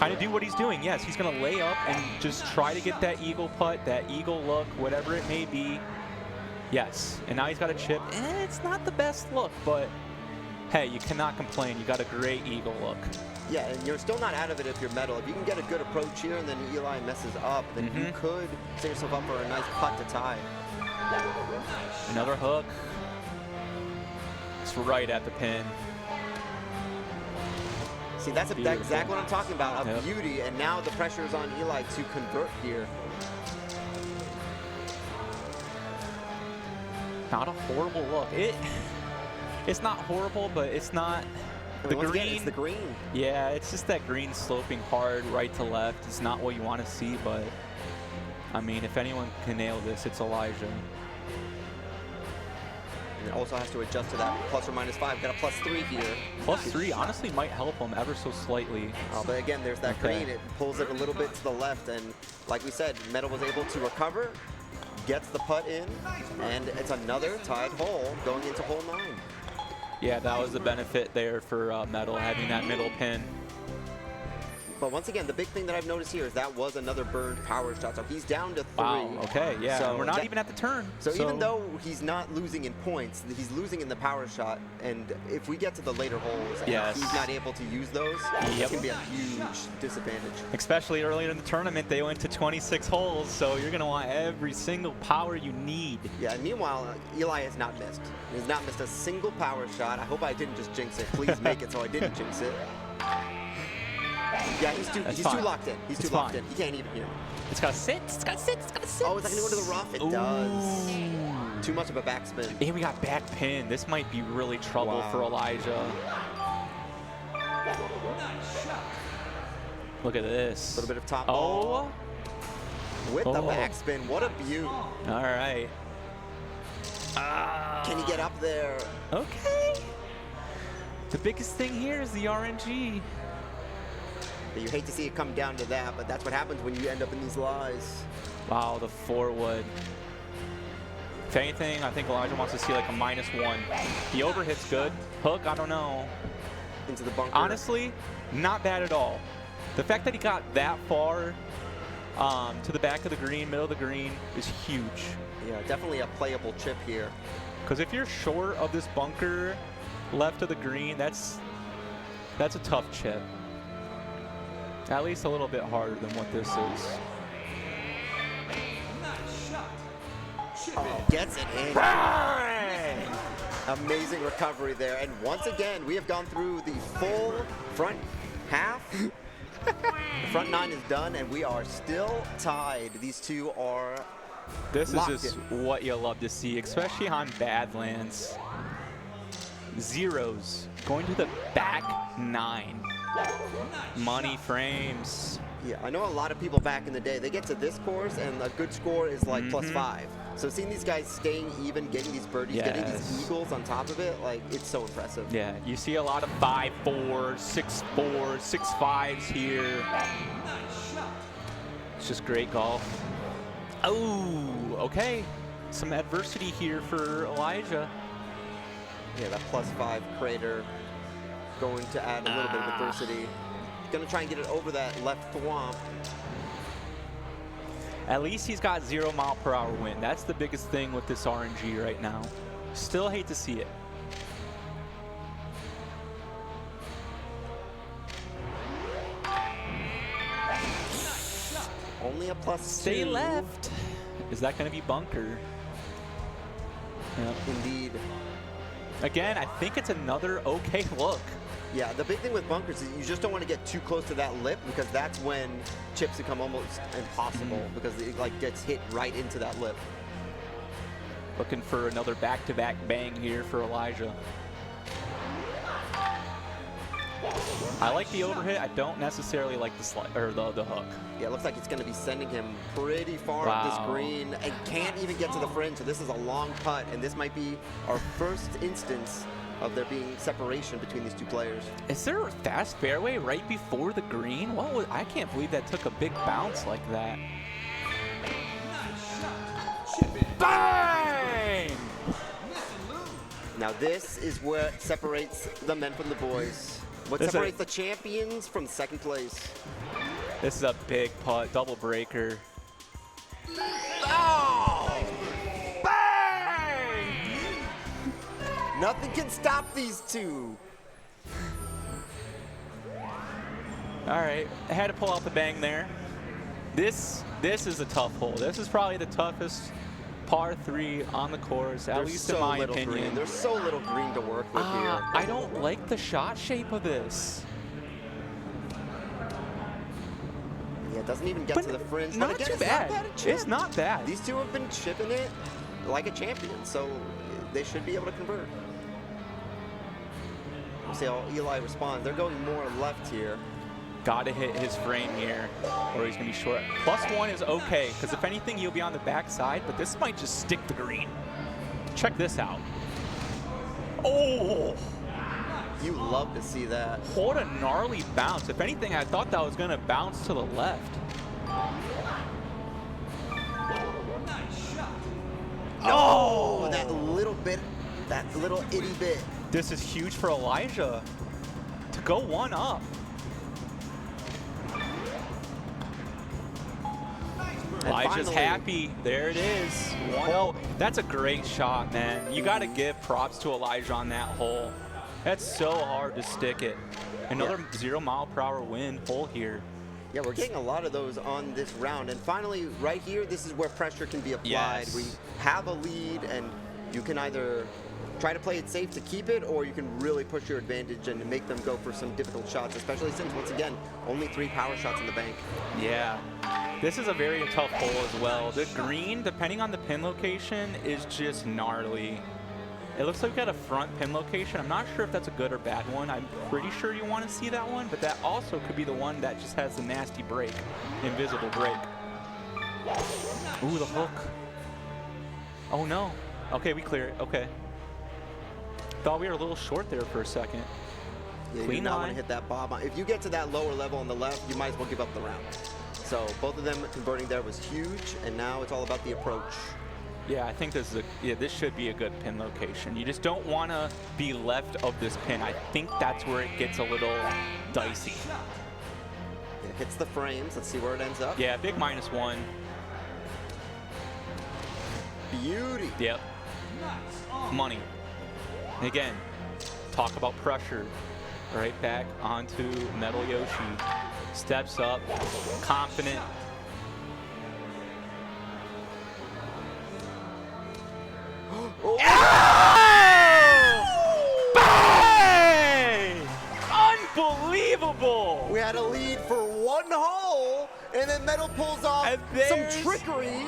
kind of do what he's doing. Yes, he's going to lay up and just try to get that eagle putt, that eagle look, whatever it may be. Yes, and now he's got a chip. It's not the best look, but hey, you cannot complain. You got a great eagle look. Yeah, and you're still not out of it if you're Metal. If you can get a good approach here and then Eli messes up, then you could set yourself up for a nice putt to tie. Another hook. It's right at the pin. See, that's exactly what I'm talking about, Yep. beauty, and now the pressure is on Eli to convert here. Not a horrible look. It's not horrible, but it's not the once green. again, it's the green. Yeah, it's just that green sloping hard right to left. It's not what you want to see, but I mean, if anyone can nail this, it's Elijah. And also has to adjust to that plus or minus 5. Got a +3 here. +3 honestly might help him ever so slightly. But again, there's that Okay. green. It pulls it a little bit to the left. And like we said, Metal was able to recover, gets the putt in, and it's another tied hole going into hole 9. Yeah, that was the benefit there for Metal, having that middle pin. But once again, the big thing that I've noticed here is that was another burned power shot. So he's down to 3. Wow, okay, yeah, So and we're not even at the turn. So even though he's not losing in points, he's losing in the power shot. And if we get to the later holes and Yes. he's not able to use those, it's going to be a huge disadvantage. Especially earlier in the tournament, they went to 26 holes, so you're going to want every single power you need. Yeah, and meanwhile, Eli has not missed. He has not missed a single power shot. I hope I didn't just jinx it. Please make it so I didn't jinx it. Yeah, he's too locked in. He's too locked in. He can't even hear. It's got to sit. It's got to sit. It's got to sit. Oh, is that going to go to the rough? It does. Too much of a backspin. And we got back pin. This might be really trouble for Elijah. Look at this. A little bit of top ball. With the backspin. What a beaut. All right. Can he get up there? Okay. The biggest thing here is the RNG. You hate to see it come down to that, but that's what happens when you end up in these lies. Wow, the 4-wood. If anything, I think Elijah wants to see like a -1. The overhit's good. Hook, I don't know. Into the bunker. Honestly, not bad at all. The fact that he got that far to the back of the green, middle of the green, is huge. Yeah, definitely a playable chip here. Because if you're short of this bunker left of the green, that's a tough chip. At least a little bit harder than what this is. Oh, gets it in. Bang! Amazing recovery there. And once again, we have gone through the full front half. The front 9 is done, and we are still tied. These two are This is locked just in. what you love to see, especially on Badlands. Zeros going to the back 9. Money frames. Yeah, I know a lot of people back in the day, they get to this course and a good score is like +5. So seeing these guys staying even, getting these birdies, getting these eagles on top of it, like, it's so impressive. Yeah, you see a lot of 5-4s, 6-4s, 6-5s here. It's just great golf. Oh, okay. Some adversity here for Elijah. Yeah, that +5 crater going to add a little bit of adversity. Gonna try and get it over that left thwomp. At least he's got 0 mph wind. That's the biggest thing with this RNG right now. Still hate to see it. Only a +2. Stay left. Is that going to be bunker? Yep. Indeed. Again, I think it's another okay look. Yeah, the big thing with bunkers is you just don't want to get too close to that lip because that's when chips become almost impossible because it like gets hit right into that lip. Looking for another back-to-back bang here for Elijah. I like the overhit. I don't necessarily like the slide or the hook. Yeah, it looks like it's going to be sending him pretty far up this green and can't even get to the fringe. So this is a long putt, and this might be our first instance of there being separation between these two players. Is there a fast fairway right before the green? What was? I can't believe that took a big bounce like that. Bang! Now this is what separates the men from the boys. What separates the champions from second place. This is a big putt, double breaker. Oh! Bang! Nothing can stop these two. All right, I had to pull out the bang there. This is a tough hole. This is probably the toughest par 3 on the course, at least in my opinion. Green. There's so little green to work with here. I don't like the shot shape of this. Yeah, it doesn't even get to the fringe. Not but again, too it's bad. Not bad at chip. It's not bad. These two have been chipping it like a champion, so they should be able to convert. We'll see how Eli responds. They're going more left here. Got to hit his frame here, or he's going to be short. +1 is okay, because if anything, you'll be on the back side, but this might just stick the green. Check this out. Oh! You love to see that. What a gnarly bounce. If anything, I thought that was going to bounce to the left. Oh, that little bit, that little itty bit. This is huge for Elijah to go one up. Elijah's happy. There it is. 1-0. That's a great shot, man. You got to give props to Elijah on that hole. That's so hard to stick it. Another 0 mile per hour wind hole here. Yeah, we're getting a lot of those on this round. And finally, right here, this is where pressure can be applied. Yes. We have a lead, and you can either try to play it safe to keep it, or you can really push your advantage and make them go for some difficult shots, especially since, once again, only 3 power shots in the bank. Yeah. This is a very tough hole as well. The green, depending on the pin location, is just gnarly. It looks like we got a front pin location. I'm not sure if that's a good or bad one. I'm pretty sure you want to see that one, but that also could be the one that just has the nasty break, invisible break. Ooh, the hook. Oh no. Okay, we clear it. Okay. Thought we were a little short there for a second. Yeah, you Clean do not line. want to hit that bob. If you get to that lower level on the left, you might as well give up the round. So both of them converting there was huge, and now it's all about the approach. Yeah, I think this is this should be a good pin location. You just don't want to be left of this pin. I think that's where it gets a little dicey. It hits the frames. Let's see where it ends up. Yeah, big -1. Beauty. Yep. Money. Again, talk about pressure. Right back onto Metal Yoshi. Steps up, confident. Oh! Bang! Unbelievable! We had a lead for 1 hole, and then Metal pulls off some trickery.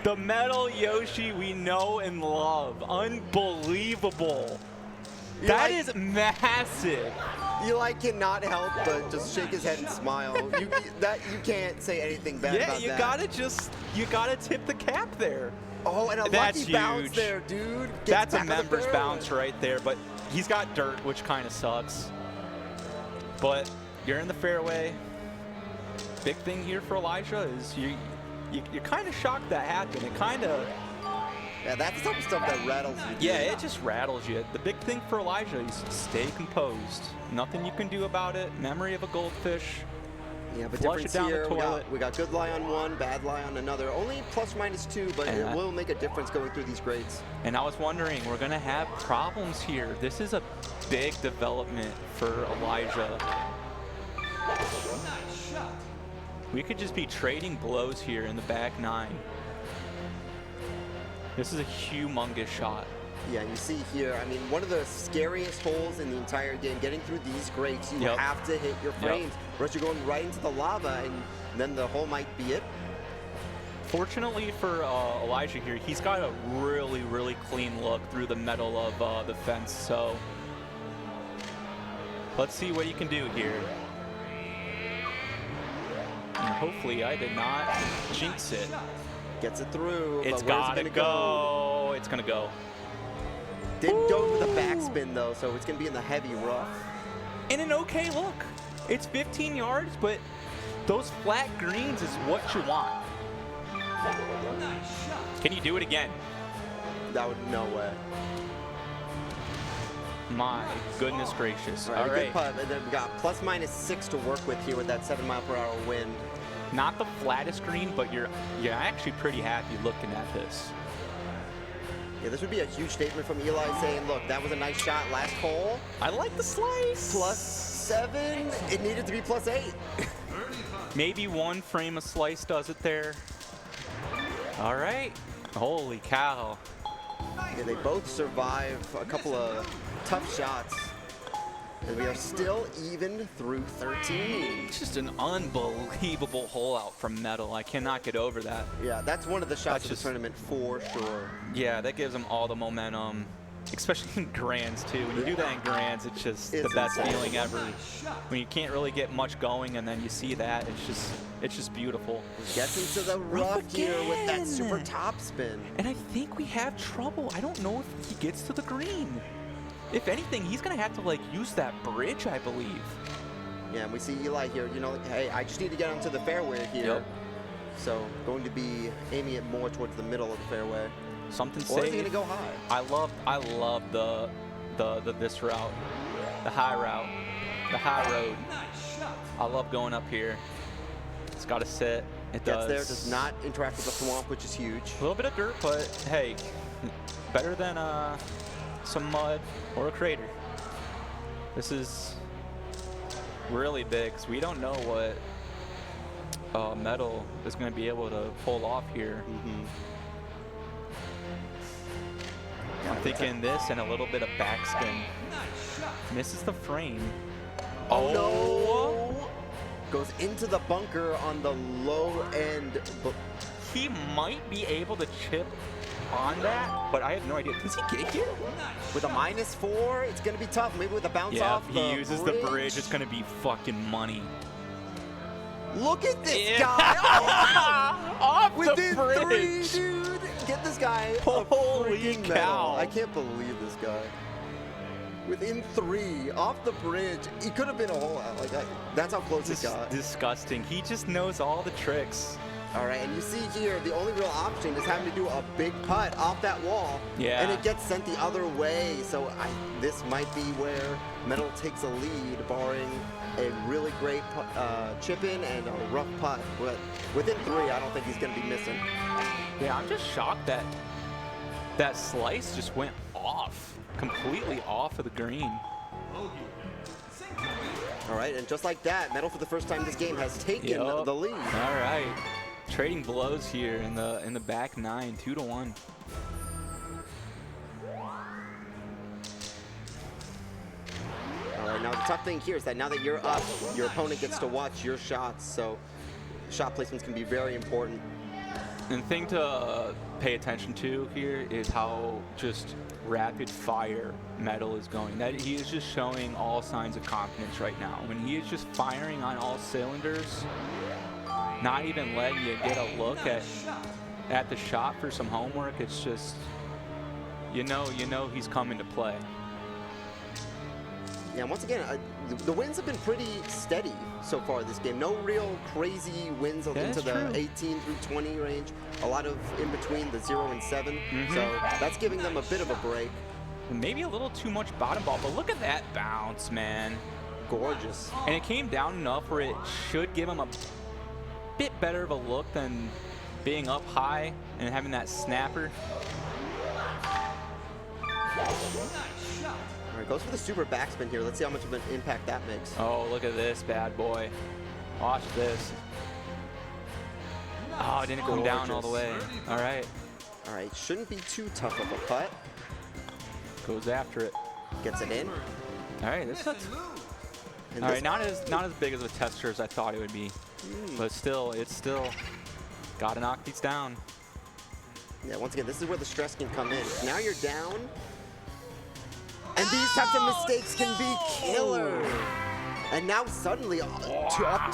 The Metal Yoshi we know and love. Unbelievable. That is massive. Eli cannot help but just shake his head and smile. You can't say anything bad about that. Yeah, you gotta tip the cap there. Oh, and a That's lucky bounce huge. there, dude. Gets That's a back on the member's barrel. bounce right there, but he's got dirt, which kind of sucks. But you're in the fairway. Big thing here for Elijah is you're kind of shocked that happened. It kind of... Yeah, that's the type of stuff that rattles you. Yeah, it just rattles you. The big thing for Elijah is stay composed. Nothing you can do about it. Memory of a goldfish. Yeah, but flush it difference down here, the toilet. we got good lie on one, bad lie on another. Only ±2, but it will make a difference going through these grades. And I was wondering, we're going to have problems here. This is a big development for Elijah. We could just be trading blows here in the back 9. This is a humongous shot. Yeah, you see here, I mean, one of the scariest holes in the entire game, getting through these grates, you have to hit your frames, or else you're going right into the lava, and then the hole might be it. Fortunately for Elijah here, he's got a really, really clean look through the metal of the fence, so let's see what he can do here. And hopefully I did not jinx it. Gets it through. It's but where's gotta it gonna go. It's gonna go. Didn't go with the backspin though, so it's gonna be in the heavy rough. And an okay look. It's 15 yards, but those flat greens is what you want. Can you do it again? That would no way. My goodness gracious. All right, good putt. And then we got ±6 to work with here with that 7 mile per hour wind. Not the flattest green, but you're actually pretty happy looking at this. Yeah, this would be a huge statement from Eli saying, look, that was a nice shot last hole. I like the slice. +7. It needed to be +8. Maybe one frame of slice does it there. All right. Holy cow. Yeah, they both survive a couple of tough shots. And we are still even through 13. It's just an unbelievable hole out from Metal. I cannot get over that. Yeah, that's one of the shots of the tournament for sure. Yeah, that gives them all the momentum, especially in grands too. When you do that in grands, it's just the best feeling ever. When you can't really get much going and then you see that, it's just beautiful. Gets into the rough here with that super top spin. And I think we have trouble. I don't know if he gets to the green. If anything, he's going to have to, like, use that bridge, I believe. Yeah, and we see Eli here, you know, like, hey, I just need to get onto the fairway here. Yep. So going to be aiming it more towards the middle of the fairway. Something Or safe. is he going to go high? I love this route, the high route, the high road. I love going up here. It's got to sit. It Gets does. there, does not interact with the swamp, which is huge. A little bit of dirt, but hey, better than some mud or a crater. This is really big because we don't know what Metal is going to be able to pull off here. I'm thinking this and a little bit of backspin. Misses the frame. Oh no! Goes into the bunker on the low end. He might be able to chip on that, but I have no idea. Does he get here? With a -4, it's going to be tough. Maybe with a bounce Yeah, off if he uses the bridge, it's going to be fucking money. Look at this guy! Off Within the 3, bridge. dude! Get this guy Holy a freaking cow. medal. I can't believe this guy. Within 3, off the bridge. He could have been a hole out. Like that's how close it got. Disgusting. He just knows all the tricks. All right, and you see here, the only real option is having to do a big putt off that wall. Yeah. And it gets sent the other way. So this might be where Metal takes a lead, barring a really great chip in and a rough putt. But within 3, I don't think he's going to be missing. Yeah, I'm just shocked that that slice just went off, completely off of the green. All right, and just like that, Metal for the first time this game has taken Yup. the lead. All right, trading blows here in the back 9, 2-1. All right, now the tough thing here is that now that you're up, your opponent gets to watch your shots, so shot placements can be very important. And the thing to pay attention to here is how just rapid fire Metal is going. That he is just showing all signs of confidence right now. When he is just firing on all cylinders, not even letting you get a look at the shot for some homework. It's just, you know he's coming to play. Yeah, once again, the wins have been pretty steady so far this game. No real crazy wins into the 18 through 20 range. A lot of in between the 0 and 7. So that's giving them a bit of a break. Maybe a little too much bottom ball, but look at that bounce, man. Gorgeous. And it came down enough where it should give him a bit better of a look than being up high and having that snapper. All right, goes for the super backspin here. Let's see how much of an impact that makes. Oh, look at this bad boy. Watch this. Oh, it didn't come down all the way. All right. All right, shouldn't be too tough of a putt. Goes after it. Gets it in. All right, this is all right. Not as big as a tester as I thought it would be, but still, it's still gotta knock these down. Yeah, once again, this is where the stress can come in. Now you're down, and these types of mistakes can be killer. And now suddenly up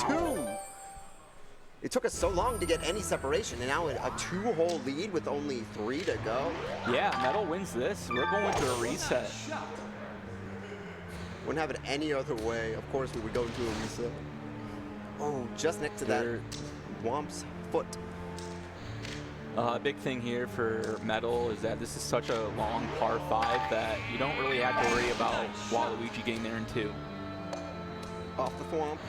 2. It took us so long to get any separation, and now a 2-hole lead with only 3 to go. Yeah, Metal wins this. We're going to a reset. Wouldn't have it any other way. Of course, we would go into a reset. Oh, just next to that Womp's foot. Big thing here for Metal is that this is such a long par 5 that you don't really have to worry about Waluigi getting there in 2. Off the thwomp,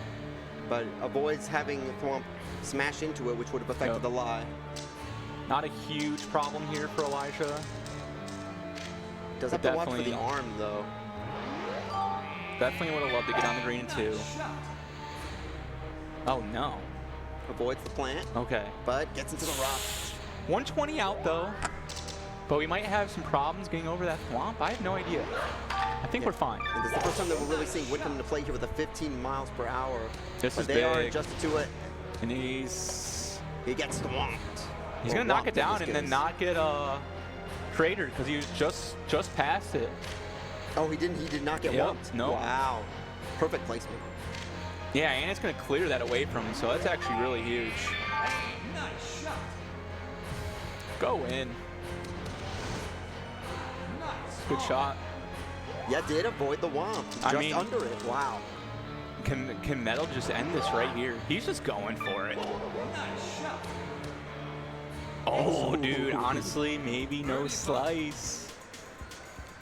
but avoids having the thwomp smash into it, which would have affected the lie. Not a huge problem here for Elijah. Does have to watch for the arm, though. Definitely would have loved to get on the green in 2. Oh, no. Avoids the plant. Okay. But gets into the rock. 120 out, though. But we might have some problems getting over that thwomp. I have no idea. I think we're fine. And this is the first time that we're really seeing Wood come into play here with a 15 miles per hour. This is they big. are adjusted to it. And he gets thwomped. He's going to knock it down and then not get cratered because he was just past it. Oh, he did not get whomped? No. Wow. Perfect placement. Yeah, and it's going to clear that away from him, so that's actually really huge. Go in. Good shot. Yeah, did avoid the womp. Just mean, under it. Wow. Can Metal just end this right here? He's just going for it. Oh, dude, honestly, maybe no slice.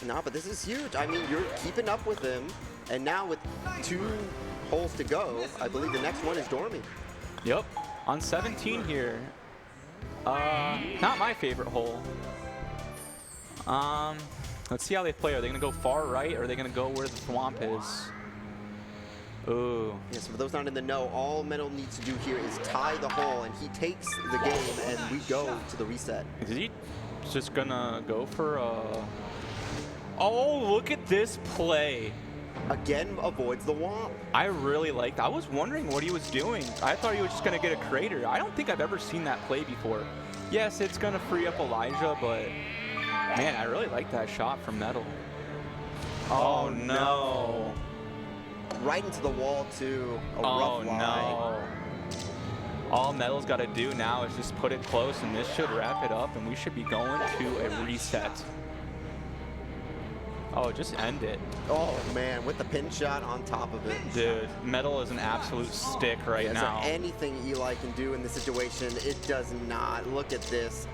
No, but this is huge. I mean, you're keeping up with him, and now with 2 holes to go, I believe the next one is Dormy. Yep, on 17 here. Not my favorite hole. Let's see how they play. Are they gonna go far right, or are they gonna go where the swamp is? Ooh. Yeah, so for those not in the know, all Metal needs to do here is tie the hole, and he takes the game, and we go to the reset. Is he just gonna go for a... Oh, look at this play. Again, avoids the womp. I really liked. I was wondering what he was doing. I thought he was just gonna get a crater. I don't think I've ever seen that play before. Yes, it's gonna free up Elijah, but man, I really like that shot from Metal. Oh no. Right into the wall too. A rough lie. No. All Metal's got to do now is just put it close, and this should wrap it up, and we should be going to a reset. Oh, just end it. Oh man, with the pin shot on top of it. Dude, Metal is an absolute stick right now. Is there anything Eli can do in this situation? It does not. Look at this.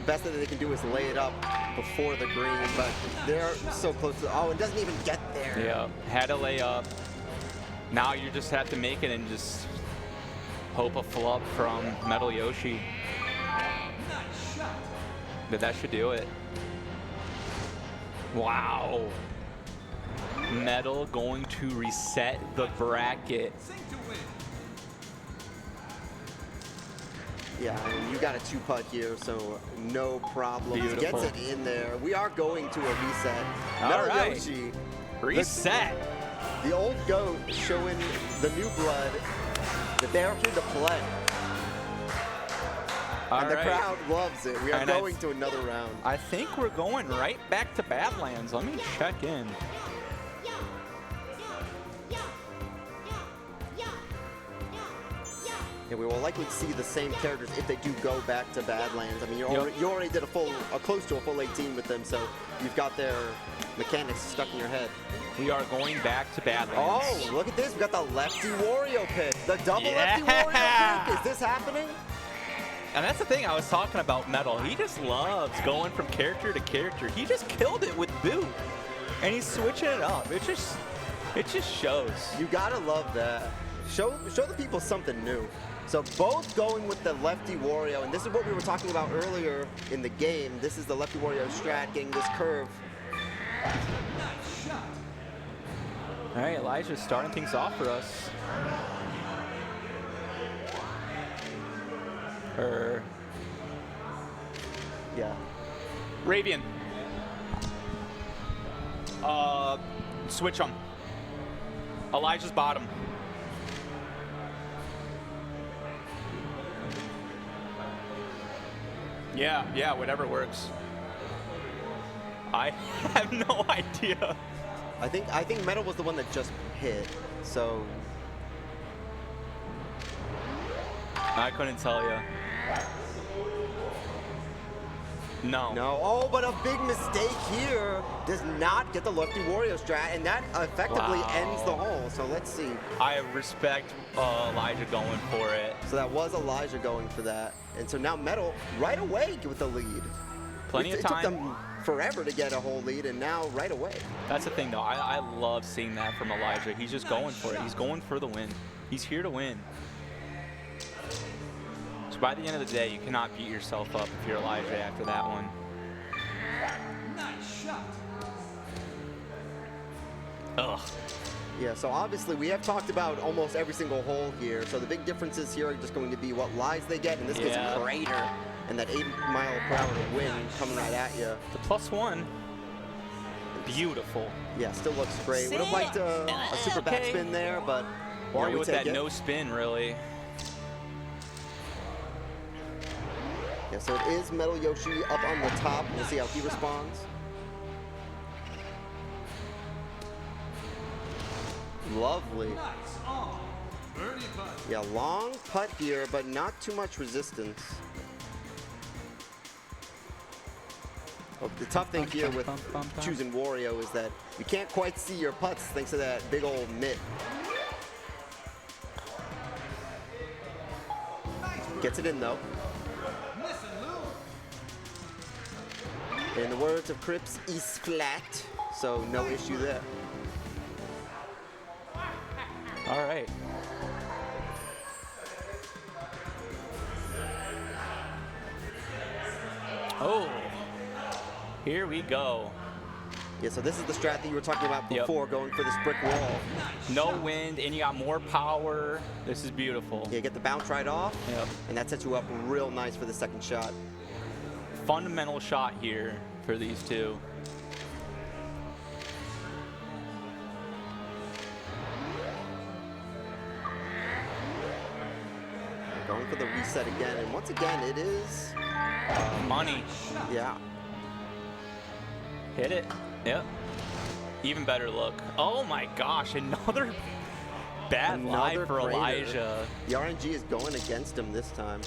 Best that they can do is lay it up before the green, but they're so close to, oh, it doesn't even get there. Yeah, had to lay up. Now you just have to make it and just hope a flub from Metal Yoshi. But that should do it. Wow. Metal going to reset the bracket. Yeah, I mean, you got a 2-putt here, so no problem. Beautiful. Gets it in there. We are going to a reset. All right. Yoshi, reset. The old GOAT showing the new blood that they're here to play. And the crowd loves it. We are going to another round. I think we're going right back to Badlands. Let me check in. Yeah, we will likely see the same characters if they do go back to Badlands. I mean, you already did close to a full 18 with them, so you've got their mechanics stuck in your head. We are going back to Badlands. Oh, look at this. We got the Lefty Wario pick. The double Lefty Wario pick. Is this happening? And that's the thing I was talking about Metal. He just loves going from character to character. He just killed it with Boo. And he's switching it up. It just shows. You gotta love that. Show the people something new. So both going with the Lefty Wario, and this is what we were talking about earlier in the game. This is the Lefty Wario strat, getting this curve. All right, Elijah's starting things off for us. Yeah. Ravian. Switch them. Elijah's bottom. Yeah, whatever works. I have no idea. I think Metal was the one that just hit, so. I couldn't tell you. No. No. Oh, but a big mistake here. Does not get the Lefty Wario strat, and that effectively ends the hole. So let's see. I respect Elijah going for it. So that was Elijah going for that. And so now Metal right away with the lead. Plenty of time. It took them forever to get a whole lead, and now right away. That's the thing, though. I love seeing that from Elijah. He's just going for it. He's going for the win. He's here to win. So by the end of the day, you cannot beat yourself up if you're Elijah after that one. Nice shot. Ugh. Yeah, so obviously we have talked about almost every single hole here. So the big differences here are just going to be what lies they get, and this gets greater. And that 8 mile per hour wind coming right at you. The +1. Beautiful. Yeah, still looks great. Would have liked a super backspin there, but Wario with that no spin, really. Yeah, so it is Metal Yoshi up on the top. We'll see how he responds. Lovely. Yeah, long putt here, but not too much resistance. Well, the tough thing here with choosing Wario is that you can't quite see your putts thanks to that big old mitt. Gets it in though. In the words of Crips, East flat, so no issue there. All right. Oh, here we go. Yeah, so this is the strat that you were talking about before, going for this brick wall. No wind, and you got more power. This is beautiful. Yeah, get the bounce right off, and that sets you up real nice for the second shot. Fundamental shot here for these two. Going for the reset again, and once again, it is... money. Yeah. Hit it. Yep. Even better look. Oh my gosh, another bad lie for crater. Elijah. The RNG is going against him this time.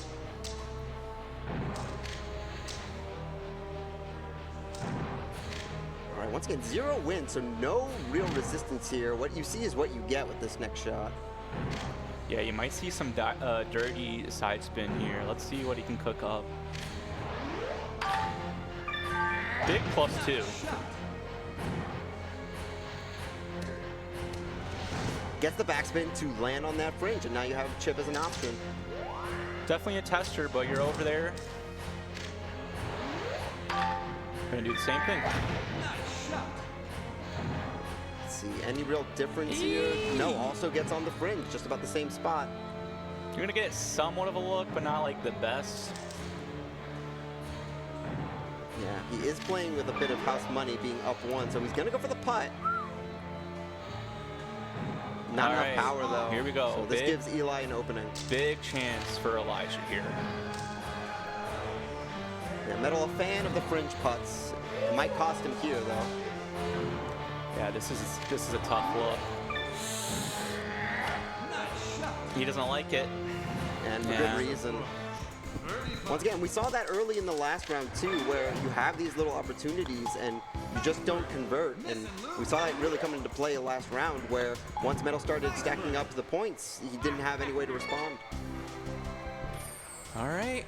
All right, once again, 0 wins, so no real resistance here. What you see is what you get with this next shot. Yeah, you might see some dirty side spin here. Let's see what he can cook up. Big +2. Gets the backspin to land on that fringe, and now you have chip as an option. Definitely a tester, but you're over there. Gonna do the same thing. Let's see, any real difference here? No, also gets on the fringe, just about the same spot. You're gonna get somewhat of a look, but not like the best. Yeah, he is playing with a bit of house money being up 1, so he's gonna go for the putt. Not enough power though. Here we go. So this gives Eli an opening. Big chance for Elijah here. Yeah, Metal a fan of the fringe putts. It might cost him here though. Yeah, this is a tough look. He doesn't like it. And for good reason. Once again, we saw that early in the last round too, where you have these little opportunities and you just don't convert. And we saw it really come into play last round, where once Metal started stacking up the points, he didn't have any way to respond. All right.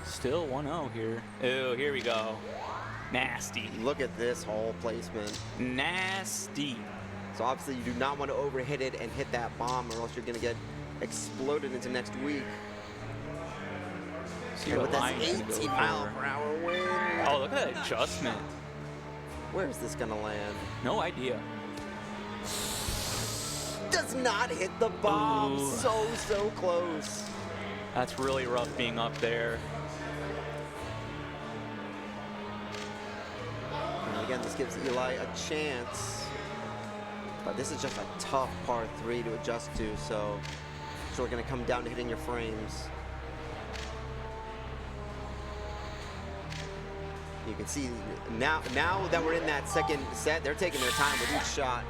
Still 1-0 here. Oh, here we go. Nasty. Look at this hole placement. Nasty. So obviously you do not want to overhit it and hit that bomb, or else you're going to get exploded into next week. See and what with this 18 mile per hour wind. Oh, look at that adjustment. Where is this going to land? No idea. Does not hit the bomb. Ooh. So close. That's really rough being up there. And again, this gives Eli a chance. But this is just a tough par 3 to adjust to, so it's really going to come down to hitting your frames. You can see now that we're in that second set, they're taking their time with each shot.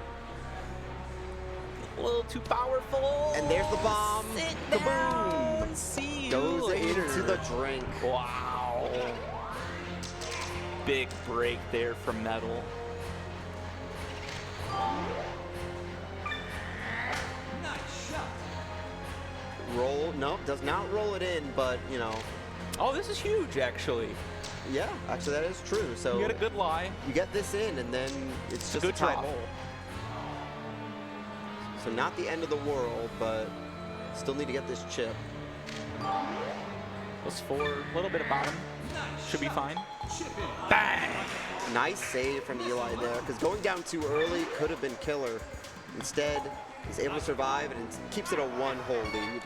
A little too powerful. And there's the bomb. Kaboom. See you Goes later. into the drink. Wow. Big break there from Metal. Roll, nope, does not roll it in, but you know. Oh, this is huge actually. Yeah, actually that is true. So you get a good lie. You get this in, and then it's just good a tight drop. hole. So not the end of the world, but still need to get this chip. +4, a little bit of bottom. Should be fine. Bang! Nice save from Eli there, because going down too early could have been killer. Instead, he's able to survive and it keeps it a 1-hole lead.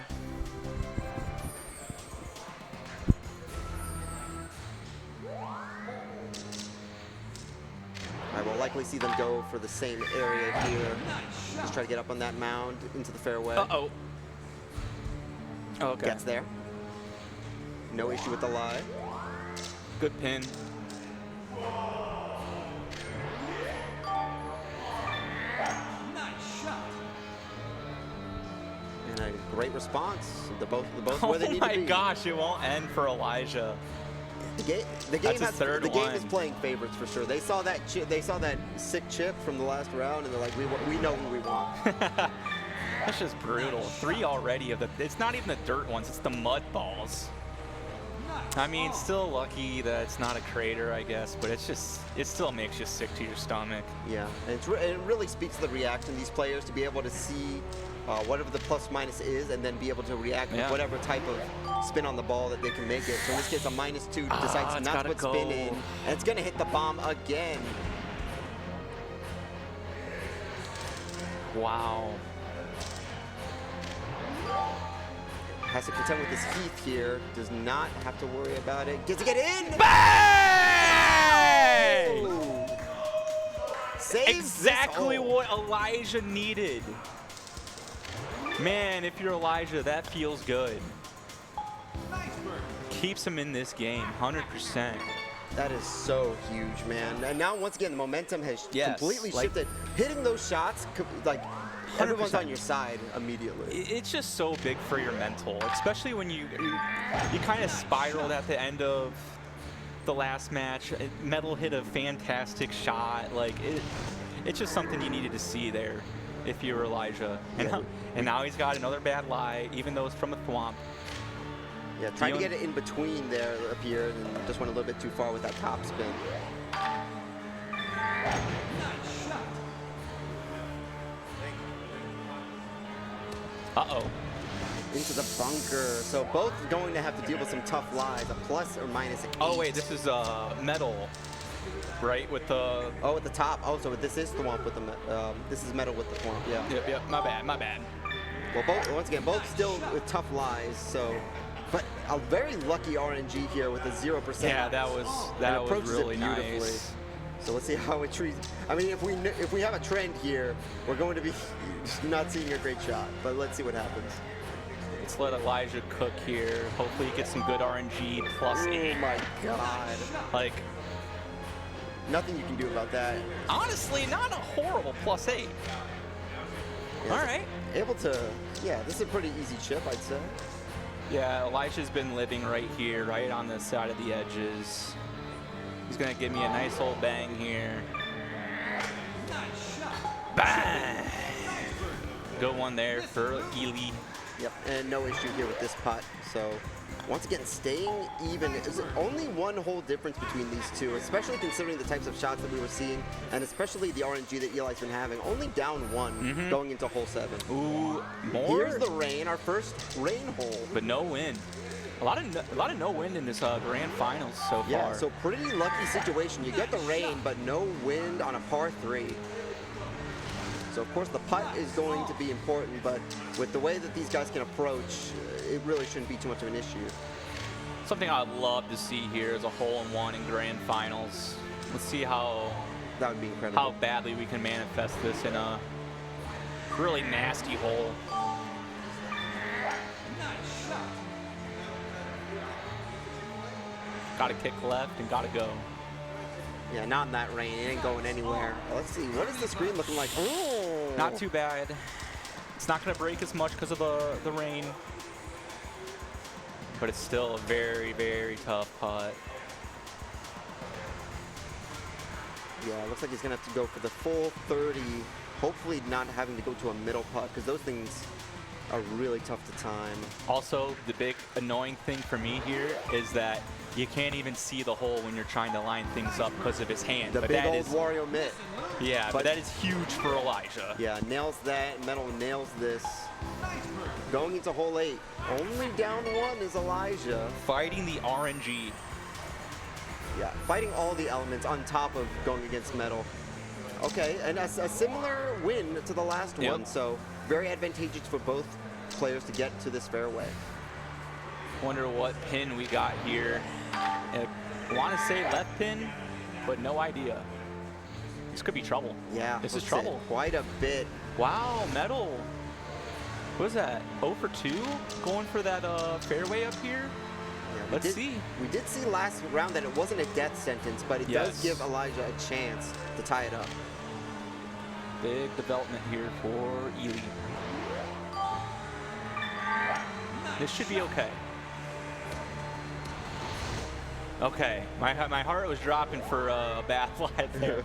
I will likely see them go for the same area here. Just try to get up on that mound into the fairway. Uh-oh. Okay. Gets there. No issue with the lie. Good pin. And a great response. They're both where they need to be. Oh my gosh, it won't end for Elijah. To game That's his third the game is one. playing favorites for sure. They saw that they saw that sick chip from the last round, and they're like, we know who we want. That's just brutal. 3 already of the. It's not even the dirt ones. It's the mud balls. I mean, still lucky that it's not a crater, I guess, but it still makes you sick to your stomach. Yeah, and it really speaks to the reaction of these players to be able to see whatever the plus minus is, and then be able to react with whatever type of spin on the ball that they can make it. So in this case, a -2 decides not to put spin in, and it's gonna hit the bomb again. Wow. Has to contend with this Heath here. Does not have to worry about it. Gets to get in. Bang! Oh! Saves Exactly this. what Elijah needed. Man, if you're Elijah, that feels good. Keeps him in this game, 100%. That is so huge, man. And now, once again, the momentum has completely shifted. Hitting those shots, like, everyone's on your side immediately. It's just so big for your mental, especially when you kind of spiraled at the end of the last match. Metal hit a fantastic shot. Like, it's just something you needed to see there if you were Elijah. And now he's got another bad lie, even though it's from a thwomp. Yeah, trying to get it in between there up here, and just went a little bit too far with that top spin. Uh-oh. Into the bunker. So both going to have to deal with some tough lies, a plus or minus 8. Oh, wait, this is metal, right? With the... Oh, at the top. Oh, so this is Thwomp with the... this is metal with the Thwomp, yeah. Yep, my bad. Well, once again, both still with tough lies, so... But a very lucky RNG here with a 0%. Yeah, that was really nice. So let's see how it treats. I mean, if we have a trend here, we're going to be not seeing a great shot. But let's see what happens. Let's let Elijah cook here. Hopefully he gets some good RNG plus 8. Oh my god. Like, nothing you can do about that. Honestly, not a horrible plus 8. Yeah, all right. Able to, yeah, this is a pretty easy chip, I'd say. Yeah, Elijah's been living right here, right on the side of the edges. He's gonna give me a nice old bang here. Bang! Good one there for Ely. Yep, and no issue here with this putt. So once again, staying even. Is only one hole difference between these two, especially considering the types of shots that we were seeing, and especially the RNG that Eli's been having. Only down 1 going into hole 7. Ooh, more? Here's the rain, our first rain hole. But no wind. A lot of no wind in this grand finals so far. Yeah, so pretty lucky situation. You get the rain, but no wind on a par 3. So of course the putt is going to be important, but with the way that these guys can approach, it really shouldn't be too much of an issue. Something I'd love to see here is a hole-in-one in grand finals. Let's see how that would be incredible. How badly we can manifest this in a really nasty hole. Gotta kick left and gotta go. Yeah, not in that rain. It ain't going anywhere. Let's see. What is the screen looking like? Oh. Not too bad. It's not going to break as much because of the rain. But it's still a very, very tough putt. Yeah, it looks like he's going to have to go for the full 30. Hopefully not having to go to a middle putt, because those things are really tough to time. Also, the big annoying thing for me here is that you can't even see the hole when you're trying to line things up because of his hand. The but big that old is, Wario mitt. Yeah, but that is huge for Elijah. Yeah, nails that. Metal nails this. Going into hole 8. Only down 1 is Elijah. Fighting the RNG. Yeah, fighting all the elements on top of going against Metal. Okay, and a similar win to the last one, so very advantageous for both players to get to this fairway. Wonder what pin we got here. I want to say left pin, but no idea. This could be trouble. Yeah, this is trouble. Quite a bit. Wow, Metal. What is that? 0 for 2 going for that fairway up here? Yeah, Let's see. We did see last round that it wasn't a death sentence, but it does give Elijah a chance to tie it up. Big development here for Ely. This should be okay. Okay, my heart was dropping for a bad live there.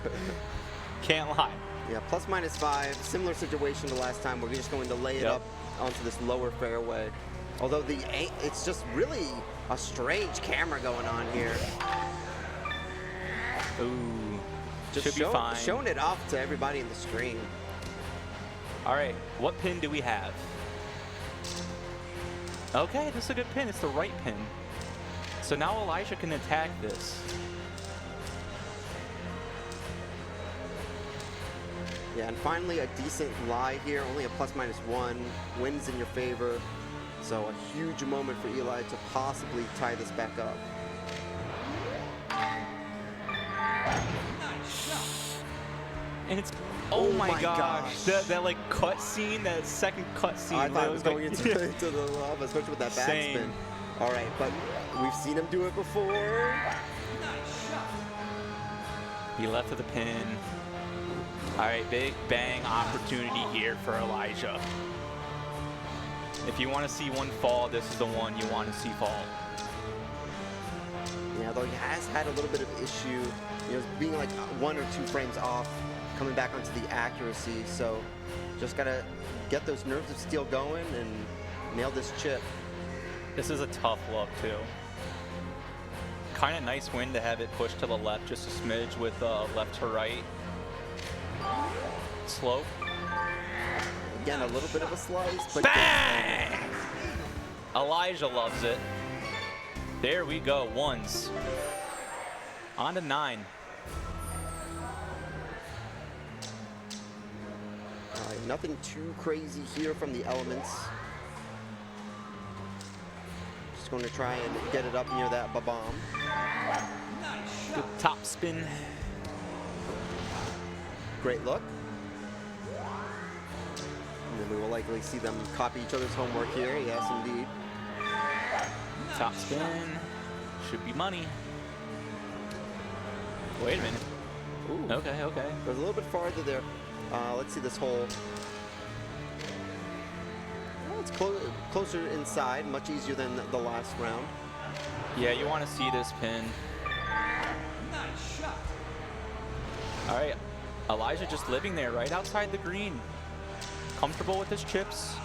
Can't lie. Yeah, ±5. Similar situation to last time. We're just going to lay it up onto this lower fairway. Although it's just really a strange camera going on here. Ooh, Just should be fine. Showing it off to everybody in the stream. All right, what pin do we have? Okay, this is a good pin. It's the right pin. So now Elijah can attack this. Yeah, and finally a decent lie here. Only a ±1. Wins in your favor. So a huge moment for Eli to possibly tie this back up. And it's, oh my gosh. That like cut scene, that second cut scene. I thought it was going into the lava, especially with that backspin. All right, but we've seen him do it before. He left with a pin. All right, big bang opportunity here for Elijah. If you want to see one fall, this is the one you want to see fall. Yeah, though he has had a little bit of issue, being like 1 or 2 frames off, coming back onto the accuracy. So just gotta get those nerves of steel going and nail this chip. This is a tough look too. Kind of nice win to have it pushed to the left just a smidge with left to right. Slope. Again, a little bit of a slice, but bang! Elijah loves it. There we go, ones. On to 9. All right, nothing too crazy here from the elements. Just going to try and get it up near that ba-bomb. Good top spin. Great look. And then we will likely see them copy each other's homework here. Yes, indeed. Top spin. Should be money. Wait a minute. Ooh. Okay, okay. There's a little bit farther there. Let's see this hole. Well, it's closer inside, much easier than the last round. Yeah, you want to see this pin. All right, Elijah just living there right outside the green. Comfortable with his chips.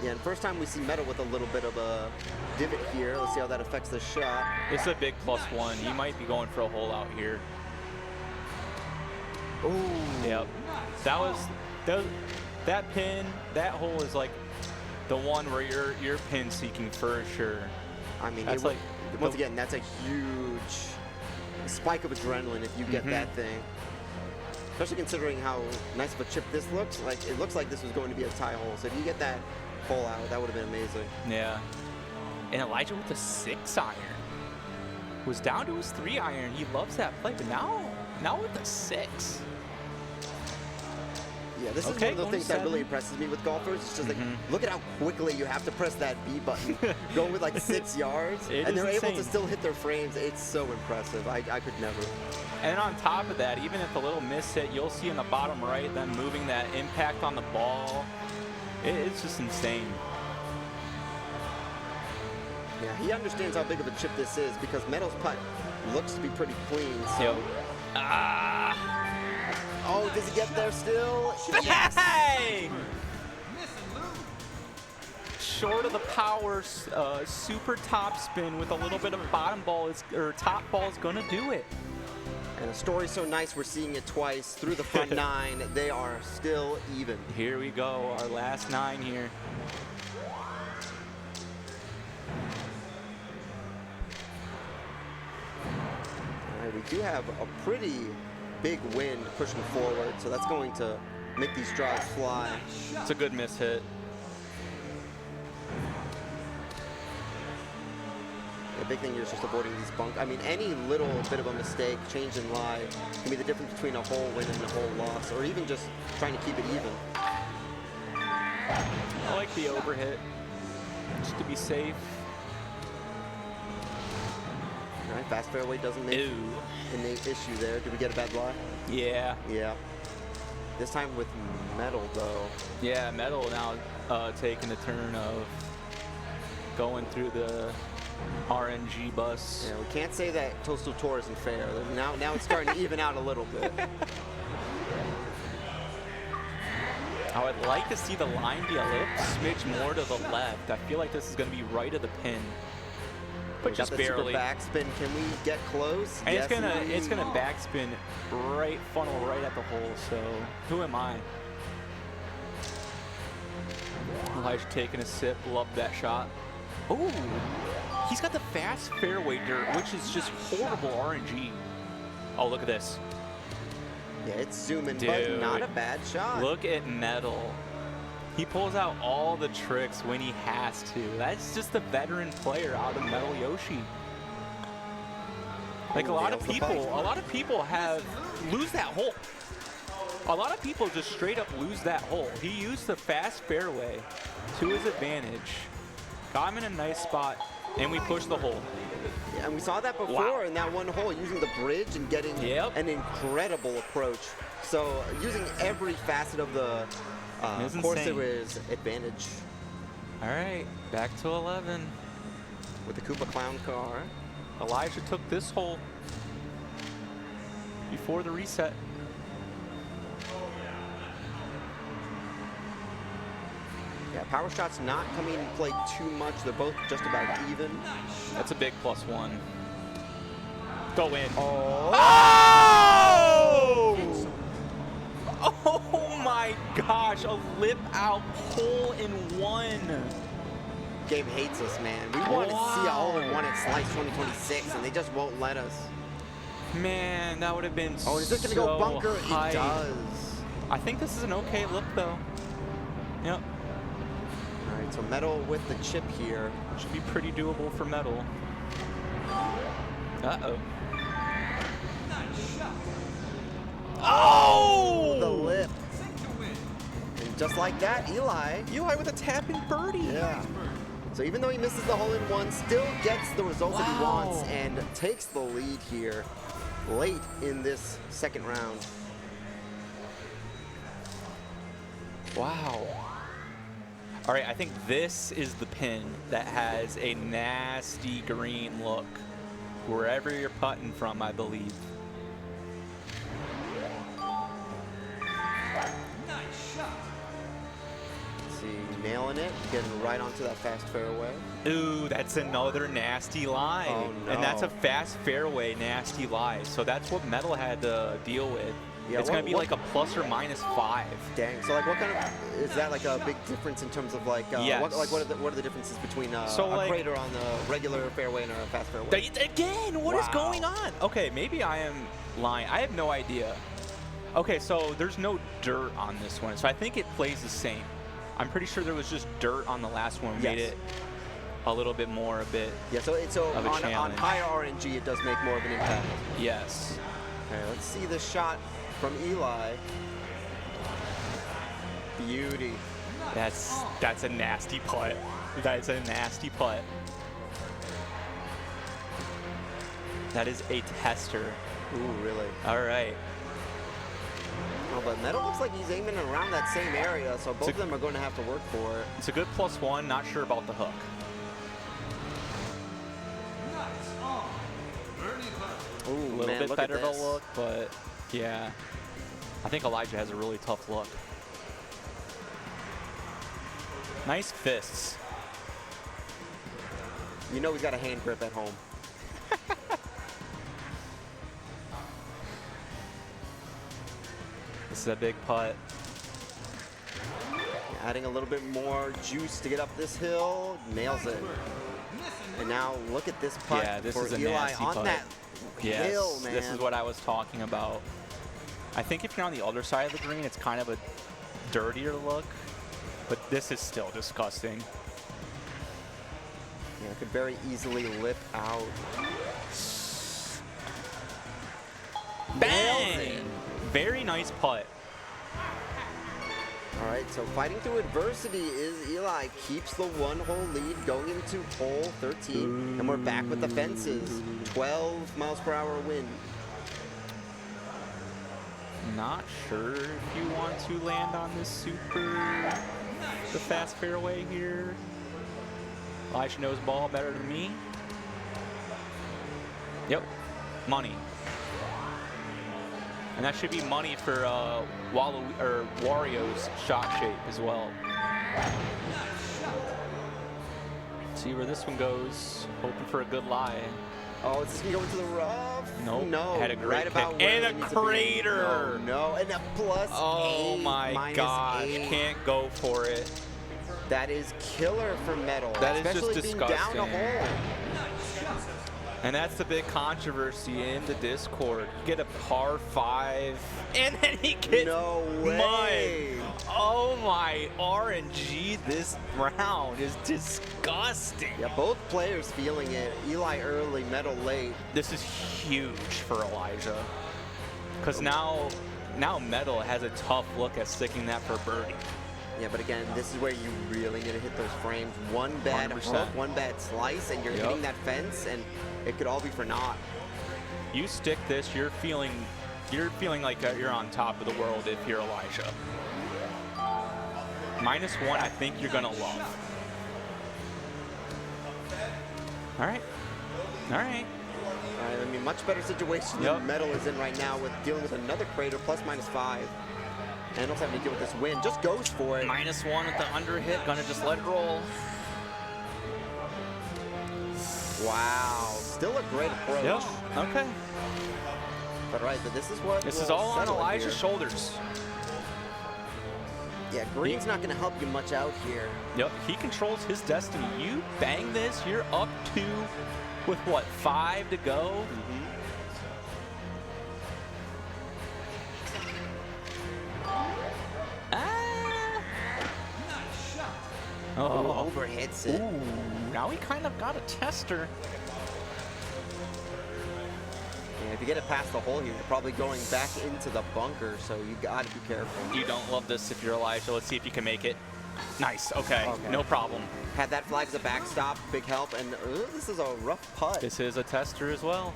Yeah, and first time we see Metal with a little bit of a divot here. Let's see how that affects the shot. It's a big +1. He might be going for a hole out here. Ooh. Yep. That pin, that hole is like the one where you're pin seeking for sure. I mean, that's like once again, that's a huge spike of adrenaline if you get that thing. Especially considering how nice of a chip this looks. Like, it looks like this was going to be a tie hole. So if you get that hole out, that would have been amazing. Yeah. And Elijah with a 6-iron. Was down to his 3-iron. He loves that play, but now with the 6. Yeah, this is one of the things that really impresses me with golfers. It's just like, look at how quickly you have to press that B button. Go with like 6 yards, and they're able to still hit their frames. It's so impressive. I could never. And on top of that, even if a little miss hit, you'll see in the bottom right them moving that impact on the ball. It's just insane. Yeah, he understands how big of a chip this is because Metal's putt looks to be pretty clean. So. Oh, does he get there still? Yes! Short of the power, super top spin with a little bit of bottom ball top ball is gonna do it. And the story's so nice, we're seeing it twice through the front 9. They are still even. Here we go, our last 9 here. All right, we do have a pretty big wind pushing forward, so that's going to make these drives fly. It's a good miss hit. The big thing here is just avoiding these bunk. I mean, any little bit of a mistake, change in lie, can be the difference between a whole win and a whole loss, or even just trying to keep it even. I like the overhit, just to be safe. All right, fast fairway doesn't make an issue there. Did we get a bad lie? Yeah. Yeah. This time with Metal, though. Yeah, Metal now taking the turn of going through the RNG bus. Yeah, we can't say that Toadstool Tour isn't fair. Now it's starting to even out a little bit. I would like to see the line be a little smidge more to the left. I feel like this is going to be right of the pin, but We just got the barely. super backspin. Can we get close? And Yes, it's gonna indeed. backspin right, funnel right at the hole. So who am I? Elijah taking a sip. Love that shot. Ooh, he's got the fast fairway dirt, which is just horrible RNG. Oh, look at this. Yeah, it's zooming, Dude, but not a bad shot. Look at Metal. He pulls out all the tricks when he has to. That's just the veteran player out of Metal Yoshi. Like a lot of people have lose that hole. A lot of people just straight up lose that hole. He used the fast fairway to his advantage. Got him in a nice spot, and we pushed the hole. Yeah, and we saw that before in that one hole, using the bridge and getting an incredible approach. So using every facet of the course to his advantage. All right, back to 11. With the Koopa Clown car. Elijah took this hole before the reset. Yeah, power shots not coming into play too much. They're both just about even. That's a big +1. Go in. Oh! Oh my gosh, a lip out hole in one. Gabe hates us, man. We want to see all in one at Slice 2026, and they just won't let us. Man, that would have been Oh, is this going to so go bunker? hype. It does. I think this is an okay look, though. Yep. All right, so Metal with the chip here. Should be pretty doable for Metal. Uh-oh. Oh! The lip. And just like that, Eli with a tap-in birdie. Yeah. So even though he misses the hole-in-one, still gets the result that he wants and takes the lead here late in this second round. Wow. All right, I think this is the pin that has a nasty green look. Wherever you're putting from, I believe. Nailing it, getting right onto that fast fairway. Ooh, that's another nasty lie. Oh, no. And that's a fast fairway nasty lie. So that's what Metal had to deal with. Yeah, it's going to be like a ±5. Dang. So like, what kind of is that like a big difference in terms of like Yes. what are the differences between a like, crater on the regular fairway and a fast fairway? Again, what is going on? Okay, maybe I am lying. I have no idea. Okay, so there's no dirt on this one. So I think it plays the same. I'm pretty sure there was just dirt on the last one. Made it a little bit more of a on higher RNG, it does make more of an impact. Yes. Okay, let's see the shot from Eli. Beauty. That's a nasty putt. That's a nasty putt. That is a tester. Ooh, really? All right. Oh, but Metal looks like he's aiming around that same area, so both of them are going to have to work for it. It's a good +1. Not sure about the hook. Ooh, A little man, bit look at better of a this. look, but yeah. I think Elijah has a really tough look. Nice fists. You know he's got a hand grip at home. This is a big putt. Adding a little bit more juice to get up this hill. Nails it. And now look at this putt Yeah, this for is a Eli nasty on putt. that Yes, hill, man. this is what I was talking about. I think if you're on the other side of the green, it's kind of a dirtier look, but this is still disgusting. Yeah, it could very easily lip out. Bang! Very nice putt. All right, so fighting through adversity is Eli. Keeps the one-hole lead going into hole 13, and we're back with the fences. 12 miles per hour wind. Not sure if you want to land on this the fast fairway here. Elijah knows ball better than me. Yep, money. And that should be money for Wario's shot shape as well. See where this one goes. Hoping for a good lie. Oh, is this gonna go into the rough? Nope. No. Had a great right about pick. where And it a needs to be. crater. No, and a plus Oh 8, my minus gosh. 8. Can't go for it. That is killer for Metal. That is especially just being down a disgusting. hole. And that's the big controversy in the Discord. You get a par 5, and then he gets way. mud. Oh my RNG this round is disgusting. Yeah, both players feeling it. Eli early, Metal late. This is huge for Elijah. Because now Metal has a tough look at sticking that for birdie. Yeah, but again, this is where you really need to hit those frames. One bad 100%. hook, one bad slice, and you're Yep. hitting that fence, and it could all be for naught. You stick this, you're feeling like you're on top of the world if you're Elijah. -1, I think you're gonna love. All right. All right, I mean, much better situation than Metal is in right now with dealing with another crater, +/-5. And also having to deal with this win. Just goes for it. -1 with the under hit, gonna just let it roll. Wow, still a great approach. Yep. Okay. But right, but this is what This will is all on settle it Elijah's here. shoulders. Yeah, green's not going to help you much out here. Yep, he controls his destiny. You bang this, you're up 2 with what, 5 to go? Oh, overhits it. Ooh, now he kind of got a tester. Yeah, if you get it past the hole here, you're probably going back into the bunker, so you got to be careful. You don't love this if you're Elijah. Let's see if you can make it. Nice, okay. No problem. Had that flag as a backstop, big help, and this is a rough putt. This is a tester as well.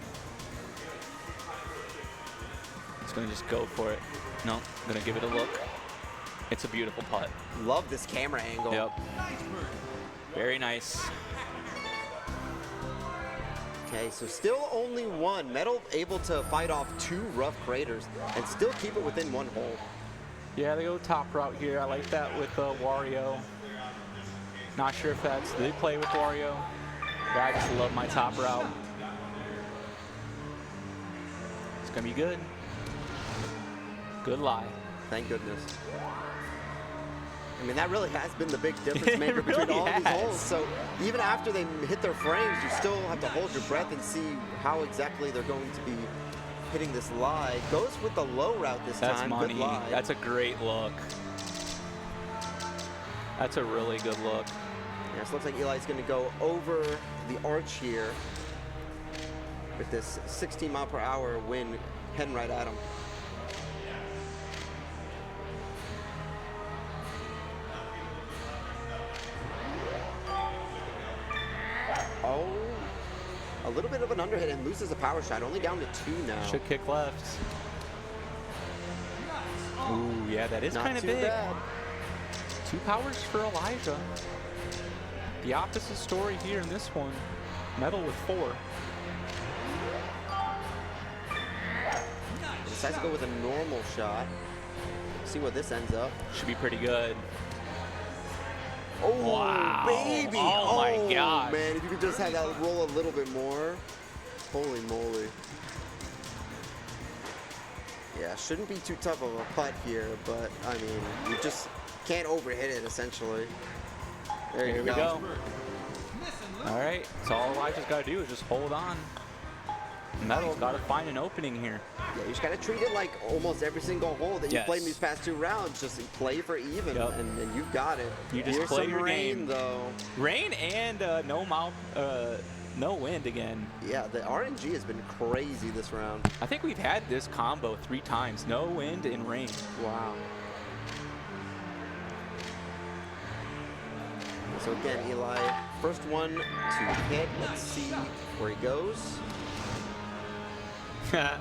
It's gonna just go for it. No, I'm gonna give it a look. It's a beautiful putt. Love this camera angle. Yep. Very nice. Okay, so still only one. Metal able to fight off 2 rough craters and still keep it within 1 hole. Yeah, they go top route here. I like that with Wario. Not sure if that's, they play with Wario. But I just love my top route. It's gonna be good. Good lie. Thank goodness. I mean, that really has been the big difference It maker really between all these has. holes. So even after they hit their frames, you still have to hold your breath and see how exactly they're going to be hitting this lie. Goes with the low route this That's time. money. Good lie. That's a great look. That's a really good look. Yeah, so it looks like Eli's going to go over the arch here with this 16-mile-per-hour wind heading right at him. Oh, a little bit of an underhit and loses a power shot. Only down to 2 now. Should kick left. Ooh, yeah, that is Not kind of too big. bad. 2 powers for Elijah. The opposite story here in this one. Metal with 4. Decides to go with a normal shot. See what this ends up. Should be pretty good. Oh, Wow. baby! Oh, my gosh. Man, if you could just have that roll a little bit more. Holy moly. Yeah, shouldn't be too tough of a putt here, but I mean, you just can't overhit it essentially. There Here you we go. All right, so all Elijah's got to do is just hold on. Metal's got to find an opening here. Yeah, you just got to treat it like almost every single hole that you Yes. played in these past 2 rounds. Just play for even, Yep. and you've got it. You just Here's play some your rain, game. though. Rain and no wind again. Yeah, the RNG has been crazy this round. I think we've had this combo 3 times. No wind and rain. Wow. So again, Eli, first one to hit. Let's see where he goes. A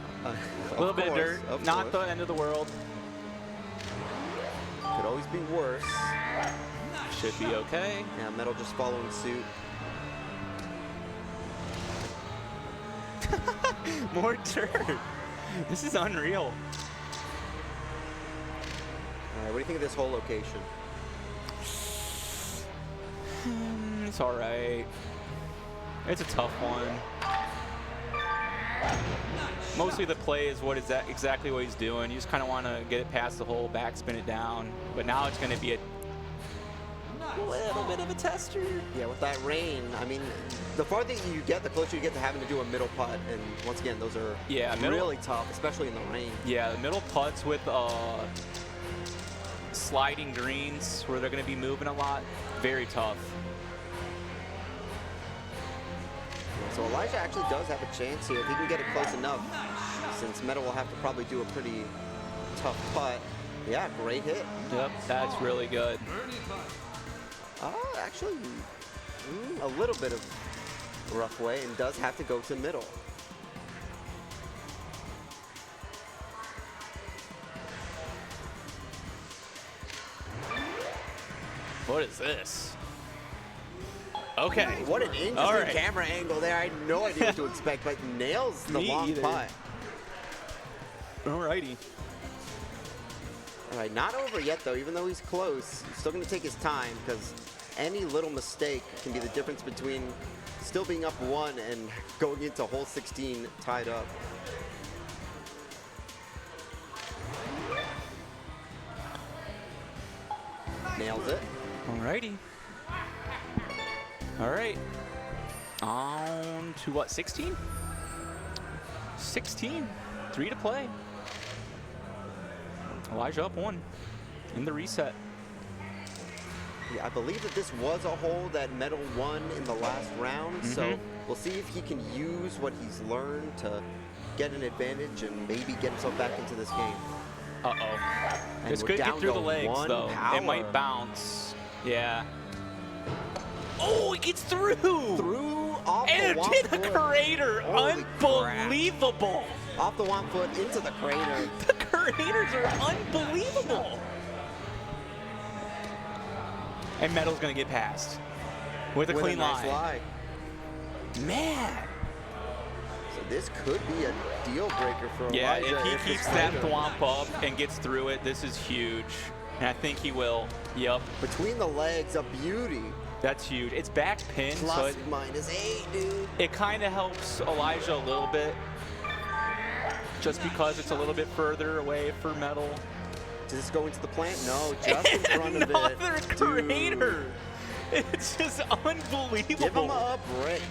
little bit of dirt. Not the end of the world. Could always be worse. Should be okay. Yeah, Metal just following suit. More dirt. This is unreal. All right, what do you think of this whole location? It's all right. It's a tough one. Mostly the play is what is that exactly what he's doing. You just kind of want to get it past the hole, backspin it down. But now it's going to be a little bit of a tester. Yeah, with that rain, I mean, the farther you get, the closer you get to having to do a middle putt. And once again, those are really tough, especially in the rain. Yeah, the middle putts with sliding greens where they're going to be moving a lot, very tough. So Elijah actually does have a chance here if he can get it close enough, since Metal will have to probably do a pretty tough putt. Yeah, great hit. Yep, that's really good. Actually, a little bit of rough way, and does have to go to middle. What is this? Okay. What an interesting camera angle there. I had no idea what to expect, but nails the long putt. Alrighty. All right, not over yet though. Even though he's close, he's still going to take his time because any little mistake can be the difference between still being up 1 and going into hole 16 tied up. Nails it. Alrighty. All right. On to what, 16? 16. 3 to play. Elijah up 1 in the reset. Yeah, I believe that this was a hole that Metal won in the last round, so we'll see if he can use what he's learned to get an advantage and maybe get himself back into this game. Uh-oh. This could get through the legs, though. It might bounce. Yeah. Oh, it gets through! Off and the it hit the crater! Unbelievable! Off the 1 foot into the crater. The craters are unbelievable! And Metal's gonna get past with a clean nice line. Man! So this could be a deal breaker for Yeah, Elijah. if he keeps that thwomp up and gets through it, this is huge. And I think he will. Yep. Between the legs, a beauty. That's huge. It's back pin, Plus so it, -8, dude. It kind of helps Elijah a little bit, just because it's a little bit further away for Metal. Does this go into the plant? No, just in front of it. Another crater. It's just unbelievable. Give him a break.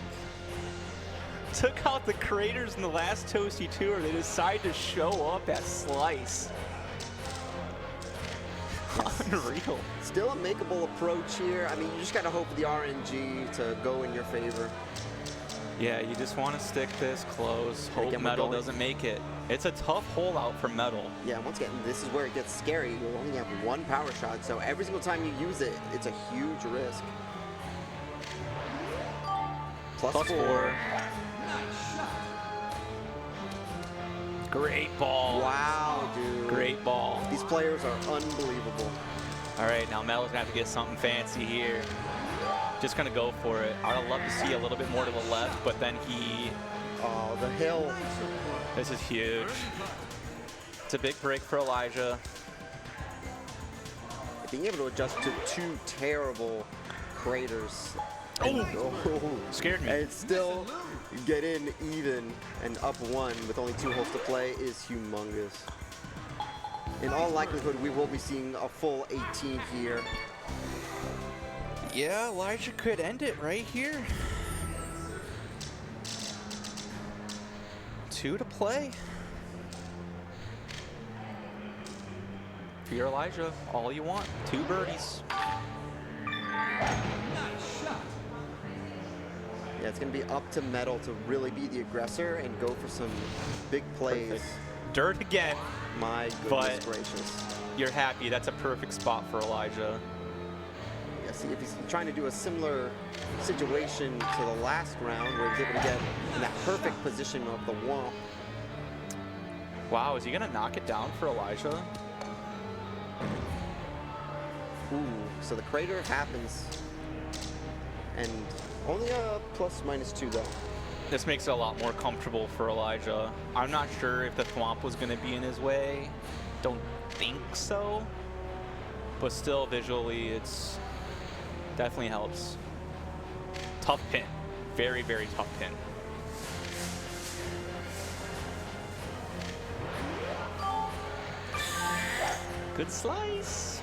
Took out the craters in the last Toasty Tour. They decide to show up at Slice. Unreal. Still a makeable approach here. I mean, you just got to hope for the RNG to go in your favor. Yeah, you just want to stick this close. Hope Metal doesn't make it. It's a tough hole out for Metal. Yeah, once again, this is where it gets scary. You only have 1 power shot, so every single time you use it, it's a huge risk. Plus 4. Great ball. Wow, dude. Great ball. These players are unbelievable. All right, now Metal's gonna have to get something fancy here. Just gonna go for it. I'd love to see a little bit more to the left, but then he... Oh, the hill. This is huge. It's a big break for Elijah. Being able to adjust to 2 terrible craters. Oh, scared me. And still get in even and up 1 with only 2 holes to play is humongous. In all likelihood, we will be seeing a full 18 here. Yeah, Elijah could end it right here. 2 to play. If you're Elijah, all you want, 2 birdies. Yeah, it's going to be up to Metal to really be the aggressor and go for some big plays. Perfect. Dirt again. My goodness gracious. You're happy. That's a perfect spot for Elijah. Yeah, see, if he's trying to do a similar situation to the last round where he's able to get in that perfect position of the womp. Wow, is he going to knock it down for Elijah? Ooh, so the crater happens. And only a ±2 though. This makes it a lot more comfortable for Elijah. I'm not sure if the thwomp was going to be in his way. Don't think so. But still, visually, it's definitely helps. Tough pin. Very, very tough pin. Good slice.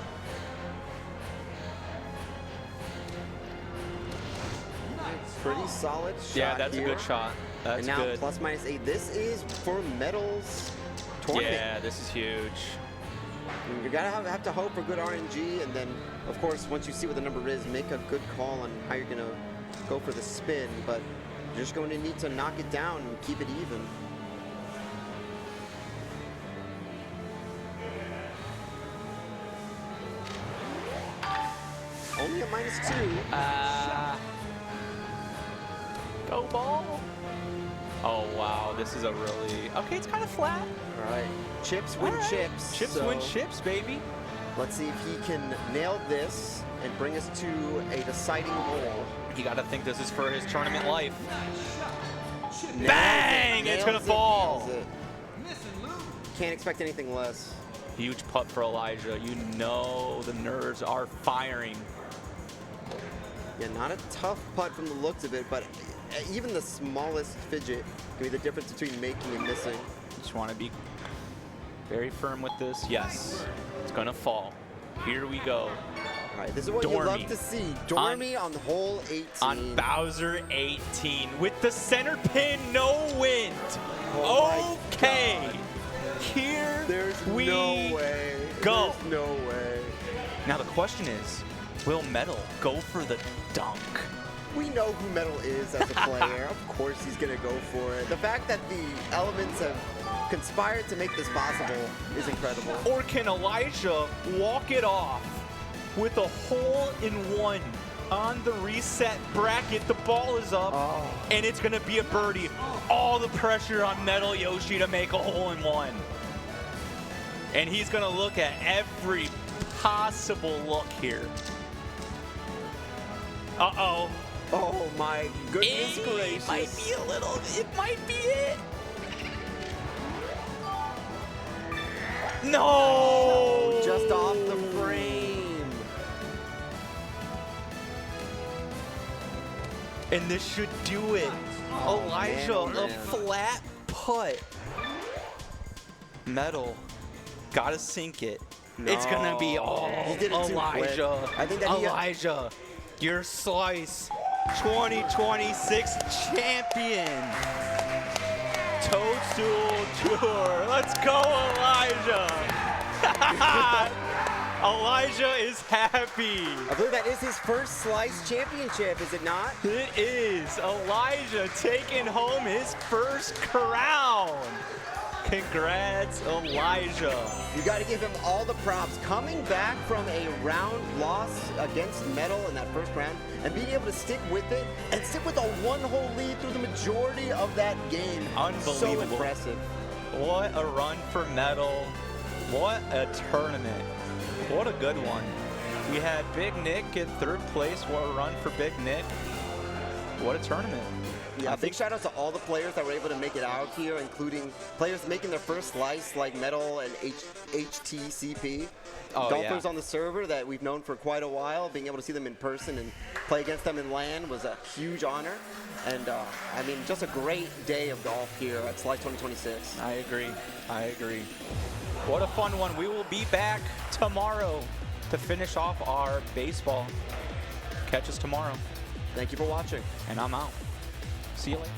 Pretty solid shot. Yeah, that's here. a good shot. That's and now good. +/-8. This is for medals tournament. Yeah, this is huge. You gotta have to hope for good RNG, and then of course once you see what the number is, make a good call on how you're gonna go for the spin. But you're just going to need to knock it down and keep it even. Only a -2. Go ball. Oh, wow. This is a really... Okay, it's kind of flat. All right. Chips win chips. Chips win chips, baby. Let's see if he can nail this and bring us to a deciding hole. You got to think this is for his tournament life. Nails Bang! it, It's going to nails it, fall. nails it. Can't expect anything less. Huge putt for Elijah. You know the nerves are firing. Yeah, not a tough putt from the looks of it, but even the smallest fidget can be the difference between making and missing. Just want to be very firm with this. Yes, it's going to fall. Here we go. All right, this is what you love to see. Dormy on hole 18. On Bowser 18 with the center pin, no wind. Oh okay. Here we no way. go. There's no way. Now the question is, will Metal go for the dunk? We know who Metal is as a player. Of course he's going to go for it. The fact that the elements have conspired to make this possible is incredible. Or can Elijah walk it off with a hole-in-one on the reset bracket? The ball is up, and it's going to be a birdie. All the pressure on Metal Yoshi to make a hole-in-one. And he's going to look at every possible look here. Uh-oh. Oh my goodness gracious. It might be a little, it might be it. No! Just off the frame. And this should do it. Elijah, a flat putt. Metal, gotta sink it. It's gonna be all Elijah. I think that Elijah, your Slice 2026 champion. Toadstool Tour. Let's go, Elijah. Elijah is happy. I believe that is his first Slice championship, is it not? It is. Elijah taking home his first crown. Congrats, Elijah. You got to give him all the props. Coming back from a round loss against Metal in that first round and being able to stick with it and stick with a one-hole lead through the majority of that game. Unbelievable. So impressive. What a run for Metal. What a tournament. What a good one. We had Big Nick in third place. What a run for Big Nick. What a tournament. Yeah, big shout out to all the players that were able to make it out here, including players making their first Slice like Metal and HTCP. Golfers on the server that we've known for quite a while, being able to see them in person and play against them in LAN was a huge honor. And I mean, just a great day of golf here at Slice 2026. I agree. I agree. What a fun one. We will be back tomorrow to finish off our baseball. Catch us tomorrow. Thank you for watching. And I'm out. See you later.